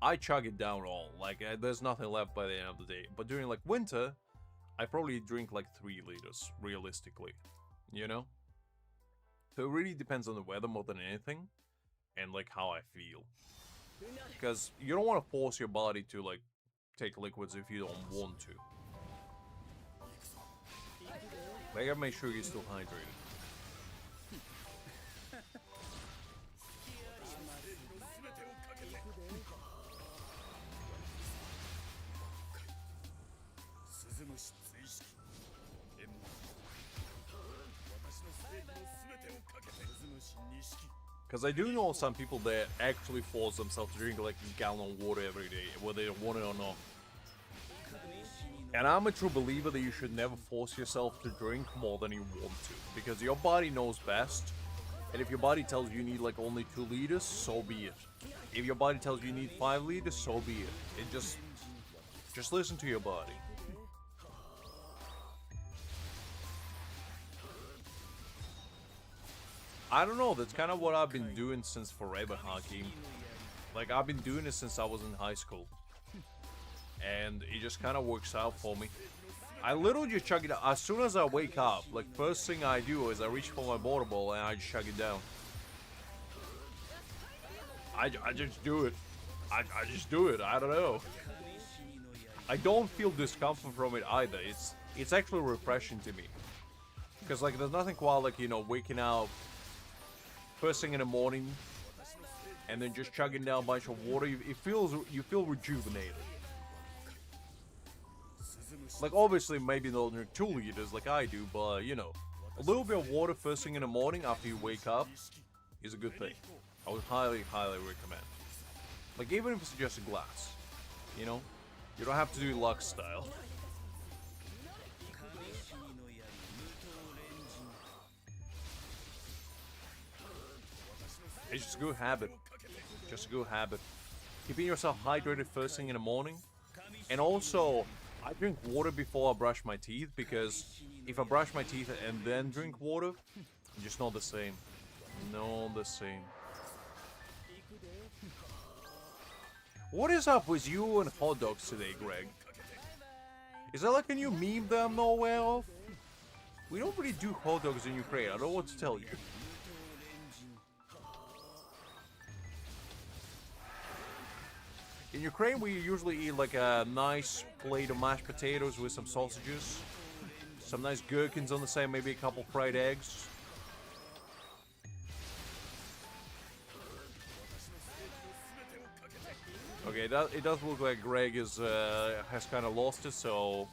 I chug it down all. Like, there's nothing left by the end of the day. But during, like, winter, I probably drink, like, 3 liters, realistically, you know? So it really depends on the weather more than anything, and, like, how I feel. Because you don't want to force your body to, like, take liquids if you don't want to. I gotta make sure you're still hydrated. Because I do know some people that actually force themselves to drink like a gallon of water every day, whether they want it or not. And I'm a true believer that you should never force yourself to drink more than you want to. Because your body knows best. And if your body tells you need like only 2 liters, so be it. If your body tells you need 5 liters, so be it. It just listen to your body. I don't know, that's kind of what I've been doing since forever, Hakim. Like, I've been doing it since I was in high school. And it just kind of works out for me. I literally just chug it out. As soon as I wake up, like, first thing I do is I reach for my water bottle and I just chug it down. I just do it. I just do it. I don't know. I don't feel discomfort from it either. It's actually refreshing to me. Because, like, there's nothing quite like, you know, waking up first thing in the morning and then just chugging down a bunch of water. You feel rejuvenated. Like, obviously, maybe not drink 2 liters like I do, but, you know, a little bit of water first thing in the morning after you wake up is a good thing. I would highly, highly recommend. Like, even if it's just a glass, you know? You don't have to do Lux style. It's just a good habit. Just a good habit. Keeping yourself hydrated first thing in the morning. And also, I drink water before I brush my teeth, because if I brush my teeth and then drink water, just not the same. Not the same. What is up with you and hot dogs today, Greg? Is that like a new meme that I'm not aware of? We don't really do hot dogs in Ukraine, I don't know what to tell you. In Ukraine, we usually eat like a nice plate of mashed potatoes with some sausages, some nice gherkins on the side, maybe a couple fried eggs. Okay, it does look like Greg is has kind of lost it, so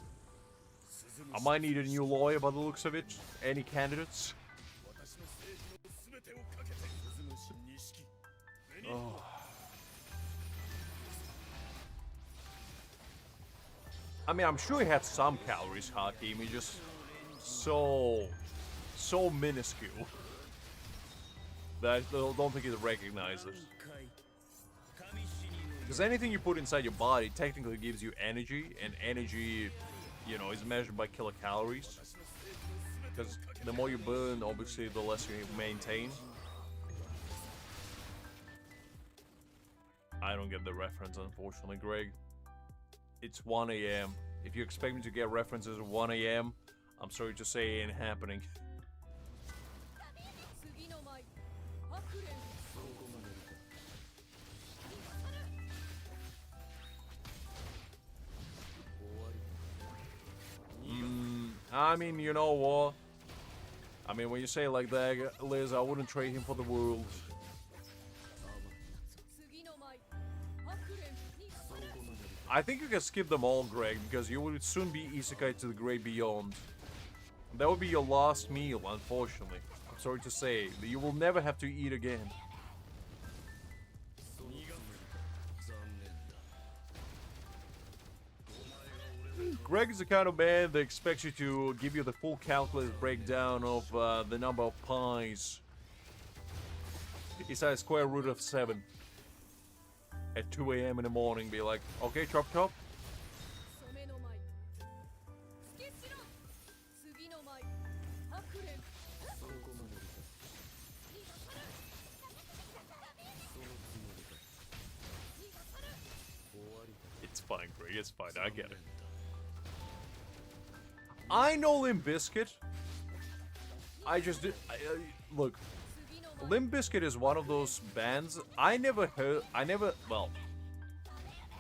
I might need a new lawyer by the looks of it. Any candidates? Oh. I mean, I'm sure he had some calories, Hakim. He's just so minuscule that I don't think he recognizes. Because anything you put inside your body technically gives you energy, and energy, you know, is measured by kilocalories. Because the more you burn, obviously, the less you maintain. I don't get the reference, unfortunately, Greg. It's 1 AM. If you expect me to get references at 1 AM, I'm sorry to say it ain't happening. I mean, you know what? I mean, when you say it like that, Liz, I wouldn't trade him for the world. I think you can skip them all, Greg, because you would soon be isekai to the great beyond. That would be your last meal, unfortunately. I'm sorry to say, but you will never have to eat again. Greg is the kind of man that expects you to give you the full calculated breakdown of the number of pies. It's a square root of 7. At 2 AM in the morning, be like, okay, chop chop. It's fine, Greg, it's fine, I get it. I know Limp Bizkit. Look. Limp Bizkit is one of those bands I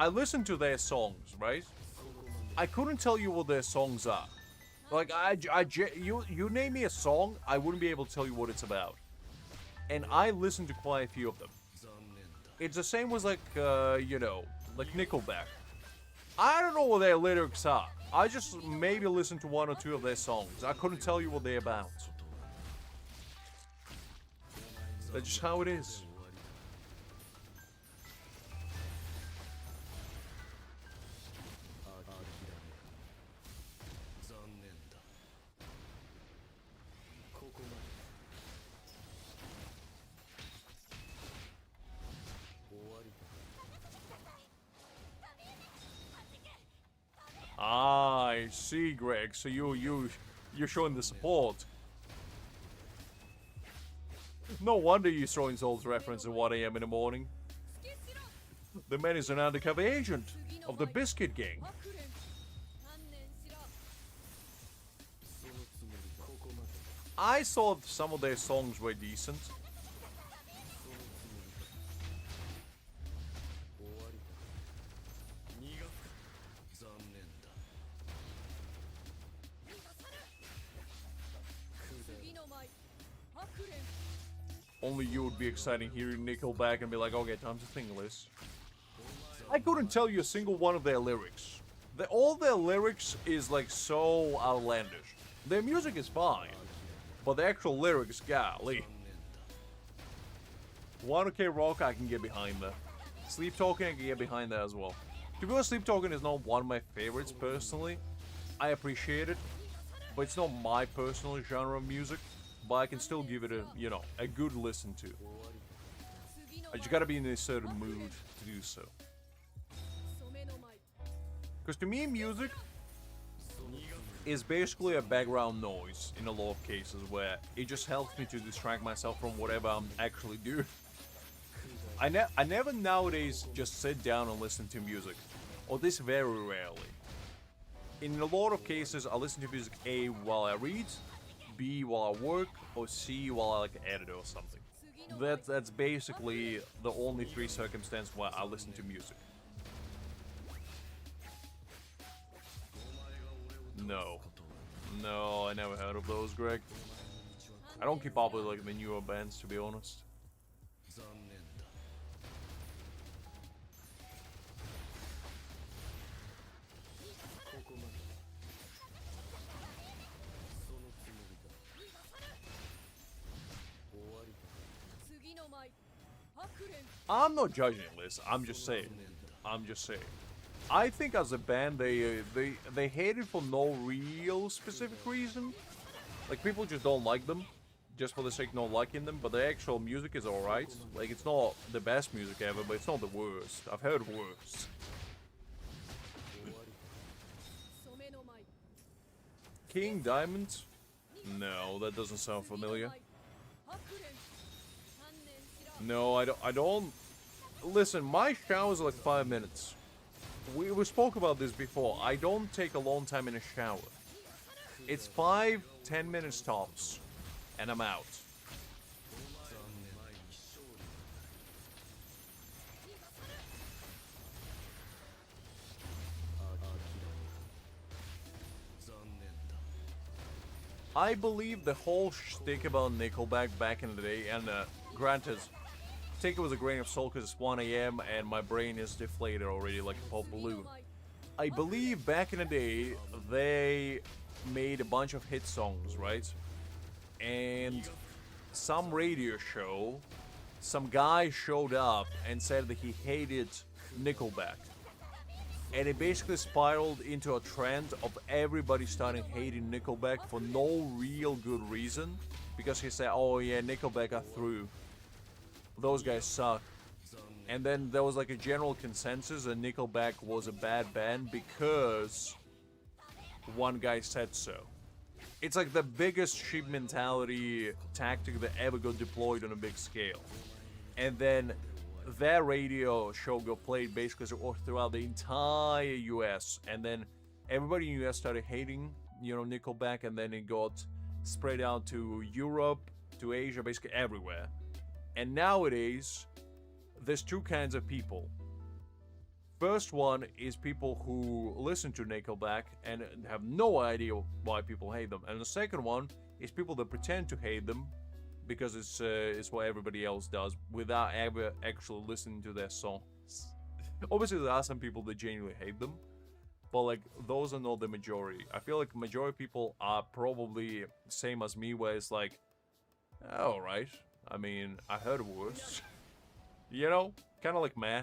listened to their songs, right? I couldn't tell you what their songs are. Like, you name me a song, I wouldn't be able to tell you what it's about. And I listen to quite a few of them. It's the same with, like, you know, like Nickelback. I don't know what their lyrics are. I just maybe listen to one or two of their songs. I couldn't tell you what they're about. That's just how it is. Ah, I see, Greg. So you're showing the support. No wonder you're throwing Zol's reference at 1 a.m. in the morning. The man is an undercover agent of the Biscuit Gang. I thought some of their songs were decent. Only you would be exciting hearing Nickelback and be like, okay, time to think list. I couldn't tell you a single one of their lyrics. All their lyrics is like so outlandish. Their music is fine, but the actual lyrics, golly. 1OK Rock, I can get behind that. Sleep Talking, I can get behind that as well. To be honest, Sleep Talking is not one of my favorites personally. I appreciate it, but it's not my personal genre of music. But I can still give it a, you know, a good listen to. I just gotta be in a certain mood to do so. Because to me, music is basically a background noise in a lot of cases where it just helps me to distract myself from whatever I'm actually doing. I never nowadays just sit down and listen to music, or this very rarely. In a lot of cases, I listen to music A while I read, B while I work, or C while I like edit or something. That's basically the only three circumstances where I listen to music. No, I never heard of those, Greg. I don't keep up with like the newer bands, to be honest. I'm not judging this. I'm just saying. I think as a band, they hate it for no real specific reason. Like, people just don't like them, just for the sake of not liking them. But the actual music is alright. Like, it's not the best music ever, but it's not the worst. I've heard worse. King Diamond? No, that doesn't sound familiar. No, I don't. Listen, my shower is like 5 minutes. We spoke about this before. I don't take a long time in a shower. It's 5-10 minutes tops, and I'm out. I believe the whole shtick about Nickelback back in the day, and granted, take it with a grain of salt because it's 1 a.m. and my brain is deflated already like a pop balloon. I believe back in the day, they made a bunch of hit songs, right? And some radio show, some guy showed up and said that he hated Nickelback. And it basically spiraled into a trend of everybody starting hating Nickelback for no real good reason. Because he said, oh yeah, Nickelback are through. Those guys suck. And then there was like a general consensus that Nickelback was a bad band because one guy said so. It's like the biggest sheep mentality tactic that ever got deployed on a big scale. And then their radio show got played basically throughout the entire US. And then everybody in the US started hating, you know, Nickelback, and then it got spread out to Europe, to Asia, basically everywhere. And nowadays, there's two kinds of people. first one is people who listen to Nickelback and have no idea why people hate them. And the second one is people that pretend to hate them because it's what everybody else does without ever actually listening to their songs. Obviously, there are some people that genuinely hate them, but like those are not the majority. I feel like majority of people are probably same as me, where it's like, all right. I mean, I heard worse. You know, kind of like meh.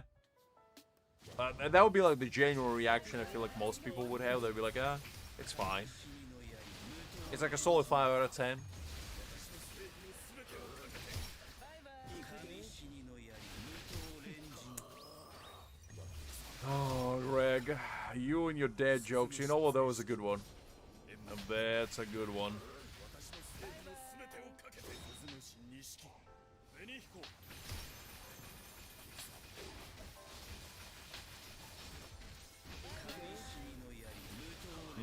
That would be like the genuine reaction I feel like most people would have. They'd be like, ah, it's fine. It's like a solid 5 out of 10. Oh, Greg, you and your dad jokes. You know what? That was a good one. That's a good one.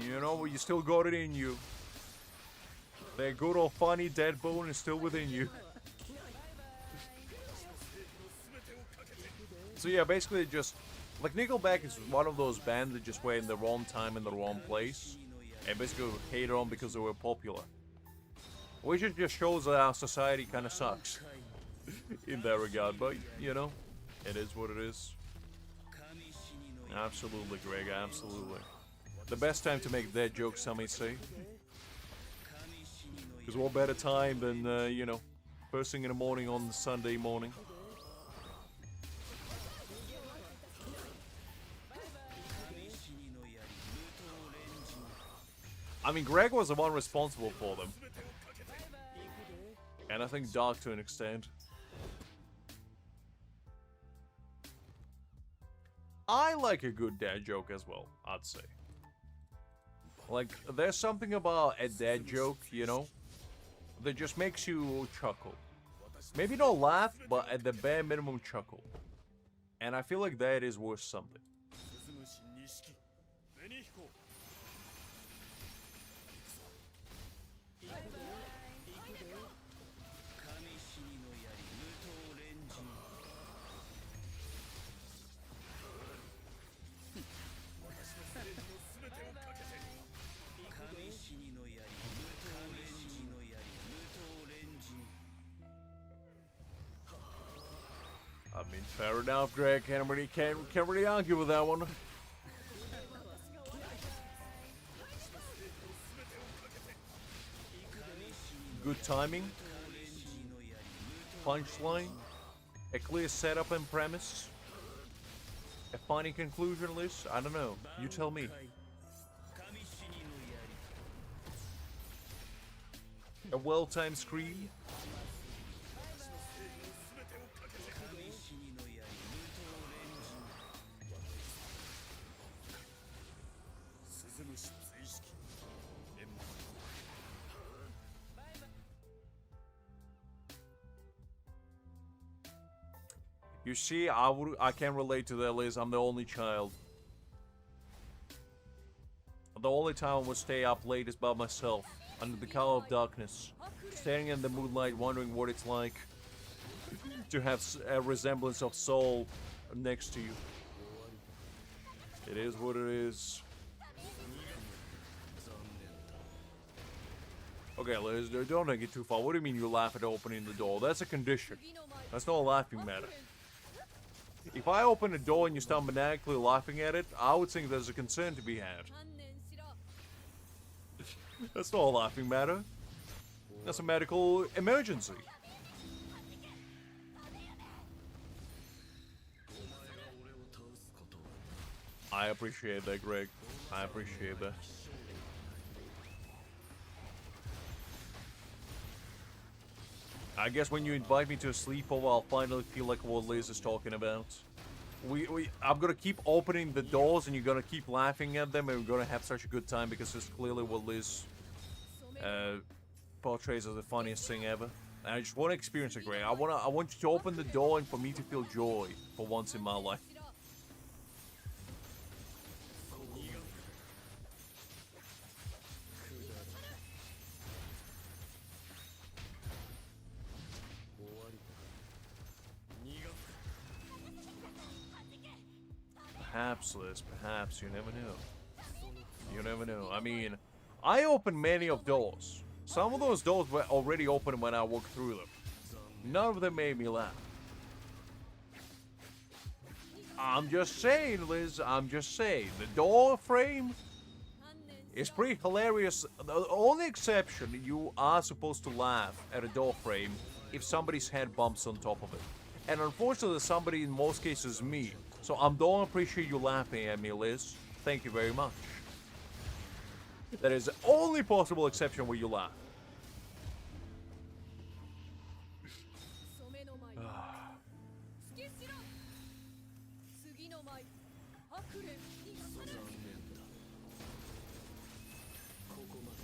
You know, you still got it in you. That good old funny dead bone is still within you. So yeah, basically just... Like, Nickelback is one of those bands that just were in the wrong time in the wrong place. And basically hated on because they were popular. Which just shows that our society kind of sucks. In that regard, but, you know, it is what it is. Absolutely, Greg, absolutely. The best time to make that joke, some may say. Because what better time than, you know, first thing in the morning on Sunday morning. I mean, Greg was the one responsible for them. And I think Dark to an extent. I like a good dad joke as well, I'd say. Like, there's something about a dad joke, you know, that just makes you chuckle. Maybe not laugh, but at the bare minimum chuckle. And I feel like that is worth something. I mean, fair enough, Greg. Can't really argue with that one. Good timing. Punchline. A clear setup and premise. A funny conclusion list. I don't know. You tell me. A well-timed scream. You see, I can relate to that, Liz. I'm the only child. The only time I would stay up late is by myself, under the cover of darkness, staring in the moonlight, wondering what it's like to have a resemblance of soul next to you. It is what it is. Okay, Liz, don't take it too far. What do you mean you laugh at opening the door? That's a condition. That's not a laughing matter. If I open a door and you start maniacally laughing at it, I would think there's a concern to be had. That's not a laughing matter. That's a medical emergency. I appreciate that, Greg. I appreciate that. I guess when you invite me to a sleepover, I'll finally feel like what Liz is talking about. I'm gonna keep opening the doors, and you're gonna keep laughing at them, and we're gonna have such a good time because it's clearly what Liz portrays as the funniest thing ever. And I just want to experience it, Greg. I want you to open the door and for me to feel joy for once in my life. Perhaps, Liz, perhaps. You never know. You never know. I mean, I opened many of those. Some of those doors were already open when I walked through them. None of them made me laugh. I'm just saying, Liz, I'm just saying. The door frame is pretty hilarious. The only exception, you are supposed to laugh at a door frame if somebody's head bumps on top of it. And unfortunately, somebody in most cases is me. So I don't appreciate you laughing at me, Liz. Thank you very much. That is the only possible exception where you laugh.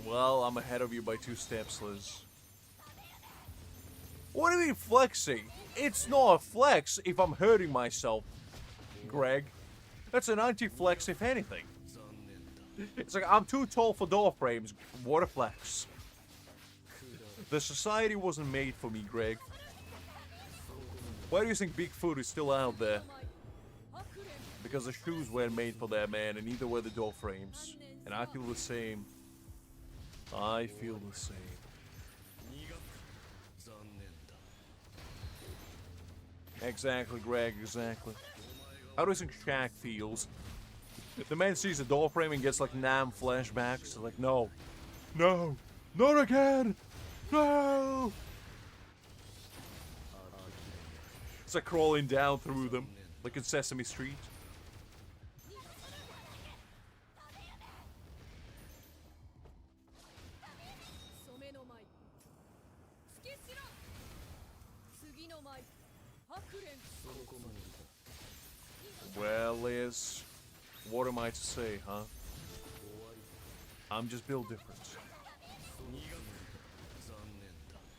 Well, I'm ahead of you by 2 steps, Liz. What do you mean flexing? It's not a flex if I'm hurting myself, Greg. That's an anti-flex if anything. It's like, I'm too tall for door frames. What a flex. The society wasn't made for me, Greg. Why do you think Bigfoot is still out there? Because the shoes weren't made for that man, and neither were the door frames. And I feel the same. I feel the same. Exactly, Greg, exactly. How do you think Shaq feels? The man sees a door frame and gets like Nam flashbacks. Like, no. No! Not again! No! It's like crawling down through them, like in Sesame Street. Well, Liz, what am I to say, huh? I'm just built different.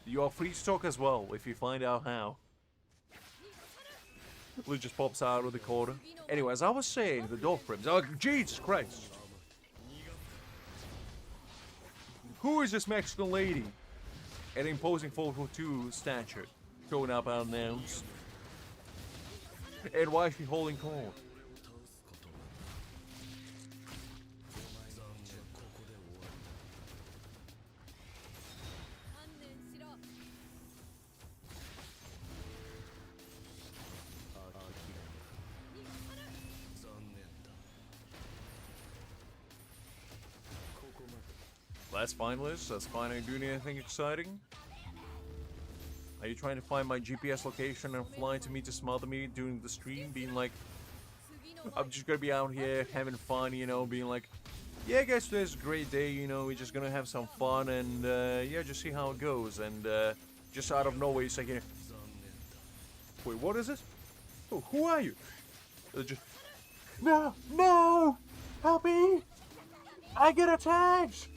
You are free to talk as well, if you find out how. Liz just pops out of the corner. Anyway, as I was saying, the door frames. Oh, Jesus Christ! Who is this Mexican lady? An imposing 4'2" stature, showing up unannounced. And why is she holding court? That's fine, Liz. That's fine. Are you doing anything exciting? Are you trying to find my GPS location and fly to me to smother me during the stream? Being like, I'm just gonna be out here having fun, you know, being like, yeah, guys, today's a great day, you know, we're just gonna have some fun and, yeah, just see how it goes. And, just out of nowhere, it's like, you know, wait, what is it? Oh, who are you? Just, no, no! Help me! I get attacked!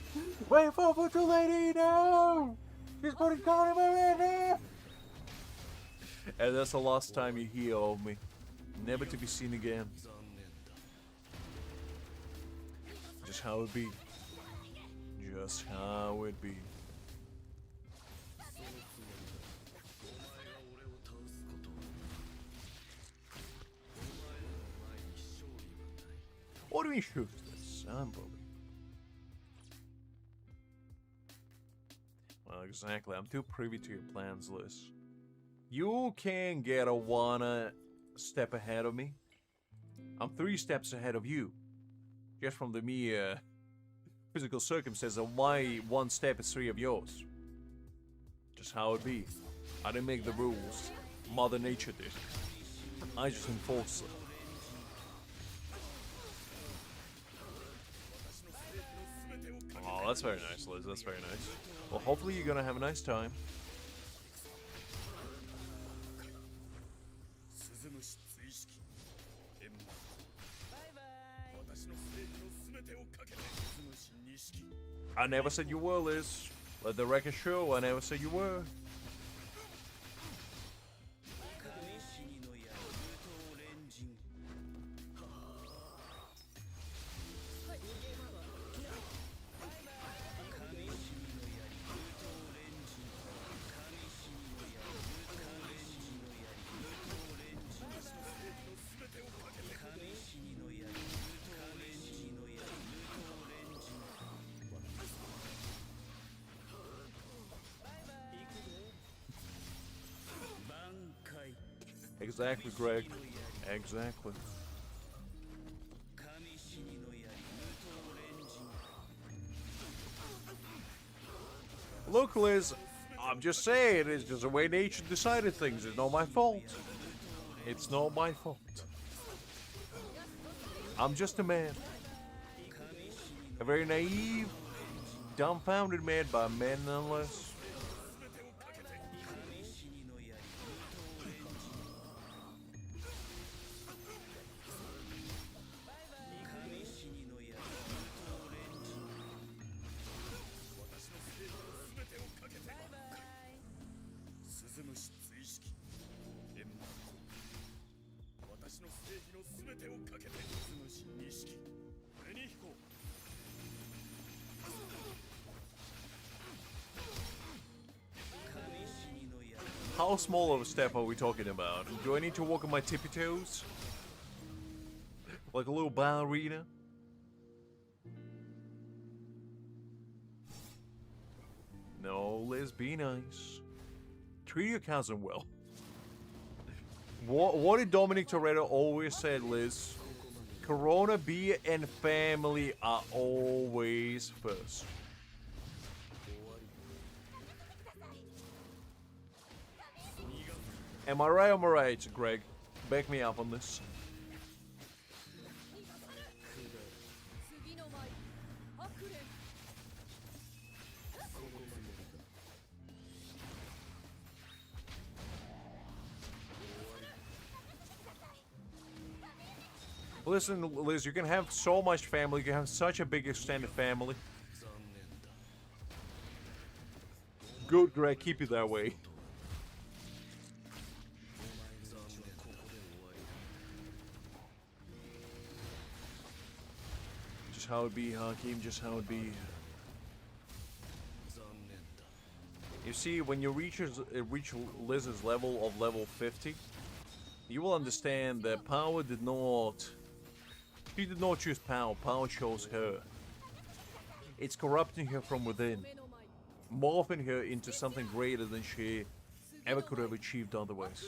Wait, 4'2" lady, no! She's putting God in my head! And that's the last time you hear of me. Never to be seen again. Just how it be. Just how it be. What do we shoot this? Unbelievable. Well, exactly. I'm too privy to your plans, Liz. You can get a 1 step ahead of me. I'm 3 steps ahead of you. Just from the mere physical circumstance of my 1 step is 3 of yours. Just how it be. I didn't make the rules. Mother Nature did. I just enforce them. Oh, that's very nice, Liz. That's very nice. Well, hopefully you're gonna have a nice time. I never said you were, Liz. Let the record show I never said you were. Exactly, Greg. Exactly. Look, Liz, I'm just saying, it's just the way nature decided things. It's not my fault. It's not my fault. I'm just a man. A very naive, dumbfounded man by men nonetheless. How small of a step are we talking about? Do I need to walk on my tippy toes? Like a little ballerina? No, Liz, be nice. Treat your cousin well. What did Dominic Toretto always said, Liz? Corona, beer, and family are always first. Am I right or am I right, Greg? Back me up on this. Listen, Liz, you can have so much family, you can have such a big extended family. Good, Greg, keep it that way. Just how it be, Hakeem, just how it be. You see, when you reach Liz's level of level 50, you will understand that power did not... She did not choose power, power chose her. It's corrupting her from within, morphing her into something greater than she ever could have achieved otherwise.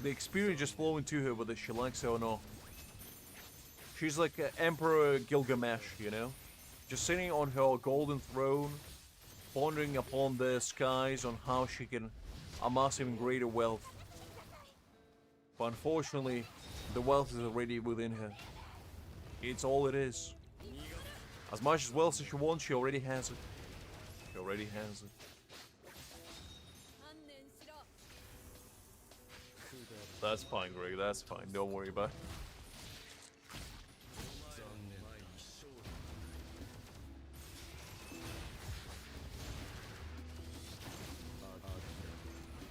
The experience just flowing to her whether she likes it or not. She's like Emperor Gilgamesh, you know? Just sitting on her golden throne, pondering upon the skies on how she can amass even greater wealth. But unfortunately, the wealth is already within her. It's all it is. As much as wealth as she wants, she already has it. She already has it. That's fine, Greg, that's fine. Don't worry about it.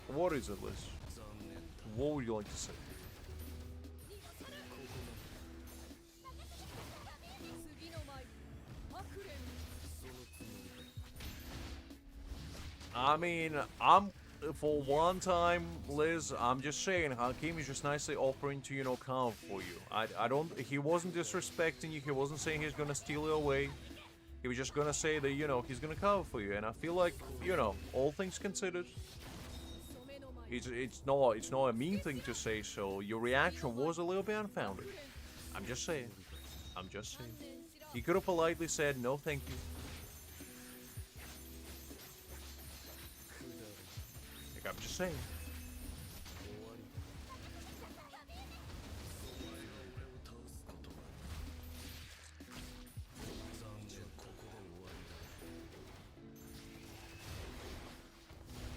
What is it, Liz? What would you like to say? I mean, for one time, Liz, I'm just saying, Hakeem is just nicely offering to, you know, carve for you. I don't, he wasn't disrespecting you, he wasn't saying he's gonna steal it away. He was just gonna say that, you know, he's gonna carve for you, and I feel like, you know, all things considered, it's not a mean thing to say, so your reaction was a little bit unfounded. I'm just saying. I'm just saying. He could have politely said, no thank you. I'm just saying.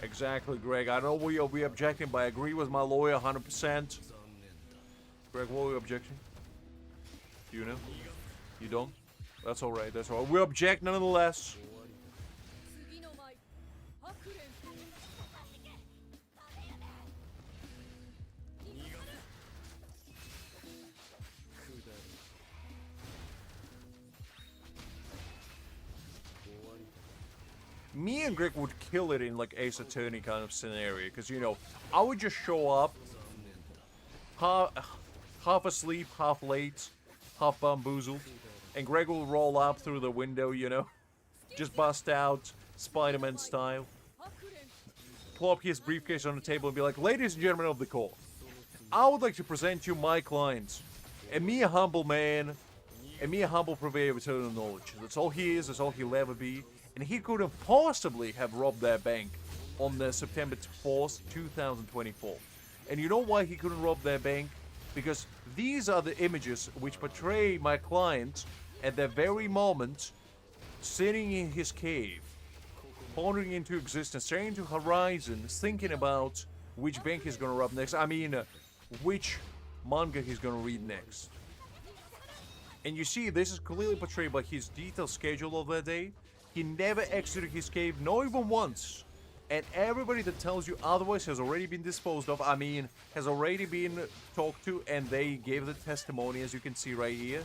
Exactly, Greg. I know we'll be objecting, but I agree with my lawyer 100%. Greg, what are we objecting? Do you know? You don't? That's alright, that's alright. We object nonetheless. Me and Greg would kill it in like Ace Attorney kind of scenario, because you know, I would just show up, half asleep, half late, half bamboozled, and Greg will roll up through the window, you know, just bust out, Spider-Man style. plop his briefcase on the table and be like, "Ladies and gentlemen of the court, I would like to present you my client, a mere humble man, a mere humble purveyor of eternal knowledge. That's all he is, that's all he'll ever be, and he couldn't possibly have robbed their bank on September 4th, 2024. And you know why he couldn't rob their bank? Because these are the images which portray my client at the very moment sitting in his cave, pondering into existence, staring into horizon, thinking about which bank he's gonna rob next. I mean, which manga he's gonna read next. And you see, this is clearly portrayed by his detailed schedule of that day. He never exited his cave, not even once. And everybody that tells you otherwise has already been disposed of. I mean, has already been talked to, and they gave the testimony, as you can see right here.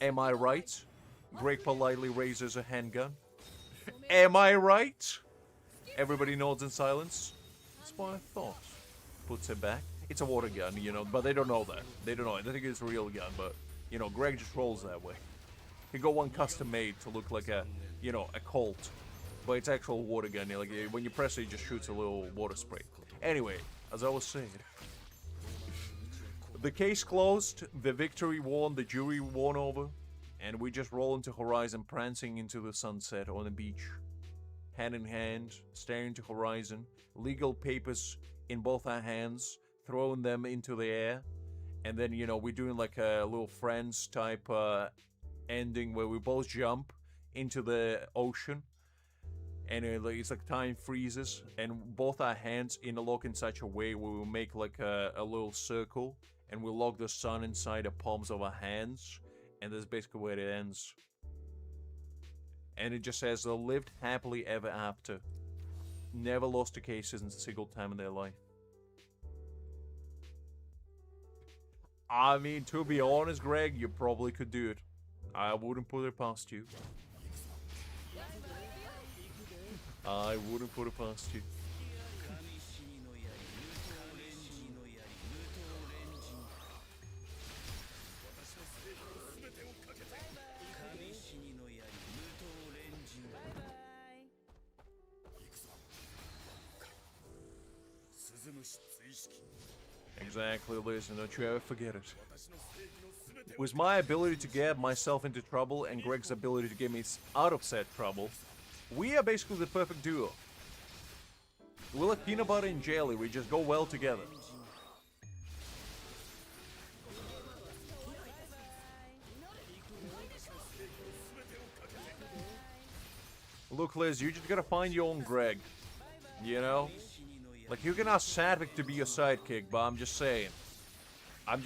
Am I right? Greg politely raises a handgun. Am I right? Everybody nods in silence. That's what I thought. Puts it back. It's a water gun, you know, but they don't know that. They don't know it. They think it's a real gun, but, you know, Greg just rolls that way. He got one custom made to look like a, you know, a Colt. But it's actual water gun. Like, when you press it, it just shoots a little water spray. Anyway, as I was saying, the case closed, the victory won, the jury won over, and we just roll into horizon, prancing into the sunset on the beach, hand in hand, staring into horizon, legal papers in both our hands, throwing them into the air, and then, you know, we're doing like a little Friends type ending where we both jump into the ocean. And it's like time freezes, and both our hands interlock in such a way where we'll make like a little circle, and we'll lock the sun inside the palms of our hands, and that's basically where it ends. And it just says, lived happily ever after. Never lost a case in a single time in their life. I mean, to be honest, Greg, you probably could do it. I wouldn't put it past you. I wouldn't put it past you. Exactly, listen, don't you ever forget it. With my ability to get myself into trouble and Greg's ability to get me out of said trouble, we are basically the perfect duo. We're like peanut butter and jelly, we just go well together. Look, Liz, you just gotta find your own Greg. You know? Like, you can ask Sadvik to be your sidekick, but I'm just saying. A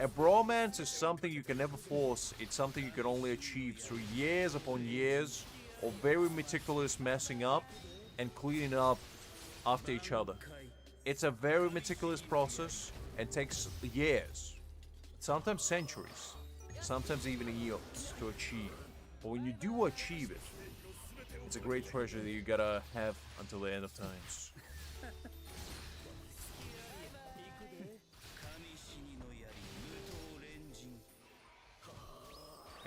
bromance is something you can never force. It's something you can only achieve through years upon years of very meticulous messing up and cleaning up after each other. It's a very meticulous process and takes years, sometimes centuries, sometimes even eons to achieve. But when you do achieve it, it's a great treasure that you gotta have until the end of times.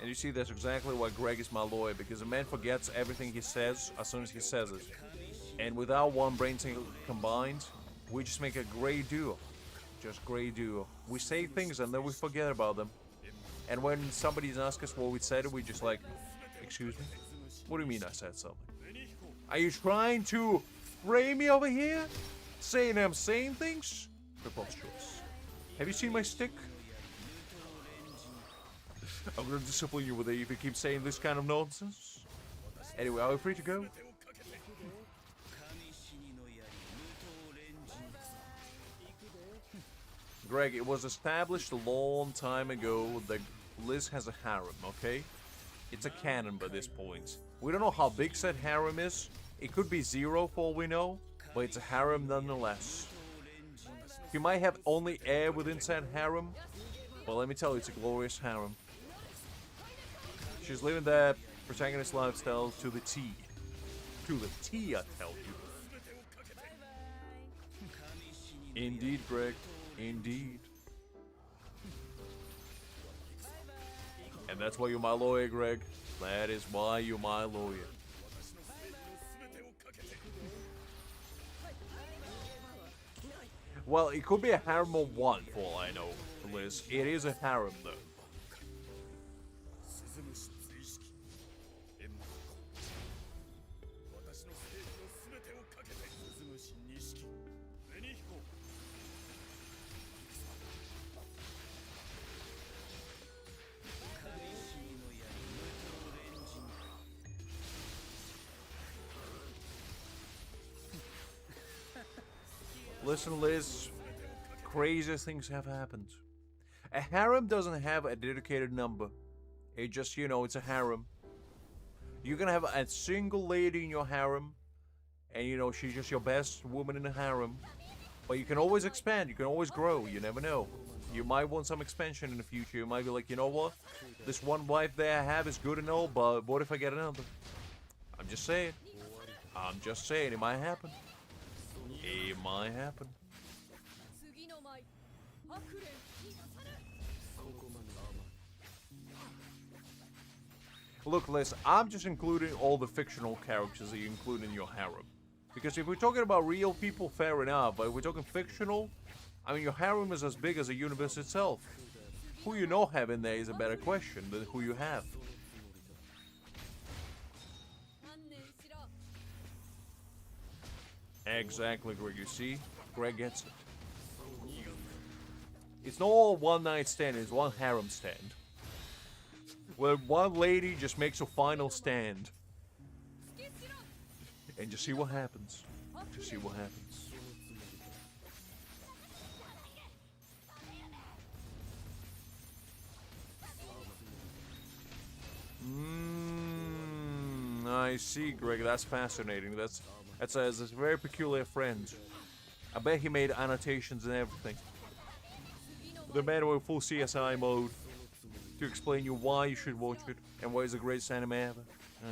And you see, that's exactly why Greg is my lawyer, because a man forgets everything he says as soon as he says it. And without one brain cell combined, we just make a great duo. Just great duo. We say things and then we forget about them. And when somebody's asking us what we said, we just like, excuse me? What do you mean I said something? Are you trying to frame me over here? Saying I'm saying things? Preposterous. Have you seen my stick? I'm gonna discipline you with it if you keep saying this kind of nonsense. Anyway, are we free to go? Greg, it was established a long time ago that Liz has a harem, okay? It's a canon by this point. We don't know how big said harem is. It could be 0 for all we know, but it's a harem nonetheless. You might have only air within said harem, but let me tell you, it's a glorious harem. She's living that protagonist lifestyle to the T. To the T, I tell you. Indeed, Greg. Indeed. And that's why you're my lawyer, Greg. That is why you're my lawyer. Well, it could be a harem of one, for all I know, Liz. It is a harem, though. Listen, Liz, craziest things have happened. A harem doesn't have a dedicated number. It just, it's a harem. You're gonna have a single lady in your harem, and she's just your best woman in the harem. But you can always expand, you can always grow, you never know. You might want some expansion in the future. You might be like, you know what? This one wife that I have is good and all, but what if I get another? I'm just saying. It might happen. It might happen. Look, Liz, I'm just including all the fictional characters that you include in your harem. Because if we're talking about real people, fair enough. But if we're talking fictional, I mean, your harem is as big as the universe itself. Who you know have in there is a better question than who you have. Exactly, Greg, you see? Greg gets it. It's not all one night stand, it's one harem stand. Where one lady just makes a final stand. And just see what happens. Just see what happens. I see, Greg, that's fascinating. That's a very peculiar friend. I bet he made annotations and everything. The man went full CSI mode to explain you why you should watch it and why it's the greatest anime ever.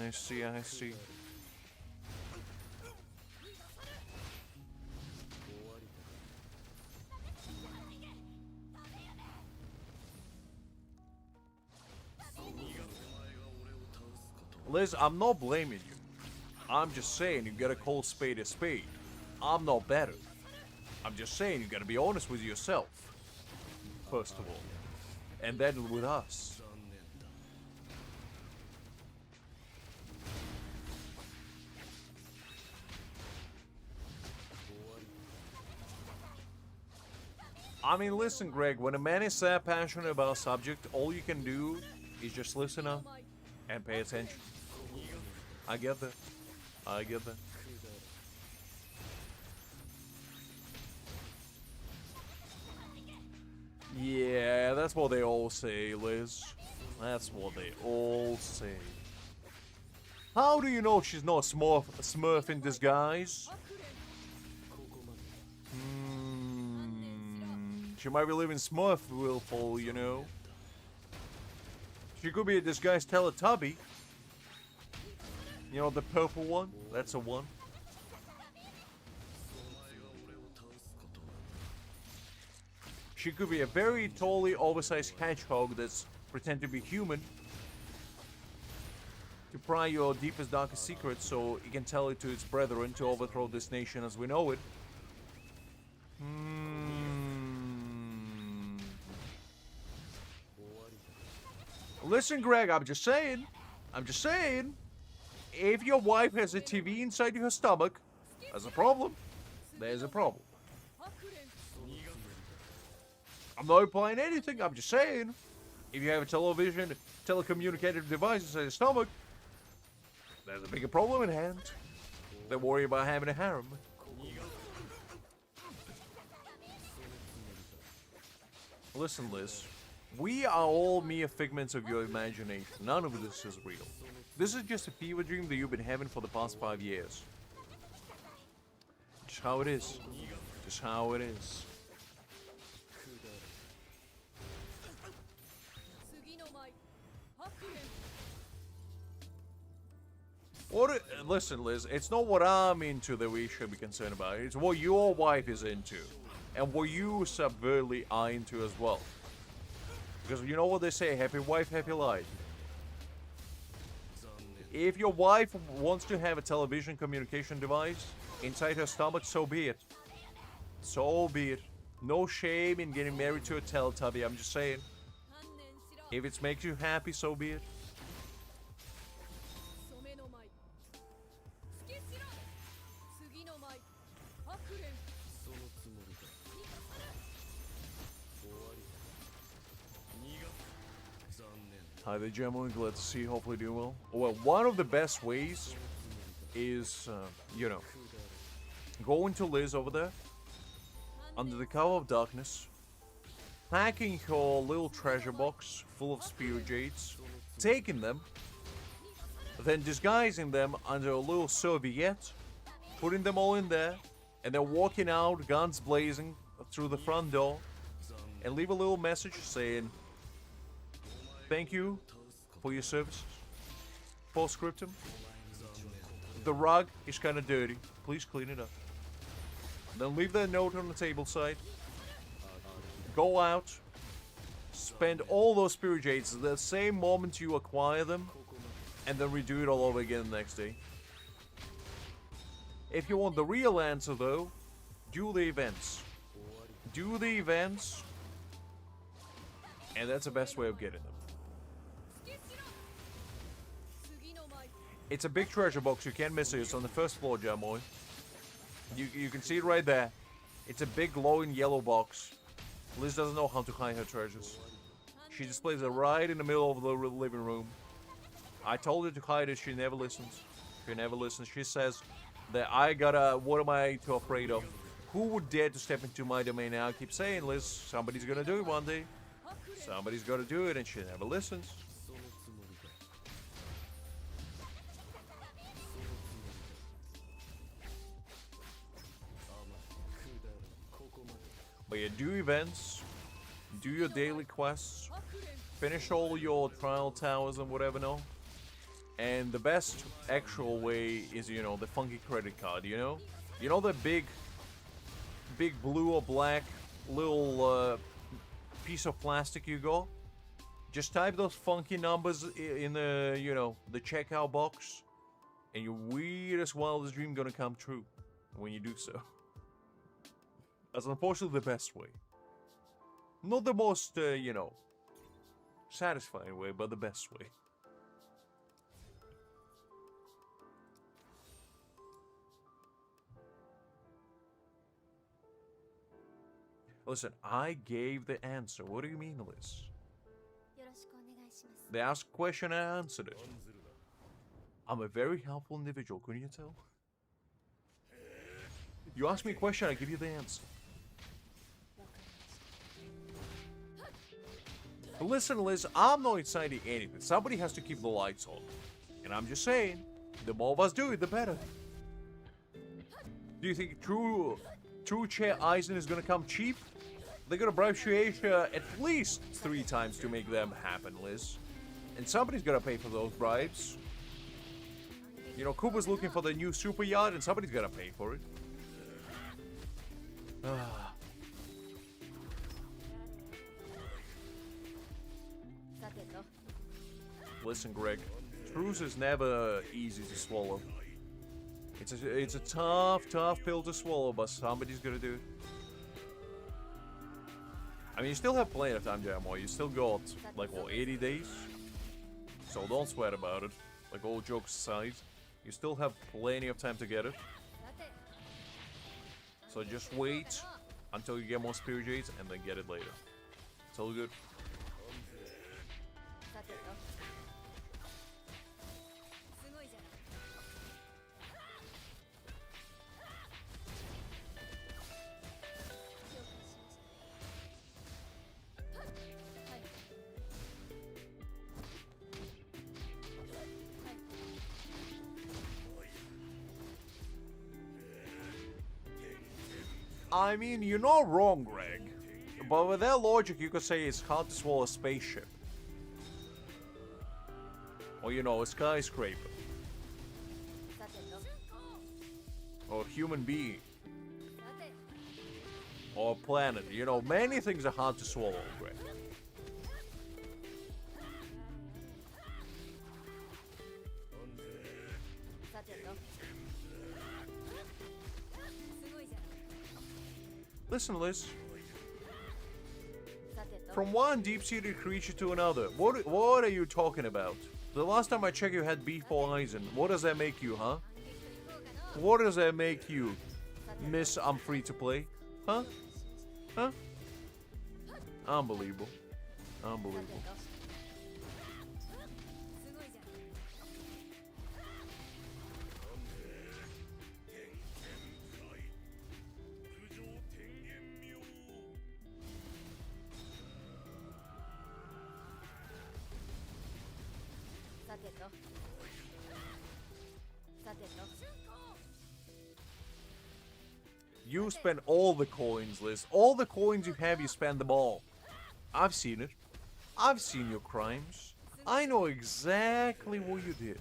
I see, I see. Liz, I'm not blaming you. I'm just saying you gotta call spade a spade. I'm not better. I'm just saying you gotta be honest with yourself. First of all. And then with us. I mean, listen, Greg, when a man is that passionate about a subject, all you can do is just listen up and pay attention. I get that. I get that. Yeah, that's what they all say, Liz. That's what they all say. How do you know she's not a Smurf in disguise? She might be living Smurf willful, you know. She could be a disguised Teletubby. You know, the purple one? That's a one. She could be a very tallly oversized hedgehog that's pretend to be human. To pry your deepest, darkest secrets so it can tell it to its brethren to overthrow this nation as we know it. Listen, Greg, I'm just saying. If your wife has a TV inside her stomach, there's a problem. There's a problem. I'm not implying anything, I'm just saying. If you have a television, telecommunicated device inside your stomach, there's a bigger problem at hand. Don't worry about having a harem. Listen, Liz. We are all mere figments of your imagination. None of this is real. This is just a fever dream that you've been having for the past 5 years. Just how it is. Just how it is. Listen, Liz, it's not what I'm into that we should be concerned about. It's what your wife is into. And what you subvertly are into as well. Because you know what they say, happy wife, happy life. If your wife wants to have a television communication device inside her stomach, so be it. So be it. No shame in getting married to a Teletubby, I'm just saying. If it makes you happy, so be it. Hi there, gentlemen. Glad to see you. Hopefully doing well. Well, one of the best ways is, you know, going to Liz over there, under the cover of darkness, packing her little treasure box full of spirit jades, taking them, then disguising them under a little serviette, putting them all in there, and then walking out, guns blazing, through the front door, and leave a little message saying, "Thank you for your services. Postscriptum. The rug is kind of dirty. Please clean it up." Then leave that note on the table side. Go out. Spend all those spirit jades the same moment you acquire them. And then redo it all over again the next day. If you want the real answer though, do the events. Do the events. And that's the best way of getting them. It's a big treasure box, you can't miss it. It's on the first floor, Jamoy. You can see it right there. It's a big glowing yellow box. Liz doesn't know how to hide her treasures. She displays it right in the middle of the living room. I told her to hide it, she never listens. She never listens. She says that what am I too afraid of? Who would dare to step into my domain? Now I keep saying, Liz, somebody's gonna do it one day. Somebody's gonna do it, and she never listens. But yeah, do events, do your daily quests, finish all your trial towers and whatever, no? And the best actual way is, you know, the funky credit card, you know? You know the big blue or black little piece of plastic you got? Just type those funky numbers in the, you know, the checkout box, and your weirdest, wildest dream gonna come true when you do so. That's unfortunately the best way. Not the most, you know, satisfying way, but the best way. Listen, I gave the answer. What do you mean, Liz? They asked a question and I answered it. I'm a very helpful individual, couldn't you tell? You ask me a question, I give you the answer. But listen, Liz, I'm not inciting anything. Somebody has to keep the lights on. And I'm just saying, the more of us do it, the better. Do you think true chair Aizen is gonna come cheap? They're gonna bribe Shueisha at least 3 times to make them happen, Liz. And somebody's gonna pay for those bribes. You know, Kuba's looking for the new super yacht, and somebody's gonna pay for it. Listen, Greg, truth is never easy to swallow. It's a tough pill to swallow, but somebody's gonna do it. I mean, you still have plenty of time, Jamoy. You still got, like, what, 80 days? So don't sweat about it. Like, all jokes aside, you still have plenty of time to get it. So just wait until you get more spirit jades and then get it later. It's all good. I mean, you're not wrong, Greg. But with that logic, you could say it's hard to swallow a spaceship. Or, you know, a skyscraper. Or a human being. Or a planet. You know, many things are hard to swallow, Greg. Listen, Liz. From one deep-seated creature to another. What are you talking about? The last time I checked, you had beef for Aizen. What does that make you, huh? What does that make you, Miss I'm free to play? Huh? Huh? Unbelievable. Unbelievable. You spend all the coins, Liz. All the coins you have, you spend them all. I've seen it. I've seen your crimes. I know exactly what you did.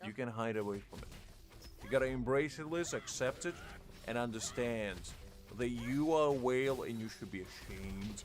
You can hide away from it. You gotta embrace it, Liz, accept it, and understand that you are a whale and you should be ashamed.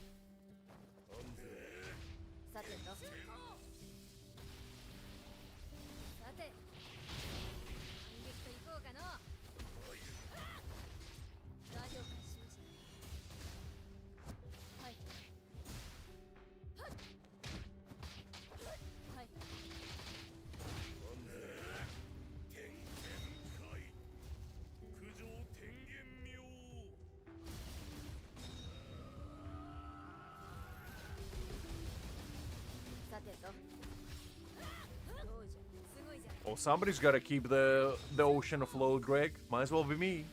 Well, somebody's got to keep the ocean afloat, Greg. Might as well be me.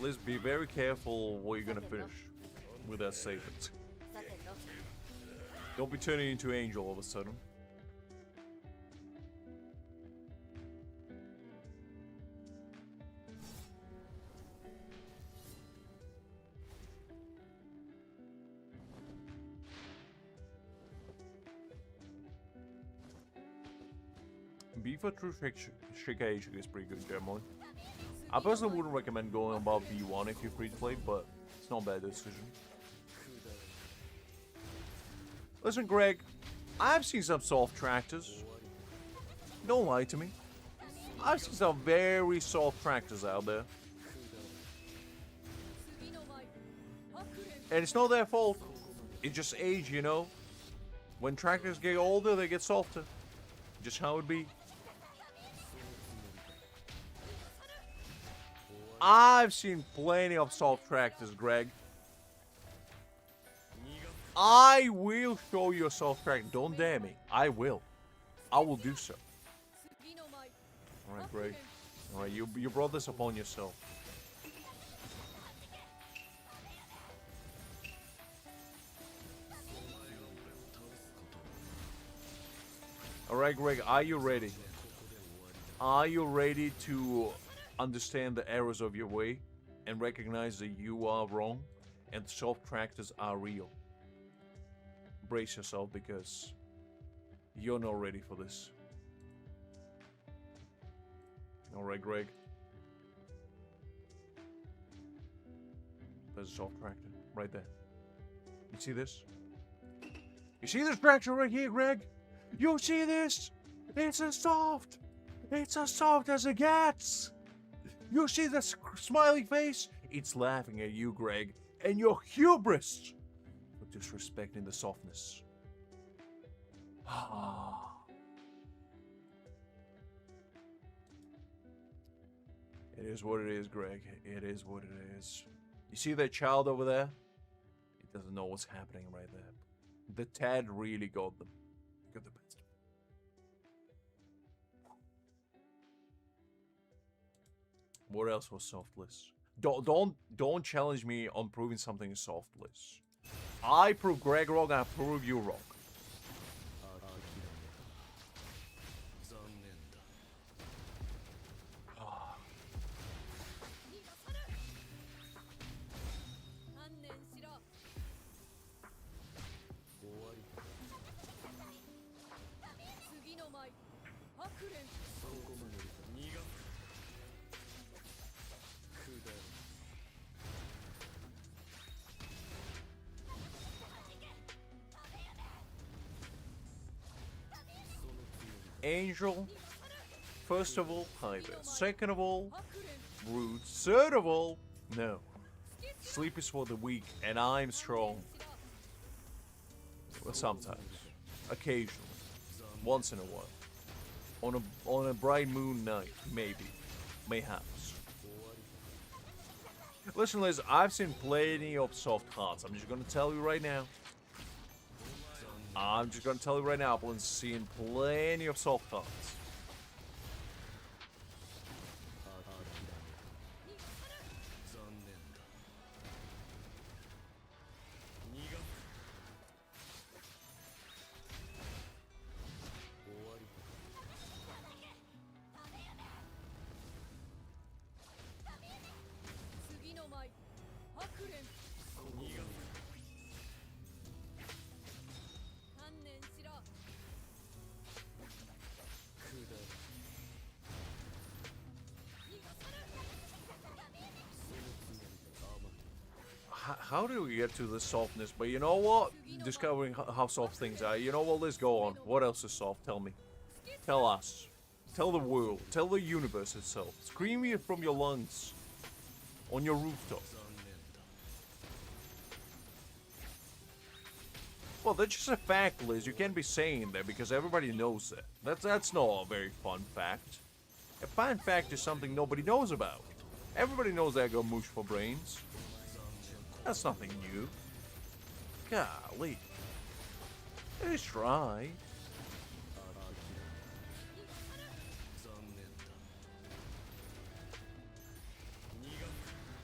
Liz, be very careful what you're gonna finish with that statement. Don't be turning into Angel all of a sudden. B4 True Shikage is pretty good generally. I personally wouldn't recommend going above B1 if you're free to play, but it's not a bad decision. Listen, Greg, I've seen some soft tractors. Don't lie to me. I've seen some very soft tractors out there. And it's not their fault. It's just age, you know. When tractors get older, they get softer. Just how it be. I've seen plenty of soft tractors, Greg. I will show you a soft tractor. Don't dare me. I will. I will do so. Alright, Greg. Alright, you brought this upon yourself. Alright, Greg, are you ready? Are you ready to understand the errors of your way and recognize that you are wrong and the soft tractors are real? Brace yourself because you're not ready for this. Alright, Greg. There's a soft tractor right there. You see this? You see this tractor right here, Greg? You see this? It's as soft. It's as soft as it gets. You see the smiley face? It's laughing at you, Greg, and your hubris for disrespecting the softness. It is what it is, Greg. It is what it is. You see that child over there? He doesn't know what's happening right there. The Tad really got them. Got the best. What else was softless? Don't challenge me on proving something is softless. I prove Greg wrong, I prove you wrong. Angel, First of all, hi there. Second of all, rude. Third of all, no. Sleep is for the weak, and I'm strong. Well, sometimes. Occasionally. Once in a while. On a bright moon night, maybe. Mayhaps. Listen, Liz, I've seen plenty of soft hearts. I'm just gonna tell you right now. I've been seeing plenty of soft hearts. How do we get to the softness? But you know what? Discovering how soft things are. You know what? Let's go on. What else is soft? Tell me. Tell us. Tell the world. Tell the universe itself. Scream it from your lungs. On your rooftop. Well, that's just a fact, Liz. You can't be saying that because everybody knows that. That's not a very fun fact. A fun fact is something nobody knows about. Everybody knows that I got moosh for brains. That's nothing new. Golly. Let's try.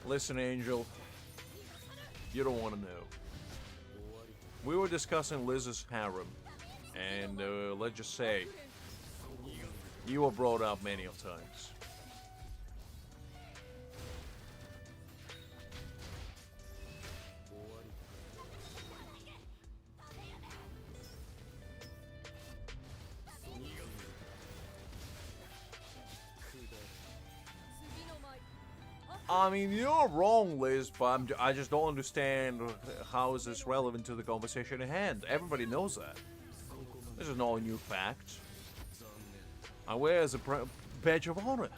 Listen, Angel. You don't want to know. We were discussing Liz's harem. And let's just say, you were brought up many of times. I mean, you're not wrong, Liz, but I just don't understand how is this relevant to the conversation at hand. Everybody knows that. This is not a new fact. I wear it as a badge of honor.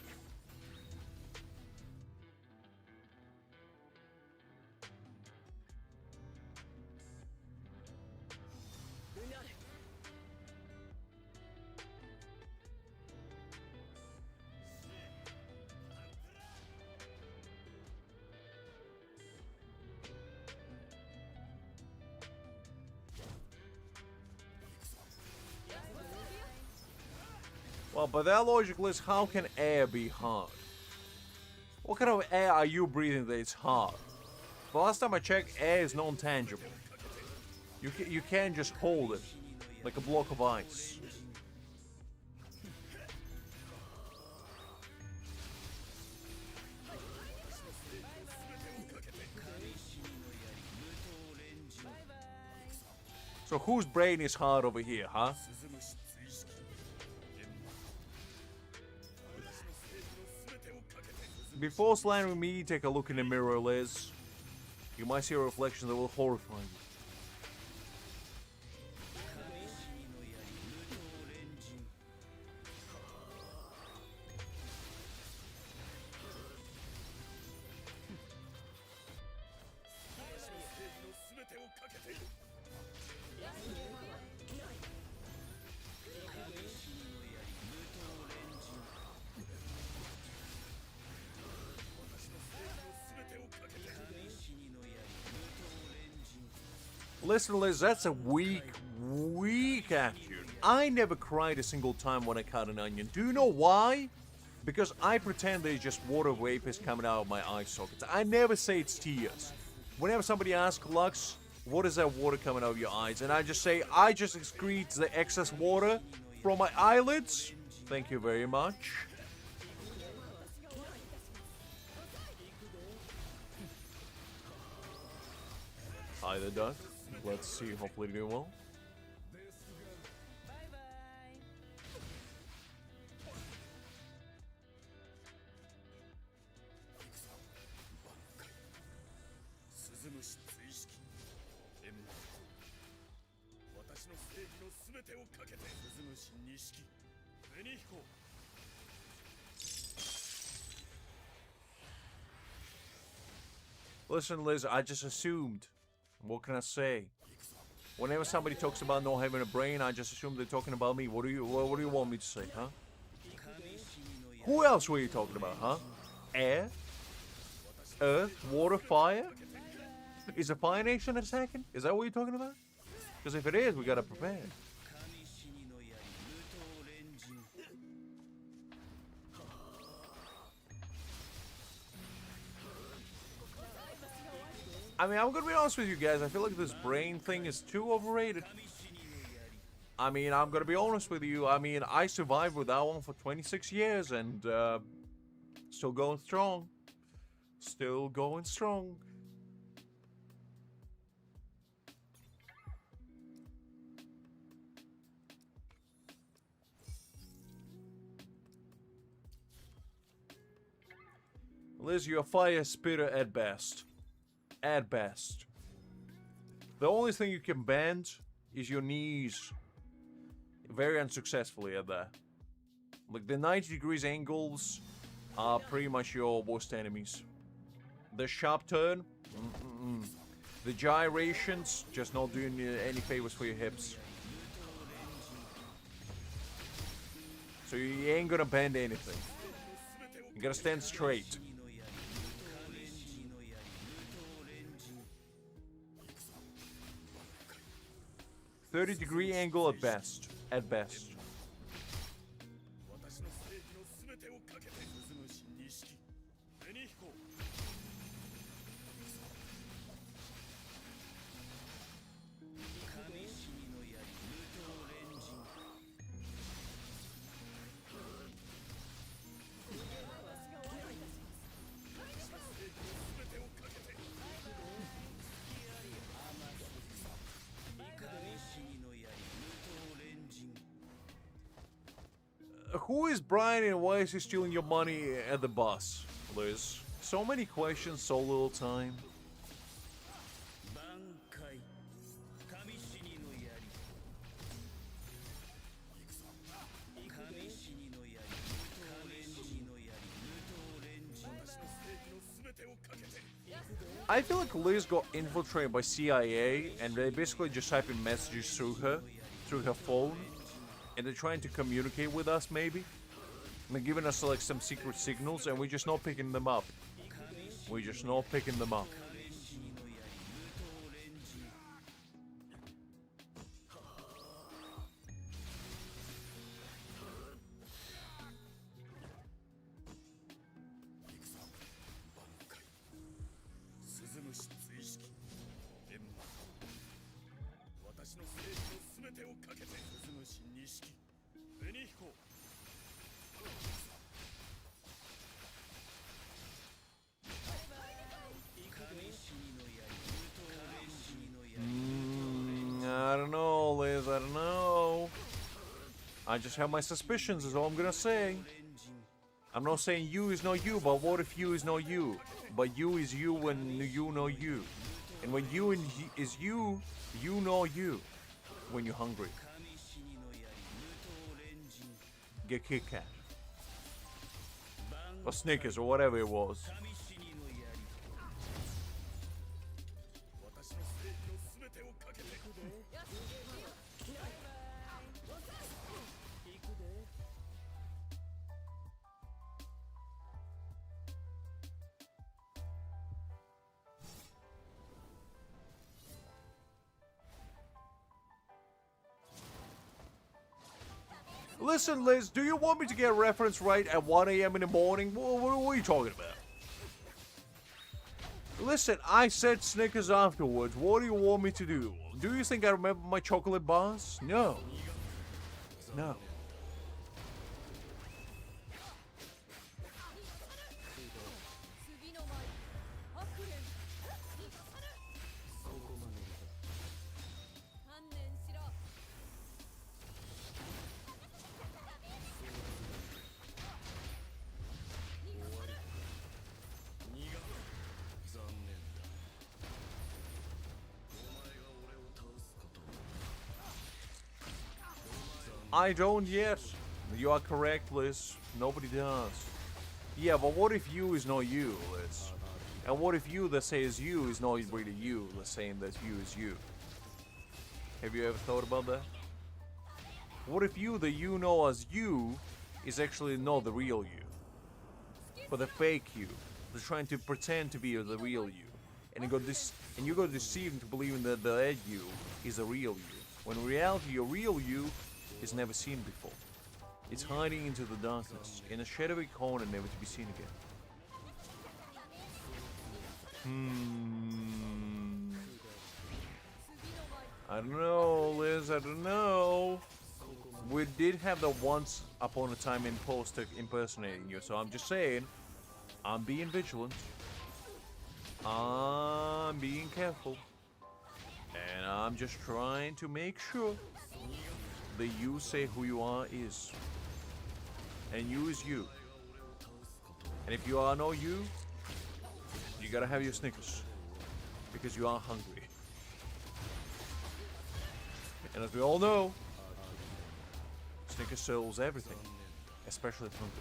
Well, by that logic, Liz, how can air be hard? What kind of air are you breathing that it's hard? The last time I checked, air is non-tangible. You can't just hold it like a block of ice. So whose brain is hard over here, huh? Before slandering me, take a look in the mirror, Liz. You might see a reflection that will horrify you. Listen, Liz, that's a weak attitude. I never cried a single time when I cut an onion. Do you know why? Because I pretend there's just water vapors coming out of my eye sockets. I never say it's tears. Whenever somebody asks Lux, what is that water coming out of your eyes? And I just say, I just excrete the excess water from my eyelids. Thank you very much. Hi there, Duck. Let's see, hopefully you're doing well. Listen, Liz, I just assumed. What can I say? Whenever somebody talks about not having a brain, I just assume they're talking about me. What do you want me to say, huh? Who else were you talking about, huh? Air? Earth? Water? Fire? Is the Fire Nation attacking? Is that what you're talking about? Because if it is, we gotta prepare. I mean, I'm gonna be honest with you guys. I feel like this brain thing is too overrated. I mean, I'm gonna be honest with you. I mean, I survived with that one for 26 years and still going strong. Still going strong. Liz, you're a fire spitter at best. At best. The only thing you can bend is your knees. Very unsuccessfully at that. Like, the 90 degrees angles are pretty much your worst enemies. The sharp turn, the gyrations, just not doing any favors for your hips. So you ain't gonna bend anything. You gotta stand straight. 30-degree angle at best. At best. Who is Brian and why is he stealing your money at the bus, Liz? So many questions, so little time. I feel like Liz got infiltrated by CIA and they basically just typing messages through her phone. And they're trying to communicate with us, maybe. And they're giving us, like, some secret signals, and we're just not picking them up. We're just not picking them up. I don't know, Liz, I don't know. I just have my suspicions, is all I'm gonna say. I'm not saying you is not you, but what if you is not you? But you is you when you know you. And when you is you, you know you. When you're hungry. Get Kit Kat. Or Snickers, or whatever it was. Listen, Liz, do you want me to get a reference right at 1 a.m. in the morning? What are you talking about? Listen, I said Snickers afterwards. What do you want me to do? Do you think I remember my chocolate bars? No. No. I don't yet. You are correct, Liz. Nobody does. Yeah, but what if you is not you, Liz? And what if you that says you is not really you, that's saying that you is you? Have you ever thought about that? What if you that you know as you is actually not the real you, but the fake you? They're trying to pretend to be the real you, and you got deceived into believing that the you is the real you, when in reality your real you is never seen before. It's hiding into the darkness, in a shadowy corner, never to be seen again. I don't know, Liz, I don't know. We did have the once upon a time imposter impersonating you, so I'm just saying, I'm being vigilant. I'm being careful. And I'm just trying to make sure that you say who you are is. And you is you. And if you are no you, you gotta have your Snickers. Because you are hungry. And as we all know, Snickers sells everything. Especially hunger.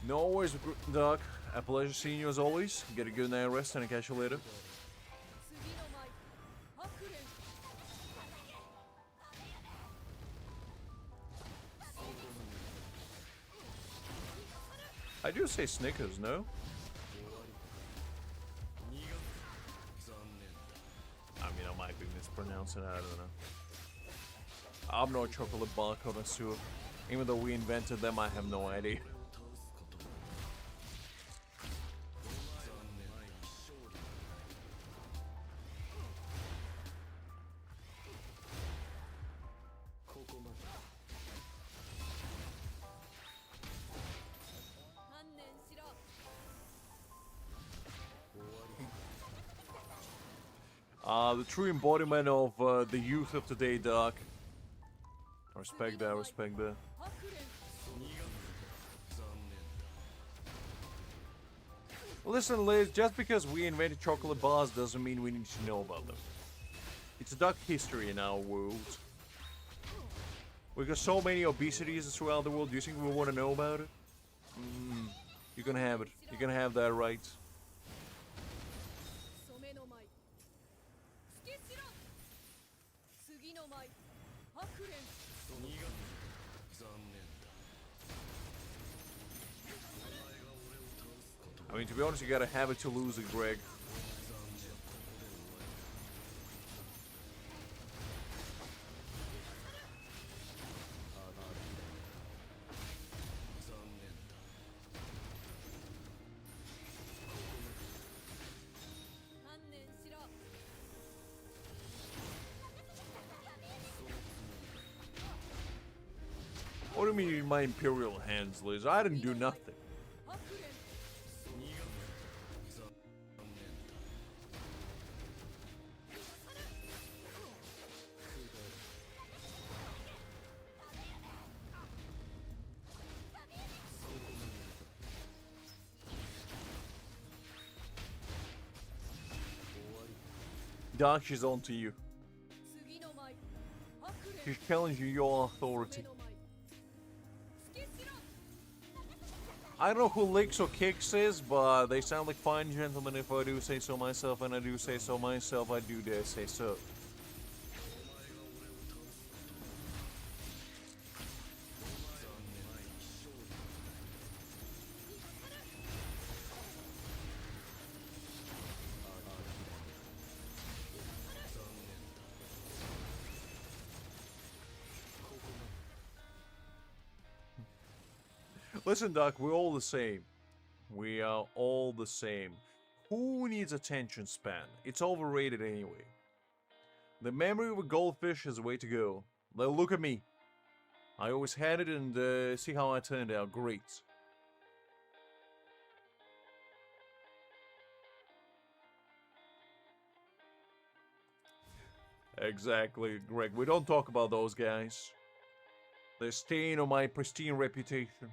No worries, Doc. A pleasure seeing you as always. Get a good night rest and I'll catch you later. I do say Snickers, no? I mean, I might be mispronouncing it, I don't know. I'm no chocolate bar connoisseur. Even though we invented them, I have no idea. The true embodiment of the youth of today, Doc. Respect that, respect that. Listen, Liz, just because we invented chocolate bars doesn't mean we need to know about them. It's a dark history in our world. We've got so many obesities throughout the world. Do you think we want to know about it? You're gonna have it. You're gonna have that right. I mean, to be honest, you gotta have it to lose it, Greg. What do you mean in my imperial hands, Liz? I didn't do nothing. Doc, she's on to you. She's challenging your authority. I don't know who licks or kicks is, but they sound like fine gentlemen if I do say so myself, and I do say so myself, I do dare say so. Listen, Doc, we're all the same. We are all the same. Who needs attention span? It's overrated anyway. The memory of a goldfish is the way to go. Now look at me. I always had it, and see how I turned out. Great. Exactly, Greg. We don't talk about those guys. They're stain on my pristine reputation.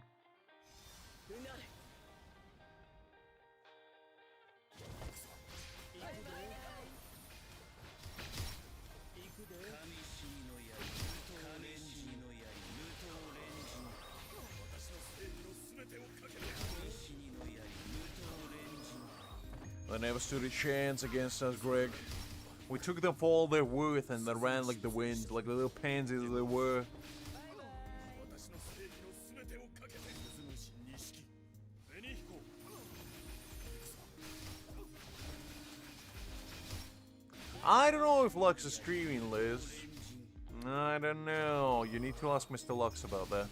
They never stood a chance against us, Greg. We took them for all their worth and they ran like the wind, like the little pansies they were. I don't know if Lux is streaming, Liz. I don't know. You need to ask Mr. Lux about that.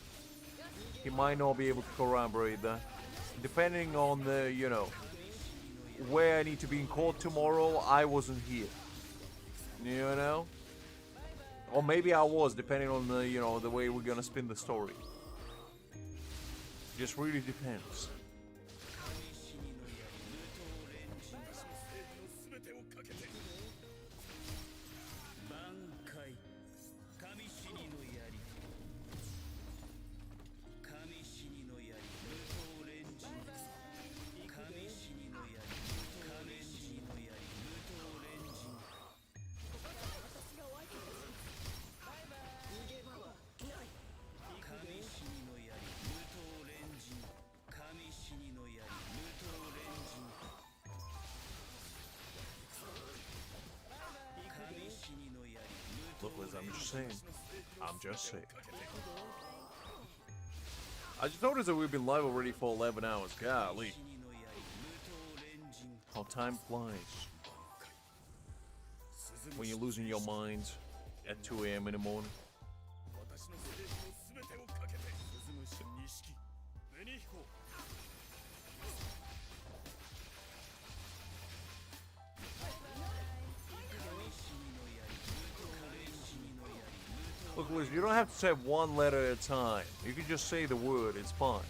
He might not be able to corroborate that. Depending on the, you know, where I need to be in court tomorrow, I wasn't here. You know? Or maybe I was, depending on the, you know, the way we're gonna spin the story. Just really depends. Look, Liz, I'm just saying. I'm just saying. I just noticed that we've been live already for 11 hours. Golly. How time flies. When you're losing your mind at 2 a.m. in the morning. Look, Liz, you don't have to say one letter at a time. You can just say the word, it's fine.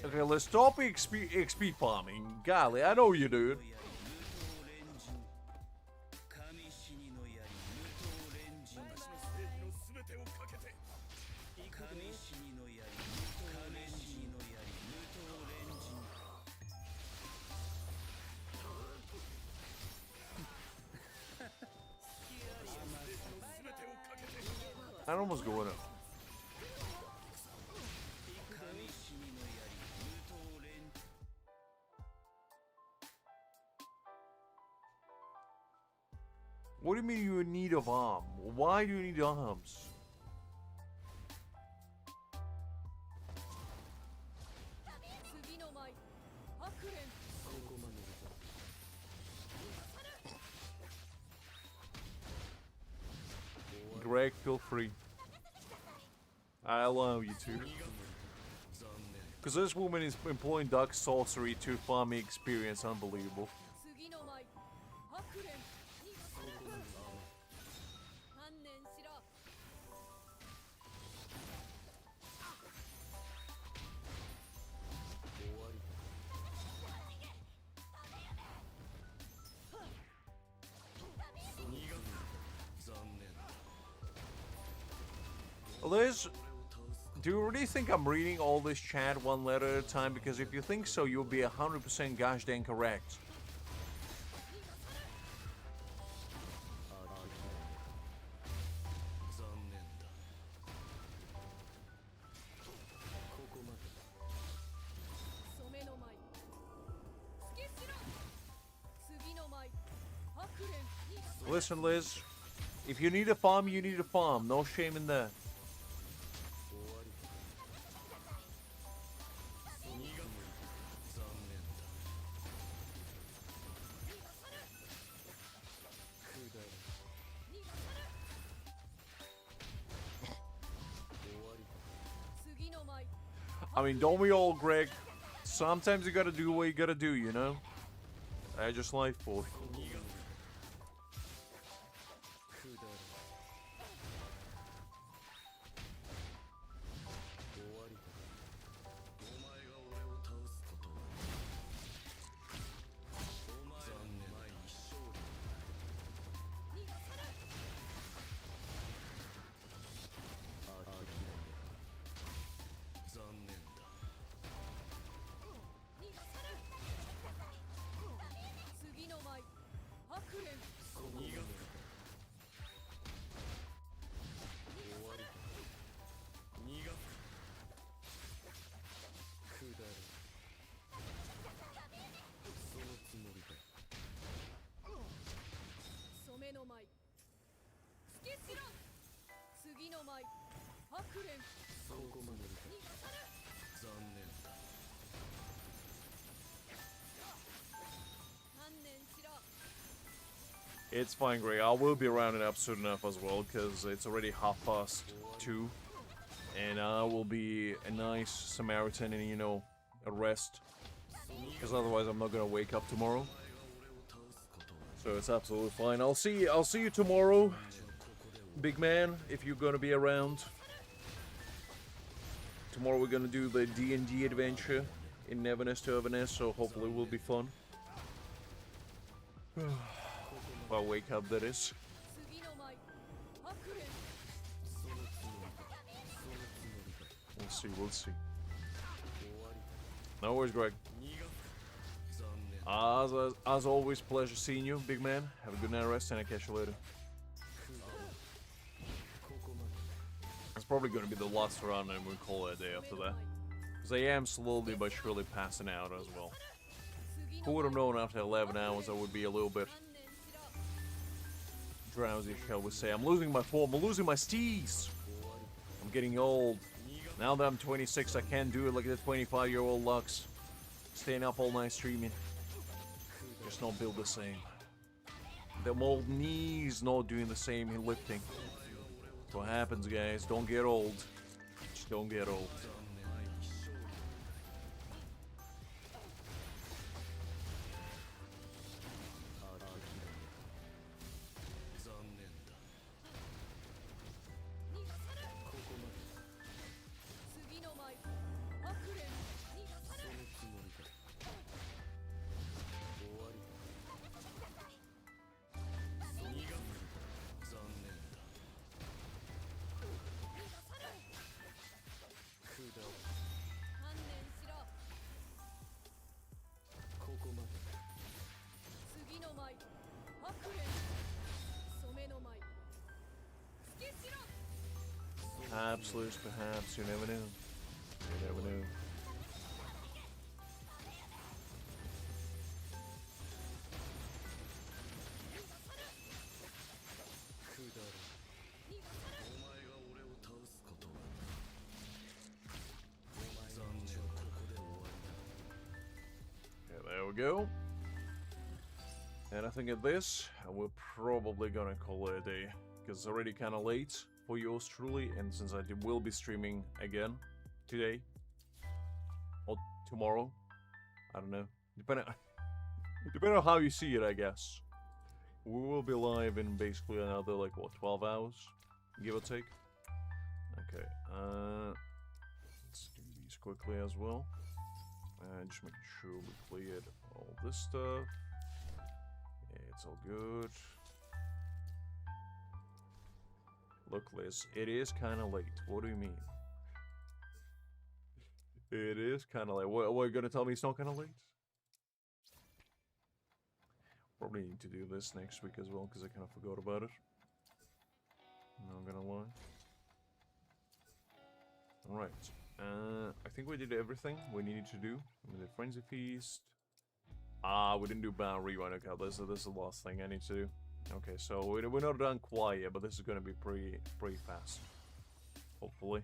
Okay, let's stop XP farming. Golly, I know you do. That almost going up. What do you mean you're in need of arm? Why do you need arms? Greg, feel free. I allow you to. Because this woman is employing dark sorcery to farm me experience. Unbelievable. Liz, do you really think I'm reading all this chat one letter at a time? Because if you think so, you'll be 100% gosh dang correct. Listen, Liz, if you need a farm, you need a farm. No shame in that. I mean, don't we all, Greg? Sometimes you gotta do what you gotta do, you know? I just life for it. It's fine, Gray. I will be rounding up soon enough as well, because it's already 2:30. And I will be a nice Samaritan and, you know, a rest. Because otherwise I'm not gonna wake up tomorrow. So it's absolutely fine. I'll see you tomorrow, big man, if you're gonna be around. Tomorrow we're gonna do the D&D adventure in Neverness to Everness, so hopefully it will be fun. If I wake up, that is. We'll see. No worries, Greg. As always, pleasure seeing you, big man. Have a good night rest, and I'll catch you later. It's probably going to be the last round, and we'll call it a day after that. Because I am slowly but surely passing out as well. Who would have known after 11 hours I would be a little bit drowsy, shall we say. I'm losing my form, I'm losing my steez. I'm getting old. Now that I'm 26, I can't do it like the 25-year-old Lux. Staying up all night streaming. Just not built the same. The old knees not doing the same in lifting. That's what happens, guys. Don't get old. Just don't get old. Perhaps, you never knew. You never knew. Yeah, there we go. And I think at this, we're probably gonna call it a day, because it's already kind of late for yours truly, and since I will be streaming again today or tomorrow, I don't know, depending on how you see it, I guess. We will be live in basically another, like, what, 12 hours, give or take. Okay, let's do these quickly as well, and just making sure we cleared all this stuff. Yeah, it's all good. Look, Liz, it is kind of late. What do you mean? It is kind of late. What, are you going to tell me it's not kind of late? Probably need to do this next week as well, because I kind of forgot about it. Not going to lie. Alright. I think we did everything we needed to do. We did Frenzy Feast. We didn't do Bound Rewind. Okay, this is the last thing I need to do. Okay, so we're not done quite yet, but this is going to be pretty fast. Hopefully.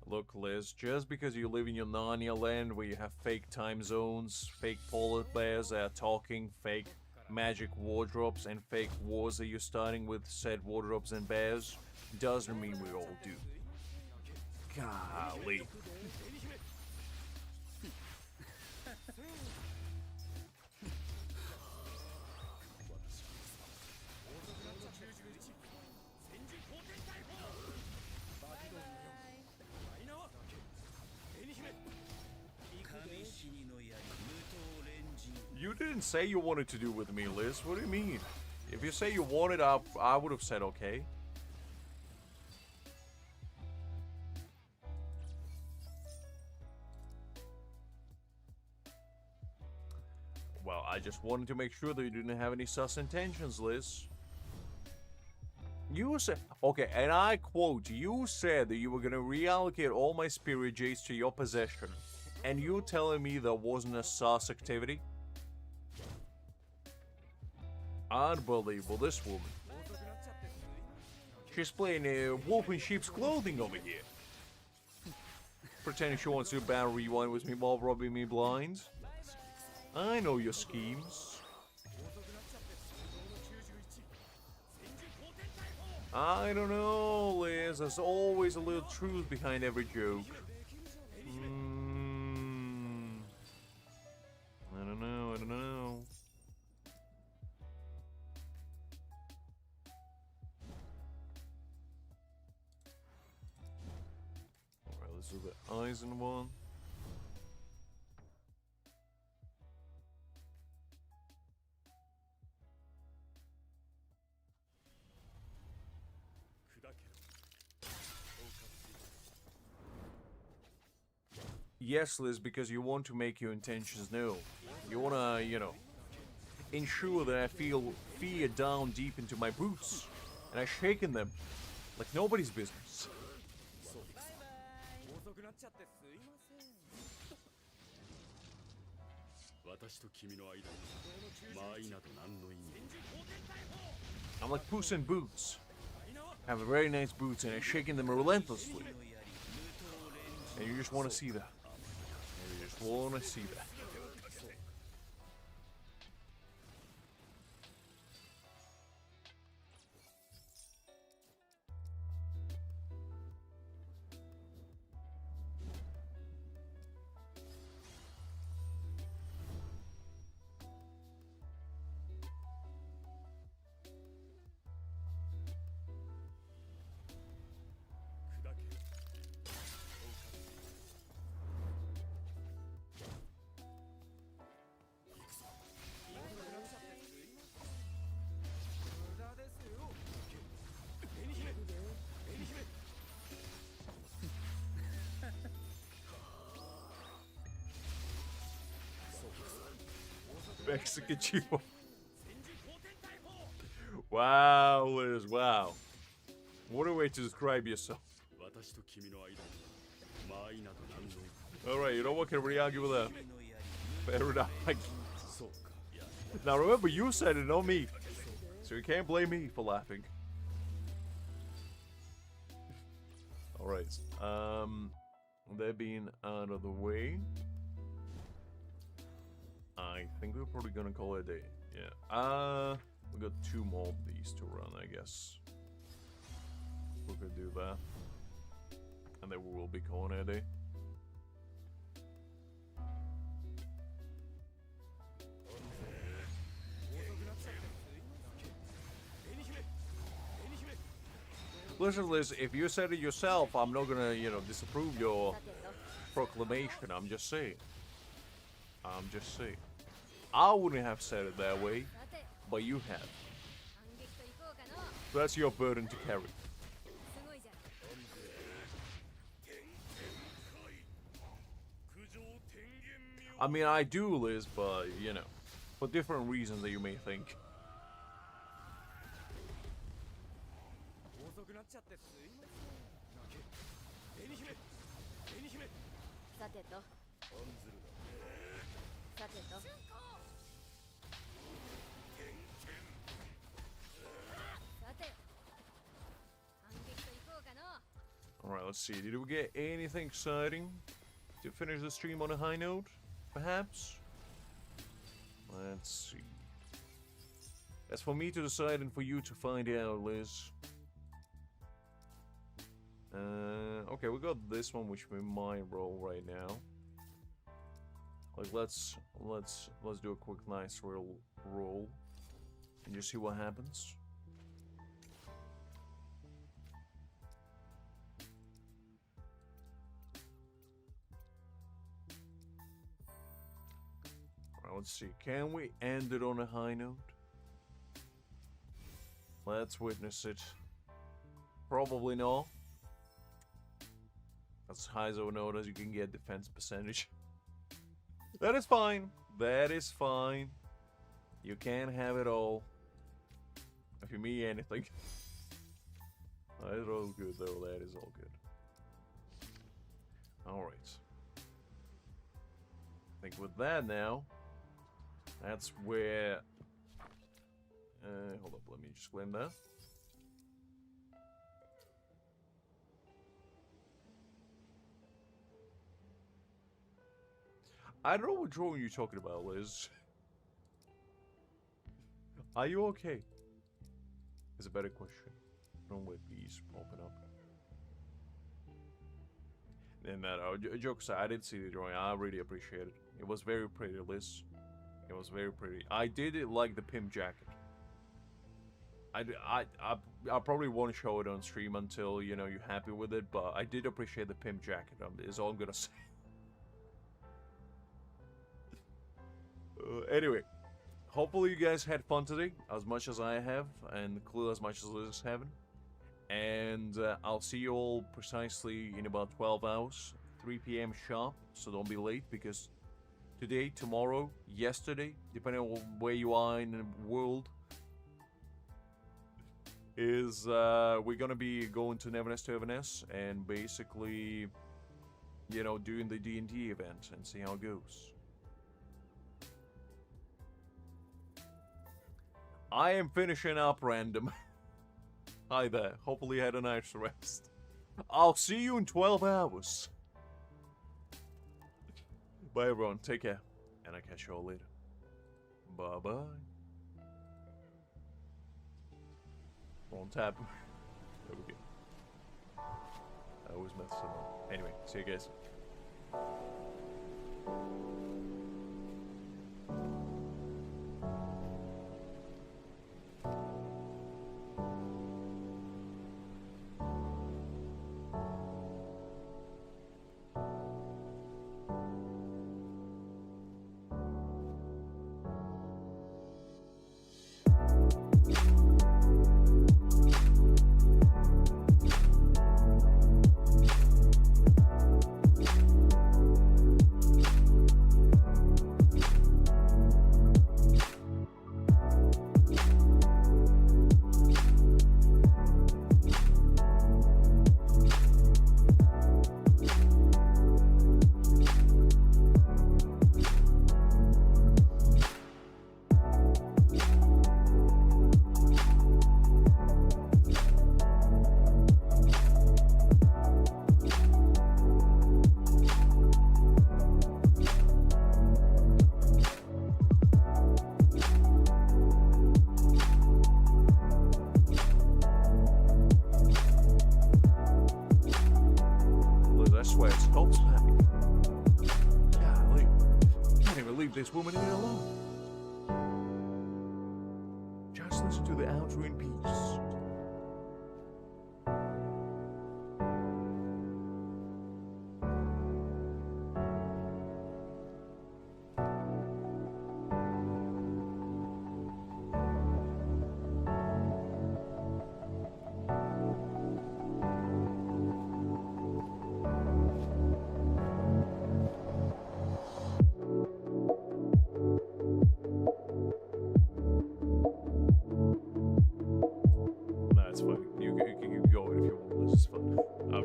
Look, Liz, just because you live in your Narnia land where you have fake time zones, fake polar bears that are talking, fake magic wardrobes, and fake wars that you're starting with said wardrobes and bears, doesn't mean we all do. Golly. You didn't say you wanted to do with me, Liz. What do you mean? If you say you wanted, I would have said okay. Well, I just wanted to make sure that you didn't have any sus intentions, Liz. You said, okay, and I quote, you said that you were going to reallocate all my spirit jades to your possession. And you telling me there wasn't a sus activity? Unbelievable, this woman. She's playing wolf in sheep's clothing over here. Pretending she wants to battle rewind with me while robbing me blind. I know your schemes. I don't know, Liz. There's always a little truth behind every joke. I don't know. Alright, let's do the Aizen one. Yes, Liz, because you want to make your intentions known. You wanna, ensure that I feel fear down deep into my boots. And I shaken them like nobody's business. I'm like Puss in Boots. I have very nice boots and I'm shaking them relentlessly. And you just want to see that. You just want to see that. Mexican Chivo. Wow, Liz, wow. What a way to describe yourself. Alright, you know what? Can we argue with that? Fair enough. Now remember, you said it, not me. So you can't blame me for laughing. Alright, that being out of the way, I think we're probably gonna call it a day. Yeah. We got 2 more of these to run, I guess. We could do that. And then we will be calling it a day. Listen, Liz, if you said it yourself, I'm not gonna, disapprove your proclamation. I'm just saying. I wouldn't have said it that way, but you have. So that's your burden to carry. I mean, I do, Liz, but, for different reasons that you may think. Alright, let's see. Did we get anything exciting to finish the stream on a high note? Perhaps? Let's see. That's for me to decide and for you to find out, Liz. Okay, we got this one, which we might roll right now. Like, let's do a quick, nice roll, and just see what happens. Alright, let's see. Can we end it on a high note? Let's witness it. Probably not. That's as high as a note as you can get defense percentage. That is fine. That is fine. You can't have it all. If you mean anything. That is all good, though. That is all good. Alright. I think with that now, that's where Hold up, let me just claim that. I don't know what drawing you're talking about, Liz. Are you okay? Is a better question. Don't let these open up. And that joke aside, I did see the drawing. I really appreciate it. It was very pretty, Liz. It was very pretty. I did like the pimp jacket. I probably won't show it on stream until, you know, you're happy with it, but I did appreciate the pimp jacket, is all I'm gonna say. Anyway, hopefully you guys had fun today, as much as I have, and Clue as much as Liz is having. And I'll see you all precisely in about 12 hours, 3 p.m. sharp, so don't be late, because today, tomorrow, yesterday, depending on where you are in the world, is we're gonna be going to Neverness to Everness and basically, you know, doing the D&D event and see how it goes. I am finishing up random. Hi there. Hopefully you had a nice rest. I'll see you in 12 hours. Bye everyone. Take care. And I'll catch you all later. Bye bye. On tap. There we go. I always mess them up. Anyway, see you guys. This woman here alone. Just listen to the outro in peace.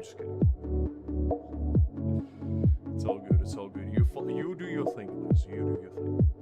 Just kidding. It's all good. It's all good. You do your thing, Liz. You do your thing.